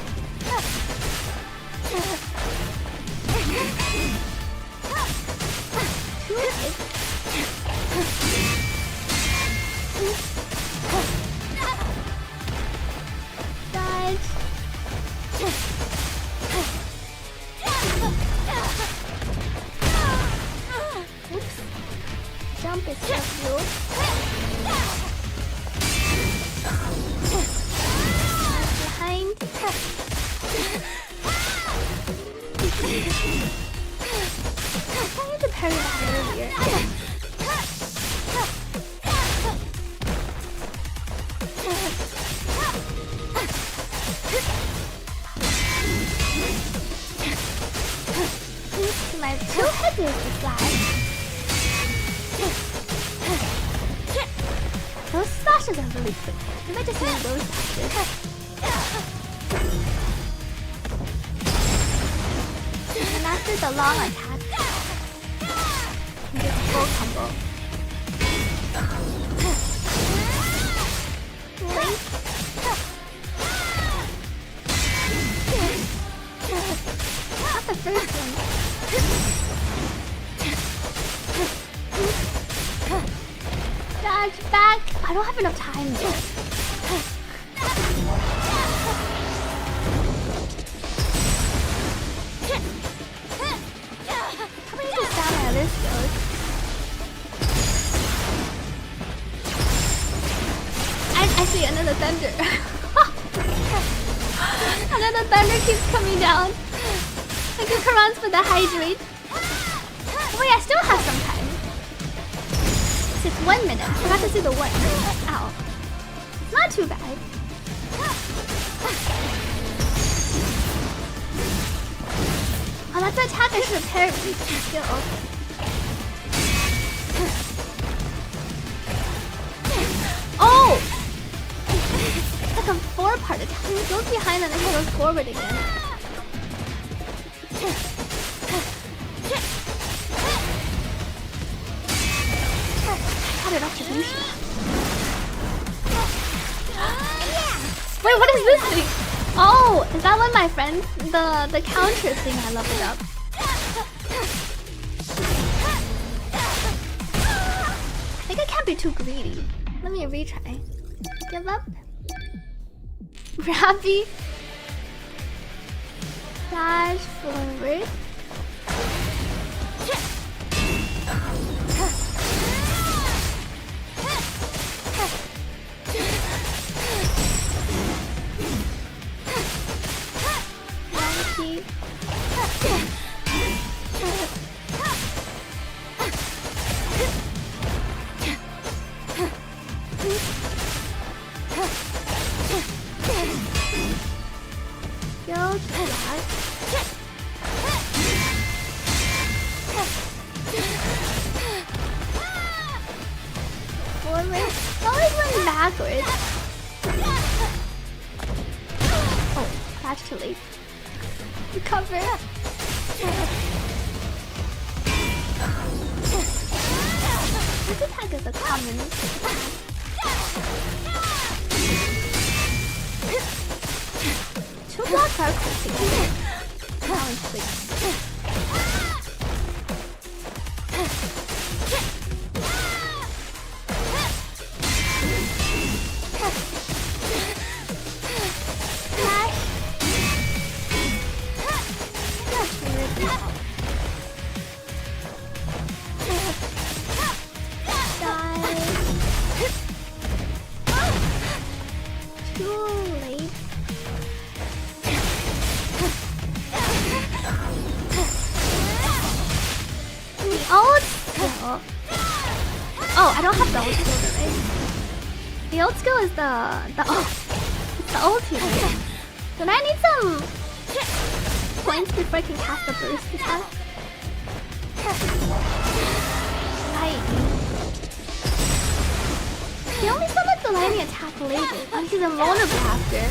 Dodge. Oops. Jump is so behind. I need to parry that earlier. My two heads is the flash. Those slashes are really quick. You might just use those slashes. And after the long attack, you get a full combo. Link. Not the first one. Dodge back. I don't have enough time though. How many just down how this goes? I see another thunder. Another thunder keeps coming down. Thank you, Karans, for the hydrate. Oh, wait, I still have some time. It's 1 minute. I forgot to see the 1. Ow. It's not too bad. Oh, that's the attack I should have paired with these skills. Oh! It's like a 4-part attack. It goes behind and then it goes forward again. Retribution. Wait, what is this thing? Oh, is that one my friend? The counter thing I leveled up. I think I can't be too greedy. Let me retry. Give up. Rappy. Dash forward. The ultimate. Then I need some points before I can cast the burst attack. Right. He only summons the lightning attack later, and he's invulnerable after.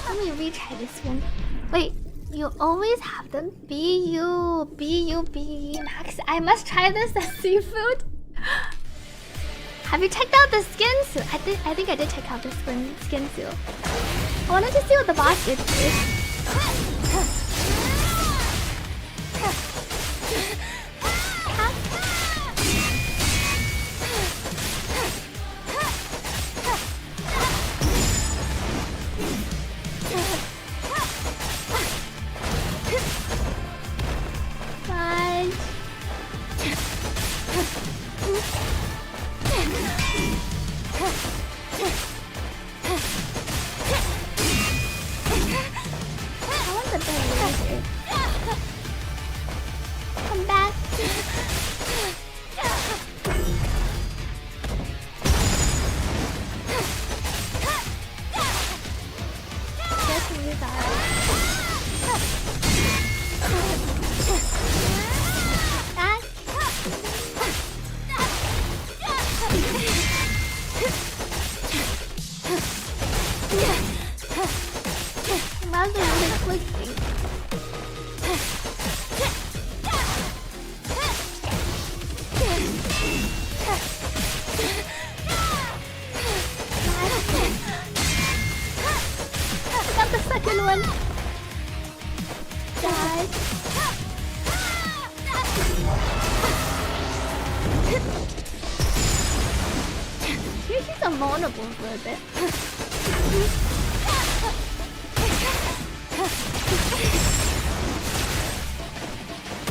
Let me retry this one. Wait. You always have them. Be you, Max. I must try this as seafood. Have you checked out the skin suit? I think I did check out the skin suit. I wanted to see what the boss did first. Come back. Vulnerable for a bit.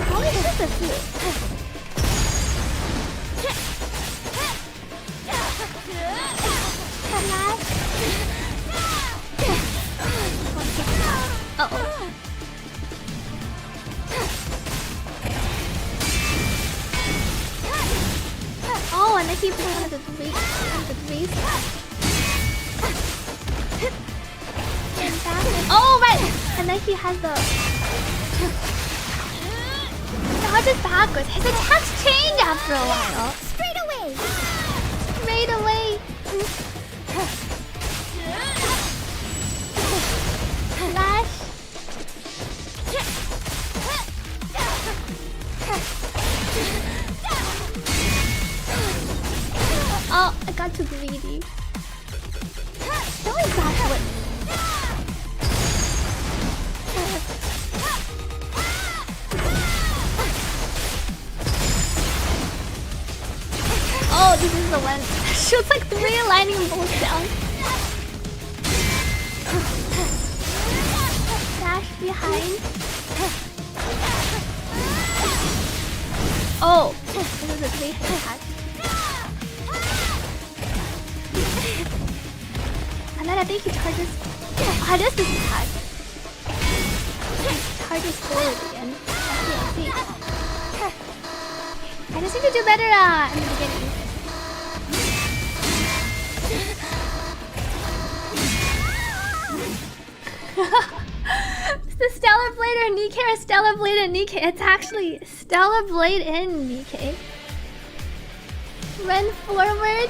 How is this a suit? Uh-oh. Oh, and I keep one of the three. Oh, right! And then he has the... dodges backwards. His attacks change after a while. Straight away! Straight away! Flash! Oh, I got too greedy. Don't like that. Oh, this is the one. Shoots like 3 lightning bolts down. Dash behind. Oh, this is a 3-hit attack. And then I think he charges. Ah, this is attack. He charges forward again. I see. I just need to do better in the beginning. It's the Stellar Blade or Nikke or Stellar Blade and Nikke. It's actually Stellar Blade and Nikke. Run forward.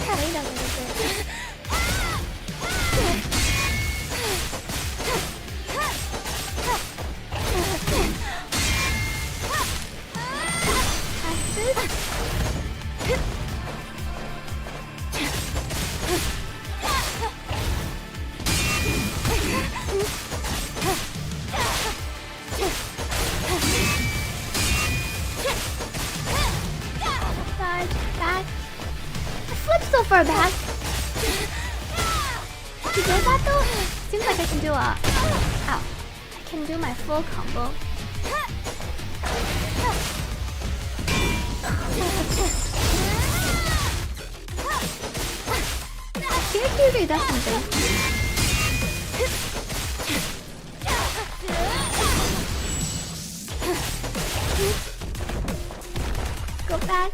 Wait a little bit. Back. I flipped so far back. Did you get that though? Seems like I can do a... Ow. I can do my full combo. Here does something. Go back.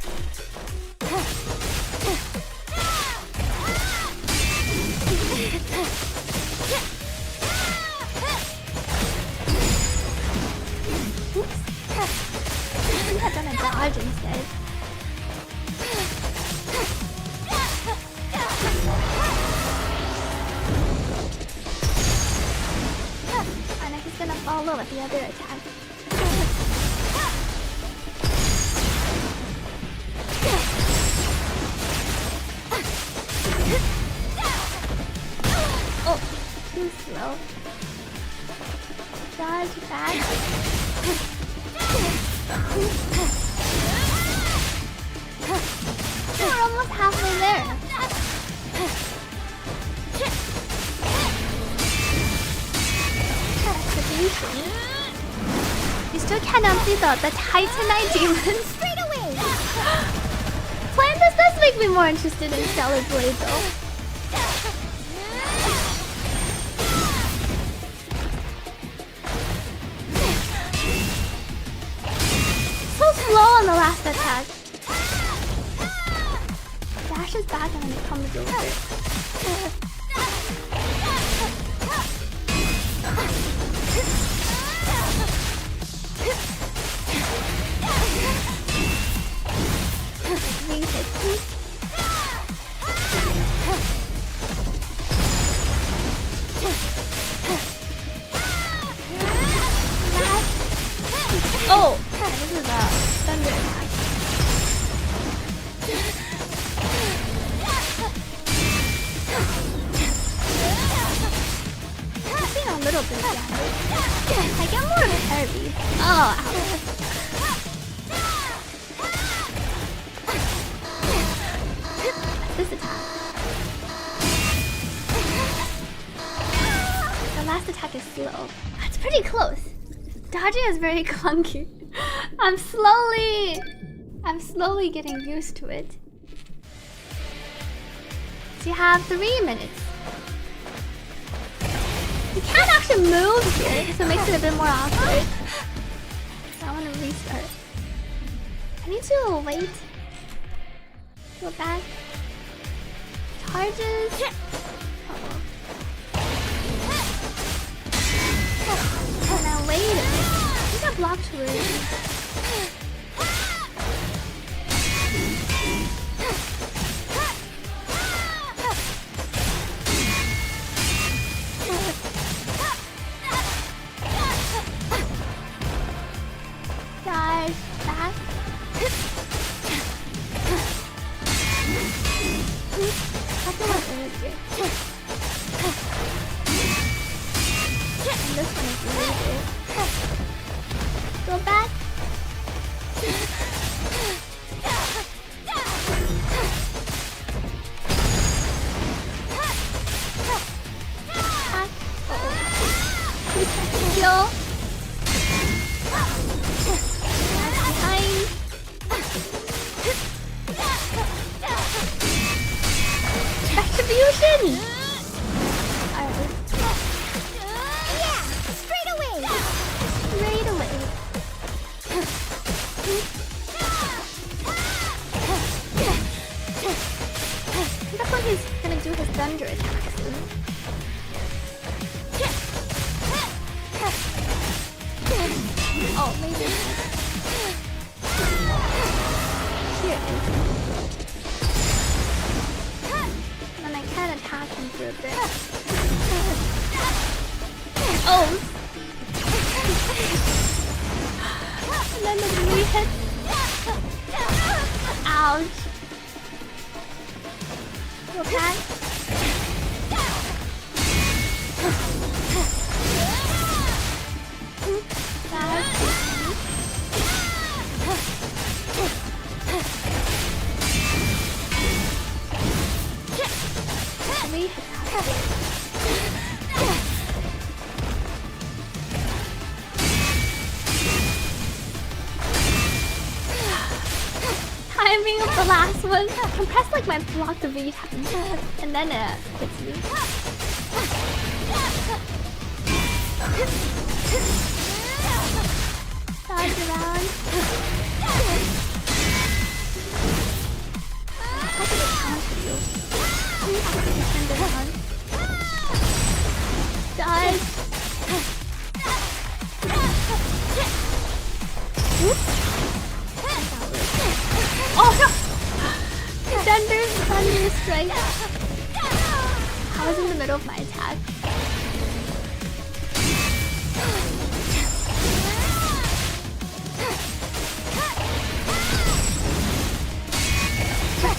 You had done a dodge instead. follow with the other attack. Oh, too slow. Dodge back. We're almost halfway there. You still cannot see the Titanite demons. Straight away. This does make me more interested in Stellar Blade though. So slow on the last attack. Dashes back and then it comes over. Oh, this is a thunder attack. I'm seeing a little bit of damage. I get more heavy. Oh, ow. This attack. The last attack is slow. That's pretty close. Dodging is very clunky. I'm slowly getting used to it. So you have 3 minutes. You can't actually move here, so it makes it a bit more awkward. So I want to restart. I need to wait. Go back. Charges. And then wait. I think I blocked already. Dive back. That's what it is. And this one is really good. Go back. Kill. Behind. Retribution. Yeah, straight away. Straight away. That's what he's gonna do his thunder attack soon. Oh, maybe. Here it is. And then I can attack him for a bit. Oh! And then the 3 hits. Ouch. Go back. Timing of the last one. I can press like my block to beat and then it hits me. Dodge around. I can counter you. Turn it on. Dodge. Oh no! Thunder strike. I was in the middle of my attack.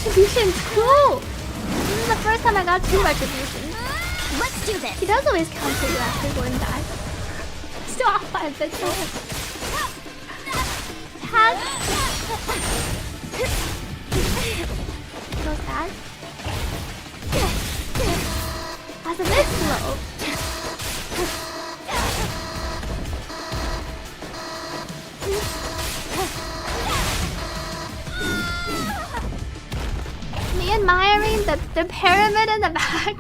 Retribution's cool! This is the first time I got 2 retributions. Let's do this! He does always counter you after going back. Still off by a bit though. Tag! Goes back. That's a bit slow. Me admiring the pyramid in the back.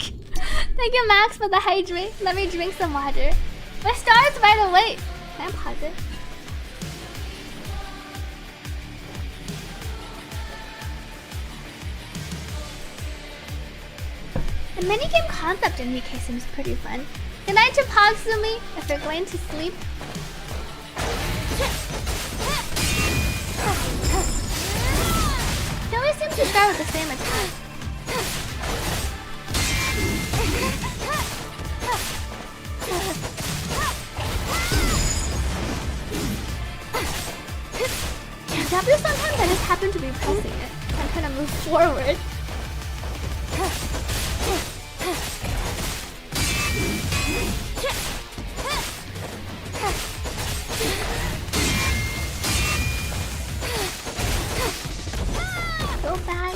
Thank you, Max, for the hydrate. Let me drink some water. My star's right away. Can I pause it? The minigame concept in Nikke seems pretty fun. Good night to Pagsumi if you're going to sleep. They always seem to start with the same attack. W sometimes I just happen to be pressing it. I'm trying to move forward. Go back.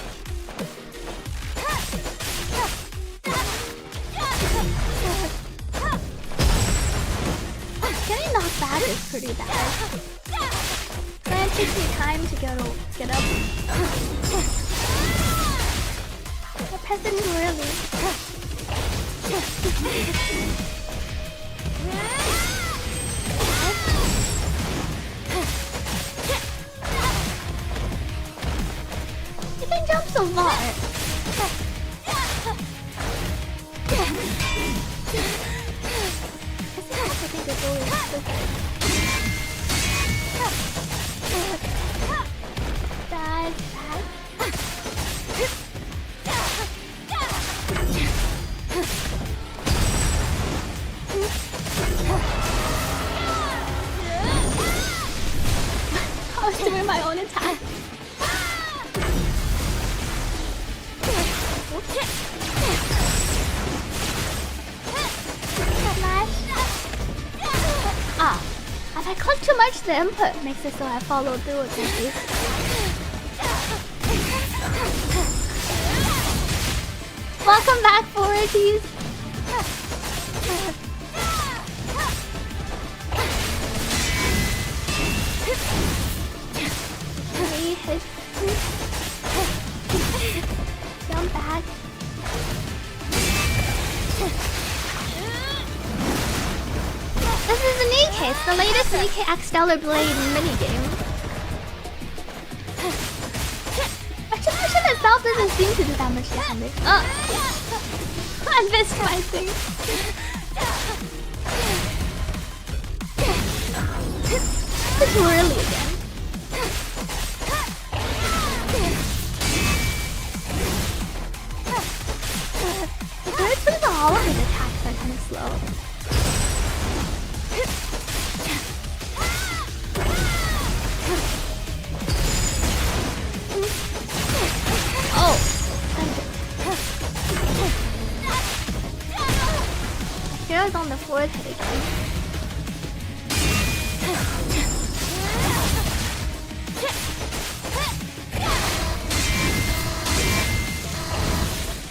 Getting knocked back is pretty bad. It takes me time to get up. I pressed it too early. You can jump so far. I think it's always different. I was doing my own attack. Ah, if I click too much, the input makes it so I follow through with this. Welcome back, Forties. Jump back. This is the Nikke. It's the latest Nikke X Stellar Blade minigame. Retribution itself doesn't seem to do that much damage. I missed my thing. It's too early again. The birds with all of his attacks are kind of slow. Oh! Hero's on the 4th hit again.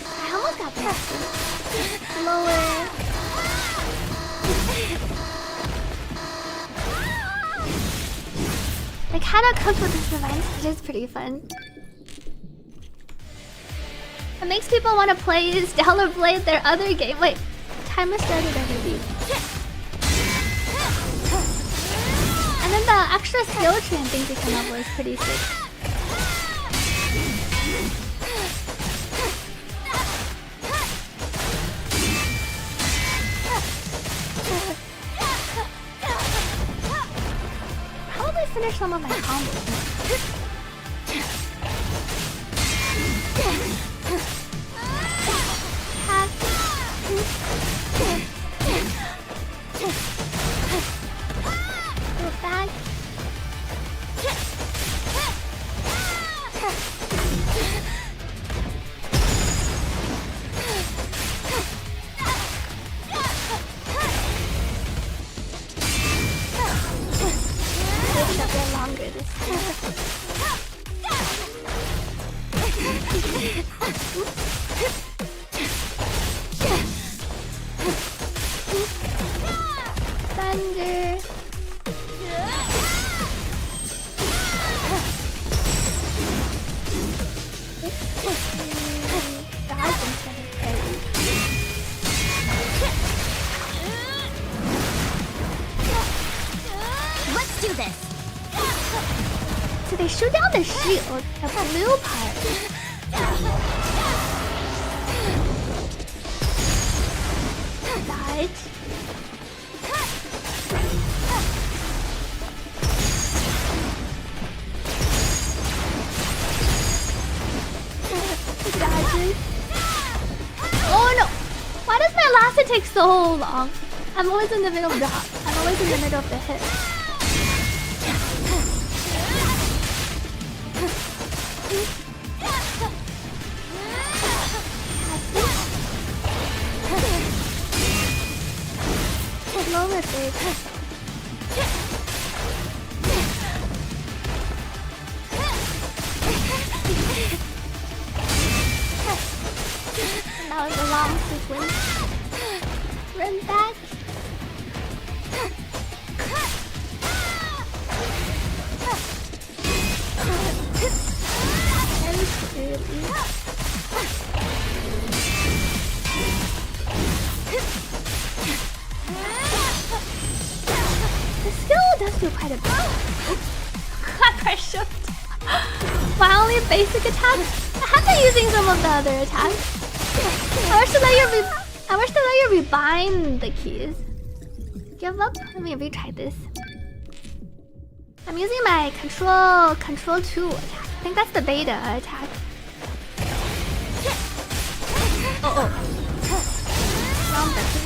I almost got past it. Lower. Like how to cook with this device, it is pretty fun. It makes people want to play Stellar Blade, their other game. Wait, timer started already. And then the extra skill tree and things you can level is pretty sick. Probably finish some of my combos. Go back. Dodge instead of parry. Let's do this. So they shoot down the shield, the blue part. Dodge. Dodges. Oh no! Why does my lasso take so long? I'm always in the middle of the I'm always in the middle of the hit. Lower big. That was a long sequence. Run back. The skill does do quite a bit. I press shift. My only basic attack. I have been using some of the other attacks. I wish to let you rebind the keys. Give up? Let me retry this. I'm using my control 2 attack. I think that's the beta attack. Oh. Wrong button.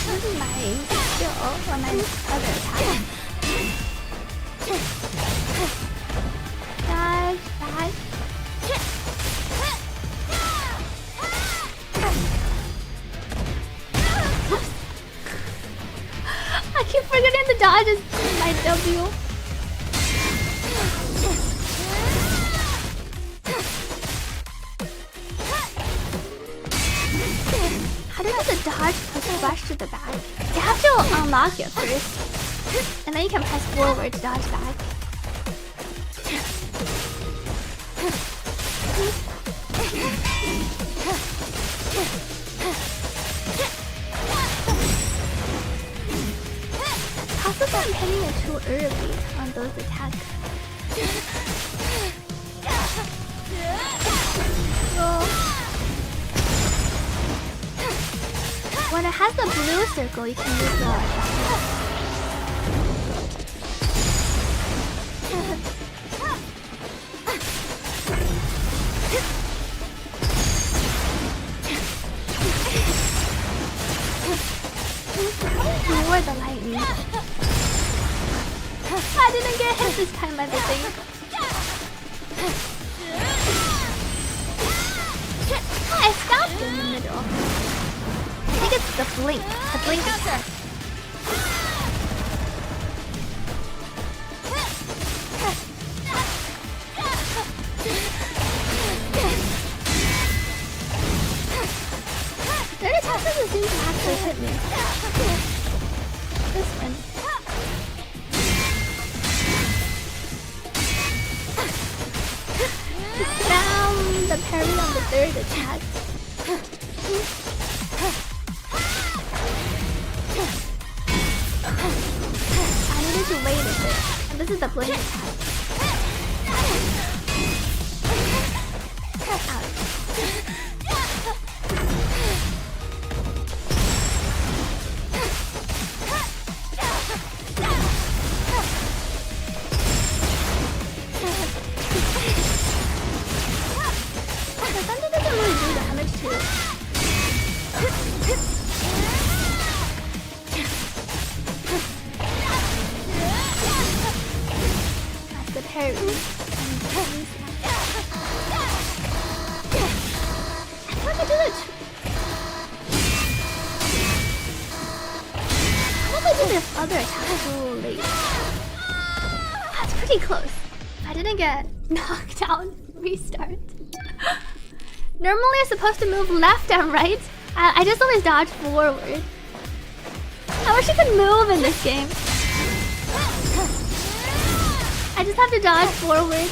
This is my skill for my other attack. Dodge, dodge. Whoops. I keep forgetting the dodge is my W. How do you do the dodge plus rush to the back? You have to unlock it first. And then you can press forward to dodge back. Possibly I'm hitting it too early on those attacks. When it has the blue circle, you can use the Ignore the lightning. I didn't get hit this time by the thing. I stopped in the middle. I think it's the blink attack. Their attack doesn't seem to actually hit me. This one. Down the parry on the third attack. I needed to wait a bit. And this is the blink attack. The thunder doesn't really do damage to it. That's good the other attack too late. That's pretty close. If I didn't get knocked out, restart. Normally I'm supposed to move left and right. I just always dodge forward. I wish I could move in this game. I just have to dodge forward.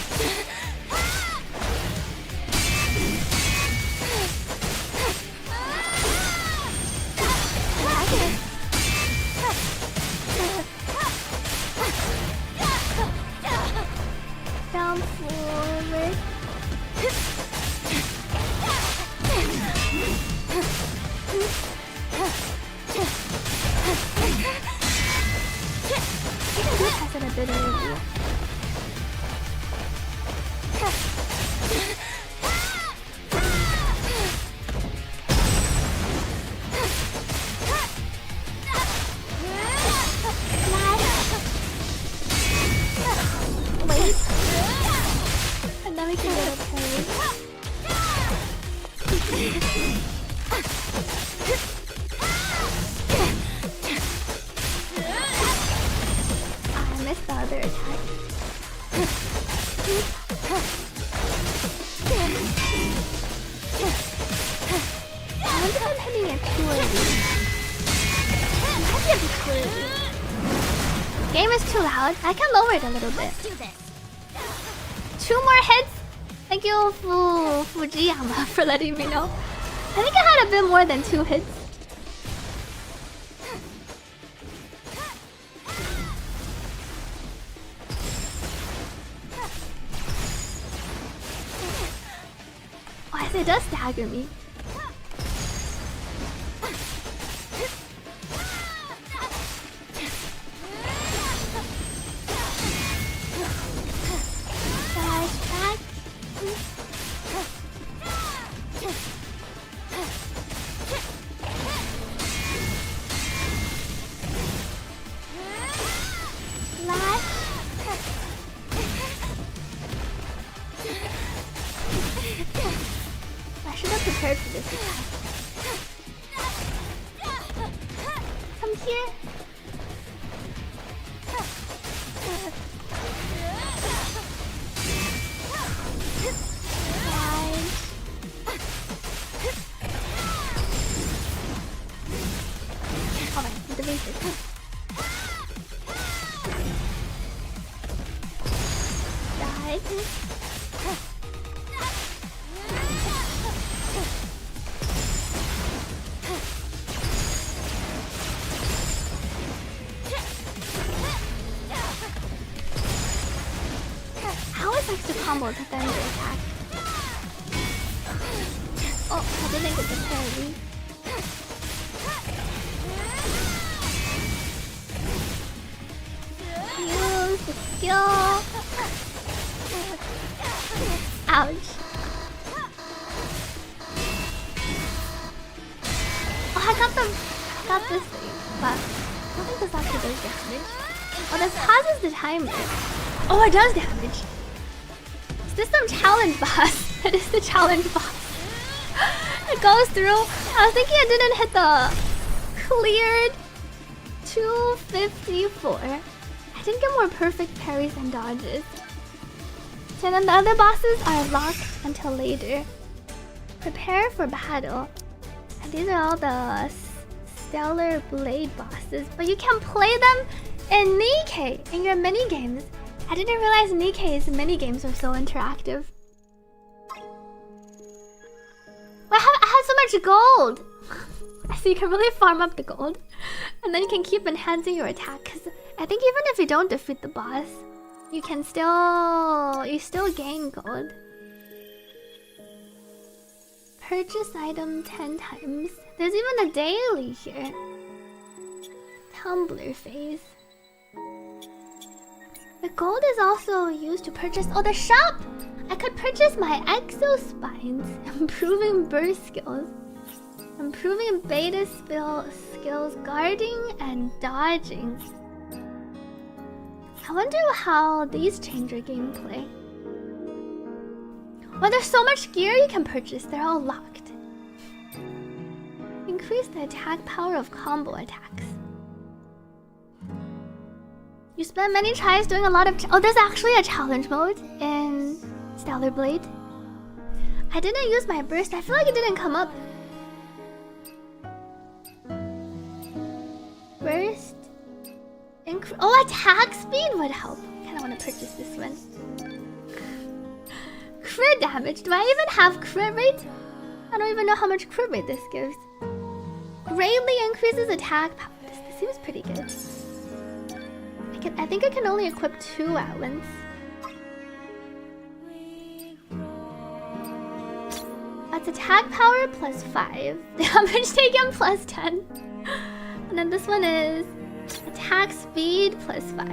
Down forward. This has a bit early. Wait. And then we can get a parry. I missed the other attack. I wonder if I'm hitting it too early. I might be too early. Game is too loud. I can lower it a little bit. 2 more hits. Thank you, Fujiyama, for letting me know. I think I had a bit more than 2 hits. Oh, it does stagger me. I should have prepared for this attack. Come here. Alright, the basics. I always like to combo the thunder attack. Oh, I didn't get the parry. Use the skill. Ouch. Oh, I got this thing, but I don't think this actually does damage. Oh, this pauses the timer. Oh, it does damage. Is this some challenge boss? It is the challenge boss. It goes through. I was thinking I didn't hit the cleared 254. I didn't get more perfect parries and dodges. So then the other bosses are locked until later. Prepare for battle. And these are all the Stellar Blade bosses. But you can play them in Nikke, in your minigames. I didn't realize Nikke's minigames were so interactive. Well, I have so much gold! So you can really farm up the gold. And then you can keep enhancing your attack. Because I think even if you don't defeat the boss, you can still gain gold. Purchase item 10 times. There's even a daily here. Tumbler phase. The gold is also used to purchase. Oh, the shop! I could purchase my exo spines, improving burst skills, improving beta skills, guarding and dodging. I wonder how these change your gameplay. Well, there's so much gear you can purchase, they're all locked. Increase the attack power of combo attacks. You spend many tries doing a lot of... Oh, there's actually a challenge mode in Stellar Blade. I didn't use my burst. I feel like it didn't come up. Burst. Oh, attack speed would help. I kind of want to purchase this one. Crit damage. Do I even have crit rate? I don't even know how much crit rate this gives. Greatly increases attack power. This seems pretty good. I think I can only equip 2 at once. That's attack power plus 5. Damage taken plus 10. And then this one is attack speed plus 5.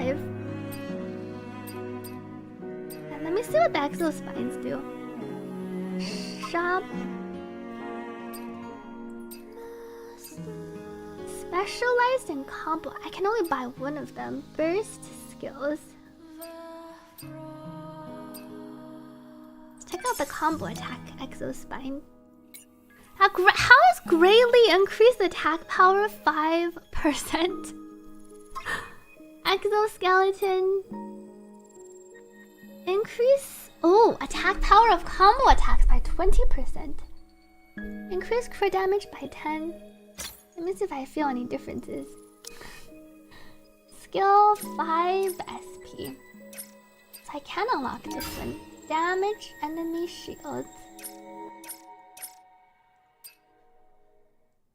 And let me see what the Exo Spines do. Shop. Specialized and combo. I can only buy one of them. Burst skills. Let's check out the combo attack Exo Spine. How is greatly increased attack power 5%? Exoskeleton. Increase. Oh, attack power of combo attacks by 20%. Increase crit damage by 10. Let me see if I feel any differences. Skill 5 SP. So I can unlock this one. Damage enemy shields.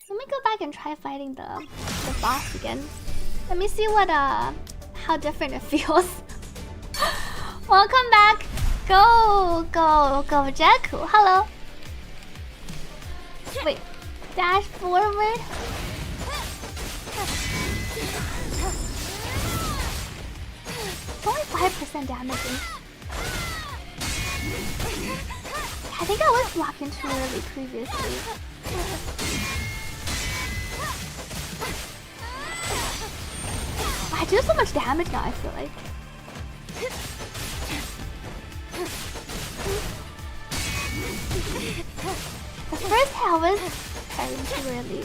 Let me go back and try fighting the boss again. Let me see what how different it feels. Welcome back. Go Jakku. Hello. Wait. Dash forward. Only 5% damage. I think I was blocking too early previously. I do so much damage now, I feel like. The first hit I was parrying too early.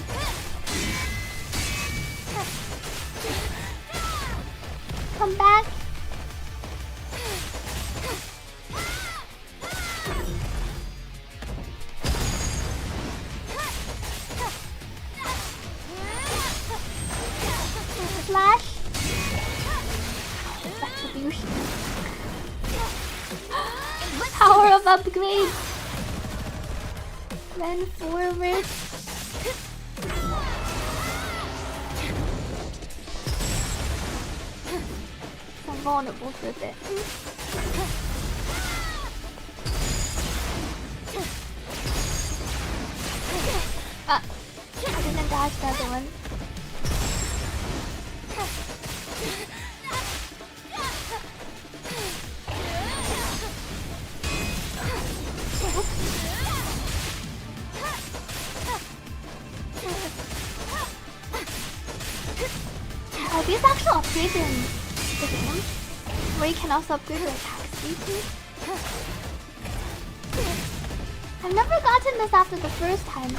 Come back. Flash. Retribution. Power of upgrade. Then forward. I'm vulnerable for a bit. I didn't dodge the other one. Are these actual upgrades in the game? Where you can also upgrade your attack speed too? I've never gotten this after the first time.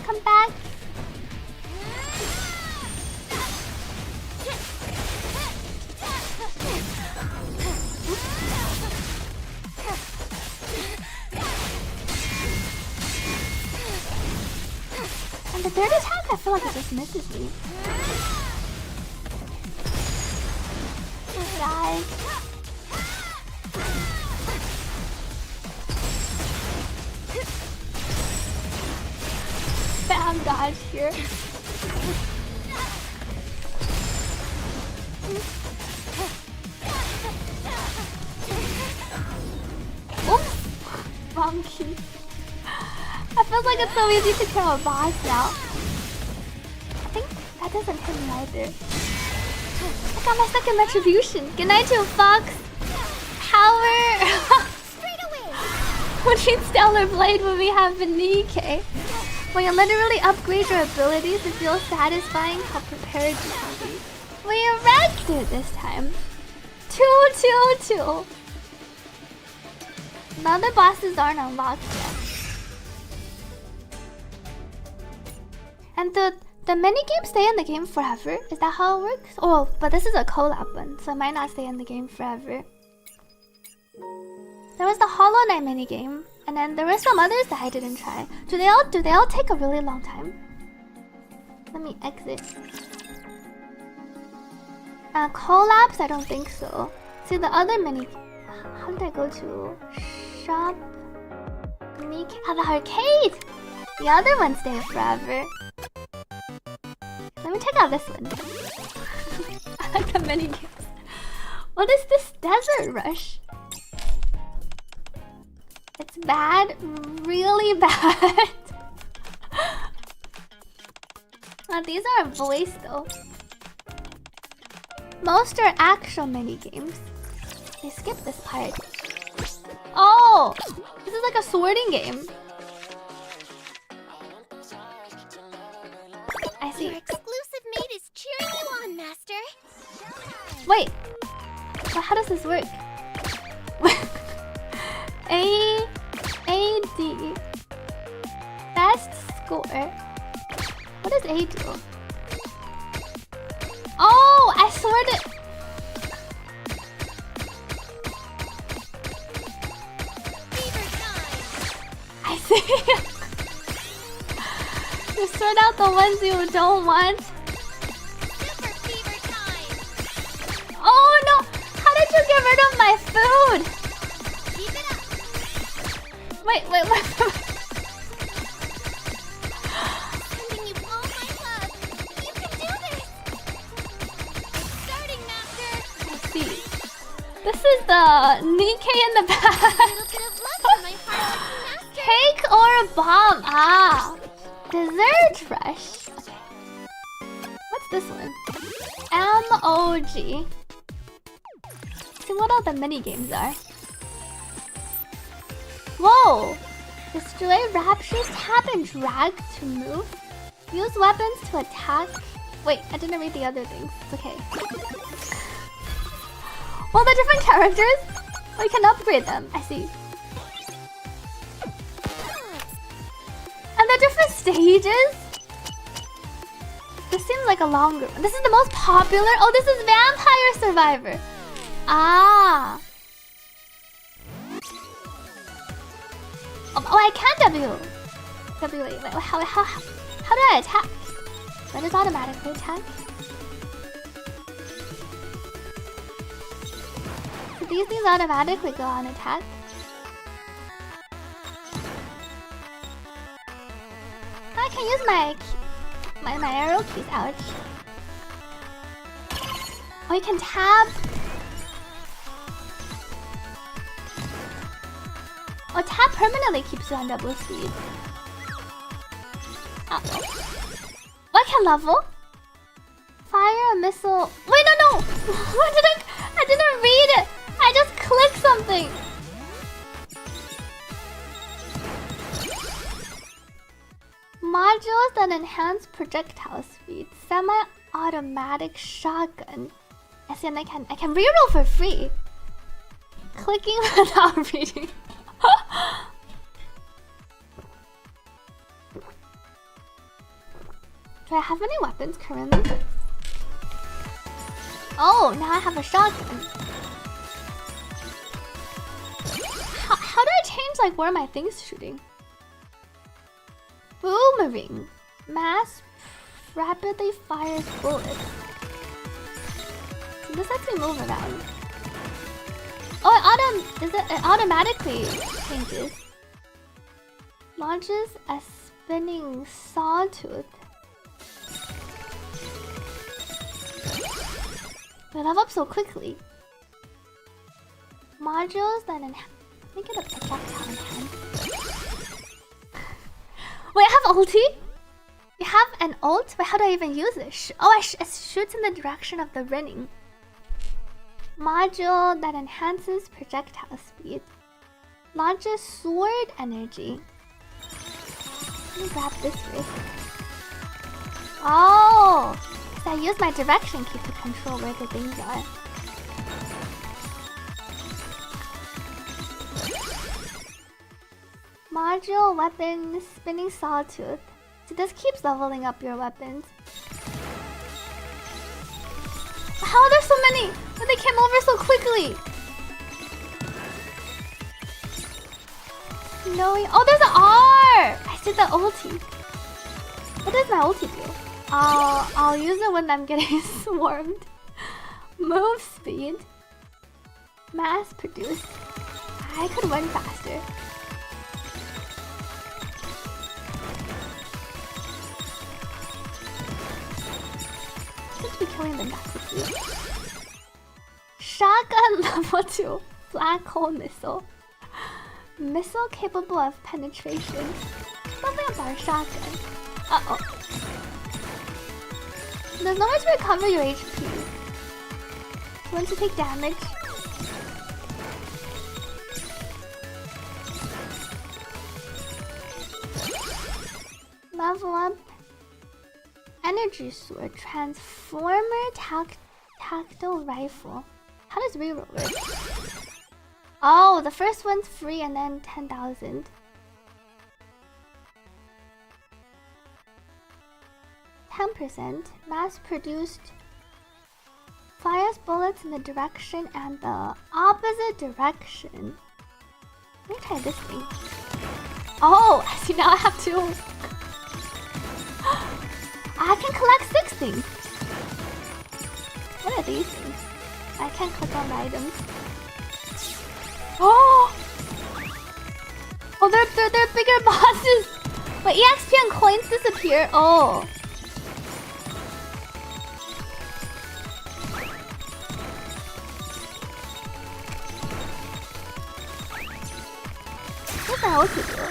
Come back. And the third attack, I feel like it just misses me. Die. Bam, dodge here. Oops! Wrong key. I feel like it's so easy to kill a boss now. I think that doesn't hit me either. I got my second retribution. Good night to a fox. Power. What needs Stellar Blade when we have the Nikke? When you literally upgrade your abilities, it feels satisfying how prepared you can be. We wrecked it this time. 2-2-2. The other bosses aren't unlocked yet. And the mini games stay in the game forever? Is that how it works? Oh, but this is a collab one, so it might not stay in the game forever. There was the Hollow Knight mini game, and then there were some others that I didn't try. Do they all take a really long time? Let me exit. Collabs? I don't think so. See the other mini. How did I go to shop? Nikke. Oh, the arcade. The other ones stay forever. Let me check out this one. I like the mini games. What is this Desert Rush? It's bad, really bad. These are voice though. Most are actual mini games. They skipped this part. Oh, this is like a sorting game. I see. Your exclusive mate is cheering you on, Master. Wait. Well, how does this work? A-D. Best score. What does A do? Oh, I sorted. I see. You sort out the ones you don't want. Oh no! How did you get rid of my food? Wait. Sending you all my love. You can do this. Starting, Master. I see. This is the Nikke in the back. Cake or a bomb? Ah. Dessert Rush. Okay. What's this one? MOG. See what all the mini games are. Whoa! Destroy raptures, tap and drag to move. Use weapons to attack. Wait, I didn't read the other things. It's okay. Well, the different characters, we can upgrade them. I see. And the different stages. This seems like a longer one. This is the most popular. Oh, this is Vampire Survivor. Ah. Oh, I can W. Wait, how do I attack? Do I just automatically attack? So these things automatically go on attack. I can use my arrow keys. Ouch. Oh, you can tab. Oh, tab permanently keeps you on double speed. Oh, I can level. Fire a missile. Wait, no. I didn't read it. I just clicked something. Modules that enhance projectile speed. Semi-automatic shotgun. I see, and I can reroll for free. Clicking without reading. Do I have any weapons currently? Oh, now I have a shotgun. How do I change like where my thing's shooting? Boomerang. Mass rapidly fires bullets. So this lets me move around. Oh, it automatically changes. Launches a spinning sawtooth. We level up so quickly. Modules that enhance. Let me get a projectile enhance. Wait, I have ulti? You have an ult? Wait, how do I even use it? Oh, it shoots in the direction of the running. Module that enhances projectile speed. Launches sword energy. Let me grab this wrist. Oh! I use my direction key to control where the things are. Module weapon spinning sawtooth. So this keeps leveling up your weapons. How are there so many? But they came over so quickly. No, oh, there's an R. I see the ulti. What does my ulti do? I'll use it when I'm getting swarmed. Move speed. Mass produced. I could run faster. Should be killing them that quickly. Shotgun level 2. Black hole missile. Missile capable of penetration. Something about a shotgun. Uh-oh. There's nowhere to recover your HP. You want to take damage? Level up. Energy sword. Transformer tactile rifle. How does reroll work? Oh, the first one's free and then 10,000. %. Mass-produced. Fires bullets in the direction and the opposite direction. Let me try this thing. Oh, see now I have two. I can collect 6 things. What are these things? I can't click on the items. Oh! Oh, they're bigger bosses. But EXP and coins disappear. Oh. What's my ulti do?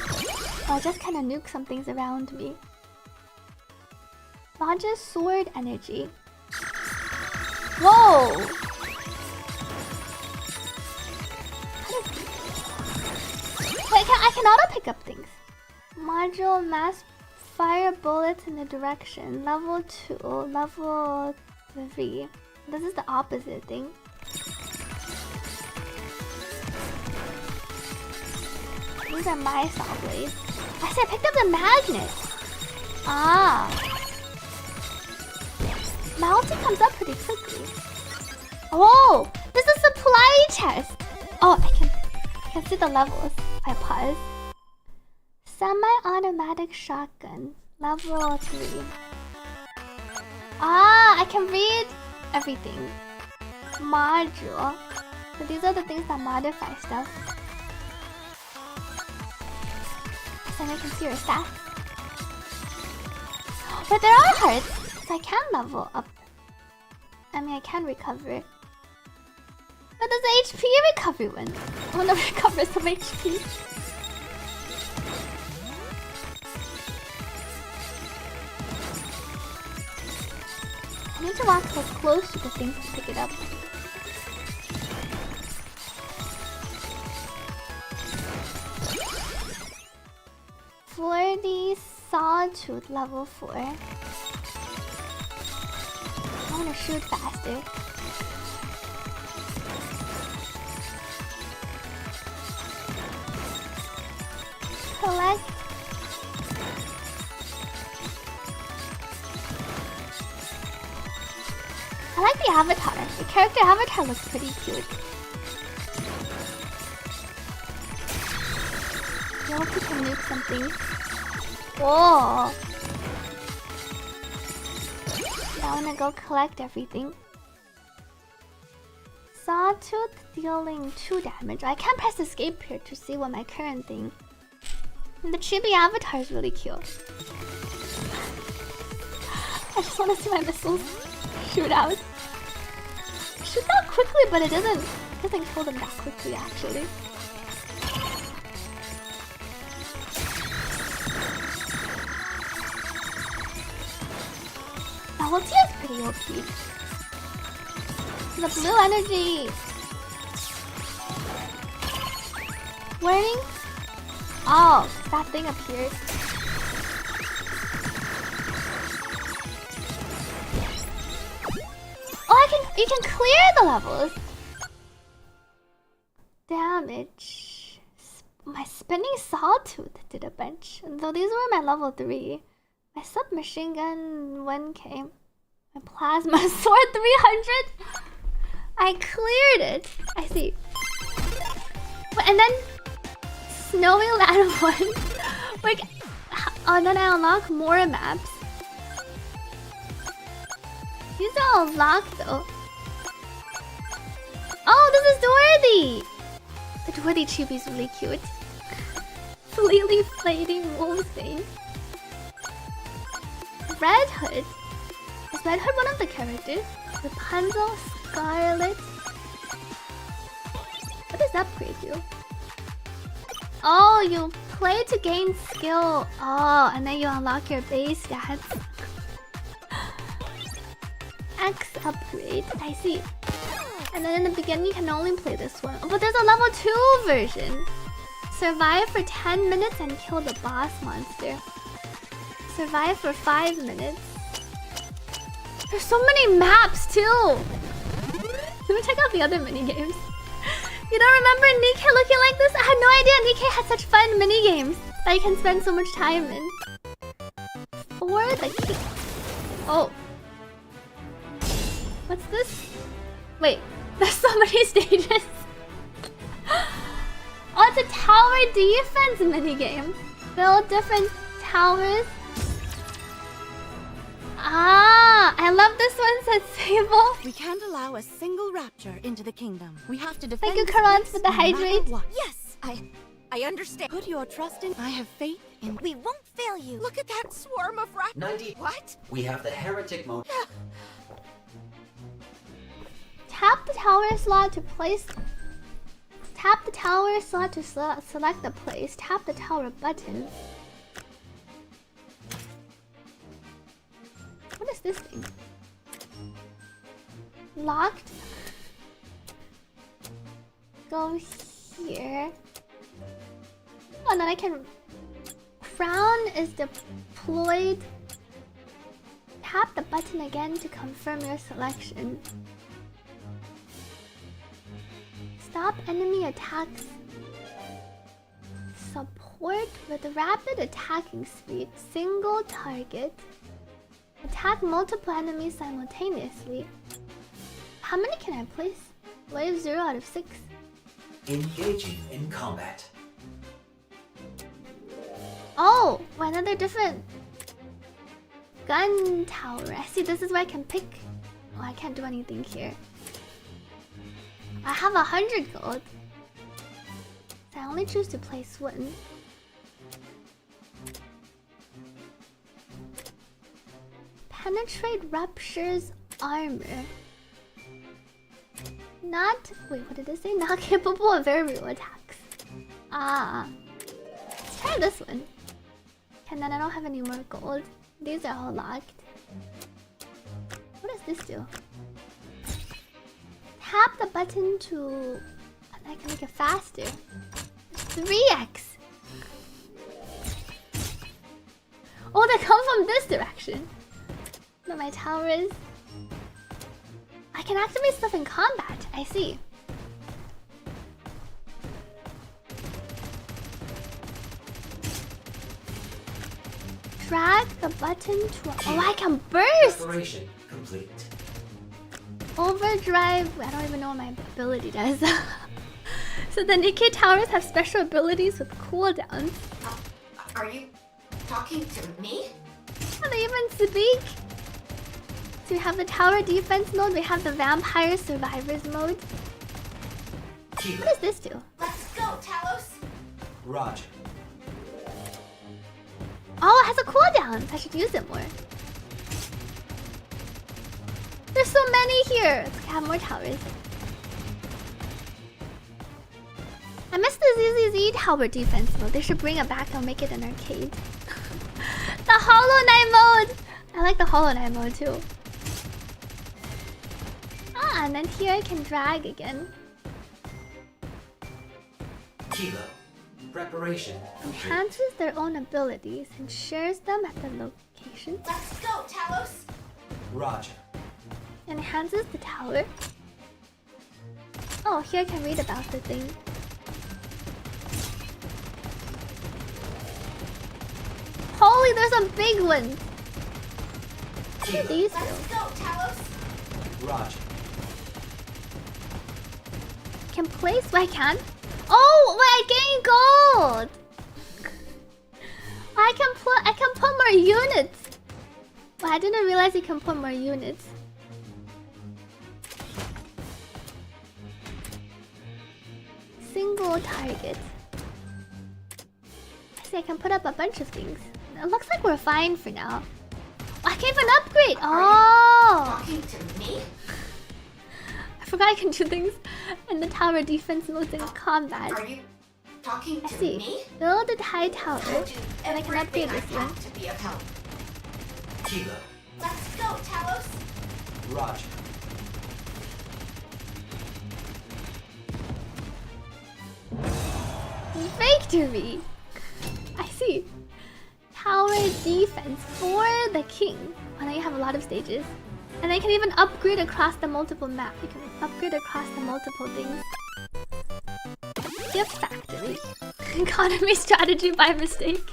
Oh, I just kind of nuke some things around me. Lodges sword energy. Whoa! Wait, I can auto pick up things. Module mass fire bullets in the direction. Level 2, level 3. This is the opposite thing. These are my saw blades. I said I picked up the magnet. Ah. My ulti comes up pretty quickly. Oh, this is a supply chest. Oh, I can see the levels. If I pause. Semi-automatic shotgun, level 3. Ah, I can read everything. Module. So these are the things that modify stuff. So I can see your stats. But there are hearts, so I can level up. I mean, I can recover. But there's an HP recovery one. I want to recover some HP. I need to walk so close to the things to pick it up. Flirty Sawtooth level 4. I want to shoot faster. Collect. I like the avatar. The character avatar looks pretty cute. You hope you can nuke something. Whoa! I wanna go collect everything. Sawtooth dealing 2 damage. I can't press escape here to see what my current thing. And the chibi avatar is really cute. I just wanna see my missiles shoot out. Shoot out quickly, but it doesn't kill them that quickly actually. The whole team is pretty OP. The blue energy. Warning. Oh, that thing appeared. Oh, you can clear the levels. Damage. My spinning sawtooth did a bunch. Though these were my level 3. My submachine gun 1k. My plasma sword 300. I cleared it. I see. And then snowy land 1. Like, oh, then I unlock more maps. These are all locked though. Oh, this is Dorothy! The Dorothy chibi is really cute. Fleely flating Wolfsbane. Red Hood. Is Red Hood one of the characters? Rapunzel, Scarlet. What does upgrade you? Oh, you play to gain skill. Oh, and then you unlock your base stats. X upgrade. I see. And then in the beginning you can only play this one. Oh, but there's a level 2 version. Survive for 10 minutes and kill the boss monster. Survive for 5 minutes. There's so many maps too. Let me check out the other minigames. You don't remember Nikke looking like this? I had no idea Nikke had such fun minigames that you can spend so much time in. For the key. Oh. What's this? Wait, there's so many stages. Oh, it's a tower defense minigame. Build different towers. Ah, I love this one, says Sable. We can't allow a single rapture into the kingdom. We have to defend. Thank you, Karan, for the hydrate. Yes, I understand. Put your trust in. I have faith in. We won't fail you. Look at that swarm of rats. 90. What? We have the heretic mode. Tap the tower slot to place. Tap the tower slot to select the place. Tap the tower button. What is this thing? Locked. Go here. Oh, and then I can. Crown is deployed. Tap the button again to confirm your selection. Stop enemy attacks. Support with rapid attacking speed. Single target. Attack multiple enemies simultaneously. How many can I place? Wave 0 out of 6. Engaging in combat. Oh, another different gun tower. I see, this is where I can pick. Oh, I can't do anything here. I have 100 gold. So I only choose to place one. Penetrate ruptures armor. Not. Wait, what did it say? Not capable of aerial attacks. Ah. Let's try this one. And then I don't have any more gold. These are all locked. What does this do? Tap the button to. I can make it faster. 3x. Oh, they come from this direction. No, my towers. I can activate stuff in combat. I see. Drag the button to. Oh, I can burst. Preparation complete. Overdrive. I don't even know what my ability does. So the Nikke towers have special abilities with cooldowns. Are you talking to me? Oh, they even speak. So we have the tower defense mode. We have the vampire survivors mode. What does this do? Let's go, Talos. Roger. Oh, it has a cooldown. I should use it more. There's so many here. Let's have more towers. I missed the ZZZ tower defense mode. They should bring it back and make it an arcade. The Hollow Knight mode. I like the Hollow Knight mode too. Ah, and then here I can drag again. Kilo. Preparation complete. Enhances their own abilities and shares them at the location. Let's go, Talos. Roger. Enhances the tower. Oh, here I can read about the thing. Holy, there's some big ones. What do these do? Roger. Can place? I can. Oh, wait, I gain gold. I can put more units. Well, I didn't realize you can put more units. Single target. I see I can put up a bunch of things. It looks like we're fine for now. I can even upgrade. Oh. Talking to me? I forgot I can do things in the tower defense mode in combat. Are you talking I to see. me? Build a high tower. And I can upgrade this one. To be of help. Kilo. Let's go, Talos. Roger. Victory! I see. Tower defense for the king. Oh, now you have a lot of stages. And I can even upgrade across the multiple map. You can upgrade across the multiple things. Gift factory. Economy strategy by mistake.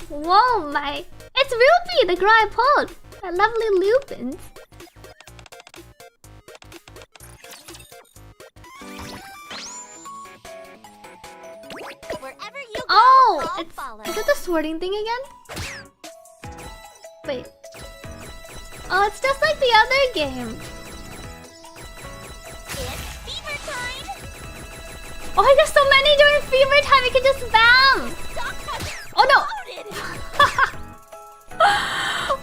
Whoa, my... It's Ruby, the girl I pulled. That lovely Lupin. Oh, is it the sorting thing again? Wait. Oh, it's just like the other game. It's fever time. Oh, there's so many during fever time. You can just spam. Oh no.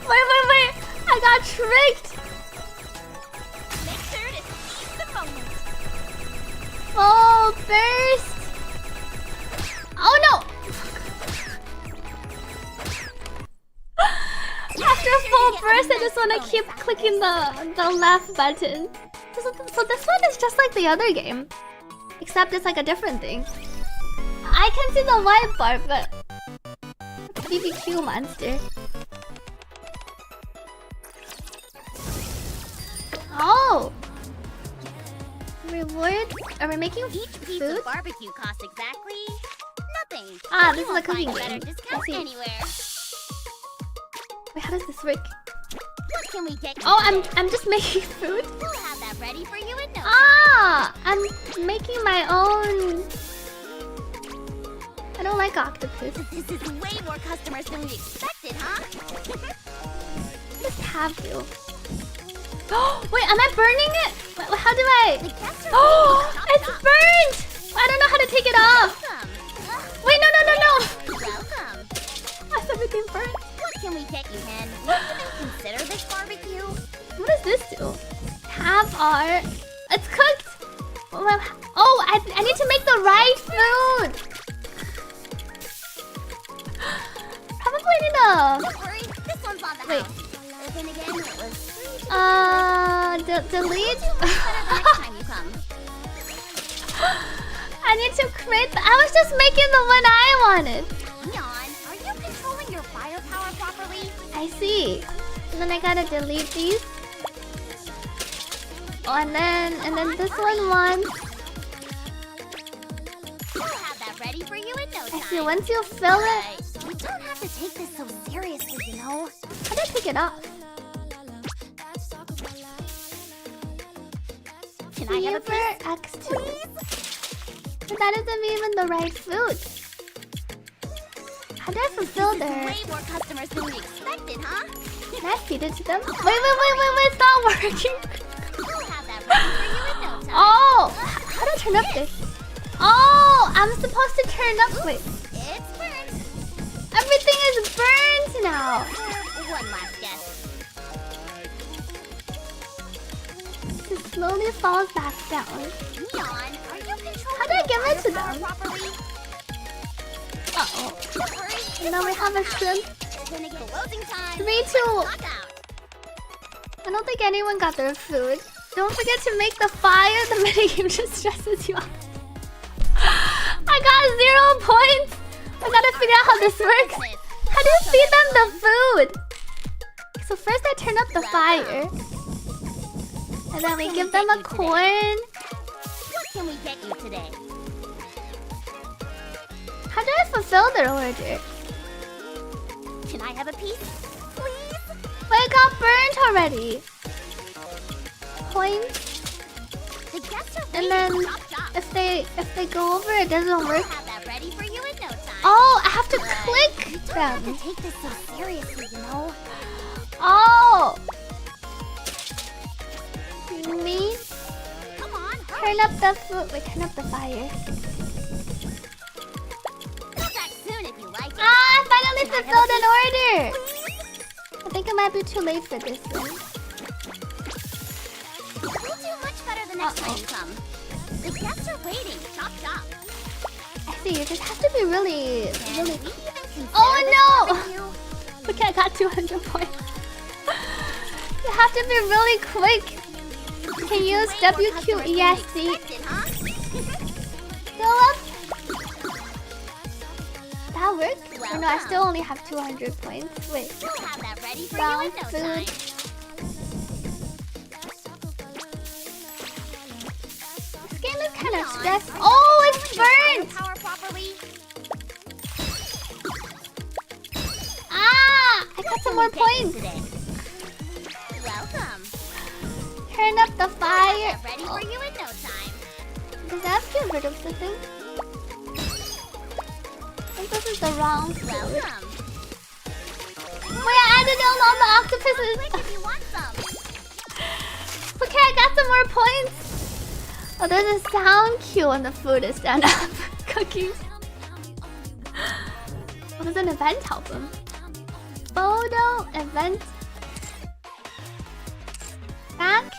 Wait. I got tricked. Make sure to seize the moment. Oh, burst. Oh no. After a full burst, I just want to keep clicking the left button. So this one is just like the other game, except it's like a different thing. I can see the white bar, but BBQ monster. Oh, reward. Are we making Piece food? of barbecue costs exactly nothing. Ah, You this is a won't cooking find better game. I discounts see. anywhere. Wait, how does this work? What can we get you Oh, today? I'm just making food. We'll have that ready for you in no time. Ah, I'm making my own. I don't like octopus. This is way more customers than we expected, huh? Just have to. Oh, wait, am I burning it? How do I? Oh, it's burnt! I don't know how to take it off. Wait, no. Welcome. How's everything burnt? What can we get you, Hen? Would you even consider this barbecue? What does this do? Have our... It's cooked! Oh, I need to make the right food! Probably need a... Don't worry, this one's on the Wait. house. Then again, it was... delete? next time you come. I need to create I was just making the one I wanted. Neon, are you controlling your firepower properly? I see. And then I gotta delete these. Oh, and then this one wants. We'll have that ready for you in no time. I see. Once you fill it, You don't have to take this so seriously, you know. how do I take it off? Can I have a Fever piece? X2. But that isn't even the right food. How do I fulfill their... Way more customers than we expected, huh? Can I feed it to them? Wait, it's not working. We'll have that ready for you in no time. Oh, how do I turn up this? Oh, I'm supposed to turn up. Wait, It's burnt. everything is burnt now. One last guess. It slowly falls back down. Neon, are you controlling How do I give it to them? properly? Uh-oh. Don't worry. And now we have a shrimp. Then again, closing time. 3, 2. Clock out. I don't think anyone got their food. Don't forget to make the fire. The minigame just stresses you out. I got 0 points. I gotta figure out how this works. How do you feed them the food? So first I turn up the fire. And then we give them a corn. What can we get you today? How do I fulfill their order? Can I have a piece, please? But it got burnt already. Points. And then if they go over, it doesn't work. Oh, I have to click them. You don't have to take this so seriously, you know. Oh. Me. Come on, turn up the food. Wait, turn up the fire. Ah, I finally fulfilled an order. I think it might be too late for this one. We'll do much better the next time you come. The guests are waiting. Chop chop. I see. You just have to be really. Oh no! Okay, I got 200 points. You have to be really quick. You can use WQESC. Go up. That worked? Or no, I still only have 200 points. Wait. Brown food. This game is kind of stressful. Oh, it's burnt! Ah! I got some more points. Welcome. Turn up the fire. Ready for you in no time. Does that get rid of the thing? I think this is the wrong food. Welcome. Wait, I added on all the octopuses. If you want some. Okay, I got some more points. Oh, there's a sound cue when the food is done up. Cookies. What does an event album? Photo event. Back.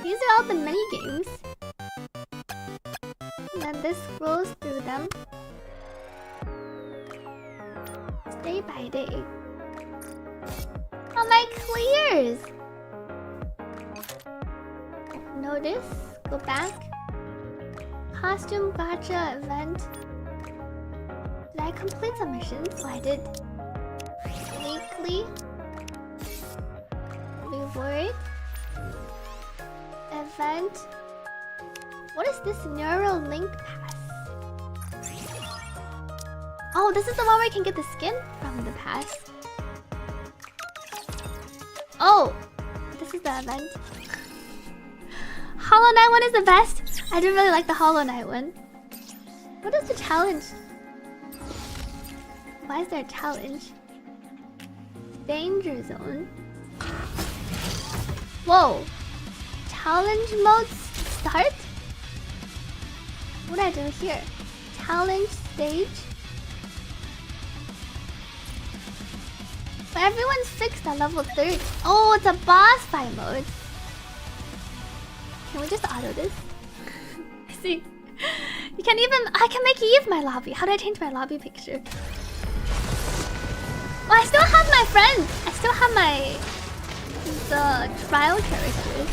These are all the mini games. And then this scrolls through them. Day by day. Oh, my clears! Notice. Go back. Costume gacha event. Did I complete some missions? Oh, I did. Weekly. Reward. Event. What is this neural link pass? Oh, this is the one where I can get the skin from the pass. Oh, this is the event. Hollow Knight one is the best. I do really like the Hollow Knight one. What is the challenge? Why is there a challenge? Danger zone. Whoa. Challenge mode start? What do I do here? Challenge stage? But everyone's fixed at level 30. Oh, it's a boss fight mode. Can we just auto this? See? You can even... I can make Eve my lobby. How do I change my lobby picture? Well, I still have my friends. I still have my... the trial characters.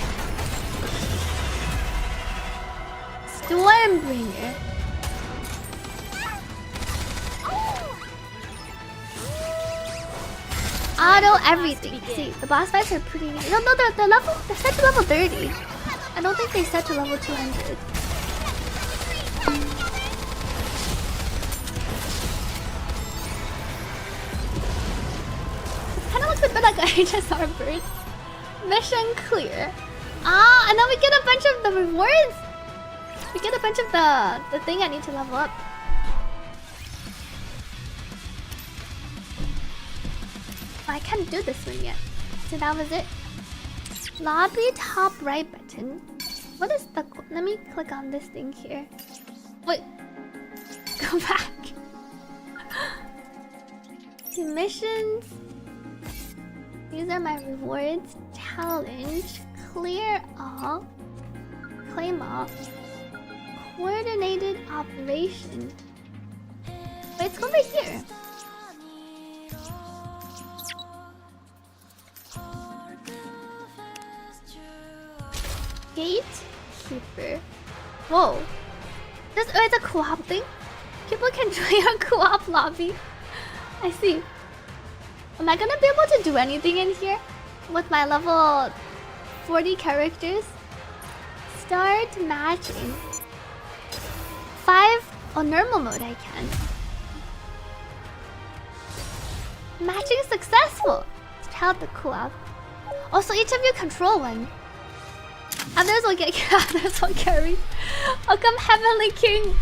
Stormbringer. Auto everything. See, the boss fights are pretty... No, the level... They're set to level 30. I don't think they set to level 200. It kind of looks a bit like a HSR bird. Mission clear. Ah, and then we get a bunch of the rewards. We get a bunch of the thing I need to level up. Oh, I can't do this one yet. So that was it. Lobby top right button. What is the... Let me click on this thing here. Wait. Go back. Missions. These are my rewards. Challenge. Clear all. Claim all. Coordinated operation. Wait, it's over here. Gatekeeper. Whoa. This it's a co-op thing? People can join a co-op lobby. I see. Am I gonna be able to do anything in here? With my level 40 characters? Start matching. 5 on normal mode I can. Matching successful. Let's try out the co-op. Also, each of you control one. Others will get others will carry. Welcome, Heavenly King.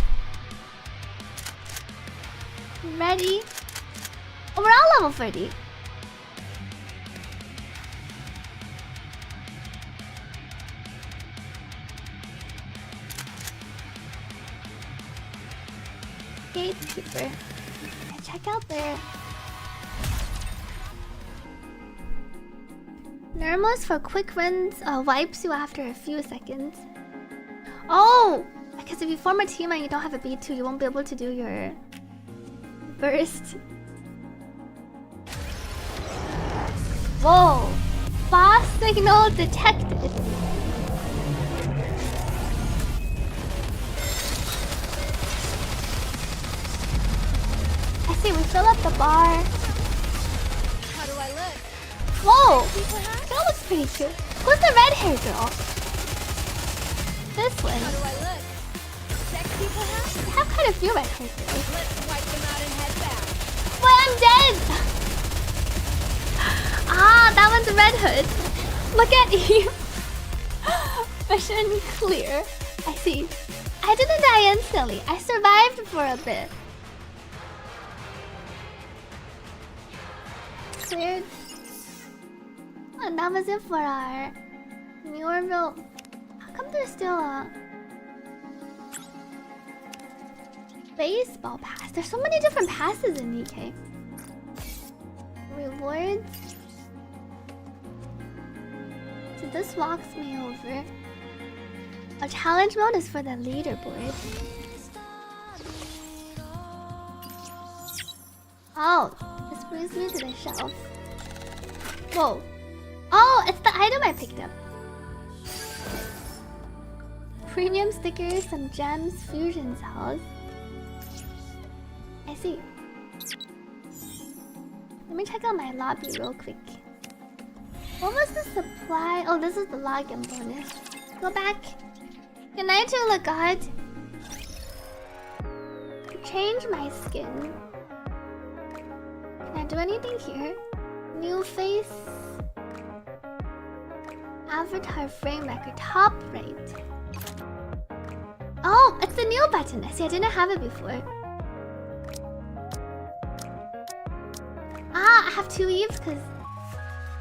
Ready? Oh, we're all level 30. Gatekeeper. Check out there. Nermos for quick runs wipes you after a few seconds. Oh! Because if you form a team and you don't have a B2, you won't be able to do your burst. Whoa! Boss signal detected. I see, we fill up the bar. How do I look? Whoa! That looks pretty cute. Who's the red hair girl? This one. How do I look? Sexy perhaps? I have quite a few red hair girls. Let's wipe them out and head back. Wait, I'm dead! Ah, that one's Red Hood. Look at Eve. Mission clear. I see. I didn't die instantly. I survived for a bit. Cleared. And that was it for our Muirville. How come there's still a baseball pass? There's so many different passes in Nikke. Rewards. So this walks me over. A challenge mode is for the leaderboard. Oh, this brings me to the shelf. Whoa. Oh, it's the item I picked up. Premium stickers, some gems, fusion cells. I see. Let me check out my lobby real quick. What was the supply? Oh, this is the login bonus. Go back. Good night to the god. Change my skin. Can I do anything here? New face. Avatar frame record. Top right. Oh, it's the new button. I see, I didn't have it before. Ah, I have two Eves because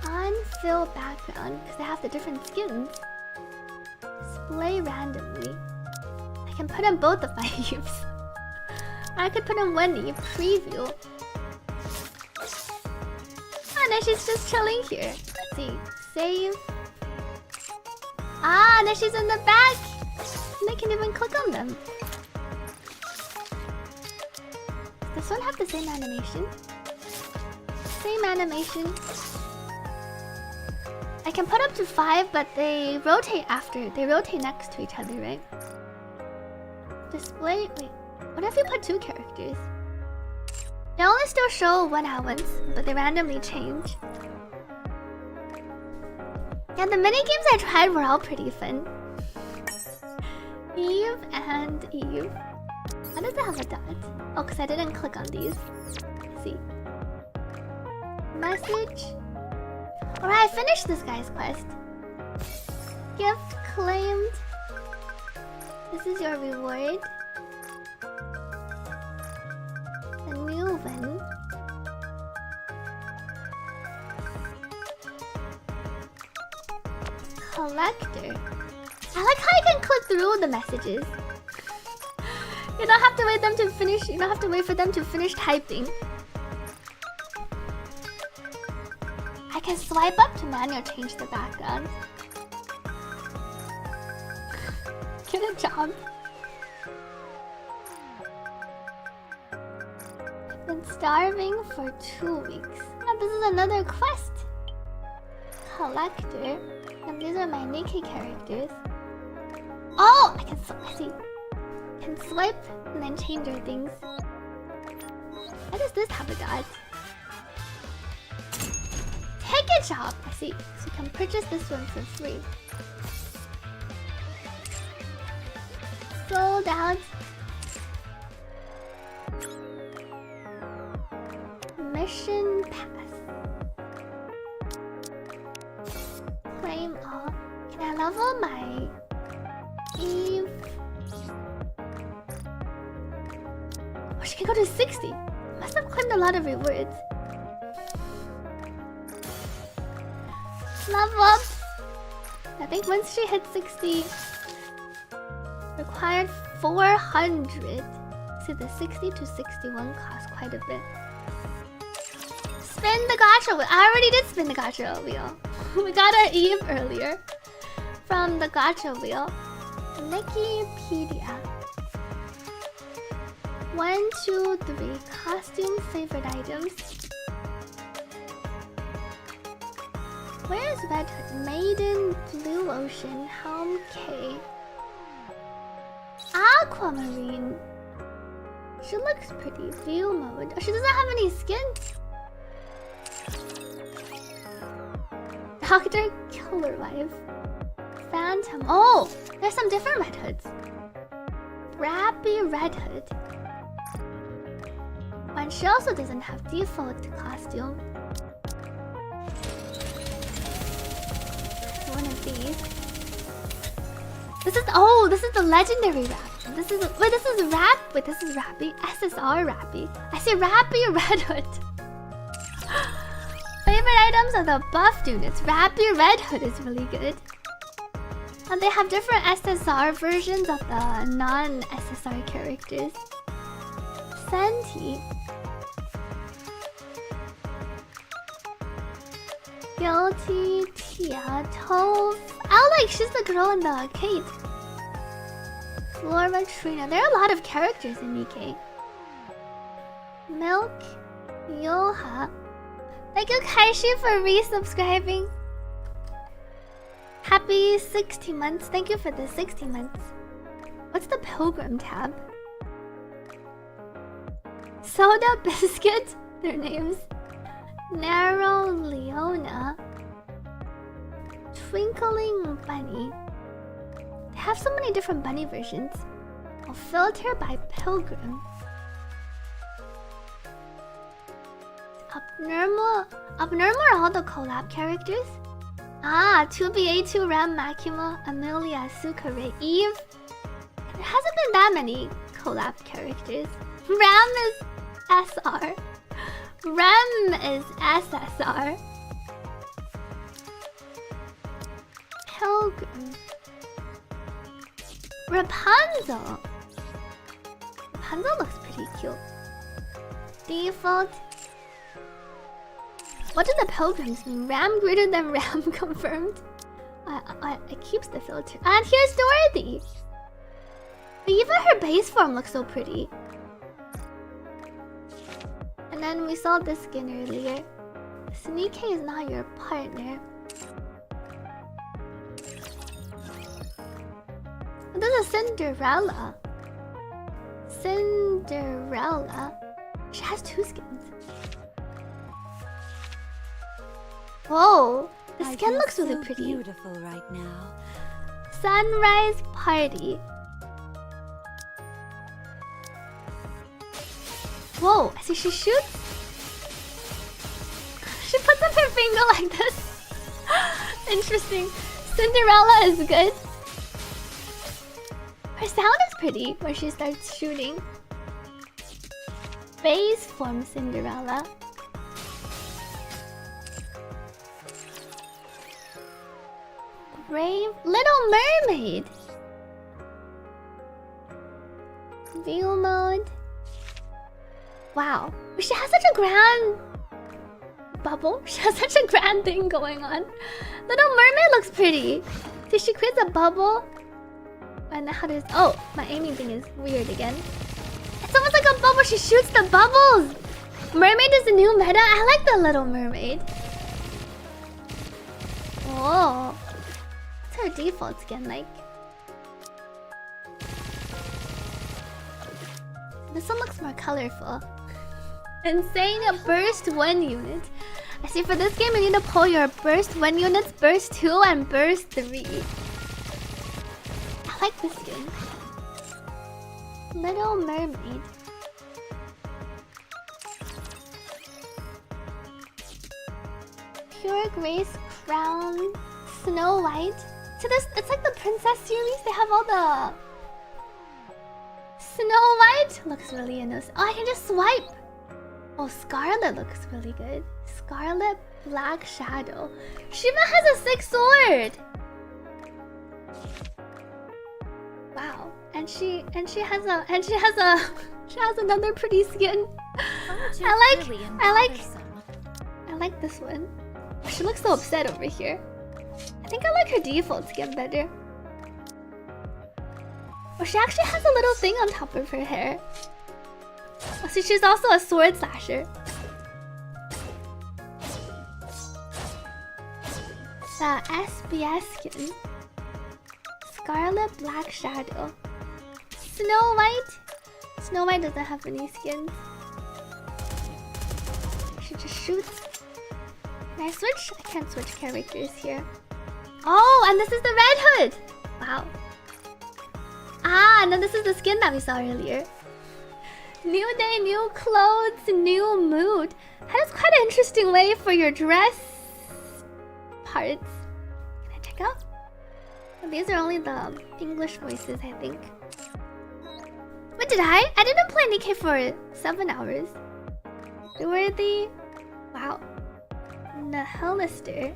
unfill background because they have the different skins. Display randomly. I can put on both of my Eves. I could put on one Eve. Preview. Ah, now she's just chilling here. Let's see. Save. Ah, now she's in the back. And I can even click on them. Does this one have the same animation? Same animation. I can put up to 5, but they rotate after. They rotate next to each other, right? Display. Wait, what if you put 2 characters? They only still show one at once, but they randomly change. Yeah, the mini games I tried were all pretty fun. Eve and Eve. Why does it have a dot? Oh, because I didn't click on these. Let's see. Message. Alright, I finished this guy's quest. Gift claimed. This is your reward. A new one. Collector. I like how I can click through the messages. You don't have to wait them to finish. You don't have to wait for them to finish typing. I can swipe up to manually change the background. Get a job. I've been starving for 2 weeks. Oh, this is another quest. Collector. And these are my Nikke characters. Oh! I see. I can swipe and then change your things. Why does this have a dot? Ticket shop! I see. So you can purchase this one for free. Sold out. Mission pass. claim all. Can I level my Eve? Oh, she can go to 60. Must have claimed a lot of rewards. Level up. I think once she hits 60, required 400. See, the 60 to 61 costs quite a bit. Spin the gacha wheel. I already did spin the gacha wheel. We got our Eve earlier from the gacha wheel. Nikkepedia. 1, 2, 3. Costume favorite items. Where is Red Hood? Maiden, Blue Ocean, Helm K. Aquamarine. She looks pretty. View mode. Oh, she doesn't have any skins. Dr. Killer Wife. Phantom. Oh, there's some different Red Hoods. Rappy Red Hood. And she also doesn't have default costume. One of these. This is the legendary rap. This is rap. Wait, this is Rappy. SSR Rappy. I say Rappy Red Hood. Favorite items are the buffed units. Rappy Red Hood is really good. And they have different SSR versions of the non-SSR characters. Senti. Guilty, Tia, Tove. Oh, like she's the girl in the arcade. Flora, Trina. There are a lot of characters in Nikke. Milk, Yoha. Thank you, Kaishi, for resubscribing. Happy 60 months. Thank you for the 60 months. What's the Pilgrim tab? Soda Biscuit. Their names. Narrow Leona. Twinkling Bunny. They have so many different bunny versions. Oh, filter by Pilgrim. Abnormal are all the collab characters? Ah, 2BA2, Ram, Makima, Amelia, Sukare, Eve. There hasn't been that many collab characters. Ram is SR. Rem is SSR. Pilgrim. Rapunzel. Rapunzel looks pretty cute. Default. What do the pilgrims mean? Ram greater than Ram confirmed. It keeps the filter. And here's Dorothy. But even her base form looks so pretty. And then we saw this skin earlier. Nikke is not your partner. This is Cinderella. Cinderella. She has 2 skins. Whoa, the skin looks really pretty. Beautiful right now. Sunrise Party. Whoa, I see she shoots. She puts up her finger like this. Interesting. Cinderella is good. Her sound is pretty when she starts shooting. Base form Cinderella. Brave Little Mermaid. View mode. Wow, she has such a grand bubble. She has such a grand thing going on. Little Mermaid looks pretty. See, she creates a bubble. And how does... Oh, my aiming thing is weird again. It's almost like a bubble. She shoots the bubbles. Mermaid is the new meta. I like the Little Mermaid. Whoa. What's her default skin like? This one looks more colorful. Insane burst 1 unit. I see for this game you need to pull your burst 1 units, burst 2, and burst 3. I like this skin. Little Mermaid. Pure Grace Crown Snow White. So this, it's like the princess series. They have all the Snow White looks really innocent. Oh, I can just swipe. Oh, Scarlet looks really good. Scarlet Black Shadow. She even has a sick sword. Wow. And she has another pretty skin. I like this one. She looks so upset over here. I think I like her default skin better. Oh, she actually has a little thing on top of her hair. Oh, so she's also a sword slasher. The SBS skin. Scarlet Black Shadow. Snow White. Snow White doesn't have any skins. She just shoots. Can I switch? I can't switch characters here. Oh, and this is the Red Hood. Wow. Ah, and then this is the skin that we saw earlier. New day, new clothes, new mood. That is quite an interesting way for your dress parts. Can I check out? These are only the English voices, I think. What did I? I didn't play Nikke for 7 hours. Who were the... Wow. Nihilister.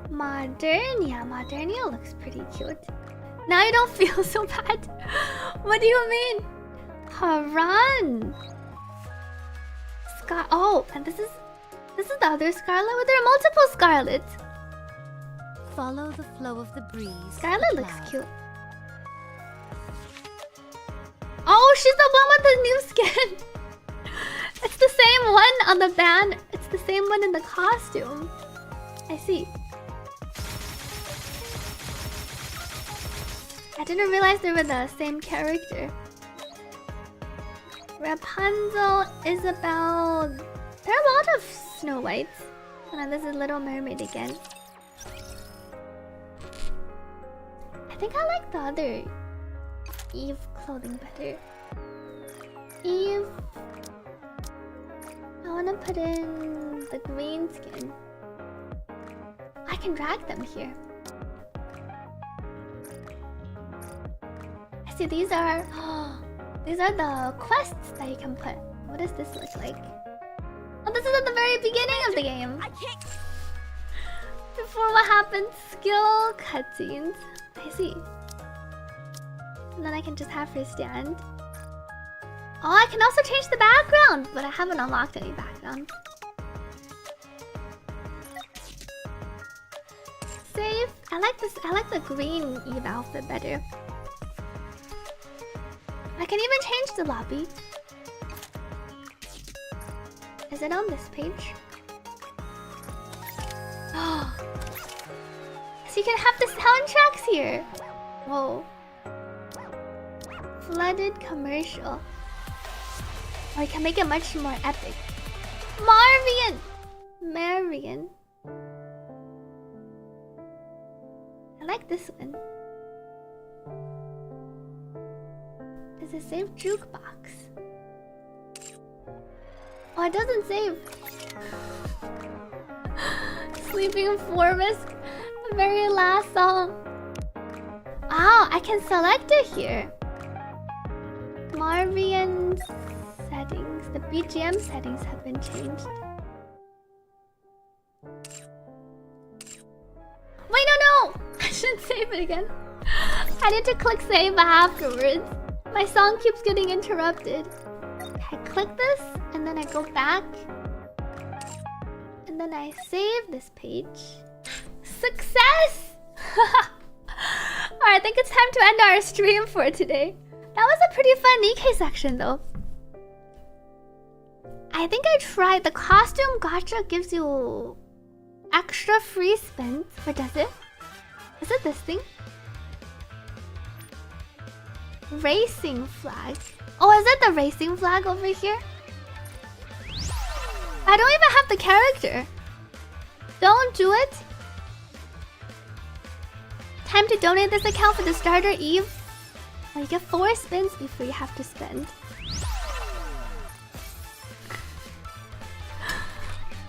Modernia. Modernia looks pretty cute. Now you don't feel so bad. What do you mean? Haran. Oh, and this is the other Scarlet. Well, there are multiple Scarlets. Follow the flow of the breeze. Scarlet looks cute. Oh, she's the one with the new skin. It's the same one on the band. It's the same one in the costume. I see. I didn't realize they were the same character. Rapunzel, Isabel. There are a lot of Snow Whites. And then this is Little Mermaid again. I think I like the other Eve clothing better. Eve. I want to put in the green skin. I can drag them here. I see these are the quests that you can put. What does this look like? Oh, this is at the very beginning of the game. Before what happens, skill cutscenes. I see. And then I can just have her stand. Oh, I can also change the background, but I haven't unlocked any background. Save. I like this. I like the green Eve outfit better. I can even change the lobby. Is it on this page? Oh. So you can have the soundtracks here. Whoa. Flooded commercial. Oh, I can make it much more epic. Marvian! Marion. I like this one. Does it save jukebox? Oh, it doesn't save. Sleeping Forest. The very last song. Oh, I can select it here. Marvian settings. The BGM settings have been changed. Wait, no! I shouldn't save it again. I need to click save afterwards. My song keeps getting interrupted. I click this, and then I go back. And then I save this page. Success! Alright, I think it's time to end our stream for today. That was a pretty fun Nikke section though. I think I tried. The costume gacha gives you extra free spins. Or does it? Is it this thing? Racing flag. Oh, is it the racing flag over here? I don't even have the character. Don't do it. Time to donate this account for the starter Eve. Oh, you get 4 spins before you have to spend.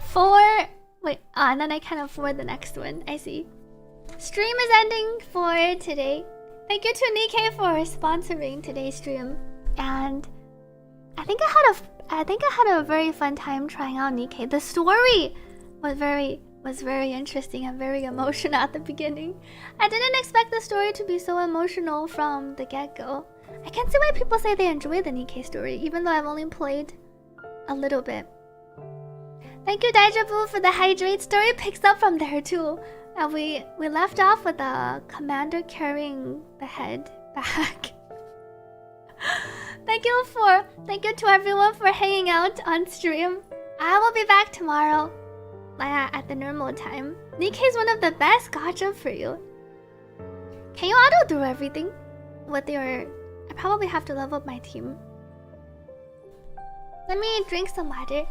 4. Wait, and then I can afford the next one. I see. Stream is ending for today. Thank you to Nikke for sponsoring today's stream. And I think I had a very fun time trying out Nikke. The story was very interesting and very emotional at the beginning. I didn't expect the story to be so emotional from the get-go. I can see why people say they enjoy the Nikke story, even though I've only played a little bit. Thank you, Daijabu, for the hydrate. Story picks up from there too. And we left off with the commander carrying the head back. Thank you to everyone for hanging out on stream. I will be back tomorrow at the normal time. Nikke is one of the best gacha for you. Can you auto through everything with your... I probably have to level up my team. Let me drink some water.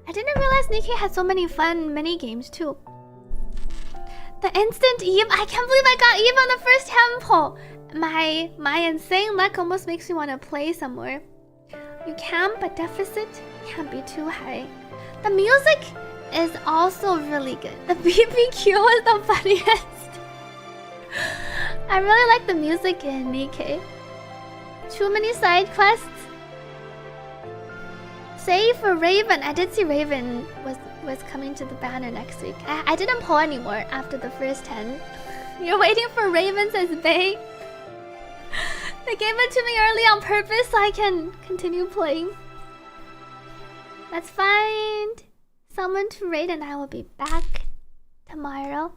I didn't realize Nikke had so many fun mini games too. The instant Eve, I can't believe I got Eve on the first temple. My insane luck almost makes me want to play somewhere. You can, but deficit can't be too high. The music is also really good. The BBQ is the funniest. I really like the music in Nikke. Too many side quests. Say for Raven, I did see Raven was coming to the banner next week. I didn't pull anymore after the first 10. You're waiting for Raven, says Bay. They gave it to me early on purpose so I can continue playing. Let's find someone to raid and I will be back tomorrow.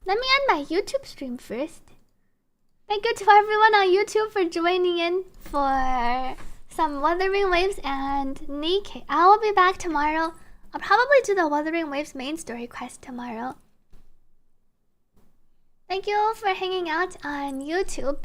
Let me end my YouTube stream first. Thank you to everyone on YouTube for joining in for some Wuthering Waves and Nikke. I will be back tomorrow. I'll probably do the Wuthering Waves main story quest tomorrow. Thank you all for hanging out on YouTube.